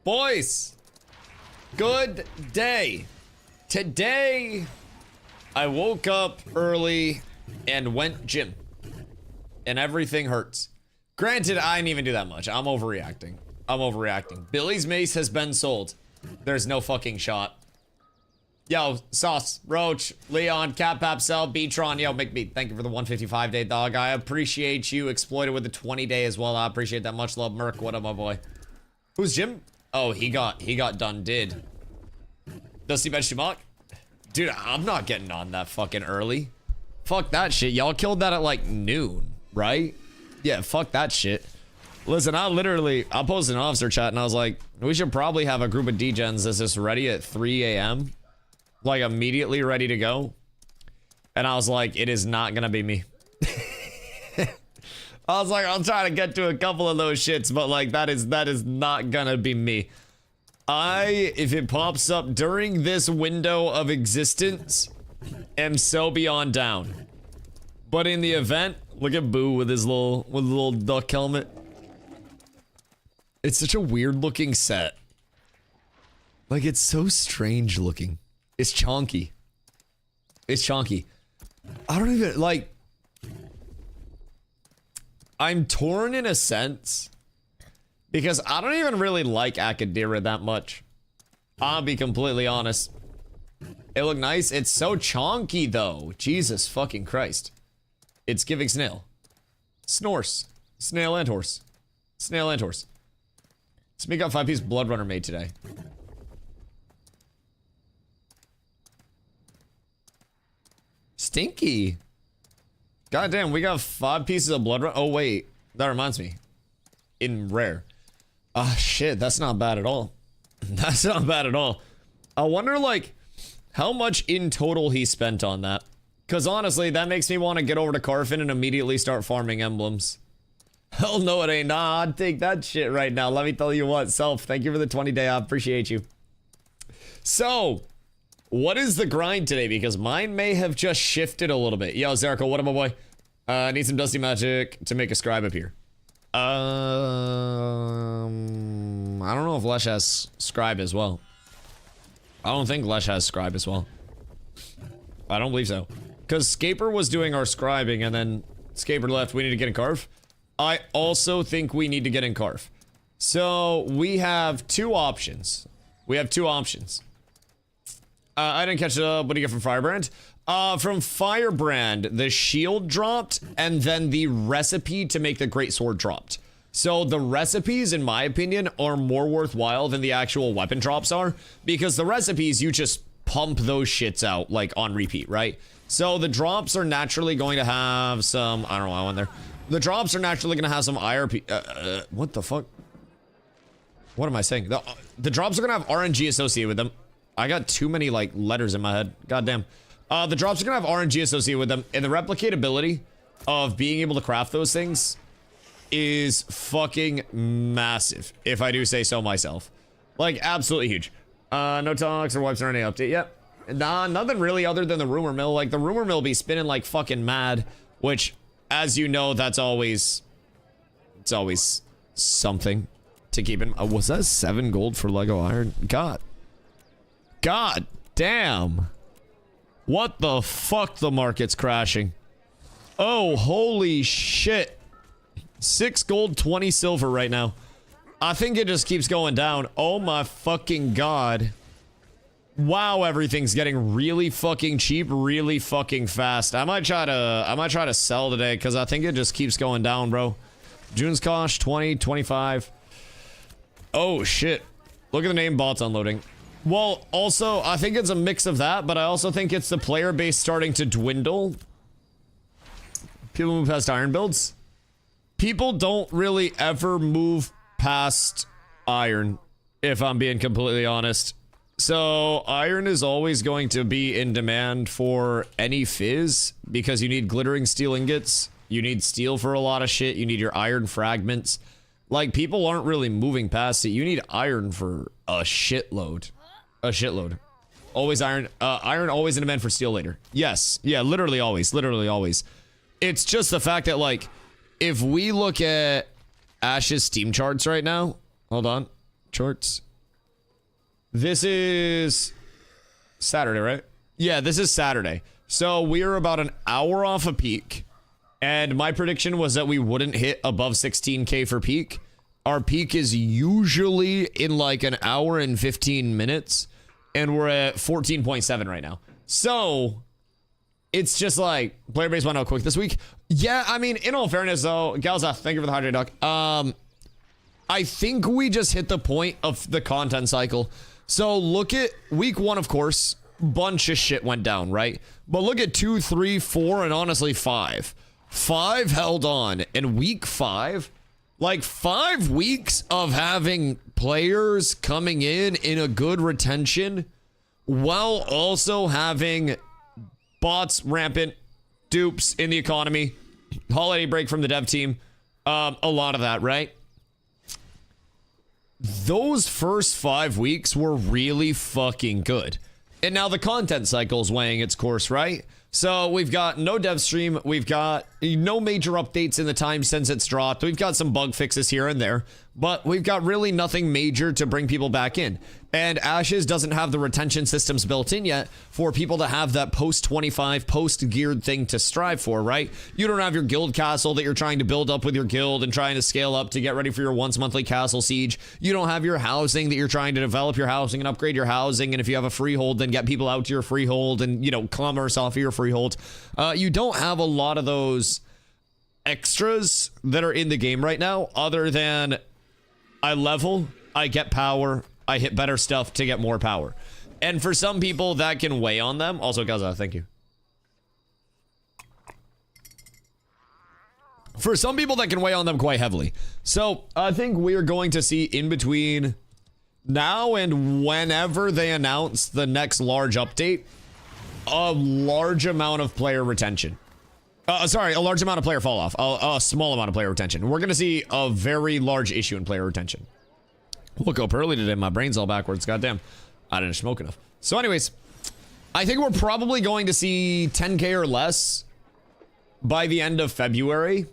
Boys, good day. Today, I woke up early and went gym. And everything hurts. Granted, I didn't even do that much. I'm overreacting. Billy's mace has been sold. There's no fucking shot. Yo, Sauce, Roach, Leon, Cap Cell, Beatron, yo, McBeat, thank you for the 155 day, dog. I appreciate you. Exploited with the 20 day as well. I appreciate that much. Love, Merc. What up, my boy? Who's Jim? Oh, he got done did. Dusty Bench Mock? Dude, I'm not getting on that fucking early. Fuck that shit. Y'all killed that at like noon, right? Yeah, fuck that shit. Listen, I posted an officer chat and I was like, we should probably have a group of degens that's just ready at 3 a.m. Like immediately ready to go. And I was like, it is not gonna be me. I was like, I'll try to get to a couple of those shits, but like that is not gonna be me. If it pops up during this window of existence, am so beyond down. But in the event, look at Boo with his little duck helmet. It's such a weird looking set. Like it's so strange looking. It's chonky. It's chonky. I don't even like. I'm torn in a sense because I don't even really like Akadira that much. I'll be completely honest. It looked nice. It's so chonky though. Jesus fucking Christ. It's giving snail. Snorse. Snail and horse. Snail and horse. Let's got 5-piece Blood Runner made today. Stinky. Goddamn, we got 5 pieces of Blood Runner. Oh wait, that reminds me. In rare. Ah shit, that's not bad at all. That's not bad at all. I wonder like how much in total he spent on that. Cause honestly, that makes me want to get over to Carfin and immediately start farming emblems. Hell no it ain't. Nah, I'd take that shit right now. Let me tell you what, Self, thank you for the 20 day. I appreciate you. So, what is the grind today? Because mine may have just shifted a little bit. Yo, Zerico, what up, my boy? I need some Dusty Magic to make a scribe appear. I don't know if Lesh has scribe as well. I don't think Lesh has scribe as well. I don't believe so. Because Scaper was doing our scribing and then Scaper left. We need to get in Carve. I also think we need to get in Carve. So we have two options. I didn't catch it up. What do you get from Firebrand? From Firebrand, the shield dropped, and then the recipe to make the great sword dropped. So the recipes, in my opinion, are more worthwhile than the actual weapon drops are, because the recipes, you just pump those shits out, like, on repeat, right? So the drops are naturally going to have some, I don't know, I went there. The drops are naturally going to have some IRP, what the fuck? What am I saying? The drops are going to have RNG associated with them. I got too many, like, letters in my head. Goddamn. The drops are gonna have RNG associated with them, and the replicatability of being able to craft those things is fucking massive, if I do say so myself. Like, absolutely huge. No talks or wipes or any update yet. Nah, nothing really other than the rumor mill. Like, the rumor mill be spinning like fucking mad, which, as you know, it's always something to keep in. Was that 7 gold for Lego Iron? God damn. What the fuck, the market's crashing. Oh, holy shit. 6 gold, 20 silver right now. I think it just keeps going down. Oh my fucking god. Wow, everything's getting really fucking cheap, really fucking fast. I might try to sell today, because I think it just keeps going down, bro. June's cost, 20, 25. Oh shit. Look at the name bots unloading. Well, also, I think it's a mix of that, but I also think it's the player base starting to dwindle. People move past iron builds. People don't really ever move past iron, if I'm being completely honest. So, iron is always going to be in demand for any fizz, because you need glittering steel ingots, you need steel for a lot of shit, you need your iron fragments. Like, people aren't really moving past it. You need iron for a shitload. A shitload. Always iron. Iron always in demand for steel later. Yes. Yeah, literally always. Literally always. It's just the fact that, like, if we look at Ash's Steam charts right now. Hold on. Charts. This is Saturday, right? Yeah, this is Saturday. So we're about an hour off of peak. And my prediction was that we wouldn't hit above 16K for peak. Our peak is usually in like an hour and 15 minutes. And we're at 14.7 right now. So it's just like player base went out quick this week. Yeah, I mean, in all fairness though, Galza, thank you for the hydrate duck. I think we just hit the point of the content cycle. So look at week 1, of course, bunch of shit went down, right? But look at 2, 3, 4, and honestly 5. 5 held on, and week 5, like 5 weeks of having players coming in a good retention while also having bots rampant, dupes in the economy, holiday break from the dev team, a lot of that, right? Those first 5 weeks were really fucking good. And now the content cycle is weighing its course, right? So we've got no dev stream. We've got no major updates in the time since it's dropped. We've got some bug fixes here and there, but we've got really nothing major to bring people back in. And Ashes doesn't have the retention systems built in yet for people to have that post-25, post-geared thing to strive for, right? You don't have your guild castle that you're trying to build up with your guild and trying to scale up to get ready for your once monthly castle siege. You don't have your housing that you're trying to develop your housing and upgrade your housing. And if you have a freehold, then get people out to your freehold and, you know, commerce off of your freehold. You don't have a lot of those extras that are in the game right now other than I level, I get power, I hit better stuff to get more power. And for some people that can weigh on them. Also, Gaza, thank you. For some people that can weigh on them quite heavily. So I think we're going to see in between now and whenever they announce the next large update, a large amount of player retention. Sorry, a large amount of player fall off. A small amount of player retention. We're going to see a very large issue in player retention. Woke up early today. My brain's all backwards. Goddamn. I didn't smoke enough. So anyways, I think we're probably going to see 10K or less by the end of February.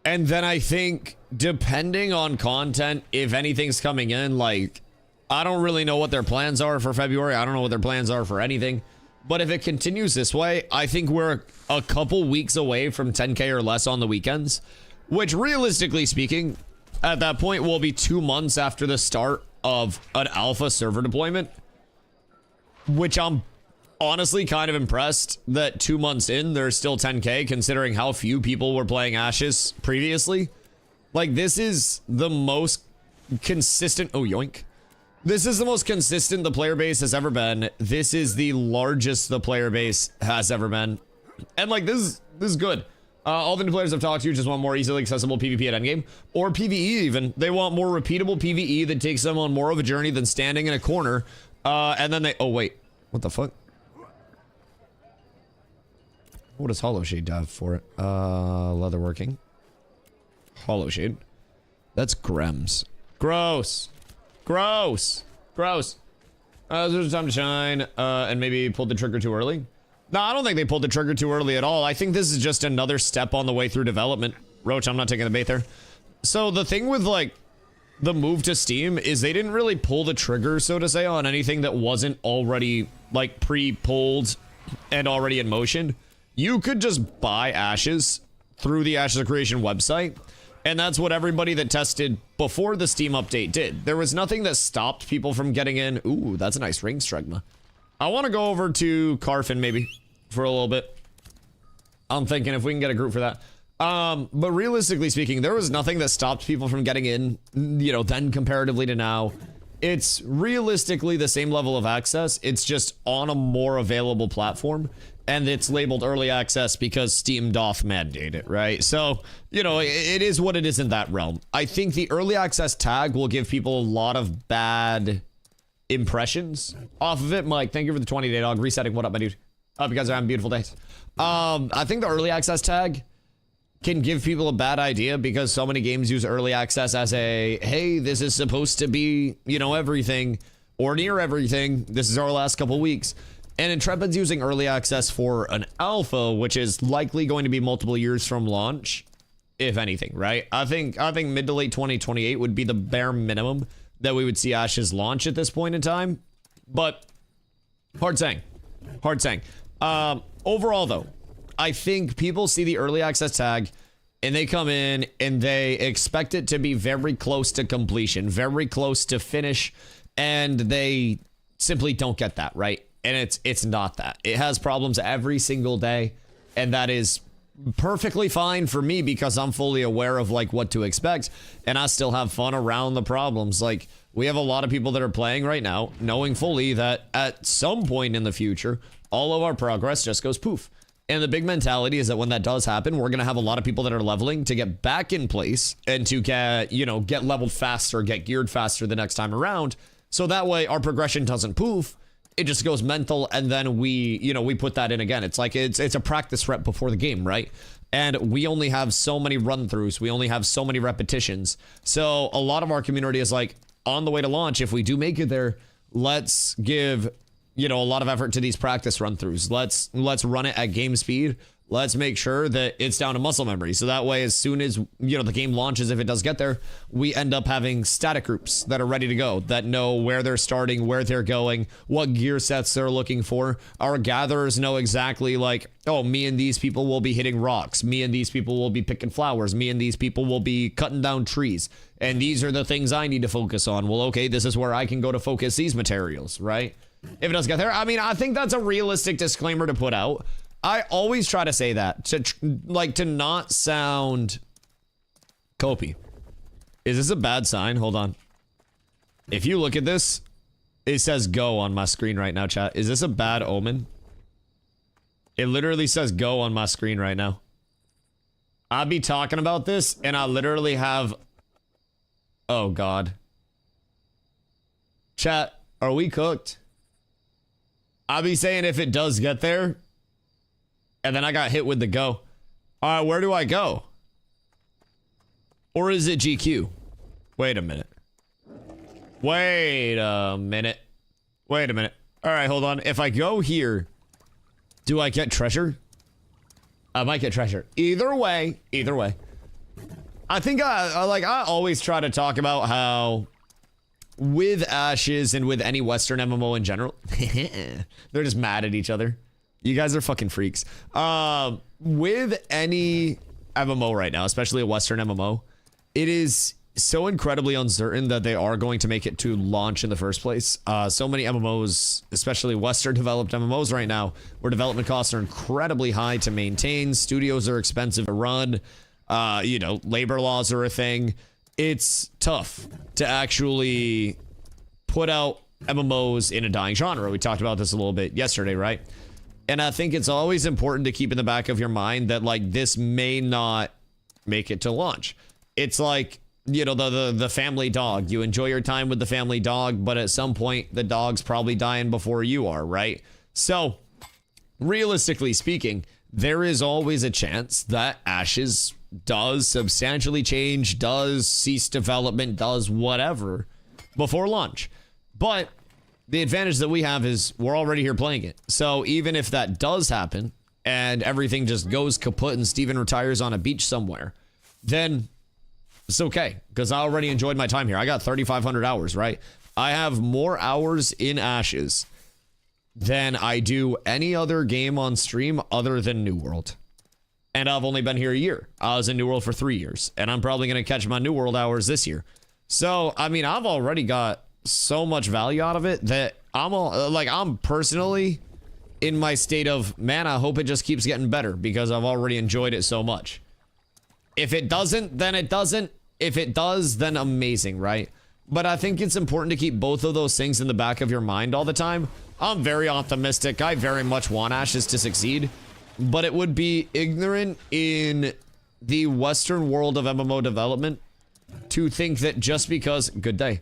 And then I think, depending on content, if anything's coming in, like, I don't really know what their plans are for February. I don't know what their plans are for anything. But if it continues this way, I think we're a couple weeks away from 10K or less on the weekends, which realistically speaking, at that point will be 2 months after the start of an alpha server deployment, which I'm honestly kind of impressed that 2 months in, there's still 10K considering how few people were playing Ashes previously. Like, this is the most consistent. Oh, yoink. This is the most consistent the player base has ever been. This is the largest the player base has ever been. And like, this is good. All the new players I've talked to just want more easily accessible PvP at endgame. Or PvE even. They want more repeatable PvE that takes them on more of a journey than standing in a corner. And then they... Oh, wait. What the fuck? What does Hollow Shade have for it? Leatherworking. Hollow Shade. That's Grems. Gross. Gross. Gross. There's time to shine, and maybe pulled the trigger too early. No, I don't think they pulled the trigger too early at all. I think this is just another step on the way through development. Roach, I'm not taking the bait there. So the thing with, like, the move to Steam is they didn't really pull the trigger, so to say, on anything that wasn't already, like, pre-pulled and already in motion. You could just buy Ashes through the Ashes of Creation website. And that's what everybody that tested before the Steam update did. There was nothing that stopped people from getting in. Ooh, that's a nice ring stragma. I want to go over to Carfin maybe for a little bit. I'm thinking if we can get a group for that. But realistically speaking, there was nothing that stopped people from getting in, you know, then comparatively to now. It's realistically the same level of access. It's just on a more available platform. And it's labeled early access because Steam doth mandate it, right? So, you know, it is what it is in that realm. I think the early access tag will give people a lot of bad impressions off of it. Mike, thank you for the 20-day dog. Resetting, what up, my dude? Hope you guys are having beautiful days. I think the early access tag can give people a bad idea because so many games use early access as a, hey, this is supposed to be, you know, everything or near everything. This is our last couple weeks. And Intrepid's using early access for an alpha, which is likely going to be multiple years from launch, if anything, right? I think mid to late 2028 would be the bare minimum that we would see Ashes launch at this point in time. But hard saying. Hard saying. Overall, though, I think people see the early access tag and they come in and they expect it to be very close to completion, very close to finish, and they simply don't get that, right? And it's not that. It has problems every single day, and that is perfectly fine for me because I'm fully aware of like what to expect, and I still have fun around the problems. Like, we have a lot of people that are playing right now knowing fully that at some point in the future, all of our progress just goes poof. And the big mentality is that when that does happen, we're going to have a lot of people that are leveling to get back in place and to get, you know, get leveled faster, get geared faster the next time around. So that way our progression doesn't poof. It just goes mental, and then we, you know, we put that in again. It's like it's a practice rep before the game, right? And we only have so many run-throughs. We only have so many repetitions. So a lot of our community is like, on the way to launch, if we do make it there, let's give, you know, a lot of effort to these practice run-throughs. Let's run it at game speed. Let's make sure that it's down to muscle memory. So that way, as soon as, you know, the game launches, if it does get there, we end up having static groups that are ready to go, that know where they're starting, where they're going, what gear sets they're looking for. Our gatherers know exactly like, oh, me and these people will be hitting rocks. Me and these people will be picking flowers. Me and these people will be cutting down trees. And these are the things I need to focus on. Well, okay, this is where I can go to focus these materials, right? If it does get there. I mean, I think that's a realistic disclaimer to put out. I always try to say that to not sound copy. Is this a bad sign? Hold on. If you look at this, it says go on my screen right now, chat. Is this a bad omen? It literally says go on my screen right now. I'll be talking about this and I literally have, oh God. Chat, are we cooked? I'll be saying if it does get there, and then I got hit with the go. All right, where do I go? Or is it GQ? Wait a minute. Wait a minute. Wait a minute. All right, hold on. If I go here, do I get treasure? I might get treasure. Either way. I think I always try to talk about how with Ashes and with any Western MMO in general, they're just mad at each other. You guys are fucking freaks. With any MMO right now, especially a Western MMO, it is so incredibly uncertain that they are going to make it to launch in the first place. So many MMOs, especially Western developed MMOs right now, where development costs are incredibly high to maintain. Studios are expensive to run. You know, labor laws are a thing. It's tough to actually put out MMOs in a dying genre. We talked about this a little bit yesterday, right? And I think it's always important to keep in the back of your mind that like this may not make it to launch. It's like, you know, the family dog. You enjoy your time with the family dog, but at some point the dog's probably dying before you are, right? So realistically speaking, there is always a chance that Ashes does substantially change, does cease development, does whatever before launch. But the advantage that we have is we're already here playing it. So even if that does happen and everything just goes kaput and Steven retires on a beach somewhere, then it's okay because I already enjoyed my time here. I got 3,500 hours, right? I have more hours in Ashes than I do any other game on stream other than New World. And I've only been here a year. I was in New World for 3 years, and I'm probably going to catch my New World hours this year. So, I mean, I've already got so much value out of it that I'm personally in my state of, man, I hope it just keeps getting better because I've already enjoyed it so much. If it doesn't, then it doesn't. If it does, then amazing, right? But I think it's important to keep both of those things in the back of your mind all the time. I'm very optimistic. I very much want Ashes to succeed, but it would be ignorant in the Western world of MMO development to think that just because, good day.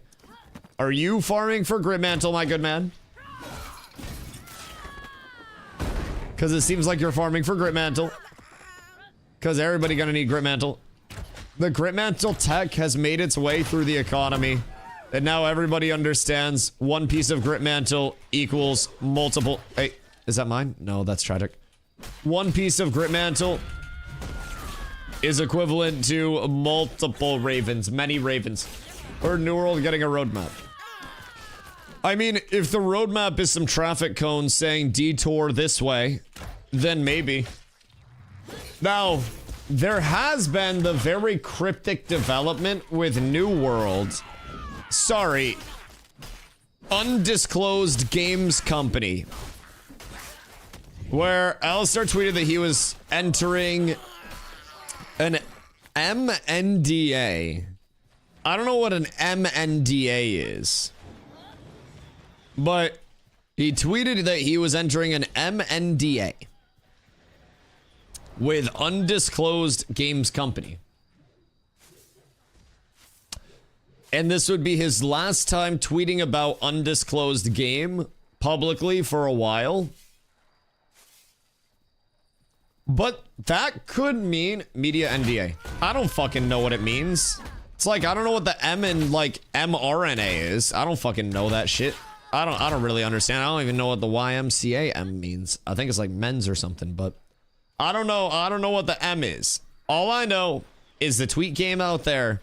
Are you farming for Gritmantle, my good man? Because it seems like you're farming for Gritmantle. Because everybody gonna need Gritmantle. The Gritmantle tech has made its way through the economy. And now everybody understands one piece of Gritmantle equals multiple... Hey, is that mine? No, that's tragic. One piece of Gritmantle is equivalent to multiple ravens, many ravens. Or New World getting a roadmap? I mean, if the roadmap is some traffic cones saying detour this way, then maybe. Now, there has been the very cryptic development with New World. Sorry. Undisclosed Games Company. Where Alistair tweeted that he was entering an MNDA. I don't know what an MNDA is. But he tweeted that he was entering an MNDA with Undisclosed Games Company. And this would be his last time tweeting about Undisclosed Game publicly for a while. But that could mean Media NDA. I don't fucking know what it means. It's like, I don't know what the M in, like, mRNA is. I don't fucking know that shit. I don't really understand. I don't even know what the YMCA M means. I think it's like men's or something, but I don't know. I don't know what the M is. All I know is the tweet game out there.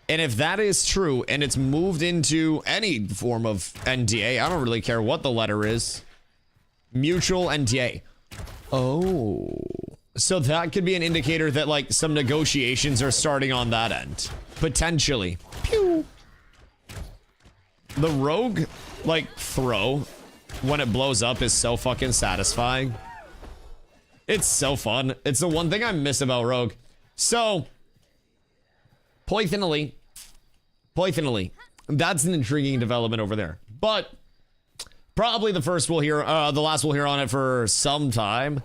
And if that is true and it's moved into any form of NDA, I don't really care what the letter is. Mutual NDA. Oh. So that could be an indicator that like some negotiations are starting on that end. Potentially. Pew. The rogue like throw when it blows up is so fucking satisfying. It's so fun. It's the one thing I miss about rogue. So polythenylly, that's an intriguing development over there, but probably the first we'll hear, the last we'll hear on it for some time.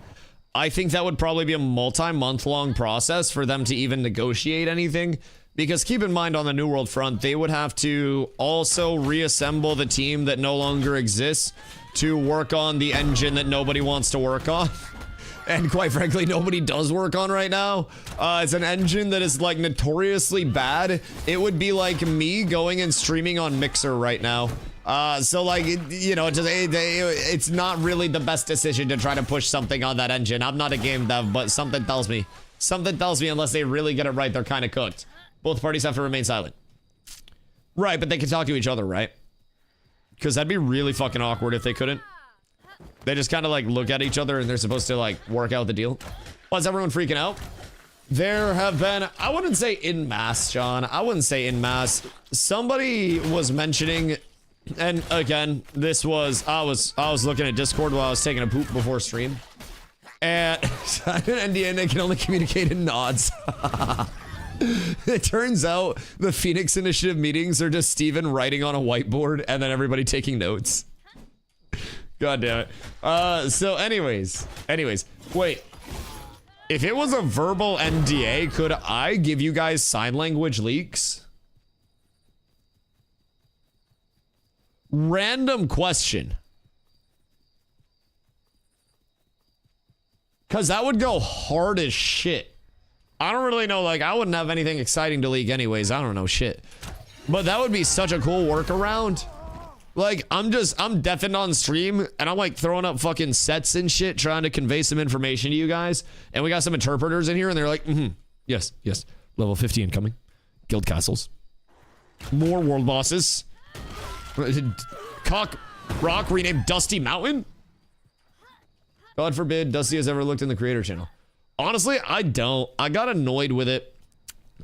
I think that would probably be a multi-month long process for them to even negotiate anything. Because keep in mind on the New World front, they would have to also reassemble the team that no longer exists to work on the engine that nobody wants to work on. And quite frankly, nobody does work on right now. It's an engine that is like notoriously bad. It would be like me going and streaming on Mixer right now. So like, you know, it's not really the best decision to try to push something on that engine. I'm not a game dev, but something tells me unless they really get it right, they're kind of cooked. Both parties have to remain silent. Right, but they can talk to each other, right? Because that'd be really fucking awkward if they couldn't. They just kind of like look at each other and they're supposed to like work out the deal. Why is everyone freaking out? There have been, I wouldn't say in mass, John. I wouldn't say in mass. Somebody was mentioning, and again, this was, I was looking at Discord while I was taking a poop before stream. And Indiana can only communicate in nods. It turns out the Phoenix Initiative meetings are just Steven writing on a whiteboard and then everybody taking notes. God damn it. So anyways, wait. If it was a verbal NDA, could I give you guys sign language leaks? Random question. Because that would go hard as shit. I don't really know, like, I wouldn't have anything exciting to leak anyways. I don't know shit. But that would be such a cool workaround. Like, I'm deafened on stream, and I'm, like, throwing up fucking sets and shit, trying to convey some information to you guys. And we got some interpreters in here, and they're like, yes, level 50 incoming. Guild castles. More world bosses. Cock Rock renamed Dusty Mountain? God forbid Dusty has ever looked in the creator channel. Honestly, I don't. I got annoyed with it.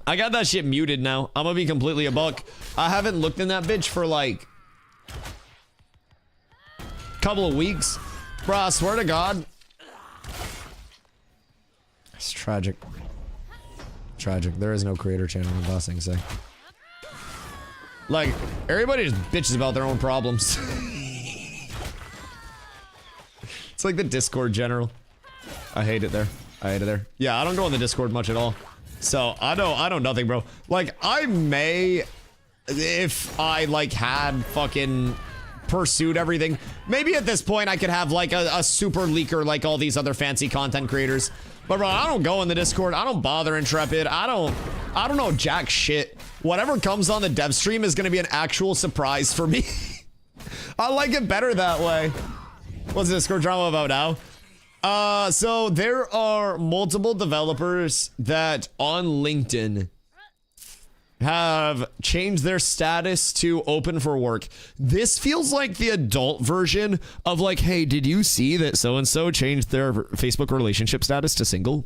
I got that shit muted now. I'm gonna be completely a buck. I haven't looked in that bitch for like a couple of weeks. Bro, I swear to God. It's tragic. Tragic. There is no creator channel, the boss thing say. Like, everybody just bitches about their own problems. It's like the Discord general. I hate it there. Yeah, I don't go on the Discord much at all. So, I know nothing, bro. Like, I may, if I, like, had fucking pursued everything, maybe at this point I could have, like, a super leaker like all these other fancy content creators. But, bro, I don't go in the Discord. I don't bother Intrepid. I don't know jack shit. Whatever comes on the dev stream is gonna be an actual surprise for me. I like it better that way. What's the Discord drama about now? So there are multiple developers that on LinkedIn have changed their status to open for work. This feels like the adult version of like, hey, did you see that so-and-so changed their Facebook relationship status to single?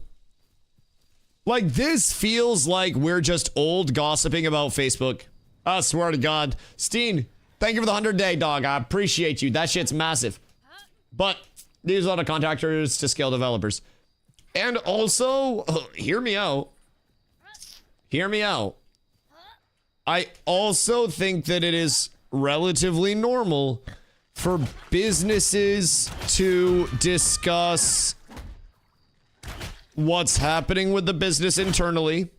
Like, this feels like we're just old gossiping about Facebook. I swear to God. Steen, thank you for the 100-day, dog. I appreciate you. That shit's massive. But there's a lot of contractors to scale developers. And also, hear me out. Hear me out. I also think that it is relatively normal for businesses to discuss what's happening with the business internally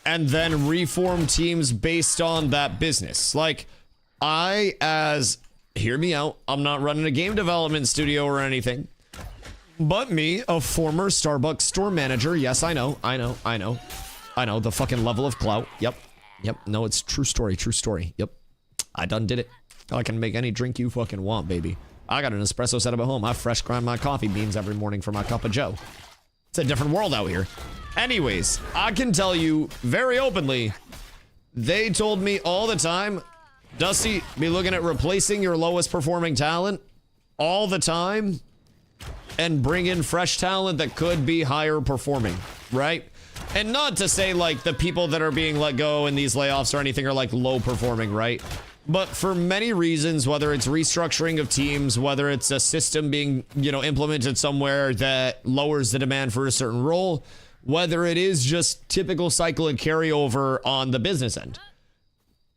and then reform teams based on that business. Like, hear me out, I'm not running a game development studio or anything, but me, a former Starbucks store manager, yes, I know, the fucking level of clout, yep, no, it's true story, yep, I done did it. I can make any drink you fucking want, baby. I got an espresso setup at home. I fresh grind my coffee beans every morning for my cup of joe. It's a different world out here. Anyways, I can tell you very openly, they told me all the time, Dusty, be looking at replacing your lowest performing talent all the time and bring in fresh talent that could be higher performing, right? And not to say like the people that are being let go in these layoffs or anything are like low performing, right? But for many reasons, whether it's restructuring of teams, whether it's a system being, implemented somewhere that lowers the demand for a certain role, whether it is just typical cycle and carryover on the business end,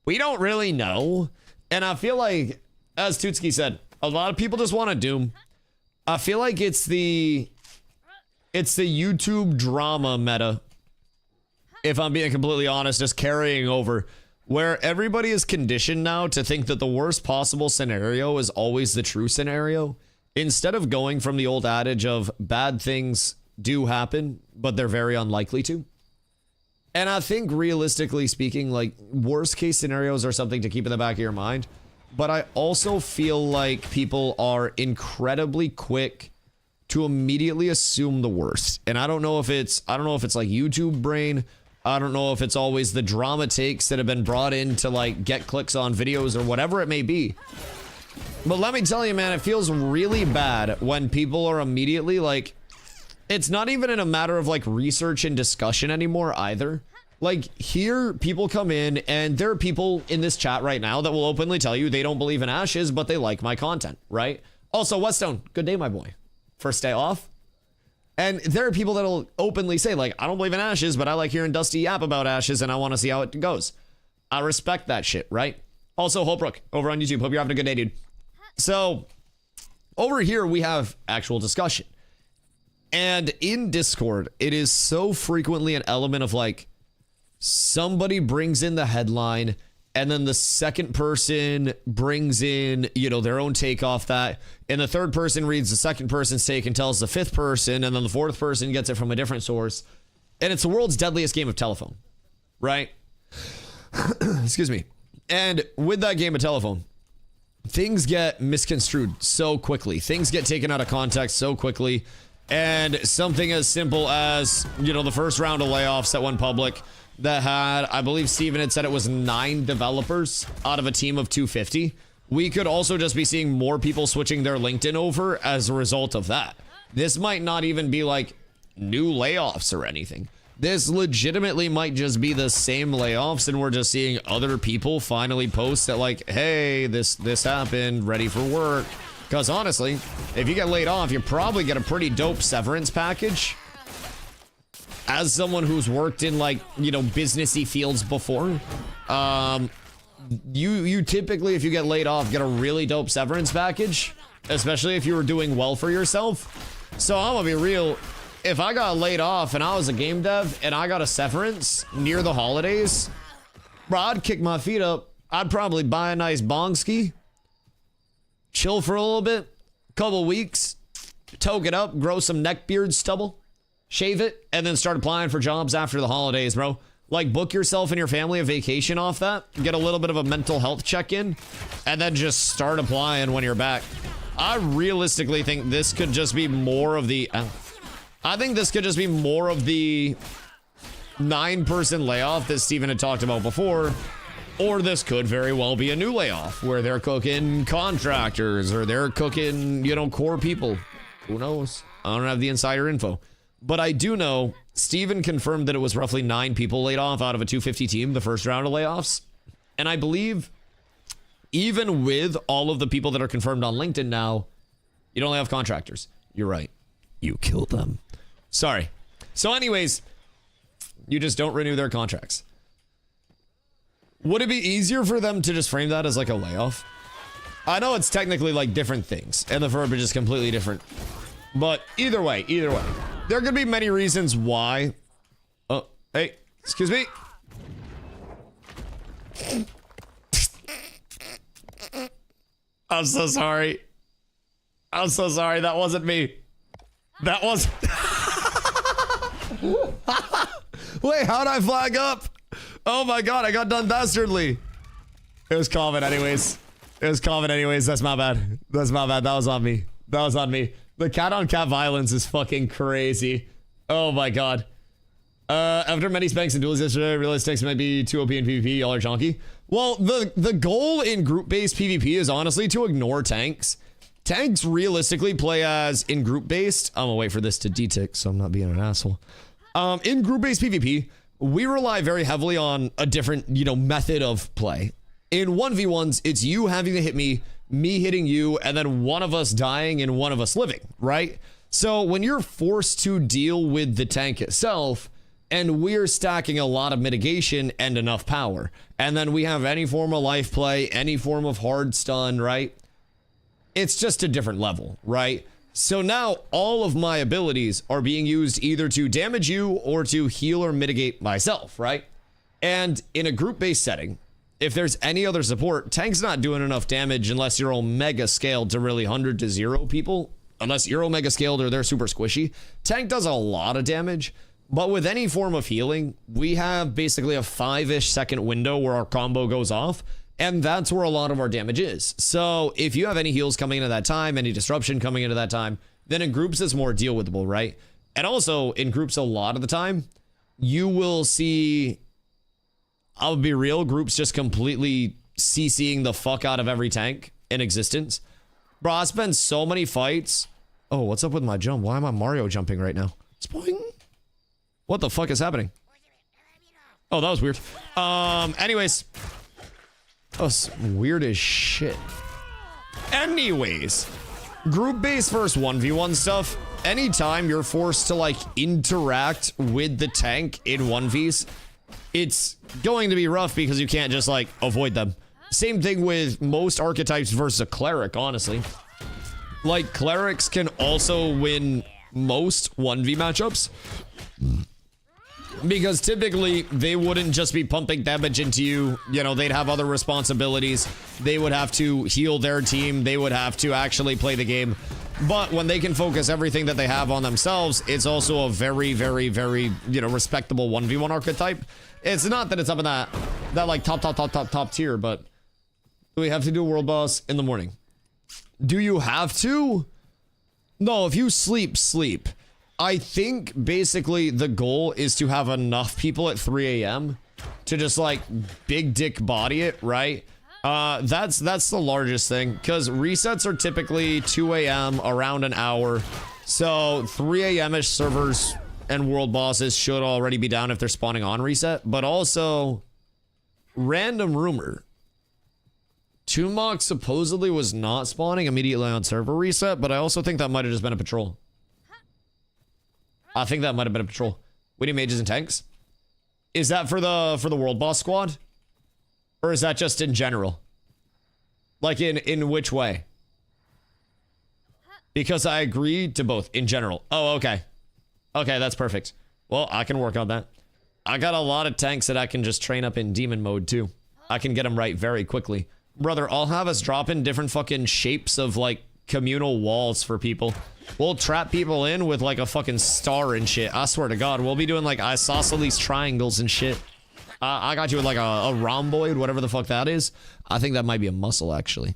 we don't really know. And I feel like, as Tutski said, a lot of people just want to doom. I feel like it's the YouTube drama meta, if I'm being completely honest, just carrying over, where everybody is conditioned now to think that the worst possible scenario is always the true scenario, instead of going from the old adage of bad things do happen, but they're very unlikely to. And I think realistically speaking, like, worst case scenarios are something to keep in the back of your mind. But I also feel like people are incredibly quick to immediately assume the worst. And I don't know if it's like YouTube brain. I don't know if it's always the drama takes that have been brought in to like get clicks on videos or whatever it may be. But let me tell you, man, it feels really bad when people are immediately like, it's not even in a matter of like research and discussion anymore either. Like, here, people come in and there are people in this chat right now that will openly tell you they don't believe in Ashes, but they like my content, right? Also, Whetstone, good day, my boy. First day off. And there are people that'll openly say, like, I don't believe in Ashes, but I like hearing Dusty yap about Ashes and I want to see how it goes. I respect that shit, right? Also, Holbrook over on YouTube. Hope you're having a good day, dude. So, over here, we have actual discussion. And in Discord, it is so frequently an element of like, somebody brings in the headline and then the second person brings in, their own take off that. And the third person reads the second person's take and tells the fifth person. And then the fourth person gets it from a different source. And it's the world's deadliest game of telephone, right? Excuse me. And with that game of telephone, things get misconstrued so quickly. Things get taken out of context so quickly. And something as simple as, the first round of layoffs that went public that had, I believe Steven had said it was 9 developers out of a team of 250. We could also just be seeing more people switching their LinkedIn over as a result of that. This might not even be like new layoffs or anything. This legitimately might just be the same layoffs and we're just seeing other people finally post that like, hey, this happened, ready for work. Because honestly, if you get laid off, you probably get a pretty dope severance package. As someone who's worked in like, businessy fields before, you typically, if you get laid off, get a really dope severance package, especially if you were doing well for yourself. So I'm gonna be real. If I got laid off and I was a game dev and I got a severance near the holidays, bro, I'd kick my feet up. I'd probably buy a nice bong ski, chill for a little bit, couple weeks, toke it up, grow some neck beard stubble, shave it, and then start applying for jobs after the holidays, bro. Like, book yourself and your family a vacation off that, get a little bit of a mental health check-in, and then just start applying when you're back. I realistically think this could just be more of the... I think this could just be more of the 9-person layoff that Steven had talked about before, or this could very well be a new layoff where they're cooking contractors or they're cooking, you know, core people. Who knows? I don't have the insider info. But I do know Steven confirmed that it was roughly 9 people laid off out of a 250 team the first round of layoffs. And I believe even with all of the people that are confirmed on LinkedIn now, you don't have contractors. You're right. You killed them. Sorry. So anyways, you just don't renew their contracts. Would it be easier for them to just frame that as like a layoff? I know it's technically like different things and the verbiage is completely different. But either way, there could be many reasons why. Oh, hey, excuse me. I'm so sorry. I'm so sorry. That wasn't me. That was. Wait, how'd I flag up? Oh my god, I got done dastardly. It was comment anyways. That's my bad. That was on me. The cat on cat violence is fucking crazy. Oh my god. After many spanks and duels yesterday, I realized tanks might be too OP in PvP. Y'all are chonky. Well, the goal in group-based PvP is honestly to ignore tanks. Tanks realistically play as in group-based. I'm gonna wait for this to detick so I'm not being an asshole. In group-based PvP, we rely very heavily on a different, you know, method of play. In 1v1s, it's you having to hit me hitting you, and then one of us dying and one of us living, right? So when you're forced to deal with the tank itself, and we're stacking a lot of mitigation and enough power, and then we have any form of life play, any form of hard stun, right? It's just a different level, right? So now all of my abilities are being used either to damage you or to heal or mitigate myself, right? And in a group-based setting, if there's any other support, tank's not doing enough damage unless you're omega scaled to really 100 to 0 people. Unless you're omega scaled or they're super squishy. Tank does a lot of damage, but with any form of healing, we have basically a 5-ish second window where our combo goes off, and that's where a lot of our damage is. So if you have any heals coming into that time, any disruption coming into that time, then in groups it's more deal withable, right? And also in groups a lot of the time, you will see, I'll be real, groups just completely CCing the fuck out of every tank in existence. Bro, I spent so many fights. Oh, what's up with my jump? Why am I Mario jumping right now? Spoing. What the fuck is happening? Oh, that was weird. Anyways. That was weird as shit. Anyways. Group-based versus 1v1 stuff. Anytime you're forced to, like, interact with the tank in 1vs, it's going to be rough because you can't just, like, avoid them. Same thing with most archetypes versus a cleric, honestly. Like, clerics can also win most 1v matchups. Because typically, they wouldn't just be pumping damage into you. You know, they'd have other responsibilities. They would have to heal their team. They would have to actually play the game. But when they can focus everything that they have on themselves, it's also a very, very, very, you know, respectable 1v1 archetype. It's not that it's up in that like top tier, but we have to do a world boss in the morning. Do you have to? No, if you sleep, sleep. I think basically the goal is to have enough people at 3 a.m. to just like big dick body it, right? That's the largest thing because resets are typically 2 a.m. around an hour. So 3 a.m.-ish servers and world bosses should already be down if they're spawning on reset. But also, random rumor. Tumok supposedly was not spawning immediately on server reset, but I also think that might have just been a patrol. I think that might have been a patrol. We need mages and tanks. Is that for the world boss squad? Or is that just in general? Like in which way? Because I agree to both in general. Oh, okay. Okay, that's perfect. Well, I can work on that. I got a lot of tanks that I can just train up in demon mode too. I can get them right very quickly. Brother, I'll have us drop in different fucking shapes of like communal walls for people. We'll trap people in with like a fucking star and shit. I swear to God, we'll be doing like isosceles triangles and shit. I got you with like a rhomboid, whatever the fuck that is. I think that might be a muscle actually.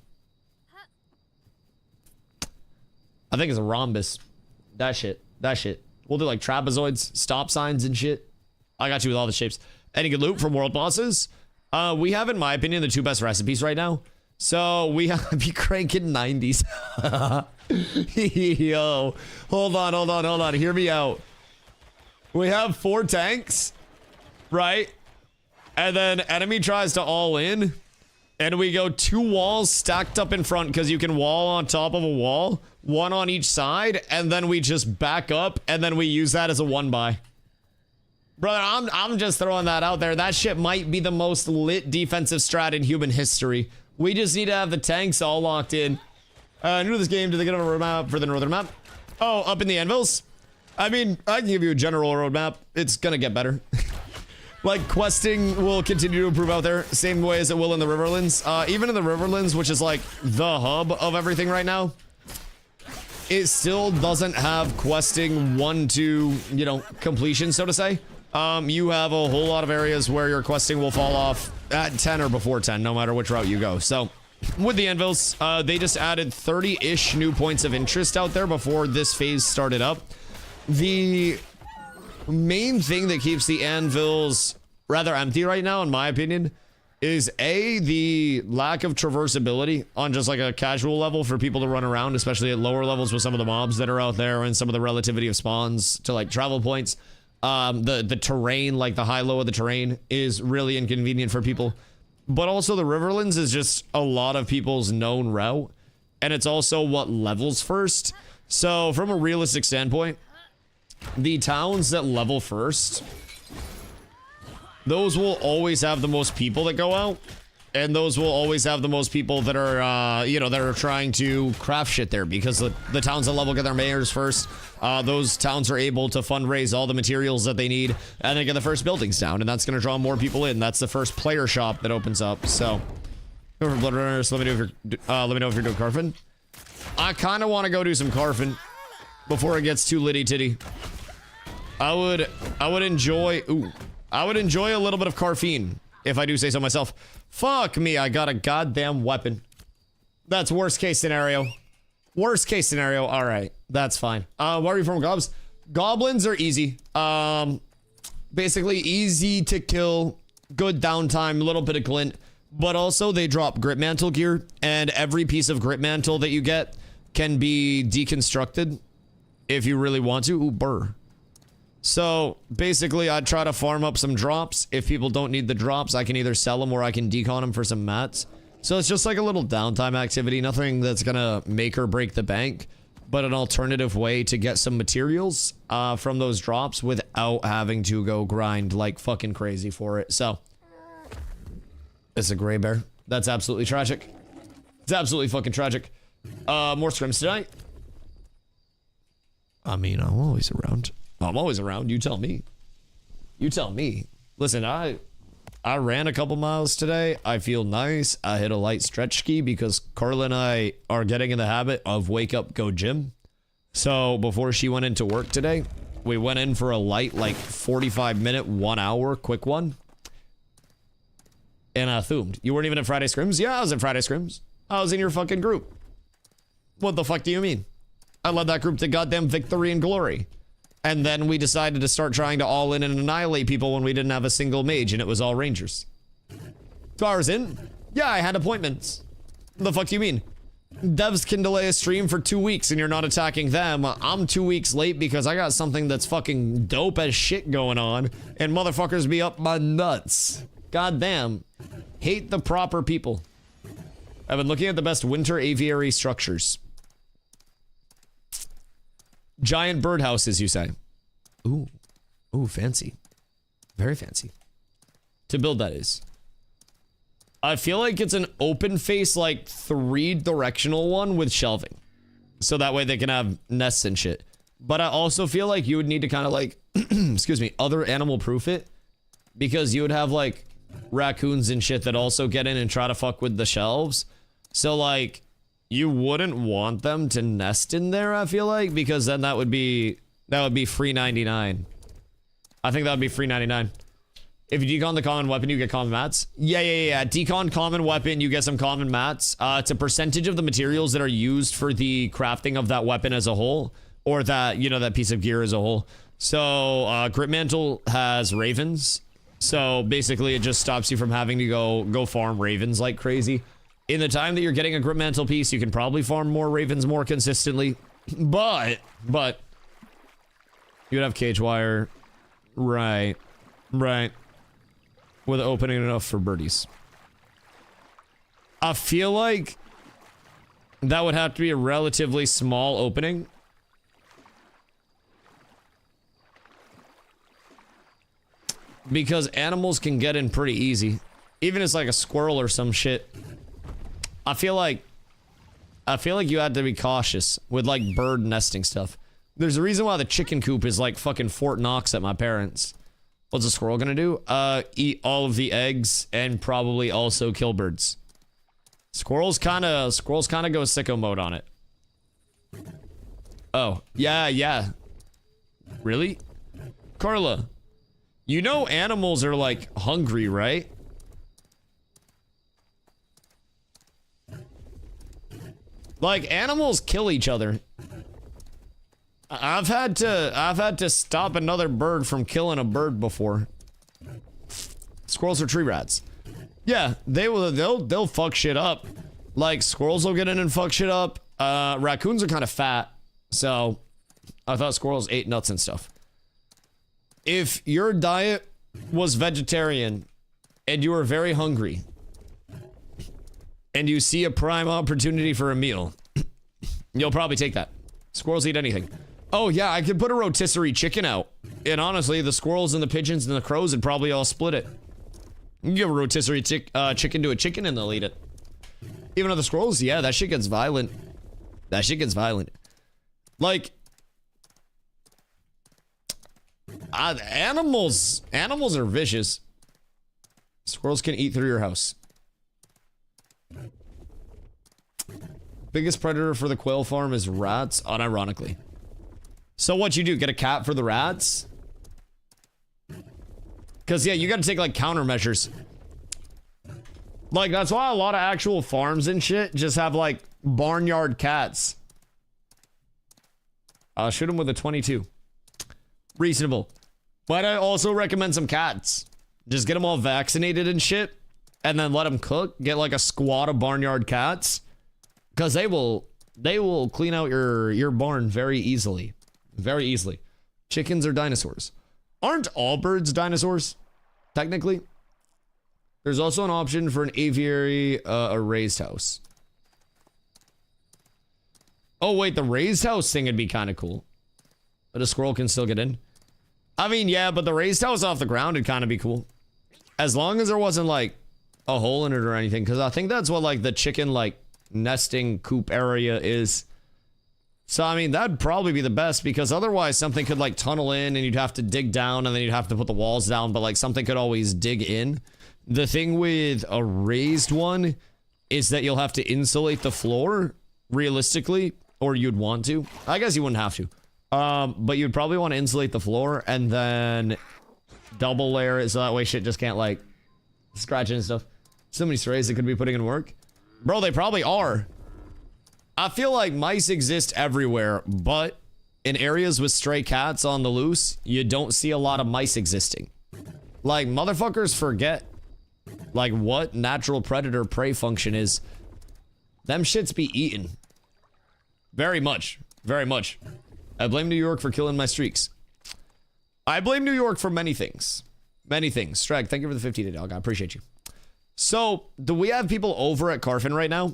I think it's a rhombus. That shit. We'll do like trapezoids, stop signs and shit. I got you with all the shapes. Any good loot from world bosses? We have, in my opinion, the 2 best recipes right now. So we have to be cranking 90s. Yo, hold on. Hear me out. We have 4 tanks, right? And then enemy tries to all in. And we go 2 walls stacked up in front because you can wall on top of a wall. 1 on each side. And then we just back up. And then we use that as a 1-buy. Brother, I'm just throwing that out there. That shit might be the most lit defensive strat in human history. We just need to have the tanks all locked in. New to this game, do they get a roadmap for the northern map? Oh, up in the anvils? I mean, I can give you a general roadmap. It's gonna get better. Like, questing will continue to improve out there, same way as it will in the Riverlands. Even in the Riverlands, which is like the hub of everything right now, it still doesn't have questing 1 to, you know, completion, so to say. You have a whole lot of areas where your questing will fall off at 10 or before 10, no matter which route you go. So, with the anvils, they just added 30-ish new points of interest out there before this phase started up. The main thing that keeps the anvils rather empty right now, in my opinion, is A, the lack of traversability on just like a casual level for people to run around, especially at lower levels with some of the mobs that are out there and some of the relativity of spawns to like travel points. The terrain, like the high-low of the terrain, is really inconvenient for people. But also the Riverlands is just a lot of people's known route. And it's also what levels first. So from a realistic standpoint, the towns that level first, those will always have the most people that go out. And those will always have the most people that are, you know, that are trying to craft shit there. Because the towns that level get their mayors first, those towns are able to fundraise all the materials that they need. And they get the first buildings down. And that's going to draw more people in. That's the first player shop that opens up. So, over Blood Runners, let me know if you're doing Carfin. I kind of want to go do some Carfin before it gets too litty titty. I would enjoy a little bit of Carfine, if I do say so myself. Fuck me, I got a goddamn weapon. That's worst case scenario. Worst case scenario, alright. That's fine. Where are you from, Gobs? Goblins are easy. Basically easy to kill. Good downtime, a little bit of glint. But also they drop grip mantle gear. And every piece of grip mantle that you get can be deconstructed if you really want to. Ooh, burr. So, basically, I'd try to farm up some drops. If people don't need the drops, I can either sell them or I can decon them for some mats. So it's just like a little downtime activity. Nothing that's gonna make or break the bank, but an alternative way to get some materials from those drops without having to go grind like fucking crazy for it. So, it's a gray bear. That's absolutely tragic. It's absolutely fucking tragic. More scrims tonight? I mean, I'm always around. I'm always around. You tell me. You tell me. Listen, I ran a couple miles today. I feel nice. I hit a light stretch ski because Carla and I are getting in the habit of wake up, go gym. So before she went into work today, we went in for a light, like 45-minute, 1 hour quick one. And I thumbed. You weren't even at Friday Scrims? Yeah, I was at Friday Scrims. I was in your fucking group. What the fuck do you mean? I led that group to goddamn victory and glory. And then we decided to start trying to all in and annihilate people when we didn't have a single mage and it was all rangers. 2 hours in? Yeah, I had appointments. What the fuck do you mean? Devs can delay a stream for 2 weeks and you're not attacking them. I'm 2 weeks late because I got something that's fucking dope as shit going on and motherfuckers be up my nuts. God damn. Hate the proper people. I've been looking at the best winter aviary structures. Giant birdhouses, you say? Ooh. Ooh, fancy. Very fancy. To build, that is. I feel like it's an open face, like 3-directional one with shelving. So that way they can have nests and shit. But I also feel like you would need to kind of like, excuse me, other animal proof it. Because you would have like raccoons and shit that also get in and try to fuck with the shelves. So like, you wouldn't want them to nest in there, I feel like, because then that would be free 99. I think that would be free 99. If you decon the common weapon, you get common mats. Yeah. Decon common weapon, you get some common mats. It's a percentage of the materials that are used for the crafting of that weapon as a whole, or that, you know, that piece of gear as a whole. So, Grip Mantle has ravens. So, basically, it just stops you from having to go farm ravens like crazy. In the time that you're getting a Grip Mantle piece, you can probably farm more ravens more consistently. But, you'd have cage wire. Right. With opening enough for birdies. I feel like that would have to be a relatively small opening. Because animals can get in pretty easy. Even if it's like a squirrel or some shit. I feel like you had to be cautious with like bird nesting stuff. There's a reason why the chicken coop is like fucking Fort Knox at my parents'. What's a squirrel gonna do? Eat all of the eggs and probably also kill birds. Squirrels kinda go sicko mode on it. Oh, yeah. Really? Carla, you know animals are like hungry, right? Like animals kill each other. I've had to stop another bird from killing a bird before. Squirrels are tree rats. Yeah, they'll fuck shit up. Like squirrels will get in and fuck shit up. Raccoons are kind of fat, so I thought squirrels ate nuts and stuff. If your diet was vegetarian and you were very hungry and you see a prime opportunity for a meal, you'll probably take that. Squirrels eat anything. Oh yeah, I could put a rotisserie chicken out. And honestly, the squirrels and the pigeons and the crows would probably all split it. You can give a rotisserie chicken to a chicken and they'll eat it. Even though the squirrels, yeah, that shit gets violent. Like, animals are vicious. Squirrels can eat through your house. Biggest predator for the quail farm is rats, unironically. So what you do, get a cat for the rats? Because, yeah, you gotta take, like, countermeasures. Like, that's why a lot of actual farms and shit just have, like, barnyard cats. I'll shoot them with a 22. Reasonable. But I also recommend some cats. Just get them all vaccinated and shit. And then let them cook. Get, like, a squad of barnyard cats. Because they will clean out your barn very easily. Very easily. Chickens are dinosaurs. Aren't all birds dinosaurs? Technically. There's also an option for an aviary, a raised house. Oh wait, the raised house thing would be kind of cool. But a squirrel can still get in. I mean, yeah, but the raised house off the ground would kind of be cool. As long as there wasn't like a hole in it or anything. Because I think that's what like the chicken like nesting coop area is. So, I mean, that'd probably be the best because otherwise something could like tunnel in and you'd have to dig down and then you'd have to put the walls down, but like something could always dig in. The thing with a raised one is that you'll have to insulate the floor realistically, or you'd want to. I guess you wouldn't have to. But you'd probably want to insulate the floor and then double layer it so that way shit just can't like scratch it and stuff. So many sprays that could be putting in work. Bro, they probably are. I feel like mice exist everywhere, but in areas with stray cats on the loose, you don't see a lot of mice existing. Like, motherfuckers forget, like, what natural predator-prey function is. Them shits be eaten. Very much. Very much. I blame New York for killing my streaks. I blame New York for many things. Many things. Strag, thank you for the 50 today, dog. I appreciate you. So, do we have people over at Carfin right now?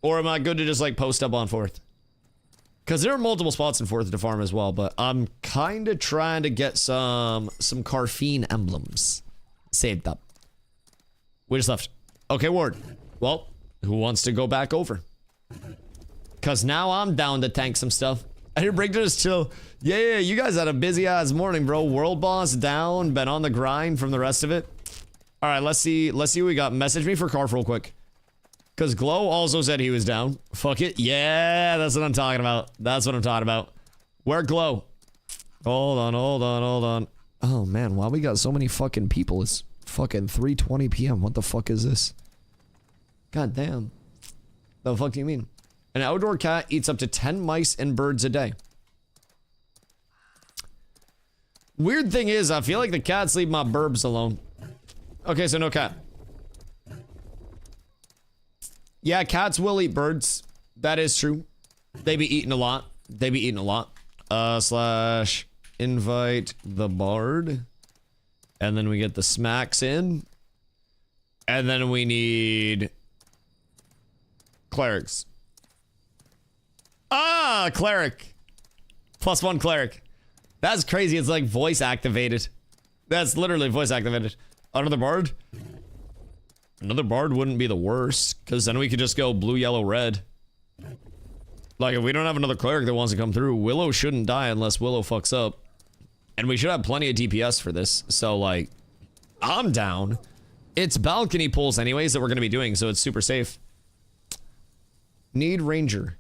Or am I good to just, like, post up on 4th? Because there are multiple spots in 4th to farm as well, but I'm kind of trying to get some Carfin emblems saved up. We just left. Okay, Ward. Well, who wants to go back over? Because now I'm down to tank some stuff. I hear Breakdown is chill. Yeah, you guys had a busy-ass morning, bro. World boss down, been on the grind from the rest of it. All right, let's see what we got. Message me for Carf real quick. Because Glow also said he was down. Fuck it. Yeah, that's what I'm talking about. That's what I'm talking about. Where Glow? Hold on. Oh, man. Why we got so many fucking people? It's fucking 3:20 p.m. What the fuck is this? God damn. The fuck do you mean? An outdoor cat eats up to 10 mice and birds a day. Weird thing is, I feel like the cats leave my burbs alone. Okay, so no cat. Yeah, cats will eat birds. That is true. They be eating a lot. They be eating a lot. Slash invite the bard. And then we get the smacks in. And then we need clerics. Ah, cleric. +1 cleric. That's crazy. It's like voice activated. That's literally voice activated. Another bard? Another bard wouldn't be the worst, because then we could just go blue, yellow, red. Like, if we don't have another cleric that wants to come through, Willow shouldn't die unless Willow fucks up. And we should have plenty of DPS for this, so like, I'm down. It's balcony pulls anyways that we're going to be doing, so it's super safe. Need ranger.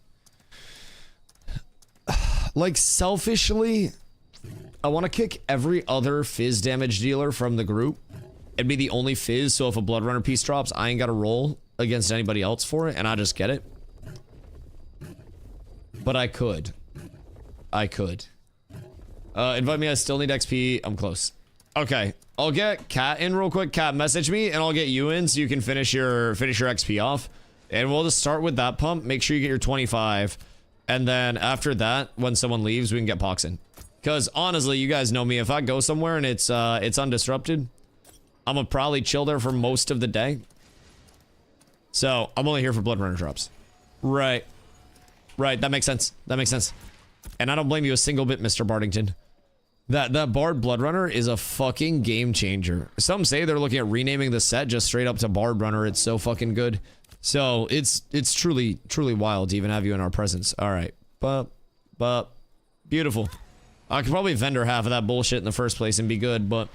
Like, selfishly, I want to kick every other fizz damage dealer from the group. It'd be the only fizz, so if a blood runner piece drops, I ain't got to roll against anybody else for it, and I just get it. But I could. I could. Invite me, I still need XP. I'm close. Okay, I'll get Cat in real quick. Cat, message me, and I'll get you in so you can finish your XP off. And we'll just start with that pump. Make sure you get your 25. And then after that, when someone leaves, we can get Pox in. Because honestly, you guys know me. If I go somewhere and it's undisrupted, I'm gonna probably chill there for most of the day. So I'm only here for blood runner drops. Right. Right, that makes sense. That makes sense. And I don't blame you a single bit, Mr. Bardington. That Bard Blood Runner is a fucking game changer. Some say they're looking at renaming the set just straight up to Bard Runner. It's so fucking good. So it's truly wild to even have you in our presence. All right, but beautiful. I could probably vendor half of that bullshit in the first place and be good, but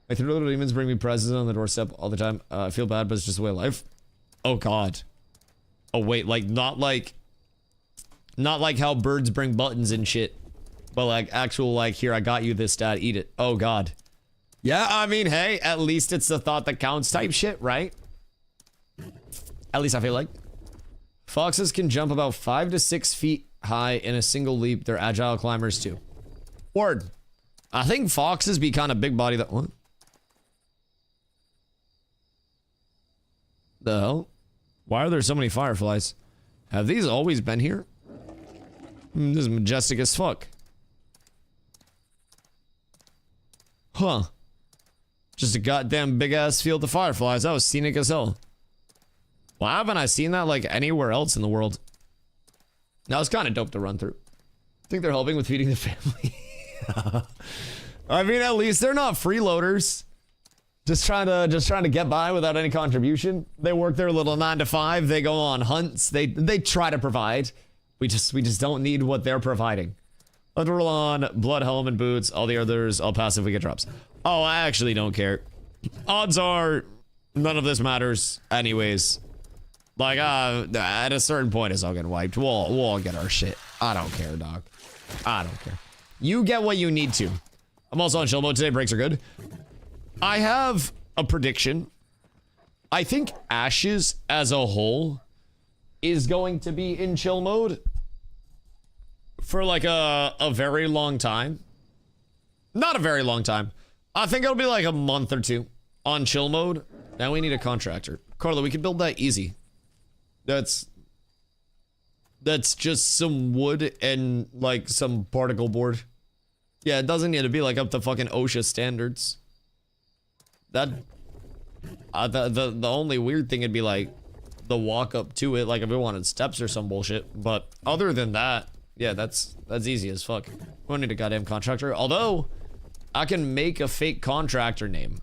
my 3 little demons bring me presents on the doorstep all the time. I feel bad, but it's just the way of life. Oh God. Oh wait, like not like how birds bring buttons and shit. But like actual like, here, I got you this, dad, eat it. Oh God. Yeah, I mean, hey, at least it's the thought that counts type shit, right? At least I feel like. Foxes can jump about 5 to 6 feet high in a single leap. They're agile climbers too. Word. I think foxes be kind of big body that what? The hell? Why are there so many fireflies? Have these always been here? This is majestic as fuck. Huh. Just a goddamn big ass field of fireflies. That was scenic as hell. Why haven't I seen that like anywhere else in the world? That was kind of dope to run through. I think they're helping with feeding the family. I mean, at least they're not freeloaders. Just trying to get by without any contribution. They work their little 9 to 5. They go on hunts. They try to provide. We just don't need what they're providing. Let's roll on blood helm and boots. All the others, I'll pass if we get drops. Oh, I actually don't care. Odds are none of this matters anyways. Like, at a certain point, it's all getting wiped. We'll all get our shit. I don't care, dog. I don't care. You get what you need to. I'm also on chill mode today. Breaks are good. I have a prediction. I think Ashes as a whole is going to be in chill mode for like a very long time. Not a very long time. I think it'll be like a month or 2 on chill mode. Now we need a contractor. Carla, we can build that easy. That's just some wood and like some particle board. Yeah, it doesn't need to be like up to fucking OSHA standards. That the only weird thing would be like the walk up to it, like if we wanted steps or some bullshit. But other than that, yeah, that's easy as fuck. We don't need a goddamn contractor. Although I can make a fake contractor name,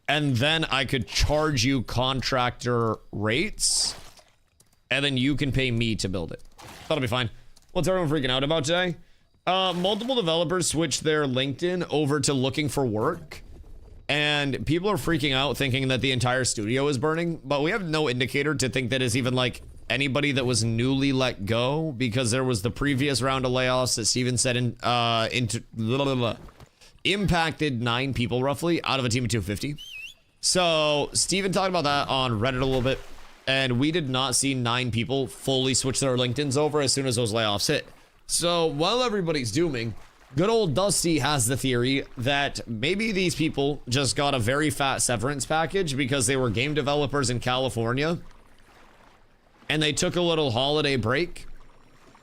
and then I could charge you contractor rates, and then you can pay me to build it. That'll be fine. What's everyone freaking out about today? Multiple developers switched their LinkedIn over to looking for work. And people are freaking out thinking that the entire studio is burning, but we have no indicator to think that it's even like anybody that was newly let go, because there was the previous round of layoffs that Steven said impacted 9 people roughly out of a team of 250. So Steven talked about that on Reddit a little bit, and we did not see 9 people fully switch their LinkedIns over as soon as those layoffs hit. So while everybody's dooming, Good old Dusty has the theory that maybe these people just got a very fat severance package because they were game developers in California and they took a little holiday break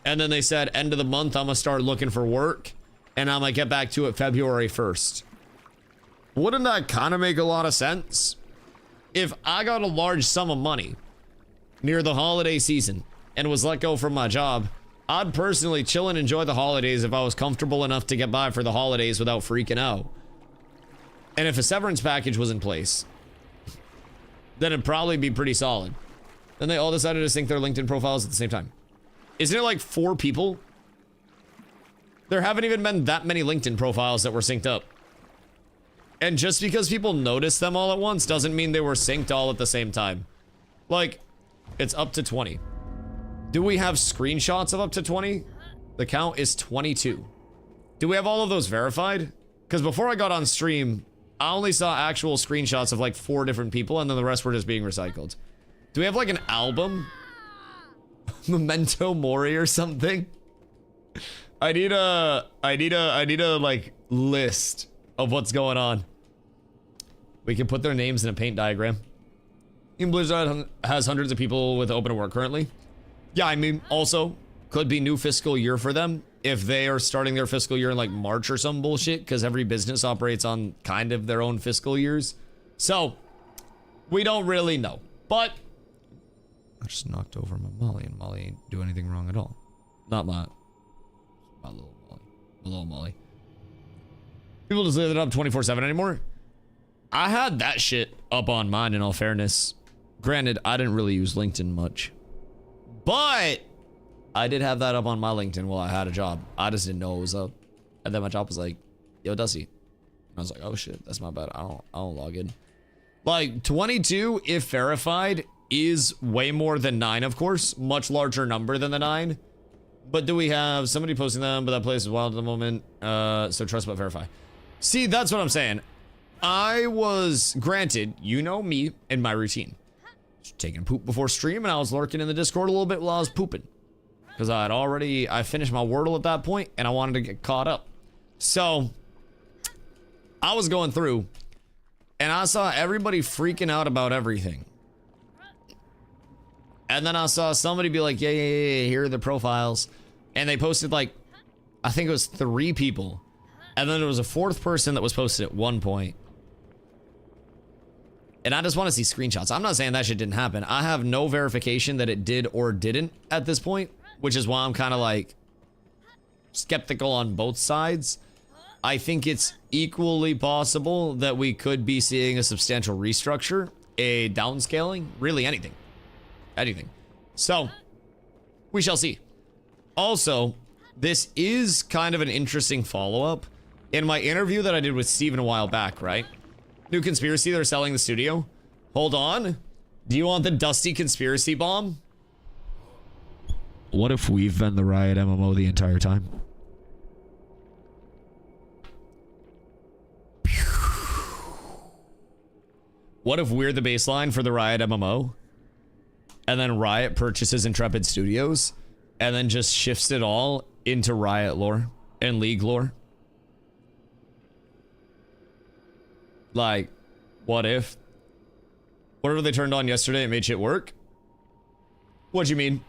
and then they said, end of the month, I'm gonna start looking for work and I'm gonna get back to it February 1st. Wouldn't that kind of make a lot of sense? If I got a large sum of money near the holiday season and was let go from my job, I'd personally chill and enjoy the holidays if I was comfortable enough to get by for the holidays without freaking out. And if a severance package was in place, then it'd probably be pretty solid. Then they all decided to sync their LinkedIn profiles at the same time. Isn't it like 4 people? There haven't even been that many LinkedIn profiles that were synced up. And just because people noticed them all at once doesn't mean they were synced all at the same time. Like, it's up to 20. Do we have screenshots of up to 20? The count is 22. Do we have all of those verified? Because before I got on stream, I only saw actual screenshots of like 4 different people and then the rest were just being recycled. Do we have like an album? Memento Mori or something? I need a like list of what's going on. We can put their names in a paint diagram. Team Blizzard has hundreds of people with open to work currently. Yeah, I mean, also, could be new fiscal year for them if they are starting their fiscal year in like March or some bullshit, because every business operates on kind of their own fiscal years. So, we don't really know. But, I just knocked over my Molly, and Molly ain't do anything wrong at all. Not my little Molly. My little Molly. People just leave it up 24/7 anymore. I had that shit up on mine in all fairness. Granted, I didn't really use LinkedIn much. But I did have that up on my LinkedIn while I had a job. I just didn't know it was up. And then my job was like, yo, Dusty. And I was like, oh shit, that's my bad. I don't log in. Like 22, if verified, is way more than 9, of course. Much larger number than the 9. But do we have somebody posting them? But that place is wild at the moment. So trust but verify. See, that's what I'm saying. I was granted, you know me and my routine. Taking a poop before stream, and I was lurking in the Discord a little bit while I was pooping. Because I finished my Wordle at that point, and I wanted to get caught up. So, I was going through, and I saw everybody freaking out about everything. And then I saw somebody be like, yeah, here are the profiles. And they posted like, I think it was 3 people. And then there was a 4th person that was posted at one point. And I just want to see screenshots. I'm not saying that shit didn't happen. I have no verification that it did or didn't at this point, which is why I'm kind of like skeptical on both sides. I think it's equally possible that we could be seeing a substantial restructure, a downscaling, really anything. Anything. So, we shall see. Also, this is kind of an interesting follow-up. In my interview that I did with Steven a while back, right? New conspiracy, they're selling the studio. Hold on. Do you want the Dusty conspiracy bomb? What if we've been the Riot MMO the entire time? What if we're the baseline for the Riot MMO? And then Riot purchases Intrepid Studios and then just shifts it all into Riot lore and League lore? Like, what if? Whatever they turned on yesterday, it made shit work? What do you mean?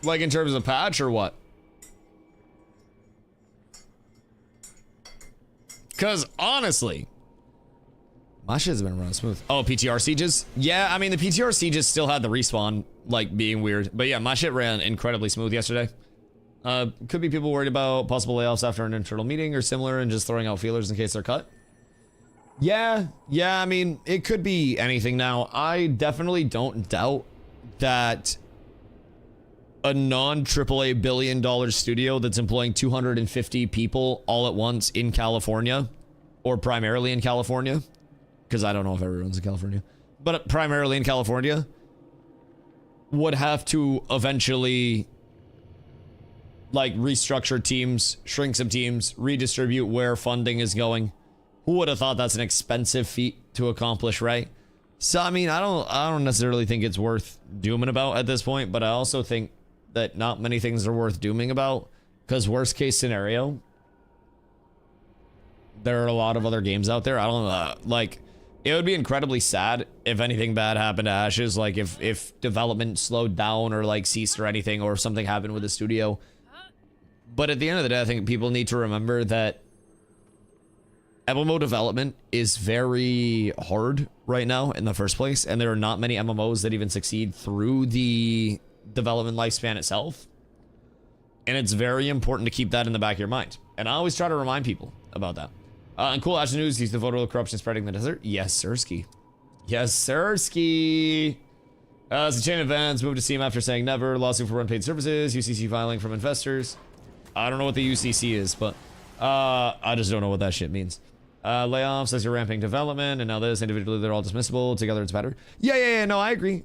Like in terms of patch or what? Because honestly, my shit's been running smooth. Oh, PTR sieges? Yeah, I mean, the PTR sieges still had the respawn, like, being weird. But yeah, my shit ran incredibly smooth yesterday. Could be people worried about possible layoffs after an internal meeting or similar and just throwing out feelers in case they're cut. Yeah, I mean, it could be anything now. I definitely don't doubt that a non-AAA billion-dollar studio that's employing 250 people all at once in California, or primarily in California, because I don't know if everyone's in California, but primarily in California, would have to eventually, like, restructure teams, shrink some teams, redistribute where funding is going. Who would have thought that's an expensive feat to accomplish, right? So, I mean, I don't necessarily think it's worth dooming about at this point, but I also think that not many things are worth dooming about, because worst case scenario, there are a lot of other games out there. I don't know. Like, it would be incredibly sad if anything bad happened to Ashes. Like, if development slowed down or, like, ceased or anything, or if something happened with the studio. But at the end of the day, I think people need to remember that MMO development is very hard right now in the first place, and there are not many MMOs that even succeed through the development lifespan itself. And it's very important to keep that in the back of your mind. And I always try to remind people about that. And cool, Ash News, use the photo of corruption spreading in the desert. Yes, Sirski. Yes, Sirski. As a chain of events, moved to Steam after saying never. Lawsuit for unpaid services. UCC filing from investors. I don't know what the UCC is, but I just don't know what that shit means. Layoffs as you're ramping development, and now this, individually they're all dismissible, together it's better. Yeah, no, I agree.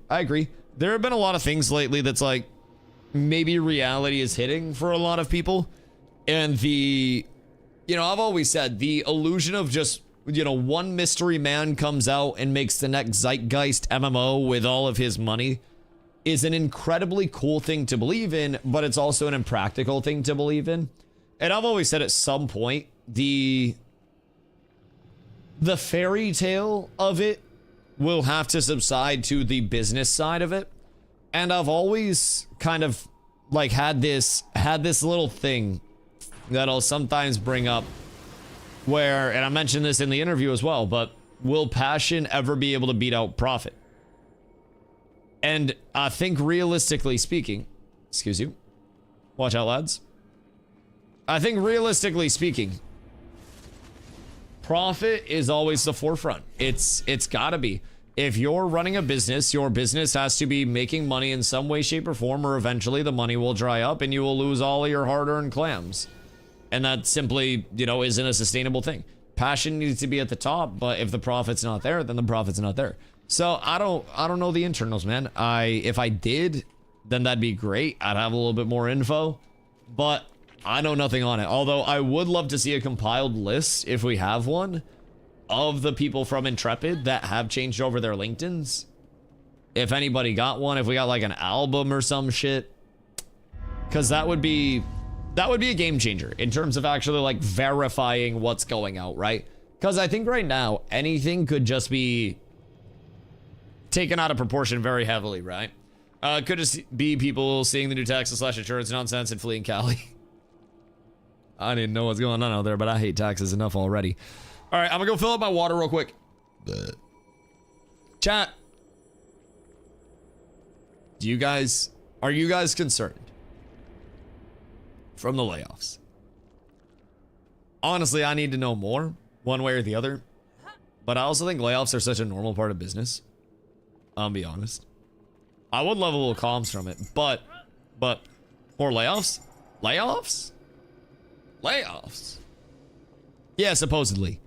There have been a lot of things lately that's like, maybe reality is hitting for a lot of people. And the, you know, I've always said, the illusion of just, you know, one mystery man comes out and makes the next zeitgeist MMO with all of his money is an incredibly cool thing to believe in, but it's also an impractical thing to believe in. And I've always said at some point, the fairy tale of it will have to subside to the business side of it. And I've always kind of like had this little thing that I'll sometimes bring up where, and I mentioned this in the interview as well, but will passion ever be able to beat out profit? And I think realistically speaking, excuse you, watch out lads. I think realistically speaking, profit is always the forefront. It's gotta be. If you're running a business, your business has to be making money in some way, shape, or form, or eventually the money will dry up and you will lose all of your hard-earned clams. And that simply, you know, isn't a sustainable thing. Passion needs to be at the top, but if the profit's not there, then the profit's not there. So I don't know the internals, man. If I did, then that'd be great. I'd have a little bit more info, but I know nothing on it. Although I would love to see a compiled list, if we have one, of the people from Intrepid that have changed over their LinkedIns. If anybody got one, if we got like an album or some shit, because that would be a game changer in terms of actually like verifying what's going out, right? Because I think right now anything could just be taken out of proportion very heavily, right? Could just be people seeing the new taxes / insurance nonsense and fleeing Cali. I didn't know what's going on out there, but I hate taxes enough already. All right, I'm gonna go fill up my water real quick. Chat. Are you guys concerned from the layoffs? Honestly, I need to know more, one way or the other. But I also think layoffs are such a normal part of business. I'll be honest. I would love a little comms from it, but more layoffs? Layoffs? Layoffs? Yeah, supposedly.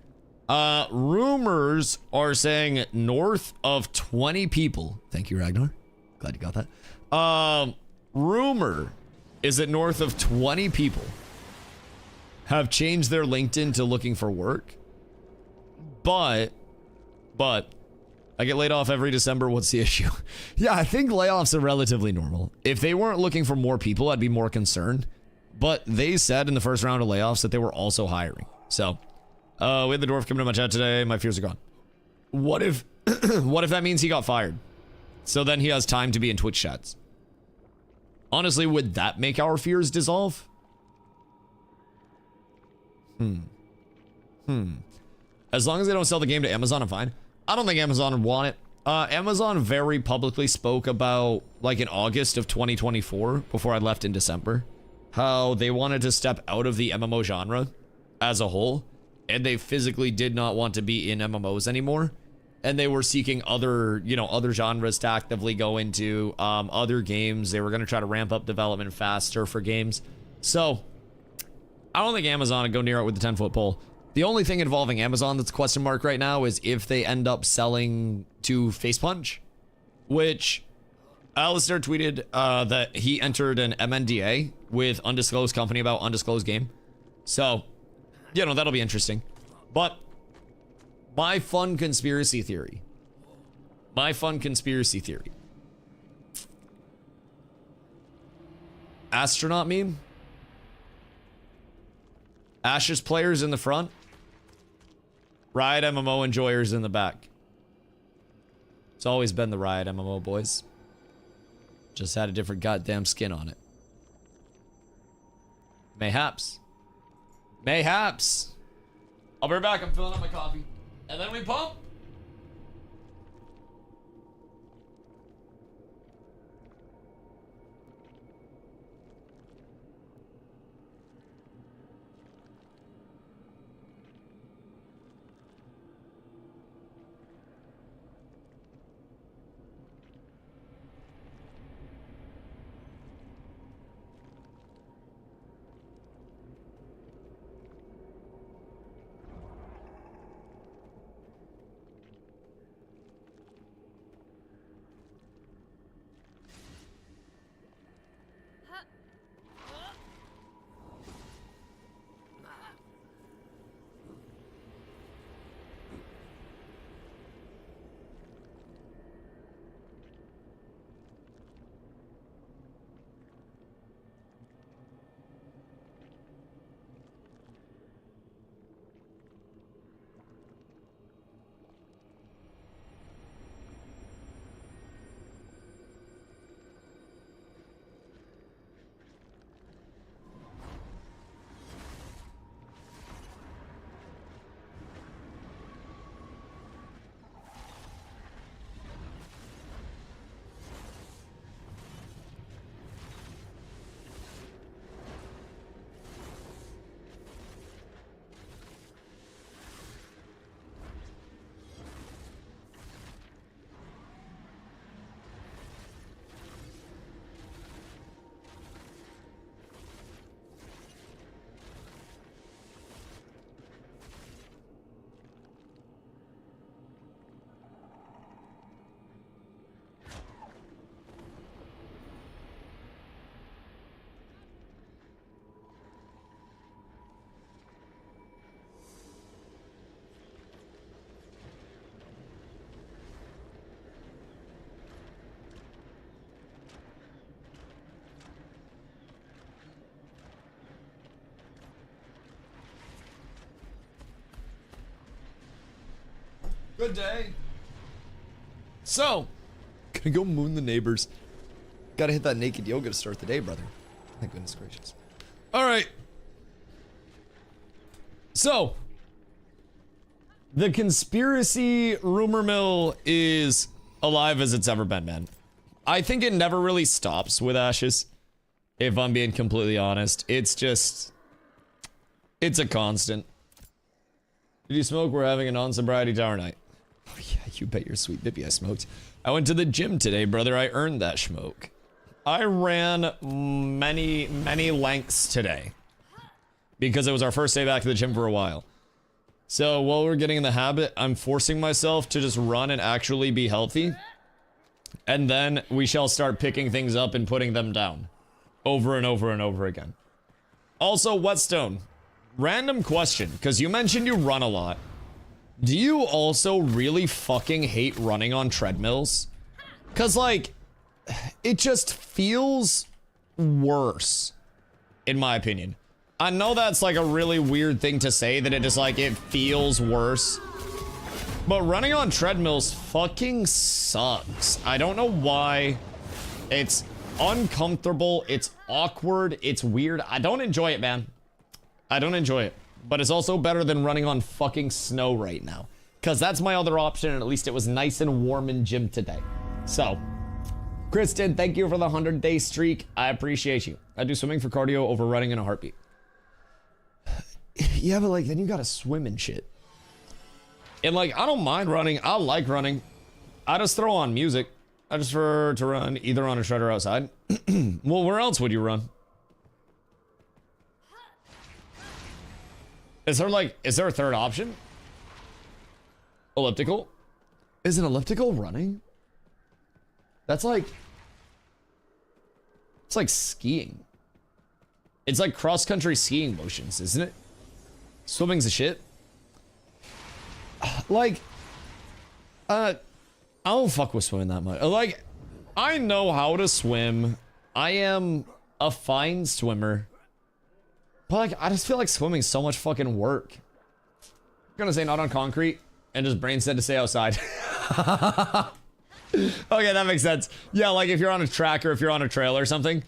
Rumors are saying north of 20 people. Thank you, Ragnar. Glad you got that. Rumor is that north of 20 people have changed their LinkedIn to looking for work. But I get laid off every December. What's the issue? Yeah, I think layoffs are relatively normal. If they weren't looking for more people, I'd be more concerned. But they said in the first round of layoffs that they were also hiring. So, we had the dwarf coming to my chat today. My fears are gone. What if, what if that means he got fired? So then he has time to be in Twitch chats. Honestly, would that make our fears dissolve? As long as they don't sell the game to Amazon, I'm fine. I don't think Amazon would want it. Amazon very publicly spoke about, like in August of 2024, before I left in December, how they wanted to step out of the MMO genre as a whole, and they physically did not want to be in MMOs anymore. And they were seeking other, you know, other genres to actively go into, other games. They were going to try to ramp up development faster for games. So, I don't think Amazon would go near it with the 10-foot pole. The only thing involving Amazon that's a question mark right now is if they end up selling to Facepunch, which Alistair tweeted that he entered an MNDA with undisclosed company about undisclosed game. So, you know, that'll be interesting. But my fun conspiracy theory. Astronaut meme. Ashes players in the front. Riot MMO enjoyers in the back. It's always been the Riot MMO, boys. Just had a different goddamn skin on it. Mayhaps. Mayhaps. I'll be right back. I'm filling up my coffee. And then we pump. Good day. So, gonna go moon the neighbors. Gotta hit that naked yoga to start the day, brother. Thank goodness gracious. Alright. So, the conspiracy rumor mill is alive as it's ever been, man. I think it never really stops with Ashes. If I'm being completely honest. It's just... it's a constant. Did you smoke? We're having a non-sobriety tower night. Oh yeah, you bet your sweet bippy I smoked. I went to the gym today, brother. I earned that smoke. I ran many lengths today. Because it was our first day back to the gym for a while. So while we're getting in the habit, I'm forcing myself to just run and actually be healthy. And then we shall start picking things up and putting them down. Over and over and over again. Also, Whetstone. Random question, because you mentioned you run a lot. Do you also really fucking hate running on treadmills? Because, like, it just feels worse, in my opinion. I know that's, like, a really weird thing to say, that it just, like, it feels worse. But running on treadmills fucking sucks. I don't know why. It's uncomfortable, it's awkward, it's weird. I don't enjoy it, man. I don't enjoy it. But it's also better than running on fucking snow right now. Because that's my other option, and at least it was nice and warm in gym today. So, Kristen, thank you for the 100-day streak. I appreciate you. I do swimming for cardio over running in a heartbeat. Yeah, but like, then you gotta swim and shit. And like, I don't mind running. I like running. I just throw on music. I just prefer to run either on a shredder or outside. Well, where else would you run? Is there a third option? Elliptical? Is an elliptical running? That's like... it's like skiing. It's like cross-country skiing motions, isn't it? Swimming's a shit. Like... I don't fuck with swimming that much. Like, I know how to swim. I am a fine swimmer. But like, I just feel like swimming's so much fucking work. gonna say not on concrete, and just brain said to stay outside. Okay, that makes sense. Yeah, like if you're on a track or if you're on a trail or something.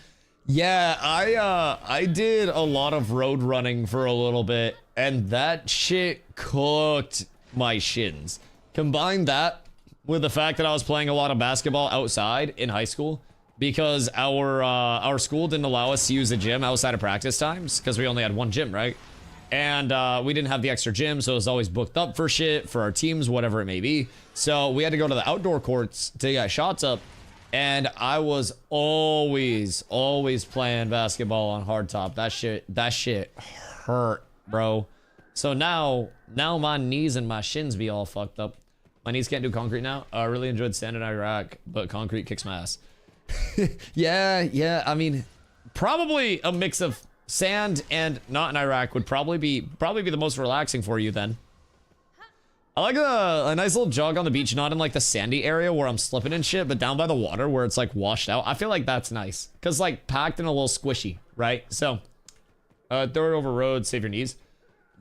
Yeah, I did a lot of road running for a little bit, and that shit cooked my shins. Combine that with the fact that I was playing a lot of basketball outside in high school because our school didn't allow us to use the gym outside of practice times because we only had one gym, right? And we didn't have the extra gym, so it was always booked up for shit, for our teams, whatever it may be. So we had to go to the outdoor courts to get shots up, and I was always playing basketball on hardtop. That shit hurt, bro. So now my knees and my shins be all fucked up. My knees can't do concrete now. I really enjoyed sand in Iraq, but concrete kicks my ass. Yeah, I mean, probably a mix of sand and not in Iraq would probably be the most relaxing for you then. I like a nice little jog on the beach, not in like the sandy area where I'm slipping and shit, but down by the water where it's like washed out. I feel like that's nice because like packed and a little squishy, right? So throw it over road, save your knees.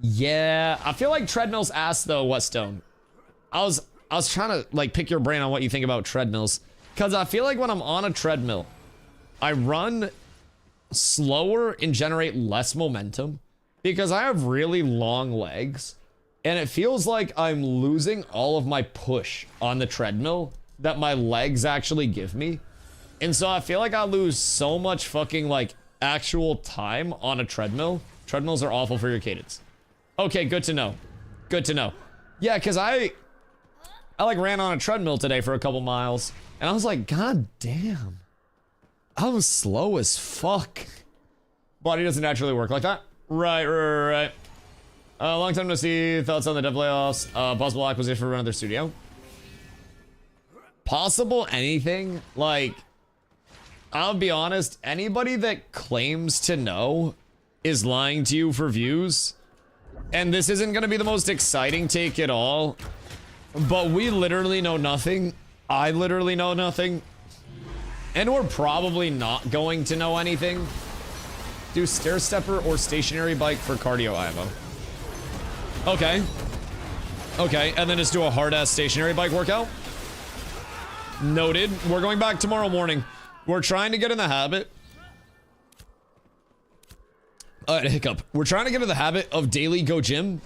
Yeah, I feel like treadmills ass though, Whetstone. I was trying to like pick your brain on what you think about treadmills, because I feel like when I'm on a treadmill, I run slower and generate less momentum because I have really long legs, and it feels like I'm losing all of my push on the treadmill that my legs actually give me. And so I feel like I lose so much fucking like actual time on a treadmill. Treadmills are awful for your cadence. Okay, good to know. Good to know. Yeah, because I like ran on a treadmill today for a couple miles, and I was like, God damn. I was slow as fuck. Body doesn't naturally work like that. Right. Long time no see. Thoughts on the dev layoffs. Possible acquisition for another studio. Possible anything. Like, I'll be honest. Anybody that claims to know is lying to you for views. And this isn't going to be the most exciting take at all. But we literally know nothing. I literally know nothing. And we're probably not going to know anything. Do stair stepper or stationary bike for cardio ammo. Okay, and then just do a hard-ass stationary bike workout. Noted. We're going back tomorrow morning. We're trying to get in the habit. Hiccup. We're trying to get in the habit of daily go gym.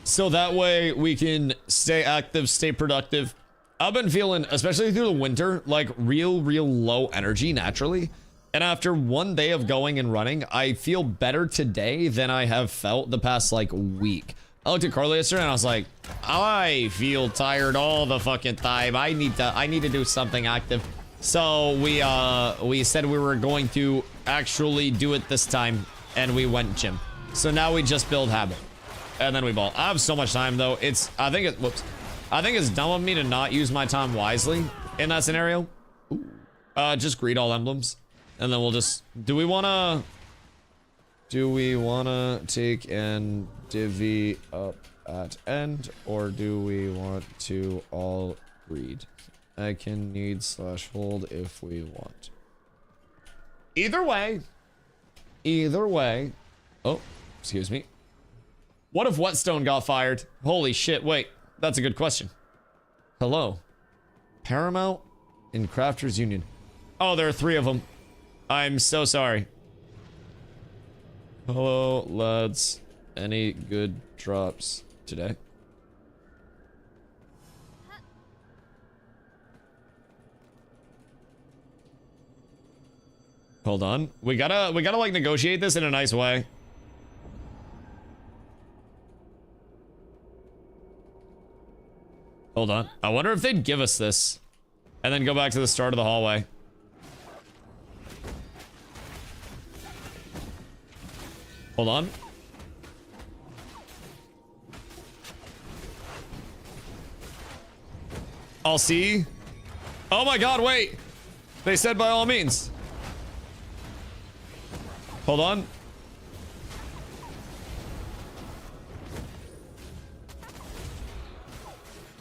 So that way we can stay active, stay productive. I've been feeling, especially through the winter, like real low energy naturally. And after one day of going and running, I feel better today than I have felt the past like week. I looked at Carly yesterday and I was like, I feel tired all the fucking time. I need to do something active. So we said we were going to actually do it this time, and we went gym. So now we just build habit, and then we ball. I have so much time though. I think it's dumb of me to not use my time wisely in that scenario. Just greet all emblems, and then we'll just. Do we wanna take and divvy up at end, or do we want to all greed? I can need / hold if we want. Either way. Oh, excuse me. What if Whetstone got fired? Holy shit, wait. That's a good question. Hello. Paramount and Crafters Union. Oh, there are 3 of them. I'm so sorry. Hello, lads. Any good drops today? Hold on. We gotta like negotiate this in a nice way. Hold on. I wonder if they'd give us this and then go back to the start of the hallway. Hold on. I'll see. Oh my god, wait. They said by all means. Hold on.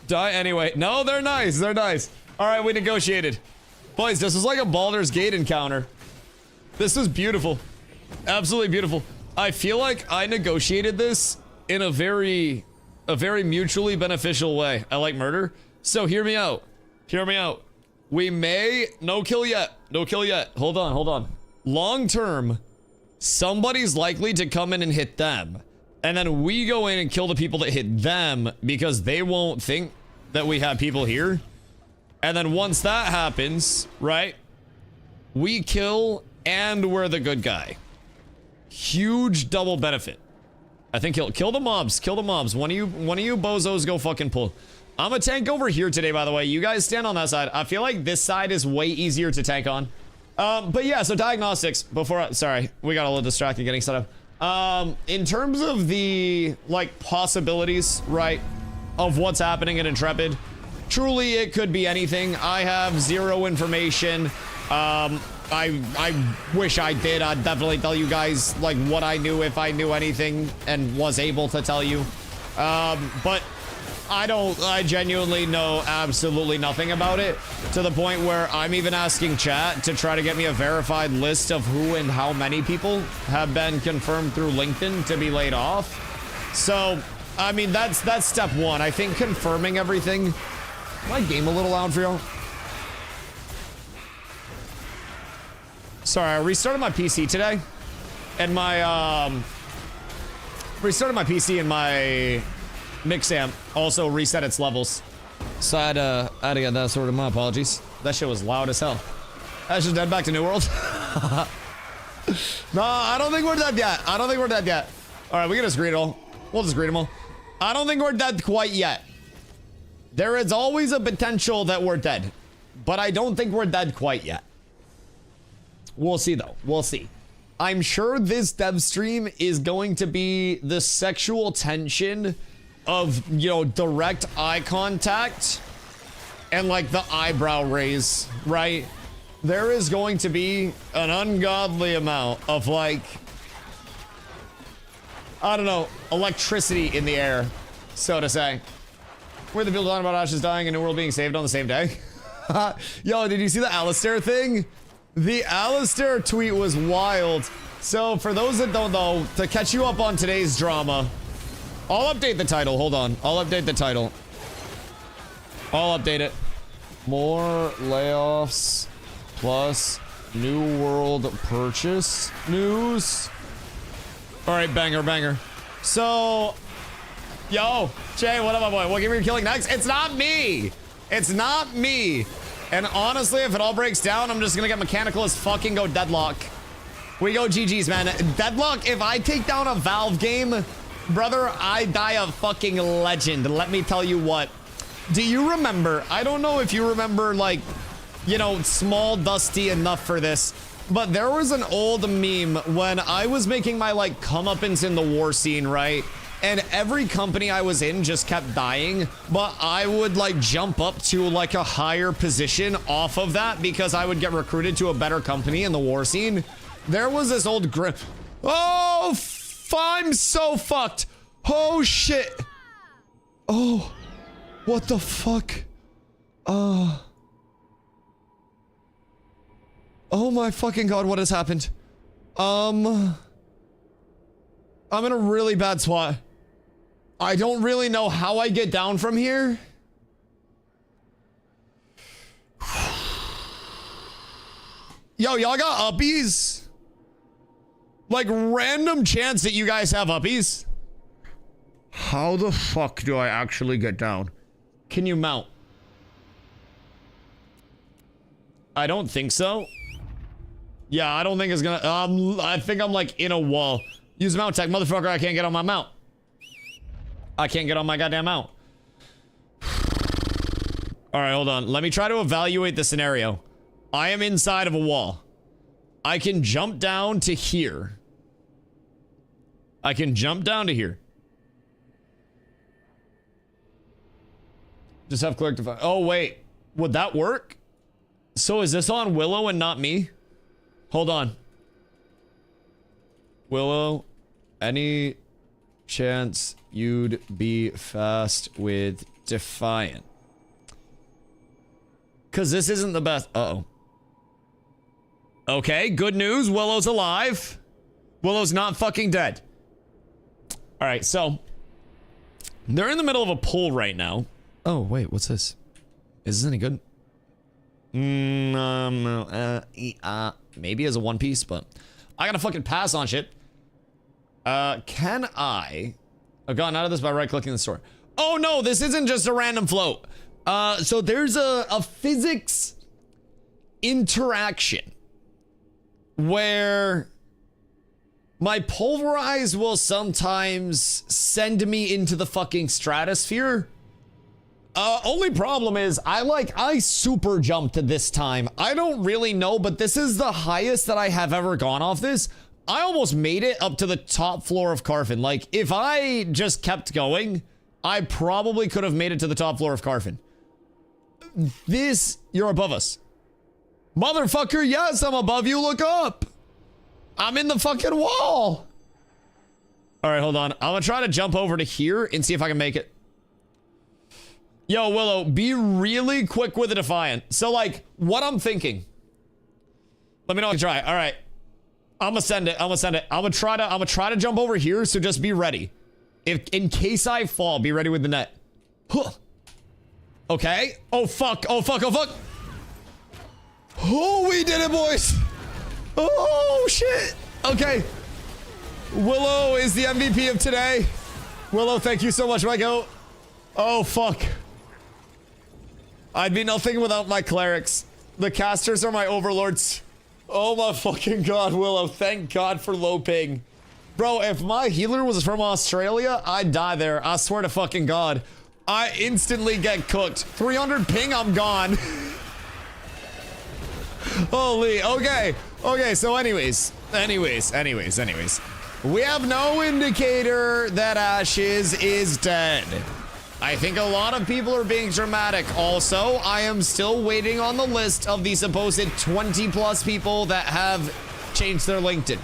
Die anyway. No, they're nice. They're nice. All right, we negotiated. Boys, this was like a Baldur's Gate encounter. This was beautiful. Absolutely beautiful. I feel like I negotiated this in a very A very mutually beneficial way. I like murder. So hear me out. Hear me out. We may... No kill yet. No kill yet. Hold on, hold on. Long term, somebody's likely to come in and hit them. And then we go in and kill the people that hit them because they won't think that we have people here. And then once that happens, right? We kill and we're the good guy. Huge double benefit. I think kill the mobs. Kill the mobs. One of you bozos go fucking pull. I'm a tank over here today, by the way. You guys stand on that side. I feel like this side is way easier to tank on. But yeah, so diagnostics before sorry, we got a little distracted getting set up. In terms of the like possibilities, right, of what's happening at Intrepid, truly it could be anything. I have zero information. I wish I did. I'd definitely tell you guys like what I knew if I knew anything and was able to tell you. But I genuinely know absolutely nothing about it, to the point where I'm even asking chat to try to get me a verified list of who and how many people have been confirmed through LinkedIn to be laid off. So, I mean, that's step one. I think confirming everything. My game a little loud for y'all? Sorry, I restarted my PC today, and my restarted my PC and my mix amp also reset its levels, so I had to get that sorted. My apologies. That shit was loud as hell. I should head back to New World. No, I don't think we're dead yet. I don't think we're dead yet. All right, we can just greet them all. We'll just greet them all. I don't think we're dead quite yet. There is always a potential that we're dead, but I don't think we're dead quite yet. We'll see though. We'll see. I'm sure this dev stream is going to be the sexual tension of, you know, direct eye contact and like the eyebrow raise, right? There is going to be an ungodly amount of like, I don't know, electricity in the air, so to say. Where the people talking about Ashes dying and New World being saved on the same day. Yo, did you see the Alistair thing? The Alistair tweet was wild. So for those that don't know, to catch you up on today's drama, I'll update the title. Hold on. I'll update the title. I'll update it. More layoffs plus New World purchase news. All right, banger, banger. So, yo, Jay, what up, my boy? What game are you killing next? It's not me. It's not me. And honestly, if it all breaks down, I'm just gonna get mechanical as fucking go Deadlock. We go GG's, man. Deadlock, if I take down a Valve game, brother, I die a fucking legend. Let me tell you what. Do you remember, I don't know if you remember, like, you know, small Dusty enough for this, but there was an old meme when I was making my, like, comeuppance in the war scene, right? And every company I was in just kept dying, but I would like jump up to like a higher position off of that because I would get recruited to a better company in the war scene. There was this old oh, I'm so fucked. Oh shit. Oh, what the fuck? Oh my fucking god, what has happened? I'm in a really bad spot. I don't really know how I get down from here. Yo, y'all got uppies? Like, random chance that you guys have uppies? How the fuck do I actually get down? Can you mount? I don't think so. Yeah, I don't think it's gonna, I think I'm like in a wall. Use mount tech, motherfucker, I can't get on my mount. I can't get on my goddamn mount. Alright, hold on. Let me try to evaluate the scenario. I am inside of a wall. I can jump down to here. I can jump down to here. Just have clerk to find. Oh, wait. Would that work? So is this on Willow and not me? Hold on. Willow, any chance you'd be fast with Defiant? Because this isn't the best. Uh-oh. Okay, good news. Willow's alive. Willow's not fucking dead. All right, so They're in the middle of a poll right now. Oh, wait, what's this? Is this any good? Maybe as a One Piece, but I gotta fucking pass on shit. Can I have gotten out of this by right-clicking the store? Oh no, this isn't just a random float. So there's a physics interaction where my pulverize will sometimes send me into the fucking stratosphere. Only problem is I super jumped this time. I don't really know, but this is the highest that I have ever gone off this. I almost made it up to the top floor of Carfin. Like, if I just kept going, I probably could have made it to the top floor of Carfin. This, you're above us. Motherfucker, yes, I'm above you, look up. I'm in the fucking wall. All right, hold on. I'm gonna try to jump over to here and see if I can make it. Yo, Willow, be really quick with the Defiant. So, like, what I'm thinking. Let me know if I can try. All right. I'm gonna send it. I'm gonna try to jump over here, so just be ready. If in case I fall, be ready with the net. Huh. Okay. Oh fuck. Oh fuck. Oh fuck. Oh, we did it, boys. Oh shit. Okay. Willow is the MVP of today. Willow, thank you so much, my goat. Oh fuck. I'd be nothing without my clerics. The casters are my overlords. Oh my fucking god, Willow. Thank God for low ping. Bro, if my healer was from Australia, I'd die there. I swear to fucking God. I instantly get cooked. 300 ping, I'm gone. Holy, okay. Okay, so anyways. We have no indicator that Ashes is dead. I think a lot of people are being dramatic. Also, I am still waiting on the list of the supposed 20 plus people that have changed their LinkedIn.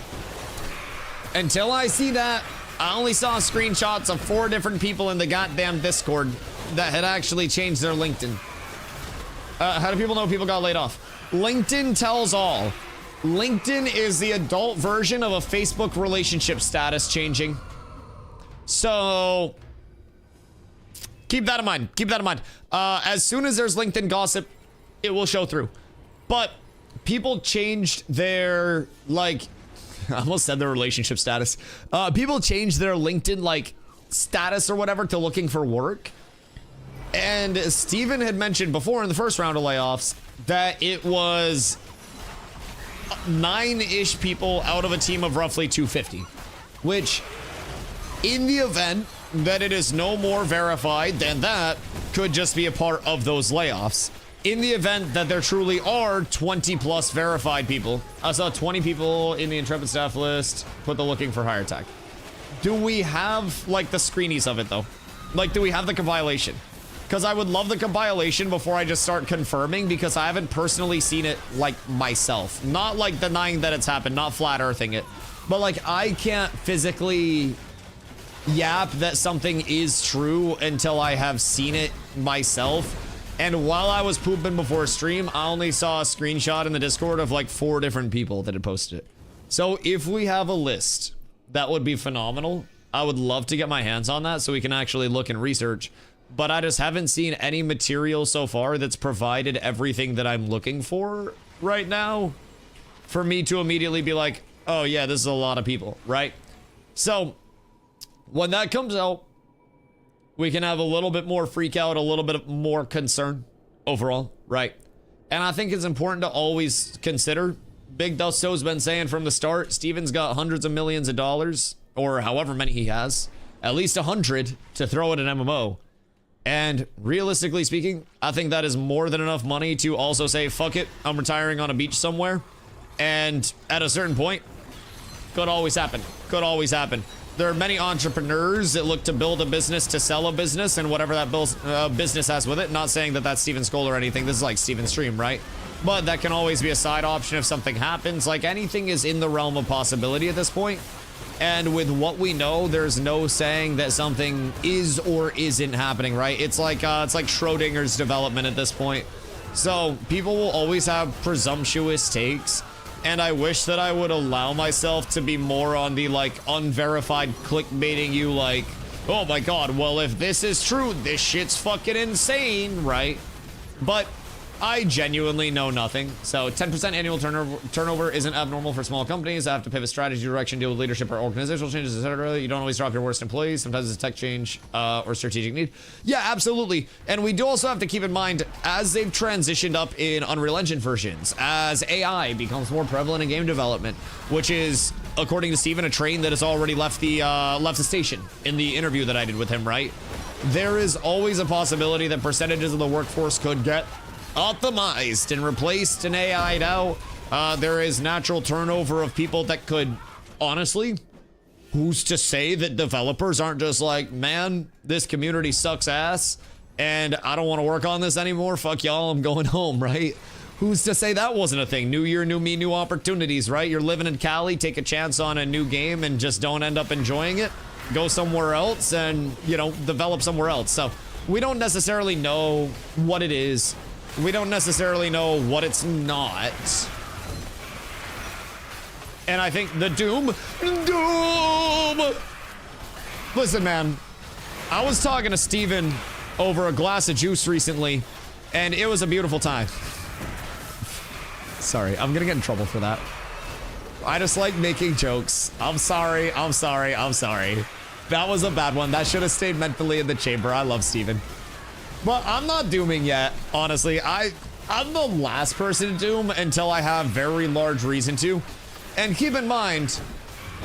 Until I see that, I only saw screenshots of 4 different people in the goddamn Discord that had actually changed their LinkedIn. How do people know people got laid off? LinkedIn tells all. LinkedIn is the adult version of a Facebook relationship status changing. So keep that in mind. Keep that in mind. As soon as there's LinkedIn gossip, it will show through. But people changed their, like, I almost said their relationship status. People changed their LinkedIn, like, status or whatever to looking for work. And Steven had mentioned before in the first round of layoffs that it was 9-ish people out of a team of roughly 250. Which, in the event that it is no more verified than that, could just be a part of those layoffs. In the event that there truly are 20 plus verified people. I saw 20 people in the Intrepid staff list. Put the looking for higher tech. Do we have, like, the screenies of it, though? Like, do we have the compilation? Because I would love the compilation before I just start confirming, because I haven't personally seen it, like, myself. Not, like, denying that it's happened, not flat earthing it. But, like, I can't physically yap that something is true until I have seen it myself. And while I was pooping before stream, I only saw a screenshot in the Discord of like 4 different people that had posted it. So if we have a list, that would be phenomenal. I would love to get my hands on that so we can actually look and research. But I just haven't seen any material so far that's provided everything that I'm looking for right now for me to immediately be like, oh yeah, this is a lot of people, right? So when that comes out, we can have a little bit more freak out, a little bit more concern overall, right? And I think it's important to always consider, Big Dusto's been saying from the start, Steven's got hundreds of millions of dollars, or however many he has, at least 100 to throw at an MMO. And realistically speaking, I think that is more than enough money to also say, fuck it, I'm retiring on a beach somewhere. And at a certain point, could always happen, could always happen. There are many entrepreneurs that look to build a business to sell a business and whatever that business has with it. Not saying that that's Steven's goal or anything. This is like Steven's stream, right? But that can always be a side option if something happens. Like, anything is in the realm of possibility at this point. And with what we know, there's no saying that something is or isn't happening, right? It's like Schrodinger's development at this point. So people will always have presumptuous takes. And I wish that I would allow myself to be more on the, like, unverified clickbaiting you, like, oh my god, well, if this is true, this shit's fucking insane, right? But I genuinely know nothing. So 10% annual turnover isn't abnormal for small companies. I have to pivot strategy, direction, deal with leadership or organizational changes, etc. You don't always drop your worst employees. Sometimes it's a tech change or strategic need. Yeah, absolutely. And we do also have to keep in mind, as they've transitioned up in Unreal Engine versions, as AI becomes more prevalent in game development, which is, according to Steven, a train that has already left the station in the interview that I did with him, right? There is always a possibility that percentages of the workforce could get optimized and replaced and AI'd out. There is natural turnover of people that could, honestly, who's to say that developers aren't just like, man, this community sucks ass and I don't want to work on this anymore. Fuck y'all, I'm going home, right? Who's to say that wasn't a thing? New year, new me, new opportunities, right? You're living in Cali, take a chance on a new game and just don't end up enjoying it. Go somewhere else and, you know, develop somewhere else. So we don't necessarily know what it is. We don't necessarily know what it's not. And I think the Doom. Listen, man. I was talking to Steven over a glass of juice recently, and it was a beautiful time. Sorry, I'm gonna get in trouble for that. I just like making jokes. I'm sorry, I'm sorry, I'm sorry. That was a bad one. That should have stayed mentally in the chamber. I love Steven. But I'm not dooming yet, honestly. I'm the last person to doom until I have very large reason to. And keep in mind,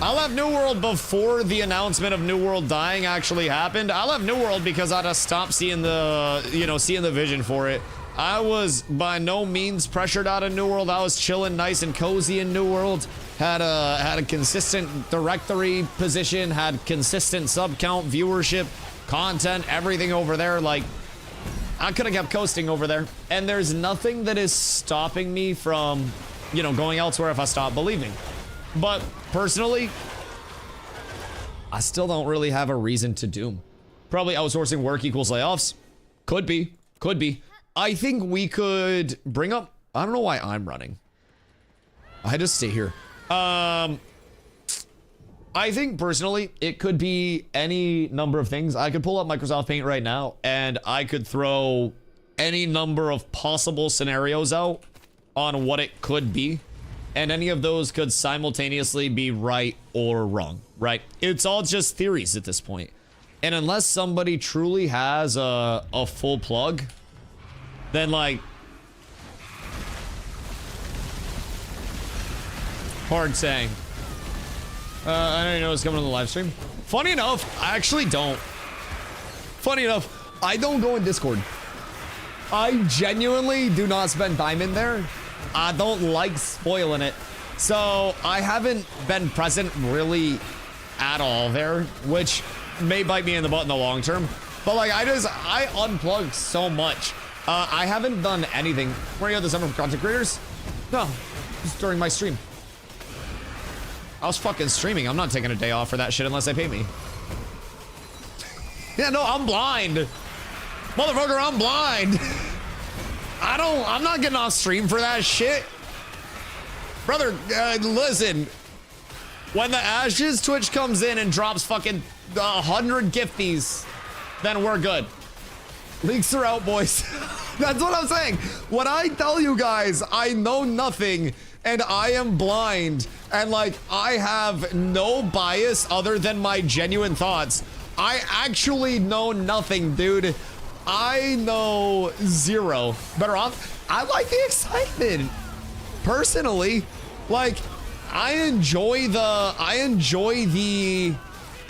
I'll have New World before the announcement of New World dying actually happened. I'll have New World because I just stopped seeing the, you know, seeing the vision for it. I was by no means pressured out of New World. I was chilling nice and cozy in New World. Had a consistent directory position, had consistent sub count, viewership, content, everything over there. Like, I could have kept coasting over there. And there's nothing that is stopping me from, you know, going elsewhere if I stop believing. But personally, I still don't really have a reason to doom. Probably outsourcing work equals layoffs. Could be. Could be. I think we could bring up... I don't know why I'm running. I just stay here. I think personally, it could be any number of things. I could pull up Microsoft Paint right now, and I could throw any number of possible scenarios out on what it could be. And any of those could simultaneously be right or wrong, right? It's all just theories at this point. And unless somebody truly has a full plug, then like... hard saying. I don't even know what's coming on the live stream. Funny enough, I actually don't. Funny enough, I don't go in Discord. I genuinely do not spend time in there. I don't like spoiling it. So I haven't been present really at all there, which may bite me in the butt in the long term. But like, I unplugged so much. I haven't done anything. Where are you at this summer for content creators? No, just during my stream. I was fucking streaming. I'm not taking a day off for that shit unless they pay me. Yeah, no, I'm blind. Motherfucker, I'm blind. I'm not getting off stream for that shit. Brother, listen. When the Ashes Twitch comes in and drops fucking 100 gifties, then we're good. Leaks are out, boys. That's what I'm saying. When I tell you guys I know nothing and I am blind and like I have no bias other than my genuine thoughts, I actually know nothing, dude. I know zero. Better off. I like the excitement. Personally, like I enjoy the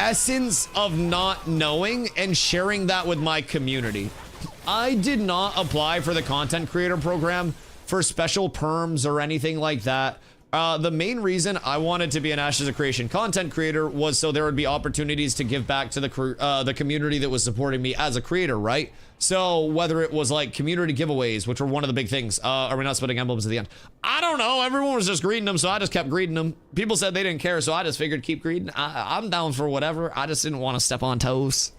essence of not knowing and sharing that with my community. I did not apply for the content creator program for special perms or anything like that. The main reason I wanted to be an Ashes of Creation content creator was so there would be opportunities to give back to the community that was supporting me as a creator, right? So whether it was like community giveaways, which were one of the big things. Are we not splitting emblems at the end? I don't know. Everyone was just greeting them, so I just kept greeting them. People said they didn't care, so I just figured keep greeting. I'm down for whatever. I just didn't want to step on toes.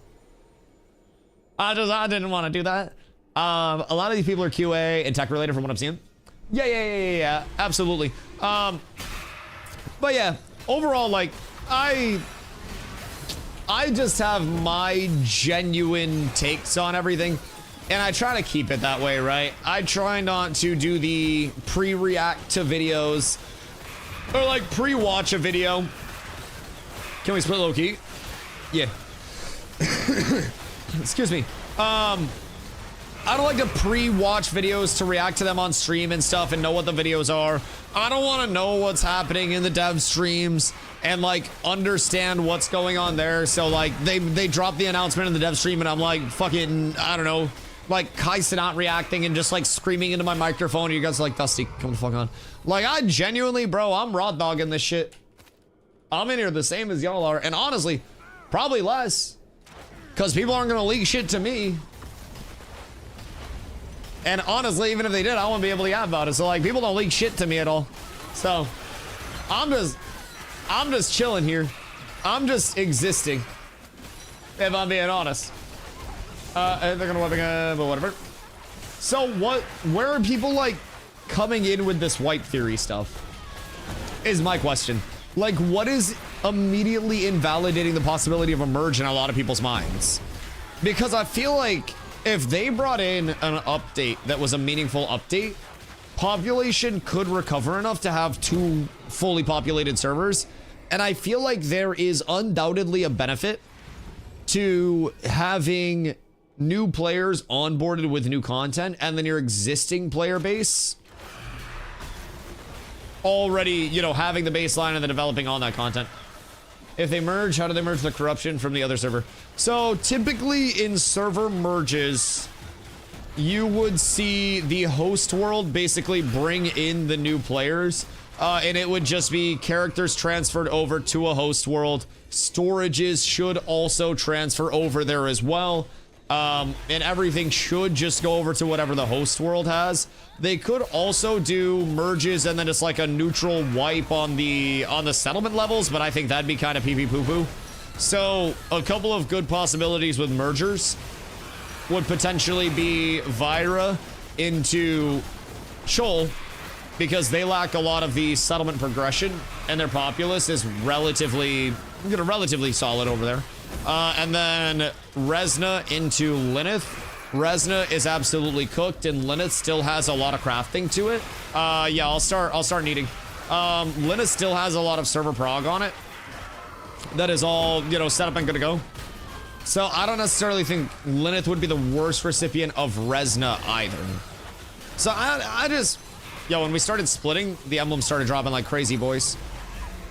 I didn't want to do that. A lot of these people are QA and tech related from what I'm seeing. Yeah, absolutely. But yeah, overall, like, I just have my genuine takes on everything, and I try to keep it that way, right? I try not to do the pre-react to videos or like pre-watch a video. Can we split low-key? Yeah. Excuse me. I don't like to pre-watch videos to react to them on stream and stuff and know what the videos are. I don't want to know what's happening in the dev streams and like understand what's going on there. So like they drop the announcement in the dev stream and I'm like fucking, I don't know, like Kaisa not reacting and just like screaming into my microphone. You guys are like, Dusty, come the fuck on. Like I genuinely, bro, I'm raw dogging this shit. I'm in here the same as y'all are. And honestly, probably less. Because people aren't going to leak shit to me. And honestly, even if they did, I wouldn't be able to yap about it. So like, people don't leak shit to me at all. So I'm just chilling here. I'm just existing. If I'm being honest. They're gonna weapon, but whatever. So where are people like coming in with this wipe theory stuff? Is my question. Like, what is immediately invalidating the possibility of a merge in a lot of people's minds? Because I feel like if they brought in an update that was a meaningful update, population could recover enough to have 2 fully populated servers. And I feel like there is undoubtedly a benefit to having new players onboarded with new content and then your existing player base already, you know, having the baseline and then developing on that content. If they merge, how do they merge the corruption from the other server? So typically in server merges, you would see the host world basically bring in the new players, and it would just be characters transferred over to a host world. Storages should also transfer over there as well. And everything should just go over to whatever the host world has. They could also do merges and then just like a neutral wipe on the settlement levels, but I think that'd be kind of pee-pee poo-poo. So a couple of good possibilities with mergers would potentially be Vira into Shoal, because they lack a lot of the settlement progression and their populace is relatively solid over there. And then Resna into Lineth. Resna is absolutely cooked and Lineth still has a lot of crafting to it. Yeah, I'll start needing. Lineth still has a lot of server prog on it. That is all, you know, set up and good to go. So I don't necessarily think Lineth would be the worst recipient of Resna either. So I just, yo, when we started splitting, the emblems started dropping like crazy, boys.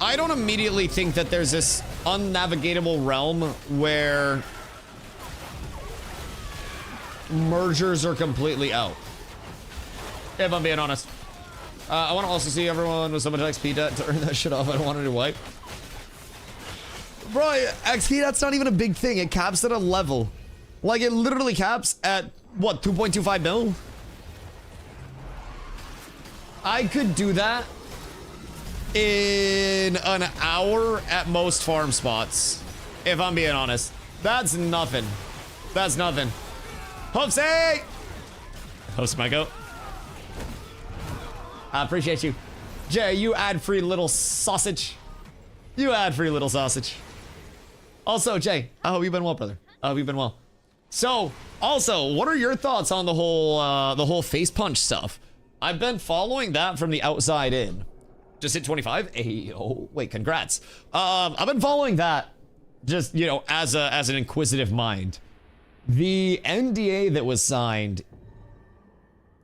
I don't immediately think that there's this unnavigatable realm where mergers are completely out. If I'm being honest. I want to also see everyone with so much XP debt to earn that shit off. I don't want to do wipe. Bro, XP that's not even a big thing. It caps at a level. Like, it literally caps at, what, 2.25 mil? I could do that in an hour at most farm spots, if I'm being honest. That's nothing. That's nothing. Hoopsie! Host my goat. I appreciate you. Jay, you ad-free little sausage. You ad-free little sausage. Also, Jay, I hope you've been well, brother. I hope you've been well. So, also, what are your thoughts on the whole face punch stuff? I've been following that from the outside in. Just hit 25. Hey, oh, wait, congrats. I've been following that just, you know, as an inquisitive mind. The NDA that was signed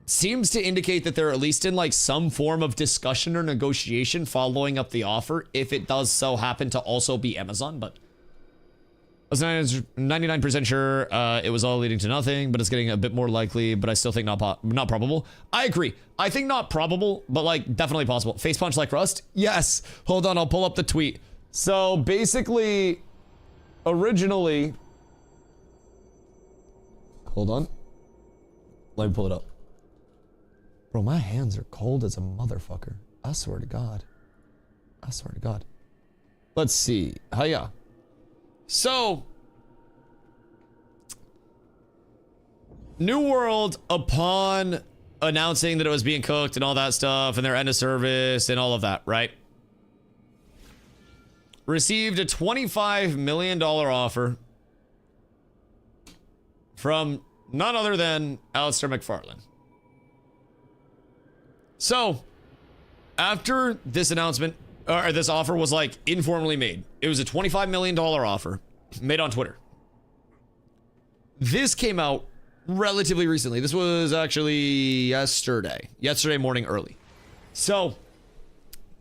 seems to indicate that they're at least in like some form of discussion or negotiation following up the offer, if it does so happen to also be Amazon, but I was 99% sure it was all leading to nothing, but it's getting a bit more likely, but I still think not probable. I agree. I think not probable, but like definitely possible. Face punch like Rust? Yes. Hold on, I'll pull up the tweet. So basically, originally, hold on. Let me pull it up. Bro, my hands are cold as a motherfucker. I swear to God. I swear to God. Let's see. Hiya. So, New World, upon announcing that it was being cooked and all that stuff, and their end of service and all of that, right? received a $25 million offer from none other than Alistair McFarlane. So, after this announcement, or this offer was like informally made, it was a $25 million offer made on Twitter. This came out relatively recently. This was actually yesterday morning early. So,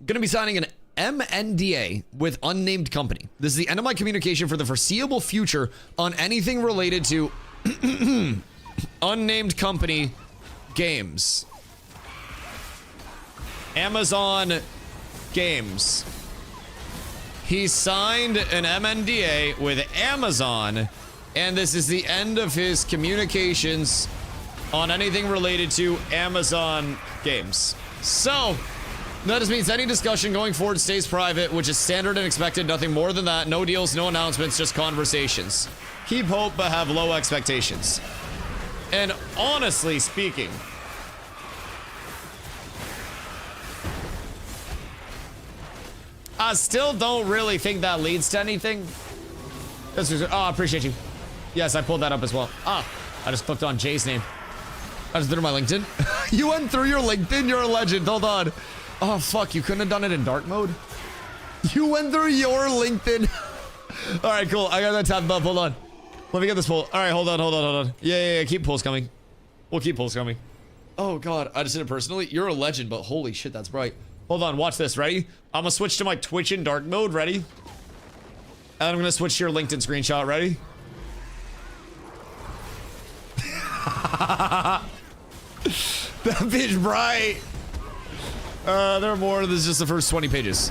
gonna be signing an MNDA with unnamed company. This is the end of my communication for the foreseeable future on anything related to unnamed company games. Amazon Games. He signed an MNDA with Amazon, and this is the end of his communications on anything related to Amazon Games. So, that just means any discussion going forward stays private, which is standard and expected, nothing more than that. No deals, no announcements, just conversations. Keep hope, but have low expectations. And honestly speaking, I still don't really think that leads to anything. Oh, I appreciate you. Yes, I pulled that up as well. I just clicked on Jay's name. I just did it on my LinkedIn. You went through your LinkedIn? You're a legend. Hold on. Oh, fuck. You couldn't have done it in dark mode? You went through your LinkedIn. All right, cool. I got that tabbed up. Hold on. Let me get this poll. All right, hold on. Yeah. Keep polls coming. We'll keep polls coming. Oh, God. I just did it personally. You're a legend, but holy shit, that's bright. Hold on. Watch this. Ready? I'm going to switch to my Twitch in dark mode. Ready? And I'm going to switch to your LinkedIn screenshot. Ready? That bitch bright. There are more. This is just the first 20 pages.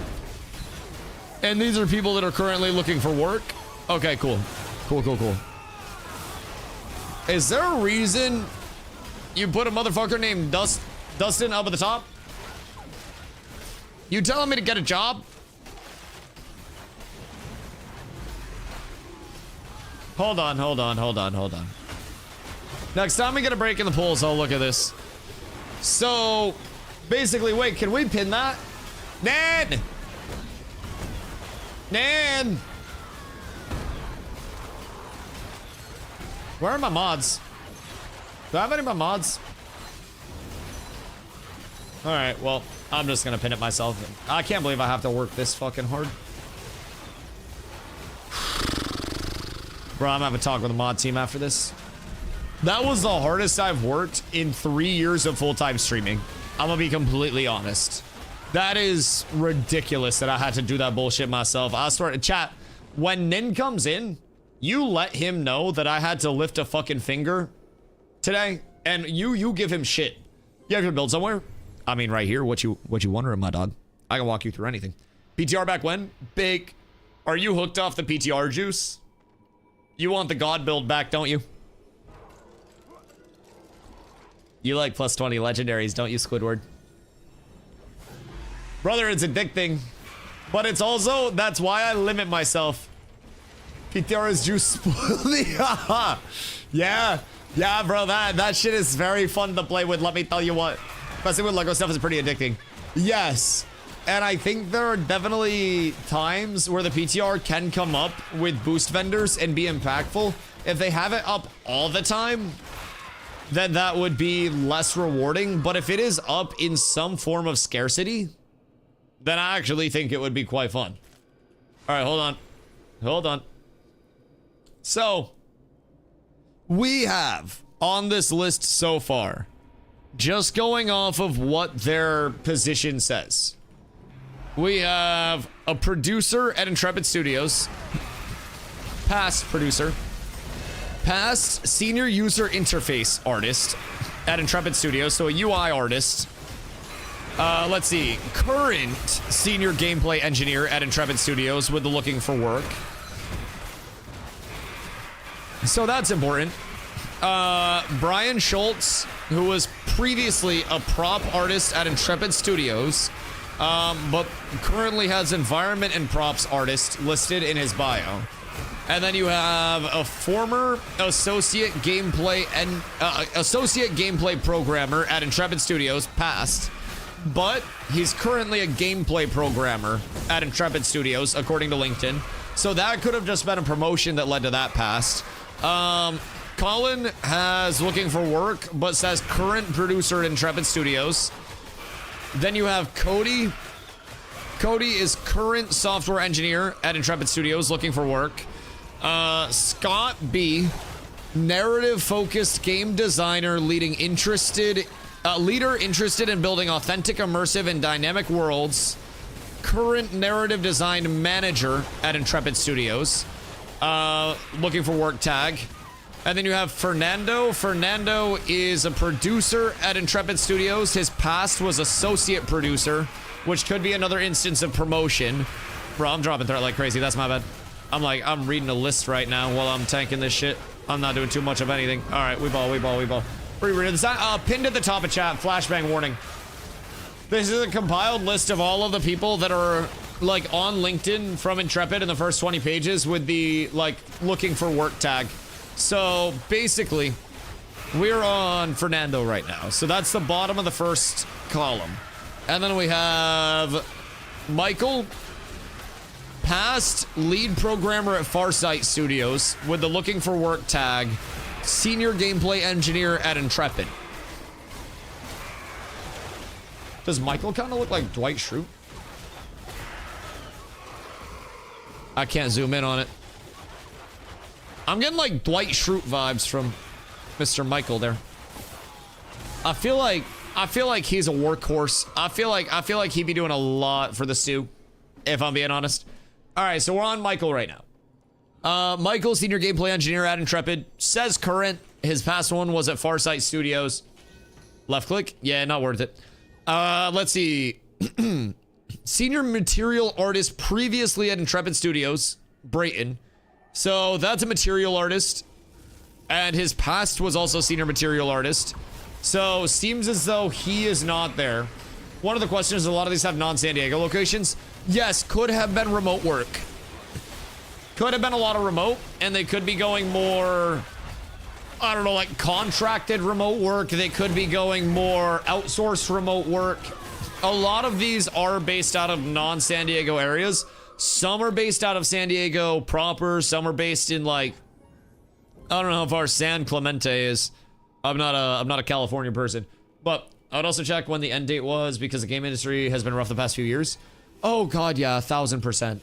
And these are people that are currently looking for work. Okay, cool. Cool. Is there a reason you put a motherfucker named Dustin up at the top? You telling me to get a job? Hold on. Next time we get a break in the polls, I'll look at this. So, basically, wait, can we pin that? Nan! Where are my mods? Do I have any of my mods? Alright, well, I'm just gonna pin it myself. I can't believe I have to work this fucking hard. Bro, I'm gonna have a talk with the mod team after this. That was the hardest I've worked in 3 years of full-time streaming. I'm gonna be completely honest. That is ridiculous that I had to do that bullshit myself. I swear, chat, when Nin comes in, you let him know that I had to lift a fucking finger today, and you give him shit. You have to build somewhere? I mean, right here. What you wondering, my dog? I can walk you through anything. PTR back when? Big. Are you hooked off the PTR juice? You want the God build back, don't you? You like plus 20 legendaries, don't you, Squidward? Brother, it's addicting. But it's also, that's why I limit myself. PTR's juice spoiled me. Yeah, bro, that shit is very fun to play with, let me tell you what. Especially with Lego stuff is pretty addicting. Yes. And I think there are definitely times where the PTR can come up with boost vendors and be impactful. If they have it up all the time, then that would be less rewarding. But if it is up in some form of scarcity, then I actually think it would be quite fun. All right, hold on. So, we have on this list so far, just going off of what their position says, we have a producer at Intrepid Studios, past producer, past senior user interface artist at Intrepid Studios, so a UI artist. Let's see, current senior gameplay engineer at Intrepid Studios with the looking for work. So that's important. Brian Schultz, who was previously a prop artist at Intrepid Studios, but currently has environment and props artist listed in his bio. And then you have a former associate gameplay programmer at Intrepid Studios, past, but he's currently a gameplay programmer at Intrepid Studios, according to LinkedIn. So that could have just been a promotion that led to that past. Colin has looking for work, but says current producer at Intrepid Studios. Then you have Cody. Cody is current software engineer at Intrepid Studios, looking for work. Scott B, narrative-focused game designer, leader interested in building authentic, immersive, and dynamic worlds. Current narrative design manager at Intrepid Studios. Looking for work tag. And then you have Fernando. Fernando is a producer at Intrepid Studios. His past was associate producer, which could be another instance of promotion. Bro, I'm dropping threat like crazy. That's my bad. I'm reading a list right now while I'm tanking this shit. I'm not doing too much of anything. All right, we ball. Pinned at the top of chat, flashbang warning. This is a compiled list of all of the people that are like on LinkedIn from Intrepid in the first 20 pages with the like looking for work tag. So basically, we're on Fernando right now. So that's the bottom of the first column. And then we have Michael, past lead programmer at Farsight Studios with the looking for work tag, senior gameplay engineer at Intrepid. Does Michael kind of look like Dwight Schrute? I can't zoom in on it. I'm getting like Dwight Schrute vibes from Mr. Michael there. I feel like he's a workhorse. I feel like he'd be doing a lot for the Sioux, if I'm being honest. All right, so we're on Michael right now. Michael, senior gameplay engineer at Intrepid, says current. His past one was at Farsight Studios. Left click? Yeah, not worth it. Let's see. Senior material artist previously at Intrepid Studios, Brayton. So that's a material artist. And his past was also senior material artist. So seems as though he is not there. One of the questions, a lot of these have non-San Diego locations. Yes, could have been remote work. Could have been a lot of remote, and they could be going more, I don't know, like contracted remote work. They could be going more outsourced remote work. A lot of these are based out of non-San Diego areas. Some are based out of San Diego proper. Some are based in like, I don't know how far San Clemente is. I'm not a California person, but I would also check when the end date was because the game industry has been rough the past few years. Oh God, yeah, 1000%.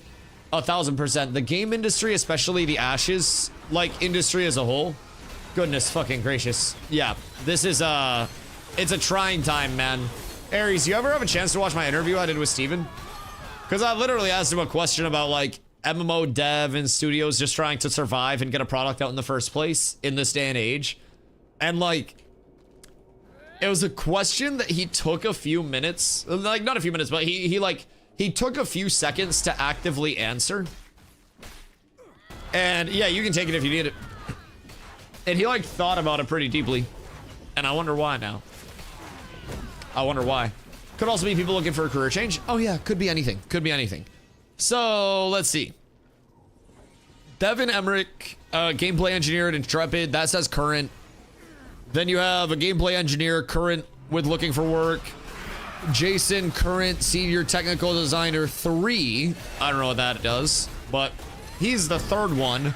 1000%. The game industry, especially the Ashes, like industry as a whole. Goodness fucking gracious. Yeah, this is it's a trying time, man. Aries, you ever have a chance to watch my interview I did with Steven? Because I literally asked him a question about like MMO dev and studios just trying to survive and get a product out in the first place in this day and age. And like, it was a question that he took a few minutes, like not a few minutes, but he took a few seconds to actively answer. And yeah, you can take it if you need it. And he like thought about it pretty deeply. And I wonder why now. I wonder why. Could also be people looking for a career change. Oh yeah, could be anything. Could be anything. So let's see. Devin Emmerich, gameplay engineer at Intrepid. That says current. Then you have a gameplay engineer current with looking for work. Jason, current senior technical designer 3. I don't know what that does, but he's the third one.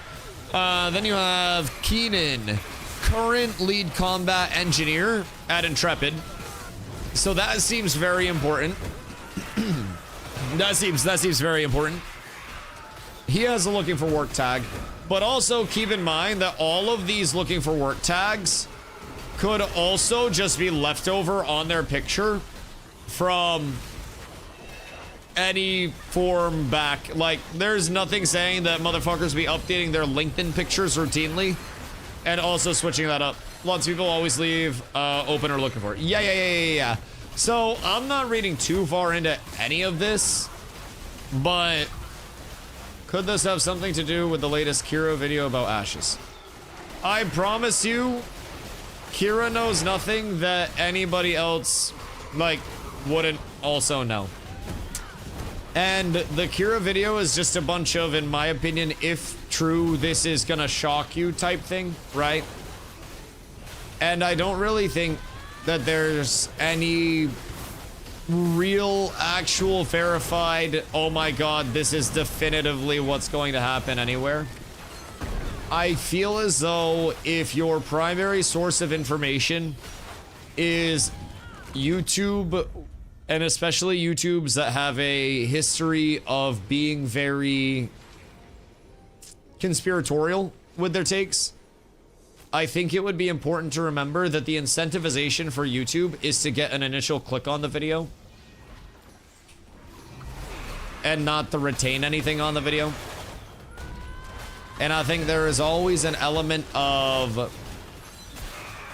Then you have Keenan, current lead combat engineer at Intrepid. So that seems very important. that seems very important. He has a looking for work tag, but also keep in mind that all of these looking for work tags could also just be leftover on their picture from any form back. Like, there's nothing saying that motherfuckers be updating their LinkedIn pictures routinely and also switching that up. Lots of people always leave open or looking for it. Yeah. So I'm not reading too far into any of this, but could this have something to do with the latest Kira video about Ashes? I promise you, Kira knows nothing that anybody else, like, wouldn't also know. And the Kira video is just a bunch of, in my opinion, if true, this is gonna shock you type thing, right? And I don't really think that there's any real, actual, verified, oh my god, this is definitively what's going to happen anywhere. I feel as though if your primary source of information is YouTube, and especially YouTubes that have a history of being very conspiratorial with their takes, I think it would be important to remember that the incentivization for YouTube is to get an initial click on the video and not to retain anything on the video. And I think there is always an element of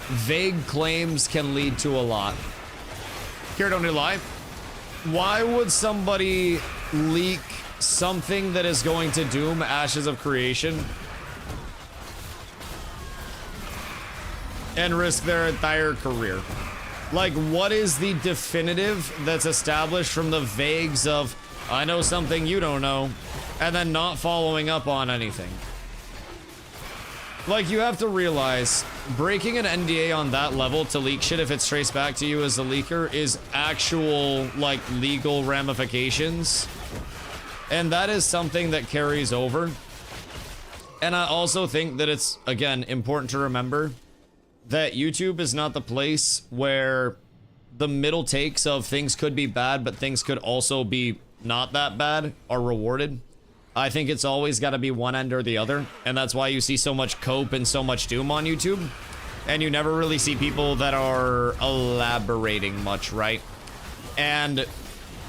vague claims can lead to a lot. Here, don't lie. Why would somebody leak something that is going to doom Ashes of Creation and risk their entire career? Like, what is the definitive that's established from the vagues of, I know something you don't know, and then not following up on anything? Like, you have to realize, breaking an NDA on that level to leak shit if it's traced back to you as a leaker is actual, like, legal ramifications. And that is something that carries over. And I also think that it's, again, important to remember that YouTube is not the place where the middle takes of things could be bad, but things could also be not that bad are rewarded. I think it's always got to be one end or the other, and that's why you see so much cope and so much doom on YouTube, and you never really see people that are elaborating much, right? And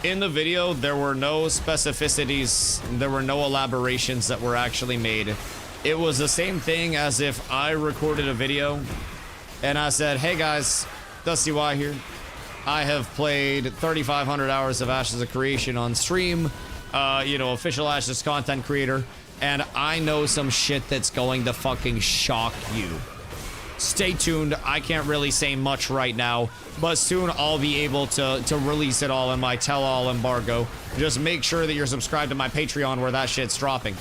in the video, there were no specificities, there were no elaborations that were actually made. It was the same thing as if I recorded a video and I said, hey guys, DustyWhy here. I have played 3,500 hours of Ashes of Creation on stream. You know, official Ashes content creator, and I know some shit that's going to fucking shock you. Stay tuned. I can't really say much right now, but soon I'll be able to release it all in my tell-all embargo. Just make sure that you're subscribed to my Patreon where that shit's dropping.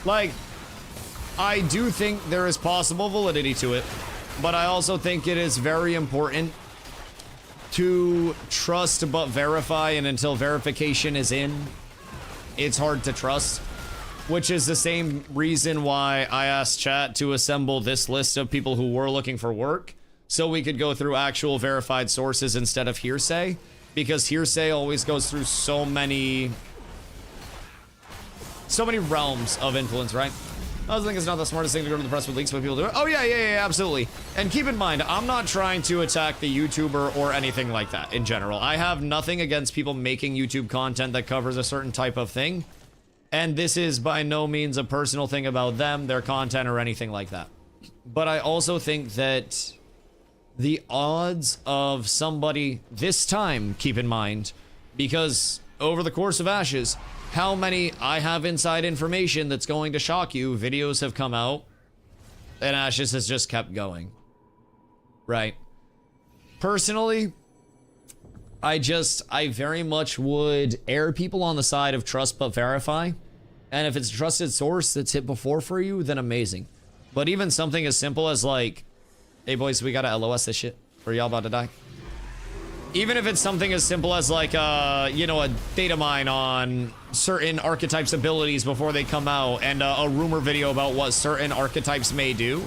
Like, I do think there is possible validity to it, but I also think it is very important to trust but verify, and until verification is in, it's hard to trust. Which is the same reason why I asked chat to assemble this list of people who were looking for work, so we could go through actual verified sources instead of hearsay, because hearsay always goes through so many realms of influence, right? I was thinking it's not the smartest thing to go to the press with leaks, but people do it. Oh yeah, absolutely. And keep in mind, I'm not trying to attack the YouTuber or anything like that in general. I have nothing against people making YouTube content that covers a certain type of thing. And this is by no means a personal thing about them, their content, or anything like that. But I also think that the odds of somebody this time, keep in mind, because over the course of Ashes, how many I have inside information that's going to shock you videos have come out, and Ashes has just kept going. Right. Personally, I very much would err people on the side of trust but verify. And if it's a trusted source that's hit before for you, then amazing. But even something as simple as like, hey boys, we gotta LOS this shit, or y'all about to die. Even if it's something as simple as like, you know, a data mine on certain archetypes' abilities before they come out, and a rumor video about what certain archetypes may do.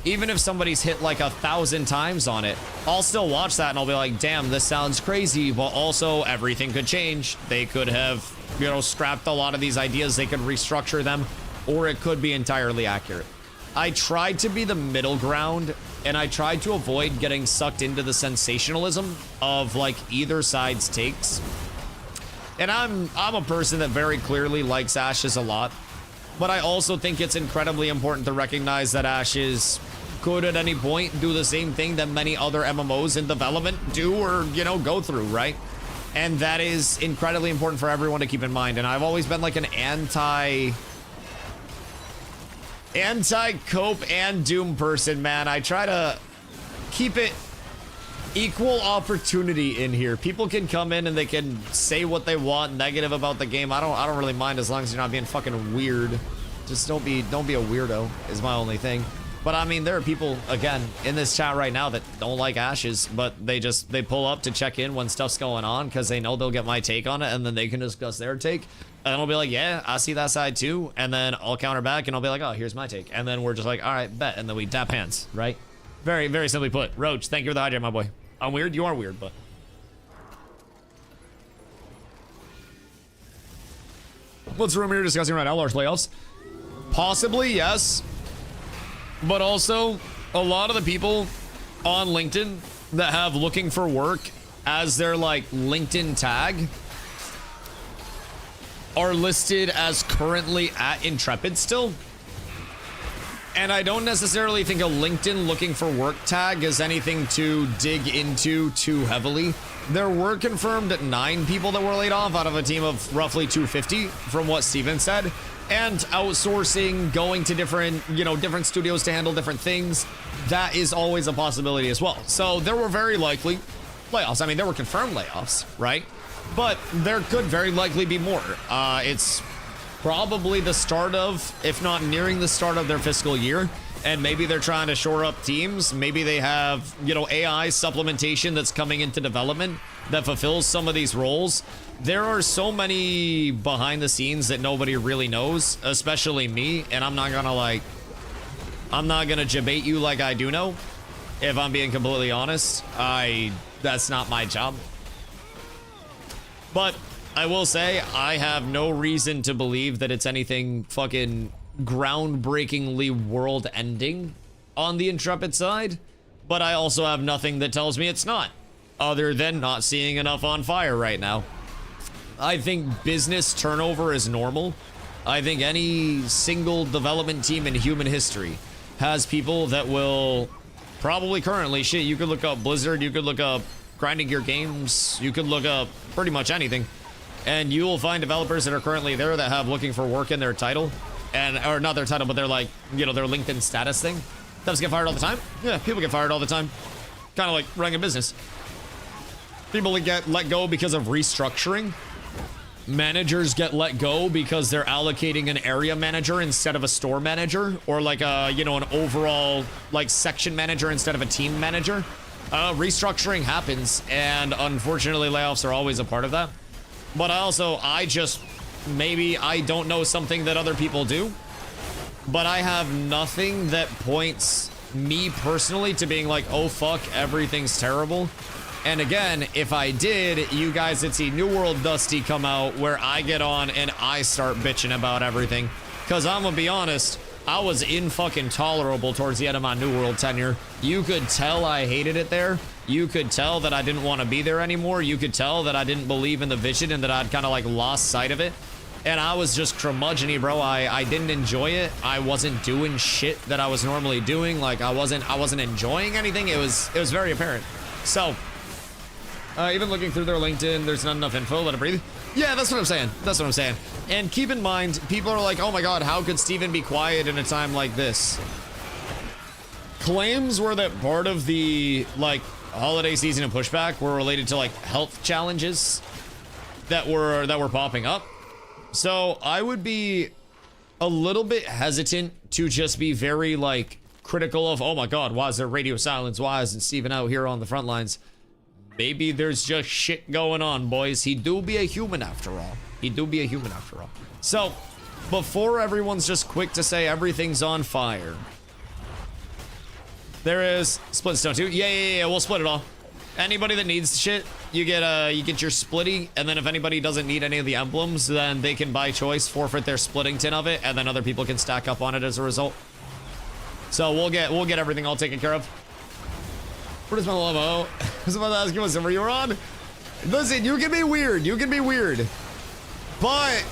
Even if somebody's hit like 1,000 times on it, I'll still watch that and I'll be like, damn, this sounds crazy, but also everything could change. They could have, you know, scrapped a lot of these ideas, they could restructure them, or it could be entirely accurate. I tried to be the middle ground, and I tried to avoid getting sucked into the sensationalism of like either side's takes. And I'm a person that very clearly likes Ashes a lot, but I also think it's incredibly important to recognize that Ashes could at any point do the same thing that many other MMOs in development do, or, you know, go through, right? And that is incredibly important for everyone to keep in mind. And I've always been like an anti-cope and doom person, man. I try to keep it equal opportunity in here. People can come in and they can say what they want negative about the game. I don't really mind as long as you're not being fucking weird. Just don't be a weirdo is my only thing. But I mean, there are people, again, in this chat right now that don't like Ashes, but they pull up to check in when stuff's going on because they know they'll get my take on it, and then they can discuss their take. And I'll be like, yeah, I see that side too. And then I'll counter back and I'll be like, oh, here's my take. And then we're just like, all right, bet. And then we dap hands, right? Very, very simply put. Roach, thank you for the hydrate, my boy. I'm weird, you are weird, but... What's the room you're discussing right now? Large layoffs? Possibly, yes. But also, a lot of the people on LinkedIn that have looking for work as their, like, LinkedIn tag are listed as currently at Intrepid still. And I don't necessarily think a LinkedIn looking for work tag is anything to dig into too heavily. There were confirmed 9 people that were laid off out of a team of roughly 250 from what Steven said. And outsourcing, going to different, different studios to handle different things, that is always a possibility as well. So there were very likely layoffs. I mean, there were confirmed layoffs, right? But there could very likely be more. It's probably the start of, if not nearing the start of their fiscal year. And maybe they're trying to shore up teams. Maybe they have, AI supplementation that's coming into development that fulfills some of these roles. There are so many behind the scenes that nobody really knows, especially me. And I'm not gonna debate you like I do know. If I'm being completely honest, that's not my job. But I will say I have no reason to believe that it's anything fucking groundbreakingly world-ending on the Intrepid side, but I also have nothing that tells me it's not, other than not seeing enough on fire right now. I think business turnover is normal. I think any single development team in human history has people that will probably currently, shit, you could look up Blizzard, you could look up Grinding Gear Games, you could look up pretty much anything, and you will find developers that are currently there that have looking for work in their title. Or not their title, but they're like, their LinkedIn status thing. Devs get fired all the time? Yeah, people get fired all the time. Kind of like running a business. People get let go because of restructuring. Managers get let go because they're allocating an area manager instead of a store manager, or like a, an overall like section manager instead of a team manager. Restructuring happens, and unfortunately layoffs are always a part of that. But maybe I don't know something that other people do, but I have nothing that points me personally to being like, oh fuck, everything's terrible. And again, if I did, you guys would see New World Dusty come out where I get on and I start bitching about everything. Cause I'm gonna be honest, I was fucking-tolerable towards the end of my New World tenure. You could tell I hated it there. You could tell that I didn't want to be there anymore. You could tell that I didn't believe in the vision and that I'd kind of like lost sight of it. And I was just curmudgeon-y, bro. I didn't enjoy it. I wasn't doing shit that I was normally doing. Like I wasn't enjoying anything. It was very apparent. So even looking through their LinkedIn, there's not enough info. Let it breathe. Yeah, that's what I'm saying. That's what I'm saying. And keep in mind, people are like, oh my god, how could Steven be quiet in a time like this? Claims were that part of the like holiday season and pushback were related to like health challenges that were popping up. So I would be a little bit hesitant to just be very like critical of, oh my god, why is there radio silence? Why isn't Steven out here on the front lines? Maybe there's just shit going on, boys. He do be a human after all. He do be a human after all. So before everyone's just quick to say everything's on fire, there is split stone too. Yeah, we'll split it all. Anybody that needs shit, you get your splitty, and then if anybody doesn't need any of the emblems, then they can by choice forfeit their splitting tin of it, and then other people can stack up on it as a result. So we'll get everything all taken care of. What is my lomo? I was about to ask you what server you were on. Listen, you can be weird. You can be weird, but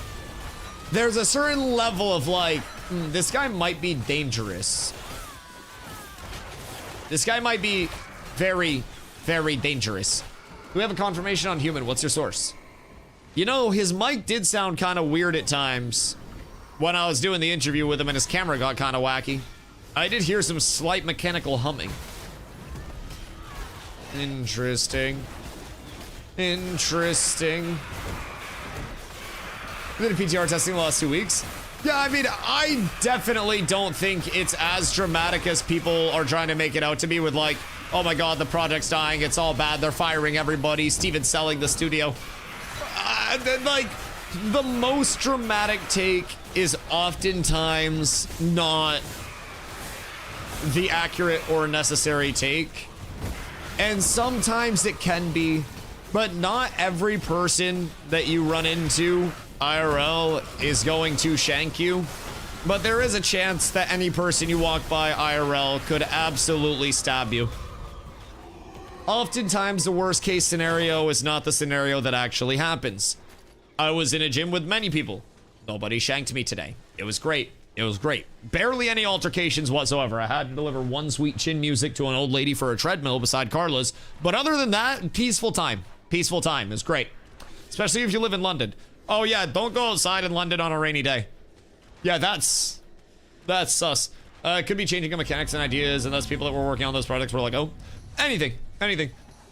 there's a certain level of like, this guy might be dangerous. This guy might be very, very dangerous. We have a confirmation on human. What's your source? You know, his mic did sound kind of weird at times when I was doing the interview with him and his camera got kind of wacky. I did hear some slight mechanical humming. Interesting. Interesting. Did PTR testing the last 2 weeks? Yeah, I mean, I definitely don't think it's as dramatic as people are trying to make it out to be with like, oh my god, the project's dying, it's all bad, they're firing everybody, Steven's selling the studio. Like, the most dramatic take is oftentimes not the accurate or necessary take. And sometimes it can be, but not every person that you run into IRL is going to shank you. But there is a chance that any person you walk by IRL could absolutely stab you. Oftentimes, the worst case scenario is not the scenario that actually happens. I was in a gym with many people. Nobody shanked me today. It was great. It was great. Barely any altercations whatsoever. I had to deliver one sweet chin music to an old lady for a treadmill beside Carla's. But other than that, peaceful time. Peaceful time is great. Especially if you live in London. Oh yeah, don't go outside in London on a rainy day. Yeah, that's sus. It could be changing of mechanics and ideas, and those people that were working on those projects were like, oh, anything.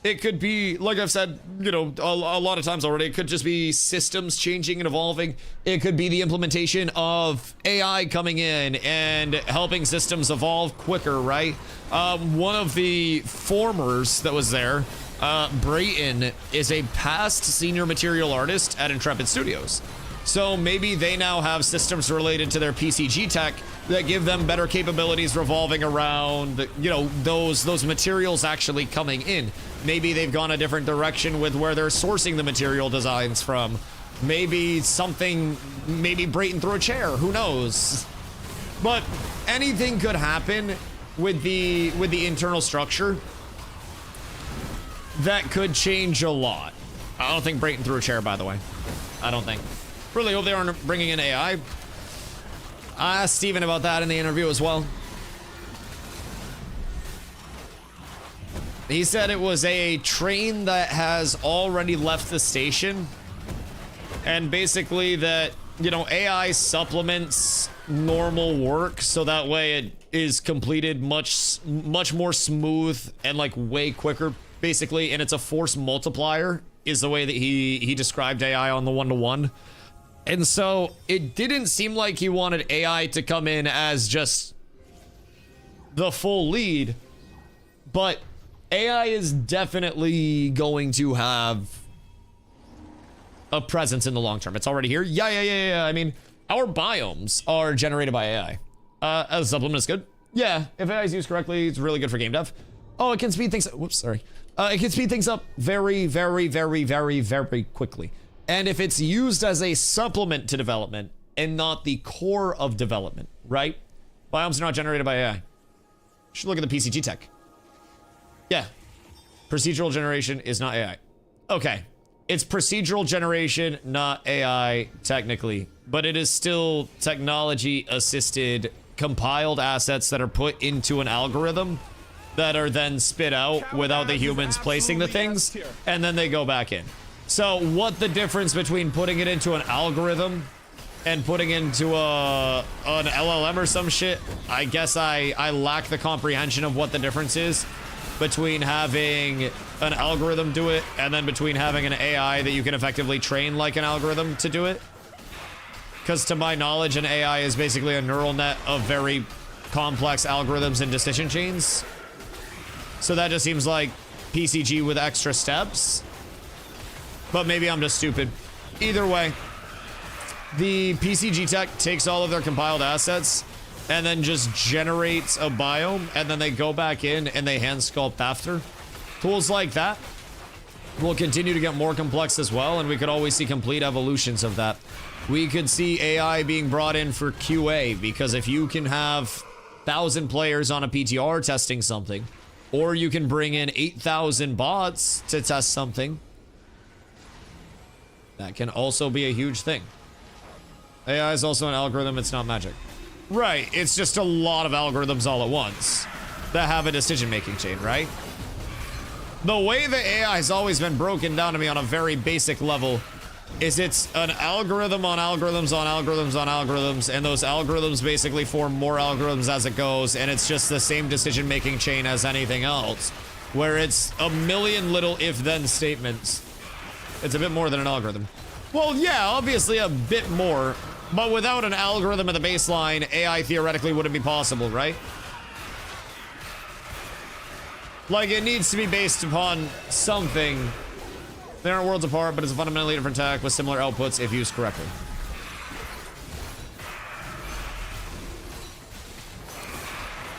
It could be, like I've said, you know, a lot of times already, it could just be systems changing and evolving. It could be the implementation of AI coming in and helping systems evolve quicker, right? One of the formers that was there, Brayton, is a past senior material artist at Intrepid Studios. So maybe they now have systems related to their PCG tech that give them better capabilities revolving around, you know, those materials actually coming in. Maybe they've gone a different direction with where they're sourcing the material designs from. Maybe Brayton threw a chair, who knows? But anything could happen with the internal structure that could change a lot. I don't think Brayton threw a chair, by the way. I don't think. Really hope they aren't bringing in AI. I asked Steven about that in the interview as well. He said it was a train that has already left the station. And basically that, you know, AI supplements normal work so that way it is completed much more smooth and like way quicker, basically. And it's a force multiplier is the way that he described AI on the one-to-one. And so it didn't seem like he wanted AI to come in as just the full lead, but AI is definitely going to have a presence in the long term. It's already here. Yeah. I mean, our biomes are generated by AI. As a supplement is good. Yeah, if AI is used correctly, it's really good for game dev. Oh, it can speed things up. Whoops, sorry. It can speed things up very quickly. And if it's used as a supplement to development and not the core of development, right? Biomes are not generated by AI. You should look at the PCG tech. Yeah. Procedural generation is not AI. Okay. It's procedural generation, not AI, technically. But it is still technology-assisted, compiled assets that are put into an algorithm that are then spit out without the humans placing the things, and then they go back in. So what the difference between putting it into an algorithm and putting into an LLM or some shit, I guess I lack the comprehension of what the difference is between having an algorithm do it and then between having an AI that you can effectively train like an algorithm to do it. Because to my knowledge, an AI is basically a neural net of very complex algorithms and decision chains. So that just seems like PCG with extra steps. But maybe I'm just stupid. Either way, the PCG tech takes all of their compiled assets and then just generates a biome, and then they go back in and they hand sculpt after. Tools like that will continue to get more complex as well, and we could always see complete evolutions of that. We could see AI being brought in for QA, because if you can have 1,000 players on a PTR testing something, or you can bring in 8,000 bots to test something, that can also be a huge thing. AI is also an algorithm, it's not magic. Right, it's just a lot of algorithms all at once that have a decision-making chain, right? The way the AI has always been broken down to me on a very basic level is it's an algorithm on algorithms on algorithms on algorithms, and those algorithms basically form more algorithms as it goes, and it's just the same decision-making chain as anything else, where it's a million little if-then statements. It's a bit more than an algorithm. Well, yeah, obviously a bit more, but without an algorithm at the baseline, AI theoretically wouldn't be possible, right? Like, it needs to be based upon something. They aren't worlds apart, but it's a fundamentally different tech with similar outputs if used correctly.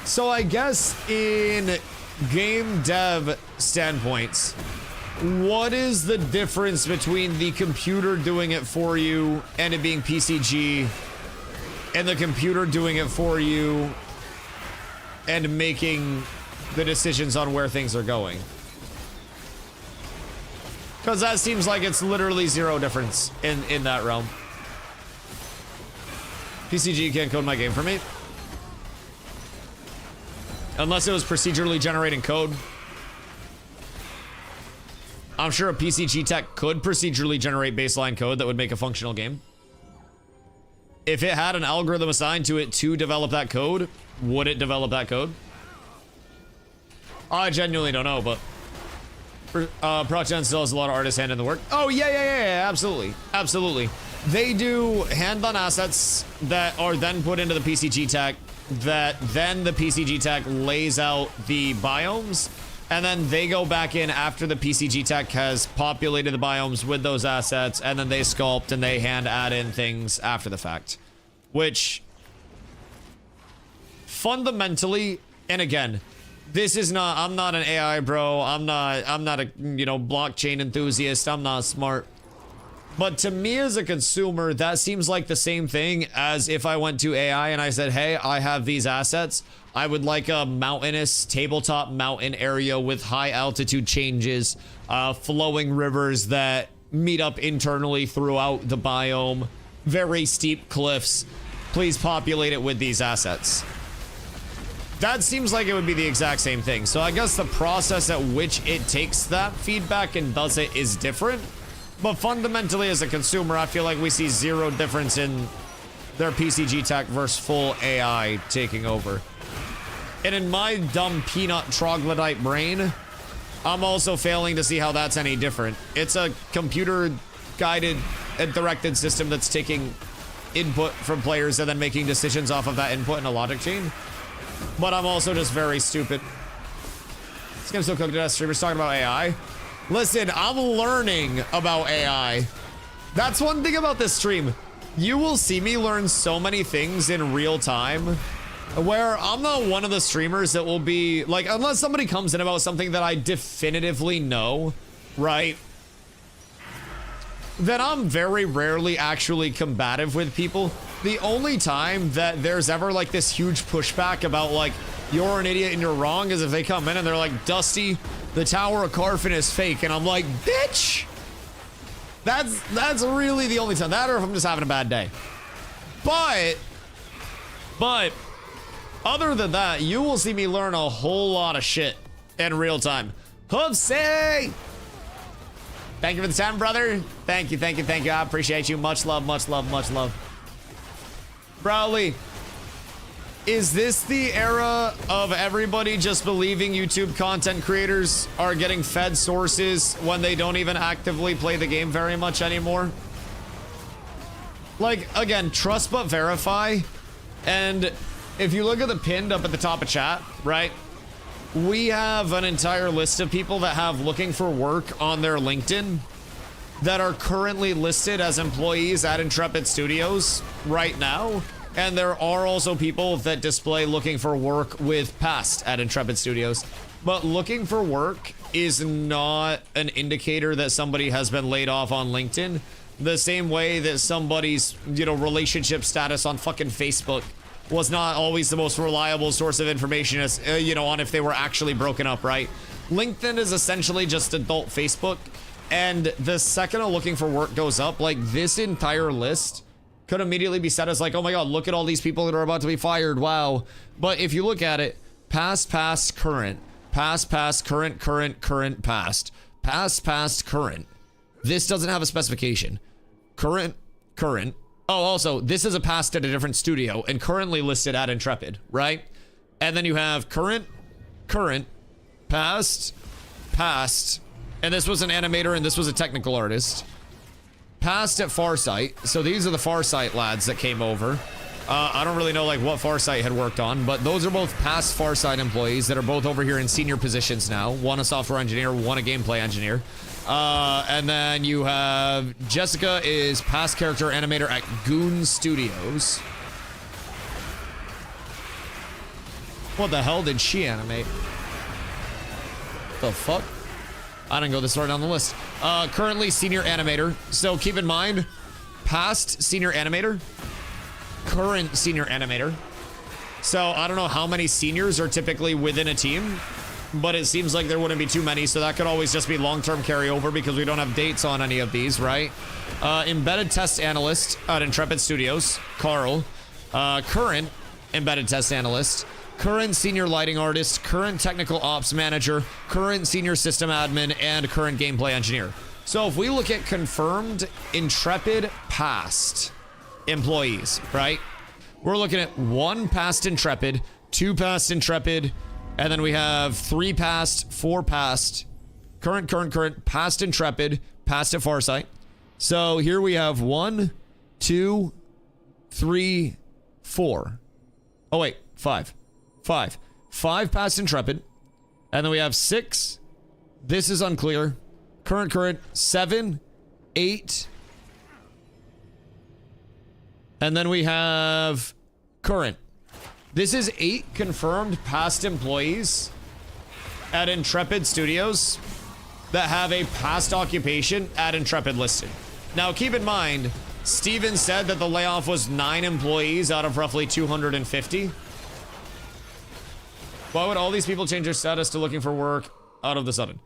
So I guess in game dev standpoints, what is the difference between the computer doing it for you and it being PCG, and the computer doing it for you and making the decisions on where things are going? Because that seems like it's literally zero difference in that realm. PCG can't code my game for me. Unless it was procedurally generating code. I'm sure a PCG tech could procedurally generate baseline code that would make a functional game. If it had an algorithm assigned to it to develop that code, would it develop that code? I genuinely don't know, but ProcGen still has a lot of artist hand in the work. Oh, yeah, absolutely. Absolutely. They do hand-on assets that are then put into the PCG tech, that then the PCG tech lays out the biomes, and then they go back in after the PCG tech has populated the biomes with those assets, and then they sculpt and they hand add in things after the fact. Which, fundamentally, and again, this is not, I'm not an AI bro, I'm not a, you know, blockchain enthusiast, I'm not smart. But to me as a consumer, that seems like the same thing as if I went to AI and I said, hey, I have these assets. I would like a mountainous tabletop mountain area with high altitude changes, flowing rivers that meet up internally throughout the biome, very steep cliffs. Please populate it with these assets. That seems like it would be the exact same thing. So I guess the process at which it takes that feedback and does it is different. But fundamentally, as a consumer, I feel like we see zero difference in their PCG tech versus full AI taking over. And in my dumb peanut troglodyte brain, I'm also failing to see how that's any different. It's a computer-guided and directed system that's taking input from players and then making decisions off of that input in a logic chain. But I'm also just very stupid. This game's still cooked to death. Streamers talking about AI. Listen, I'm learning about AI. That's one thing about this stream. You will see me learn so many things in real time, where I'm not one of the streamers that will be like, unless somebody comes in about something that I definitively know, right? Then I'm very rarely actually combative with people. The only time that there's ever like this huge pushback about like, you're an idiot and you're wrong, is if they come in and they're like, Dusty, the Tower of Carfin is fake. And I'm like, bitch! That's really the only time. That or if I'm just having a bad day. But, other than that, you will see me learn a whole lot of shit in real time. Hoopsie! Thank you for the time, brother. Thank you. I appreciate you. Much love. Browley, is this the era of everybody just believing YouTube content creators are getting fed sources when they don't even actively play the game very much anymore? Like, again, trust but verify. And if you look at the pinned up at the top of chat, right? We have an entire list of people that have looking for work on their LinkedIn that are currently listed as employees at Intrepid Studios right now. And there are also people that display looking for work with past at Intrepid Studios. But looking for work is not an indicator that somebody has been laid off on LinkedIn. The same way that somebody's, you know, relationship status on fucking Facebook was not always the most reliable source of information as, you know, on if they were actually broken up, right? LinkedIn is essentially just adult Facebook. And the second a looking for work goes up, like this entire list could immediately be set as like, oh my God, look at all these people that are about to be fired. Wow. But if you look at it, past, current, past, current, past, past, current. This doesn't have a specification. Current. Oh, also, this is a past at a different studio and currently listed at Intrepid, right? And then you have current, past, and this was an animator and this was a technical artist. past at Farsight. So these are the Farsight lads that came over. I don't really know like what Farsight had worked on, but those are both past Farsight employees that are both over here in senior positions now. One a software engineer, one a gameplay engineer. And then you have Jessica is past character animator at Goon Studios. What the hell did she animate? The fuck? I didn't go this far down the list. Currently senior animator. So keep in mind, past senior animator, current senior animator. So I don't know how many seniors are typically within a team, but it seems like there wouldn't be too many. So that could always just be long-term carryover because we don't have dates on any of these, right? Embedded test analyst at Intrepid Studios, Carl. Current embedded test analyst. Current senior lighting artist, current technical ops manager, current senior system admin, and current gameplay engineer. So if we look at confirmed Intrepid past employees, right? We're looking at 1 past Intrepid, 2 past Intrepid, and then we have 3 past, 4 past, current, past Intrepid, past at Farsight. So here we have 1, 2, 3, 4. Oh wait, 5. 5 past Intrepid. And then we have 6. This is unclear. Current, 7, 8. And then we have current. This is 8 confirmed past employees at Intrepid Studios that have a past occupation at Intrepid listed. Now keep in mind, Steven said that the layoff was 9 employees out of roughly 250. Why would all these people change their status to looking for work out of the sudden?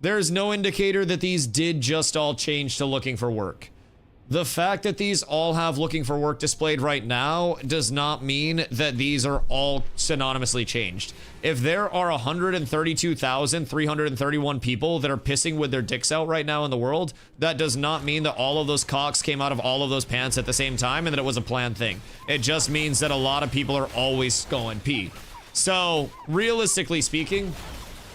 There's no indicator that these did just all change to looking for work. The fact that these all have looking for work displayed right now does not mean that these are all synonymously changed. If there are 132,331 people that are pissing with their dicks out right now in the world, that does not mean that all of those cocks came out of all of those pants at the same time and that it was a planned thing. It just means that a lot of people are always going pee. So, realistically speaking,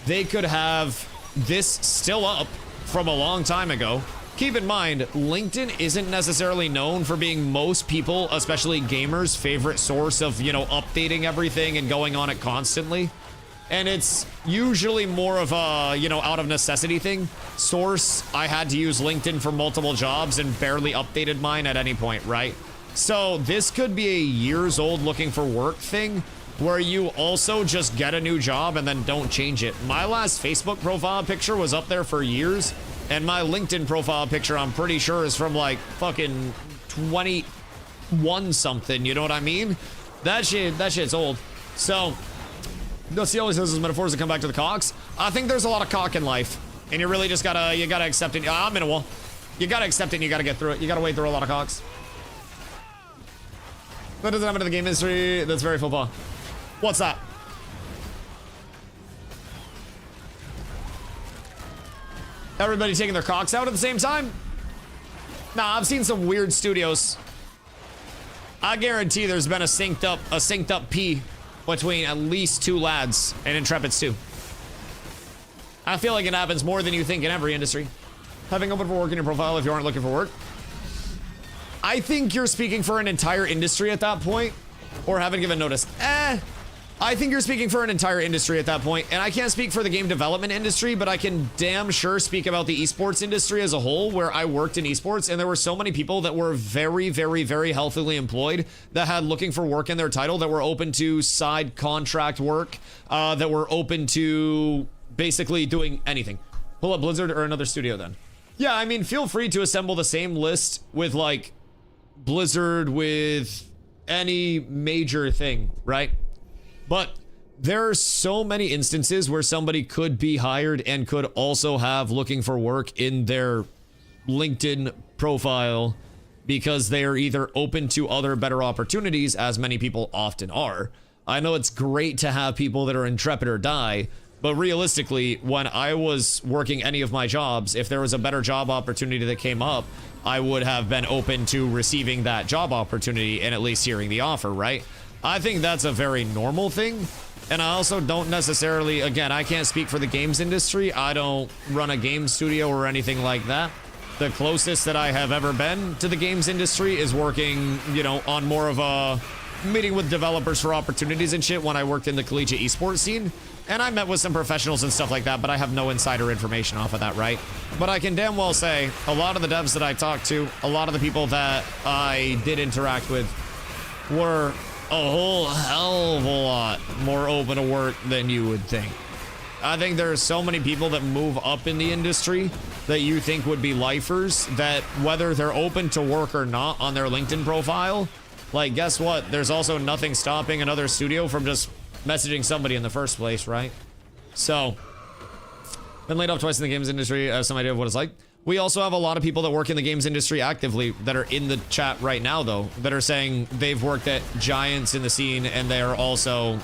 they could have this still up from a long time ago. Keep in mind, LinkedIn isn't necessarily known for being most people, especially gamers' favorite source of, you know, updating everything and going on it constantly. And it's usually more of a, you know, out of necessity thing. Source, I had to use LinkedIn for multiple jobs and barely updated mine at any point, right? So this could be a years old looking for work thing, where you also just get a new job and then don't change it. My last Facebook profile picture was up there for years, and my LinkedIn profile picture, I'm pretty sure, is from like fucking 21 something, you know what I mean? That shit's old. So, Dusty always says his metaphors to come back to the cocks. I think there's a lot of cock in life, and you really just gotta accept it. I'm in a wall. You gotta accept it and you gotta get through it. You gotta wade through a lot of cocks. That doesn't happen in the game industry. That's very football. What's that? Everybody taking their cocks out at the same time? Nah, I've seen some weird studios. I guarantee there's been a synced up pee between at least 2 lads and Intrepids too. I feel like it happens more than you think in every industry. Having open for work in your profile if you aren't looking for work. I think you're speaking for an entire industry at that point, or haven't given notice. I think you're speaking for an entire industry at that point, and I can't speak for the game development industry, but I can damn sure speak about the esports industry as a whole, where I worked in esports, and there were so many people that were very, very, very healthily employed that had looking for work in their title, that were open to side contract work, that were open to basically doing anything. Pull up Blizzard or another studio then. Yeah, I mean, feel free to assemble the same list with like Blizzard, with any major thing, right? But there are so many instances where somebody could be hired and could also have looking for work in their LinkedIn profile because they are either open to other better opportunities, as many people often are. I know it's great to have people that are intrepid or die, but realistically, when I was working any of my jobs, if there was a better job opportunity that came up, I would have been open to receiving that job opportunity and at least hearing the offer, right? I think that's a very normal thing. And I also don't necessarily, again, I can't speak for the games industry. I don't run a game studio or anything like that. The closest that I have ever been to the games industry is working, you know, on more of a meeting with developers for opportunities and shit when I worked in the collegiate esports scene. And I met with some professionals and stuff like that, but I have no insider information off of that, right? But I can damn well say a lot of the devs that I talked to, a lot of the people that I did interact with were a whole hell of a lot more open to work than you would think. I think there are so many people that move up in the industry that you think would be lifers that whether they're open to work or not on their LinkedIn profile, like guess what? There's also nothing stopping another studio from just messaging somebody in the first place, right? So, been laid off twice in the games industry. I have some idea of what it's like. We also have a lot of people that work in the games industry actively that are in the chat right now, though, that are saying they've worked at giants in the scene and they are also,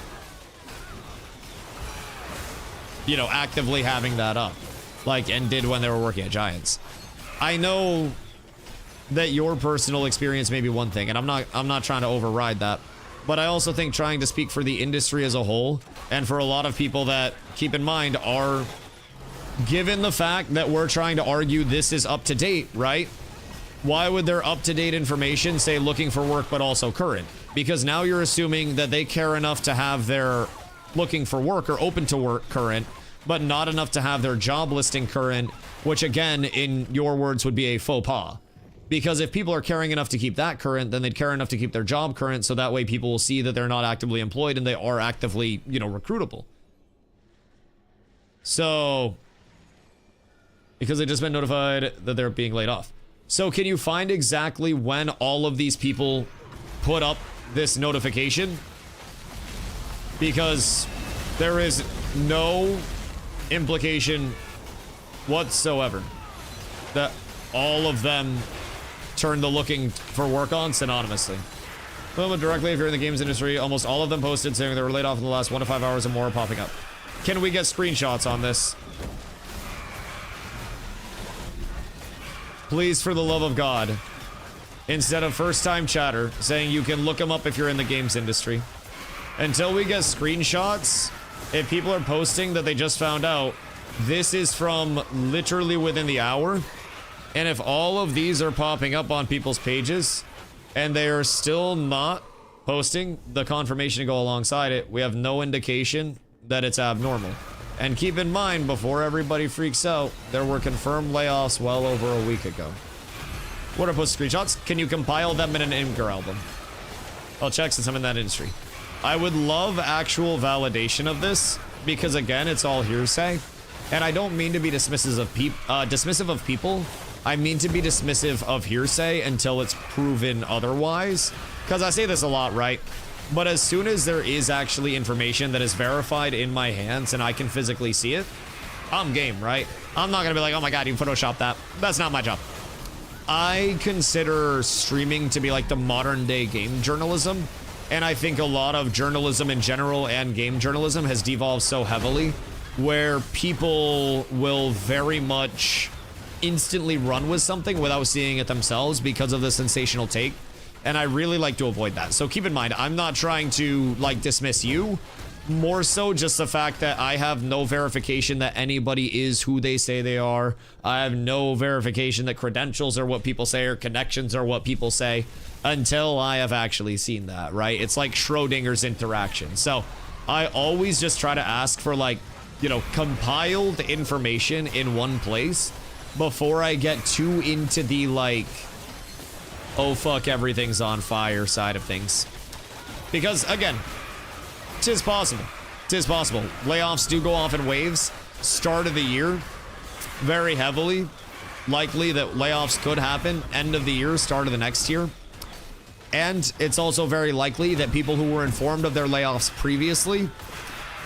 you know, actively having that up, like, and did when they were working at giants. I know that your personal experience may be one thing, and I'm not trying to override that. But I also think trying to speak for the industry as a whole, and for a lot of people that, keep in mind, are given the fact that we're trying to argue this is up to date, right? Why would their up-to-date information say looking for work but also current? Because now you're assuming that they care enough to have their looking for work or open to work current, but not enough to have their job listing current, which again, in your words, would be a faux pas. Because if people are caring enough to keep that current, then they'd care enough to keep their job current, so that way people will see that they're not actively employed and they are actively, you know, recruitable. So, because they've just been notified that they're being laid off. So can you find exactly when all of these people put up this notification? Because there is no implication whatsoever that all of them turn the looking for work on synonymously. But directly, if you're in the games industry, almost all of them posted saying they were laid off in the last 1 to 5 hours or more popping up. Can we get screenshots on this? Please, for the love of God. Instead of first-time chatter saying you can look them up if you're in the games industry. Until we get screenshots, if people are posting that they just found out, this is from literally within the hour. And if all of these are popping up on people's pages and they are still not posting the confirmation to go alongside it, we have no indication that it's abnormal. And keep in mind, before everybody freaks out, there were confirmed layoffs well over a week ago. What are post screenshots? Can you compile them in an Imgur album? I'll check since I'm in that industry. I would love actual validation of this because, again, it's all hearsay. And I don't mean to be dismissive of people. I mean to be dismissive of hearsay until it's proven otherwise. Because I say this a lot, right? But as soon as there is actually information that is verified in my hands and I can physically see it, I'm game, right? I'm not gonna be like, oh my god, you Photoshop that. That's not my job. I consider streaming to be like the modern day game journalism. And I think a lot of journalism in general and game journalism has devolved so heavily where people will very much instantly run with something without seeing it themselves because of the sensational take. And I really like to avoid that. So keep in mind, I'm not trying to like dismiss you, more so just the fact that I have no verification that anybody is who they say they are. I have no verification that credentials are what people say or connections are what people say until I have actually seen that, right? It's like Schrodinger's interaction. So I always just try to ask for like, you know, compiled information in one place before I get too into the like, oh fuck, everything's on fire side of things. Because again, tis possible. Layoffs do go off in waves. Start of the year, very heavily. Likely that layoffs could happen end of the year, start of the next year. And it's also very likely that people who were informed of their layoffs previously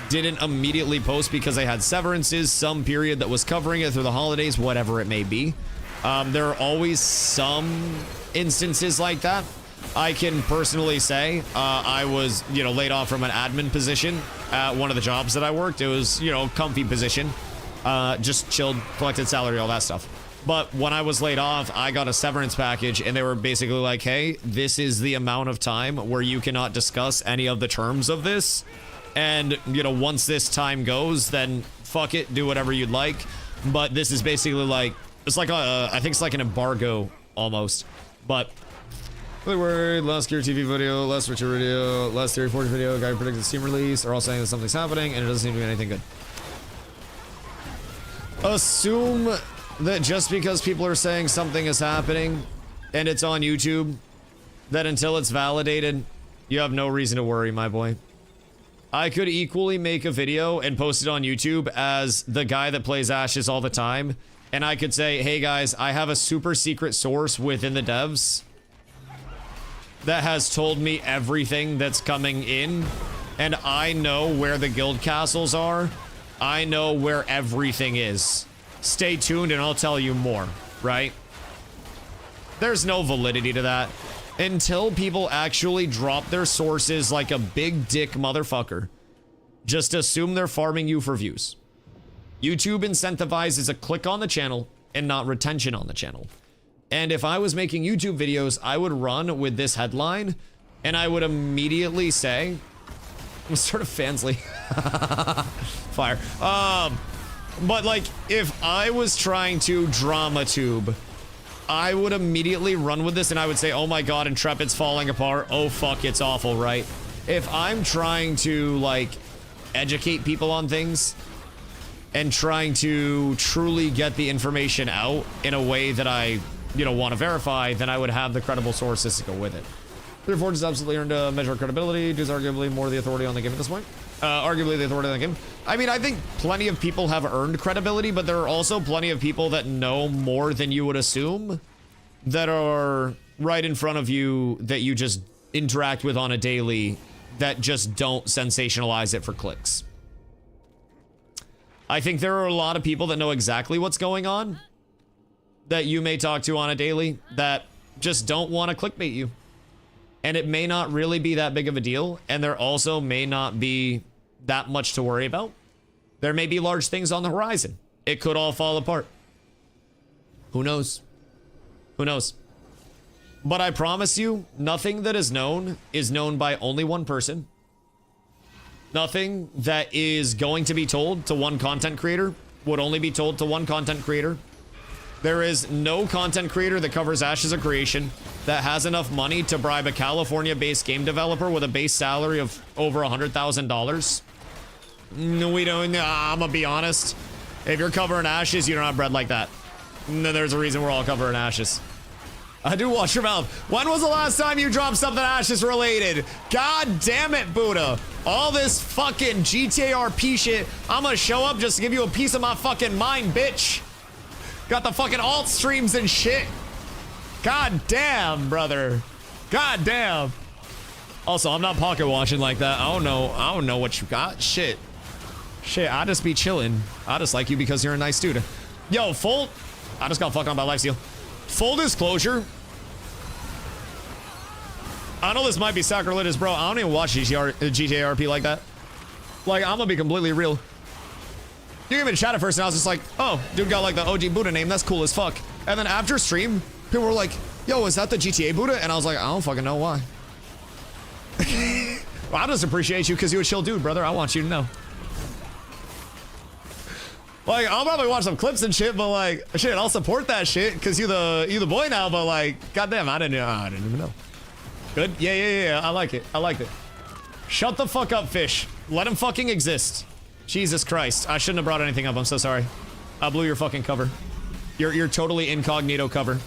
didn't immediately post because they had severances, some period that was covering it through the holidays, whatever it may be. There are always some instances like that. I can personally say I was, you know, laid off from an admin position at one of the jobs that I worked. It was, you know, comfy position, just chilled, collected salary, all that stuff. But when I was laid off, I got a severance package and they were basically like, hey, this is the amount of time where you cannot discuss any of the terms of this. And, you know, once this time goes, then fuck it, do whatever you'd like. But this is basically like, It's like I think it's like an embargo almost. But really worried. Last Gear TV video, last Witcher video, last Theory Forge video, guy who predicted Steam release are all saying that something's happening, and it doesn't seem to be anything good. Assume that just because people are saying something is happening and it's on YouTube, that until it's validated, you have no reason to worry, my boy. I could equally make a video and post it on YouTube as the guy that plays Ashes all the time, and I could say, hey guys, I have a super secret source within the devs that has told me everything that's coming in, and I know where the guild castles are. I know where everything is. Stay tuned and I'll tell you more, right? There's no validity to that until people actually drop their sources like a big dick motherfucker. Just assume they're farming you for views. YouTube incentivizes a click on the channel and not retention on the channel. And if I was making YouTube videos, I would run with this headline and I would immediately say, I'm sort of Fansly. Fire. But like, if I was trying to drama tube, I would immediately run with this and I would say, oh my god, Intrepid's falling apart. Oh fuck, it's awful, right? If I'm trying to like educate people on things and trying to truly get the information out in a way that I, you know, want to verify, then I would have the credible sources to go with it. Theory Forge has absolutely earned a measure of credibility. Dude's arguably more the authority on the game at this point. Arguably the authority on the game. I mean, I think plenty of people have earned credibility, but there are also plenty of people that know more than you would assume that are right in front of you that you just interact with on a daily that just don't sensationalize it for clicks. I think there are a lot of people that know exactly what's going on that you may talk to on a daily that just don't want to clickbait you. And it may not really be that big of a deal, and there also may not be that much to worry about. There may be large things on the horizon. It could all fall apart. Who knows? Who knows? But I promise you, nothing that is known by only one person. Nothing that is going to be told to one content creator would only be told to one content creator. There is no content creator that covers Ashes of Creation that has enough money to bribe a California-based game developer with a base salary of over $100,000. No, we don't. Nah, I'm gonna be honest. If you're covering Ashes, you don't have bread like that. No, there's a reason we're all covering Ashes. I do watch your mouth. When was the last time you dropped something Ashes related? God damn it, Buddha. All this fucking GTA RP shit. I'm gonna show up just to give you a piece of my fucking mind, bitch. Got the fucking alt streams and shit. God damn, brother. God damn. Also, I'm not pocket watching like that. I don't know what you got. Shit. I just be chilling. I just like you because you're a nice dude. Yo, I just got fucked on by lifesteal. Full disclosure. I know this might be sacrilegious, bro. I don't even watch GTA RP like that. Like, I'm gonna be completely real. You gave me a chat at first and I was just like, oh, dude got like the OG Buddha name. That's cool as fuck. And then after stream, people were like, yo, is that the GTA Buddha? And I was like, I don't fucking know why. Well, I just appreciate you because you're a chill dude, brother. I want you to know. Like, I'll probably watch some clips and shit, but like, shit, I'll support that shit because you the boy now, but like, goddamn, I didn't even know. Good? Yeah. I like it. Shut the fuck up, fish. Let him fucking exist. Jesus Christ. I shouldn't have brought anything up. I'm so sorry. I blew your fucking cover. Your totally incognito cover.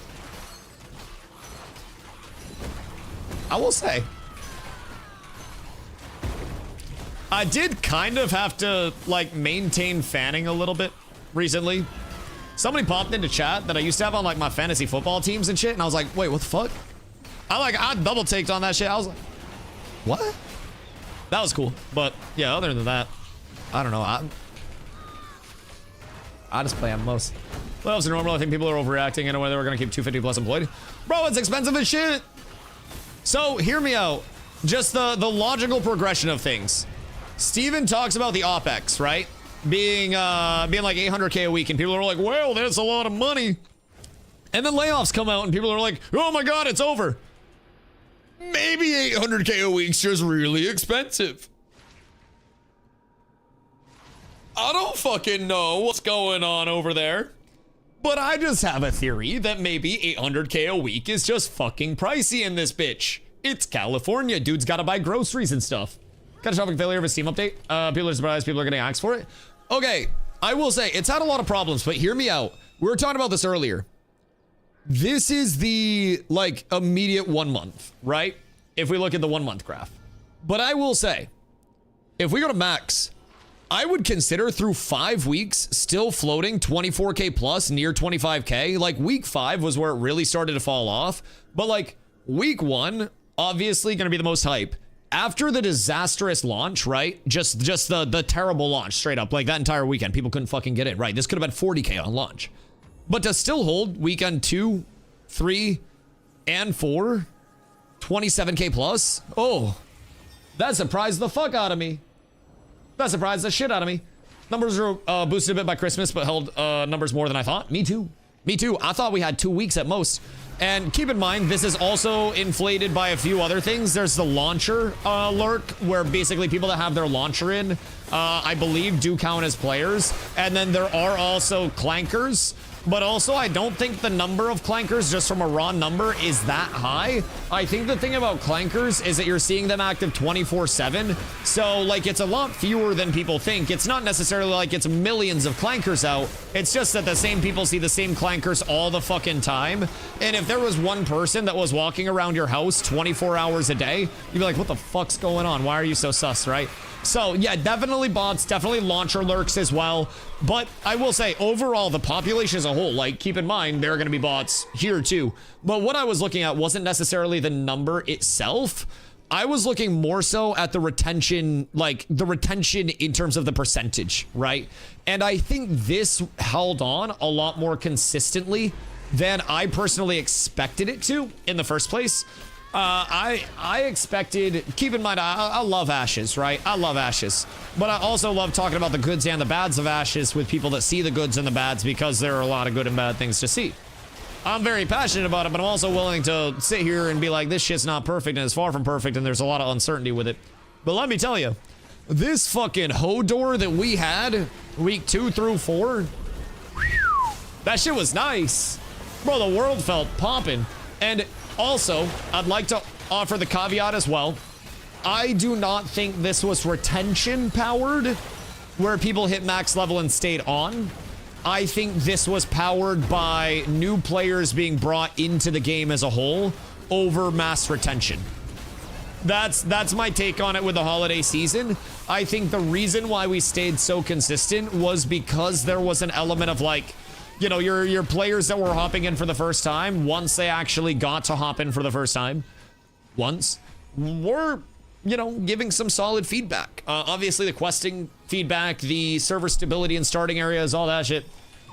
I will say, I did kind of have to like maintain fanning a little bit recently. Somebody popped into chat that I used to have on like my fantasy football teams and shit, and I was like, wait, what the fuck? I double taked on that shit. I was like, what? That was cool. But yeah, other than that, I don't know. I just play on most. Layoffs are normal. I think people are overreacting in a way that we're gonna keep 250 plus employed. Bro, it's expensive as shit. So hear me out. Just the logical progression of things. Steven talks about the OpEx, right? Being like 800K a week, and people are like, well, that's a lot of money. And then layoffs come out and people are like, oh my god, it's over. Maybe 800K a week's just really expensive. I don't fucking know what's going on over there. But I just have a theory that maybe 800K a week is just fucking pricey in this bitch. It's California. Dude's got to buy groceries and stuff. Catastrophic failure of a Steam update. People are surprised people are getting axed for it. Okay, I will say it's had a lot of problems, but hear me out. We were talking about this earlier. This is the like immediate 1 month, right? If we look at the 1 month graph. But I will say, if we go to max, I would consider through 5 weeks still floating 24K plus near 25K. Like week 5 was where it really started to fall off. But like week 1, obviously going to be the most hype. After the disastrous launch, right? Just the terrible launch straight up. Like that entire weekend, people couldn't fucking get it. Right, this could have been 40K on launch. But to still hold weekend 2, 3, and 4, 27K plus. Oh, that surprised the fuck out of me. That surprised the shit out of me. Numbers were boosted a bit by Christmas, but held numbers more than I thought. Me too. Me too. I thought we had 2 weeks at most. And keep in mind, this is also inflated by a few other things. There's the launcher lurk, where basically people that have their launcher in, I believe, do count as players. And then there are also clankers. But also, I don't think the number of clankers, just from a raw number, is that high. I think the thing about clankers is that you're seeing them active 24/7. So, like, it's a lot fewer than people think. It's not necessarily like it's millions of clankers out. It's just that the same people see the same clankers all the fucking time. And if there was one person that was walking around your house 24 hours a day, you'd be like, what the fuck's going on? Why are you so sus, right? So, yeah, definitely bots, definitely launcher lurks as well. But I will say, overall, the population as a whole, like, keep in mind, there are going to be bots here too. But what I was looking at wasn't necessarily the number itself. I was looking more so at the retention, like, the retention in terms of the percentage, right? And I think this held on a lot more consistently than I personally expected it to in the first place. I expected, keep in mind, I love Ashes, right? I love Ashes, but I also love talking about the goods and the bads of Ashes with people that see the goods and the bads, because there are a lot of good and bad things to see. I'm very passionate about it, but I'm also willing to sit here and be like, this shit's not perfect and it's far from perfect and there's a lot of uncertainty with it. But let me tell you, this fucking Hodor that we had week 2 through 4, that shit was nice. Bro, the world felt popping. And also, I'd like to offer the caveat as well. I do not think this was retention powered, where people hit max level and stayed on. I think this was powered by new players being brought into the game as a whole over mass retention. That's my take on it with the holiday season. I think the reason why we stayed so consistent was because there was an element of, like, you know, your players that were hopping in for the first time, once they actually got to hop in for the first time, were, you know, giving some solid feedback. Obviously, the questing feedback, the server stability and starting areas, all that shit.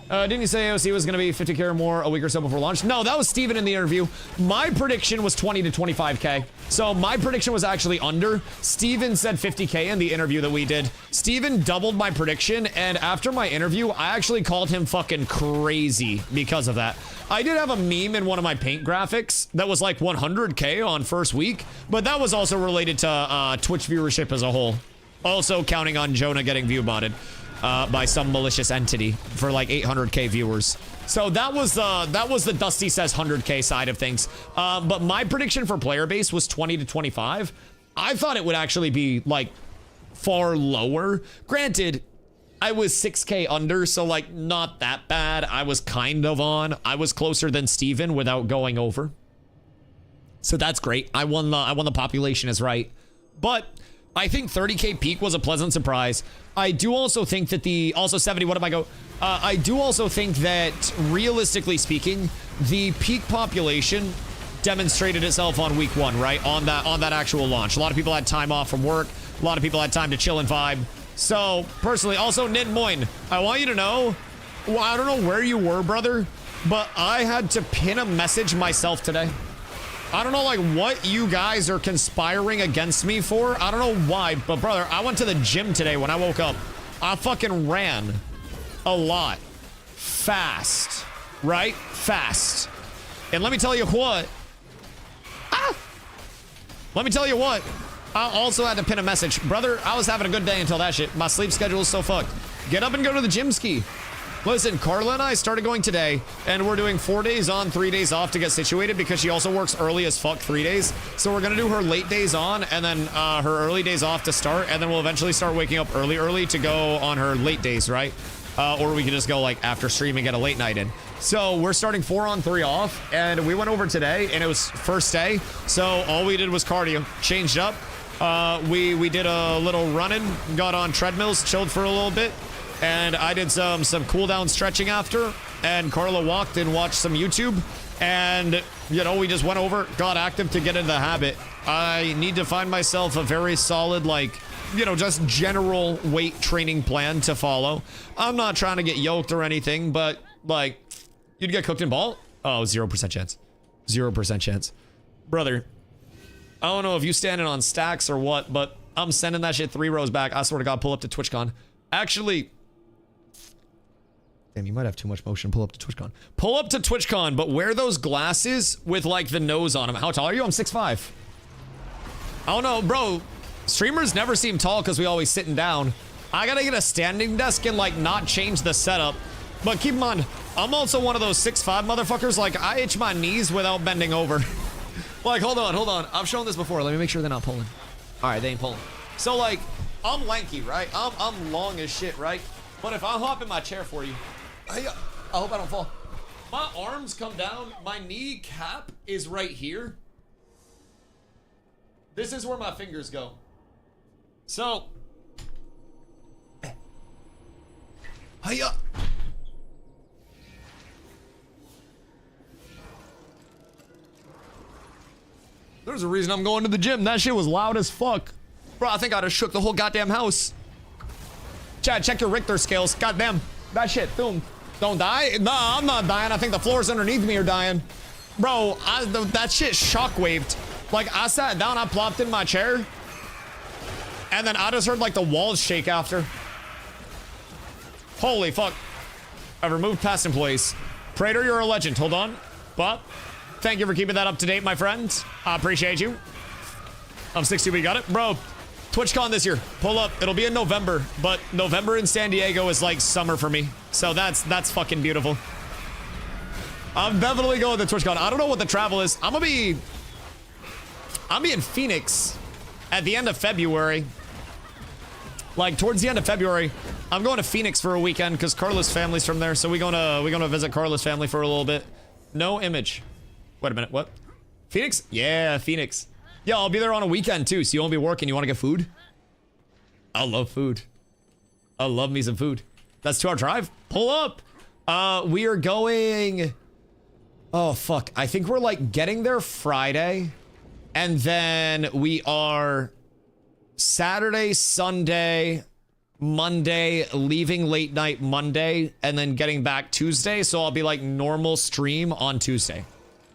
Didn't you say AOC was going to be 50K or more a week or so before launch? No, that was Steven in the interview. My prediction was 20 to 25K. So my prediction was actually under. Steven said 50K in the interview that we did. Steven doubled my prediction, and after my interview, I actually called him fucking crazy because of that. I did have a meme in one of my paint graphics that was like 100K on first week, but that was also related to Twitch viewership as a whole. Also counting on Jonah getting view botted by some malicious entity for like 800K viewers. So that was the Dusty Says 100K side of things. But my prediction for player base was 20 to 25. I thought it would actually be like far lower. Granted, I was 6K under, so like not that bad. I was kind of on. I was closer than Steven without going over. So that's great. I won the population is right. But I think 30K peak was a pleasant surprise. I do also think that also 70, what am I go? I do also think that, realistically speaking, the peak population demonstrated itself on week 1, right? On that actual launch. A lot of people had time off from work. A lot of people had time to chill and vibe. So, personally, also, Nid Moin, I want you to know, well, I don't know where you were, brother, but I had to pin a message myself today. I don't know, like, what you guys are conspiring against me for. I don't know why, but brother, I went to the gym today when I woke up. I fucking ran a lot. Fast. Right? Fast. And let me tell you what. Let me tell you what. I also had to pin a message. Brother, I was having a good day until that shit. My sleep schedule is so fucked. Get up and go to the gym ski. Listen, Carla and I started going today, and we're doing 4 days on, 3 days off to get situated because she also works early as fuck 3 days. So we're gonna do her late days on and then her early days off to start, and then we'll eventually start waking up early to go on her late days, right? Or we can just go like after stream and get a late night in. So we're starting 4 on 3 off, and we went over today, and it was first day. So all we did was cardio, changed up. We did a little running, got on treadmills, chilled for a little bit. And I did some cool down stretching after, and Carla walked and watched some YouTube, and you know, we just went over, got active to get into the habit. I need to find myself a very solid, like, you know, just general weight training plan to follow. I'm not trying to get yoked or anything, but like, you'd get cooked in ball? Oh, 0% chance. 0% chance. Brother, I don't know if you standing on stacks or what, but I'm sending that shit 3 rows back. I swear to God, pull up to TwitchCon. Actually, damn, you might have too much motion. Pull up to TwitchCon. Pull up to TwitchCon, but wear those glasses with, like, the nose on them. How tall are you? I'm 6'5". I don't know, bro. Streamers never seem tall because we always sitting down. I gotta get a standing desk and, like, not change the setup. But keep in mind, I'm also one of those 6'5" motherfuckers. Like, I itch my knees without bending over. Like, hold on. I've shown this before. Let me make sure they're not pulling. All right, they ain't pulling. So, like, I'm lanky, right? I'm long as shit, right? But if I hop in my chair for you, I hope I don't fall. My arms come down. My knee cap is right here. This is where my fingers go. So, hiya. There's a reason I'm going to the gym. That shit was loud as fuck. Bro, I think I just shook the whole goddamn house. Chad, check your Richter scales. Goddamn. That shit, boom. Don't die? Nah, I'm not dying. I think the floors underneath me are dying. Bro, that shit shockwaved. Like, I sat down, I plopped in my chair, and then I just heard, like, the walls shake after. Holy fuck. I've removed past employees. Prater, you're a legend. Hold on. But, thank you for keeping that up to date, my friend. I appreciate you. I'm 60, we got it. Bro, TwitchCon this year. Pull up. It'll be in November, but November in San Diego is like summer for me. So that's fucking beautiful. I'm definitely going to TwitchCon. I don't know what the travel is. I'm be in Phoenix at the end of February. Like towards the end of February, I'm going to Phoenix for a weekend because Carla's family's from there. So we're gonna visit Carla's family for a little bit. No image. Wait a minute. What? Phoenix? Yeah, Phoenix. Yeah, I'll be there on a weekend too, so you won't be working. You want to get food? I love food. I love me some food. That's 2-hour drive. Pull up. We are going. Oh fuck! I think we're like getting there Friday, and then we are Saturday, Sunday, Monday, leaving late night Monday, and then getting back Tuesday. So I'll be like normal stream on Tuesday.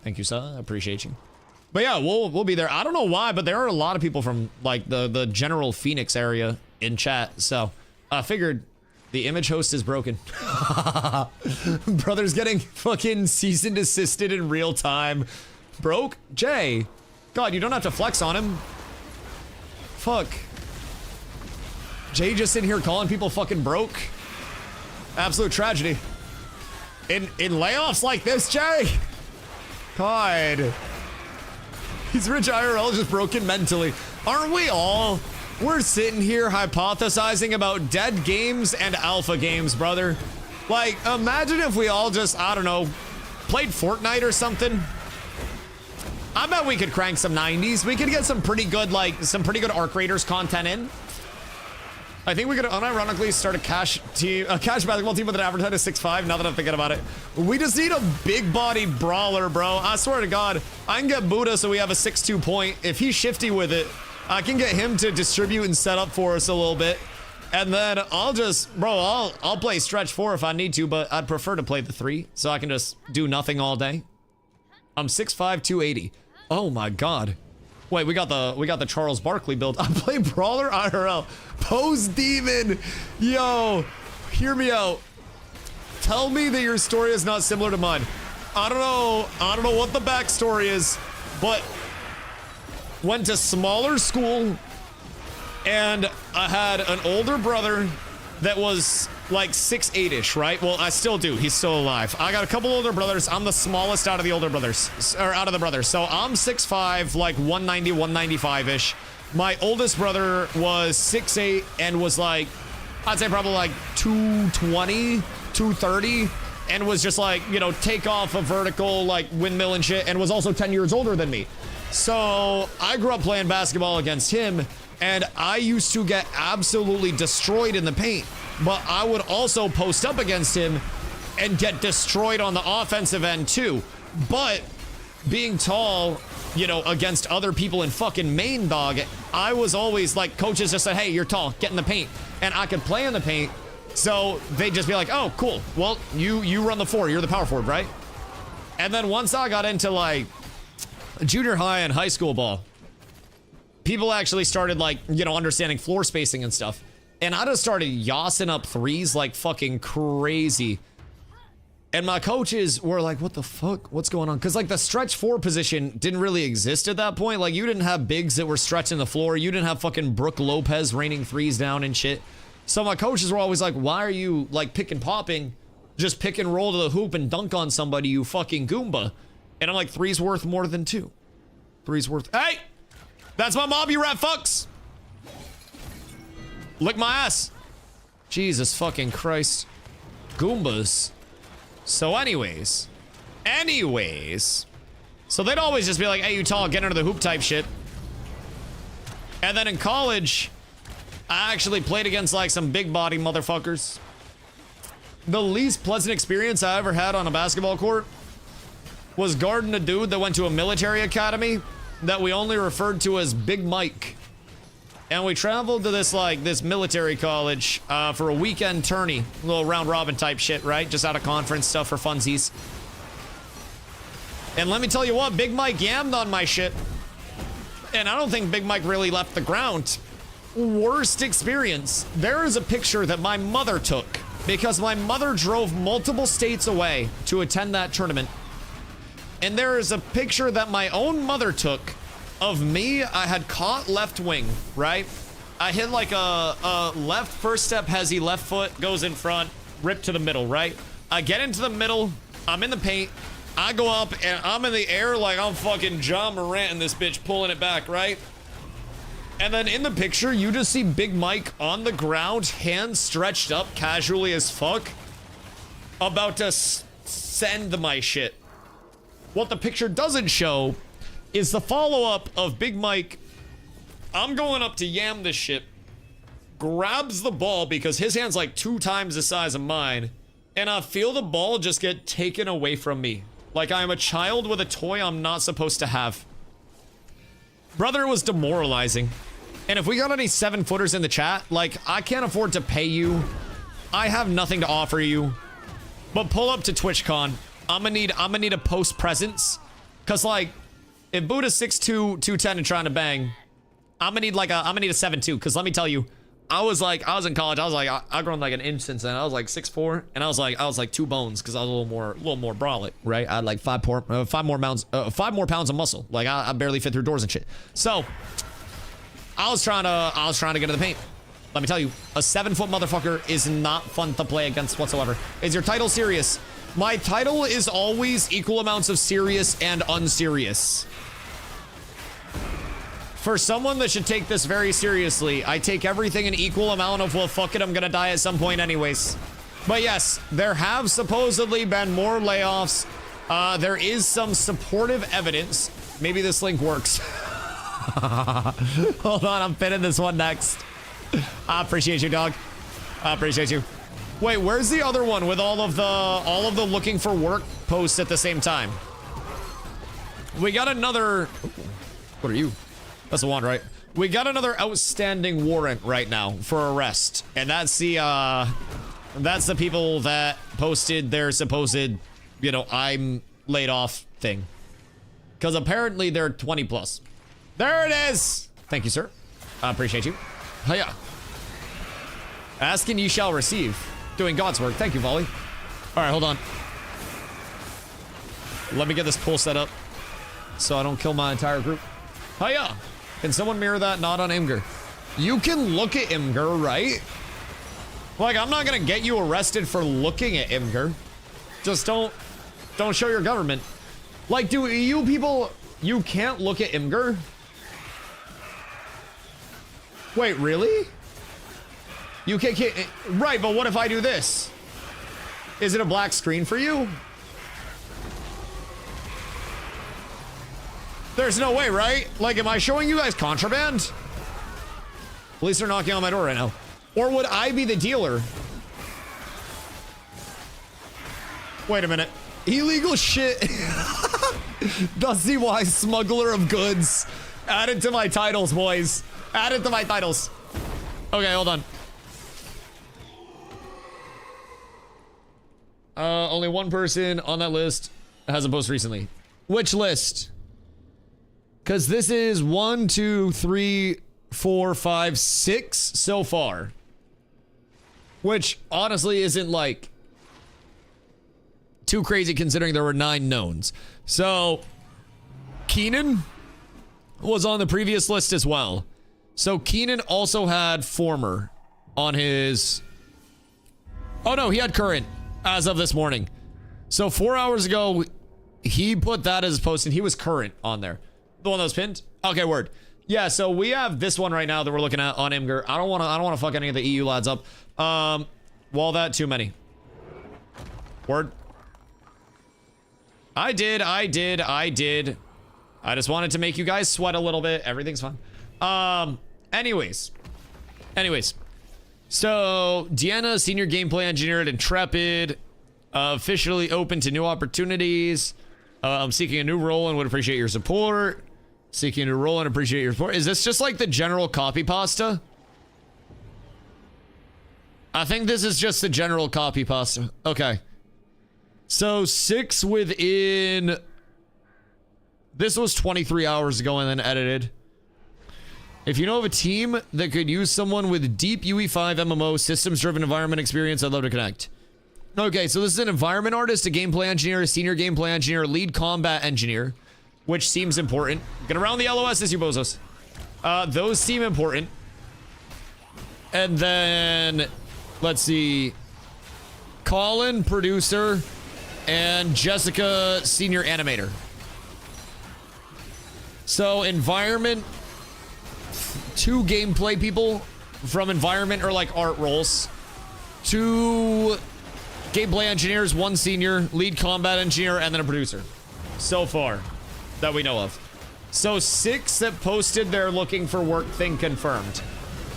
Thank you, sir. I appreciate you. But yeah, we'll be there. I don't know why, but there are a lot of people from like the general Phoenix area in chat. So I figured the image host is broken. Brother's getting fucking cease and desisted in real time. Broke? Jay. God, you don't have to flex on him. Fuck. Jay just in here calling people fucking broke. Absolute tragedy. In layoffs like this, Jay? God. He's rich IRL, just broken mentally. Aren't we all? We're sitting here hypothesizing about dead games and alpha games, brother. Like, imagine if we all just, I don't know, played Fortnite or something. I bet we could crank some 90s. We could get some pretty good, like, some pretty good Arc Raiders content in. I think we could unironically start a cash basketball team with an average height of 6'5", now that I'm thinking about it. We just need a big body brawler, bro. I swear to God, I can get Buddha so we have a 6'2" point. If he's shifty with it, I can get him to distribute and set up for us a little bit. And then I'll just, bro, I'll play stretch 4 if I need to, but I'd prefer to play the 3 so I can just do nothing all day. I'm 6'5", 280. Oh my God. Wait, we got the Charles Barkley build. I play Brawler IRL. Pose Demon. Yo, hear me out. Tell me that your story is not similar to mine. I don't know what the backstory is, but went to smaller school and I had an older brother that was like 6'8"-ish, right? Well, I still do. He's still alive. I got a couple older brothers. I'm the smallest out of the older brothers, or out of the brothers. So I'm 6'5", like 190, 195-ish. My oldest brother was 6'8" and was like, I'd say probably like 220, 230, and was just like, you know, take off a vertical, like windmill and shit, and was also 10 years older than me. So I grew up playing basketball against him, and I used to get absolutely destroyed in the paint. But I would also post up against him and get destroyed on the offensive end too. But being tall, you know, against other people in fucking main, dog, I was always like, coaches just said, hey, you're tall, get in the paint. And I could play in the paint. So they'd just be like, oh, cool. Well, you run the 4, you're the power forward, right? And then once I got into like junior high and high school ball, people actually started like, you know, understanding floor spacing and stuff. And I just started yossing up threes like fucking crazy. And my coaches were like, what the fuck? What's going on? Because like the stretch 4 position didn't really exist at that point. Like you didn't have bigs that were stretching the floor. You didn't have fucking Brooke Lopez raining threes down and shit. So my coaches were always like, why are you like pick and popping? Just pick and roll to the hoop and dunk on somebody, you fucking Goomba. And I'm like, 3's worth more than 2. 3's worth. Hey! That's my mob, you rat fucks! Lick my ass. Jesus fucking Christ. Goombas. So anyways. So they'd always just be like, hey, you tall, get under the hoop type shit. And then in college, I actually played against like some big body motherfuckers. The least pleasant experience I ever had on a basketball court was guarding a dude that went to a military academy that we only referred to as Big Mike. And we traveled to this military college for a weekend tourney, a little round robin type shit, right? Just out of conference stuff for funsies. And let me tell you what, Big Mike yammed on my shit. And I don't think Big Mike really left the ground. Worst experience. There is a picture that my mother took because my mother drove multiple states away to attend that tournament. And there is a picture that my own mother took of me. I had caught left wing, right? I hit like a left first step hezzy, left foot goes in front, rip to the middle, right? I get into the middle, I'm in the paint, I go up and I'm in the air like I'm fucking John Morant in this bitch pulling it back, right? And then in the picture, you just see Big Mike on the ground, hands stretched up casually as fuck, about to send my shit. What the picture doesn't show is the follow-up of Big Mike. I'm going up to yam this shit, grabs the ball because his hand's like 2 times the size of mine, and I feel the ball just get taken away from me. Like I am a child with a toy I'm not supposed to have. Brother, it was demoralizing. And if we got any 7-footers in the chat, like, I can't afford to pay you. I have nothing to offer you. But pull up to TwitchCon. I'm gonna need a post presence. Cause like, if Buddha's 6'2", 210 and trying to bang, I'm gonna need a 7'2", cause let me tell you, I was in college, I grown like an inch since then. I was like 6'4", and I was like 2 bones, cause I was a little more brolic, right? I had like 5 more pounds of muscle. Like I barely fit through doors and shit. So I was trying to get to the paint. Let me tell you, a 7-foot motherfucker is not fun to play against whatsoever. Is your title serious? My title is always equal amounts of serious and unserious. For someone that should take this very seriously, I take everything an equal amount of, well, fuck it, I'm gonna die at some point anyways. But yes, there have supposedly been more layoffs. There is some supportive evidence. Maybe this link works. Hold on, I'm pinning this one next. I appreciate you, dog. I appreciate you. Wait, where's the other one with all of the looking for work posts at the same time? We got another. What are you? That's the one, right? We got another outstanding warrant right now for arrest, and that's the people that posted their supposed, you know, I'm laid off thing. Because apparently they're 20 plus. There it is. Thank you, sir. I appreciate you. Hiya. Ask and ye shall receive. Doing God's work. Thank you, Volley. All right, hold on. Let me get this pool set up so I don't kill my entire group. Hiya. Can someone mirror that nod on Imgur? You can look at Imgur, right? Like, I'm not gonna get you arrested for looking at Imgur. Just don't show your government. Like, do you people, you can't look at Imgur? Wait, really? You can't, right, but what if I do this? Is it a black screen for you? There's no way, right? Like, am I showing you guys contraband? Police are knocking on my door right now. Or would I be the dealer? Wait a minute. Illegal shit. DustyWhy, smuggler of goods. Add it to my titles, boys. Add it to my titles. Okay, hold on. Only one person on that list has a post recently. Which list? Because this is 1, 2, 3, 4, 5, 6 so far. Which honestly isn't like too crazy considering there were 9 knowns. So Keenan was on the previous list as well. So Keenan also had former on his... Oh no, he had current as of this morning. So 4 hours ago, he put that as post and he was current on there. The one that was pinned? Okay, word. Yeah, so we have this one right now that we're looking at on Imgur. I don't wanna fuck any of the EU lads up. Wall that, too many. Word. I did. I just wanted to make you guys sweat a little bit. Everything's fine. Anyways. So, Deanna, senior gameplay engineer at Intrepid, officially open to new opportunities. I'm seeking a new role and would appreciate your support. Seeking a new role and appreciate your support. Is this just like the general copy pasta? I think this is just the general copy pasta. Okay. So 6 within... This was 23 hours ago and then edited. If you know of a team that could use someone with deep UE5 MMO systems-driven environment experience, I'd love to connect. Okay, so this is an environment artist, a gameplay engineer, a senior gameplay engineer, lead combat engineer, which seems important. Get around the LOSs, you bozos. Those seem important. And then, let's see. Colin, producer, and Jessica, senior animator. So, environment, 2 gameplay people from environment or like art roles. 2 gameplay engineers, 1 senior, lead combat engineer, and then a producer. So far, that we know of. So 6 that posted their looking for work thing confirmed.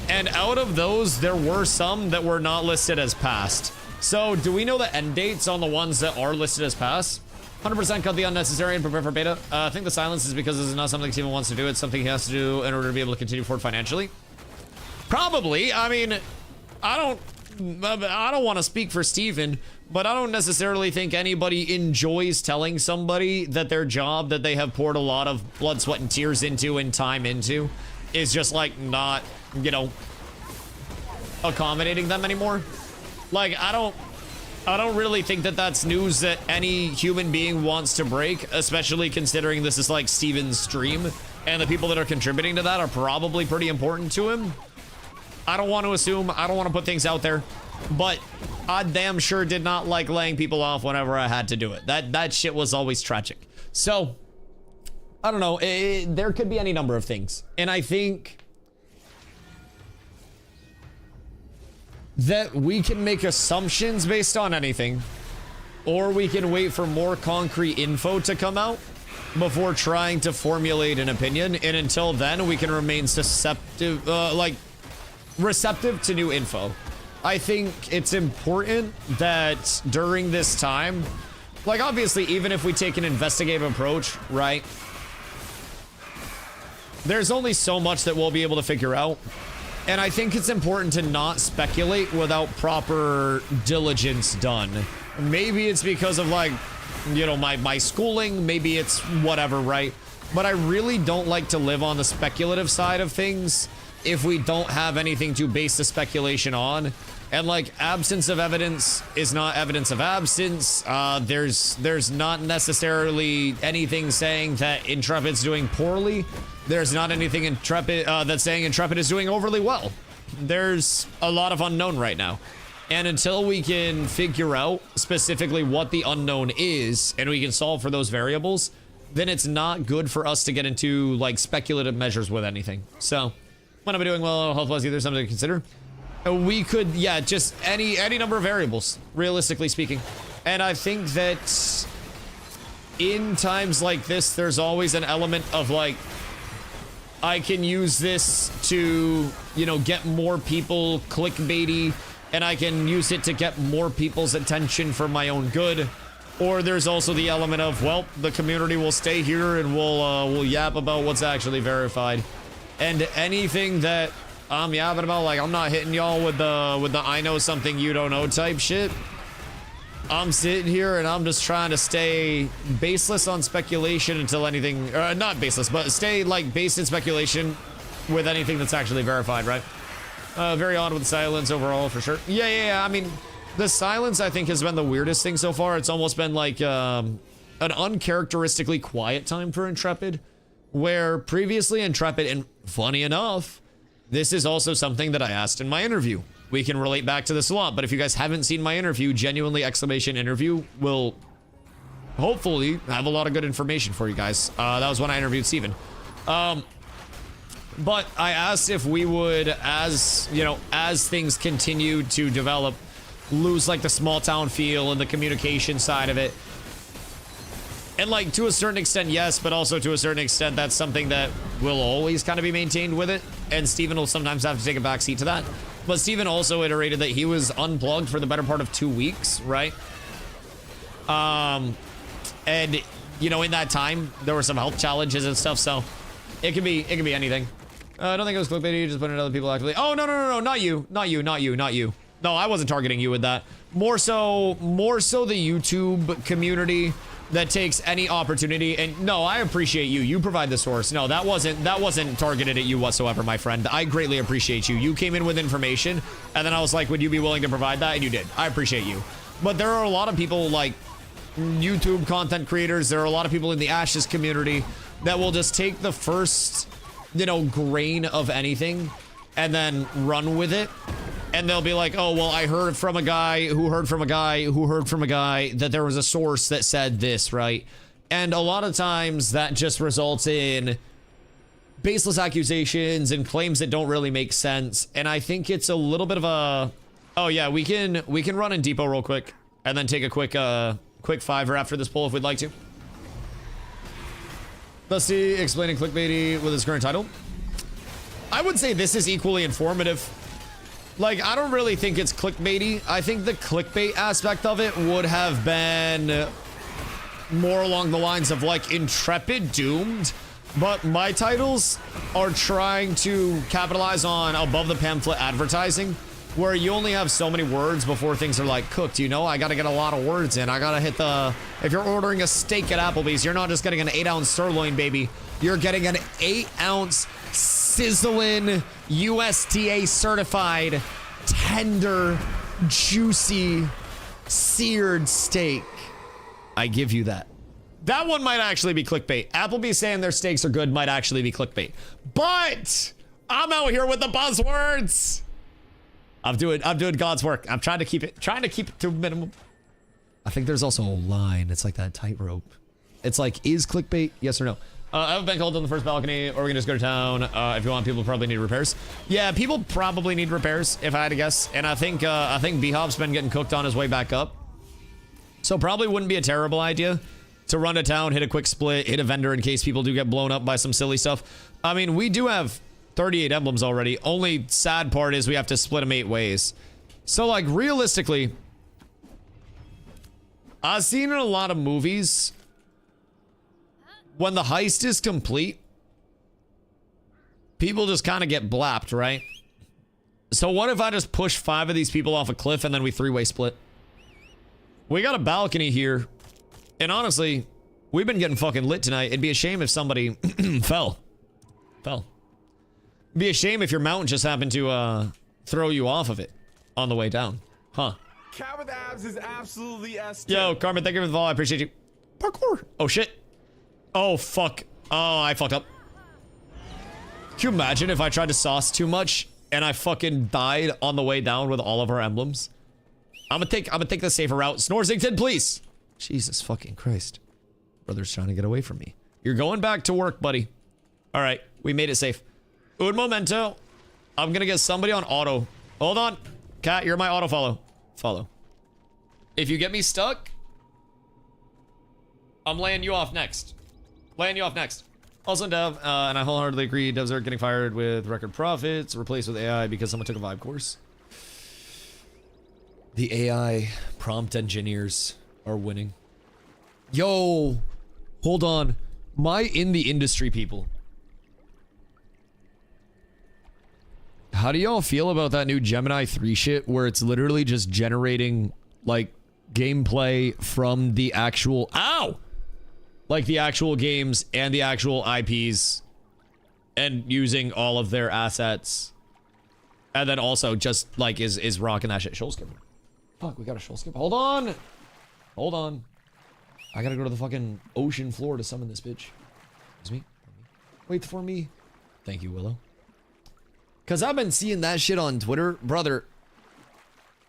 And out of those, there were some that were not listed as passed. So do we know the end dates on the ones that are listed as passed? 100% cut the unnecessary and prepare for beta. I think the silence is because this is not something Steven wants to do. It's something he has to do in order to be able to continue forward financially. Probably. I mean, I don't want to speak for Steven, but I don't necessarily think anybody enjoys telling somebody that their job that they have poured a lot of blood, sweat, and tears into and time into is just like not, you know, accommodating them anymore. Like, I don't really think that that's news that any human being wants to break, especially considering this is like Steven's stream and the people that are contributing to that are probably pretty important to him. I don't want to assume, I don't want to put things out there, but I damn sure did not like laying people off whenever I had to do it. That shit was always tragic. So, I don't know, there could be any number of things. And I think that we can make assumptions based on anything, or we can wait for more concrete info to come out before trying to formulate an opinion. And until then, we can remain susceptible, receptive to new info. I think it's important that during this time, like obviously, even if we take an investigative approach, right? There's only so much that we'll be able to figure out. And I think it's important to not speculate without proper diligence done. Maybe it's because of like, you know, my schooling, maybe it's whatever, right? But I really don't like to live on the speculative side of things if we don't have anything to base the speculation on. And like, absence of evidence is not evidence of absence. There's not necessarily anything saying that Intrepid's doing poorly. There's not anything Intrepid that's saying Intrepid is doing overly well. There's a lot of unknown right now. And until we can figure out specifically what the unknown is and we can solve for those variables, then it's not good for us to get into like speculative measures with anything. So, when I'm doing well, health-wise, either something to consider. We could, yeah, just any number of variables, realistically speaking. And I think that in times like this, there's always an element of like, I can use this to, you know, get more people clickbaity, and I can use it to get more people's attention for my own good. Or there's also the element of, well, the community will stay here and we'll yap about what's actually verified. And anything that I'm yapping about, like I'm not hitting y'all with the I know something you don't know type shit. I'm sitting here and I'm just trying to stay baseless on speculation until anything, not baseless, but stay like based in speculation with anything that's actually verified, right? Very odd with silence overall, for sure. Yeah. I mean, the silence, I think, has been the weirdest thing so far. It's almost been like an uncharacteristically quiet time for Intrepid, where previously Intrepid, and funny enough, this is also something that I asked in my interview. We can relate back to this a lot, but if you guys haven't seen my interview, genuinely exclamation interview will hopefully have a lot of good information for you guys. That was when I interviewed Steven. But I asked if we would, as, you know, as things continue to develop, lose like the small town feel and the communication side of it. And like to a certain extent, yes, but also to a certain extent, that's something that will always kind of be maintained with it. And Steven will sometimes have to take a backseat to that. But Steven also iterated that he was unplugged for the better part of 2 weeks, right? And you know, in that time, there were some health challenges and stuff, so it could be anything. I don't think it was clickbait. You just put in other people actively. Oh, no, not you. No, I wasn't targeting you with that. More so the YouTube community that takes any opportunity. And no, I appreciate you. You provide the source. No, that wasn't targeted at you whatsoever, my friend. I greatly appreciate you. You came in with information, and then I was like, would you be willing to provide that? And you did. I appreciate you. But there are a lot of people like YouTube content creators. There are a lot of people in the Ashes community that will just take the first, you know, grain of anything and then run with it. And they'll be like, oh, well, I heard from a guy who heard from a guy who heard from a guy that there was a source that said this, right? And a lot of times that just results in baseless accusations and claims that don't really make sense. And I think it's a little bit of a, oh yeah, we can run in depot real quick and then take a quick fiver after this poll if we'd like to. Dusty explaining clickbaity with his current title. I would say this is equally informative. Like, I don't really think it's clickbaity. I think the clickbait aspect of it would have been more along the lines of like Intrepid doomed, but my titles are trying to capitalize on above the pamphlet advertising, where you only have so many words before things are like cooked, you know? I gotta get a lot of words in. I gotta hit the, if you're ordering a steak at Applebee's, you're not just getting an 8-ounce sirloin, baby. You're getting an 8-ounce sizzling USDA certified tender juicy seared steak. I give you that. That one might actually be clickbait. Applebee's saying their steaks are good might actually be clickbait, but I'm out here with the buzzwords. I'm doing God's work. I'm trying to keep it to a minimum. I think there's also a line. It's like that tightrope. It's like, is clickbait yes or no? I haven't been called on the first balcony, or we can just go to town. If you want, people probably need repairs. Yeah, people probably need repairs, if I had to guess. And I think B-Hop's been getting cooked on his way back up. So probably wouldn't be a terrible idea to run to town, hit a quick split, hit a vendor in case people do get blown up by some silly stuff. I mean, we do have 38 emblems already. Only sad part is we have to split them 8 ways. So, like, realistically, I've seen in a lot of movies, when the heist is complete, people just kind of get blapped, right? So what if I just push 5 of these people off a cliff and then we 3-way split? We got a balcony here. And honestly, we've been getting fucking lit tonight. It'd be a shame if somebody fell. It'd be a shame if your mountain just happened to throw you off of it on the way down. Huh. Cat with abs is absolutely S. Yo, Carmen, thank you for the follow. I appreciate you. Parkour. Oh, shit. Oh, fuck. Oh, I fucked up. Can you imagine if I tried to sauce too much and I fucking died on the way down with all of our emblems? I'm gonna take the safer route. Snorzington, please. Jesus fucking Christ. Brother's trying to get away from me. You're going back to work, buddy. All right, we made it safe. Un momento. I'm gonna get somebody on auto. Hold on. Cat, you're my auto follow. Follow. If you get me stuck, I'm laying you off next. Laying you off next. Also, Dev, and I wholeheartedly agree, devs are getting fired with record profits, replaced with AI because someone took a vibe course. The AI prompt engineers are winning. Yo, hold on. My in the industry people. How do y'all feel about that new Gemini 3 shit where it's literally just generating like gameplay from the actual like the actual games and the actual IPs and using all of their assets, and then also just like is rocking that shit. Shoal skipper. Fuck, we got a shoal skipper. Hold on, I gotta go to the fucking ocean floor to summon this bitch. Excuse me. Wait for me. Thank you, Willow. Cause I've been seeing that shit on Twitter, brother.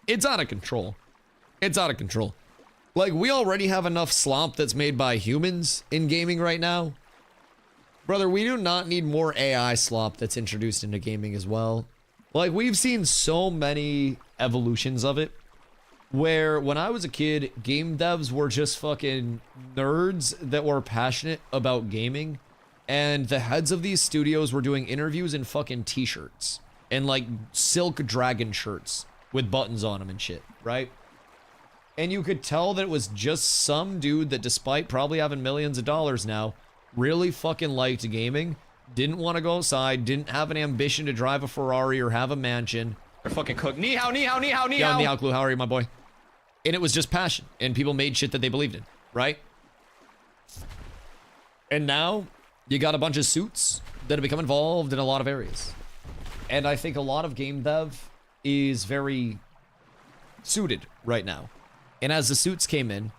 It's out of control. It's out of control. Like, we already have enough slop that's made by humans in gaming right now. Brother, we do not need more AI slop that's introduced into gaming as well. Like, we've seen so many evolutions of it, where when I was a kid, game devs were just fucking nerds that were passionate about gaming, and the heads of these studios were doing interviews in fucking t-shirts and like silk dragon shirts with buttons on them and shit, right? And you could tell that it was just some dude that, despite probably having millions of dollars now, really fucking liked gaming, didn't want to go outside, didn't have an ambition to drive a Ferrari or have a mansion. Or fucking cook. Ni hao, ni hao, ni hao, ni hao. Yeah, ni hao, Clue. How are you, my boy? And it was just passion, and people made shit that they believed in, right? And now, you got a bunch of suits that have become involved in a lot of areas. And I think a lot of game dev is very suited right now. And as the suits came in,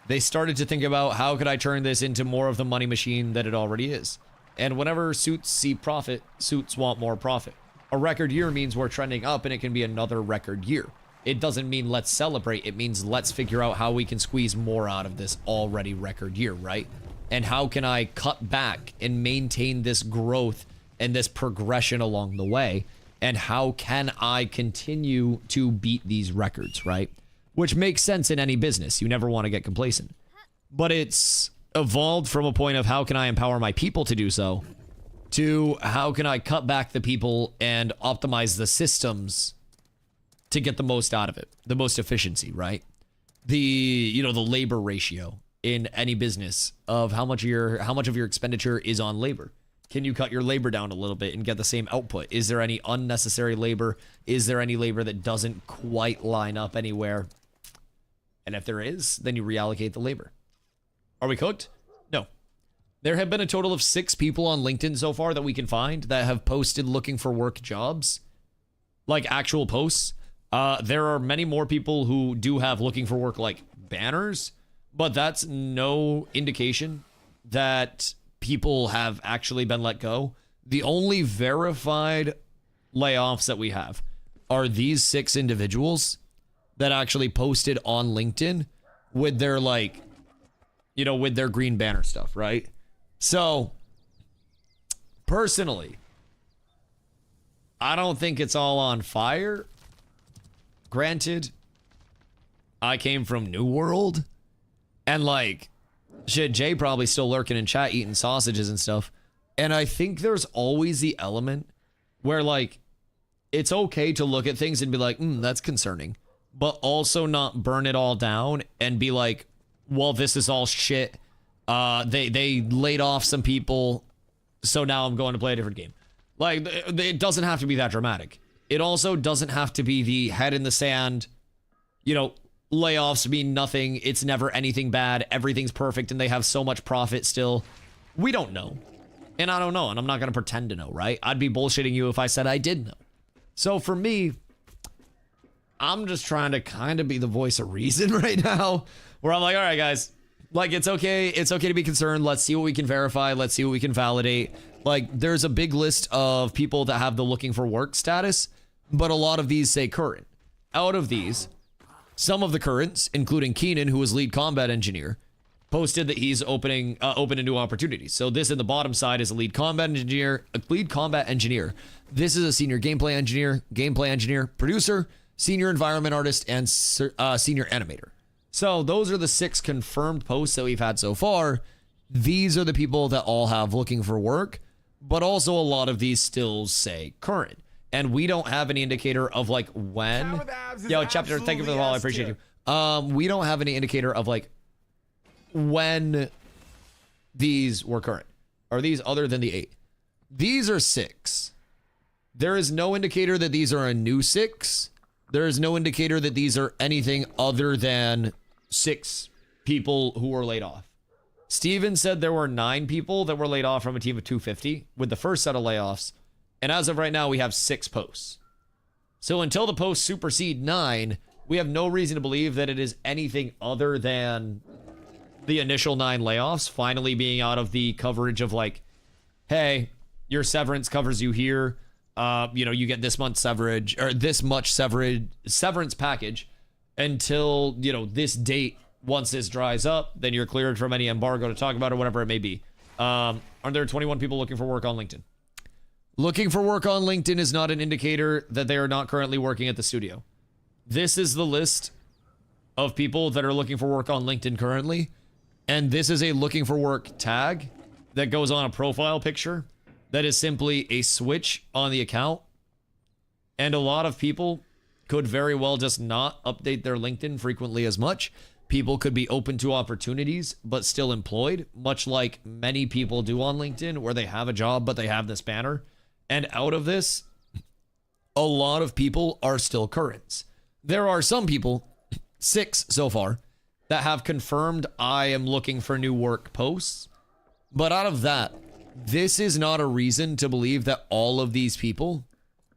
they started to think about, how could I turn this into more of the money machine that it already is? And whenever suits see profit, suits want more profit. A record year means we're trending up, and it can be another record year. It doesn't mean let's celebrate. It means let's figure out how we can squeeze more out of this already record year, right? And how can I cut back and maintain this growth and this progression along the way? And how can I continue to beat these records, right? Which makes sense in any business. You never want to get complacent. But it's evolved from a point of, how can I empower my people to do so, to how can I cut back the people and optimize the systems to get the most out of it, the most efficiency, right? The labor ratio in any business of how much of your expenditure is on labor. Can you cut your labor down a little bit and get the same output? Is there any unnecessary labor? Is there any labor that doesn't quite line up anywhere? And if there is, then you reallocate the labor. Are we cooked? No. There have been a total of 6 people on LinkedIn so far that we can find that have posted looking for work jobs, like actual posts. There are many more people who do have looking for work like banners, but that's no indication that people have actually been let go. The only verified layoffs that we have are these 6 individuals that actually posted on LinkedIn with their with their green banner stuff, right? So, personally, I don't think it's all on fire. Granted, I came from New World, and shit, Jay probably still lurking in chat eating sausages and stuff. And I think there's always the element where it's okay to look at things and be like, that's concerning, but also not burn it all down and be like, well, this is all shit. They laid off some people, so now I'm going to play a different game. It doesn't have to be that dramatic. It also doesn't have to be the head in the sand, layoffs mean nothing, it's never anything bad, everything's perfect, and they have so much profit still. We don't know. And I don't know, and I'm not going to pretend to know, right? I'd be bullshitting you if I said I did know. So for me, I'm just trying to kind of be the voice of reason right now, where I'm like, all right, guys, it's okay to be concerned. Let's see what we can verify. Let's see what we can validate. There's a big list of people that have the looking for work status, but a lot of these say current. Out of these, Some of the currents, including Keenan, who was lead combat engineer, posted that he's open to new opportunities. So this in the bottom side is a lead combat engineer. This is a senior gameplay engineer, producer, senior environment artist, and senior animator. So those are the 6 confirmed posts that we've had so far. These are the people that all have looking for work, but also a lot of these still say current. And we don't have any indicator of like when. Yo, Chapter, thank you for the follow. I appreciate you. We don't have any indicator of like when these were current. Are these other than the 8? These are 6. There is no indicator that these are a new 6. There is no indicator that these are anything other than 6 people who were laid off. Steven said there were 9 people that were laid off from a team of 250 with the first set of layoffs. And as of right now, we have 6 posts. So until the posts supersede 9, we have no reason to believe that it is anything other than the initial 9 layoffs finally being out of the coverage of like, hey, your severance covers you here. You get this month's severance or this much severance package until, this date. Once this dries up, then you're cleared from any embargo to talk about or whatever it may be. Are there 21 people looking for work on LinkedIn? Looking for work on LinkedIn is not an indicator that they are not currently working at the studio. This is the list of people that are looking for work on LinkedIn currently. And this is a looking for work tag that goes on a profile picture that is simply a switch on the account. And a lot of people could very well just not update their LinkedIn frequently as much. People could be open to opportunities, but still employed, much like many people do on LinkedIn, where they have a job, but they have this banner. And out of this, a lot of people are still currents. There are some people, 6 so far, that have confirmed I am looking for new work posts. But out of that, this is not a reason to believe that all of these people,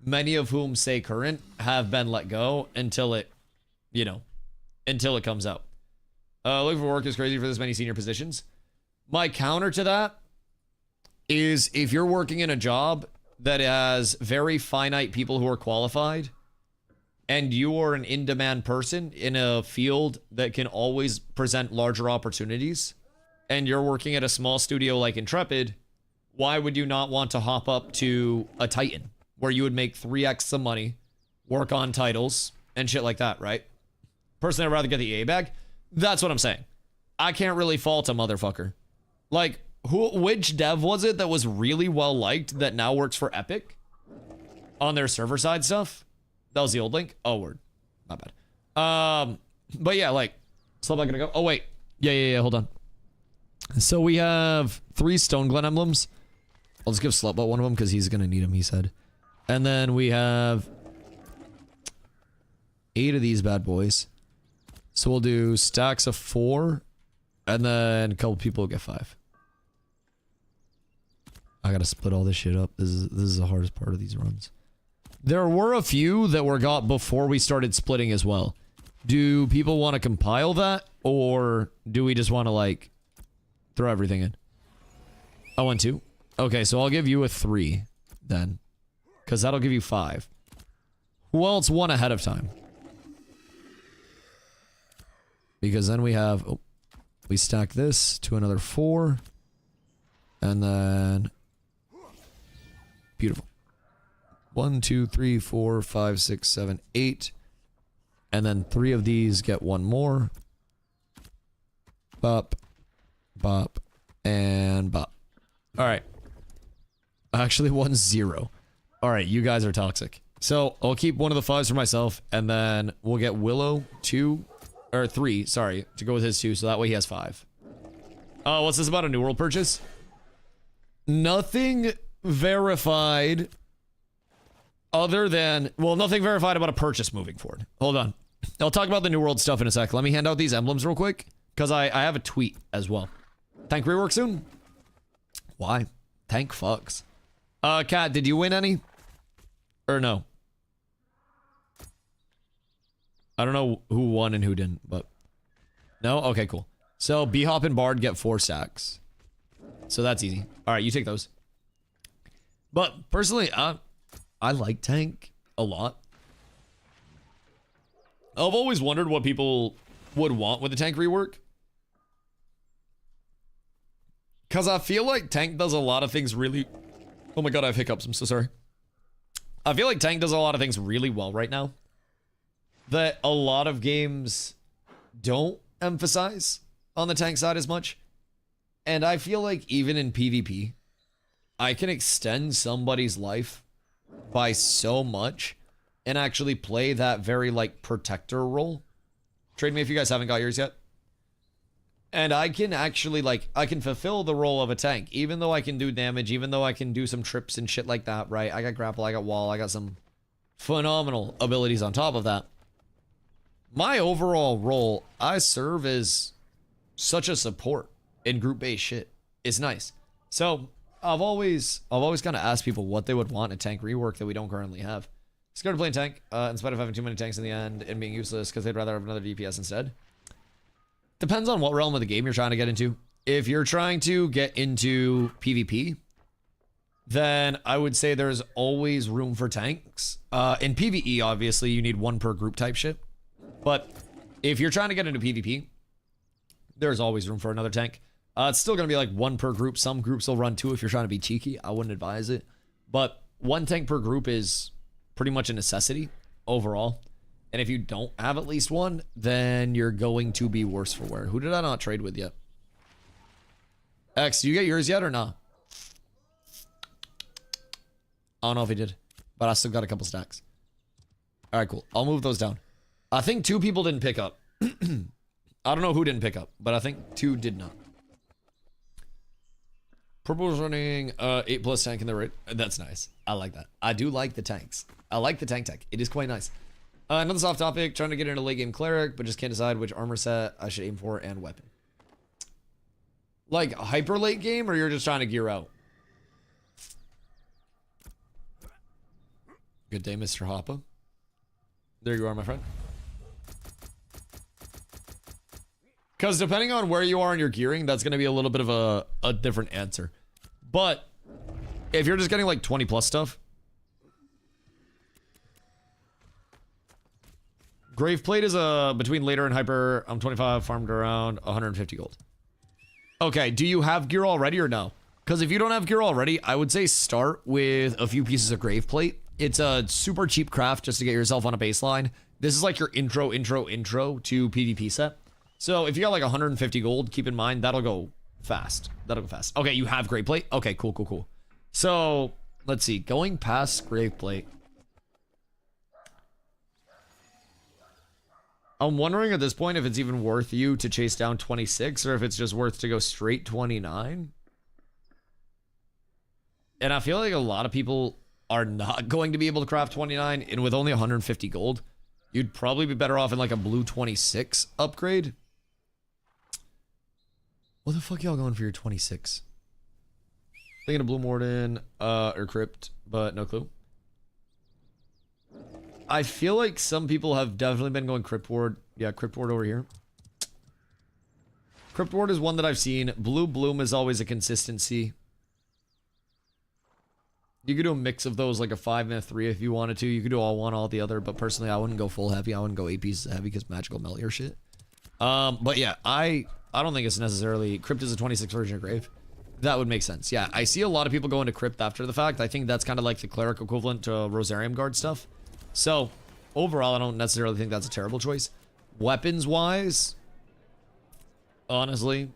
many of whom say current, have been let go until it comes out. Looking for work is crazy for this many senior positions. My counter to that is if you're working in a job that has very finite people who are qualified and you are an in-demand person in a field that can always present larger opportunities and you're working at a small studio like Intrepid, why would you not want to hop up to a Titan where you would make 3x the money, work on titles and shit like that, right? Personally, I'd rather get the A bag. That's what I'm saying. I can't really fault a motherfucker. Like, which dev was it that was really well liked that now works for Epic on their server side stuff? That was the old link. Oh, word. My bad. But yeah, like, so am I gonna go? Oh, wait. Yeah. Hold on. So we have 3 Stone Glen emblems. I'll just give Slutbutt one of them because he's gonna need them, he said. And then we have 8 of these bad boys. So we'll do stacks of 4, and then a couple people will get 5. I gotta split all this shit up. This is the hardest part of these runs. There were a few that were got before we started splitting as well. Do people want to compile that, or do we just want to like throw everything in? I want 2. Okay, so I'll give you a 3 then, because that'll give you 5. Who else won ahead of time? Because then we have, we stack this to another 4. And then, beautiful. 1, 2, 3, 4, 5, 6, 7, 8. And then 3 of these get 1 more. Bop, bop, and bop. All right. Actually, 1, 0. All right, you guys are toxic. So I'll keep one of the 5s for myself, and then we'll get Willow 2. Or 3, sorry, to go with his 2, so that way he has 5. What's this about a New World purchase? Nothing verified other than, well, nothing verified about a purchase moving forward. Hold on. I'll talk about the New World stuff in a sec. Let me hand out these emblems real quick, because I have a tweet as well. Tank rework soon? Why? Tank fucks. Kat, did you win any? Or no? I don't know who won and who didn't, but... No? Okay, cool. So, B-Hop and Bard get 4 stacks. So that's easy. Alright, you take those. But, personally, I like Tank a lot. I've always wondered what people would want with the tank rework. Because I feel like tank does a lot of things really... Oh my god, I have hiccups. I'm so sorry. I feel like tank does a lot of things really well right now that a lot of games don't emphasize on the tank side as much. And I feel like even in PvP, I can extend somebody's life by so much and actually play that very, like, protector role. Trade me if you guys haven't got yours yet. And I can actually, like, I can fulfill the role of a tank, even though I can do damage, even though I can do some trips and shit like that, right? I got grapple, I got wall, I got some phenomenal abilities on top of that. My overall role, I serve as such a support in group-based shit. It's nice. So, I've always kind of asked people what they would want in a tank rework that we don't currently have. Scared of playing tank, in spite of having too many tanks in the end and being useless because they'd rather have another DPS instead. Depends on what realm of the game you're trying to get into. If you're trying to get into PvP, then I would say there's always room for tanks. In PvE, obviously, you need one per group type shit. But if you're trying to get into PvP, there's always room for another tank. It's still going to be like one per group. Some groups will run two if you're trying to be cheeky. I wouldn't advise it. But one tank per group is pretty much a necessity overall. And if you don't have at least one, then you're going to be worse for wear. Who did I not trade with yet? X, do you get yours yet or not? I don't know if he did, but I still got a couple stacks. All right, cool. I'll move those down. I think 2 people didn't pick up. I don't know who didn't pick up, but I think 2 did not. Purple's running 8+ tank in the right. That's nice. I like that. I do like the tanks. I like the tank tech. It is quite nice. Another soft topic. Trying to get into late game cleric, but just can't decide which armor set I should aim for and weapon. Like hyper late game, or you're just trying to gear out? Good day, Mr. Hoppa. There you are, my friend. Because depending on where you are in your gearing, that's going to be a little bit of a different answer. But if you're just getting like 20+ stuff. Graveplate is between later and hyper. I'm 25, farmed around 150 gold. Okay, do you have gear already or no? Because if you don't have gear already, I would say start with a few pieces of Graveplate. It's a super cheap craft just to get yourself on a baseline. This is like your intro to PvP set. So if you got like 150 gold, keep in mind, that'll go fast. That'll go fast. Okay, you have Graveplate? Okay, cool. So, let's see. Going past Graveplate. I'm wondering at this point if it's even worth you to chase down 26 or if it's just worth to go straight 29. And I feel like a lot of people are not going to be able to craft 29, and with only 150 gold, you'd probably be better off in like a blue 26 upgrade. What the fuck y'all going for your 26? Thinking of Blue Morden or Crypt, but no clue. I feel like some people have definitely been going Crypt Ward. Yeah, Crypt Ward over here. Crypt Ward is one that I've seen. Blue Bloom is always a consistency. You could do a mix of those, like a 5 and a 3 if you wanted to. You could do all one, all the other, but personally, I wouldn't go full heavy. I wouldn't go 8 pieces of heavy because magical melt your shit. But yeah, I don't think it's necessarily... Crypt is a 26 version of Grave. That would make sense. Yeah, I see a lot of people going to Crypt after the fact. I think that's kind of like the Cleric equivalent to Rosarium Guard stuff. So, overall, I don't necessarily think that's a terrible choice. Weapons-wise, honestly,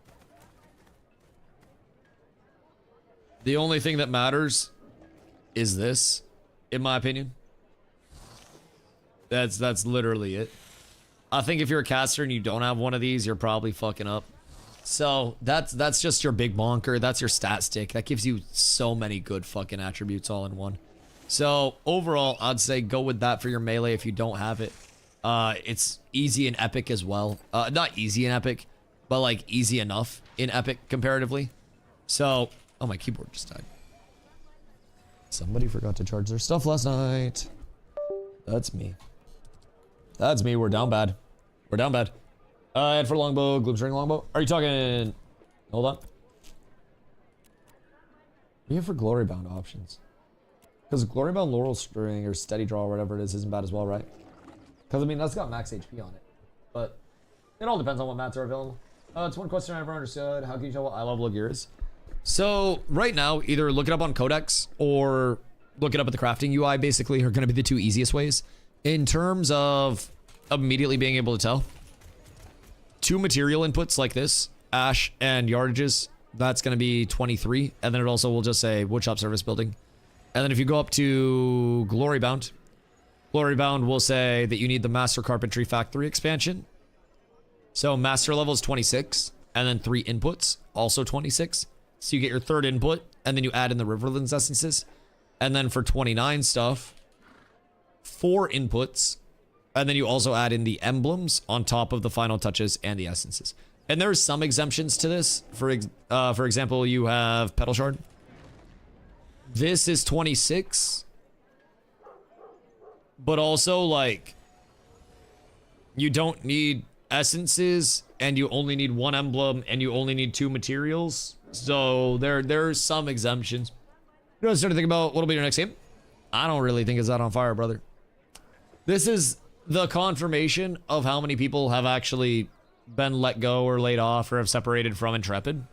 the only thing that matters is this, in my opinion. That's literally it. I think if you're a caster and you don't have one of these, you're probably fucking up. So that's just your big bonker. That's your stat stick. That gives you so many good fucking attributes all in one. So overall, I'd say go with that for your melee if you don't have it. It's easy and epic as well. Not easy and epic, but like easy enough in epic comparatively. So, oh, my keyboard just died. Somebody forgot to charge their stuff last night. That's me. That's me. We're down bad. We're down bad. And for longbow, gloomstring longbow. Are you talking? Hold on. What do you have for glory bound options? Because glory bound laurel string or steady draw or whatever it is isn't bad as well, right? Because, I mean, that's got max HP on it. But it all depends on what mats are available. It's one question I never understood. How can you tell what eye level a gear is? So, right now, either look it up on Codex or look it up at the crafting UI, basically, are going to be the two easiest ways. In terms of immediately being able to tell, two material inputs like this, ash and yardages, that's going to be 23. And then it also will just say woodshop service building. And then if you go up to Glory Bound will say that you need the Master Carpentry Factory expansion. So Master level is 26, and then 3 inputs, also 26. So you get your third input, and then you add in the Riverlands essences. And then for 29 stuff, 4 inputs, and then you also add in the emblems on top of the final touches and the essences. And there's some exemptions to this. For example, you have Petal Shard. This is 26. But also, like, you don't need essences, and you only need 1 emblem, and you only need 2 materials. So there's some exemptions. You know, start to think about what'll be your next game. I don't really think it's that on fire, brother. This is the confirmation of how many people have actually been let go or laid off or have separated from Intrepid.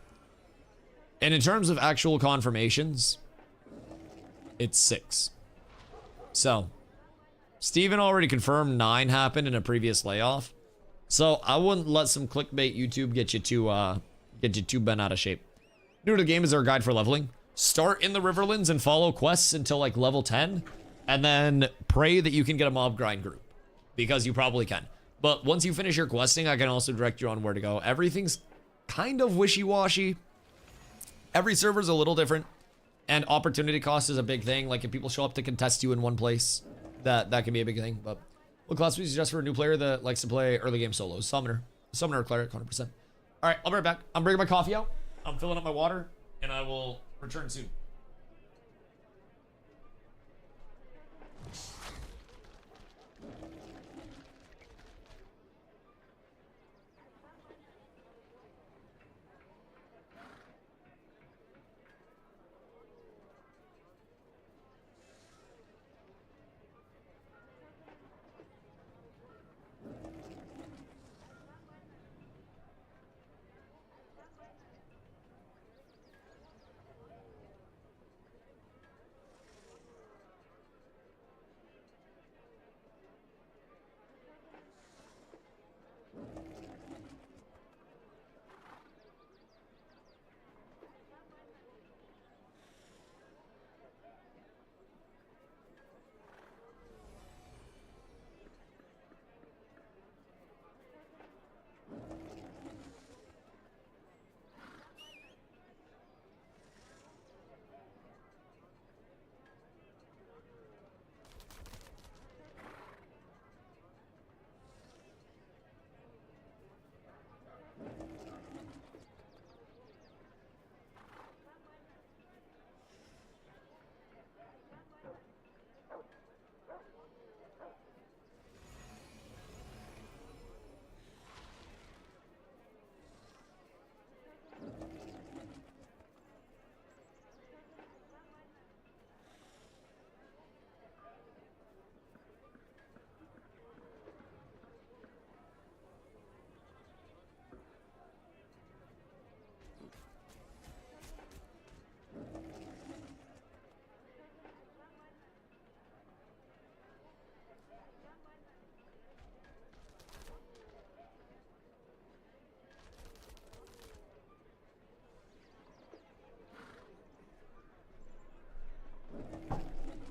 And in terms of actual confirmations, it's 6. So Steven already confirmed 9 happened in a previous layoff. So I wouldn't let some clickbait YouTube get you too bent out of shape. New to the game is our guide for leveling. Start in the Riverlands and follow quests until like level 10, and then pray that you can get a mob grind group, because you probably can. But once you finish your questing, I can also direct you on where to go. Everything's kind of wishy-washy. Every server's a little different, and opportunity cost is a big thing. Like if people show up to contest you in one place, that can be a big thing. But what class would you suggest for a new player that likes to play early game solos? Summoner or cleric, 100%. All right, I'll be right back. I'm bringing my coffee out. I'm filling up my water, and I will return soon.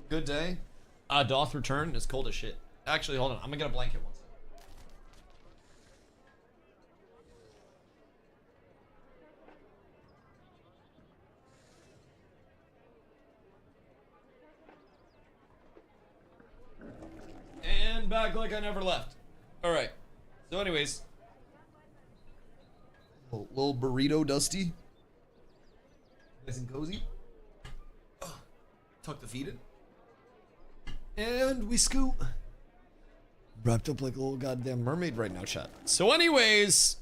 Good day. Doth return. It's cold as shit. Actually, hold on. I'm gonna get a blanket once. And back like I never left. Alright. So anyways. Little burrito Dusty. Nice and cozy. Tuck the feet in. And we scoot. Wrapped up like a little goddamn mermaid right now, chat. So anyways.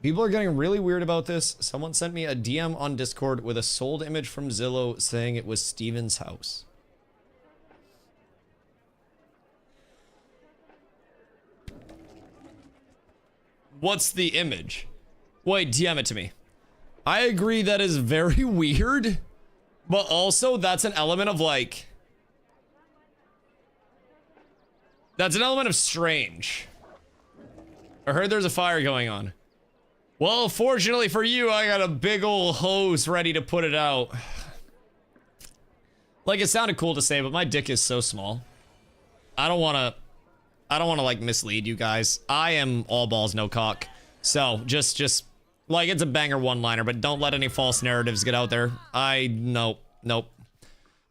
People are getting really weird about this. Someone sent me a DM on Discord with a sold image from Zillow saying it was Steven's house. What's the image? Wait, DM it to me. I agree that is very weird, but also that's an element of like... That's an element of strange. I heard there's a fire going on. Well, fortunately for you, I got a big old hose ready to put it out. Like, it sounded cool to say, but my dick is so small. I don't wanna like mislead you guys. I am all balls, no cock. So just like, it's a banger one-liner, but don't let any false narratives get out there. Nope.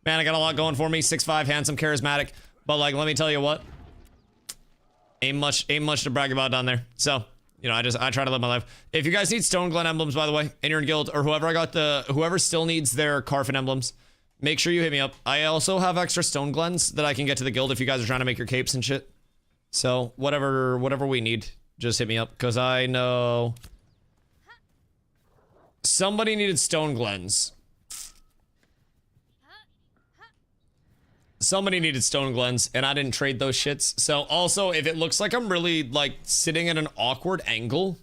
Man, I got a lot going for me. 6'5", handsome, charismatic. But like, let me tell you what. Ain't much to brag about down there. So, you know, I try to live my life. If you guys need Stone Glen emblems, by the way, and you're in guild, or whoever still needs their Carfin emblems, make sure you hit me up. I also have extra Stone Glens that I can get to the guild if you guys are trying to make your capes and shit. So, whatever we need, just hit me up, because I know somebody needed Stone Glens. Somebody needed Stone Glens, and I didn't trade those shits. So, also, if it looks like I'm really, like, sitting at an awkward angle,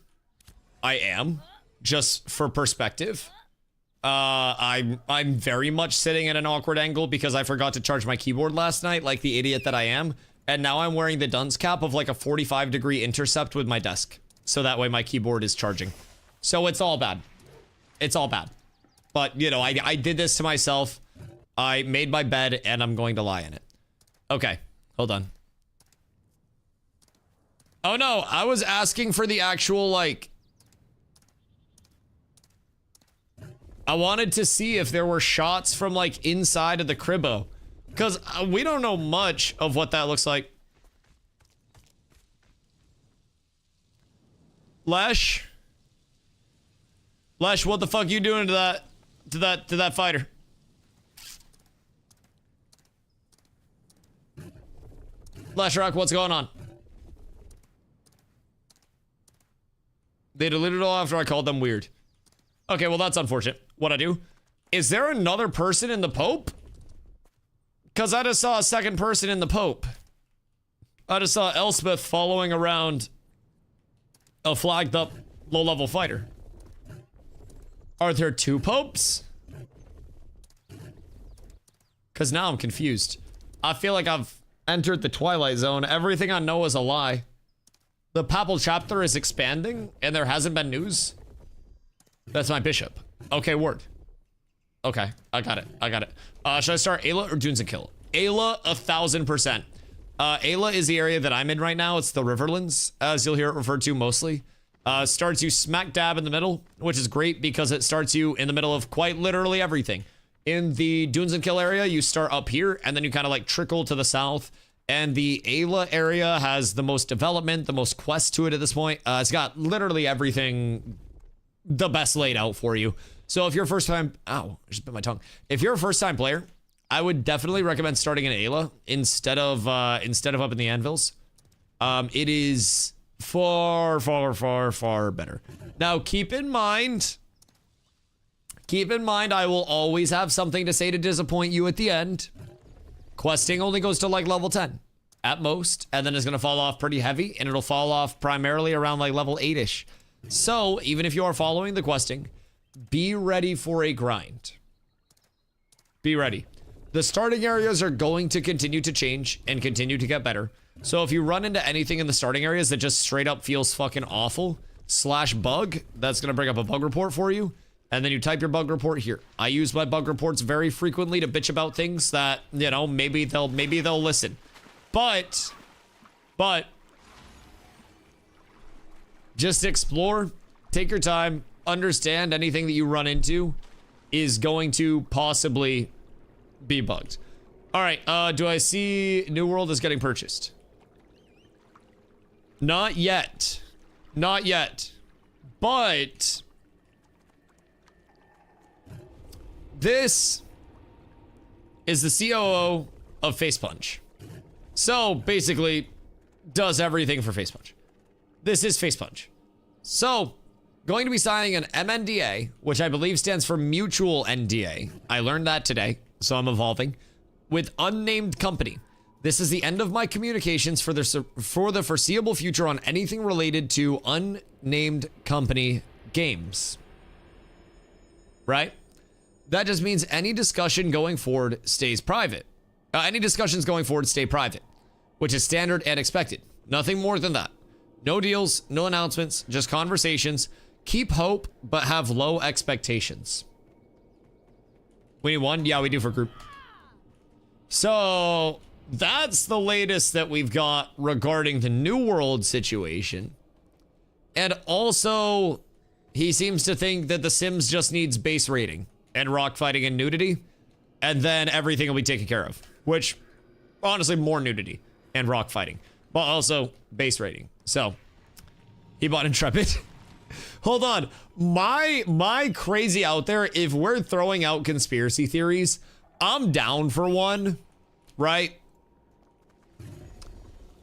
I am, just for perspective. I'm very much sitting at an awkward angle because I forgot to charge my keyboard last night, like the idiot that I am. And now I'm wearing the dunce cap of, like, a 45-degree intercept with my desk. So that way my keyboard is charging. So it's all bad. It's all bad. But, you know, I did this to myself. I made my bed, and I'm going to lie in it. Okay, hold on. Oh no, I was asking for the actual, like... I wanted to see if there were shots from, like, inside of the cribbo. Because we don't know much of what that looks like. Lesh, what the fuck you doing to that fighter? Rock, what's going on? They deleted it all after I called them weird. Okay, well, that's unfortunate. What'd I do? Is there another person in the Pope? Because I just saw a second person in the Pope. I just saw Elspeth following around a flagged up low-level fighter. Are there two Popes? Because now I'm confused. I feel like I've entered the Twilight Zone. Everything I know is a lie. The Papal chapter is expanding, and there hasn't been news. That's my bishop. Okay, word. Okay, I got it. Should I start Ayla or Dunes and Kill? Ayla, 1000%. Ayla is the area that I'm in right now. It's the Riverlands, as you'll hear it referred to mostly. Starts you smack dab in the middle, which is great because it starts you in the middle of quite literally everything. In the Dunes and Kill area, you start up here, and then you kind of like trickle to the south. And the Ayla area has the most development, the most quests to it at this point. It's got literally everything the best laid out for you. So if you're a first time, ow, I just bit my tongue. If you're a first time player, I would definitely recommend starting in Ayla instead of up in the Anvils. It is far better. Now keep in mind, I will always have something to say to disappoint you at the end. Questing only goes to like level 10 at most, and then it's gonna fall off pretty heavy, and it'll fall off primarily around like level 8-ish. So even if you are following the questing, be ready for a grind. Be ready. The starting areas are going to continue to change and continue to get better. So if you run into anything in the starting areas that just straight up feels fucking awful / bug, that's gonna bring up a bug report for you. And then you type your bug report here. I use my bug reports very frequently to bitch about things that, you know, maybe they'll listen. But just explore, take your time, understand anything that you run into is going to possibly be bugged. All right, do I see New World is getting purchased? Not yet. Not yet. But this is the COO of Face Punch. So basically does everything for Face Punch. This is Face Punch. So going to be signing an MNDA, which I believe stands for Mutual NDA. I learned that today, so I'm evolving, with unnamed company. This is the end of my communications for the foreseeable future on anything related to unnamed company games. Right? That just means any discussion going forward stays private. Any discussions going forward stay private, which is standard and expected. Nothing more than that. No deals, no announcements, just conversations. Keep hope, but have low expectations. We need one? Yeah, we do for group. So that's the latest that we've got regarding the New World situation. And also, he seems to think that The Sims just needs base rating and rock fighting and nudity, and then everything will be taken care of. Which, honestly, more nudity and rock fighting, but also base rating. So, he bought Intrepid. Hold on. My crazy out there, if we're throwing out conspiracy theories, I'm down for one, right?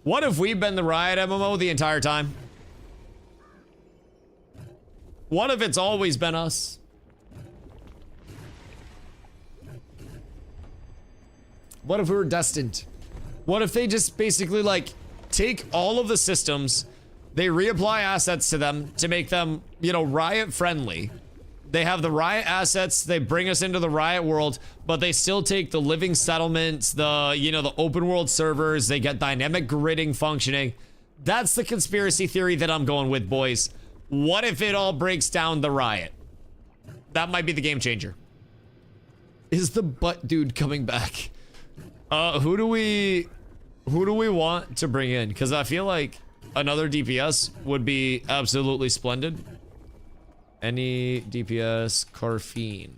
What if we've been the Riot MMO the entire time? What if it's always been us? What if we were destined? What if they just basically like take all of the systems, they reapply assets to them to make them, you know, Riot friendly. They have the Riot assets, they bring us into the Riot world, but they still take the living settlements, the, you know, the open world servers, they get dynamic gridding functioning. That's the conspiracy theory that I'm going with, boys. What if it all breaks down the Riot? That might be the game changer. Is the butt dude coming back? Who do we want to bring in? Because I feel like another DPS would be absolutely splendid. Any DPS, Carfine.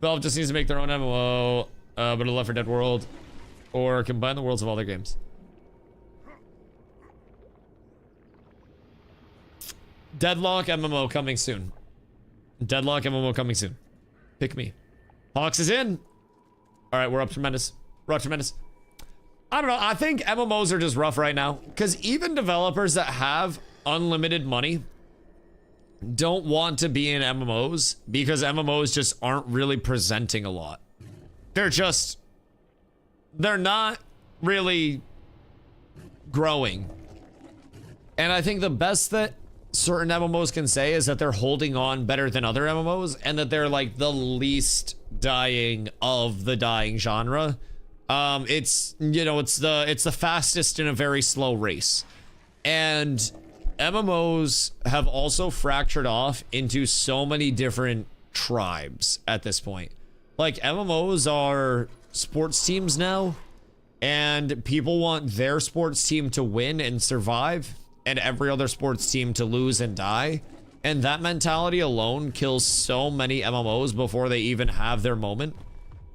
Valve just needs to make their own MMO, but a Left 4 Dead world, or combine the worlds of all their games. Deadlock MMO coming soon. Deadlock MMO coming soon. Pick me. Hawks is in. All right, we're up tremendous. We're up tremendous. I don't know. I think MMOs are just rough right now because even developers that have unlimited money don't want to be in MMOs because MMOs just aren't really presenting a lot. They're not really growing. And I think the best that certain MMOs can say is that they're holding on better than other MMOs and that they're like the least dying of the dying genre. It's, you know, it's the fastest in a very slow race. And MMOs have also fractured off into so many different tribes at this point. Like, MMOs are sports teams now, and people want their sports team to win and survive, and every other sports team to lose and die. And that mentality alone kills so many MMOs before they even have their moment.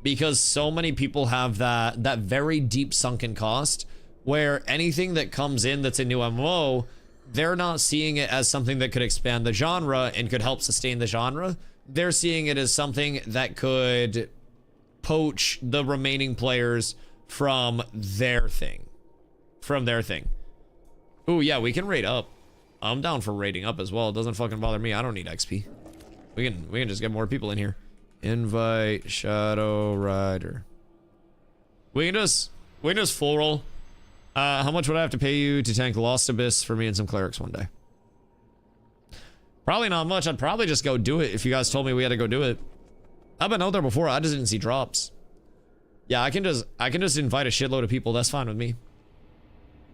Because so many people have that very deep sunken cost where anything that comes in that's a new MMO, they're not seeing it as something that could expand the genre and could help sustain the genre. They're seeing it as something that could poach the remaining players from their thing. Ooh, yeah, we can rate up. I'm down for rating up as well. It doesn't fucking bother me. I don't need XP. We can just get more people in here. Invite Shadow Rider. We can just full roll. How much would I have to pay you to tank Lost Abyss for me and some clerics one day? Probably not much. I'd probably just go do it if you guys told me we had to go do it. I've been out there before. I just didn't see drops. Yeah, I can just invite a shitload of people. That's fine with me.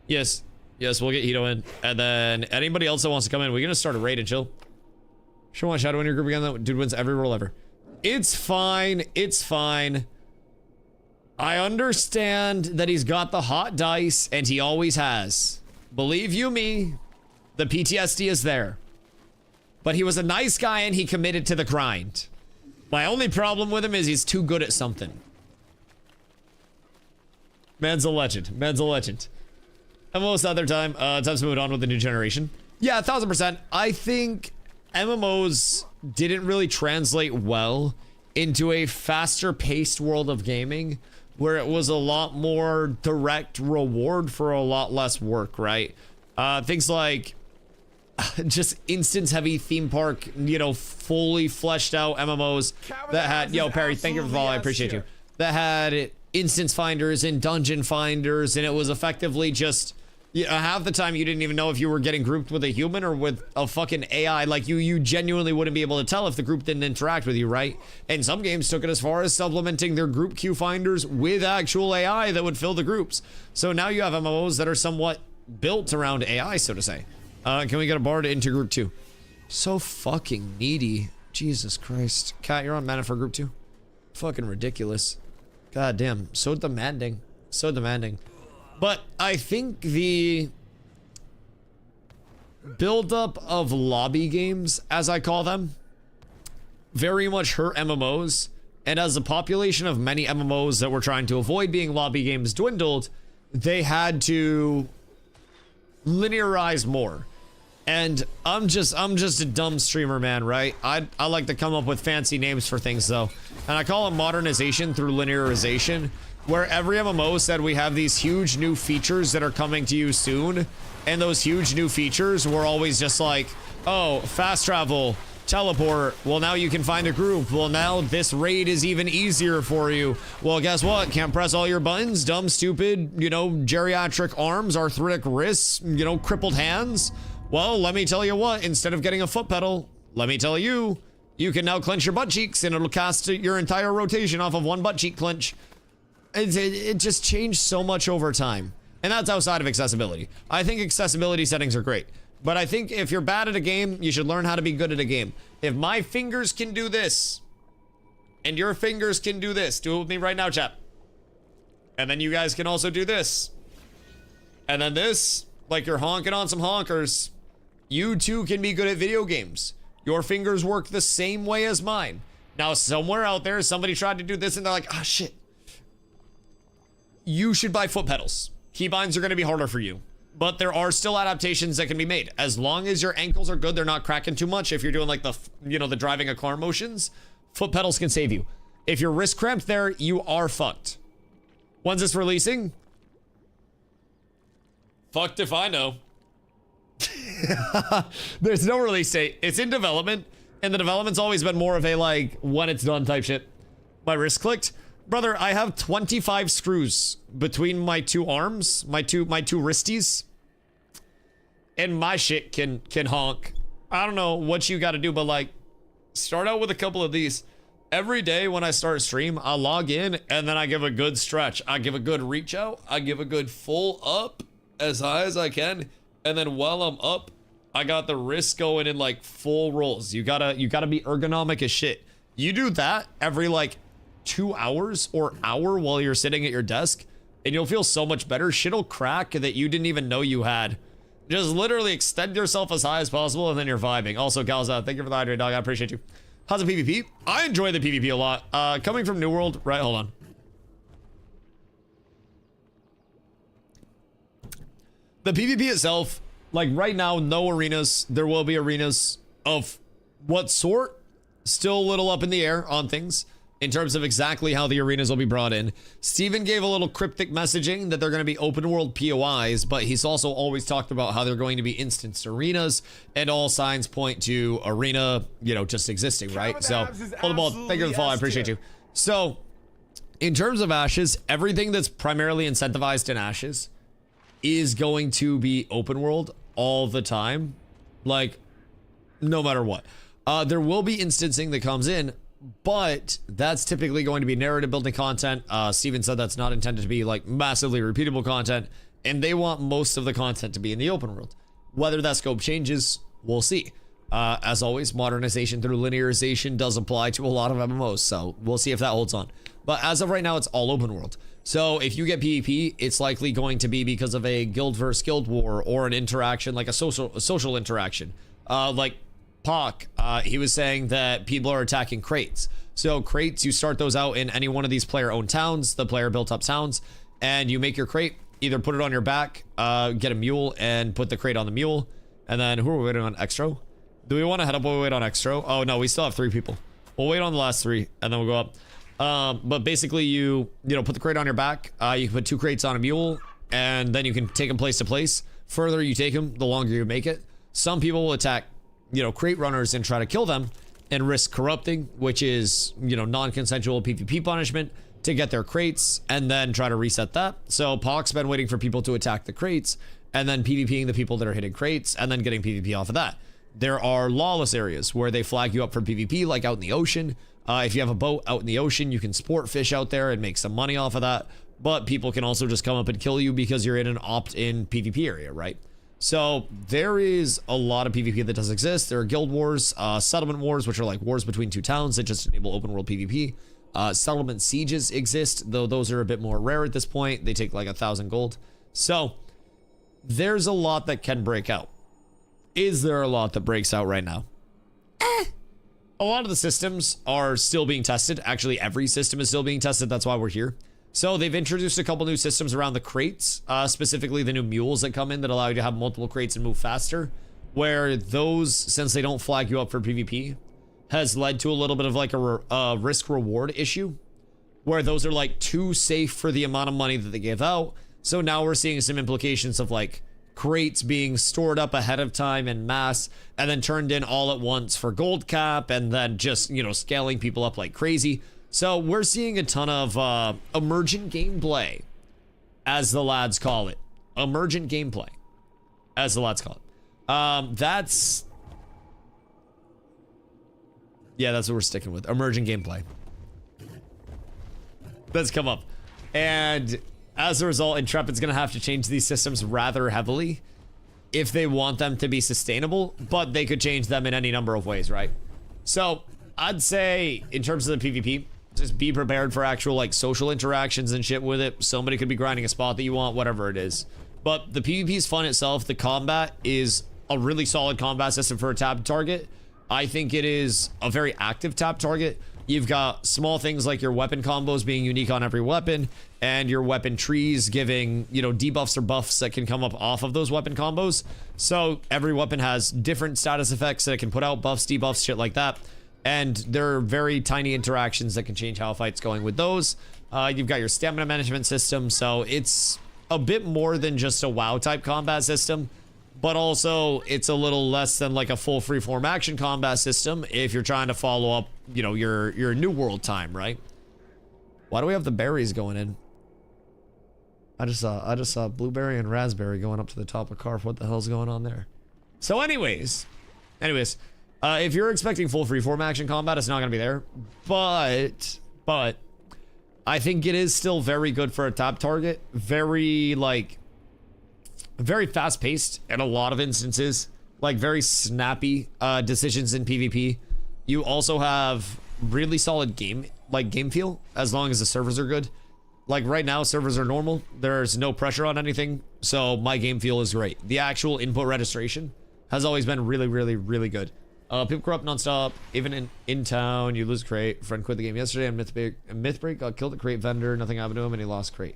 Yes, we'll get Hito in, and then anybody else that wants to come in, we can just start a raid and chill. Sure, want Shadow in your group again? That dude wins every roll ever. It's fine. It's fine. I understand that he's got the hot dice, and he always has. Believe you me, the PTSD is there. But he was a nice guy, and he committed to the grind. My only problem with him is he's too good at something. Man's a legend. Man's a legend. MMO's other time. Time to move on with the new generation. Yeah, 1000%. I think MMOs didn't really translate well into a faster paced world of gaming where it was a lot more direct reward for a lot less work, right? Things like just instance heavy theme park, you know, fully fleshed out MMOs that had, yo, Perry, thank you for the follow, I appreciate you. That had instance finders and dungeon finders, and it was effectively just, half the time you didn't even know if you were getting grouped with a human or with a fucking AI. Like you genuinely wouldn't be able to tell if the group didn't interact with you, right? And some games took it as far as supplementing their group queue finders with actual AI that would fill the groups. So now you have MMOs that are somewhat built around AI, so to say. Can we get a bard into group 2? So fucking needy. Jesus Christ. Cat, you're on mana for group 2? Fucking ridiculous. God damn. So demanding. So demanding. But I think the buildup of lobby games, as I call them, very much hurt MMOs. And as the population of many MMOs that were trying to avoid being lobby games dwindled, they had to linearize more. And I'm just a dumb streamer, man, right? I like to come up with fancy names for things, though. And I call it modernization through linearization, where every MMO said we have these huge new features that are coming to you soon. And those huge new features were always just like, oh, fast travel, teleport. Well, now you can find a group. Well, now this raid is even easier for you. Well, guess what? Can't press all your buttons. Dumb, stupid, geriatric arms, arthritic wrists, crippled hands. Well, let me tell you what, instead of getting a foot pedal, let me tell you, you can now clench your butt cheeks and it'll cast your entire rotation off of one butt cheek clench. It just changed so much over time. And that's outside of accessibility. I think accessibility settings are great. But I think if you're bad at a game, you should learn how to be good at a game. If my fingers can do this, and your fingers can do this, do it with me right now, chap. And then you guys can also do this. And then this, like you're honking on some honkers. You too can be good at video games. Your fingers work the same way as mine. Now, somewhere out there, somebody tried to do this and they're like, ah, shit. You should buy foot pedals. Keybinds are going to be harder for you. But there are still adaptations that can be made. As long as your ankles are good, they're not cracking too much. If you're doing like the driving a car motions, foot pedals can save you. If you're wrist cramped there, you are fucked. When's this releasing? Fucked if I know. There's no release date. It's in development, and the development's always been more of a like when it's done type shit. My wrist clicked. Brother, I have 25 screws between my two arms, my two wristies. And my shit can honk. I don't know what you got to do, but like start out with a couple of these. Every day when I start a stream, I log in and then I give a good stretch. I give a good reach out. I give a good full up as high as I can. And then while I'm up, I got the wrists going in like full rolls. You gotta be ergonomic as shit. You do that every like 2 hours or hour while you're sitting at your desk and you'll feel so much better. Shit'll crack that you didn't even know you had. Just literally extend yourself as high as possible and then you're vibing. Also, Galza, thank you for the hydrate, dog. I appreciate you. How's the PvP? I enjoy the PvP a lot. Coming from New World, right? Hold on. The PvP itself, like right now, no arenas. There will be arenas of what sort? Still a little up in the air on things in terms of exactly how the arenas will be brought in. Steven gave a little cryptic messaging that they're going to be open world POIs, but he's also always talked about how they're going to be instanced arenas, and all signs point to arena, just existing, right? So, hold the ball. Thank you for the follow. I appreciate you. So, in terms of Ashes, everything that's primarily incentivized in Ashes is going to be open world all the time, like no matter what. There will be instancing that comes in, but that's typically going to be narrative building content. Steven said that's not intended to be like massively repeatable content, and they want most of the content to be in the open world. Whether that scope changes, we'll see. As always, modernization through linearization does apply to a lot of MMOs, so we'll see if that holds on. But as of right now, it's all open world. So if you get PvP, it's likely going to be because of a guild versus guild war or an interaction, like a social interaction. Like Pock, he was saying that people are attacking crates. So crates, you start those out in any one of these player-owned towns, the player built up towns, and you make your crate, either put it on your back, get a mule, and put the crate on the mule. And then who are we waiting on? Extro? Do we want to head up while we wait on Extro? Oh no, we still have 3 people. We'll wait on the last 3, and then we'll go up. But basically you put the crate on your back, you can put 2 crates on a mule, and then you can take them place to place. Further you take them, the longer you make it. Some people will attack, crate runners and try to kill them and risk corrupting, which is, non-consensual PvP punishment. to get their crates and then try to reset that. So Poc's been waiting for people to attack the crates and then PvPing the people that are hitting crates and then getting PvP off of that. There are lawless areas where they flag you up for PvP, like out in the ocean. If you have a boat out in the ocean, you can sport fish out there and make some money off of that. But people can also just come up and kill you because you're in an opt-in PvP area, right? So there is a lot of PvP that does exist. There are guild wars, settlement wars, which are like wars between two towns that just enable open world PvP. Settlement sieges exist, though those are a bit more rare at this point. They take like 1,000 gold. So there's a lot that can break out. Is there a lot that breaks out right now? A lot of the systems are still being tested. Actually, every system is still being tested. That's why we're here. So they've introduced a couple new systems around the crates, specifically the new mules that come in that allow you to have multiple crates and move faster, where those, since they don't flag you up for PvP, has led to a little bit of like a risk reward issue, where those are like too safe for the amount of money that they give out. So now we're seeing some implications of like crates being stored up ahead of time in mass and then turned in all at once for gold cap and then just, you know, scaling people up like crazy. So we're seeing a ton of emergent gameplay, as the lads call it. Emergent gameplay, as the lads call it. That's what we're sticking with. Emergent gameplay. Let's come up. And as a result, Intrepid's going to have to change these systems rather heavily if they want them to be sustainable, but they could change them in any number of ways, right? So I'd say in terms of the PvP, just be prepared for actual like social interactions and shit with it. Somebody could be grinding a spot that you want, whatever it is. But the PvP is fun itself. The combat is a really solid combat system for a tabbed target. I think it is a very active tap target. You've got small things like your weapon combos being unique on every weapon and your weapon trees giving, you know, debuffs or buffs that can come up off of those weapon combos. So every weapon has different status effects that it can put out, buffs, debuffs, shit like that. And there are very tiny interactions that can change how a fight's going with those. You've got your stamina management system. So it's a bit more than just a WoW type combat system, but also it's a little less than like a full freeform action combat system if you're trying to follow up, you know, your New World time, right? Why do we have the berries going in? I just saw blueberry and raspberry going up to the top of Carf. What the hell's going on there? So anyways, if you're expecting full freeform action combat, it's not going to be there. But I think it is still very good for a top target. Very fast paced in a lot of instances. Like very snappy decisions in PvP. You also have really solid game feel as long as the servers are good. Like right now, servers are normal. There's no pressure on anything. So my game feel is great. The actual input registration has always been really, really, really good. People corrupt nonstop. Even in town, you lose crate. Friend quit the game yesterday and Mythbreak got killed at crate vendor. Nothing happened to him and he lost crate.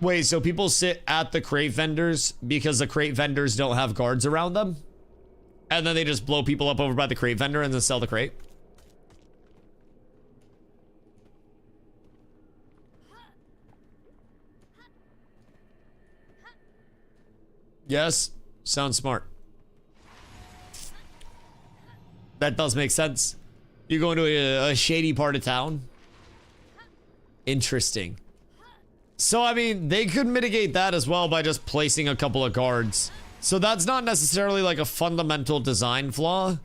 Wait, so people sit at the crate vendors because the crate vendors don't have guards around them? And then they just blow people up over by the crate vendor and then sell the crate? Yes, sounds smart. That does make sense. You go into a shady part of town. Interesting. So, I mean, they could mitigate that as well by just placing a couple of guards. So that's not necessarily like a fundamental design flaw.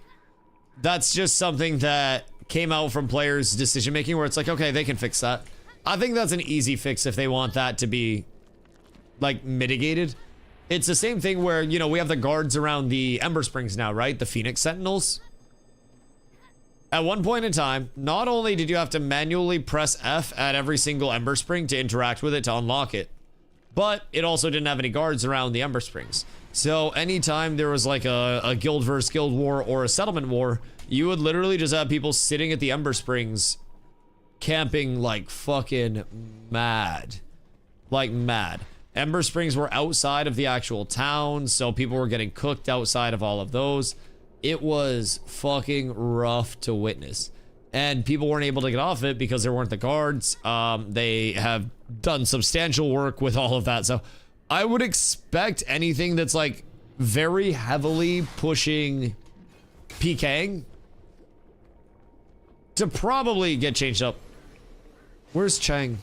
That's just something that came out from players' decision making where it's like, okay, they can fix that. I think that's an easy fix if they want that to be like mitigated. It's the same thing where, you know, we have the guards around the Ember Springs now, right? The Phoenix Sentinels. At one point in time, not only did you have to manually press F at every single Ember Spring to interact with it to unlock it, but it also didn't have any guards around the Ember Springs. So anytime there was like a guild versus guild war or a settlement war, you would literally just have people sitting at the Ember Springs camping like fucking mad. Like mad. Ember Springs were outside of the actual town, so people were getting cooked outside of all of those. It was fucking rough to witness. And people weren't able to get off it because there weren't the guards. They have done substantial work with all of that. So I would expect anything that's like very heavily pushing PKing to probably get changed up. Where's Chang?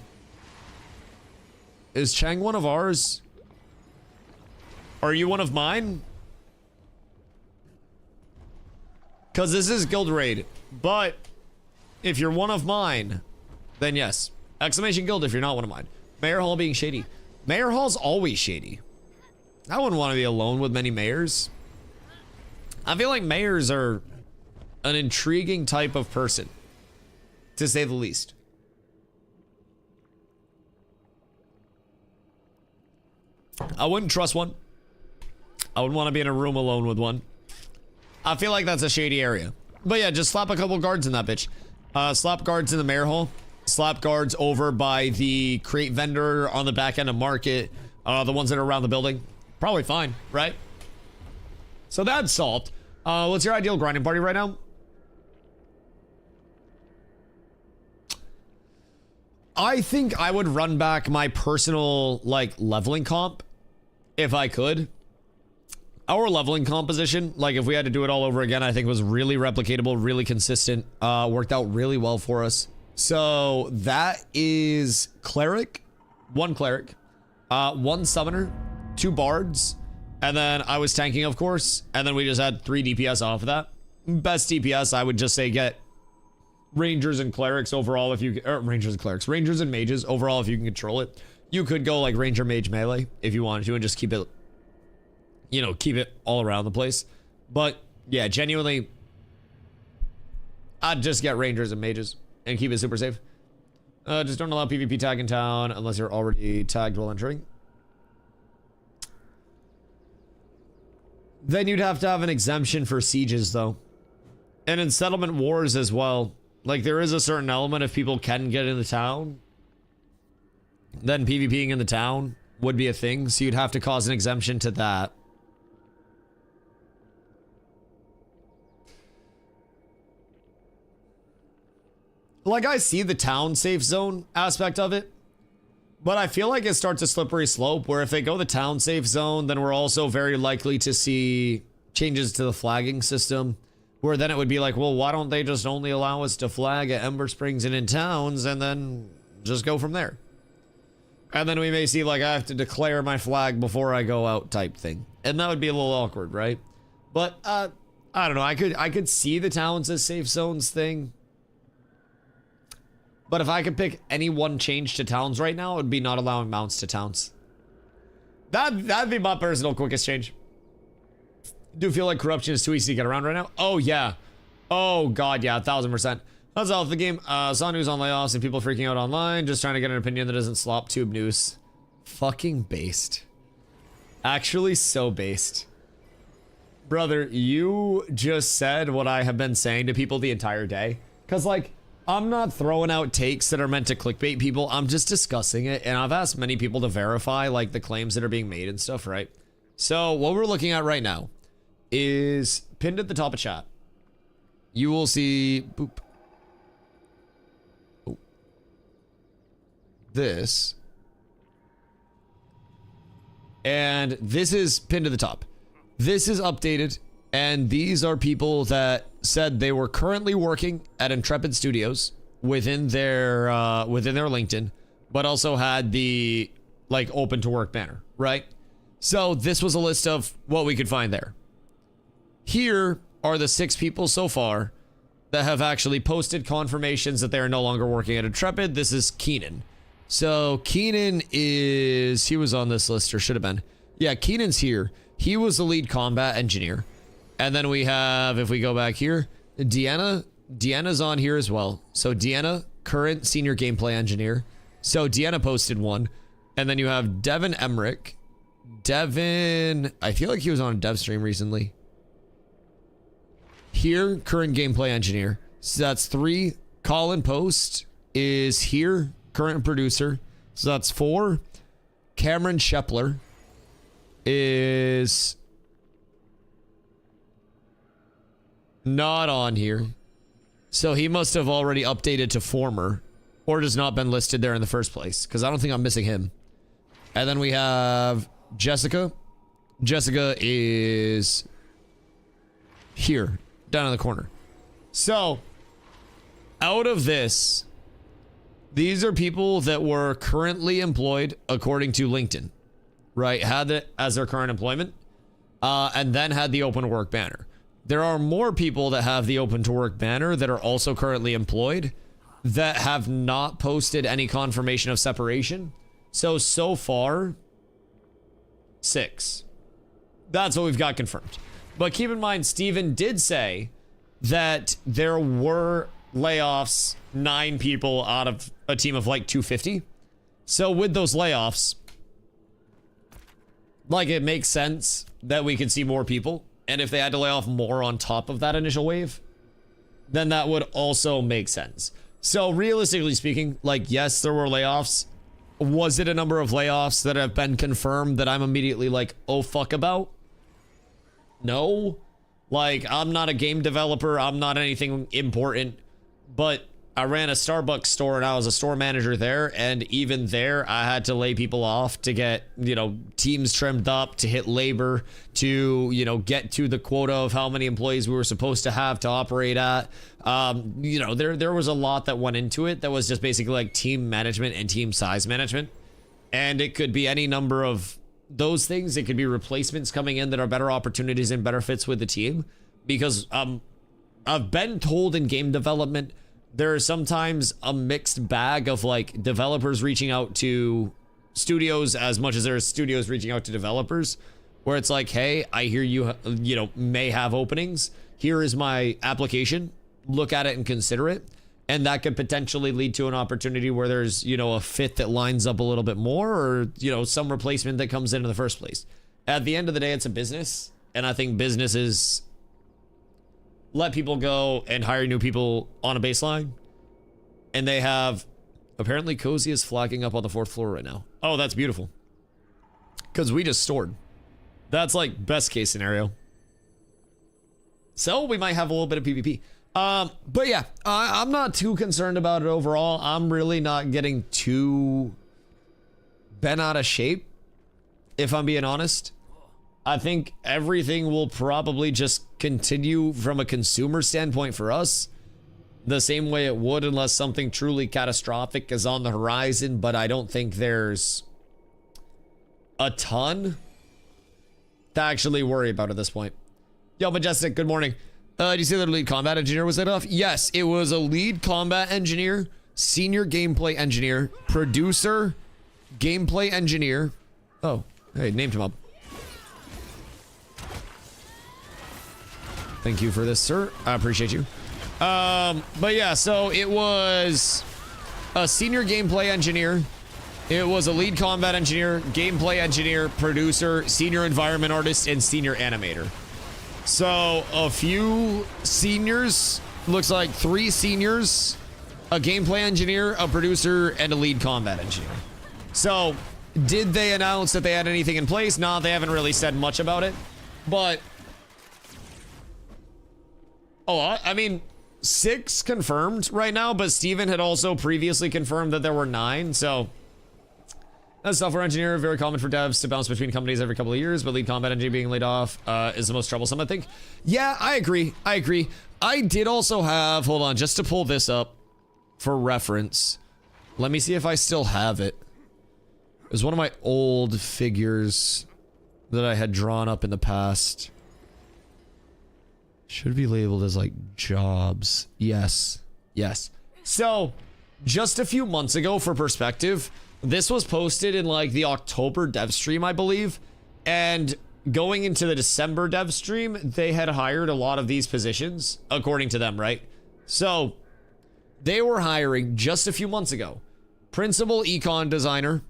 Is Chang one of ours? Are you one of mine? Because this is guild raid. But if you're one of mine, then yes. Exclamation guild if you're not one of mine. Mayor Hall being shady. Mayor Hall's always shady. I wouldn't want to be alone with many mayors. I feel like mayors are an intriguing type of person, to say the least. I wouldn't trust one. I wouldn't want to be in a room alone with one. I feel like that's a shady area. But yeah, just slap a couple guards in that bitch. Slap guards in the mayor hall. Slap guards over by the crate vendor on the back end of market. The ones that are around the building. Probably fine, right? So that's solved. What's your ideal grinding party right now? I think I would run back my personal, like, leveling comp. If I could. Our leveling composition, like if we had to do it all over again, I think was really replicatable, really consistent, worked out really well for us. So that is cleric, one summoner, 2 bards, and then I was tanking, of course, and then we just had 3 DPS off of that. Best DPS, I would just say get rangers and clerics overall if you, rangers and mages overall if you can control it. You could go like ranger mage melee if you wanted to and just keep it, you know, keep it all around the place. But yeah, genuinely, I'd just get rangers and mages and keep it super safe. Just don't allow PvP tag in town unless you're already tagged while entering. Then you'd have to have an exemption for sieges though. And in settlement wars as well. Like there is a certain element if people can get in the town, then PvPing in the town would be a thing, so you'd have to cause an exemption to that. Like, I see the town safe zone aspect of it, but I feel like it starts a slippery slope where if they go the town safe zone, then we're also very likely to see changes to the flagging system, where then it would be like, well, why don't they just only allow us to flag at Ember Springs and in towns and then just go from there? And then we may see, like, I have to declare my flag before I go out type thing. And that would be a little awkward, right? But, I don't know. I could see the towns as safe zones thing. But if I could pick any one change to towns right now, it would be not allowing mounts to towns. That'd be my personal quickest change. Do feel like corruption is too easy to get around right now? Oh, yeah. Oh, God, yeah. 1000%. That's all the game. Saw news on layoffs and people freaking out online. Just trying to get an opinion that isn't slop tube news. Fucking based. Actually, so based. Brother, you just said what I have been saying to people the entire day. Because, like, I'm not throwing out takes that are meant to clickbait people. I'm just discussing it. And I've asked many people to verify, like, the claims that are being made and stuff, right? So, what we're looking at right now is pinned at the top of chat. You will see... Boop. This, and this is pinned to the top. This is updated, and these are people that said they were currently working at Intrepid Studios within their LinkedIn, but also had the like open to work banner, right? So this was a list of what we could find there. Here are the 6 people so far that have actually posted confirmations that they are no longer working at Intrepid. This is Keenan. So Keenan is, he was on this list or should have been. Yeah, Keenan's here. He was the lead combat engineer. And then we have, if we go back here, Deanna's on here as well. So Deanna, current senior gameplay engineer. So Deanna posted one. And then you have Devin Emmerich. Devin, I feel like he was on a dev stream recently. Here, current gameplay engineer. So that's 3. Colin Post is here. Current producer. So that's 4. Cameron Shepler is not on here. So he must have already updated to former or just not been listed there in the first place because I don't think I'm missing him. And then we have Jessica. Jessica is here, down in the corner. So out of this, these are people that were currently employed according to LinkedIn, right? Had it as their current employment, and then had the open to work banner. There are more people that have the open to work banner that are also currently employed that have not posted any confirmation of separation. So far, 6. That's what we've got confirmed. But keep in mind, Steven did say that there were layoffs, 9 people out of a team of like 250. So with those layoffs, like, it makes sense that we could see more people. And if they had to lay off more on top of that initial wave, then that would also make sense. So realistically speaking, like, yes, there were layoffs. Was it a number of layoffs that have been confirmed that I'm immediately like, oh fuck about? No. Like, I'm not a game developer. I'm not anything important. But I ran a Starbucks store and I was a store manager there. And even there, I had to lay people off to get, you know, teams trimmed up, to hit labor, to, you know, get to the quota of how many employees we were supposed to have to operate at. You know, there was a lot that went into it that was just basically like team management and team size management. And it could be any number of those things. It could be replacements coming in that are better opportunities and better fits with the team. Because I've been told in game development, there is sometimes a mixed bag of like developers reaching out to studios as much as there are studios reaching out to developers, where it's like, hey, I hear you, you know, may have openings. Here is my application. Look at it and consider it. And that could potentially lead to an opportunity where there's, you know, a fit that lines up a little bit more, or, you know, some replacement that comes in the first place. At the end of the day, it's a business. And I think businesses let people go and hire new people on a baseline. And they have, apparently Cozy is flagging up on the 4th floor right now. Oh, that's beautiful. Because we just stored. That's like best case scenario. So we might have a little bit of PvP. But yeah, I'm not too concerned about it overall. I'm really not getting too bent out of shape, if I'm being honest. I think everything will probably just continue from a consumer standpoint for us the same way it would, unless something truly catastrophic is on the horizon. But I don't think there's a ton to actually worry about at this point. Yo, Majestic, good morning. Did you say that a lead combat engineer was laid off? Yes, it was a lead combat engineer, senior gameplay engineer, producer, gameplay engineer. Oh, hey, named him up. Thank you for this, sir. I appreciate you. But yeah, so it was a senior gameplay engineer. It was a lead combat engineer, gameplay engineer, producer, senior environment artist, and senior animator. So a few seniors, looks like 3 seniors, a gameplay engineer, a producer, and a lead combat engineer. So did they announce that they had anything in place? No, they haven't really said much about it. But oh, I mean, 6 confirmed right now, but Steven had also previously confirmed that there were 9, so as a software engineer, very common for devs to bounce between companies every couple of years, but lead combat engineer being laid off is the most troublesome, I think. Yeah, I agree. I did also have, hold on, just to pull this up for reference. Let me see if I still have it. It was one of my old figures that I had drawn up in the past. Should be labeled as like jobs. Yes. So just a few months ago, for perspective, this was posted in like the October dev stream, I believe. And going into the December dev stream, they had hired a lot of these positions, according to them, right? So they were hiring just a few months ago. Principal econ designer,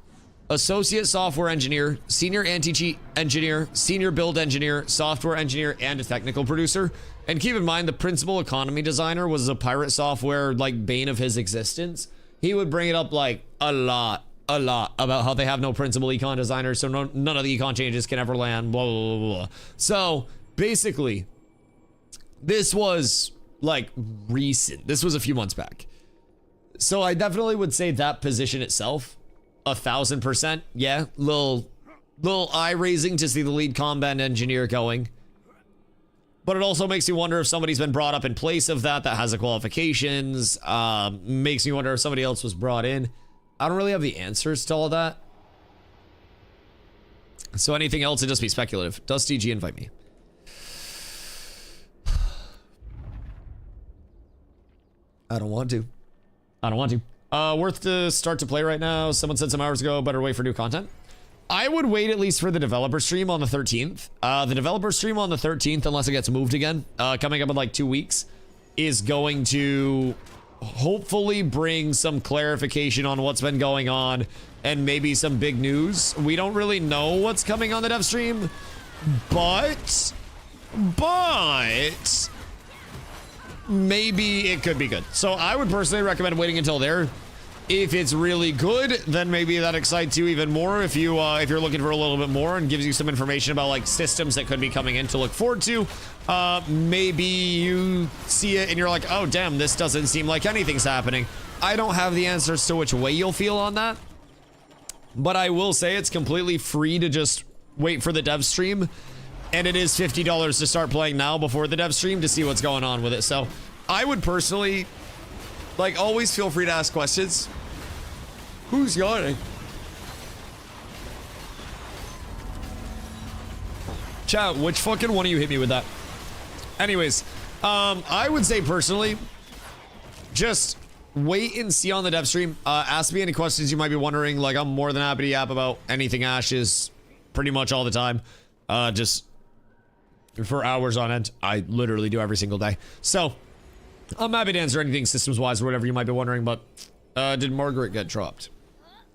associate software engineer, senior anti-cheat engineer, senior build engineer, software engineer, and a technical producer. And keep in mind, the principal economy designer was a pirate software, like, bane of his existence. He would bring it up like a lot about how they have no principal econ designer, so none of the econ changes can ever land, blah, blah, blah, blah. So basically, this was like recent. This was a few months back. So I definitely would say that position itself, 1000%. Yeah, little eye raising to see the lead combat engineer going. But it also makes you wonder if somebody's been brought up in place of that has the qualifications. Makes me wonder if somebody else was brought in. I don't really have the answers to all that. So anything else would just be speculative. Dusty G, invite me. I don't want to. I don't want to. Worth to start to play right now. Someone said some hours ago, better wait for new content. I would wait at least for the developer stream on the 13th. The developer stream on the 13th, unless it gets moved again, coming up in like 2 weeks, is going to hopefully bring some clarification on what's been going on and maybe some big news. We don't really know what's coming on the dev stream, but maybe it could be good. So I would personally recommend waiting until there. If it's really good, then maybe that excites you even more. If you're looking for a little bit more and gives you some information about like systems that could be coming in to look forward to, maybe you see it and you're like, oh damn, this doesn't seem like anything's happening. I don't have the answers to which way you'll feel on that, but I will say it's completely free to just wait for the dev stream, and it is $50 to start playing now before the dev stream to see what's going on with it. So I would personally, like, always feel free to ask questions. Who's yawning? Chat, which fucking one of you hit me with that? Anyways, I would say personally, just wait and see on the dev stream. Ask me any questions you might be wondering. Like, I'm more than happy to yap about anything Ashes pretty much all the time. Just for hours on end. I literally do every single day. So I'm happy to answer anything systems-wise or whatever you might be wondering, but did Margaret get dropped?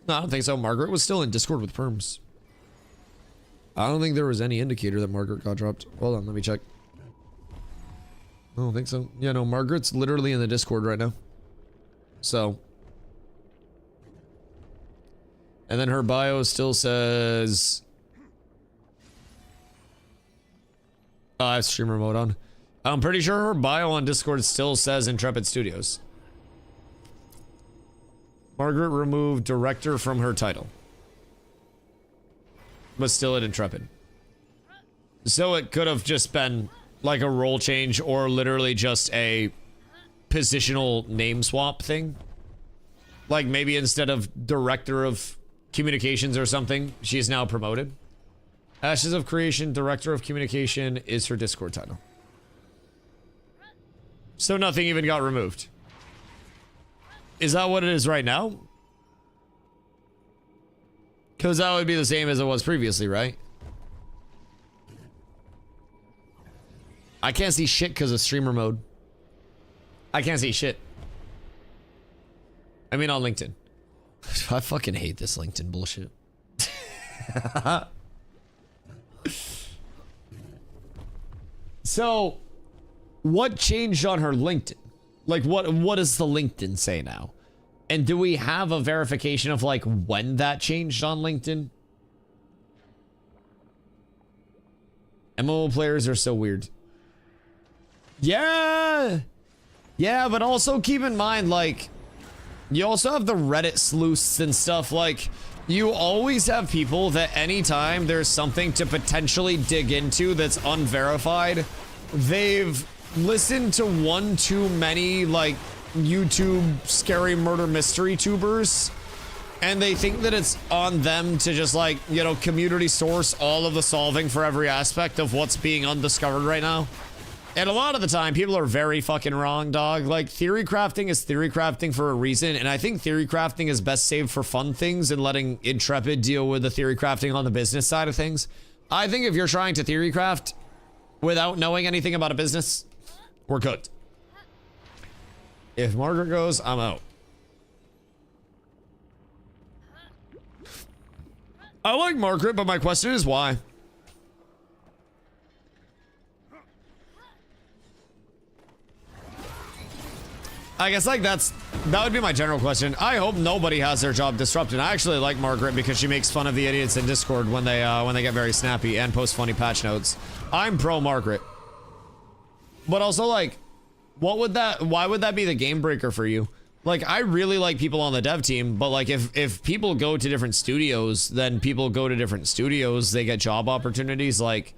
No, I don't think so. Margaret was still in Discord with perms. I don't think there was any indicator that Margaret got dropped. Hold on, let me check. I don't think so. Yeah, no, Margaret's literally in the Discord right now. So. And then her bio still says... I have streamer mode on. I'm pretty sure her bio on Discord still says Intrepid Studios. Margaret removed director from her title, but still at Intrepid. So it could have just been like a role change or literally just a positional name swap thing. Like maybe instead of director of communications or something, she is now promoted. Ashes of Creation, director of communication is her Discord title. So nothing even got removed. Is that what it is right now? Because that would be the same as it was previously, right? I can't see shit because of streamer mode. I can't see shit. I mean on LinkedIn. I fucking hate this LinkedIn bullshit. So, what changed on her LinkedIn? Like, what does the LinkedIn say now? And do we have a verification of, like, when that changed on LinkedIn? MMO players are so weird. Yeah! Yeah, but also keep in mind, like, you also have the Reddit sleuths and stuff. Like, you always have people that anytime there's something to potentially dig into that's unverified, they've listened to one too many, like, YouTube scary murder mystery tubers, and they think that it's on them to just, like, you know, community source all of the solving for every aspect of what's being undiscovered right now. And a lot of the time, people are very fucking wrong, dog. Like, theory crafting is theory crafting for a reason, and I think theory crafting is best saved for fun things and letting Intrepid deal with the theory crafting on the business side of things. I think if you're trying to theory craft without knowing anything about a business, we're cooked. If Margaret goes, I'm out. I like Margaret, but my question is why? I guess like that would be my general question. I hope nobody has their job disrupted. I actually like Margaret because she makes fun of the idiots in Discord when they get very snappy and post funny patch notes. I'm pro Margaret. But also, like, why would that be the game breaker for you? Like, I really like people on the dev team, but like if people go to different studios, then people go to different studios, they get job opportunities. Like,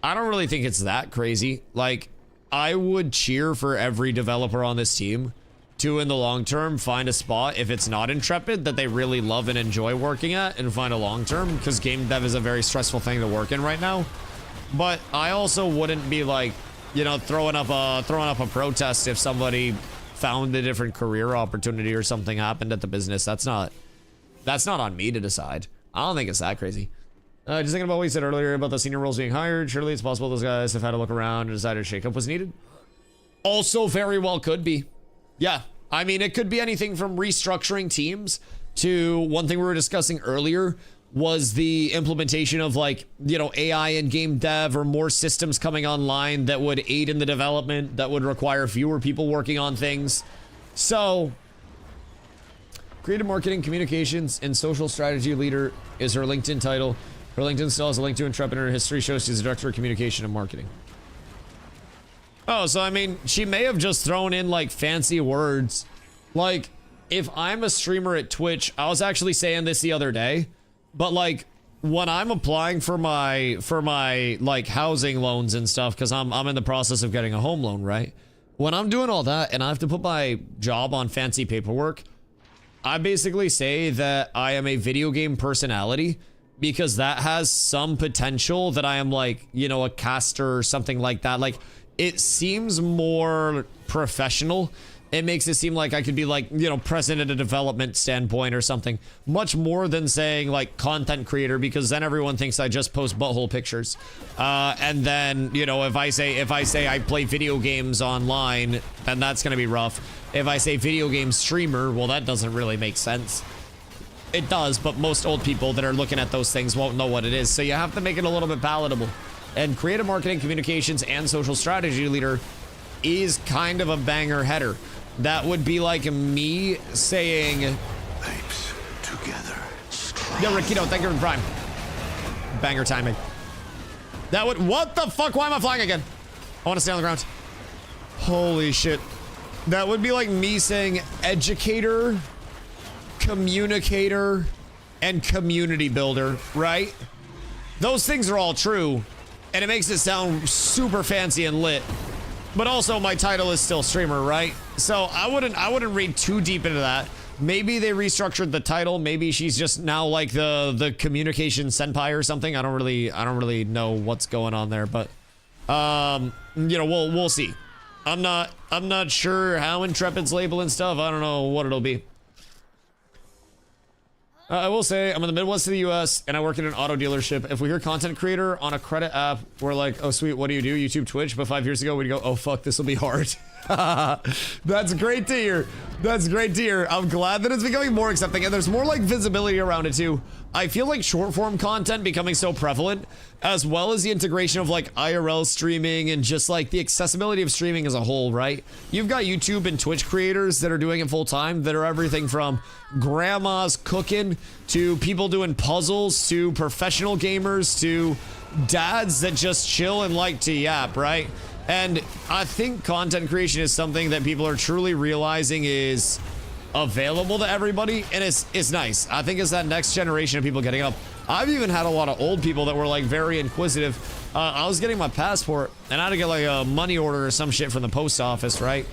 I don't really think it's that crazy. Like, I would cheer for every developer on this team to, in the long term, find a spot, if it's not Intrepid, that they really love and enjoy working at, and find a long term, because game dev is a very stressful thing to work in right now. But I also wouldn't be like, you know, throwing up a protest if somebody found a different career opportunity or something happened at the business. That's not on me to decide. I don't think it's that crazy. Just thinking about what you said earlier about the senior roles being hired. Surely it's possible those guys have had a look around and decided a shakeup was needed. Also very well could be. Yeah, I mean, it could be anything from restructuring teams to one thing we were discussing earlier was the implementation of, like, you know, AI in game dev, or more systems coming online that would aid in the development, that would require fewer people working on things. So, creative marketing, communications, and social strategy leader is her LinkedIn title. Her LinkedIn still has a link to Intrepid, and her history shows she's a director of communication and marketing. Oh, so I mean, she may have just thrown in like fancy words. Like, if I'm a streamer at Twitch, I was actually saying this the other day, but like when I'm applying for my like housing loans and stuff, because I'm in the process of getting a home loan, right? When I'm doing all that and I have to put my job on fancy paperwork, I basically say that I am a video game personality, because that has some potential that I am, like, you know, a caster or something like that. Like, it seems more professional. It makes it seem like I could be, like, you know, president at a development standpoint or something, much more than saying like content creator, because then everyone thinks I just post butthole pictures. And then, you know, if I say I play video games online, then that's gonna be rough. If I say video game streamer, well, that doesn't really make sense. It does, but most old people that are looking at those things won't know what it is. So you have to make it a little bit palatable. And creative marketing, communications, and social strategy leader is kind of a banger header. That would be like me saying, Apes together. Yo, Rikito, thank you for the prime. Banger timing. That would, what the fuck? Why am I flying again? I want to stay on the ground. Holy shit. That would be like me saying educator, communicator, and community builder, right? Those things are all true, and it makes it sound super fancy and lit. But also, my title is still streamer, right? So I wouldn't read too deep into that. Maybe they restructured the title. Maybe she's just now like the communication senpai or something. I don't really know what's going on there, but you know, we'll see. I'm not sure how Intrepid's labeling stuff. I don't know what it'll be. I will say, I'm in the Midwest of the US, and I work in an auto dealership. If we hear content creator on a credit app, we're like, oh sweet, what do? YouTube, Twitch? But 5 years ago, we'd go, oh fuck, this will be hard. That's great to hear. That's great to hear. I'm glad that it's becoming more accepting, and there's more like visibility around it too. I feel like short form content becoming so prevalent, as well as the integration of like IRL streaming and just like the accessibility of streaming as a whole, right? You've got YouTube and Twitch creators that are doing it full time, that are everything from grandmas cooking to people doing puzzles to professional gamers to dads that just chill and like to yap, right? And I think content creation is something that people are truly realizing is available to everybody, and it's nice. I think it's that next generation of people getting up. I've even had a lot of old people that were like very inquisitive. I was getting my passport, and I had to get like a money order or some shit from the post office, right?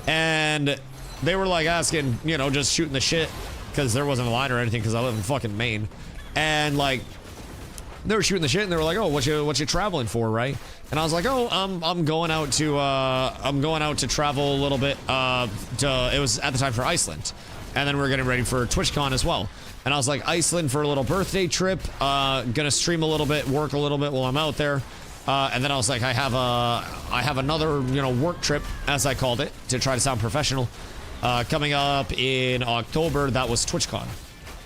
And they were like asking, you know, just shooting the shit, because there wasn't a line or anything, because I live in fucking Maine. And like, they were shooting the shit, and they were like, oh, what you traveling for, right? And I was like, oh, I'm going out to travel a little bit. It was at the time for Iceland, and then we were getting ready for TwitchCon as well. And I was like, Iceland for a little birthday trip. Gonna stream a little bit, work a little bit while I'm out there. And then I was like, I have another, you know, work trip, as I called it, to try to sound professional, coming up in October. That was TwitchCon.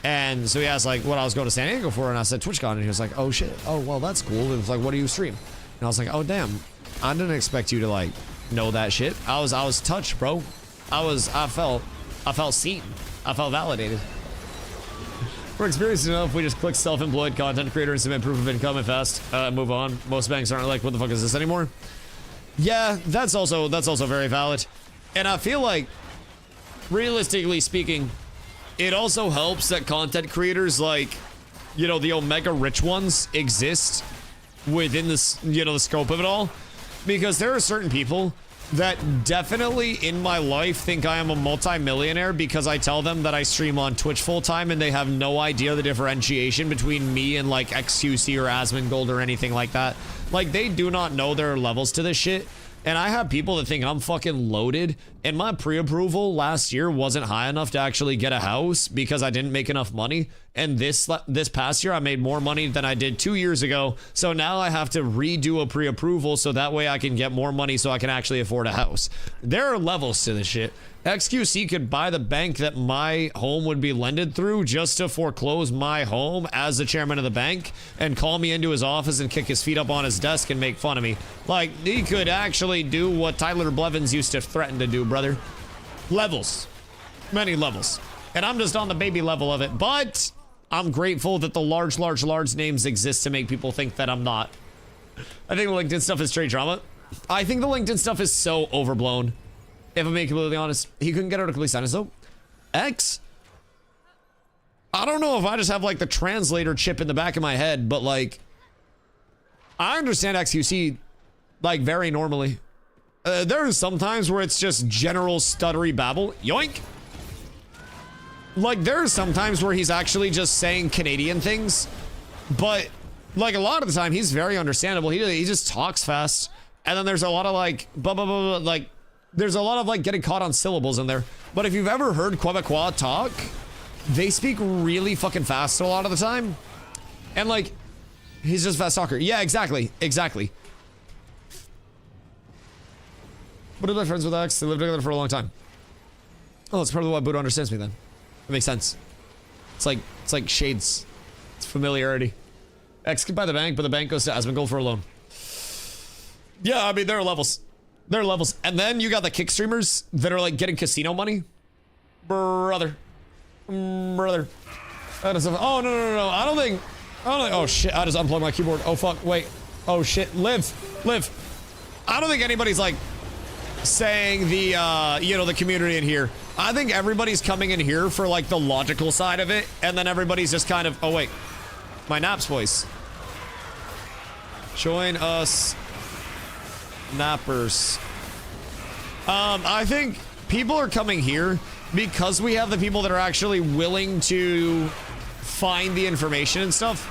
And so he asked like what I was going to San Diego for, and I said TwitchCon, and he was like, oh shit, oh well, that's cool. It was like, what do you stream? And I was like, oh damn, I didn't expect you to like know that shit. I was touched, bro. I felt seen. I felt validated. We're experienced enough. We just click self-employed content creator and submit proof of income and fast move on. Most banks aren't like, what the fuck is this anymore? Yeah, that's also very valid. And I feel like, realistically speaking, it also helps that content creators like, you know, the omega rich ones exist, within this, you know, the scope of it all, because there are certain people that definitely in my life think I am a multi-millionaire because I tell them that I stream on Twitch full time, and they have no idea the differentiation between me and like XQC or Asmongold or anything like that. Like, they do not know there are levels to this shit. And I have people that think I'm fucking loaded, and my pre-approval last year wasn't high enough to actually get a house because I didn't make enough money. And this past year I made more money than I did 2 years ago. So now I have to redo a pre-approval so that way I can get more money so I can actually afford a house. There are levels to this shit. XQC could buy the bank that my home would be lended through just to foreclose my home as the chairman of the bank and call me into his office and kick his feet up on his desk and make fun of me. Like, he could actually do what Tyler Blevins used to threaten to do, brother. Levels. Many levels. And I'm just on the baby level of it. But I'm grateful that the large names exist to make people think that I'm not. I think the LinkedIn stuff is straight drama. I think the LinkedIn stuff is so overblown. If I'm being completely honest, he couldn't get out of complete sentence though. X? I don't know if I just have like the translator chip in the back of my head, but like, I understand XQC like very normally. There are some times where it's just general stuttery babble. Yoink! Like, there are some times where he's actually just saying Canadian things, but like a lot of the time he's very understandable. He just talks fast, and then there's a lot of like blah blah blah, blah, like there's a lot of like getting caught on syllables in there. But if you've ever heard Quebecois talk, they speak really fucking fast a lot of the time, and like he's just a fast talker. Yeah, exactly. But I'm friends with X. They lived together for a long time. Oh, it's probably why Buddha understands me then. It makes sense. It's like shades. It's familiarity. X could buy the bank, but the bank goes to Asmongold for a loan. Yeah, I mean, there are levels. There are levels. And then you got the kick streamers that are like getting casino money. Brother. That is oh, no. I don't think. Oh, shit. I just unplugged my keyboard. Oh, fuck. Wait. Oh, shit. Live. I don't think anybody's like saying the, you know, the community in here. I think everybody's coming in here for like the logical side of it. And then everybody's just kind of, oh, wait. My Naps voice. Join us, Nappers. I think people are coming here because we have the people that are actually willing to find the information and stuff.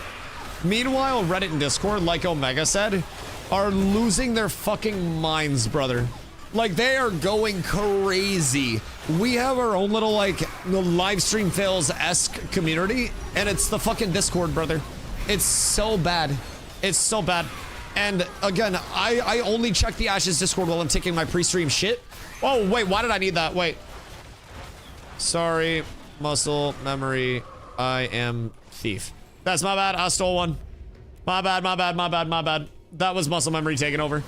Meanwhile, Reddit and Discord, like Omega said, are losing their fucking minds, brother. Like, they are going crazy. We have our own little, like, live stream fails-esque community, and it's the fucking Discord, brother. It's so bad. It's so bad. And again, I only check the Ashes Discord while I'm taking my pre-stream shit. Oh, wait, why did I need that? Wait. Sorry, muscle memory. I am thief. That's my bad. I stole one. My bad. That was muscle memory taking over.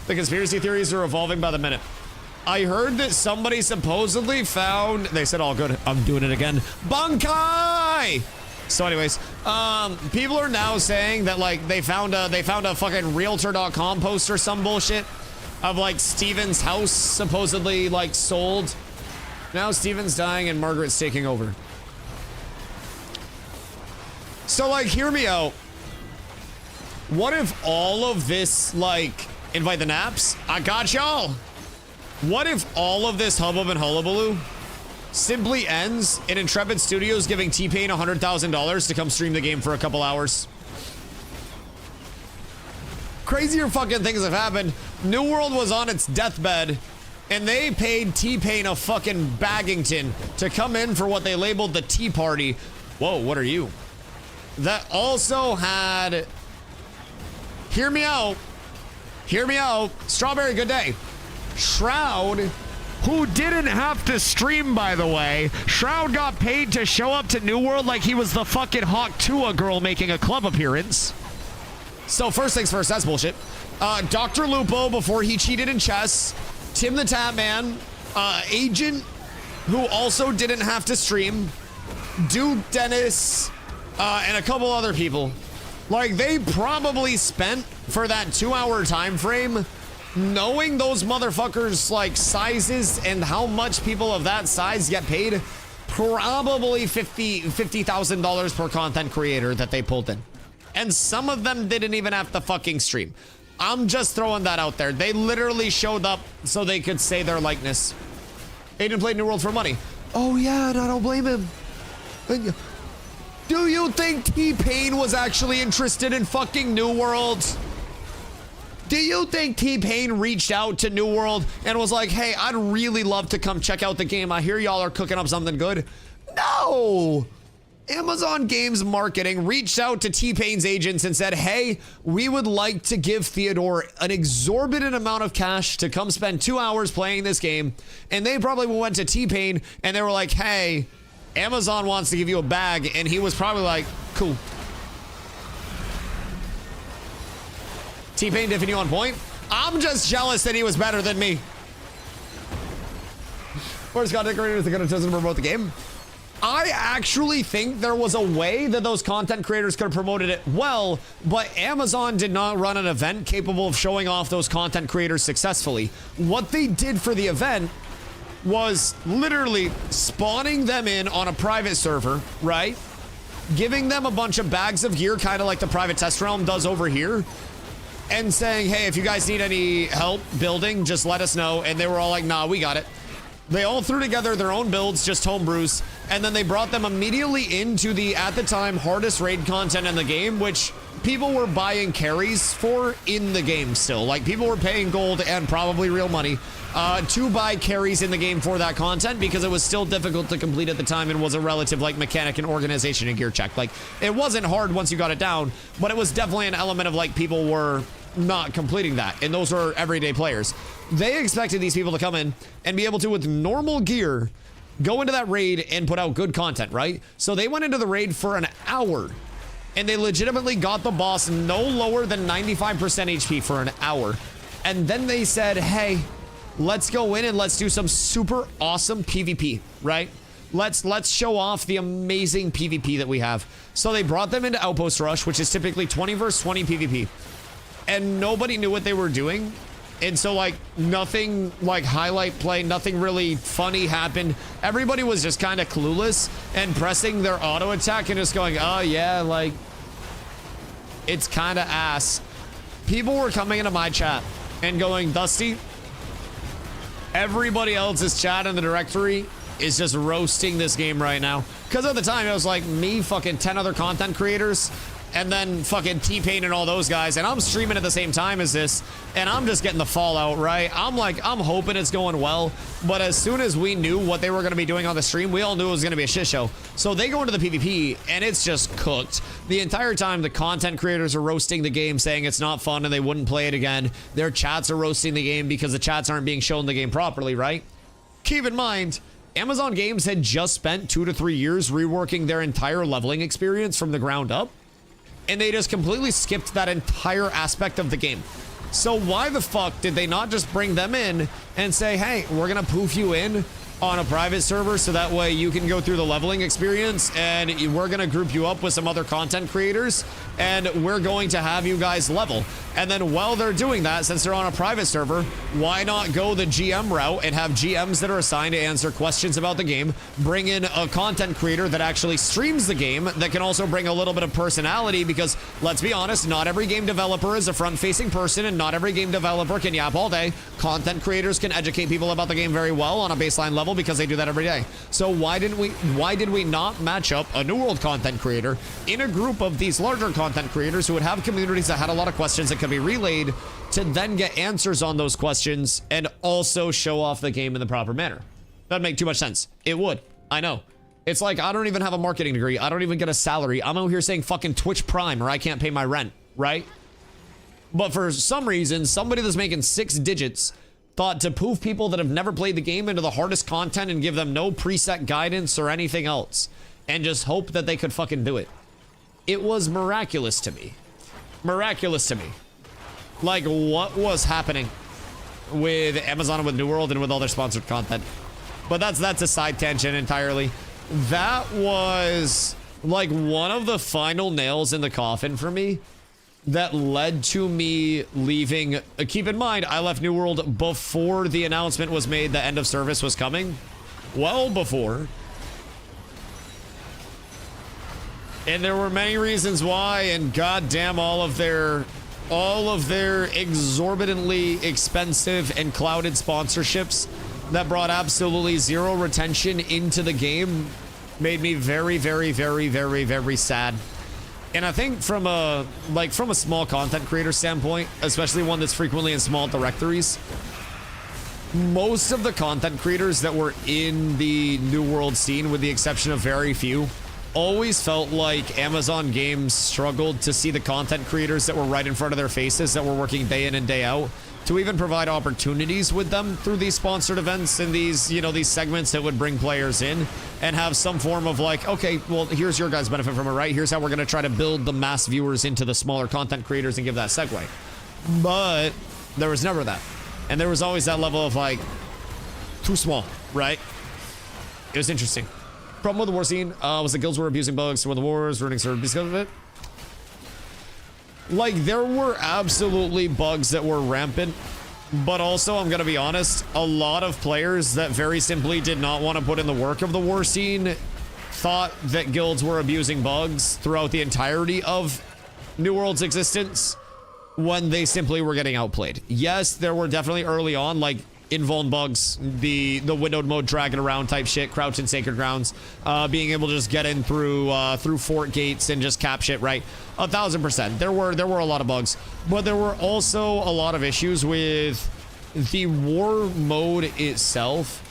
The conspiracy theories are evolving by the minute. I heard that somebody supposedly found, they said, all good, I'm doing it again, Bunkai! So anyways, people are now saying that like they found a fucking realtor.com post or some bullshit of like Steven's house supposedly like sold. Now Steven's dying and Margaret's taking over. So like, hear me out. What if all of this, like, invite the naps? I got y'all. What if all of this hubbub and hullabaloo simply ends in Intrepid Studios giving T-Pain $100,000 to come stream the game for a couple hours? Crazier fucking things have happened. New World was on its deathbed, and they paid T-Pain a fucking Baggington to come in for what they labeled the Tea Party. Whoa, what are you? That also had... Hear me out. Strawberry, good day. Shroud, who didn't have to stream, by the way. Shroud got paid to show up to New World like he was the fucking Hawk Tua girl making a club appearance. So first things first, that's bullshit. Dr. Lupo, before he cheated in chess. Tim the Tatman, Agent, who also didn't have to stream. Duke Dennis, and a couple other people. Like, they probably spent, for that 2-hour time frame, knowing those motherfuckers, like, sizes and how much people of that size get paid, probably $50,000 per content creator that they pulled in. And some of them didn't even have to fucking stream. I'm just throwing that out there. They literally showed up so they could say their likeness. Aiden played New World for money. Oh yeah, and I don't blame him. Do you think T-Pain was actually interested in fucking New World? Do you think T-Pain reached out to New World and was like, hey, I'd really love to come check out the game. I hear y'all are cooking up something good. No! Amazon Games Marketing reached out to T-Pain's agents and said, hey, we would like to give Theodore an exorbitant amount of cash to come spend 2 hours playing this game. And they probably went to T-Pain and they were like, hey, Amazon wants to give you a bag. And he was probably like, cool. T-Pain diffing you on point? I'm just jealous that he was better than me. Where's content creators that could have chosen to promote the game? I actually think there was a way that those content creators could have promoted it well, but Amazon did not run an event capable of showing off those content creators successfully. What they did for the event was literally spawning them in on a private server, right? Giving them a bunch of bags of gear, kind of like the private test realm does over here, and saying, hey, if you guys need any help building, just let us know. And they were all like, nah, we got it. They all threw together their own builds, just homebrews, and then they brought them immediately into the, at the time, hardest raid content in the game, which people were buying carries for in the game still. Like, people were paying gold and probably real money to buy carries in the game for that content because it was still difficult to complete at the time and was a relative, like, mechanic and organization and gear check. Like, it wasn't hard once you got it down, but it was definitely an element of, like, people were not completing that, and those are everyday players. They expected these people to come in and be able to, with normal gear, go into that raid and put out good content, right? So they went into the raid for an hour, and they legitimately got the boss no lower than 95% HP for an hour. And then they said, hey, let's go in and let's do some super awesome PvP, right? Let's show off the amazing PvP that we have. So they brought them into Outpost Rush, which is typically 20 versus 20 PvP. And nobody knew what they were doing. And so, like, nothing, like, highlight play, nothing really funny happened. Everybody was just kind of clueless and pressing their auto attack and just going, oh, yeah, like, it's kind of ass. People were coming into my chat and going, Dusty, everybody else's chat in the directory is just roasting this game right now. Because at the time, it was like me, fucking 10 other content creators, and then fucking T-Pain and all those guys, and I'm streaming at the same time as this, and I'm just getting the fallout, right? I'm hoping it's going well, but as soon as we knew what they were going to be doing on the stream, we all knew it was going to be a shit show. So they go into the PvP, and it's just cooked. The entire time, the content creators are roasting the game, saying it's not fun and they wouldn't play it again. Their chats are roasting the game because the chats aren't being shown the game properly, right? Keep in mind, Amazon Games had just spent 2 to 3 years reworking their entire leveling experience from the ground up. And they just completely skipped that entire aspect of the game. So why the fuck did they not just bring them in and say, hey, we're gonna poof you in on a private server so that way you can go through the leveling experience, and we're gonna group you up with some other content creators, and we're going to have you guys level. And then while they're doing that, since they're on a private server, why not go the GM route and have GMs that are assigned to answer questions about the game, bring in a content creator that actually streams the game that can also bring a little bit of personality, because let's be honest, not every game developer is a front-facing person, and not every game developer can yap all day. Content creators can educate people about the game very well on a baseline level because they do that every day. So why did we not match up a New World content creator in a group of these larger content creators who would have communities that had a lot of questions that could be relayed to then get answers on those questions and also show off the game in the proper manner? That'd make too much sense. It would. I know. It's like, I don't even have a marketing degree. I don't even get a salary. I'm out here saying fucking Twitch Prime or I can't pay my rent, right? But for some reason, somebody that's making 6 digits thought to poof people that have never played the game into the hardest content and give them no preset guidance or anything else and just hope that they could fucking do it. It was miraculous to me. Miraculous to me. Like, what was happening with Amazon and with New World and with all their sponsored content? But that's a side tangent entirely. That was like one of the final nails in the coffin for me that led to me leaving. Keep in mind, I left New World before the announcement was made the end of service was coming. Well before. And there were many reasons why, and goddamn all of their exorbitantly expensive and clouded sponsorships that brought absolutely zero retention into the game made me very, very, very, very, very sad. And I think from a small content creator standpoint, especially one that's frequently in small directories, most of the content creators that were in the New World scene, with the exception of very few, always felt like Amazon Games struggled to see the content creators that were right in front of their faces, that were working day in and day out, to even provide opportunities with them through these sponsored events and these, you know, these segments that would bring players in and have some form of like, okay, well, here's your guys' benefit from it, right? Here's how we're going to try to build the mass viewers into the smaller content creators and give that segue. But there was never that. And there was always that level of like, too small, right? It was interesting. Problem with the war scene was the guilds were abusing bugs to win the wars, ruining servers because of it. Like, there were absolutely bugs that were rampant, but also, I'm gonna be honest, a lot of players that very simply did not want to put in the work of the war scene thought that guilds were abusing bugs throughout the entirety of New World's existence when they simply were getting outplayed. Yes, there were definitely early on, like, invuln bugs, the windowed mode dragging around type shit, crouch in sacred grounds, being able to just get in through fort gates and just cap shit, right? 1000%. There were a lot of bugs, but there were also a lot of issues with the war mode itself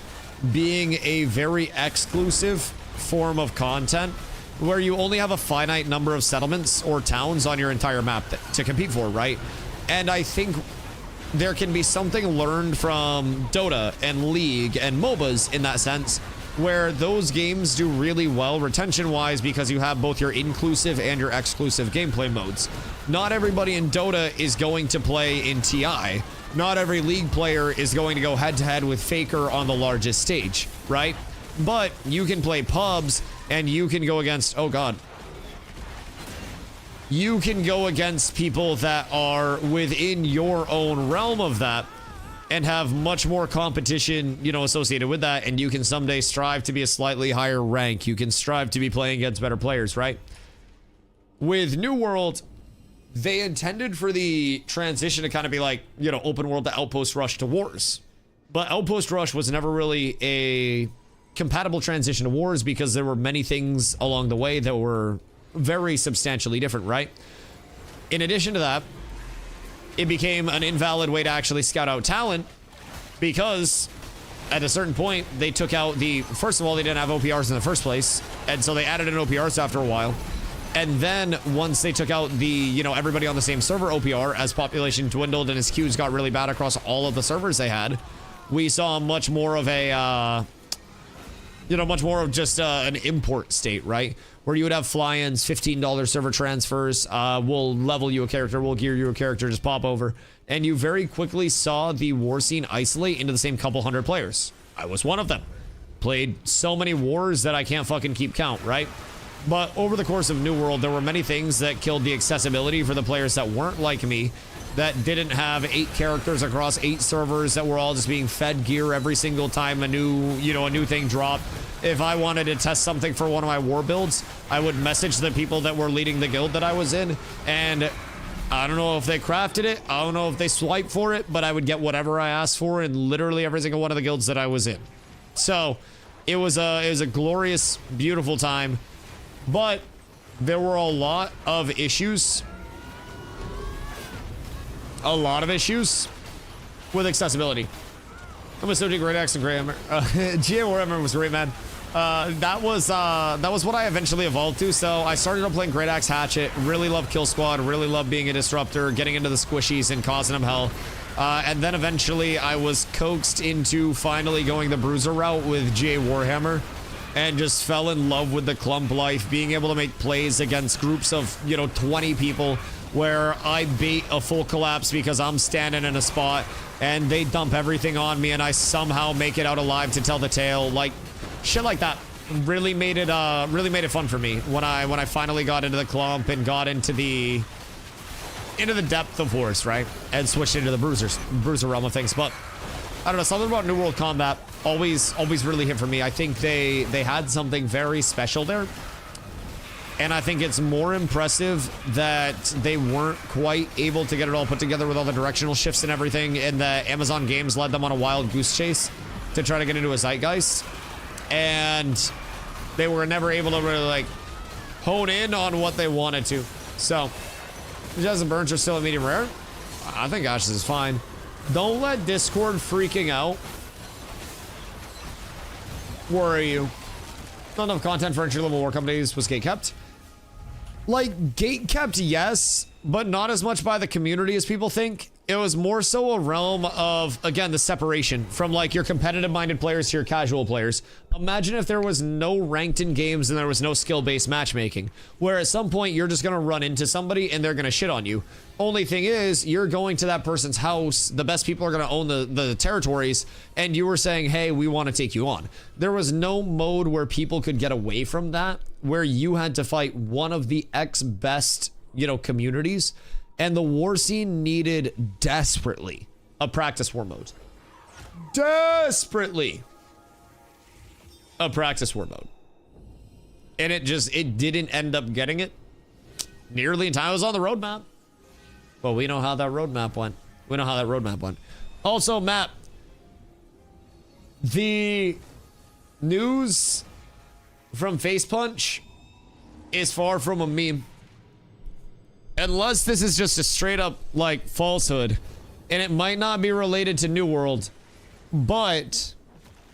being a very exclusive form of content where you only have a finite number of settlements or towns on your entire map to compete for, right? And I think there can be something learned from Dota and League and MOBAs in that sense, where those games do really well retention-wise because you have both your inclusive and your exclusive gameplay modes. Not everybody in Dota is going to play in TI. Not every League player is going to go head-to-head with Faker on the largest stage, right? But you can play pubs and you can go against, oh god, you can go against people that are within your own realm of that and have much more competition, you know, associated with that. And you can someday strive to be a slightly higher rank. You can strive to be playing against better players, right? With New World, they intended for the transition to kind of be like, you know, open world to Outpost Rush to Wars. But Outpost Rush was never really a compatible transition to Wars because there were many things along the way that were very substantially different, right? In addition to that, it became an invalid way to actually scout out talent because at a certain point they took out first of all, they didn't have OPRs in the first place, and so they added in OPRs after a while. And then once they took out you know, everybody on the same server OPR, as population dwindled and as queues got really bad across all of the servers they had, we saw much more of a you know, much more of just an import state, right? Where you would have fly-ins, $15 server transfers, we'll level you a character, we'll gear you a character, just pop over. And you very quickly saw the war scene isolate into the same couple hundred players. I was one of them. Played so many wars that I can't fucking keep count, right? But over the course of New World, there were many things that killed the accessibility for the players that weren't like me, that didn't have 8 characters across 8 servers, that were all just being fed gear every single time a new thing dropped. If I wanted to test something for one of my war builds, I would message the people that were leading the guild that I was in, and I don't know if they crafted it, I don't know if they swiped for it, but I would get whatever I asked for in literally every single one of the guilds that I was in. So it was a glorious, beautiful time, but there were a lot of issues. A lot of issues with accessibility. I'm still doing Great Axe and Great Hammer. GA Warhammer was great, man. That was what I eventually evolved to. So I started up playing Great Axe Hatchet. Really love Kill Squad. Really love being a disruptor, getting into the squishies and causing them hell. And then eventually I was coaxed into finally going the Bruiser route with GA Warhammer, and just fell in love with the clump life, being able to make plays against groups of, you know, 20 people, where I bait a full collapse because I'm standing in a spot and they dump everything on me and I somehow make it out alive to tell the tale. Like, shit like that really made it fun for me when I finally got into the clump and got into the depth of Horse, right? And switched into the Bruiser realm of things. But I don't know, something about New World combat always really hit for me. I think they had something very special there. And I think it's more impressive that they weren't quite able to get it all put together with all the directional shifts and everything, and that Amazon Games led them on a wild goose chase to try to get into a zeitgeist. And they were never able to really, like, hone in on what they wanted to. So, Jazz and Burns are still at medium rare. I think Ashes is fine. Don't let Discord freaking out. Where are you? Not enough content for entry-level war companies was gate-kept. Like, gate-kept, yes, but not as much by the community as people think. It was more so a realm of, again, the separation from, like, your competitive-minded players to your casual players. Imagine if there was no ranked in games and there was no skill-based matchmaking, where at some point you're just going to run into somebody and they're going to shit on you. Only thing is, you're going to that person's house, the best people are going to own the territories, and you were saying, hey, we want to take you on. There was no mode where people could get away from that, where you had to fight one of the best, you know, communities. And the war scene needed desperately a practice war mode. Desperately a practice war mode. And it didn't end up getting it nearly in time. It was on the roadmap. But we know how that roadmap went. Also, Matt, the news from Face Punch is far from a meme. Unless this is just a straight up, like, falsehood. And it might not be related to New World. But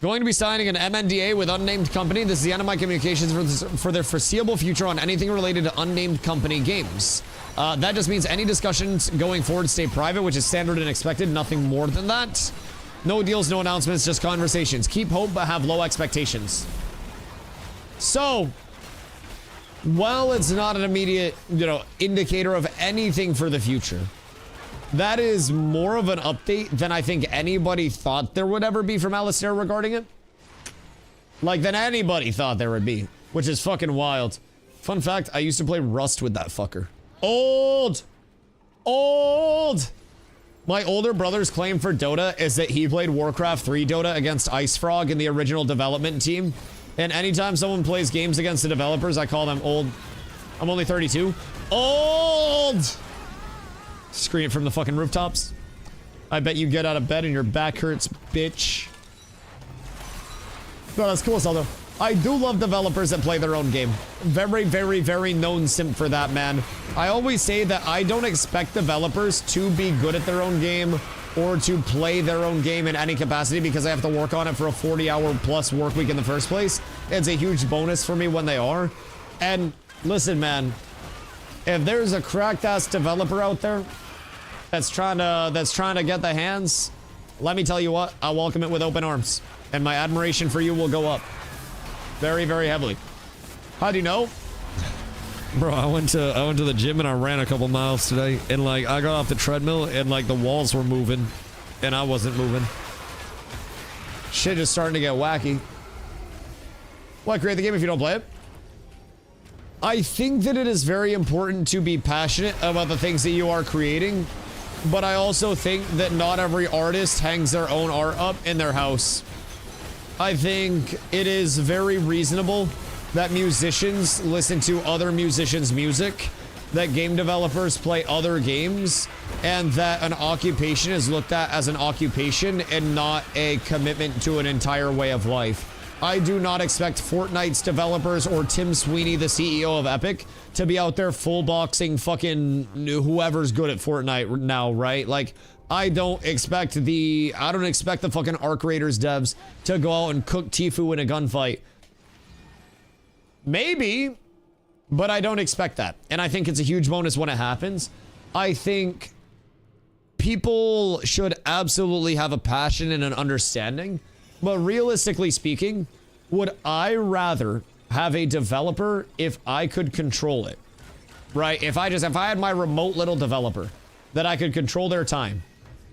going to be signing an MNDA with unnamed company. This is the end of my communications for their foreseeable future on anything related to unnamed company games. That just means any discussions going forward stay private, which is standard and expected. Nothing more than that. No deals, no announcements, just conversations. Keep hope, but have low expectations. So, while it's not an immediate, you know, indicator of anything for the future, that is more of an update than I think anybody thought there would ever be from Alistair regarding it. Like, than anybody thought there would be, which is fucking wild. Fun fact, I used to play Rust with that fucker. Old! My older brother's claim for Dota is that he played Warcraft 3 Dota against Ice Frog in the original development team. And anytime someone plays games against the developers, I call them old. I'm only 32. Old! Scream it from the fucking rooftops. I bet you get out of bed and your back hurts, bitch. No, that's cool as hell, though. I do love developers that play their own game. Very, very, very known simp for that, man. I always say that I don't expect developers to be good at their own game or to play their own game in any capacity because I have to work on it for a 40-hour plus work week in the first place. It's a huge bonus for me when they are. And listen, man, if there's a cracked-ass developer out there that's trying to get the hands, let me tell you what, I welcome it with open arms. And my admiration for you will go up very, very heavily. How do you know? Bro, I went to the gym and I ran a couple miles today, and like I got off the treadmill and like the walls were moving and I wasn't moving. Shit is starting to get wacky. Why create the game if you don't play it? I think that it is very important to be passionate about the things that you are creating, but I also think that not every artist hangs their own art up in their house. I think it is very reasonable that musicians listen to other musicians' music, that game developers play other games, and that an occupation is looked at as an occupation and not a commitment to an entire way of life. I do not expect Fortnite's developers or Tim Sweeney, the CEO of Epic, to be out there full boxing fucking whoever's good at Fortnite now, right? Like, I don't expect the fucking Arc Raiders devs to go out and cook Tfue in a gunfight. Maybe, but I don't expect that. And I think it's a huge bonus when it happens. I think people should absolutely have a passion and an understanding. But realistically speaking, would I rather have a developer if I could control it? Right? If I had my remote little developer that I could control their time,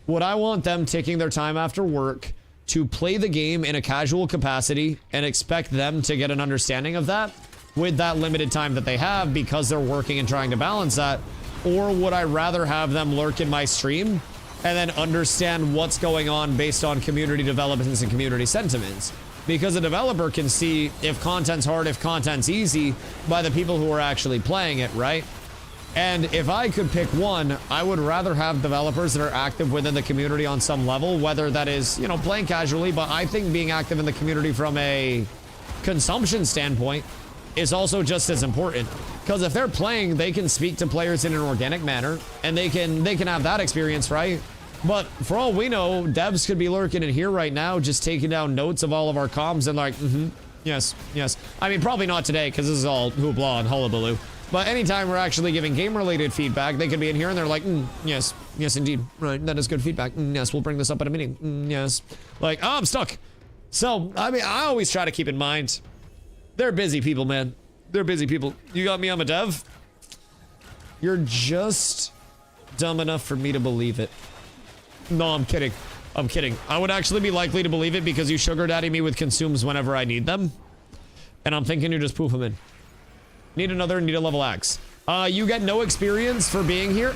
would I want them taking their time after work to play the game in a casual capacity and expect them to get an understanding of that with that limited time that they have because they're working and trying to balance that? Or would I rather have them lurk in my stream and then understand what's going on based on community developments and community sentiments? because a developer can see if content's hard, if content's easy by the people who are actually playing it, right? And if I could pick one, I would rather have developers that are active within the community on some level, whether that is, you know, playing casually, but I think being active in the community from a consumption standpoint is also just as important. Because if they're playing, they can speak to players in an organic manner, and they can have that experience, right? But for all we know, devs could be lurking in here right now, just taking down notes of all of our comms and like, yes, yes. I mean, probably not today, because this is all hoopla and hullabaloo. But anytime we're actually giving game-related feedback, they could be in here and they're like, yes, yes, indeed. Right, that is good feedback. Yes, we'll bring this up at a meeting. Yes. Like, oh, I'm stuck. So, I mean, I always try to keep in mind, they're busy people, man. They're busy people. You got me, I'm a dev? You're just dumb enough for me to believe it. No, I'm kidding. I'm kidding. I would actually be likely to believe it because you sugar daddy me with consumes whenever I need them. And I'm thinking you're just poof them in. Need a level axe. You get no experience for being here.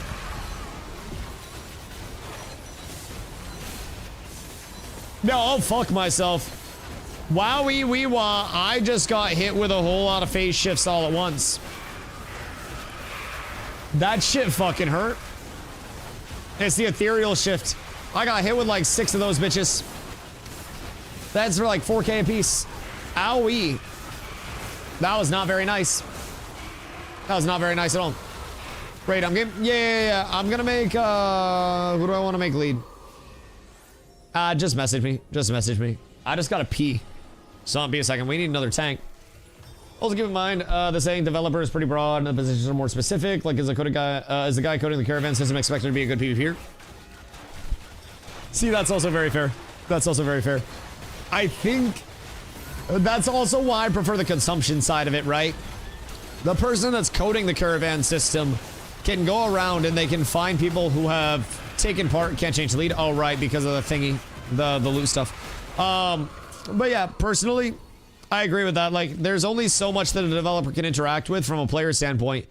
No, I'll fuck myself. Wowie wee wah, I just got hit with a whole lot of phase shifts all at once. That shit fucking hurt. It's the ethereal shift. I got hit with like 6 of those bitches. That's for like 4K a piece. Owie. That was not very nice. That was not very nice at all. Great, I'm getting, yeah. I'm gonna make, who do I want to make lead? Just message me. Just message me. I just gotta pee. So I'll be a second. We need another tank. Also keep in mind, the saying developer is pretty broad and the positions are more specific. Like, is the guy coding the caravan system expected to be a good PvPer? See, that's also very fair. That's also very fair. I think that's also why I prefer the consumption side of it, right? The person that's coding the caravan system can go around and they can find people who have taken part, can't change the lead. Oh, right, because of the thingy, the loot stuff. But yeah, personally, I agree with that. Like, there's only so much that a developer can interact with from a player standpoint.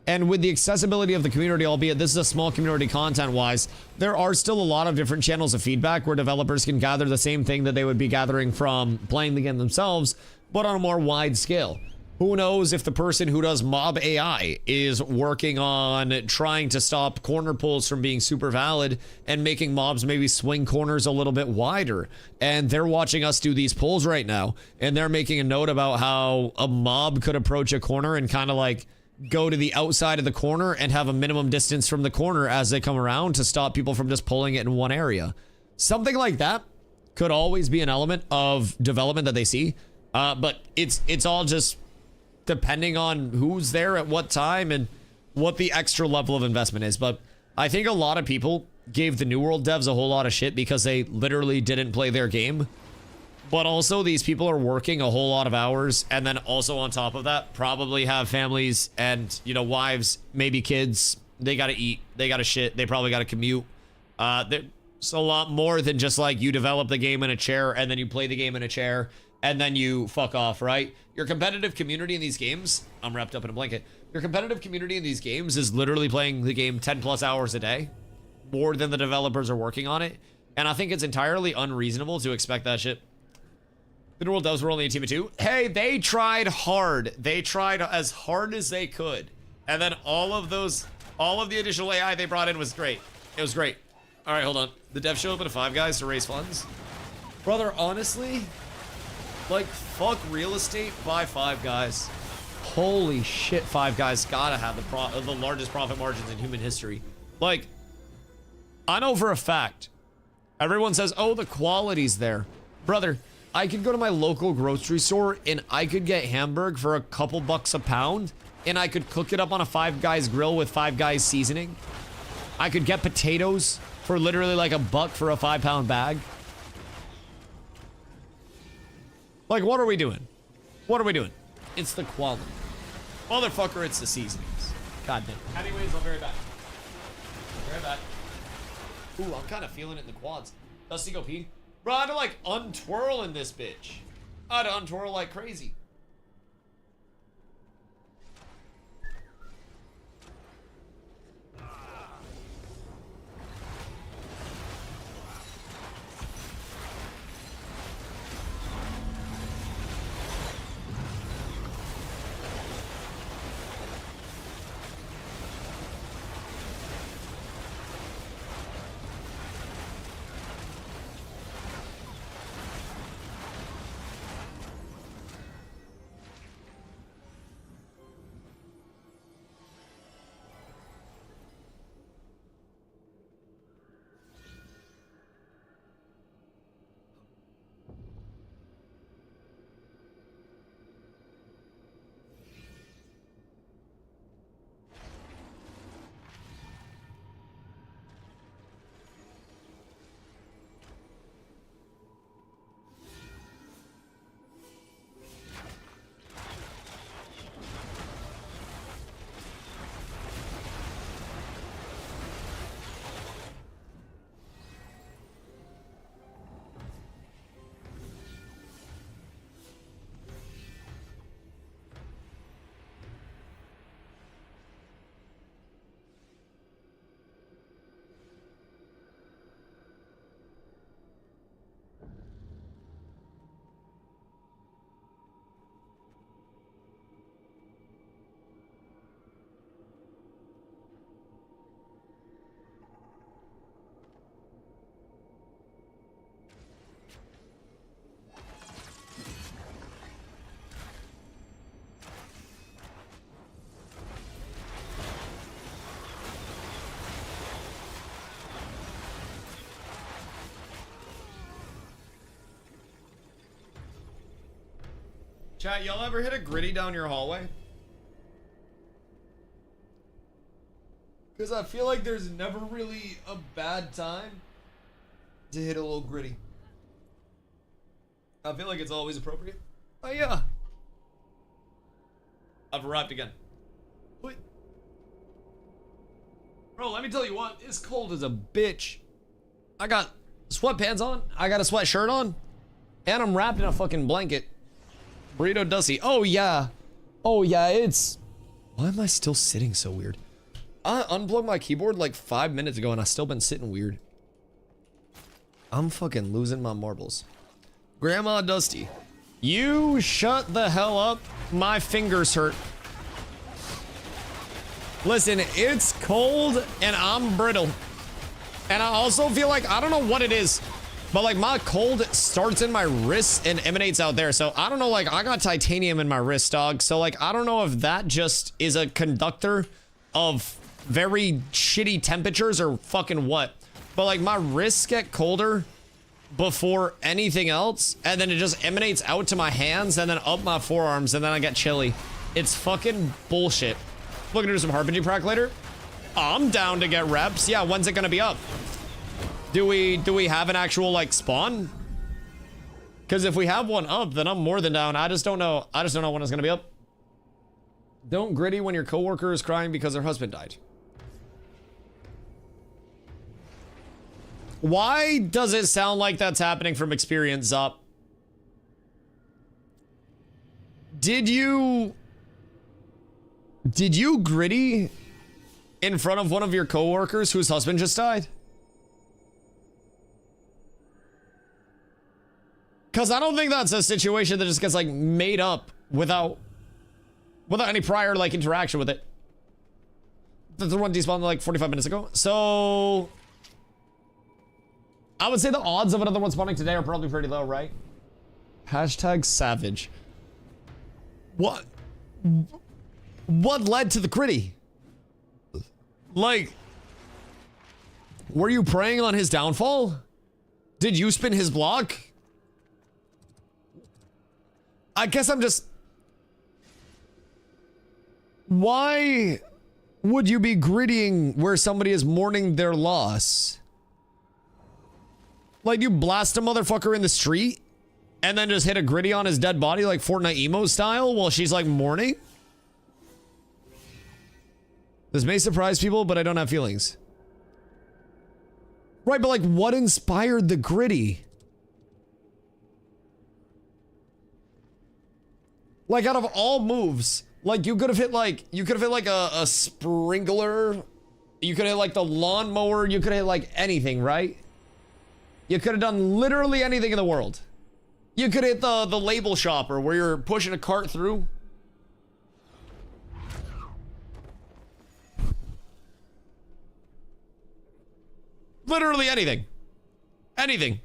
And with the accessibility of the community, albeit this is a small community content-wise, there are still a lot of different channels of feedback where developers can gather the same thing that they would be gathering from playing the game themselves, but on a more wide scale. Who knows if the person who does mob AI is working on trying to stop corner pulls from being super valid and making mobs maybe swing corners a little bit wider. And they're watching us do these pulls right now, and they're making a note about how a mob could approach a corner and kind of like go to the outside of the corner and have a minimum distance from the corner as they come around to stop people from just pulling it in one area. Something like that could always be an element of development that they see, but it's all just depending on who's there at what time and what the extra level of investment is. But I think a lot of people gave the New World devs a whole lot of shit because they literally didn't play their game. But also, these people are working a whole lot of hours, and then also on top of that, probably have families and, you know, wives, maybe kids. They gotta eat, they gotta shit, they probably gotta commute. There's a lot more than just like you develop the game in a chair and then you play the game in a chair and then you fuck off, right? Your competitive community in these games, I'm wrapped up in a blanket. Your competitive community in these games is literally playing the game 10 plus hours a day, more than the developers are working on it. And I think it's entirely unreasonable to expect that shit. The New World devs were only a team of 2. Hey, they tried hard. They tried as hard as they could. And then all of the additional AI they brought in was great. It was great. All right, hold on. The devs showed up at a Five Guys to raise funds. Brother, honestly, like, fuck real estate, buy Five Guys. Holy shit, Five Guys gotta have the largest profit margins in human history. Like, I know for a fact, everyone says, oh, the quality's there. Brother, I could go to my local grocery store and I could get hamburg for a couple bucks a pound and I could cook it up on a Five Guys grill with Five Guys seasoning. I could get potatoes for literally like $1 for a 5-pound bag. Like, what are we doing? What are we doing? It's the quality. Motherfucker, it's the seasonings. God damn. Anyways, I'll be right back. Be right back. Ooh, I'm kind of feeling it in the quads. Dusty, go pee. Bro, I had to like untwirl in this bitch. I had to untwirl like crazy. Chat, y'all ever hit a gritty down your hallway? Because I feel like there's never really a bad time to hit a little gritty. I feel like it's always appropriate. Oh yeah. I've arrived again. Wait. Bro, let me tell you what, it's cold as a bitch. I got sweatpants on, I got a sweatshirt on, and I'm wrapped in a fucking blanket. Burrito Dusty. Oh yeah. Oh yeah, it's... Why am I still sitting so weird? I unplugged my keyboard like 5 minutes ago and I've still been sitting weird. I'm fucking losing my marbles. Grandma Dusty. You shut the hell up. My fingers hurt. Listen, it's cold and I'm brittle. And I also feel like, I don't know what it is, but like my cold starts in my wrist and emanates out there. So I don't know, like I got titanium in my wrist, dog. So like, I don't know if that just is a conductor of very shitty temperatures or fucking what. But like my wrists get colder before anything else. And then it just emanates out to my hands and then up my forearms and then I get chilly. It's fucking bullshit. Looking to do some harpaging prac later? I'm down to get reps. Yeah, when's it gonna be up? Do we have an actual like spawn? Because if we have one up, then I'm more than down. I just don't know when it's gonna be up. Don't gritty when your coworker is crying because their husband died. Why does it sound like that's happening from experience, Up? Did you gritty in front of one of your coworkers whose husband just died? Because I don't think that's a situation that just gets like made up without any prior like interaction with it. That's the one despawned like 45 minutes ago. So I would say the odds of another one spawning today are probably pretty low, right? Hashtag savage. What led to the gritty? Like, were you preying on his downfall? Did you spin his block? I guess I'm just... Why would you be grittying where somebody is mourning their loss? Like, you blast a motherfucker in the street and then just hit a gritty on his dead body like Fortnite emo style while she's like mourning? This may surprise people, but I don't have feelings. Right, but like, what inspired the gritty? Like, out of all moves, like, you could have hit like a sprinkler. You could hit like the lawnmower. You could hit like anything, right? You could have done literally anything in the world. You could hit the label shopper where you're pushing a cart through. Literally anything. Anything.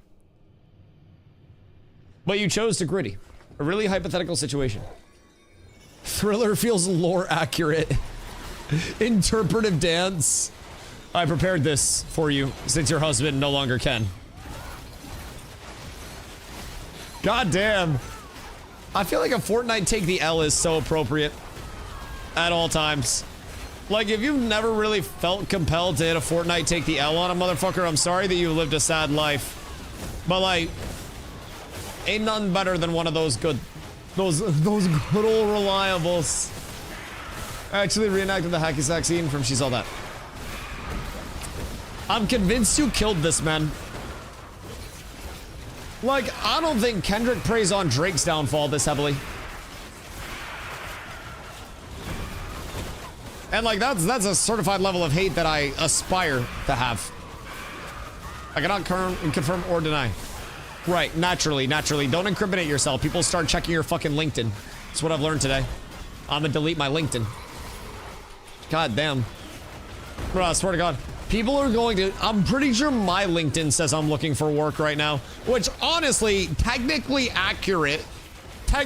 But you chose to gritty. A really hypothetical situation. Thriller feels lore accurate. Interpretive dance. I prepared this for you since your husband no longer can. God damn. I feel like a Fortnite take the L is so appropriate at all times. Like, if you've never really felt compelled to hit a Fortnite take the L on a motherfucker, I'm sorry that you lived a sad life. But like, ain't nothing better than one of those good old reliables. I actually reenacted the hacky sack scene from She's All That. I'm convinced you killed this man. Like, I don't think Kendrick preys on Drake's downfall this heavily. And like, that's a certified level of hate that I aspire to have. I cannot confirm or deny. Right, naturally. Don't incriminate yourself. People start checking your fucking LinkedIn. That's what I've learned today. I'm gonna delete my LinkedIn. God damn. Bro, I swear to God. People are going to... I'm pretty sure my LinkedIn says I'm looking for work right now. Which, honestly, technically accurate. I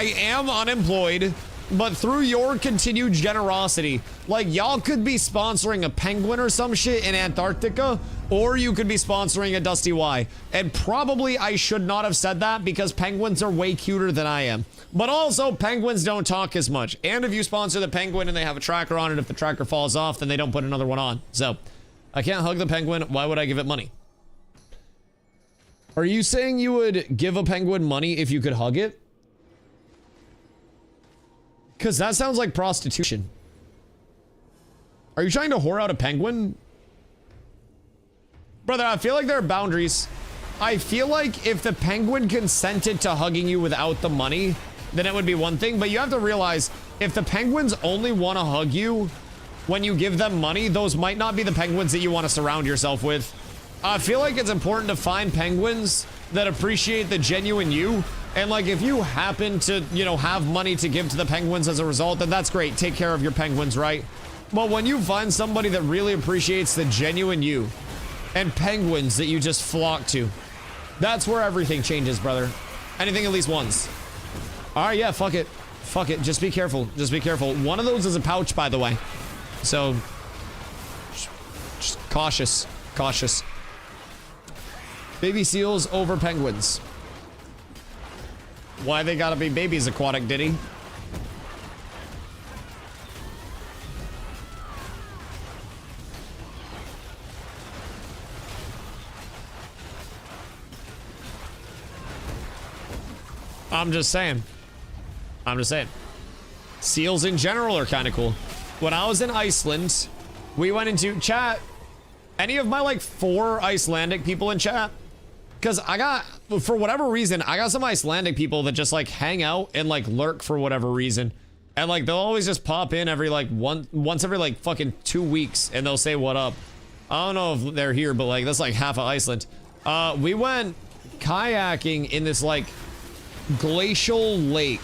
am unemployed. but through your continued generosity, like y'all could be sponsoring a penguin or some shit in Antarctica, or you could be sponsoring a DustyWhy. And probably I should not have said that because penguins are way cuter than I am. But also penguins don't talk as much. And if you sponsor the penguin and they have a tracker on it, if the tracker falls off, then they don't put another one on. So I can't hug the penguin. Why would I give it money? Are you saying you would give a penguin money if you could hug it? Because that sounds like prostitution. Are you trying to whore out a penguin? Brother, I feel like there are boundaries. I feel like if the penguin consented to hugging you without the money, then it would be one thing. But you have to realize, if the penguins only want to hug you when you give them money, those might not be the penguins that you want to surround yourself with. I feel like it's important to find penguins that appreciate the genuine you. And like, if you happen to, you know, have money to give to the penguins as a result, then that's great. Take care of your penguins, right? But when you find somebody that really appreciates the genuine you and penguins that you just flock to, that's where everything changes, brother. Anything at least once. All right, yeah, fuck it. Fuck it. Just be careful. Just be careful. One of those is a pouch, by the way. So, just cautious. Cautious. Baby seals over penguins. Why they gotta be babies, Aquatic Diddy? I'm just saying. I'm just saying. Seals in general are kind of cool. When I was in Iceland, we went into chat. Any of my like 4 Icelandic people in chat? Because I got, for whatever reason, I got some Icelandic people that just like hang out and like lurk for whatever reason. And like they'll always just pop in every like once every like fucking 2 weeks and they'll say what up. I don't know if they're here, but like that's like half of Iceland. We went kayaking in this like glacial lake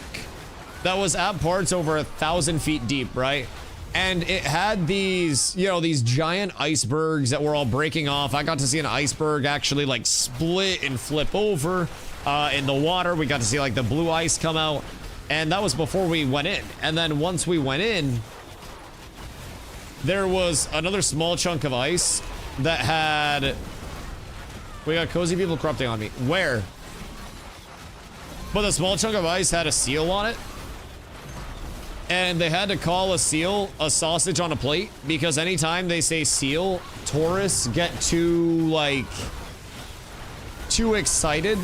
that was at parts over 1,000 feet deep, right? And it had these, you know, these giant icebergs that were all breaking off. I got to see an iceberg actually like split and flip over in the water. We got to see like the blue ice come out. And that was before we went in. And then once we went in, there was another small chunk of ice that had... We got cozy people corrupting on me. Where? But the small chunk of ice had a seal on it. And they had to call a seal a sausage on a plate because anytime they say seal, tourists get too, like, too excited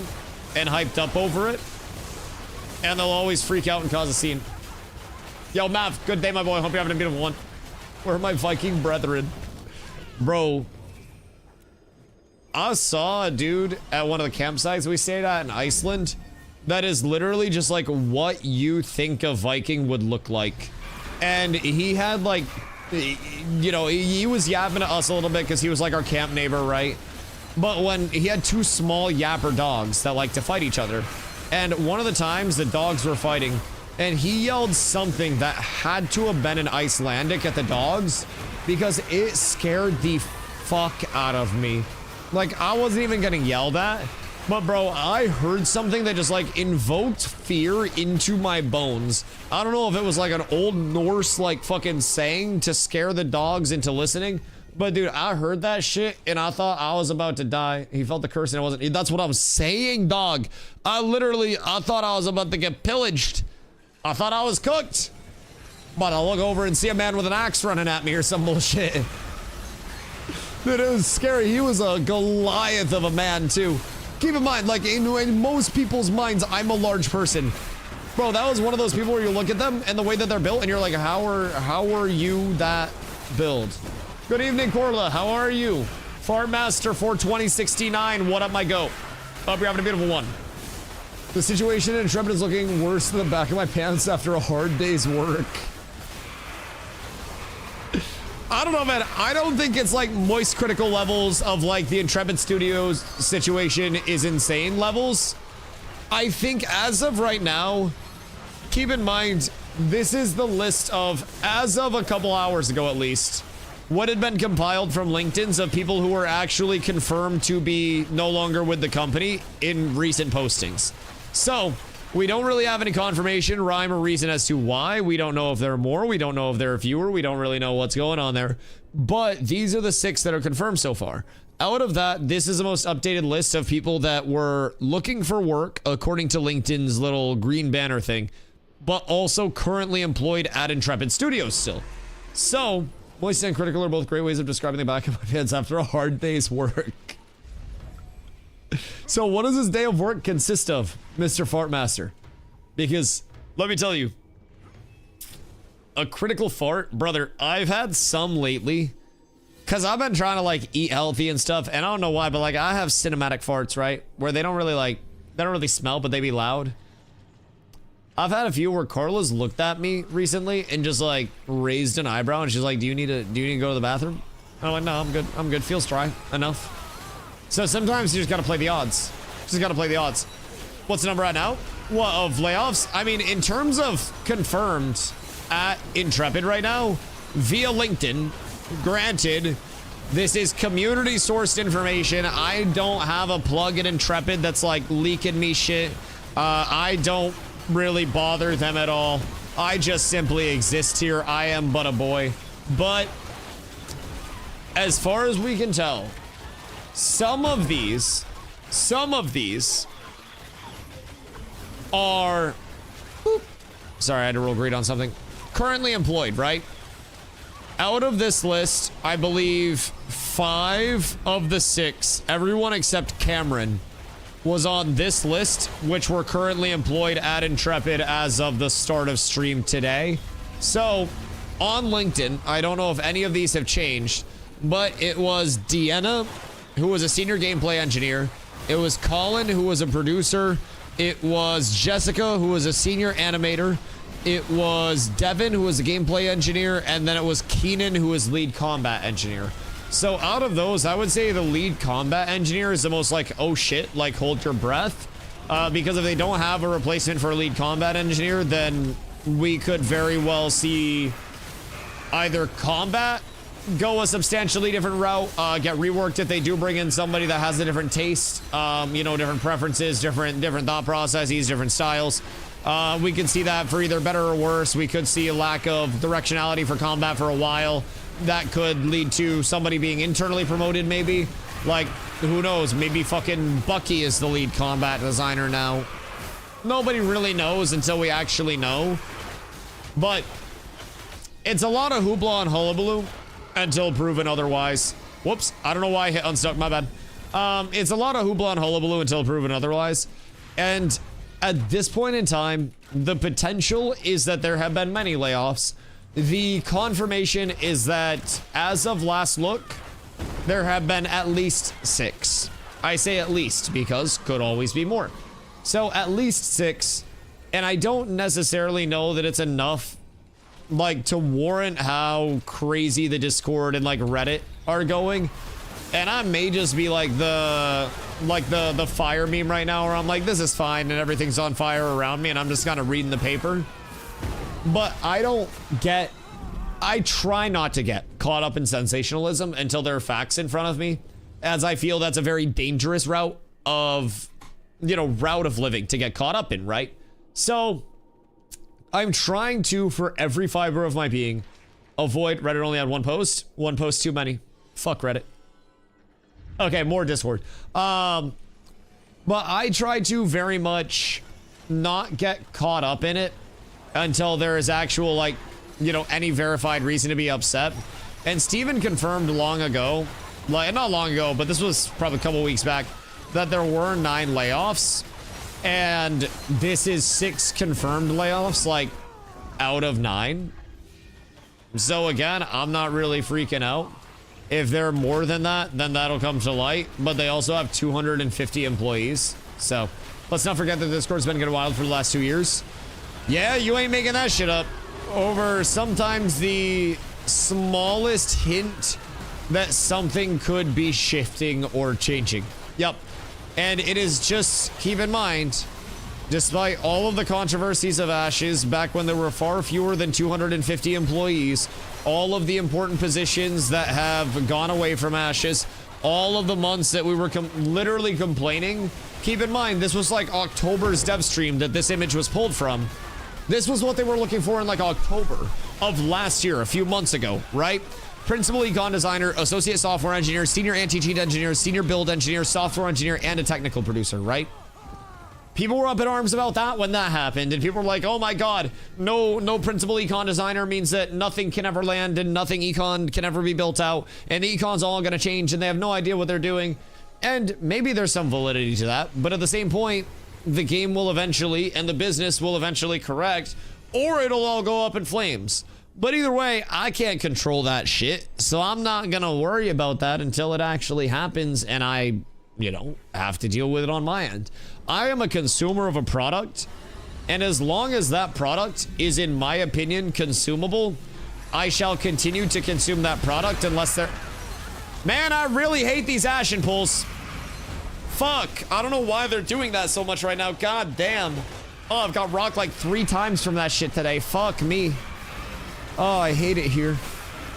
and hyped up over it. And they'll always freak out and cause a scene. Yo, Mav, good day, my boy. Hope you're having a beautiful one. Where are my Viking brethren? Bro, I saw a dude at one of the campsites we stayed at in Iceland that is literally just like what you think a Viking would look like. And he had like, you know, he was yapping at us a little bit because he was like our camp neighbor, right? But when he had 2 small yapper dogs that like to fight each other. And one of the times the dogs were fighting and he yelled something that had to have been in Icelandic at the dogs because it scared the fuck out of me. Like, I wasn't even getting yelled at. But bro, I heard something that just like invoked fear into my bones. I don't know if it was like an old Norse like fucking saying to scare the dogs into listening. But dude, I heard that shit and I thought I was about to die. He felt the curse and it wasn't. That's what I'm saying, dog. I thought I was about to get pillaged. I thought I was cooked. But I look over and see a man with an axe running at me or some bullshit. Dude, it was scary. He was a Goliath of a man too. Keep in mind, like, in most people's minds, I'm a large person. Bro, that was one of those people where you look at them and the way that they're built and you're like, how are you that build? Good evening, Corla. How are you? Fartmaster 42069. What up, my goat? Hope you're having a beautiful one. The situation in Intrepid is looking worse than the back of my pants after a hard day's work. I don't know, man. I don't think it's like moist critical levels of like the Intrepid Studios situation is insane levels. I think as of right now, keep in mind, this is the list of, as of a couple hours ago at least, what had been compiled from LinkedIn's of people who were actually confirmed to be no longer with the company in recent postings. So We don't really have any confirmation, rhyme, or reason as to why. We don't know if there are more. We don't know if there are fewer. We don't really know what's going on there. But these are the 6 that are confirmed so far. Out of that, this is the most updated list of people that were looking for work, according to LinkedIn's little green banner thing, but also currently employed at Intrepid Studios still. So, moist and critical are both great ways of describing the back of my pants after a hard day's work. So what does this day of work consist of, Mr. Fartmaster? Because, let me tell you, a critical fart, brother, I've had some lately, because I've been trying to, like, eat healthy and stuff, and I don't know why, but, like, I have cinematic farts, right? Where they don't really, like, they don't really smell, but they be loud. I've had a few where Carla's looked at me recently and just, like, raised an eyebrow, and she's like, do you need to go to the bathroom? And I'm like, no, I'm good, feels dry, enough. So sometimes you just gotta play the odds. Just gotta play the odds. What's the number at now? What, of layoffs? I mean, in terms of confirmed at Intrepid right now, via LinkedIn, granted, this is community sourced information. I don't have a plug in Intrepid that's like leaking me shit. I don't really bother them at all. I just simply exist here. I am but a boy. But as far as we can tell, some of these are, sorry, I had to roll greed on something. Currently employed, right? Out of this list, I believe 5 of the 6, everyone except Cameron, was on this list, which were currently employed at Intrepid as of the start of stream today. So, on LinkedIn, I don't know if any of these have changed, but it was Deanna, who was a senior gameplay engineer. It was Colin, who was a producer. It was Jessica, who was a senior animator. It was Devin, who was a gameplay engineer. And then it was Keenan, who was lead combat engineer. So out of those, I would say the lead combat engineer is the most like, oh shit, like hold your breath. Because if they don't have a replacement for a lead combat engineer, then we could very well see either combat go a substantially different route, get reworked if they do bring in somebody that has a different taste, you know, different preferences, different thought processes, different styles. We could see that for either better or worse. We could see a lack of directionality for combat for a while. That could lead to somebody being internally promoted, maybe. Like, who knows? Maybe fucking Bucky is the lead combat designer now. Nobody really knows until we actually know. But it's a lot of hoopla and hullabaloo until proven otherwise. Whoops, I don't know why I hit unstuck, my bad. It's a lot of hoopla and hullabaloo until proven otherwise. And at this point in time, the potential is that there have been many layoffs. The confirmation is that as of last look, there have been at least 6. I say at least because could always be more. So at least 6, and I don't necessarily know that it's enough like to warrant how crazy the Discord and like Reddit are going. And I may just be like the fire meme right now where I'm like, this is fine and everything's on fire around me and I'm just kind of reading the paper. But I try not to get caught up in sensationalism until there are facts in front of me, as I feel that's a very dangerous route of living to get caught up in, right? So I'm trying to, for every fiber of my being, avoid Reddit only had one post too many. Fuck Reddit. Okay, more Discord. But I try to very much not get caught up in it until there is actual, like, any verified reason to be upset. And Steven confirmed long ago, like, not long ago, but this was probably a couple weeks back, that there were 9 layoffs. And this is 6 confirmed layoffs, like, out of 9. So again, I'm not really freaking out. If there are more than that, then that'll come to light. But they also have 250 employees. So let's not forget that Discord's been getting wild for the last 2 years. Yeah, you ain't making that shit up. Over sometimes the smallest hint that something could be shifting or changing. Yep. And it is just, keep in mind, despite all of the controversies of Ashes, back when there were far fewer than 250 employees, all of the important positions that have gone away from Ashes, all of the months that we were literally complaining. Keep in mind, this was like October's dev stream that this image was pulled from. This was what they were looking for in like October of last year, a few months ago, right? Principal econ designer, associate software engineer, senior anti-cheat engineer, senior build engineer, software engineer, and a technical producer, right? People were up in arms about that when that happened, and people were like, oh my god, no principal econ designer means that nothing can ever land and nothing econ can ever be built out, and the econ's all gonna change and they have no idea what they're doing. And maybe there's some validity to that, but at the same point, the game will eventually and the business will eventually correct, or it'll all go up in flames. But either way, I can't control that shit, so I'm not gonna worry about that until it actually happens and I, you know, have to deal with it on my end. I am a consumer of a product, and as long as that product is, in my opinion, consumable, I shall continue to consume that product unless they're... Man, I really hate these Ashen pulls. Fuck, I don't know why they're doing that so much right now. God damn. Oh, I've got rocked like 3 times from that shit today. Fuck me. Oh, I hate it here.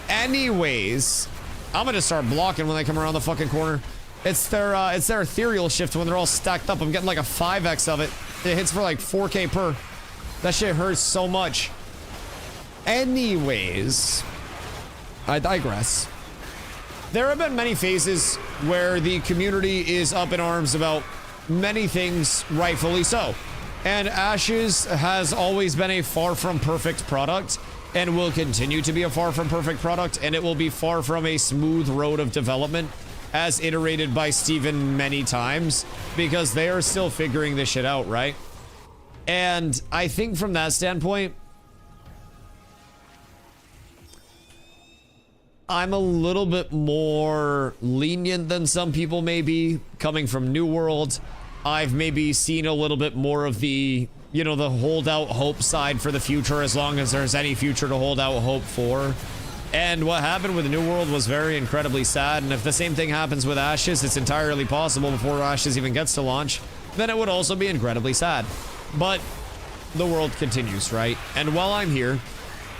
Anyways, I'm gonna start blocking when they come around the fucking corner. It's their ethereal shift when they're all stacked up. I'm getting like a 5x of it. It hits for like 4k per. That shit hurts so much. Anyways, I digress. There have been many phases where the community is up in arms about many things, rightfully so. And Ashes has always been a far from perfect product and will continue to be a far from perfect product, and it will be far from a smooth road of development as iterated by Steven many times, because they are still figuring this shit out, right? And I think from that standpoint, I'm a little bit more lenient than some people may be. Coming from New World, I've maybe seen a little bit more of the, you know, the hold out hope side for the future, as long as there's any future to hold out hope for. And what happened with New World was very incredibly sad, and if the same thing happens with Ashes, it's entirely possible before Ashes even gets to launch, then it would also be incredibly sad. But the world continues, right? And while I'm here,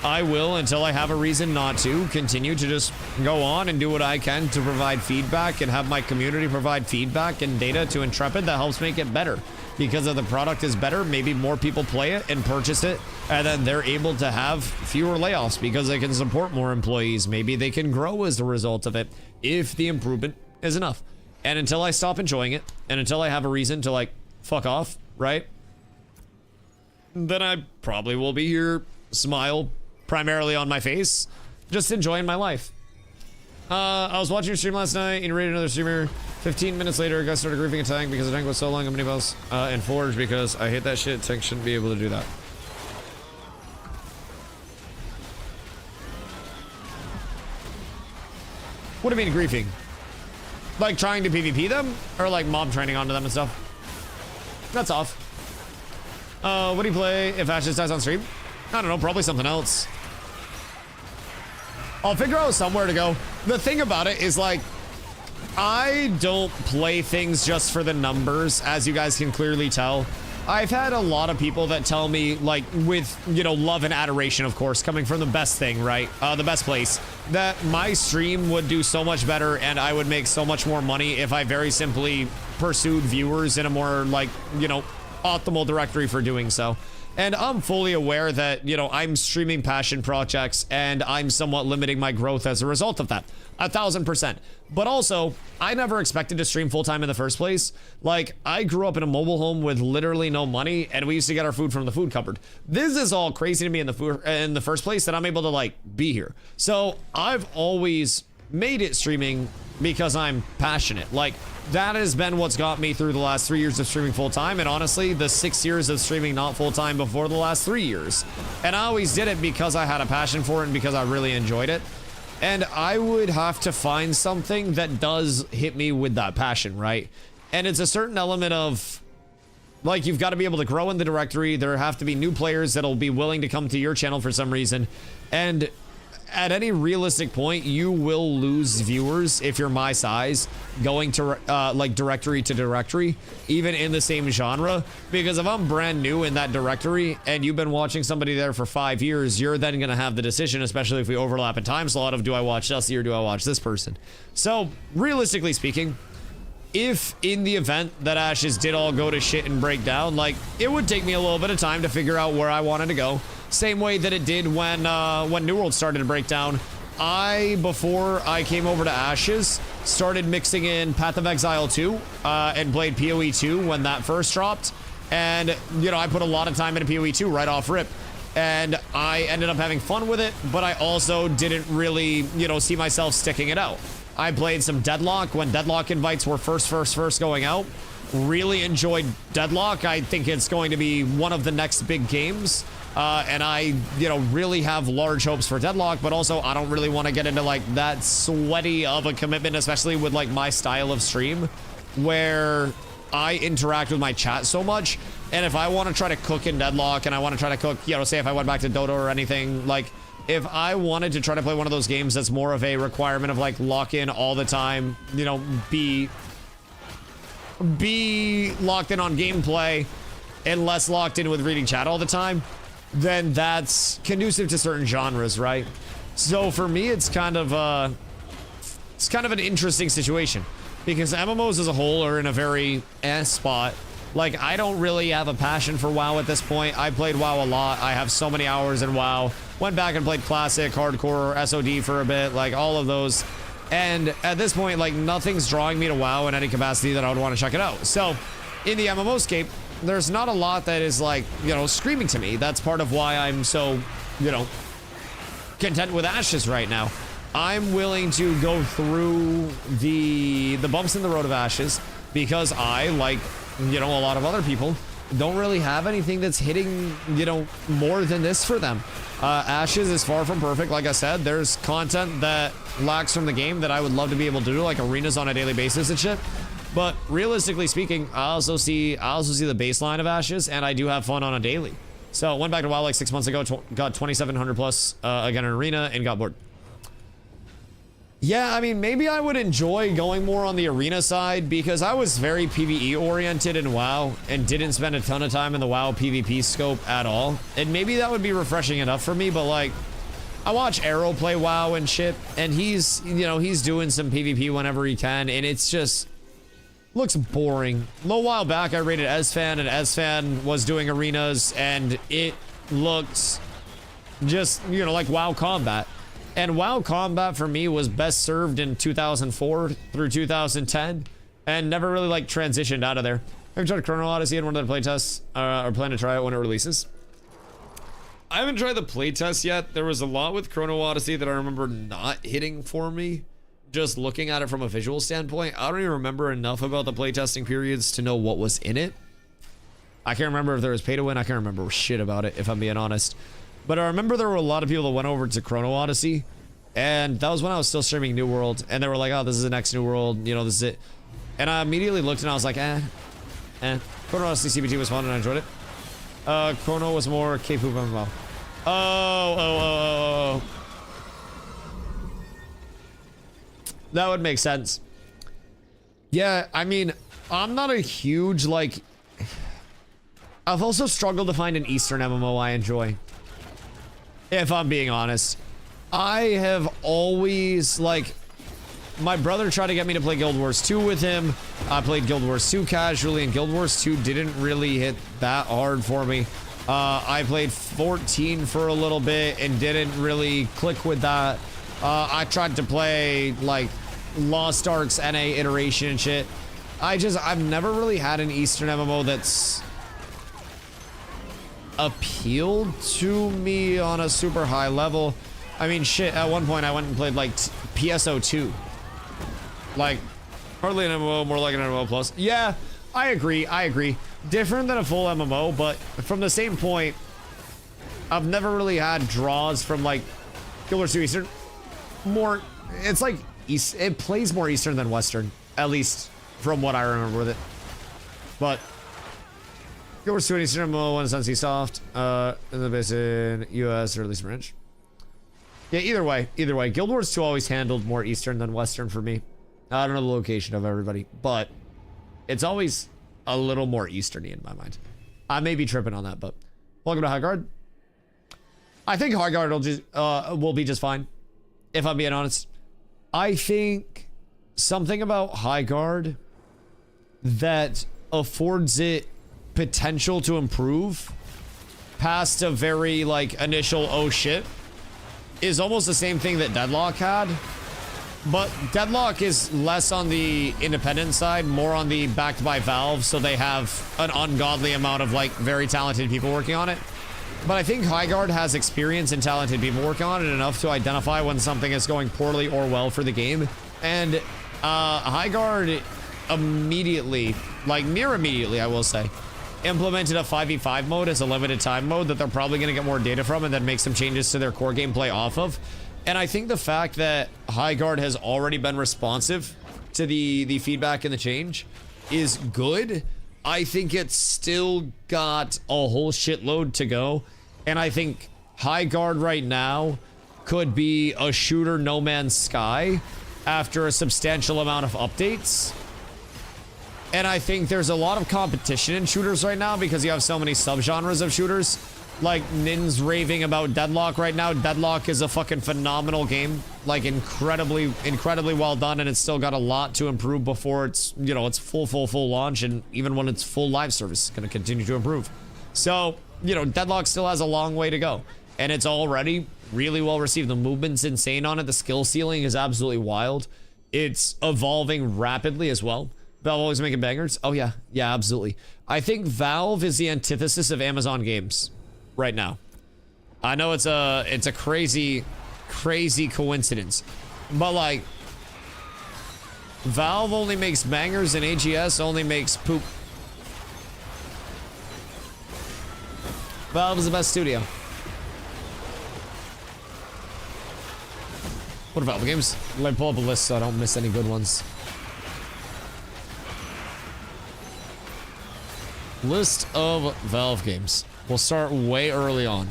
I will, until I have a reason not to, continue to just go on and do what I can to provide feedback and have my community provide feedback and data to Intrepid that helps make it better. Because if the product is better, maybe more people play it and purchase it, and then they're able to have fewer layoffs because they can support more employees. Maybe they can grow as a result of it if the improvement is enough. And until I stop enjoying it, and until I have a reason to, like, fuck off, right? Then I probably will be here, smile primarily on my face, just enjoying my life. I was watching your stream last night and you rated another streamer. 15 minutes later, I got started griefing a tank because the tank was so long on mini boss, and Forge because I hate that shit. Tank shouldn't be able to do that. What do you mean griefing? Like trying to PvP them? Or like mob training onto them and stuff? That's off. What do you play if Ashes dies on stream? I don't know, probably something else. I'll figure out somewhere to go. The thing about it is, like, I don't play things just for the numbers, as you guys can clearly tell. I've had a lot of people that tell me, like, with, you know, love and adoration, of course, coming from the best thing, right? The best place, that my stream would do so much better and I would make so much more money if I very simply pursued viewers in a more, like, you know, optimal directory for doing so. And I'm fully aware that, you know, I'm streaming passion projects and I'm somewhat limiting my growth as a result of that. 1000%. But also, I never expected to stream full-time in the first place. Like, I grew up in a mobile home with literally no money, and we used to get our food from the food cupboard. This is all crazy to me in the first place that I'm able to, like, be here. So I've always made it streaming because I'm passionate. Like, that has been what's got me through the last 3 years of streaming full-time, and honestly, the 6 years of streaming not full-time before the last 3 years. And I always did it because I had a passion for it and because I really enjoyed it. And I would have to find something that does hit me with that passion, right? And it's a certain element of, like, you've got to be able to grow in the directory. There have to be new players that'll be willing to come to your channel for some reason. And at any realistic point, you will lose viewers if you're my size going to like directory to directory, even in the same genre. Because if I'm brand new in that directory and you've been watching somebody there for 5 years, you're then going to have the decision, especially if we overlap in time slot, of do I watch Dusty or do I watch this person? So realistically speaking, if in the event that Ashes did all go to shit and break down, like, it would take me a little bit of time to figure out where I wanted to go. Same way that it did when New World started to break down. Before I came over to Ashes, started mixing in Path of Exile 2 and played PoE 2 when that first dropped. And, you know, I put a lot of time into PoE 2 right off rip. And I ended up having fun with it, but I also didn't really, you know, see myself sticking it out. I played some Deadlock when Deadlock invites were first going out. Really enjoyed Deadlock. I think it's going to be one of the next big games. And I, you know, really have large hopes for Deadlock, but also I don't really want to get into like that sweaty of a commitment, especially with like my style of stream where I interact with my chat so much. And if I want to try to cook in Deadlock and I want to try to cook, you know, say if I went back to Dota or anything, like, if I wanted to try to play one of those games that's more of a requirement of like lock in all the time, you know, be locked in on gameplay and less locked in with reading chat all the time, then that's conducive to certain genres, right? So for me, it's kind of an interesting situation because MMOs as a whole are in a very spot. Like, I don't really have a passion for WoW at this point. I played WoW a lot. I have so many hours in WoW. Went back and played Classic, Hardcore, SOD for a bit, like all of those. And at this point, like, nothing's drawing me to WoW in any capacity that I would want to check it out. So, in the MMO scape, there's not a lot that is, like, you know, screaming to me. That's part of why I'm so, you know, content with Ashes right now. I'm willing to go through the bumps in the road of Ashes because I, like, you know, a lot of other people don't really have anything that's hitting, you know, more than this for them. Ashes is far from perfect. Like I said, there's content that lacks from the game that I would love to be able to do, like arenas on a daily basis and shit. But realistically speaking, I also see the baseline of Ashes, and I do have fun on a daily. So I went back to WoW like 6 months ago, got 2,700 plus again in arena, and got bored. Yeah, I mean, maybe I would enjoy going more on the arena side because I was very PvE oriented in WoW and didn't spend a ton of time in the WoW PvP scope at all. And maybe that would be refreshing enough for me, but like, I watch Arrow play WoW and shit, and he's, you know, he's doing some PvP whenever he can, and it's just looks boring. A little while back, I rated Esfan, and Esfan was doing arenas, and it looked just, you know, like WoW Combat. And WoW Combat for me was best served in 2004 through 2010 and never really like transitioned out of there. I've tried Chrono Odyssey and one of the playtests, or plan to try it when it releases. I haven't tried the playtest yet. There was a lot with Chrono Odyssey that I remember not hitting for me. Just looking at it from a visual standpoint, I don't even remember enough about the playtesting periods to know what was in it. I can't remember if there was pay to win. I can't remember shit about it, if I'm being honest. But I remember there were a lot of people that went over to Chrono Odyssey, and that was when I was still streaming New World, and they were like, oh, this is the next New World, you know, this is it. And I immediately looked and I was like, Chrono Odyssey CBT was fun and I enjoyed it. Chrono was more K-Poop MMO. Oh. That would make sense. Yeah, I mean, I'm not a huge, like... I've also struggled to find an Eastern MMO I enjoy. If I'm being honest. I have always, like... My brother tried to get me to play Guild Wars 2 with him. I played Guild Wars 2 casually, and Guild Wars 2 didn't really hit that hard for me. I played 14 for a little bit and didn't really click with that. I tried to play, like, Lost Ark's NA iteration and shit. I've never really had an Eastern MMO that's appealed to me on a super high level. I mean, shit, at one point I went and played, like, PSO2. Like, hardly an MMO, more like an MMO plus. Yeah, I agree. Different than a full MMO, but from the same point, I've never really had draws from, like, Guild Wars 2 Eastern. More, it's like, it plays more Eastern than Western, at least from what I remember with it. But Guild Wars 2 and Eastern MMO, one is NC Soft, in the basin, US, or at least French. Yeah, either way. Guild Wars 2 always handled more Eastern than Western for me. I don't know the location of everybody, but it's always a little more Eastern-y in my mind. I may be tripping on that, but welcome to High Guard. I think High Guard will be just fine, if I'm being honest. I think something about High Guard that affords it potential to improve past a very like initial oh shit is almost the same thing that Deadlock had, but Deadlock is less on the independent side, more on the backed by Valve, so they have an ungodly amount of like very talented people working on it. But I think High Guard has experience and talented people working on it enough to identify when something is going poorly or well for the game. And High Guard immediately, like near immediately, I will say, implemented a 5v5 mode as a limited time mode that they're probably going to get more data from and then make some changes to their core gameplay off of. And I think the fact that High Guard has already been responsive to the feedback and the change is good. I think it's still got a whole shitload to go. And I think High Guard right now could be a shooter No Man's Sky after a substantial amount of updates. And I think there's a lot of competition in shooters right now because you have so many subgenres of shooters. Like Nin's raving about Deadlock right now. Deadlock is a fucking phenomenal game. Like incredibly well done, and it's still got a lot to improve before it's, you know, it's full launch, and even when it's full live service, it's gonna continue to improve. So, you know, Deadlock still has a long way to go. And it's already really well received. The movement's insane on it. The skill ceiling is absolutely wild. It's evolving rapidly as well. Valve always making bangers. Oh yeah, absolutely. I think Valve is the antithesis of Amazon games right now. I know it's a crazy coincidence, but like Valve only makes bangers and AGS only makes poop. Valve is the best studio. What are Valve games? Let me pull up a list so I don't miss any good ones. List of Valve games. We'll start way early on.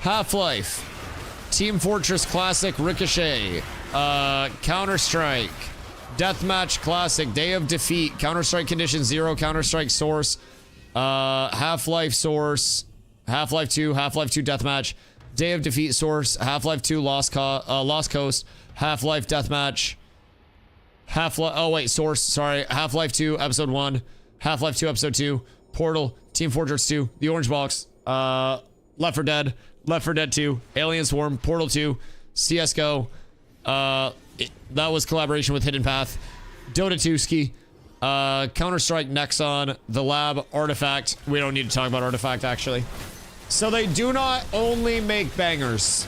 Half-Life, Team Fortress Classic Ricochet, Counter-Strike, Deathmatch Classic, Day of Defeat, Counter-Strike Condition Zero, Counter-Strike Source, Half-Life Source, Half-Life 2, Half-Life 2 Deathmatch, Day of Defeat Source, Half-Life 2 Lost Coast, Half-Life Deathmatch, Source, sorry, Half-Life 2 Episode 1, Half-Life 2 Episode 2, Portal, Team Fortress 2, The Orange Box, Left 4 Dead, Left 4 Dead 2, Alien Swarm, Portal 2, CSGO, that was collaboration with Hidden Path, Dota 2 Ski, Counter-Strike Nexon, The Lab, Artifact. We don't need to talk about Artifact, actually. So they do not only make bangers.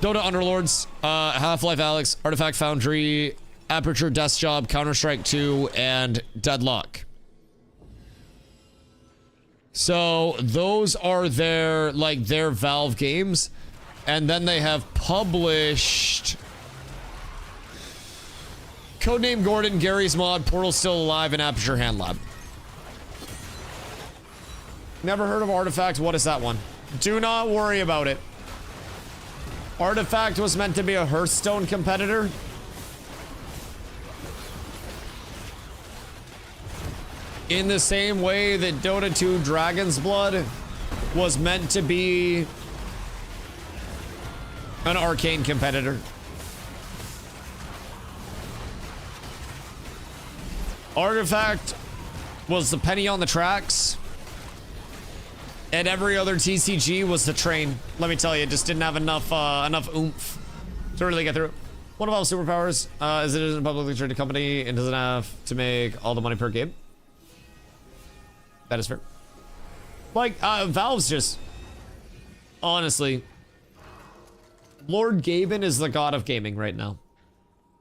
Dota Underlords, Half-Life Alyx, Artifact Foundry, Aperture Death Job, Counter-Strike 2, and Deadlock. So those are their Valve games. And then they have published Codename Gordon, Gary's Mod, Portal Still Alive, and Aperture Hand Lab. Never heard of Artifact. What is that one? Do not worry about it. Artifact was meant to be a Hearthstone competitor. In the same way that Dota 2 Dragon's Blood was meant to be an arcane competitor. Artifact was the penny on the tracks, and every other TCG was the train. Let me tell you, it just didn't have enough oomph to really get through. One of Valve's superpowers is it isn't a publicly traded company and doesn't have to make all the money per game. That is fair. Like, Valve's just... Honestly... Lord Gaben is the god of gaming right now.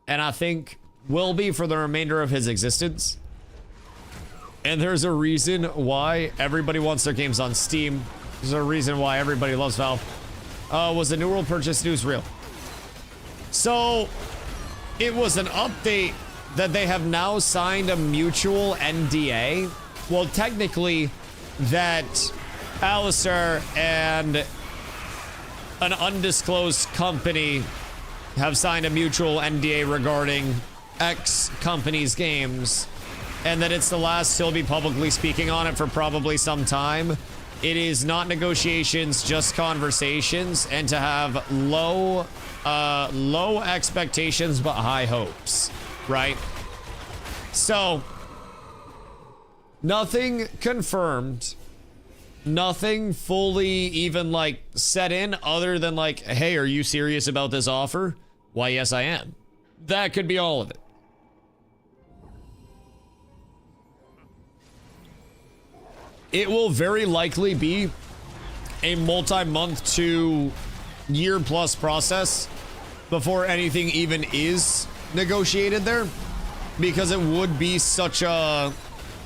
And I think will be for the remainder of his existence. And there's a reason why everybody wants their games on Steam. There's a reason why everybody loves Valve. Was the New World purchase news real? So, it was an update that they have now signed a mutual NDA. Well, technically, that Alistair and an undisclosed company have signed a mutual NDA regarding X company's games, and that it's the last he'll be publicly speaking on it for probably some time. It is not negotiations, just conversations, and to have low expectations but high hopes, right? So, nothing confirmed, nothing fully even like set in other than like, hey, are you serious about this offer? Why, yes, I am. That could be all of it. It will very likely be a multi-month to year-plus process before anything even is negotiated there, because it would be such a,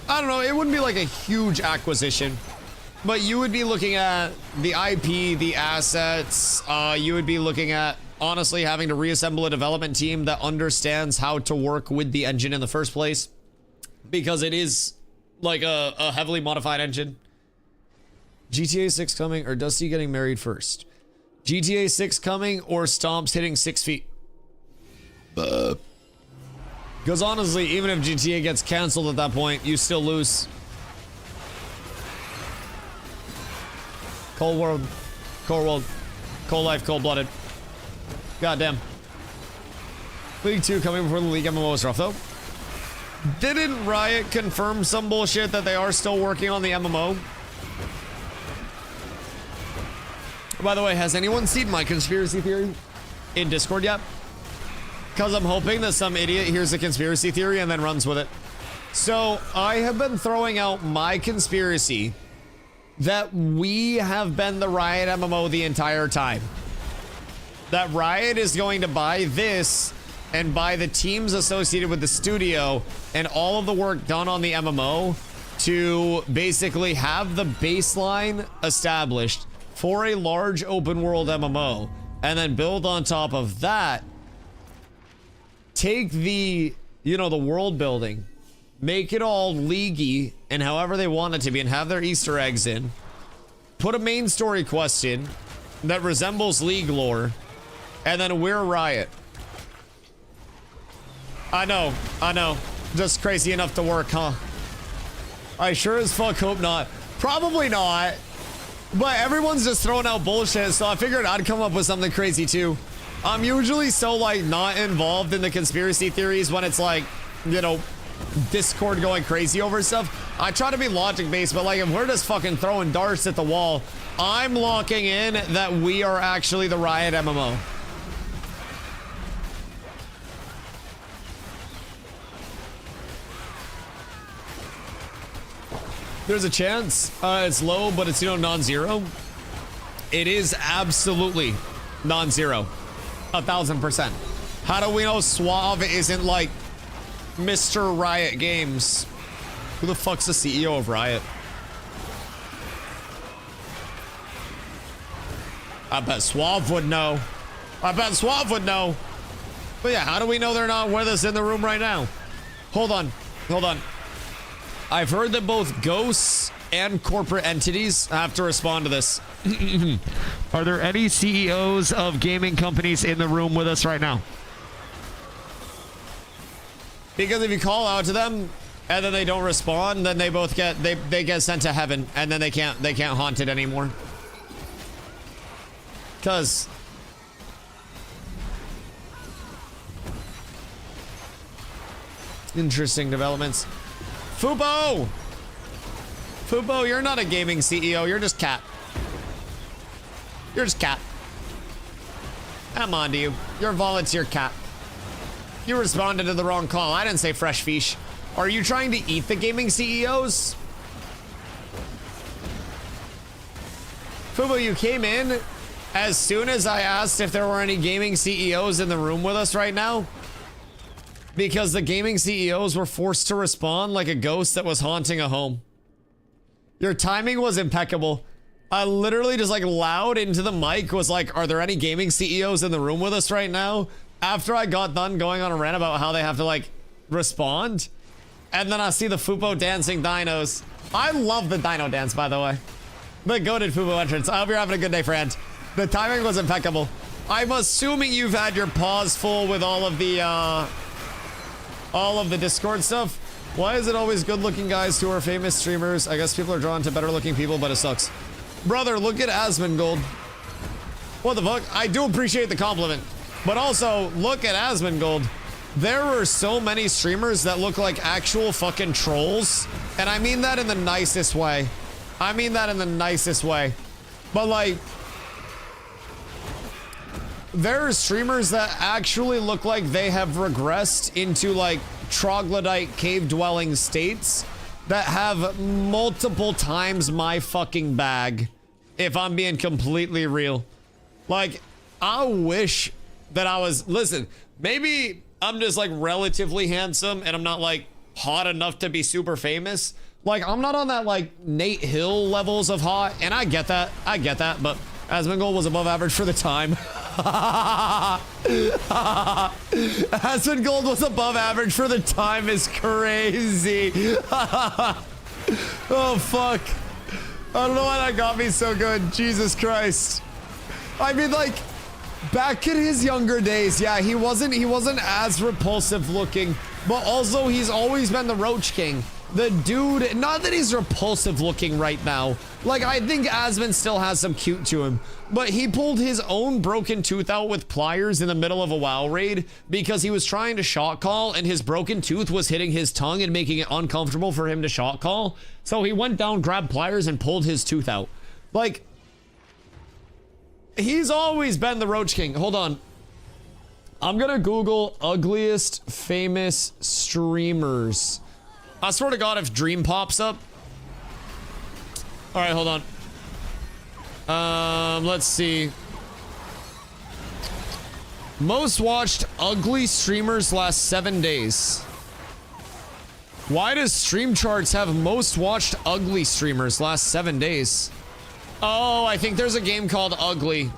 I don't know, it wouldn't be like a huge acquisition, but you would be looking at the IP, the assets, you would be looking at, honestly, having to reassemble a development team that understands how to work with the engine in the first place, because it is like a heavily modified engine. GTA 6 coming or Dusty getting married first? GTA 6 coming or Stomps hitting 6 feet? Because honestly, even if GTA gets canceled at that point, you still lose. Cold world, cold life, cold-blooded. Goddamn. League 2 coming before the League MMO is rough though. Didn't Riot confirm some bullshit that they are still working on the MMO? By the way, has anyone seen my conspiracy theory in Discord yet? Because I'm hoping that some idiot hears a conspiracy theory and then runs with it. So, I have been throwing out my conspiracy that we have been the Riot MMO the entire time. That Riot is going to buy this and buy the teams associated with the studio and all of the work done on the MMO to basically have the baseline established for a large open world MMO, and then build on top of that, take the, you know, the world building, make it all leaguey and however they want it to be, and have their Easter eggs in, put a main story quest in that resembles League lore, and then we're Riot. I know. Just crazy enough to work, huh? I sure as fuck hope not. Probably not. But everyone's just throwing out bullshit, so I figured I'd come up with something crazy too. I'm usually so like not involved in the conspiracy theories when it's like, you know, Discord going crazy over stuff. I try to be logic based, but like if we're just fucking throwing darts at the wall, I'm locking in that we are actually the Riot MMO. There's a chance. It's low, but it's, you know, non-zero. It is absolutely non-zero. 1000%. How do we know Suave isn't like Mr. Riot Games? Who the fuck's the CEO of Riot? I bet Suave would know. But yeah, how do we know they're not with us in the room right now? Hold on. I've heard that both ghosts and corporate entities have to respond to this. Are there any CEOs of gaming companies in the room with us right now? Because if you call out to them and then they don't respond, then they both get they get sent to heaven, and then they can't haunt it anymore. Cause interesting developments. Fubo, you're not a gaming CEO. You're just cat. I'm on to you. You're a volunteer cat. You responded to the wrong call. I didn't say fresh fish. Are you trying to eat the gaming CEOs? Fubo, you came in as soon as I asked if there were any gaming CEOs in the room with us right now. Because the gaming CEOs were forced to respond like a ghost that was haunting a home. Your timing was impeccable. I literally just like loud into the mic was like, are there any gaming CEOs in the room with us right now? After I got done going on a rant about how they have to like respond. And then I see the Fubo dancing dinos. I love the dino dance, by the way. The goated Fubo entrance. I hope you're having a good day, friend. The timing was impeccable. I'm assuming you've had your pause full with all of the Discord stuff. Why is it always good-looking guys who are famous streamers? I guess people are drawn to better-looking people, but it sucks. Brother, look at Asmongold. What the fuck? I do appreciate the compliment. But also, look at Asmongold. There are so many streamers that look like actual fucking trolls. And I mean that in the nicest way. I mean that in the nicest way. But like, there are streamers that actually look like they have regressed into like troglodyte cave-dwelling states that have multiple times my fucking bag, if I'm being completely real. Like, I wish that I was, listen, maybe I'm just like relatively handsome and I'm not like hot enough to be super famous. Like, I'm not on that like Nate Hill levels of hot, and I get that, but Asmongold was above average for the time. Asmongold was above average for the time is crazy. Oh fuck. I don't know why that got me so good. Jesus Christ. I mean, like, back in his younger days, yeah, he wasn't as repulsive looking, but also he's always been the Roach King. The dude, not that he's repulsive looking right now. Like, I think Asmon still has some cute to him, but he pulled his own broken tooth out with pliers in the middle of a WoW raid because he was trying to shot call and his broken tooth was hitting his tongue and making it uncomfortable for him to shot call. So he went down, grabbed pliers, and pulled his tooth out. Like, he's always been the Roach King. Hold on. I'm gonna Google ugliest famous streamers. I swear to God, if Dream pops up. All right, hold on. Let's see. Most watched ugly streamers last 7 days. Why does Stream Charts have most watched ugly streamers last 7 days? Oh, I think there's a game called Ugly.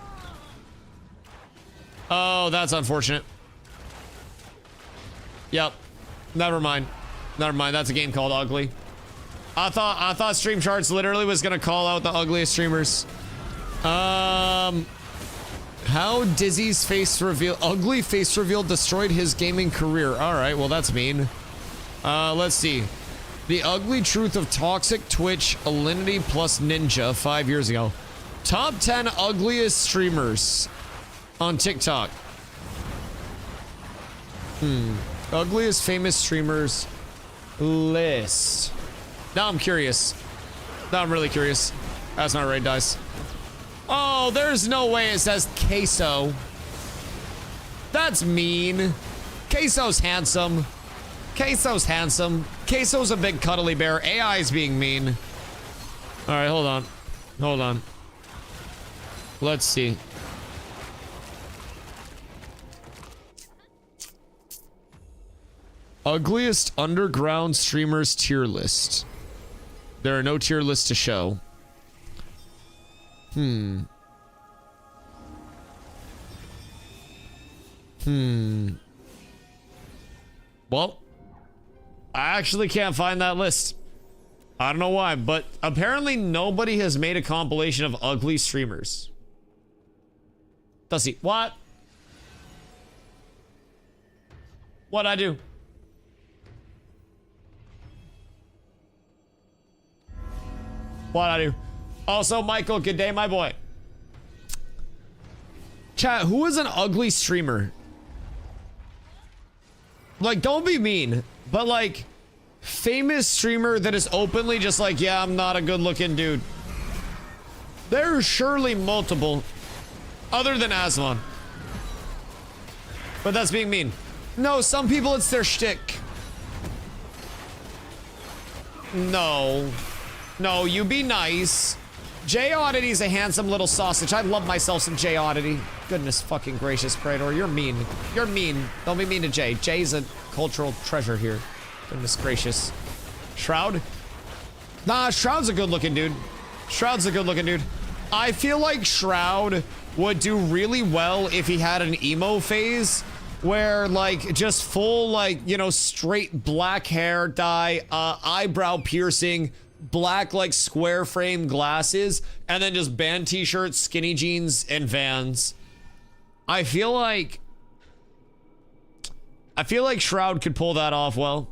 Oh, that's unfortunate. Yep. Never mind. Never mind. That's a game called Ugly. I thought Stream Charts literally was gonna call out the ugliest streamers. How Dizzy's face reveal, ugly face reveal destroyed his gaming career. All right, well that's mean. Let's see. The ugly truth of toxic Twitch, Alinity plus Ninja 5 years ago. Top 10 ugliest streamers on TikTok. Ugliest famous streamers list. Now I'm curious. Now I'm really curious. That's not right, dice. Oh, there's no way it says Queso. That's mean. Queso's handsome. Queso's handsome. Queso's a big cuddly bear. AI's being mean. All right, hold on. Hold on. Let's see. Ugliest underground streamers tier list. There are no tier lists to show. Well, I actually can't find that list. I don't know why, but apparently nobody has made a compilation of ugly streamers. Dusty, what? What'd I do? What'd I do? Also, Michael, good day, my boy. Chat, who is an ugly streamer? Like, don't be mean, but like, famous streamer that is openly just like, yeah, I'm not a good looking dude. There's surely multiple, other than Aslan. But that's being mean. No, some people it's their shtick. No. No, you be nice. J Oddity's a handsome little sausage. I love myself some J Oddity. Goodness fucking gracious, Praetor. You're mean. You're mean. Don't be mean to Jay. Jay's a cultural treasure here. Goodness gracious. Shroud? Nah, Shroud's a good looking dude. Shroud's a good looking dude. I feel like Shroud would do really well if he had an emo phase where like just full like, you know, straight black hair dye, eyebrow piercing, black like square frame glasses, and then just band t-shirts, skinny jeans, and Vans. I feel like Shroud could pull that off well.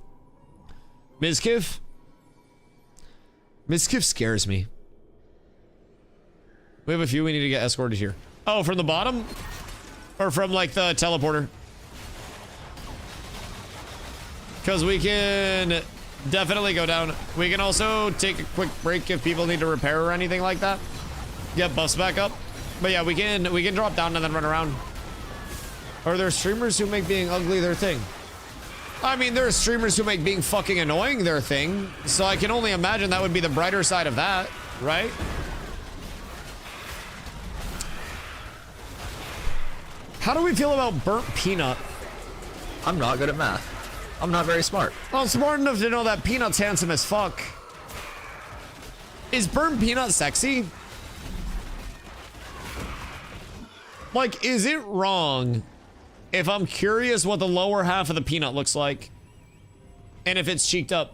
Mizkif scares me. We have a few we need to get escorted here. Oh, from the bottom? Or from like the teleporter? Because we can definitely go down. We can also take a quick break if people need to repair or anything like that. Get buffs back up. But yeah, we can drop down and then run around. Are there streamers who make being ugly their thing? I mean, there are streamers who make being fucking annoying their thing. So I can only imagine that would be the brighter side of that, right? How do we feel about burnt peanut? I'm not good at math. I'm not very smart. I'm smart enough to know that peanut's handsome as fuck. Is burnt peanut sexy? Like, is it wrong if I'm curious what the lower half of the peanut looks like? And if it's cheeked up?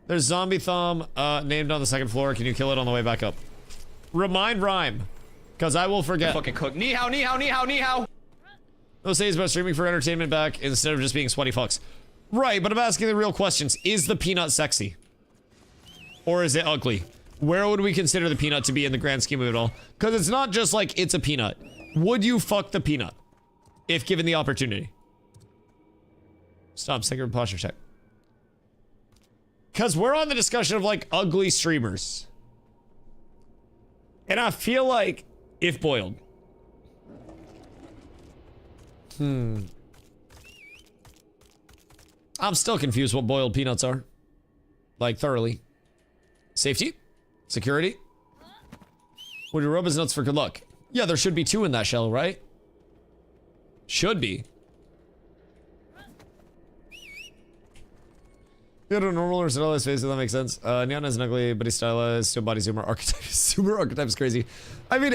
There's zombie thumb named on the second floor. Can you kill it on the way back up? Remind Rhyme, because I will forget. Fucking cook. Ni hao, ni hao, ni hao, ni hao. Those days about streaming for entertainment back instead of just being sweaty fucks. Right, but I'm asking the real questions. Is the peanut sexy? Or is it ugly? Where would we consider the peanut to be in the grand scheme of it all? Because it's not just like it's a peanut. Would you fuck the peanut if given the opportunity? Stop, second posture check. Because we're on the discussion of like ugly streamers. And I feel like if boiled. I'm still confused what boiled peanuts are. Like thoroughly. Safety? Security? Would you rub his nuts for good luck? Yeah, there should be 2 in that shell, right? Should be. You had a normal or stylized face, if that makes sense. Neon is an ugly, but he's stylized. Still body zoomer archetype. Zoomer archetype is crazy. I mean,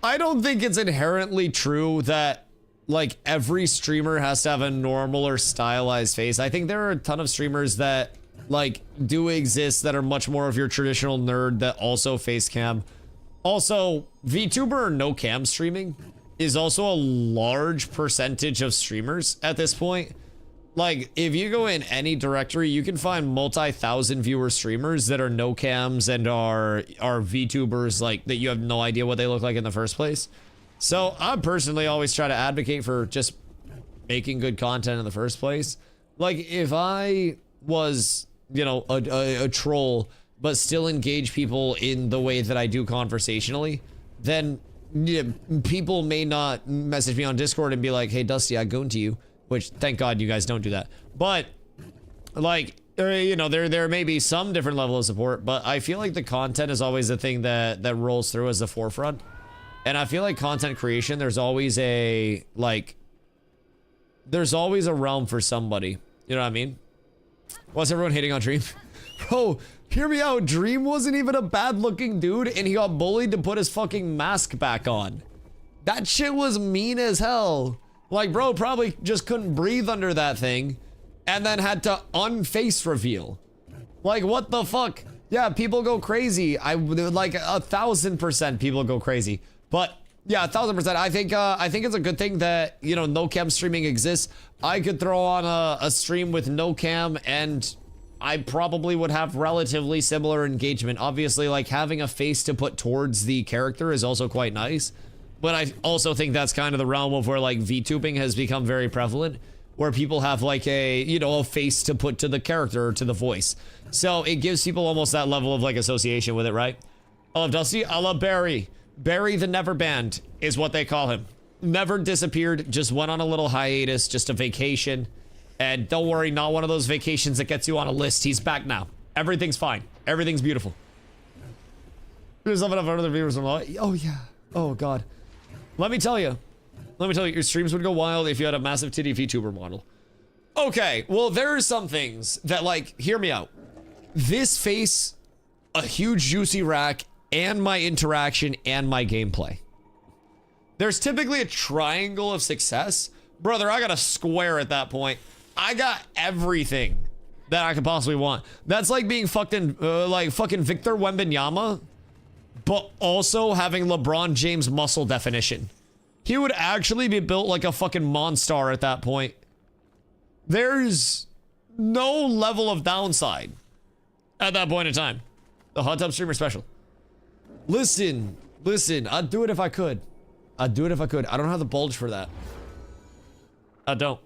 I don't think it's inherently true that, like, every streamer has to have a normal or stylized face. I think there are a ton of streamers that, like, do exist that are much more of your traditional nerd that also face cam. Also, VTuber or no cam streaming is also a large percentage of streamers at this point. Like, if you go in any directory, you can find multi-thousand viewer streamers that are no cams and are VTubers, like, that you have no idea what they look like in the first place. So, I personally always try to advocate for just making good content in the first place. Like, if I was, you know, a troll, but still engage people in the way that I do conversationally, then people may not message me on Discord and be like, hey, Dusty, I gooned to you. Which, thank God you guys don't do that. But, like, you know, there may be some different level of support, but I feel like the content is always the thing that rolls through as the forefront. And I feel like content creation, there's always a, like, there's always a realm for somebody. You know what I mean? What's everyone hating on Dream? Bro, hear me out. Dream wasn't even a bad-looking dude, and he got bullied to put his fucking mask back on. That shit was mean as hell. Like, bro probably just couldn't breathe under that thing and then had to unface reveal. Like, what the fuck? Yeah, people go crazy. Like 1,000% people go crazy. But yeah, 1,000%. I think it's a good thing that, you know, no cam streaming exists. I could throw on a stream with no cam and I probably would have relatively similar engagement. Obviously, like, having a face to put towards the character is also quite nice. But I also think that's kind of the realm of where, like, VTubing has become very prevalent, where people have, like, a, you know, a face to put to the character or to the voice. So it gives people almost that level of, like, association with it, right? I love Dusty. I love Barry. Barry the Never Banned is what they call him. Never disappeared, just went on a little hiatus, just a vacation. And don't worry, not one of those vacations that gets you on a list. He's back now. Everything's fine. Everything's beautiful. There's enough other viewers on the... Oh, yeah. Oh, God. Let me tell you, your streams would go wild if you had a massive titty VTuber model. Okay, well, there are some things that, like, hear me out. This face, a huge juicy rack, and my interaction and my gameplay. There's typically a triangle of success. Brother, I got a square at that point. I got everything that I could possibly want. That's like being fucking Victor Wembanyama, but also having LeBron James muscle definition. He would actually be built like a fucking monster at that point. There's no level of downside at that point in time. The hot tub streamer special. Listen, I'd do it if I could. I don't have the bulge for that. I don't.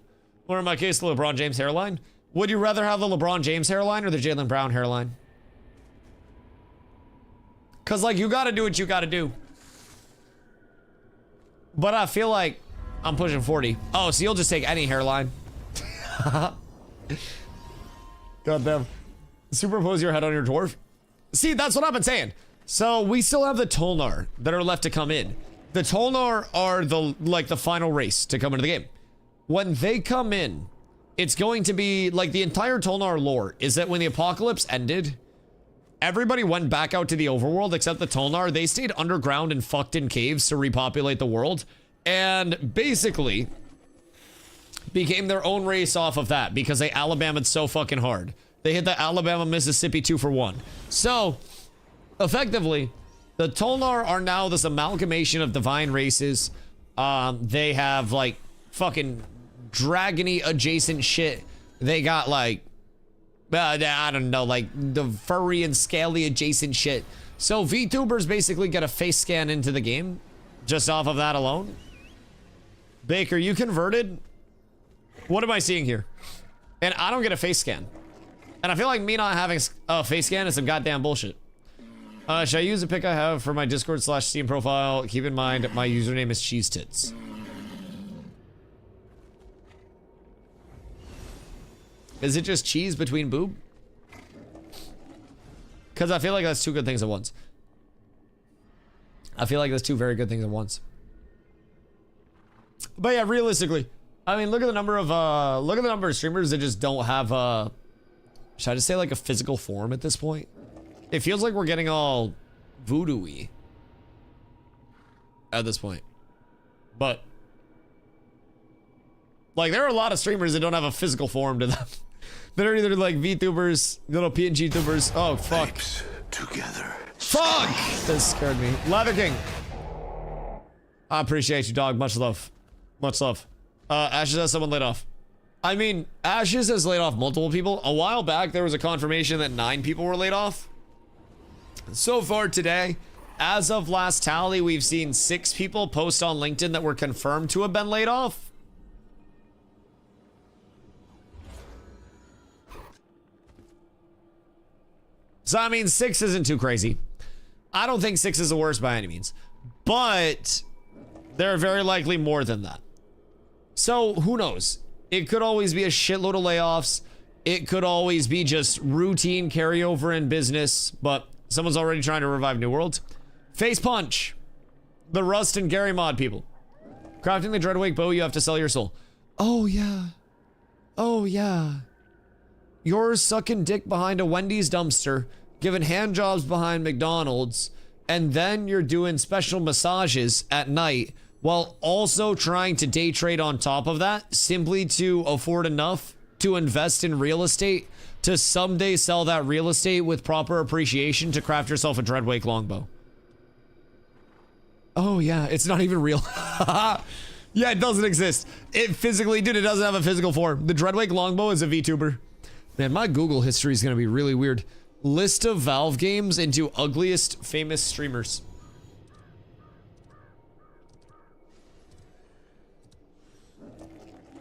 Or in my case, the LeBron James hairline. Would you rather have the LeBron James hairline or the Jaylen Brown hairline? Cause like you gotta do what you gotta do. But I feel like I'm pushing 40. Oh, so you'll just take any hairline. Goddamn. Superimpose your head on your dwarf. See, that's what I've been saying. So we still have the Tolnar that are left to come in. The Tolnar are the final race to come into the game. When they come in, it's going to be like the entire Tolnar lore is that when the apocalypse ended, everybody went back out to the overworld except the Tolnar. They stayed underground and fucked in caves to repopulate the world. And basically became their own race off of that because they Alabama'd so fucking hard. They hit the Alabama-Mississippi 2-for-1. So, effectively, the Tolnar are now this amalgamation of divine races. They have, like, fucking dragony adjacent shit. They got, like, I don't know, like, the furry and scaly adjacent shit. So, VTubers basically get a face scan into the game just off of that alone. Baker, you converted? What am I seeing here? And I don't get a face scan. And I feel like me not having a face scan is some goddamn bullshit. Should I use the pic I have for my Discord/Steam profile? Keep in mind, my username is Cheese Tits. Is it just cheese between boob? Because I feel like that's two good things at once. I feel like that's two very good things at once. But yeah, realistically, I mean, look at the number of streamers that just don't have should I just say like a physical form at this point? It feels like we're getting all voodoo-y at this point. But like there are a lot of streamers that don't have a physical form to them. They're either like VTubers, little PNG tubers. Oh fuck. Apes together. Fuck! That scared me. Lather King. I appreciate you, dog. Much love. Much love. Ashes has someone laid off. I mean, Ashes has laid off multiple people. A while back, there was a confirmation that 9 people were laid off. So far today, as of last tally, we've seen 6 people post on LinkedIn that were confirmed to have been laid off. So, I mean, 6 isn't too crazy. I don't think 6 is the worst by any means. But there are very likely more than that. So, who knows? It could always be a shitload of layoffs. It could always be just routine carryover in business. But someone's already trying to revive New World. Face Punch. The Rust and Gary mod people. Crafting the Dreadwake bow, you have to sell your soul. Oh, yeah. Oh, yeah. You're sucking dick behind a Wendy's dumpster, giving hand jobs behind McDonald's, and then you're doing special massages at night while also trying to day trade on top of that simply to afford enough to invest in real estate to someday sell that real estate with proper appreciation to craft yourself a Dreadwake longbow. Oh yeah, it's not even real. Yeah, it doesn't exist. It physically, dude, it doesn't have a physical form. The Dreadwake longbow is a VTuber. Man, my Google history is gonna be really weird. List of Valve games into ugliest famous streamers.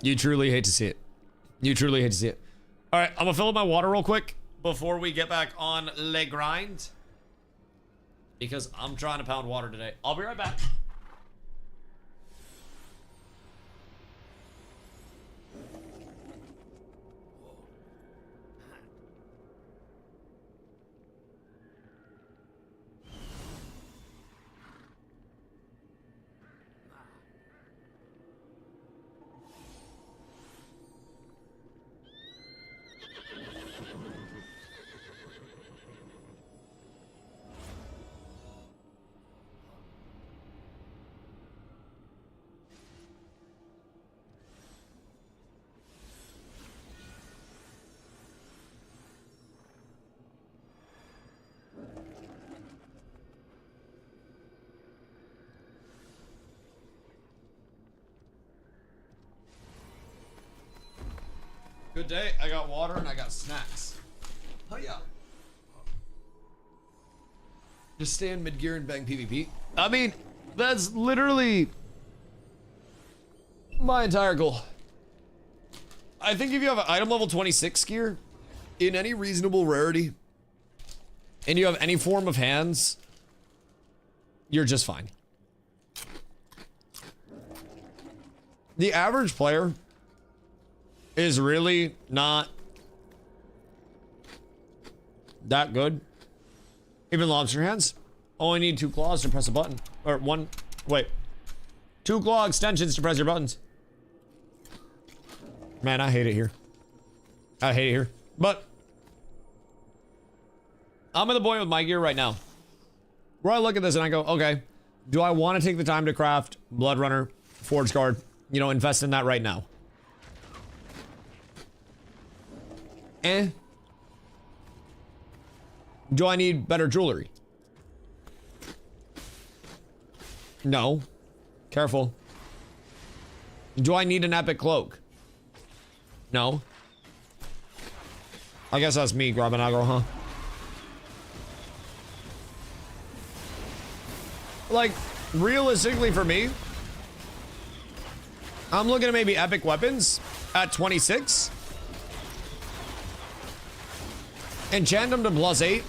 You truly hate to see it. You truly hate to see it. All right, I'm gonna fill up my water real quick before we get back on Le Grind. Because I'm trying to pound water today. I'll be right back. Good day. I got water and I got snacks. Oh yeah. Just stay in mid gear and bang PvP. I mean, that's literally my entire goal. I think if you have an item level 26 gear in any reasonable rarity and you have any form of hands, you're just fine. The average player is really not that good. Even lobster hands only need 2 claws to press a button. Or one, wait. 2 claw extensions to press your buttons. Man, I hate it here. I hate it here. But I'm at the point with my gear right now where I look at this and I go, okay, do I want to take the time to craft Blood Runner, Forge Guard, you know, invest in that right now? Do I need better jewelry? No. Careful. Do I need an epic cloak? No. I guess that's me grabbing aggro, huh? Like, realistically for me, I'm looking at maybe epic weapons at 26. Enchant them to +8.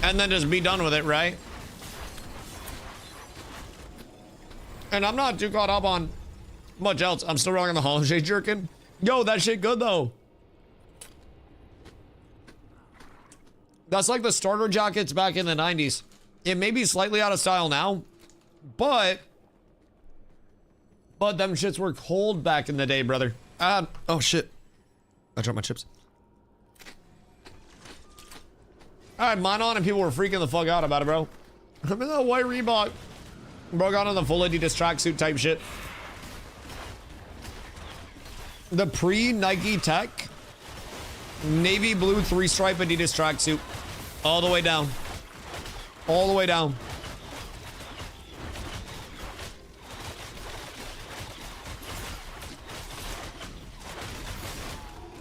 And then just be done with it, right? And I'm not too caught up on much else. I'm still rocking the Hollow Shade Jerkin. Yo, that shit good though. That's like the starter jackets back in the 90s. It may be slightly out of style now, but them shits were cold back in the day, brother. Oh shit. I dropped my chips. I had mine on and people were freaking the fuck out about it, bro. I'm in that white Reebok. Bro got on the full Adidas tracksuit type shit. The pre-Nike Tech navy blue 3-stripe Adidas tracksuit. All the way down. All the way down.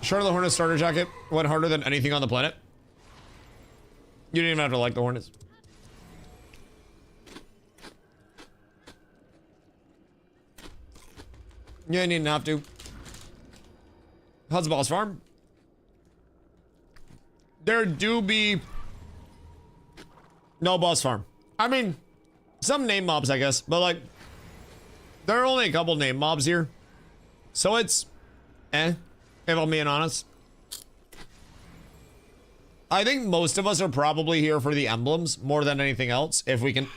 Charlotte Hornet starter jacket went harder than anything on the planet. You didn't even have to like the Hornets. Yeah, you didn't have to. How's the boss farm? There do be no boss farm. I mean, some name mobs, I guess, but like, there are only a couple name mobs here. So it's, if I'm being honest. I think most of us are probably here for the emblems more than anything else, if we can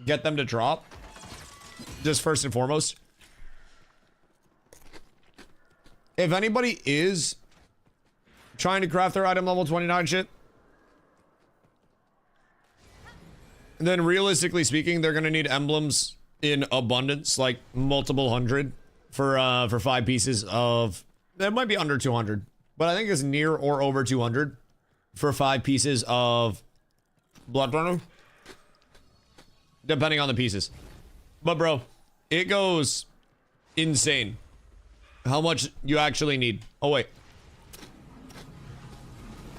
get them to drop. Just first and foremost. If anybody is trying to craft their item level 29 shit, then realistically speaking, they're gonna need emblems in abundance, like multiple hundred for 5 pieces of, that might be under 200, but I think it's near or over 200 for 5 pieces of Blood Runner, depending on the pieces. But bro, it goes insane how much you actually need. Oh wait,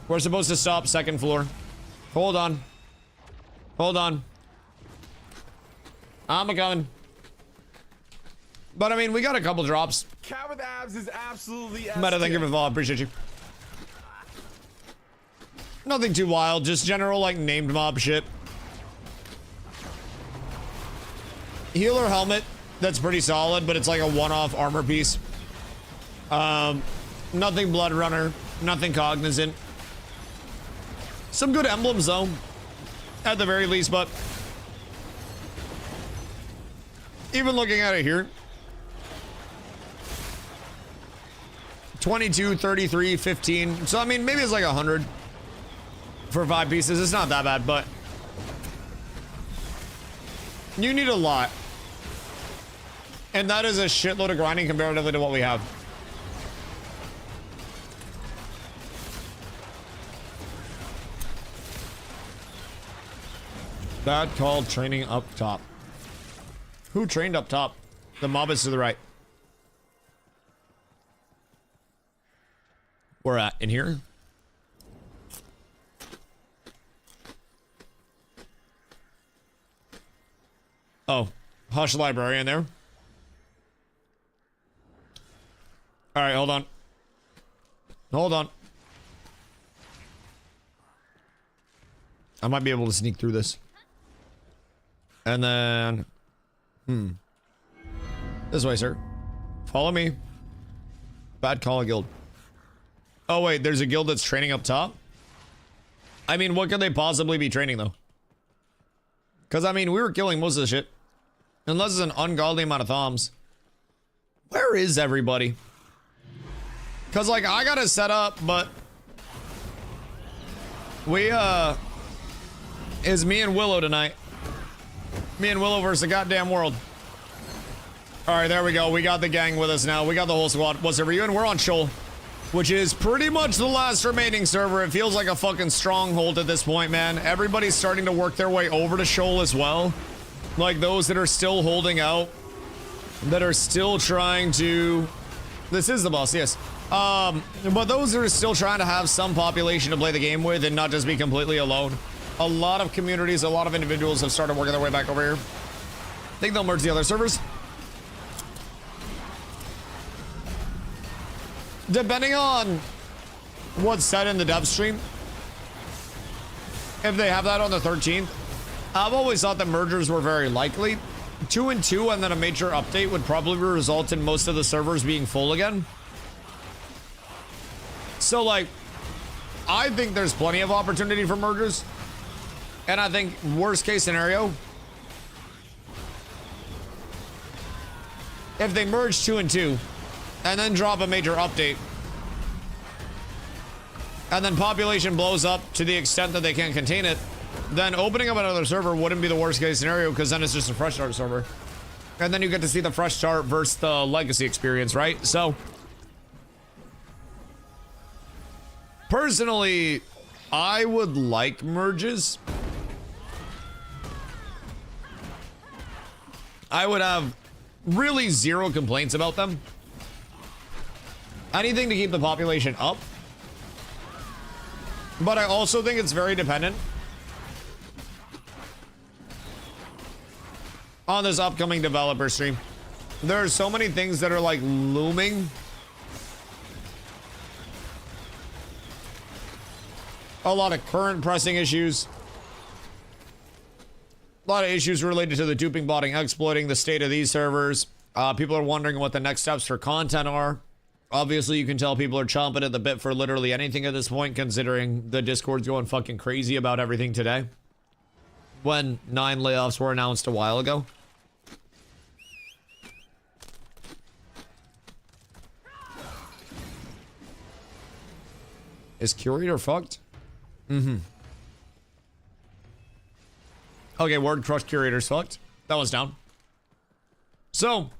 we're supposed to stop 2nd floor. Hold on. Hold on. I'm a-coming. But I mean, we got a couple drops. Cat with abs is absolutely Meta, thank you for the follow. Appreciate you. Nothing too wild, just general like named mob shit. Healer helmet, that's pretty solid, but it's like a one-off armor piece. Nothing Blood Runner, nothing Cognizant. Some good emblems though, at the very least, but even looking at it here, 22, 33, 15. So I mean, maybe it's like 100 for 5 pieces. It's not that bad, but you need a lot. And that is a shitload of grinding comparatively to what we have. Bad call training up top. Who trained up top? The mob is to the right. We're at in here. Oh, hush librarian there. All right, hold on. Hold on. I might be able to sneak through this. And then... This way, sir. Follow me. Bad call, guild. Oh, wait, there's a guild that's training up top? I mean, what could they possibly be training, though? Because, I mean, we were killing most of the shit. Unless it's an ungodly amount of thumbs. Where is everybody? Because, like, I got it set up, but... We, is me and Willow tonight. Me and Willow versus the goddamn world. Alright, there we go. We got the gang with us now. We got the whole squad. What's over you? And we're on Shoal, which is pretty much the last remaining server. It feels like a fucking stronghold at this point, man. Everybody's starting to work their way over to Shoal as well. Like those that are still holding out. That are still trying to... This is the boss, yes. But those that are still trying to have some population to play the game with and not just be completely alone. A lot of communities, a lot of individuals have started working their way back over here. I think they'll merge the other servers. Depending on what's said in the dev stream, if they have that on the 13th, I've always thought that mergers were very likely. 2 and 2 and then a major update would probably result in most of the servers being full again. So, like, I think there's plenty of opportunity for mergers. And I think worst case scenario, if they merge 2 and 2 and then drop a major update and then population blows up to the extent that they can't contain it, then opening up another server wouldn't be the worst case scenario because then it's just a fresh start server. And then you get to see the fresh start versus the legacy experience, right? So, personally, I would like merges. I would have really zero complaints about them. Anything to keep the population up. But I also think it's very dependent on this upcoming developer stream. There are so many things that are like looming. A lot of current pressing issues. A lot of issues related to the duping, botting, exploiting, the state of these servers. People are wondering what the next steps for content are. Obviously, you can tell people are chomping at the bit for literally anything at this point, considering the Discord's going fucking crazy about everything today. When 9 layoffs were announced a while ago. Is Curator fucked? Mm-hmm. Okay, Word Crush Curator's fucked. That one's down. So,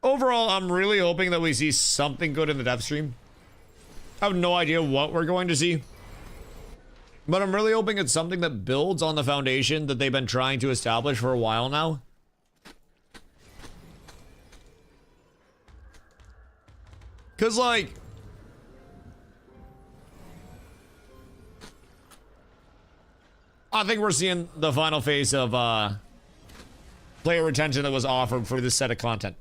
overall, I'm really hoping that we see something good in the dev stream. I have no idea what we're going to see. But I'm really hoping it's something that builds on the foundation that they've been trying to establish for a while now. Because, like, I think we're seeing the final phase of player retention that was offered for this set of content.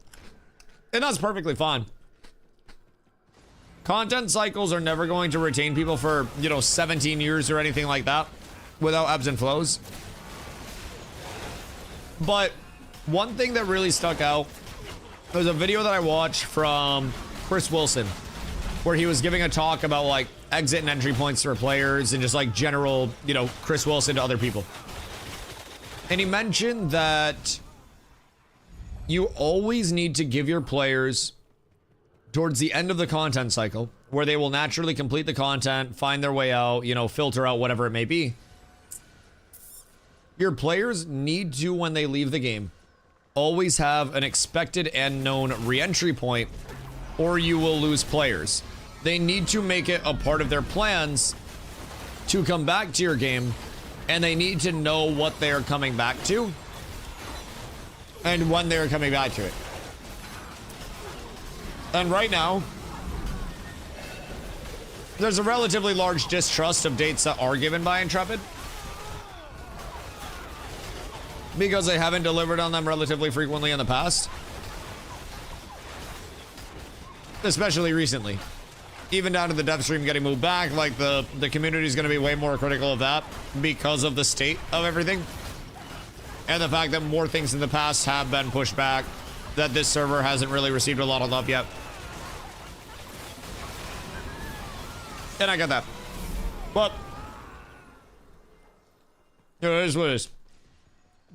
And that's perfectly fine. Content cycles are never going to retain people for, you know, 17 years or anything like that without ebbs and flows. But one thing that really stuck out was a video that I watched from Chris Wilson, where he was giving a talk about like exit and entry points for players and just like general, you know, Chris Wilson to other people. And he mentioned that you always need to give your players towards the end of the content cycle, where they will naturally complete the content, find their way out, you know, filter out whatever it may be. Your players need to, when they leave the game, always have an expected and known re-entry point, or you will lose players. They need to make it a part of their plans to come back to your game, and they need to know what they are coming back to and when they are coming back to it. And right now, there's a relatively large distrust of dates that are given by Intrepid, because they haven't delivered on them relatively frequently in the past. Especially recently. Even down to the dev stream getting moved back, like the community is going to be way more critical of that because of the state of everything. And the fact that more things in the past have been pushed back, that this server hasn't really received a lot of love yet. And I get that. But it is what it is.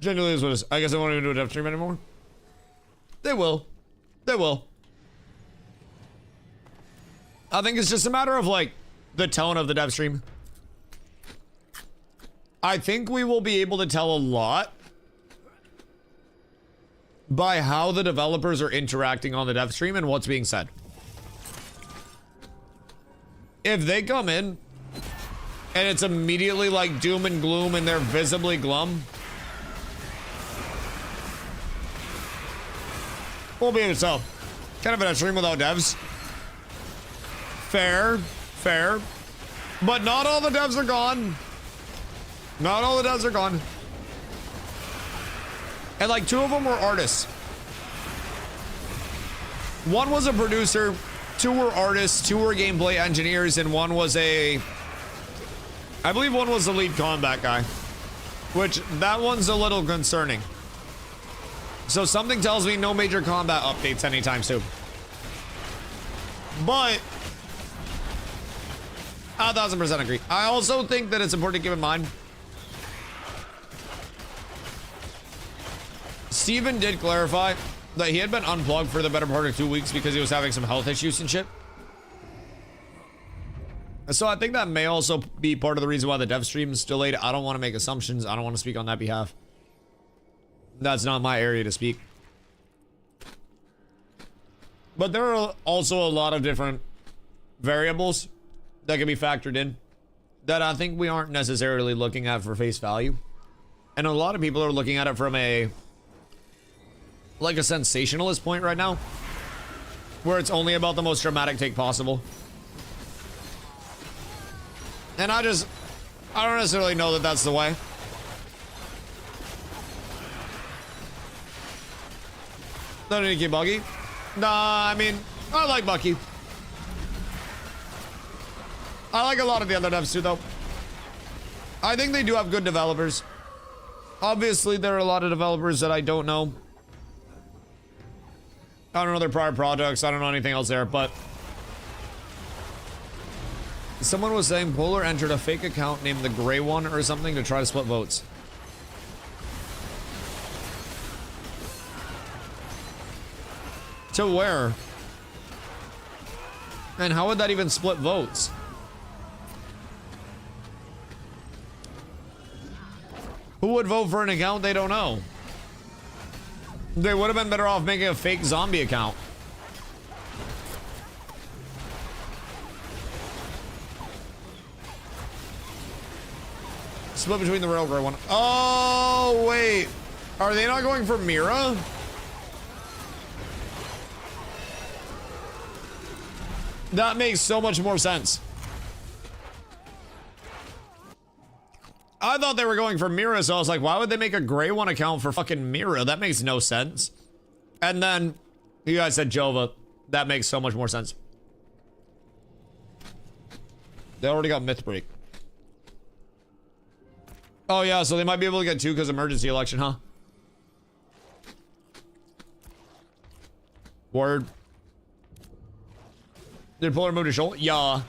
Genuinely is what it is. I guess I won't even do a dev stream anymore. They will. They will. I think it's just a matter of like the tone of the dev stream. I think we will be able to tell a lot by how the developers are interacting on the dev stream and what's being said. If they come in and it's immediately like doom and gloom and they're visibly glum, we'll be able to tell. Kind of in a stream without devs. Fair, fair. But not all the devs are gone. Not all the devs are gone. And like 2 of them were artists. One was a producer, 2 were artists, 2 were gameplay engineers, and one was I believe one was the lead combat guy. Which, that one's a little concerning. So something tells me no major combat updates anytime soon. But 1000% agree. I also think that it's important to keep in mind, Steven did clarify that he had been unplugged for the better part of 2 weeks because he was having some health issues and shit. So I think that may also be part of the reason why the dev stream is delayed. I don't want to make assumptions. I don't want to speak on that behalf. That's not my area to speak. But there are also a lot of different variables that can be factored in that I think we aren't necessarily looking at for face value. And a lot of people are looking at it from a sensationalist point right now, where it's only about the most dramatic take possible. And I don't necessarily know that that's the way. Don't need to keep Bucky. Nah, I mean, I like Bucky. I like a lot of the other devs too, though. I think they do have good developers. Obviously, there are a lot of developers that I don't know. I don't know their prior projects. I don't know anything else there, but someone was saying Polar entered a fake account named the Gray One or something to try to split votes. To where? And how would that even split votes? Who would vote for an account they don't know? They would have been better off making a fake zombie account. Split between the Railroad one. Oh, wait. Are they not going for Mira? That makes so much more sense. I thought they were going for Mira, so I was like, why would they make a Gray One account for fucking Mira? That makes no sense. And then you guys said Jova. That makes so much more sense. They already got Mythbreak. Oh yeah, so they might be able to get 2 because emergency election, huh? Word. Did Polar move to Shoal? Yeah.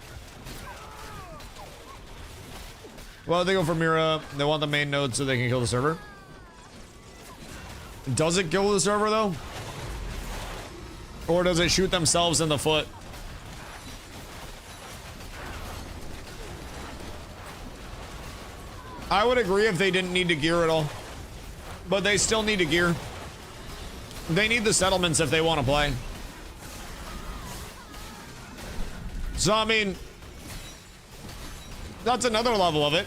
Well, they go for Mira. They want the main node so they can kill the server. Does it kill the server, though? Or does it shoot themselves in the foot? I would agree if they didn't need to gear at all. But they still need to gear. They need the settlements if they want to play. So, I mean, that's another level of it.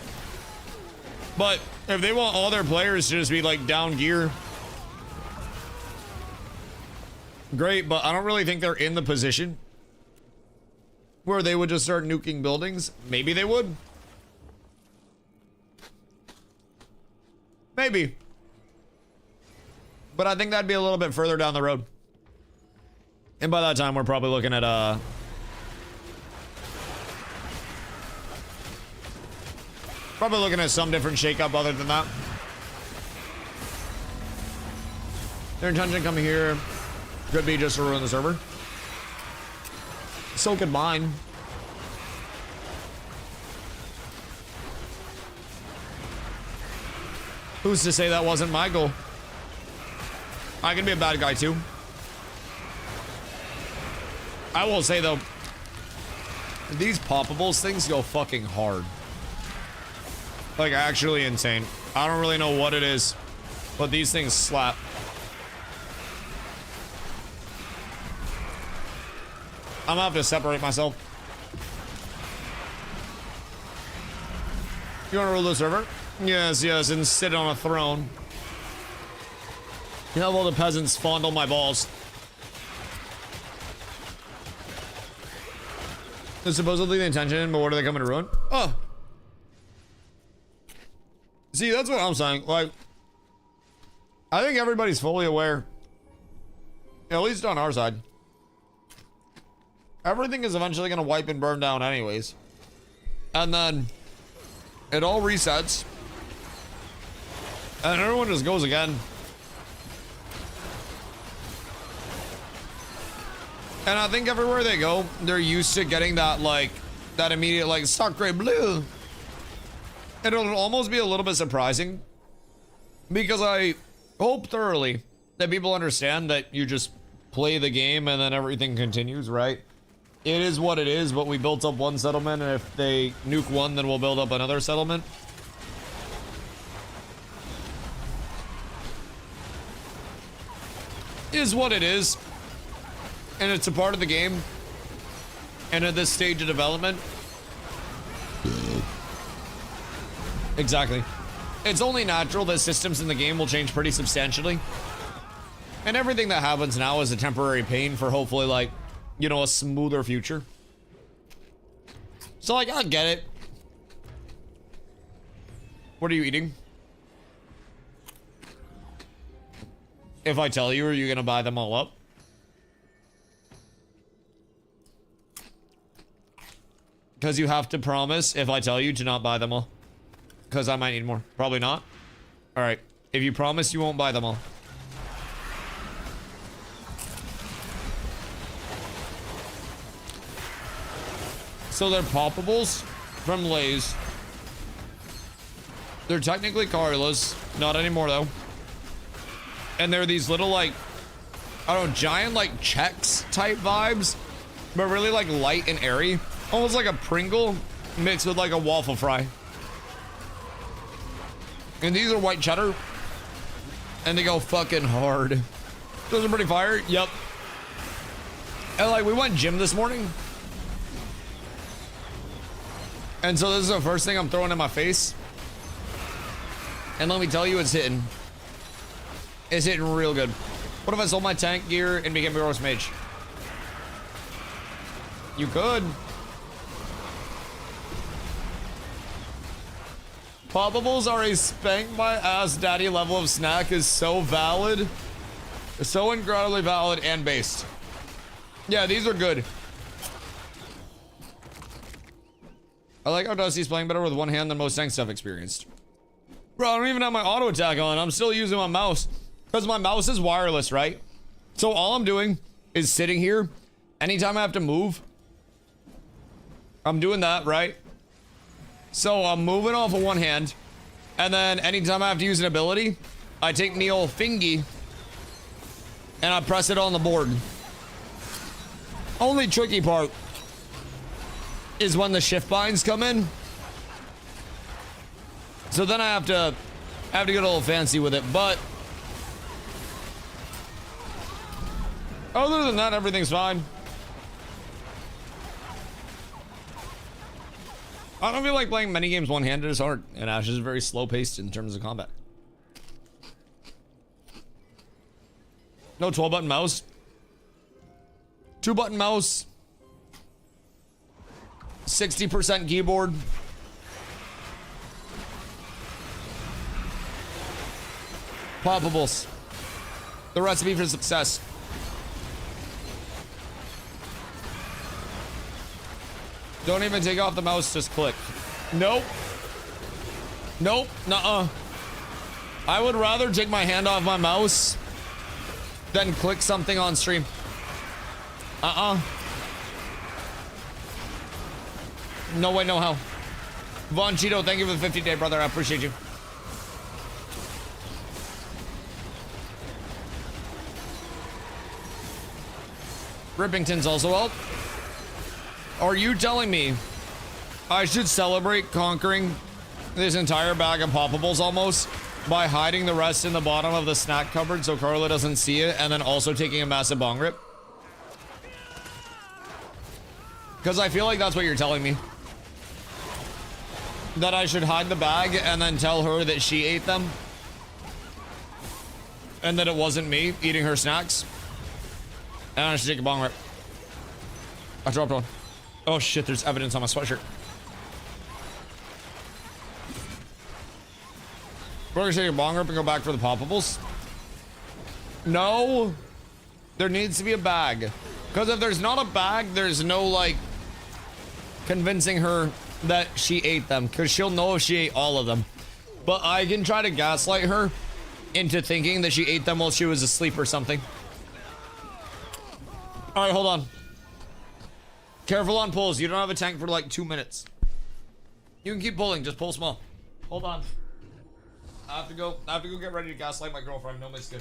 But if they want all their players to just be like down gear, great, but I don't really think they're in the position where they would just start nuking buildings. Maybe they would. Maybe. But I think that'd be a little bit further down the road. And by that time, we're probably looking at, probably looking at some different shakeup other than that. Their intention coming here could be just to ruin the server. So could mine. Who's to say that wasn't my goal? I can be a bad guy too. I will say though, these poppables things go fucking hard. Like actually insane. I don't really know what it is, but these things slap. I'm gonna have to separate myself. You wanna rule the server? Yes, yes, and sit on a throne. You have all the peasants fondle my balls. It's supposedly the intention, but what are they coming to ruin? Oh. See, that's what I'm saying. Like, I think everybody's fully aware, at least on our side. Everything is eventually going to wipe and burn down anyways. And then it all resets. And everyone just goes again. And I think everywhere they go, they're used to getting that, like, that immediate, like, sacre bleu. And it'll almost be a little bit surprising. Because I hope thoroughly that people understand that you just play the game and then everything continues, right? It is what it is, but we built up one settlement, and if they nuke one, then we'll build up another settlement. Is what it is. And it's a part of the game. And at this stage of development. Exactly. It's only natural that systems in the game will change pretty substantially. And everything that happens now is a temporary pain for hopefully, like, you know, a smoother future. So, like, I get it. What are you eating? If I tell you, are you gonna buy them all up? Because you have to promise, if I tell you, to not buy them all. Because I might need more. Probably not. Alright. If you promise, you won't buy them all. So they're poppables from Lay's. They're technically Carla's. Not anymore, though. And they're these little, like, I don't know, giant, like, Chex type vibes. But really, like, light and airy. Almost like a Pringle mixed with, like, a waffle fry. And these are white cheddar. And they go fucking hard. Those are pretty fire. Yep. And, like, we went gym this morning. And so this is the first thing I'm throwing in my face. And let me tell you, it's hitting. It's hitting real good. What if I sold my tank gear and became a Gross Mage? You could. Poppables are a spank my ass daddy level of snack is so valid. So incredibly valid and based. Yeah, these are good. I like how Dusty's playing better with one hand than most tank stuff experienced. Bro, I don't even have my auto attack on. I'm still using my mouse. Because my mouse is wireless, right? So all I'm doing is sitting here. Anytime I have to move, I'm doing that, right? So I'm moving off of one hand. And then anytime I have to use an ability, I take the old fingy and I press it on the board. Only tricky part is when the shift binds come in. So then I have to get a little fancy with it, but other than that, everything's fine. I don't feel like playing many games one-handed is hard, and Ash is very slow-paced in terms of combat. No 12-button mouse. 2-button mouse. 60% keyboard. Poppables. The recipe for success. Don't even take off the mouse, just click. Nope. Nope. Nuh-uh. I would rather take my hand off my mouse than click something on stream. No way, no how. Von Cheeto, thank you for the 50-day, brother. I appreciate you. Rippington's also out. Are you telling me I should celebrate conquering this entire bag of poppables almost by hiding the rest in the bottom of the snack cupboard so Carla doesn't see it, and then also taking a massive bong rip? Because I feel like that's what you're telling me. That I should hide the bag and then tell her that she ate them. And that it wasn't me eating her snacks. And I should take a bong rip. I dropped one. Oh shit, there's evidence on my sweatshirt. We're gonna take a bong rip and go back for the poppables. No. There needs to be a bag. Because if there's not a bag, there's no, like, convincing her that she ate them. Because she'll know if she ate all of them. But I can try to gaslight her into thinking that she ate them while she was asleep or something. Alright, hold on. Careful on pulls. You don't have a tank for like 2 minutes. You can keep pulling. Just pull small. Hold on. I have to go get ready to gaslight my girlfriend. No mistake.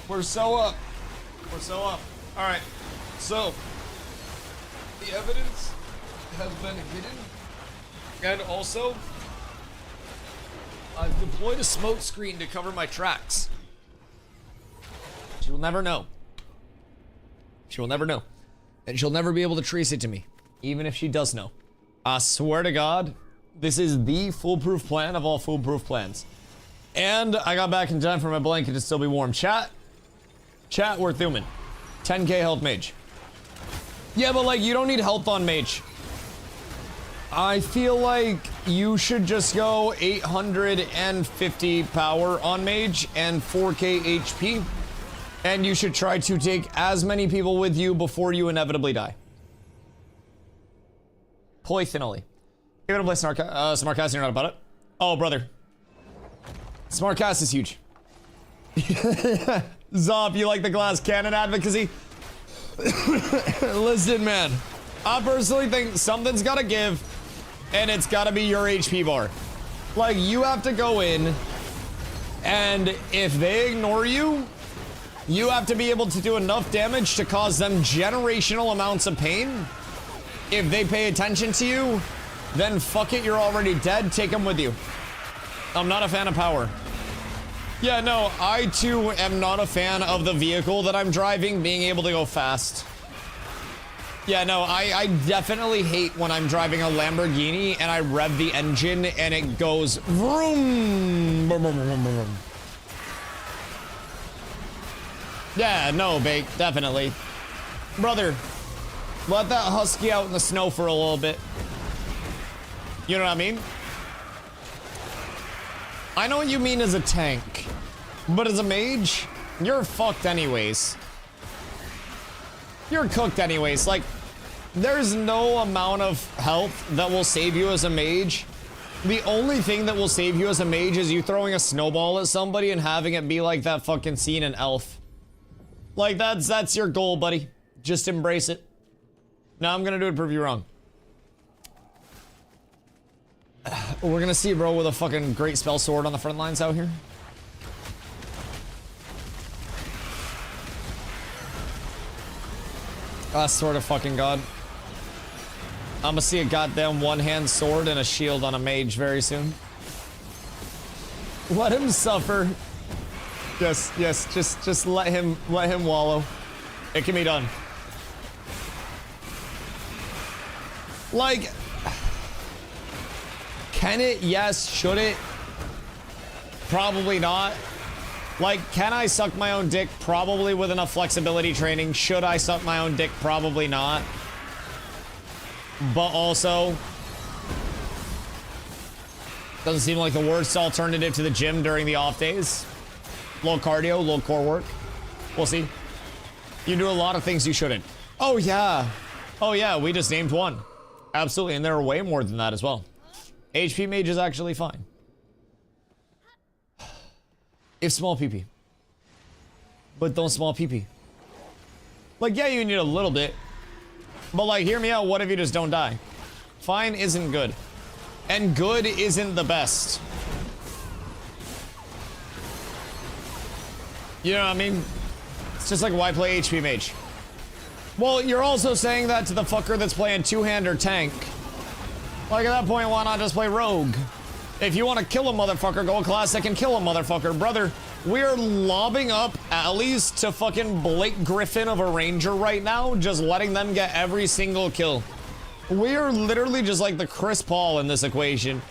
We're so up. We're so up. Alright. So, the evidence has been hidden. And also, I've deployed a smoke screen to cover my tracks. She will never know. She will never know. And she'll never be able to trace it to me. Even if she does know. I swear to God, this is the foolproof plan of all foolproof plans. And I got back in time for my blanket to still be warm. Chat, we're Thuman. 10k health mage. Yeah, but like, you don't need health on mage. I feel like you should just go 850 power on mage and 4k HP. And you should try to take as many people with you before you inevitably die. Polyphenol. You're gonna play Smartcast, you're not about it? Oh, brother. Smartcast is huge. Zop, you like the glass cannon advocacy? Listen, man. I personally think something's gotta give, and it's gotta be your HP bar. Like, you have to go in, and if they ignore you, you have to be able to do enough damage to cause them generational amounts of pain. If they pay attention to you, then fuck it, you're already dead, take them with you. I'm not a fan of power. Yeah, no, I too am not a fan of the vehicle that I'm driving being able to go fast. Yeah, no, I definitely hate when I'm driving a Lamborghini and I rev the engine and it goes vroom. Yeah, no, Bake, definitely. Brother, let that husky out in the snow for a little bit. You know what I mean? I know what you mean as a tank, but as a mage, you're fucked anyways. You're cooked anyways. Like, there's no amount of health that will save you as a mage. The only thing that will save you as a mage is you throwing a snowball at somebody and having it be like that fucking scene in Elf. Like, that's your goal, buddy. Just embrace it. Now I'm gonna do it to prove you wrong. We're gonna see, bro, with a fucking great spell sword on the front lines out here. Ah, sword of fucking god. I'm gonna see a goddamn one-hand sword and a shield on a mage very soon. Let him suffer. Yes, just let him wallow. It can be done. Like, can it? Yes. Should it? Probably not. Like, can I suck my own dick? Probably with enough flexibility training. Should I suck my own dick? Probably not. But also, doesn't seem like the worst alternative to the gym during the off days. Low cardio, low core work. We'll see. You do a lot of things you shouldn't. Oh, yeah. Oh, yeah, we just named one. Absolutely, and there are way more than that as well. HP mage is actually fine. If small PP. But don't small PP. Like, yeah, you need a little bit. But, like, hear me out. What if you just don't die? Fine isn't good. And good isn't the best. You know what I mean? It's just like, why play HP mage? Well, you're also saying that to the fucker that's playing two-hand or tank. Like, at that point, why not just play rogue? If you want to kill a motherfucker, go classic and kill a motherfucker. Brother, we're lobbing up alleys to fucking Blake Griffin of a ranger right now, just letting them get every single kill. We are literally just like the Chris Paul in this equation.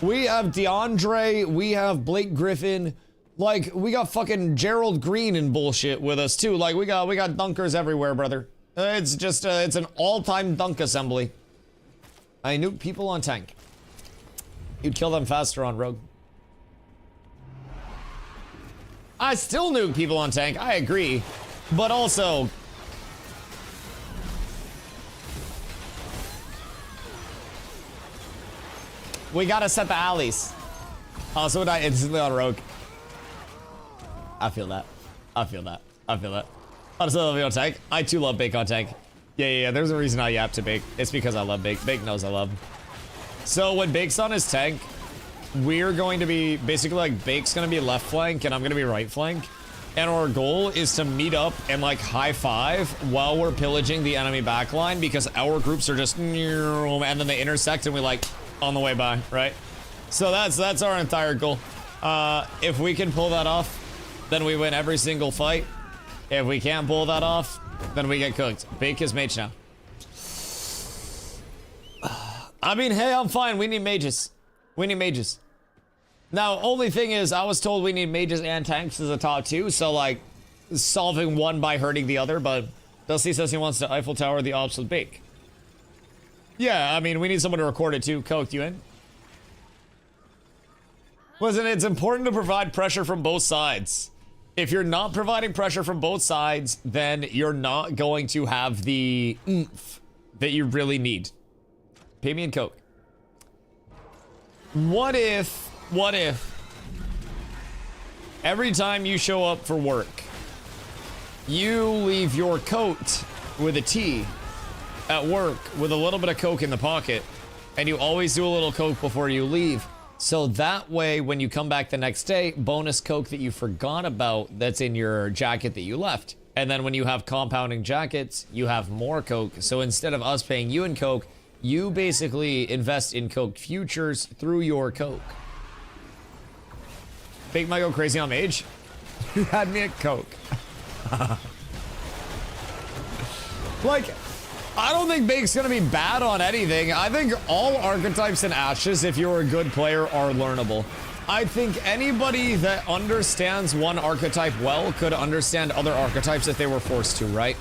We have DeAndre, we have Blake Griffin, like, we got fucking Gerald Green and bullshit with us too. Like, we got dunkers everywhere, brother. It's just, it's an all-time dunk assembly. I nuke people on tank. You'd kill them faster on rogue. I still nuke people on tank, I agree. But also, we gotta set the alleys. Oh, so would I instantly on rogue? I feel that. I feel that. I feel that. I just love you on tank. I too love Bake on tank. Yeah. There's a reason I yap to Bake. It's because I love Bake. Bake knows I love him. So when Bake's on his tank, we're going to be basically like Bake's gonna be left flank and I'm gonna be right flank. And our goal is to meet up and like high five while we're pillaging the enemy backline because our groups are just and then they intersect and we like on the way by, right? So that's our entire goal. If we can pull that off, then we win every single fight. If we can't pull that off, then we get cooked. Bake is mage now. I mean, hey, I'm fine. We need mages. We need mages. Now, only thing is, I was told we need mages and tanks as a top two, so, like, solving one by hurting the other, but Dusty says he wants to Eiffel Tower the ops with Bake. Yeah, I mean, we need someone to record it too. Coke, you in? Listen, it's important to provide pressure from both sides. If you're not providing pressure from both sides, then you're not going to have the oomph that you really need. Pay me in Coke. What if every time you show up for work, You leave your coat with a T at work with a little bit of coke in the pocket, and you always do a little coke before you leave. So that way, when you come back the next day, bonus coke that you forgot about that's in your jacket that you left. And then when you have compounding jackets, you have more coke. So instead of us paying you in coke, you basically invest in coke futures through your coke. Bake might go crazy on Mage. You had me at coke. Like, I don't think Bake's gonna be bad on anything. I think all archetypes and ashes, if you're a good player, are learnable. I think anybody that understands one archetype well could understand other archetypes if they were forced to, right?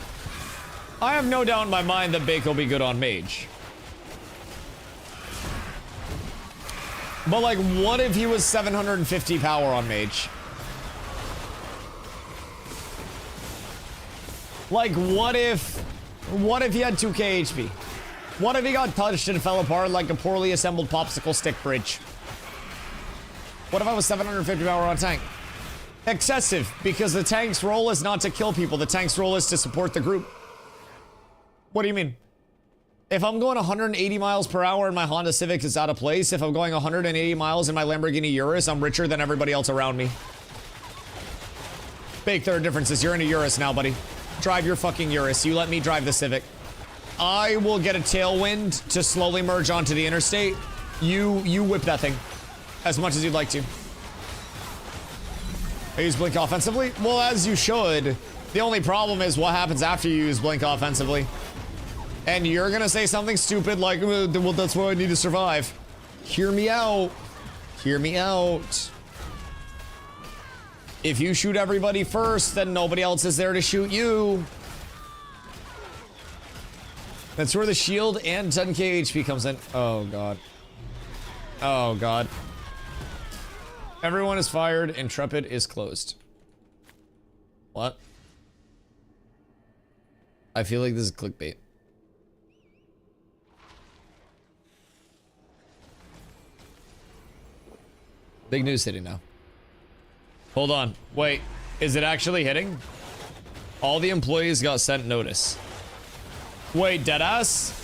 I have no doubt in my mind that Bake will be good on Mage. But like, what if he was 750 power on Mage? Like, what if he had 2k HP? What if he got touched and fell apart like a poorly assembled popsicle stick bridge? What if I was 750 power on tank? Excessive, because the tank's role is not to kill people. The tank's role is to support the group. What do you mean? If I'm going 180 miles per hour in my Honda Civic, it's out of place. If I'm going 180 miles in my Lamborghini Urus, I'm richer than everybody else around me. Bake, there are differences. You're in a Urus now, buddy. Drive your fucking Urus. You let me drive the Civic. I will get a tailwind to slowly merge onto the interstate. You whip that thing as much as you'd like to. I use Blink offensively? Well, as you should. The only problem is what happens after you use Blink offensively. And you're gonna say something stupid like, well, that's why I need to survive. Hear me out. Hear me out. If you shoot everybody first, then nobody else is there to shoot you. That's where the shield and 10k HP comes in. Oh, God. Oh, God. Everyone is fired. Intrepid is closed. What? I feel like this is clickbait. Big news hitting now. Hold on. Wait. Is it actually hitting? All the employees got sent notice. Wait, deadass?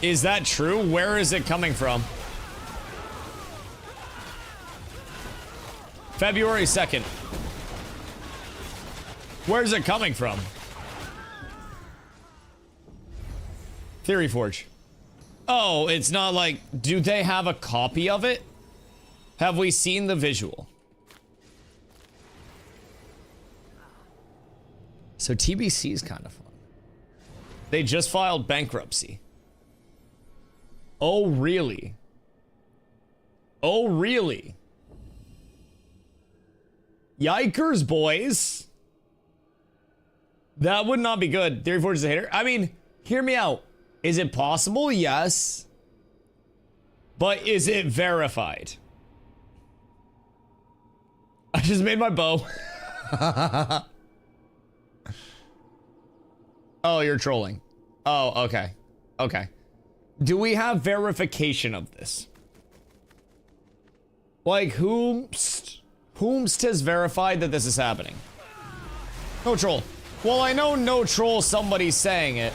Is that true? Where is it coming from? February 2nd. Where's it coming from? Theory Forge. Oh, it's not like, do they have a copy of it? Have we seen the visual? So TBC is kind of fun. They just filed bankruptcy. Oh, really? Oh, really? Yikers, boys. That would not be good. Theory Forge is a hater. I mean, hear me out. Is it possible? Yes. But is it verified? I just made my bow. Oh, you're trolling. Oh, okay. Okay. Do we have verification of this? Like, whomst has verified that this is happening? No troll. Well, I know no troll, somebody's saying it.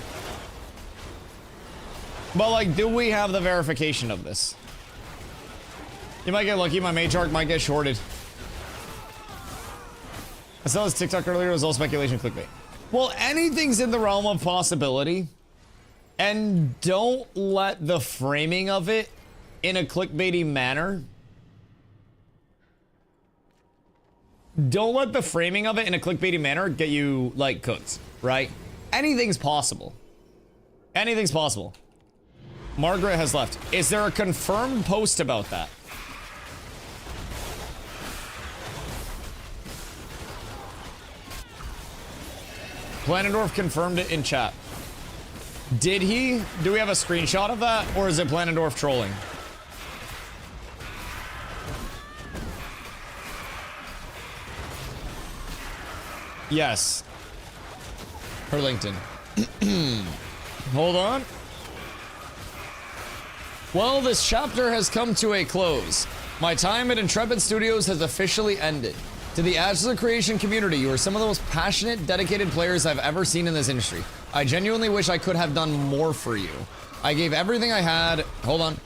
But, like, do we have the verification of this? You might get lucky, my mage arc might get shorted. I saw this TikTok earlier, it was all speculation clickbait. Well, anything's in the realm of possibility. And don't let the framing of it in a clickbaity manner. Don't let the framing of it in a clickbaity manner get you, like, cooked, right? Anything's possible. Anything's possible. Margaret has left. Is there a confirmed post about that? Planendorf confirmed it in chat. Did he? Do we have a screenshot of that? Or is it Planendorf trolling? Yes. Her LinkedIn. Hold on. Well, this chapter has come to a close. My time at Intrepid Studios has officially ended. To the Ashes of Creation community, you are some of the most passionate, dedicated players I've ever seen in this industry. I genuinely wish I could have done more for you. I gave everything I had. Hold on.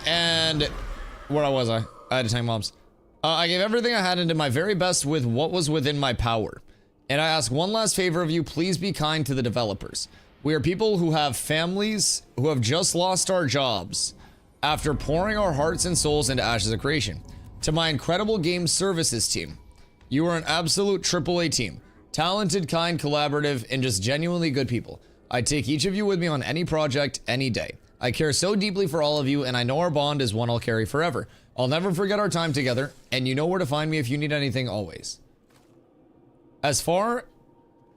And where was I? I had to tank mobs. I gave everything I had and did my very best with what was within my power. And I ask one last favor of you, please be kind to the developers. We are people who have families, who have just lost our jobs after pouring our hearts and souls into Ashes of Creation. To my incredible game services team, you are an absolute AAA team. Talented, kind, collaborative, and just genuinely good people. I take each of you with me on any project, any day. I care so deeply for all of you, and I know our bond is one I'll carry forever. I'll never forget our time together, and you know where to find me if you need anything always. As for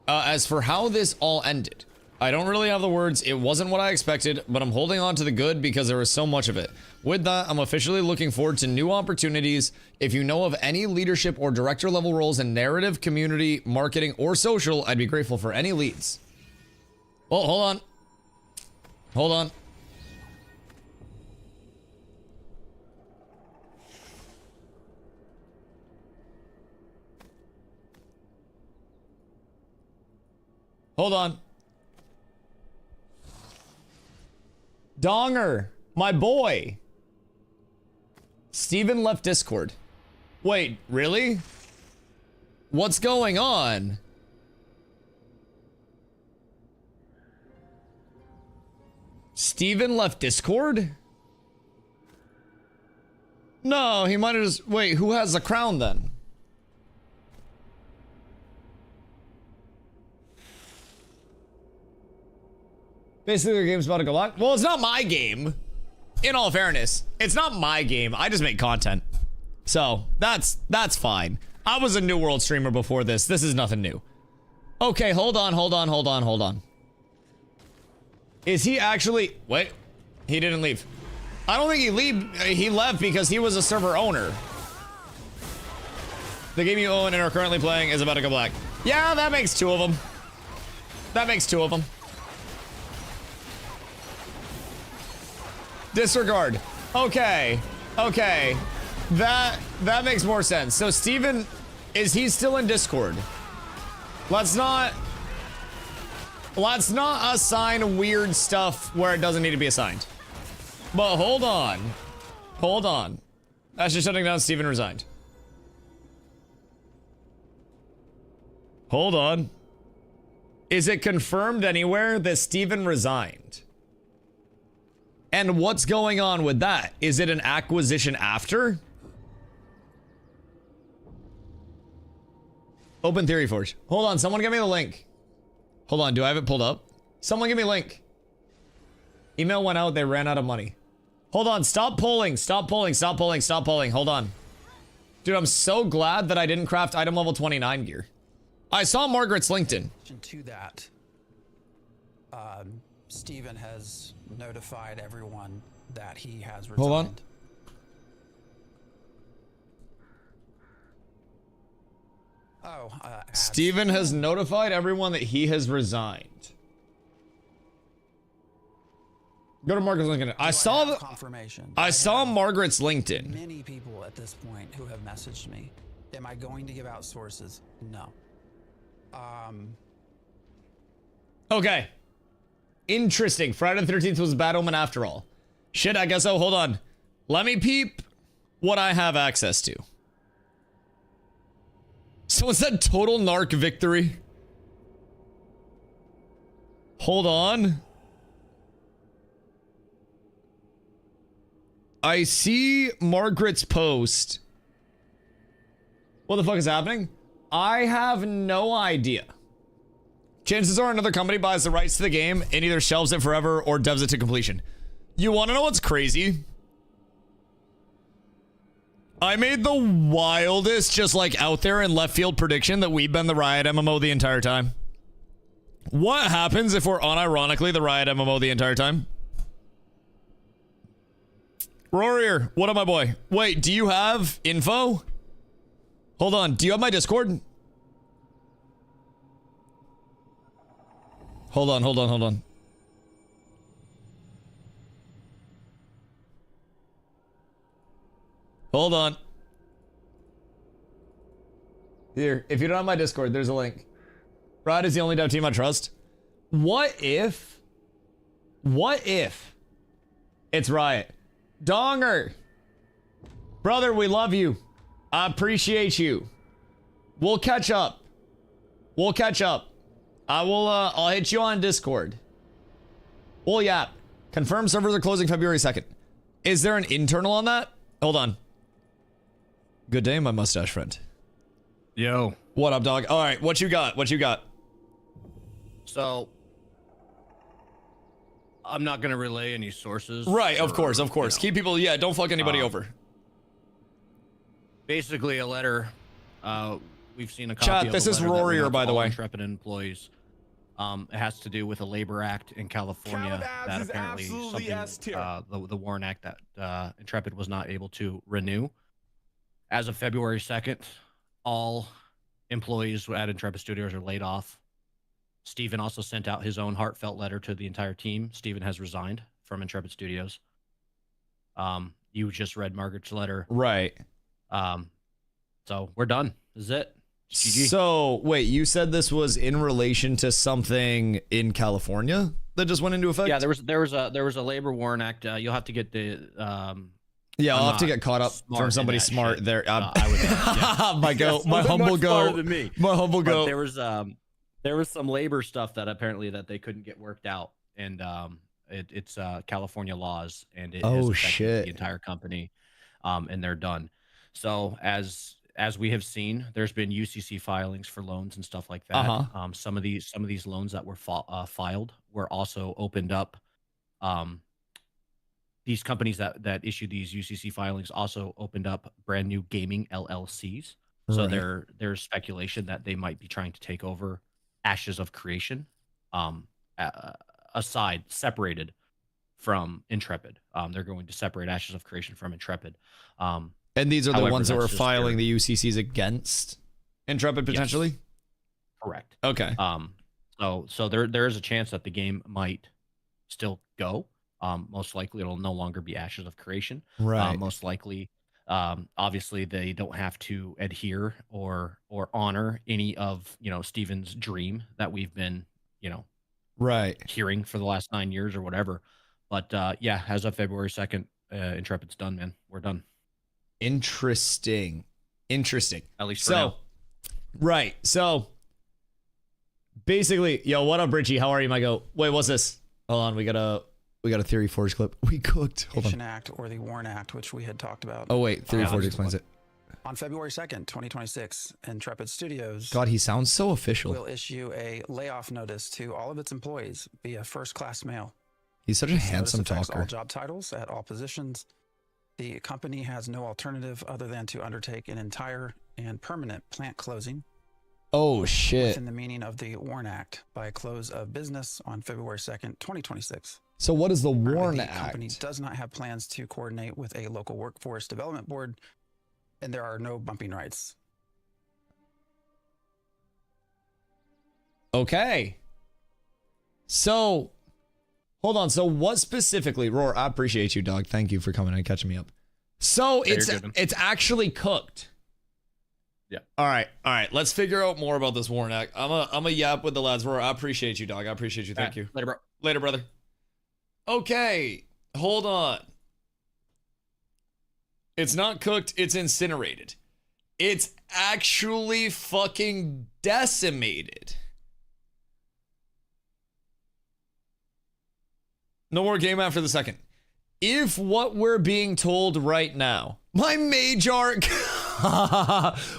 how this all ended, I don't really have the words. It wasn't what I expected, but I'm holding on to the good because there was so much of it. With that, I'm officially looking forward to new opportunities. If you know of any leadership or director level roles in narrative, community, marketing, or social, I'd be grateful for any leads. Well, hold on. Hold on. Hold on. Donger, my boy. Steven left Discord. Wait, really? What's going on? Steven left Discord? No, he might have just... Wait, who has the crown then? Basically, the game's about to go live. Well, it's not my game. In all fairness, it's not my game. I just make content. So, that's fine. I was a New World streamer before this. This is nothing new. Okay, hold on. Is he actually... Wait. He didn't leave. I don't think he left because he was a server owner. The game you own and are currently playing is about to go black. Yeah, that makes two of them. That makes two of them. Disregard. Okay. Okay. That makes more sense. So Steven, is he still in Discord? Let's not assign weird stuff where it doesn't need to be assigned. But hold on. Hold on. That's just shutting down. Steven resigned. Hold on. Is it confirmed anywhere that Steven resigned? And what's going on with that? Is it an acquisition after? Open Theory Forge. Hold on, someone give me the link. Hold on, do I have it pulled up? Someone give me a link. Email went out, they ran out of money. Hold on, stop polling, stop polling, stop polling, stop polling. Hold on. Dude, I'm so glad that I didn't craft item level 29 gear. I saw Margaret's LinkedIn. To that, Steven has notified everyone that he has resigned. Hold on. Oh, Steven has notified everyone that he has resigned. Go to Margaret's LinkedIn. I saw the confirmation. I saw Margaret's LinkedIn. Many people at this point who have messaged me. Am I going to give out sources? No. Okay. Interesting. Friday the 13th was a bad omen after all. Shit, I guess so. Hold on. Let me peep what I have access to. Someone said total narc victory. Hold on. I see Margaret's post. What the fuck is happening? I have no idea. Chances are another company buys the rights to the game and either shelves it forever or devs it to completion. You want to know what's crazy? I made the wildest, just like out there in left field prediction that we've been the Riot MMO the entire time. What happens if we're unironically the Riot MMO the entire time? Rorier, what up, my boy? Wait, do you have info? Hold on, do you have my Discord? Hold on. Hold on. Here, if you don't have my Discord, there's a link. Riot is the only dev team I trust. What if it's Riot? Donger! Brother, we love you. I appreciate you. We'll catch up. We'll catch up. I'll hit you on Discord. Well, yeah. Confirm servers are closing February 2nd. Is there an internal on that? Hold on. Good day, my mustache friend. Yo. What up, dog? All right, what you got? What you got? So, I'm not gonna relay any sources. Right, of course. You know, Keep people, yeah, don't fuck anybody over. Basically, a letter. We've seen a copy Chat, of this a is letter that went Rorier, out to by the all way. Intrepid employees. It has to do with a labor act in California Calababs that is apparently absolutely S tier. the Warren Act that Intrepid was not able to renew. As of February 2nd, all employees at Intrepid Studios are laid off. Steven also sent out his own heartfelt letter to the entire team. Steven has resigned from Intrepid Studios. You just read Margaret's letter. Right. So we're done. This is it. It's GG. So, wait, you said this was in relation to something in California that just went into effect? Yeah, there was a labor Warren Act. You'll have to get the Yeah, I'll I'm have to not get caught up smart from in somebody that smart shit. there. I would, yeah. my go, my Yes, humble much smarter go, than me. my humble But go. there was some labor stuff that apparently that they couldn't get worked out, and it's California laws, and it has Oh, affected shit. the entire company, and they're done. So as we have seen, there's been UCC filings for loans and stuff like that. Uh-huh. Some of these loans that were filed were also opened up. These companies that issue these UCC filings also opened up brand new gaming LLCs. So Right. there's speculation that they might be trying to take over Ashes of Creation, separated from Intrepid. They're going to separate Ashes of Creation from Intrepid. And these are the However, ones that that's were just filing the UCCs against Intrepid potentially? Correct. Okay. So there is a chance that the game might still go. Most likely it'll no longer be Ashes of Creation. Right. Most likely, obviously they don't have to adhere or honor any of Steven's dream that we've been Right. hearing for the last 9 years or whatever. But yeah, as of February 2nd, Intrepid's done, man. We're done. Interesting. At least for So, now. right. So, basically, yo, what up, Richie? How are you, my go? Wait, what's this? Hold on, we got a Theory Forge clip. We cooked. Hold on. Act or the Warren Act, which we had talked about. Oh wait, Theory Yeah, Forge that's explains it. On February 2nd, 2026, Intrepid Studios God, he sounds so official. will issue a layoff notice to all of its employees via first-class mail. He's such a This handsome notice affects talker. all job titles at all positions. The company has no alternative other than to undertake an entire and permanent plant closing Oh shit. within the meaning of the Warren Act by close of business on February 2nd, 2026. So what is the Currently, Warren the company Act? does not have plans to coordinate with a local workforce development board, and there are no bumping rights. Okay. So, hold on. So what specifically, Roar? I appreciate you, dog. Thank you for coming and catching me up. So Yeah, it's you're good, man. it's actually cooked. Yeah. All right. Let's figure out more about this Warren Act. I'm a yap with the lads. Roar, I appreciate you, dog. I appreciate you. Thank you. Later, bro. Later, brother. Okay. Hold on. It's not cooked. It's incinerated. It's actually fucking decimated. No more game after the second. If what we're being told right now, my mage arc.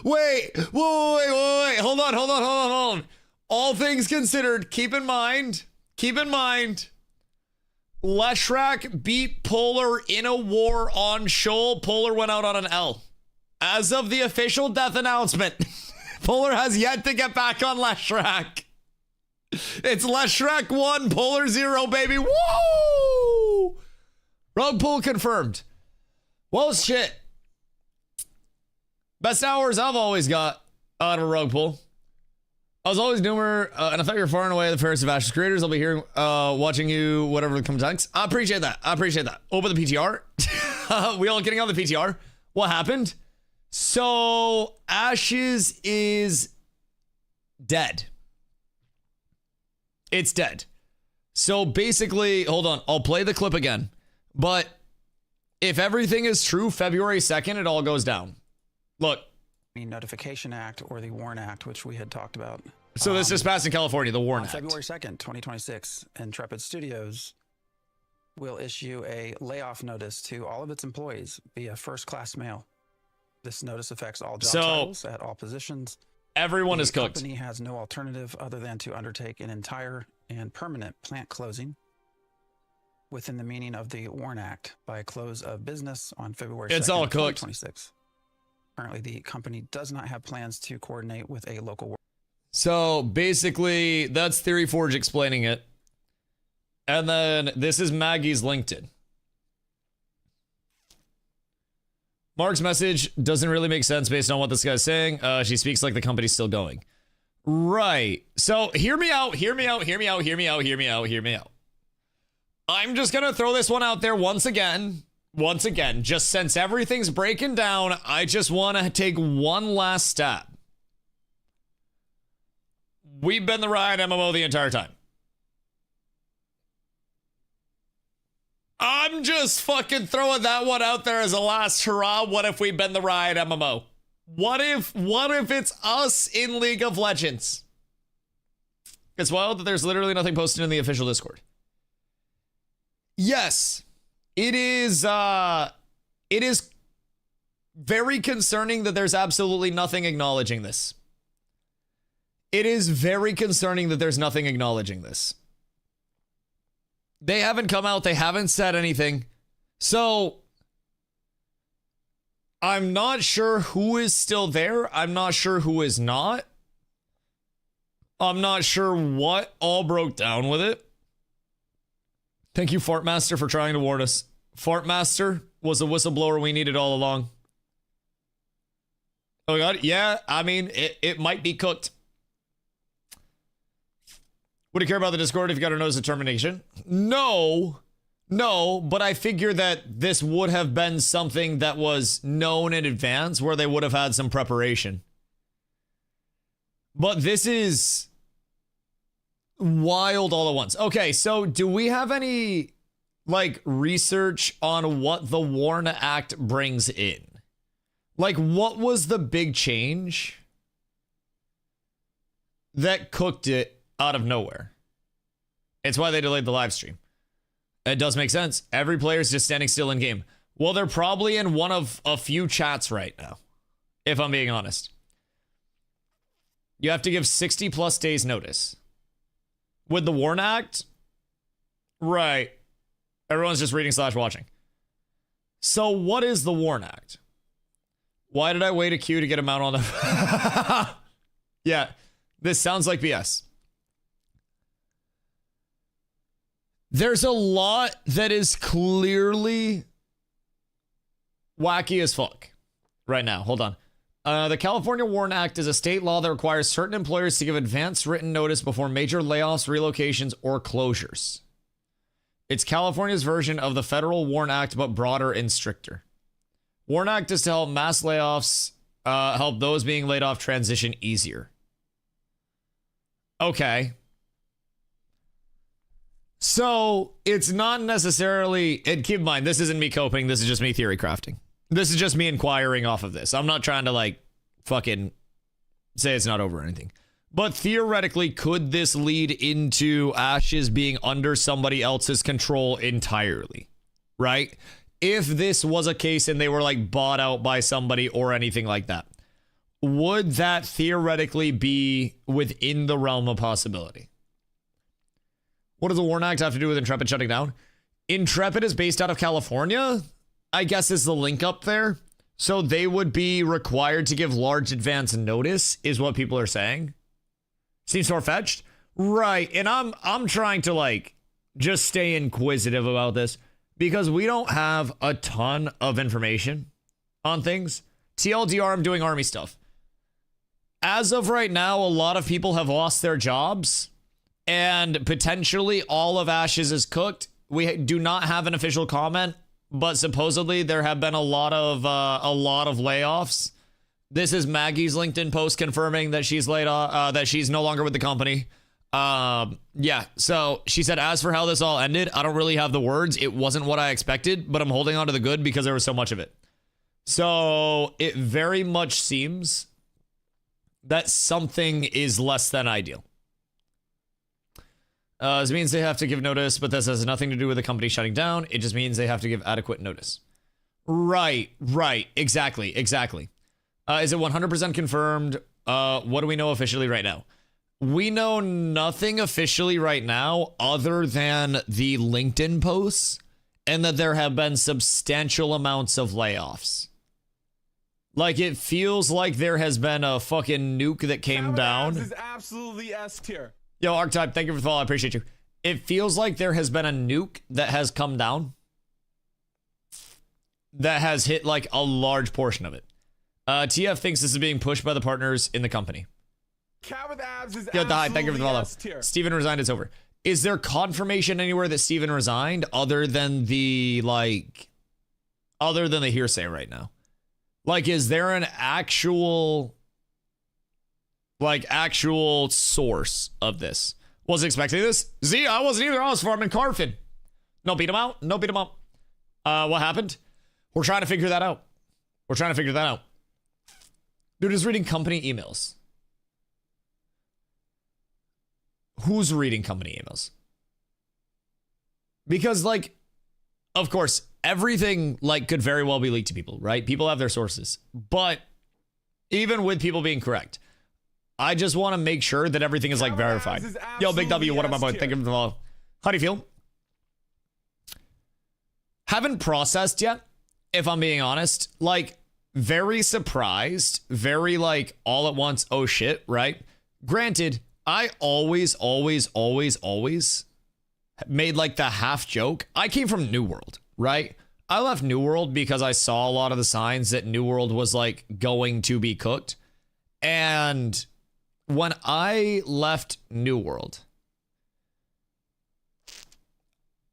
wait. Hold on. All things considered, keep in mind, Leshrac beat Polar in a war on Shoal. Polar went out on an L. As of the official death announcement, Polar has yet to get back on Leshrac. It's Leshrac 1, Polar 0, baby. Woo! Rug pull confirmed. Well, shit. Best hours I've always got out of a rug pull. I was always Doomer, and I thought you were far and away the fairest of Ashes creators. I'll be here watching you, whatever comes next. I appreciate that. Open the PTR. We all getting on the PTR. What happened? So Ashes is dead. It's dead. So basically, hold on, I'll play the clip again. But if everything is true, February 2nd, it all goes down. Look. The Notification Act or the WARN Act, which we had talked about. So this just passed in California, the WARN Act. February 2nd, 2026, Intrepid Studios will issue a layoff notice to all of its employees via first-class mail. This notice affects all job titles at all positions. Everyone is cooked. The company has no alternative other than to undertake an entire and permanent plant closing within the meaning of the WARN Act by close of business on February 2nd, it's all cooked. 2026. Currently, the company does not have plans to coordinate with a local work. So basically, that's Theory Forge explaining it. And then this is Maggie's LinkedIn. Mark's message doesn't really make sense based on what this guy's saying. She speaks like the company's still going. Right. So hear me out, hear me out, hear me out, hear me out, hear me out, hear me out. I'm just going to throw this one out there once again. Once again, just since everything's breaking down, I just want to take one last stab. We've been the Riot MMO the entire time. I'm just fucking throwing that one out there as a last hurrah. What if we've been the Riot MMO? What if it's us in League of Legends? It's wild that there's literally nothing posted in the official Discord. Yes, it is very concerning that there's absolutely nothing acknowledging this. It is very concerning that there's nothing acknowledging this. They haven't come out. They haven't said anything. So I'm not sure who is still there. I'm not sure who is not. I'm not sure what all broke down with it. Thank you, Fartmaster, for trying to warn us. Fartmaster was a whistleblower we needed all along. Oh, God. Yeah, I mean, it might be cooked. Would you care about the Discord if you got a notice of termination? No, but I figure that this would have been something that was known in advance where they would have had some preparation. But this is wild all at once. Okay, so do we have any, like, research on what the WARN Act brings in? Like, what was the big change that cooked it out of nowhere? It's why they delayed the live stream. It does make sense. Every player's just standing still in game. Well, they're probably in one of a few chats right now, if I'm being honest. You have to give 60 plus days notice. With the WARN Act? Right. Everyone's just reading / watching. So what is the WARN Act? Why did I wait a queue to get a mount on the... Yeah, this sounds like BS. There's a lot that is clearly wacky as fuck right now. Hold on. The California WARN Act is a state law that requires certain employers to give advance written notice before major layoffs, relocations, or closures. It's California's version of the federal WARN Act, but broader and stricter. WARN Act is to help mass layoffs, help those being laid off transition easier. Okay. So it's not necessarily, and keep in mind, this isn't me coping. This is just me theory crafting. This is just me inquiring off of this. I'm not trying to like fucking say it's not over or anything. But theoretically, could this lead into Ashes being under somebody else's control entirely? Right? If this was a case and they were like bought out by somebody or anything like that, would that theoretically be within the realm of possibility? What does the WARN Act have to do with Intrepid shutting down? Intrepid is based out of California, I guess is the link up there. So they would be required to give large advance notice, is what people are saying. Seems far-fetched. Right, and I'm trying to like just stay inquisitive about this because we don't have a ton of information on things. TLDR, I'm doing army stuff. As of right now, a lot of people have lost their jobs. And potentially all of Ashes is cooked. We do not have an official comment but supposedly there have been a lot of layoffs. This is Maggie's LinkedIn post confirming that she's laid off, that she's no longer with the company. Yeah, so she said, as for how this all ended, I don't really have the words. It wasn't what I expected, but I'm holding on to the good because there was so much of it. So it very much seems that something is less than ideal. This means they have to give notice, but this has nothing to do with the company shutting down. It just means they have to give adequate notice. Right, exactly. Is it 100% confirmed? What do we know officially right now? We know nothing officially right now other than the LinkedIn posts and that there have been substantial amounts of layoffs. Like, it feels like there has been a fucking nuke that came down. This is absolutely S tier. Yo, Archetype, thank you for the follow. I appreciate you. It feels like there has been a nuke that has come down that has hit like a large portion of it. TF thinks this is being pushed by the partners in the company. Cat with abs is Yo, thank you for the follow. S tier. Steven resigned, it's over. Is there confirmation anywhere that Steven resigned other than the hearsay right now? Like, is there an actual source of this? Wasn't expecting this. Z, I wasn't either. I was farming Carfin. No, beat him out. What happened? We're trying to figure that out. Dude is reading company emails. Who's reading company emails? Because, like, of course, everything, like, could very well be leaked to people, right? People have their sources. But even with people being correct, I just want to make sure that everything is, like, verified. Yo, Big W, what up, my boy? Thank you for the follow. How do you feel? Haven't processed yet, if I'm being honest. Like, very surprised. Very, like, all at once, oh shit, right? Granted, I always made, like, the half joke. I came from New World, right? I left New World because I saw a lot of the signs that New World was, like, going to be cooked. And when I left New World,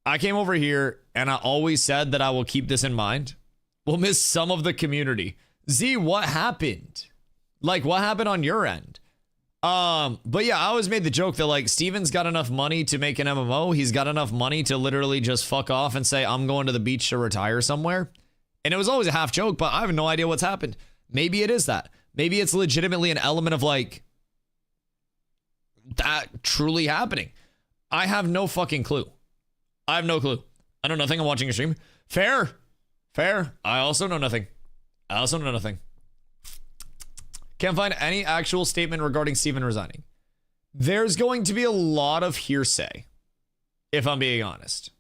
I came over here and I always said that I will keep this in mind. We'll miss some of the community. Z, what happened? Like, what happened on your end? But yeah, I always made the joke that, like, Steven's got enough money to make an MMO. He's got enough money to literally just fuck off and say, I'm going to the beach to retire somewhere. And it was always a half joke, but I have no idea what's happened. Maybe it is that. Maybe it's legitimately an element of, like, that truly happening. I have no fucking clue. I have no clue. I know nothing. I'm watching a stream. Fair. I also know nothing. Can't find any actual statement regarding Steven resigning. There's going to be a lot of hearsay, if I'm being honest.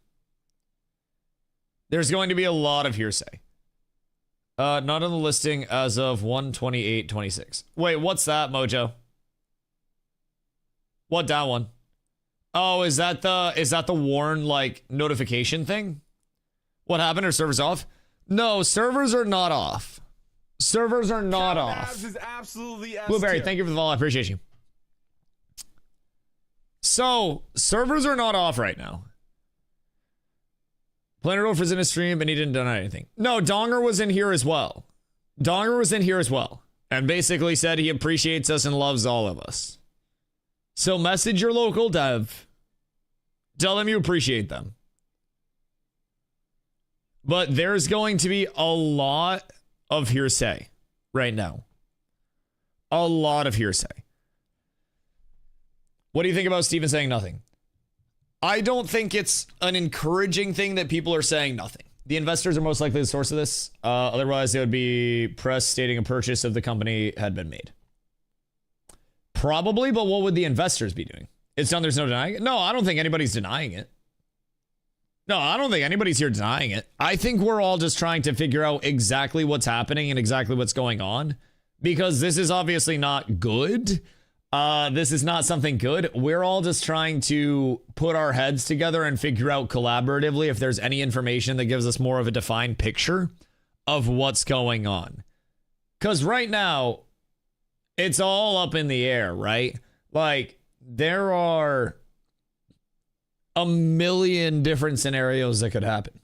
There's going to be a lot of hearsay. Not on the listing as of 1/28/26. Wait, what's that, Mojo? What that one? Oh, is that the Warren, like, notification thing? What happened? Are servers off? No, servers are not off. Servers are not off. Abs is absolutely S Blueberry, tier. thank you for the follow. I appreciate you. So, servers are not off right now. Planet Wolf was in a stream and he didn't deny anything. No, Donger was in here as well. And basically said he appreciates us and loves all of us. So message your local dev. Tell them you appreciate them. But there's going to be a lot of hearsay right now. A lot of hearsay. What do you think about Steven saying nothing? I don't think it's an encouraging thing that people are saying nothing. The investors are most likely the source of this. Otherwise, there would be press stating a purchase of the company had been made. Probably, but what would the investors be doing? It's done, there's no denying it? No, I don't think anybody's denying it. No, I don't think anybody's here denying it. I think we're all just trying to figure out exactly what's happening and exactly what's going on. Because this is obviously not good. This is not something good. We're all just trying to put our heads together and figure out collaboratively if there's any information that gives us more of a defined picture of what's going on. Because right now, it's all up in the air, right? Like, there are a million different scenarios that could happen.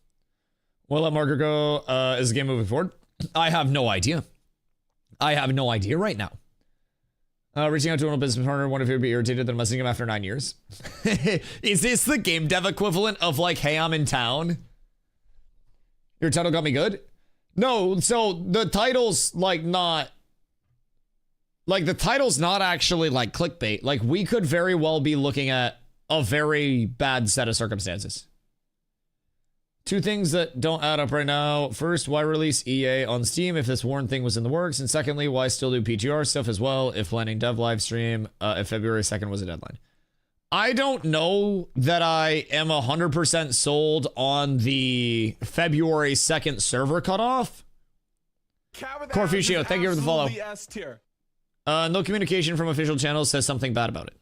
Will let Margaret go? Is the game moving forward? I have no idea. I have no idea right now. Reaching out to a business partner, one of you would be irritated that I'm messaging him after 9 years. Is this the game dev equivalent of like, hey, I'm in town? Your title got me good? No, so the title's like not... Like the title's not actually like clickbait. Like we could very well be looking at a very bad set of circumstances. Two things that don't add up right now. First, why release EA on Steam if this Warren thing was in the works? And secondly, why still do PTR stuff as well if planning dev live stream if February 2nd was a deadline? I don't know that I am 100% sold on the February 2nd server cutoff. Corfucio, thank you for the follow. No communication from official channels says something bad about it.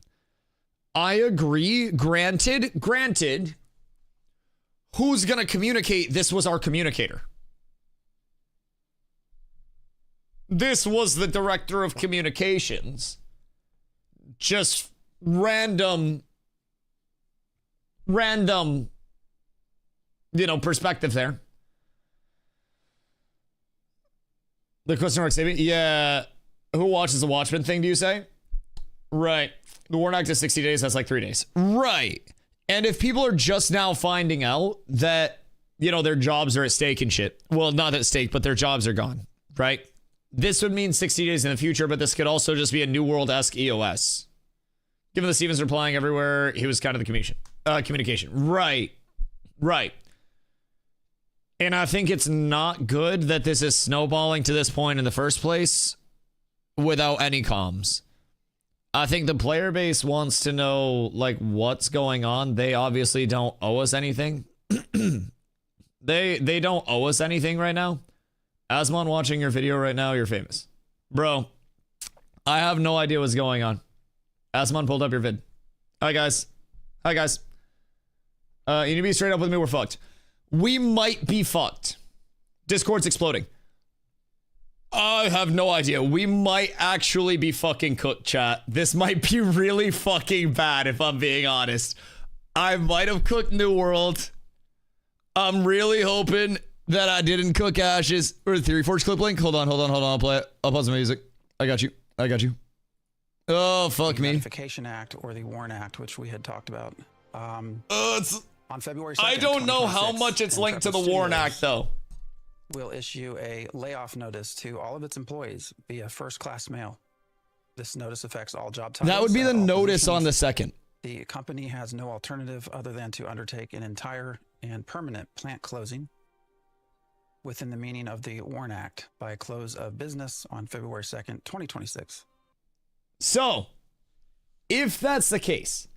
I agree. Granted. Who's going to communicate? This was our communicator. This was the director of communications. Just random, you know, perspective there. The question mark saving? Yeah. Who watches the Watchmen thing, do you say? Right. The Warren Act is 60 days. That's like 3 days. Right. And if people are just now finding out that, you know, their jobs are at stake and shit. Well, not at stake, but their jobs are gone, right? This would mean 60 days in the future, but this could also just be a New World-esque EOS. Given the Stevens replying everywhere, he was kind of the communication. Right. And I think it's not good that this is snowballing to this point in the first place without any comms. I think the player base wants to know, like, what's going on. They obviously don't owe us anything. They don't owe us anything right now. Asmon, watching your video right now, you're famous. Bro, I have no idea what's going on. Asmon pulled up your vid. Hi, guys. You need to be straight up with me, we're fucked. We might be fucked. Discord's exploding. I have no idea. We might actually be fucking cooked, chat. This might be really fucking bad if I'm being honest. I might have cooked New World. I'm really hoping that I didn't cook Ashes. Or the Theory Forge clip link. Hold on. I'll play it. I'll pause the music. I got you. Oh, fuck me. The Ratification Act or the Warren Act, which we had talked about. On February 2nd, I don't know how much it's linked to the Warren Act, though. Will issue a layoff notice to all of its employees via first-class mail. This notice affects all job titles. That would be the notice on the 2nd. The company has no alternative other than to undertake an entire and permanent plant closing within the meaning of the Warren Act by close of business on February 2nd, 2026. So, if that's the case,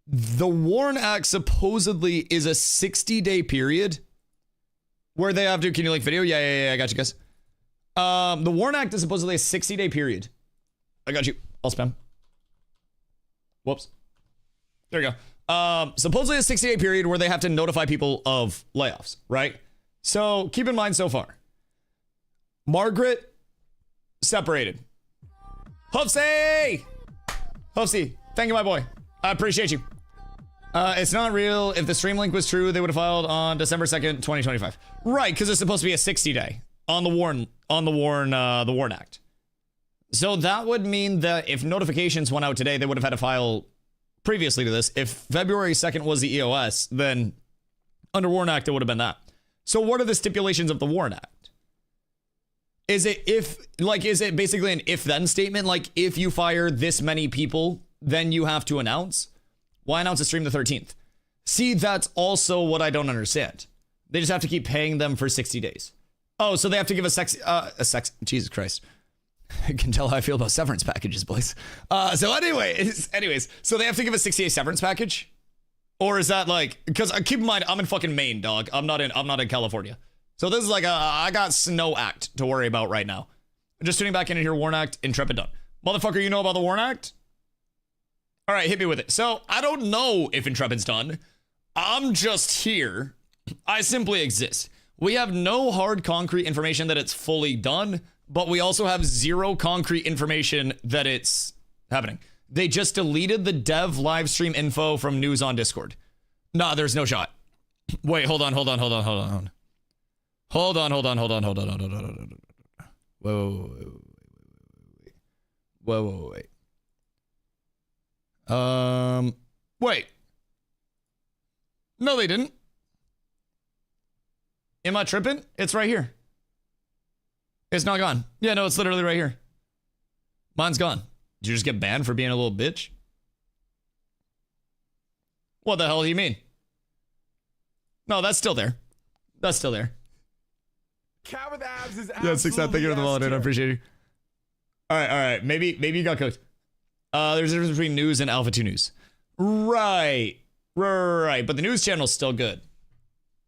the Warren Act supposedly is a 60-day period where they have to, can you link video? Yeah, I got you guys. The Warren Act is supposedly a 60-day period. I got you. I'll spam. Whoops. There you go. Supposedly a 60-day period where they have to notify people of layoffs, right? So keep in mind so far. Margaret, separated. Hoofsy, thank you, my boy. I appreciate you. It's not real. If the stream link was true, they would have filed on December 2nd, 2025. Right, because it's supposed to be a 60-day on the Warren Act. So that would mean that if notifications went out today, they would have had to file previously to this. If February 2nd was the EOS, then under Warren Act, it would have been that. So what are the stipulations of the Warren Act? Is it basically an if-then statement? Like, if you fire this many people, then you have to announce? Why announce a stream the 13th? See, that's also what I don't understand. They just have to keep paying them for 60 days. Oh, so they have to give Jesus Christ. I can tell how I feel about severance packages, boys. So anyways, so they have to give a 60-day severance package? Or is that like, because keep in mind, I'm in fucking Maine, dog. I'm not in California. So this is like I got Snow Act to worry about right now. Just tuning back in here, Warren Act, Intrepid done. Motherfucker, you know about the Warren Act? All right, hit me with it. So I don't know if Intrepid's done. I'm just here. I simply exist. We have no hard concrete information that it's fully done, but we also have zero concrete information that it's happening. They just deleted the dev live stream info from news on Discord. Nah, there's no shot. Wait, hold on. Hold on. Wait. Wait. No, they didn't. Am I tripping? It's right here. It's not gone. Yeah, no, it's literally right here. Mine's gone. Did you just get banned for being a little bitch? What the hell do you mean? No, that's still there. That's still there. Cat with abs is Yeah, 6 out. Thank you for the S wallet, dude. I tier. appreciate you. All right. Maybe you got cooked. There's a difference between news and Alpha 2 news. Right. But the news channel's still good.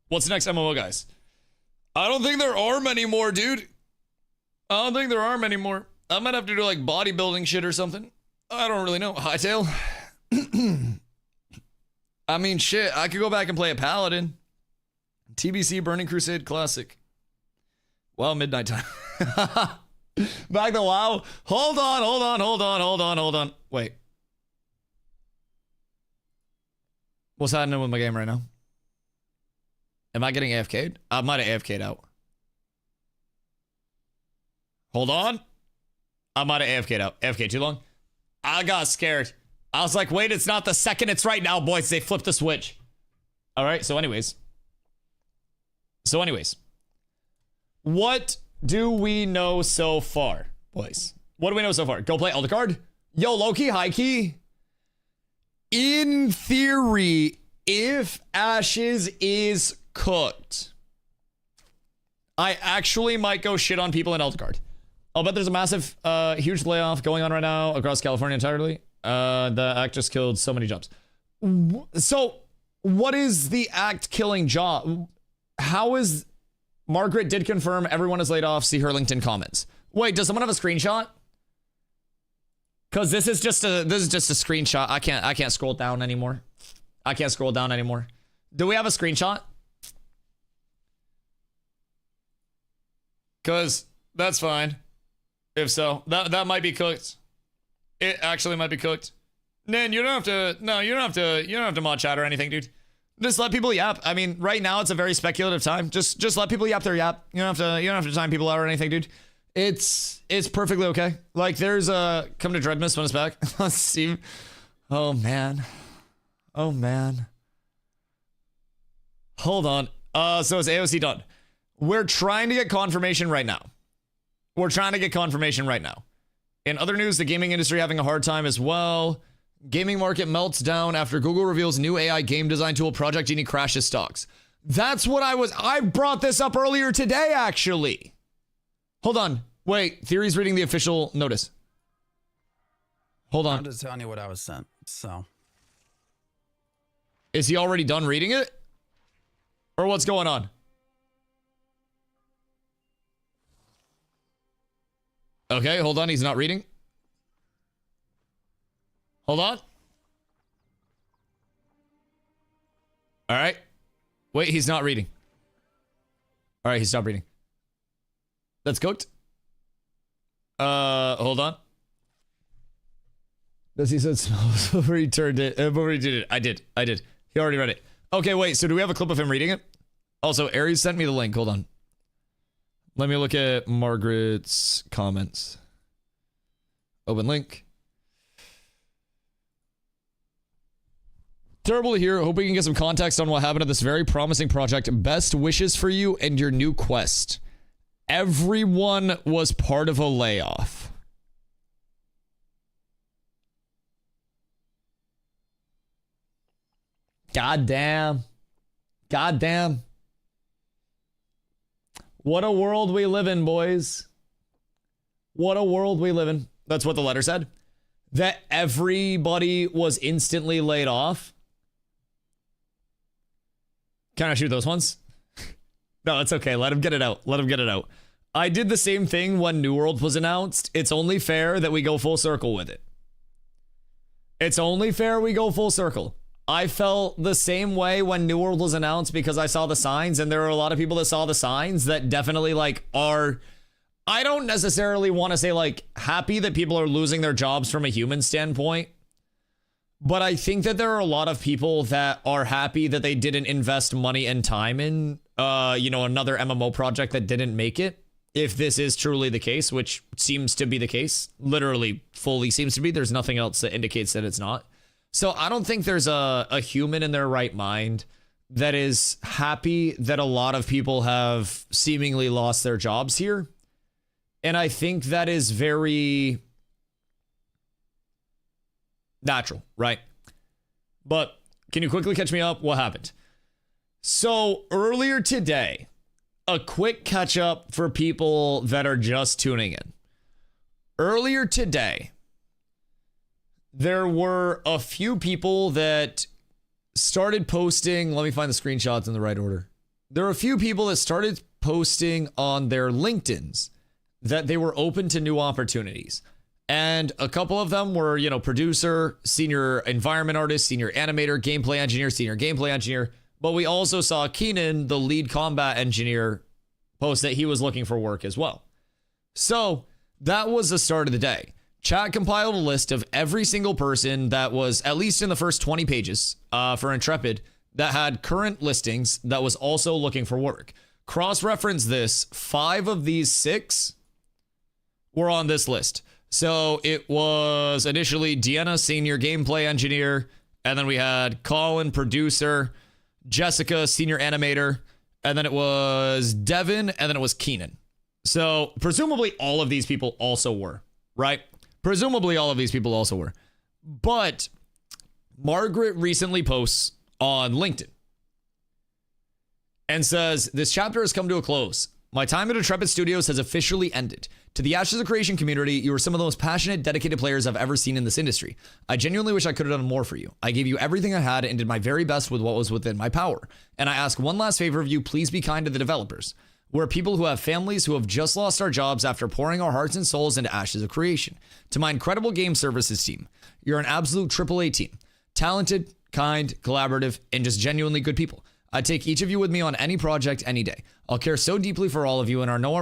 What's the next MMO, guys? I don't think there are many more, dude. I don't think there are many more. I might have to do like bodybuilding shit or something. I don't really know. Hightail. I mean, shit. I could go back and play a Paladin. TBC Burning Crusade Classic. Wow, midnight time. Back to WoW. Hold on. Wait. What's happening with my game right now? Am I getting AFK'd? I might have AFK'd out. Hold on. I might have AFK'd out. AFK too long? I got scared. I was like, wait, it's not the second, it's right now, boys. They flipped the switch. All right, so anyways. What do we know so far, boys? What do we know so far? Go play Eldercard? Yo, low-key, high-key. In theory, if Ashes is cooked, I actually might go shit on people in Eldercard. I'll bet there's a massive, huge layoff going on right now across California entirely. The act just killed so many jobs. So, what is the act killing job? How is... Margaret did confirm everyone is laid off. See her LinkedIn comments. Wait, does someone have a screenshot? Because this is just a screenshot. I can't scroll down anymore. Do we have a screenshot? Because that's fine. If so, that might be cooked. It actually might be cooked. Nan, you don't have to mod chat or anything, dude. Just let people yap. I mean, right now it's a very speculative time. Just let people yap their yap. You don't have to time people out or anything, dude. It's perfectly okay. Like there's come to Dreadmiss when it's back. Let's see. Oh man. Hold on. So it's AOC done. We're trying to get confirmation right now. In other news, the gaming industry having a hard time as well. Gaming market melts down after Google reveals new AI game design tool. Project Genie crashes stocks. That's what I brought this up earlier today, actually. Hold on. Wait, Theory's reading the official notice. Hold on. I'm just telling you what I was sent, so. Is he already done reading it? Or what's going on? Okay, hold on. He's not reading. Hold on. All right. Wait, he's not reading. All right, he stopped reading. That's cooked. Hold on. Does he said smells before he turned it? Before he did it. I did. He already read it. Okay, wait. So do we have a clip of him reading it? Also, Aries sent me the link. Hold on. Let me look at Margaret's comments. Open link. Terrible to hear. Hope we can get some context on what happened to this very promising project. Best wishes for you and your new quest. Everyone was part of a layoff. Goddamn. What a world we live in, boys. What a world we live in. That's what the letter said. That everybody was instantly laid off. Can I shoot those ones? No, it's okay. Let him get it out. I did the same thing when New World was announced. It's only fair that we go full circle with it. I felt the same way when New World was announced because I saw the signs, and there are a lot of people that saw the signs that definitely like are... I don't necessarily want to say like happy that people are losing their jobs from a human standpoint, But I think that there are a lot of people that are happy that they didn't invest money and time in, another MMO project that didn't make it. If this is truly the case, which seems to be the case, literally fully seems to be. There's nothing else that indicates that it's not. So I don't think there's a human in their right mind that is happy that a lot of people have seemingly lost their jobs here. And I think that is very natural, right? But can you quickly catch me up? What happened? So earlier today, a quick catch up for people that are just tuning in. Earlier today, there were a few people that started posting. Let me find the screenshots in the right order. There were a few people that started posting on their LinkedIns that they were open to new opportunities. And a couple of them were, producer, senior environment artist, senior animator, gameplay engineer, senior gameplay engineer. But we also saw Keenan, the lead combat engineer, post that he was looking for work as well. So that was the start of the day. Chat compiled a list of every single person that was at least in the first 20 pages for Intrepid that had current listings that was also looking for work. Cross-reference this, 5 of these 6 were on this list. So it was initially Deanna, senior gameplay engineer, and then we had Colin, producer, Jessica, senior animator, and then it was Devin, and then it was Keenan. So presumably all of these people also were, right? Presumably all of these people also were. But Margaret recently posts on LinkedIn and says, "This chapter has come to a close. My time at Intrepid Studios has officially ended. To the Ashes of Creation community, you are some of the most passionate, dedicated players I've ever seen in this industry. I genuinely wish I could have done more for you. I gave you everything I had and did my very best with what was within my power. And I ask one last favor of you, please be kind to the developers. We're people who have families who have just lost our jobs after pouring our hearts and souls into Ashes of Creation. To my incredible game services team, you're an absolute AAA team. Talented, kind, collaborative, and just genuinely good people. I take each of you with me on any project, any day. I'll care so deeply for all of you, and I know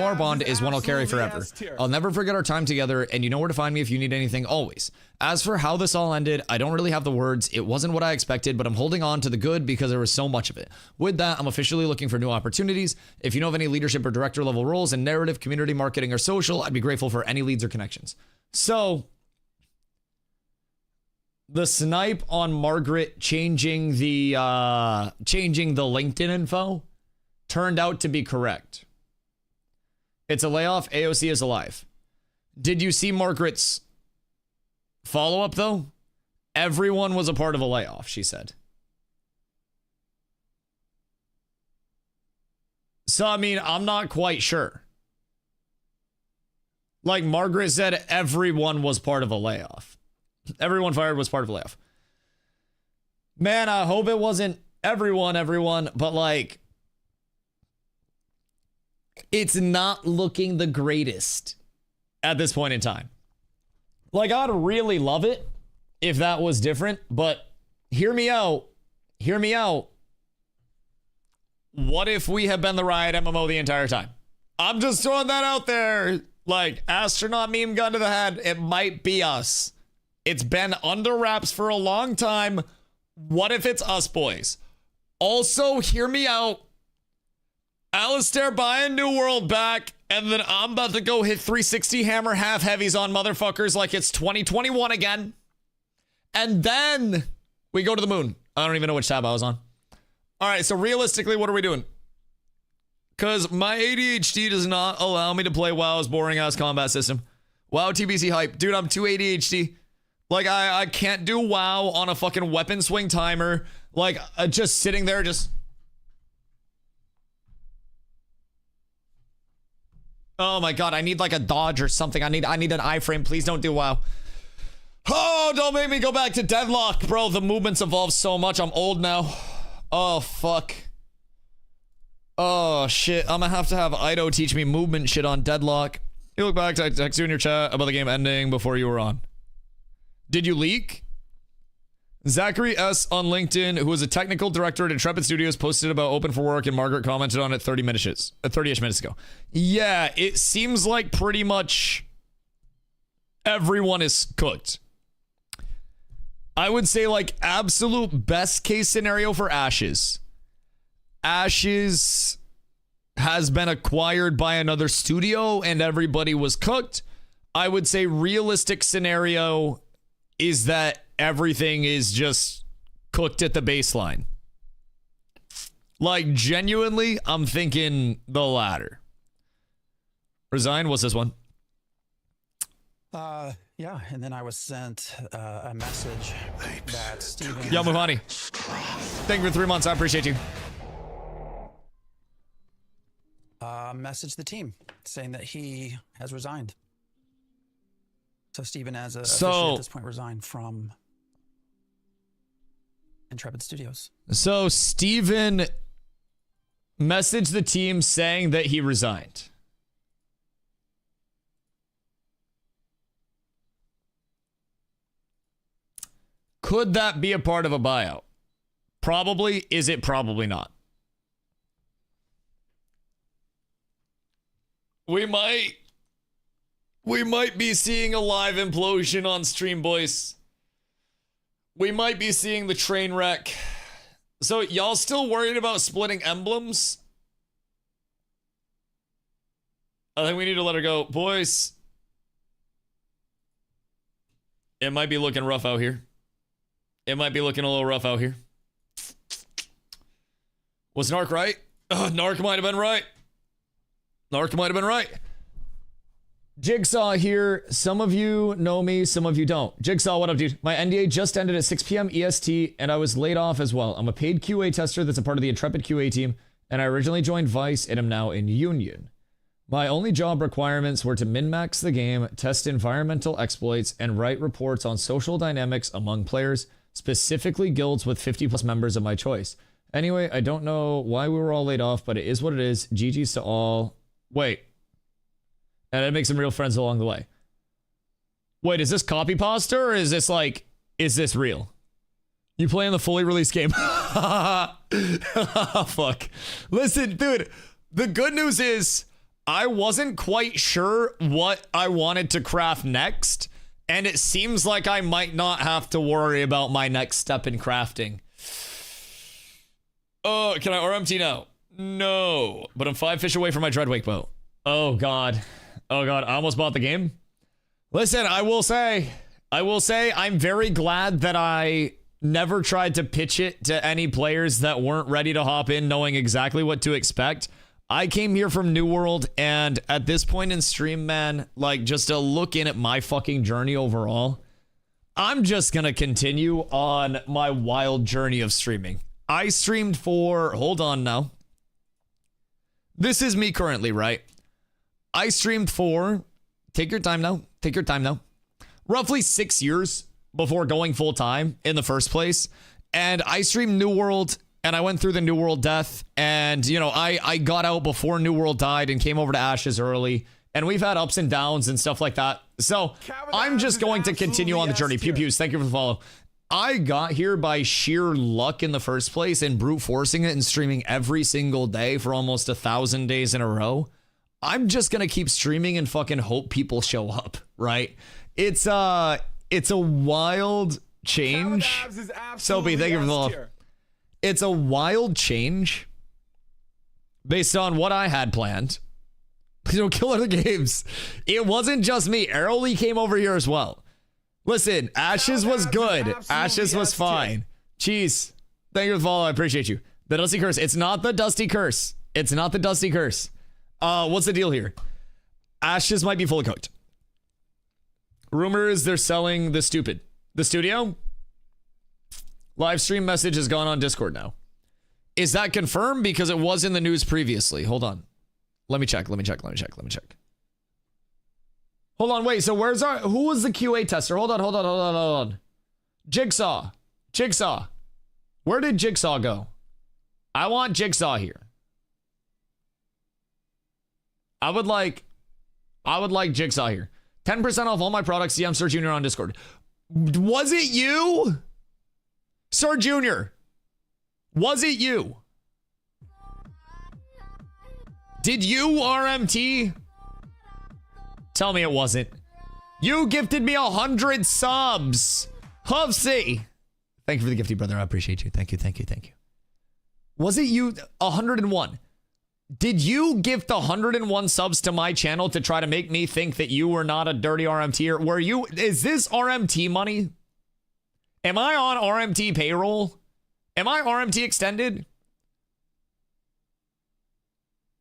our bond is one I'll carry forever. I'll never forget our time together, and you know where to find me if you need anything, always. As for how this all ended, I don't really have the words. It wasn't what I expected, but I'm holding on to the good because there was so much of it. With that, I'm officially looking for new opportunities. If you know of any leadership or director level roles in narrative, community, marketing, or social, I'd be grateful for any leads or connections." So the snipe on Margaret changing the LinkedIn info turned out to be correct. It's a layoff. AOC is alive. Did you see Margaret's follow-up, though? Everyone was a part of a layoff, she said. So, I mean, I'm not quite sure. Like Margaret said, everyone was part of a layoff. Everyone fired was part of a layoff. Man, I hope it wasn't everyone, but like, it's not looking the greatest at this point in time. Like, I'd really love it if that was different, but hear me out. Hear me out. What if we have been the Riot MMO the entire time? I'm just throwing that out there. Like, astronaut meme gun to the head. It might be us. It's been under wraps for a long time. What if it's us, boys? Also, hear me out. Alistair buying New World back, and then I'm about to go hit 360 hammer half heavies on motherfuckers like it's 2021 again. And then we go to the moon. I don't even know which tab I was on. All right, so realistically, what are we doing? Because my ADHD does not allow me to play WoW's boring-ass combat system. WoW TBC hype. Dude, I'm too ADHD. Like, I can't do WoW on a fucking weapon swing timer. Like, just sitting there, just... Oh my god, I need like a dodge or something. I need an iframe. Please don't do WoW. Oh, don't make me go back to Deadlock, bro. The movement's evolved so much. I'm old now. Oh, fuck. Oh, shit. I'm gonna have to have Ido teach me movement shit on Deadlock. You look back, I text you in your chat about the game ending before you were on. Did you leak? Zachary S. on LinkedIn, who is a technical director at Intrepid Studios, posted about open for work, and Margaret commented on it 30-ish minutes ago. Yeah, it seems like pretty much everyone is cooked. I would say like absolute best case scenario for Ashes. Ashes has been acquired by another studio and everybody was cooked. I would say realistic scenario is that everything is just cooked at the baseline. Like genuinely, I'm thinking the latter. Resign, what's this one? Yeah, and then I was sent a message that Steven... Yo, Mufani. Thank you for 3 months. I appreciate you. Message the team saying that he has resigned. So Steven has officially at this point resigned from Intrepid Studios. So Steven messaged the team saying that he resigned. Could that be a part of a buyout? Probably. Is it probably not? We might be seeing a live implosion on stream, boys. We might be seeing the train wreck. So y'all still worried about splitting emblems? I think we need to let her go. Boys, it might be looking rough out here. It might be looking a little rough out here. Was Narc right? Narc might have been right. Narc might have been right. Jigsaw here. Some of you know me, some of you don't. Jigsaw, what up, dude? My NDA just ended at 6 p.m. EST, and I was laid off as well. I'm a paid QA tester that's a part of the Intrepid QA team, and I originally joined Vice and am now in Union. My only job requirements were to min-max the game, test environmental exploits, and write reports on social dynamics among players, specifically guilds with 50+ members of my choice. Anyway, I don't know why we were all laid off, but it is what it is. GG's to all. Wait. And I make some real friends along the way. Wait, is this copy pasta or is this like, is this real? You playing the fully released game? Fuck. Listen, dude, the good news is I wasn't quite sure what I wanted to craft next. And it seems like I might not have to worry about my next step in crafting. Oh, can I RMT now? No. But I'm 5 fish away from my Dreadwake boat. Oh, God. Oh, God. I almost bought the game. Listen, I will say I'm very glad that I never tried to pitch it to any players that weren't ready to hop in knowing exactly what to expect. I came here from New World, and at this point in stream, man, like, just to look in at my fucking journey overall, I'm just gonna continue on my wild journey of streaming. I streamed for, hold on now. This is me currently, right? I streamed for, take your time now, roughly 6 years before going full time in the first place. And I streamed New World, and I went through the New World death, and, you know, I got out before New World died and came over to Ashes early, and we've had ups and downs and stuff like that. So I'm just going to continue on the journey. Pew pews, thank you for the follow. I got here by sheer luck in the first place and brute forcing it and streaming every single day for almost 1,000 days in a row. I'm just gonna keep streaming and fucking hope people show up, right? It's a wild change. Soapy, thank you for the love. It's a wild change based on what I had planned. You know, Killer the Games. It wasn't just me. Arrowly came over here as well. Listen, Ashes was good. Ashes was fine. Cheese. Thank you for the follow. I appreciate you. The Dusty Curse. It's not the Dusty Curse. It's not the Dusty Curse. What's the deal here? Ashes might be fully cooked. Rumor is they're selling the studio. Live stream message has gone on Discord now. Is that confirmed? Because it was in the news previously. Hold on. Let me check. Hold on, wait. So who was the QA tester? Hold on. Jigsaw. Where did Jigsaw go? I want Jigsaw here. I would like Jigsaw here. 10% off all my products. DM Sir Junior on Discord. Was it you? Sir Junior. Was it you? Did you RMT? Tell me it wasn't. You gifted me 100 subs. Hub C. Thank you for the gifty, brother. I appreciate you. Thank you, thank you, thank you. Was it you? 101. Did you gift 101 subs to my channel to try to make me think that you were not a dirty RMTer? Were you? Is this RMT money? Am I on RMT payroll? Am I RMT extended?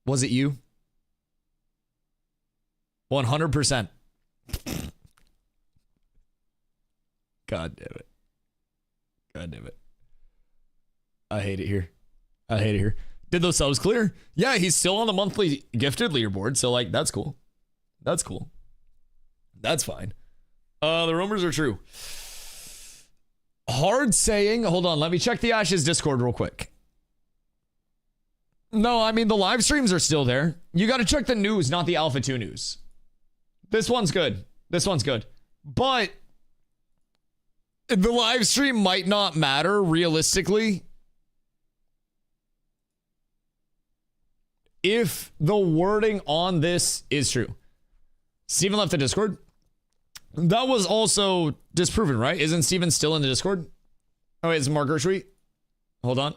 Was it you? 100%. God damn it. God damn it. I hate it here. I hate it here. Did those subs clear? Yeah, he's still on the monthly gifted leaderboard, so like that's cool. That's cool. That's fine. The rumors are true. Hard saying. Hold on, let me check the Ashes Discord real quick. No, I mean the live streams are still there. You got to check the news, not the Alpha 2 news. This one's good. This one's good. But the live stream might not matter realistically if the wording on this is true. Steven left the Discord. That was also disproven, right? Isn't Steven still in the Discord? Oh, wait, it's Margaret Street. Hold on.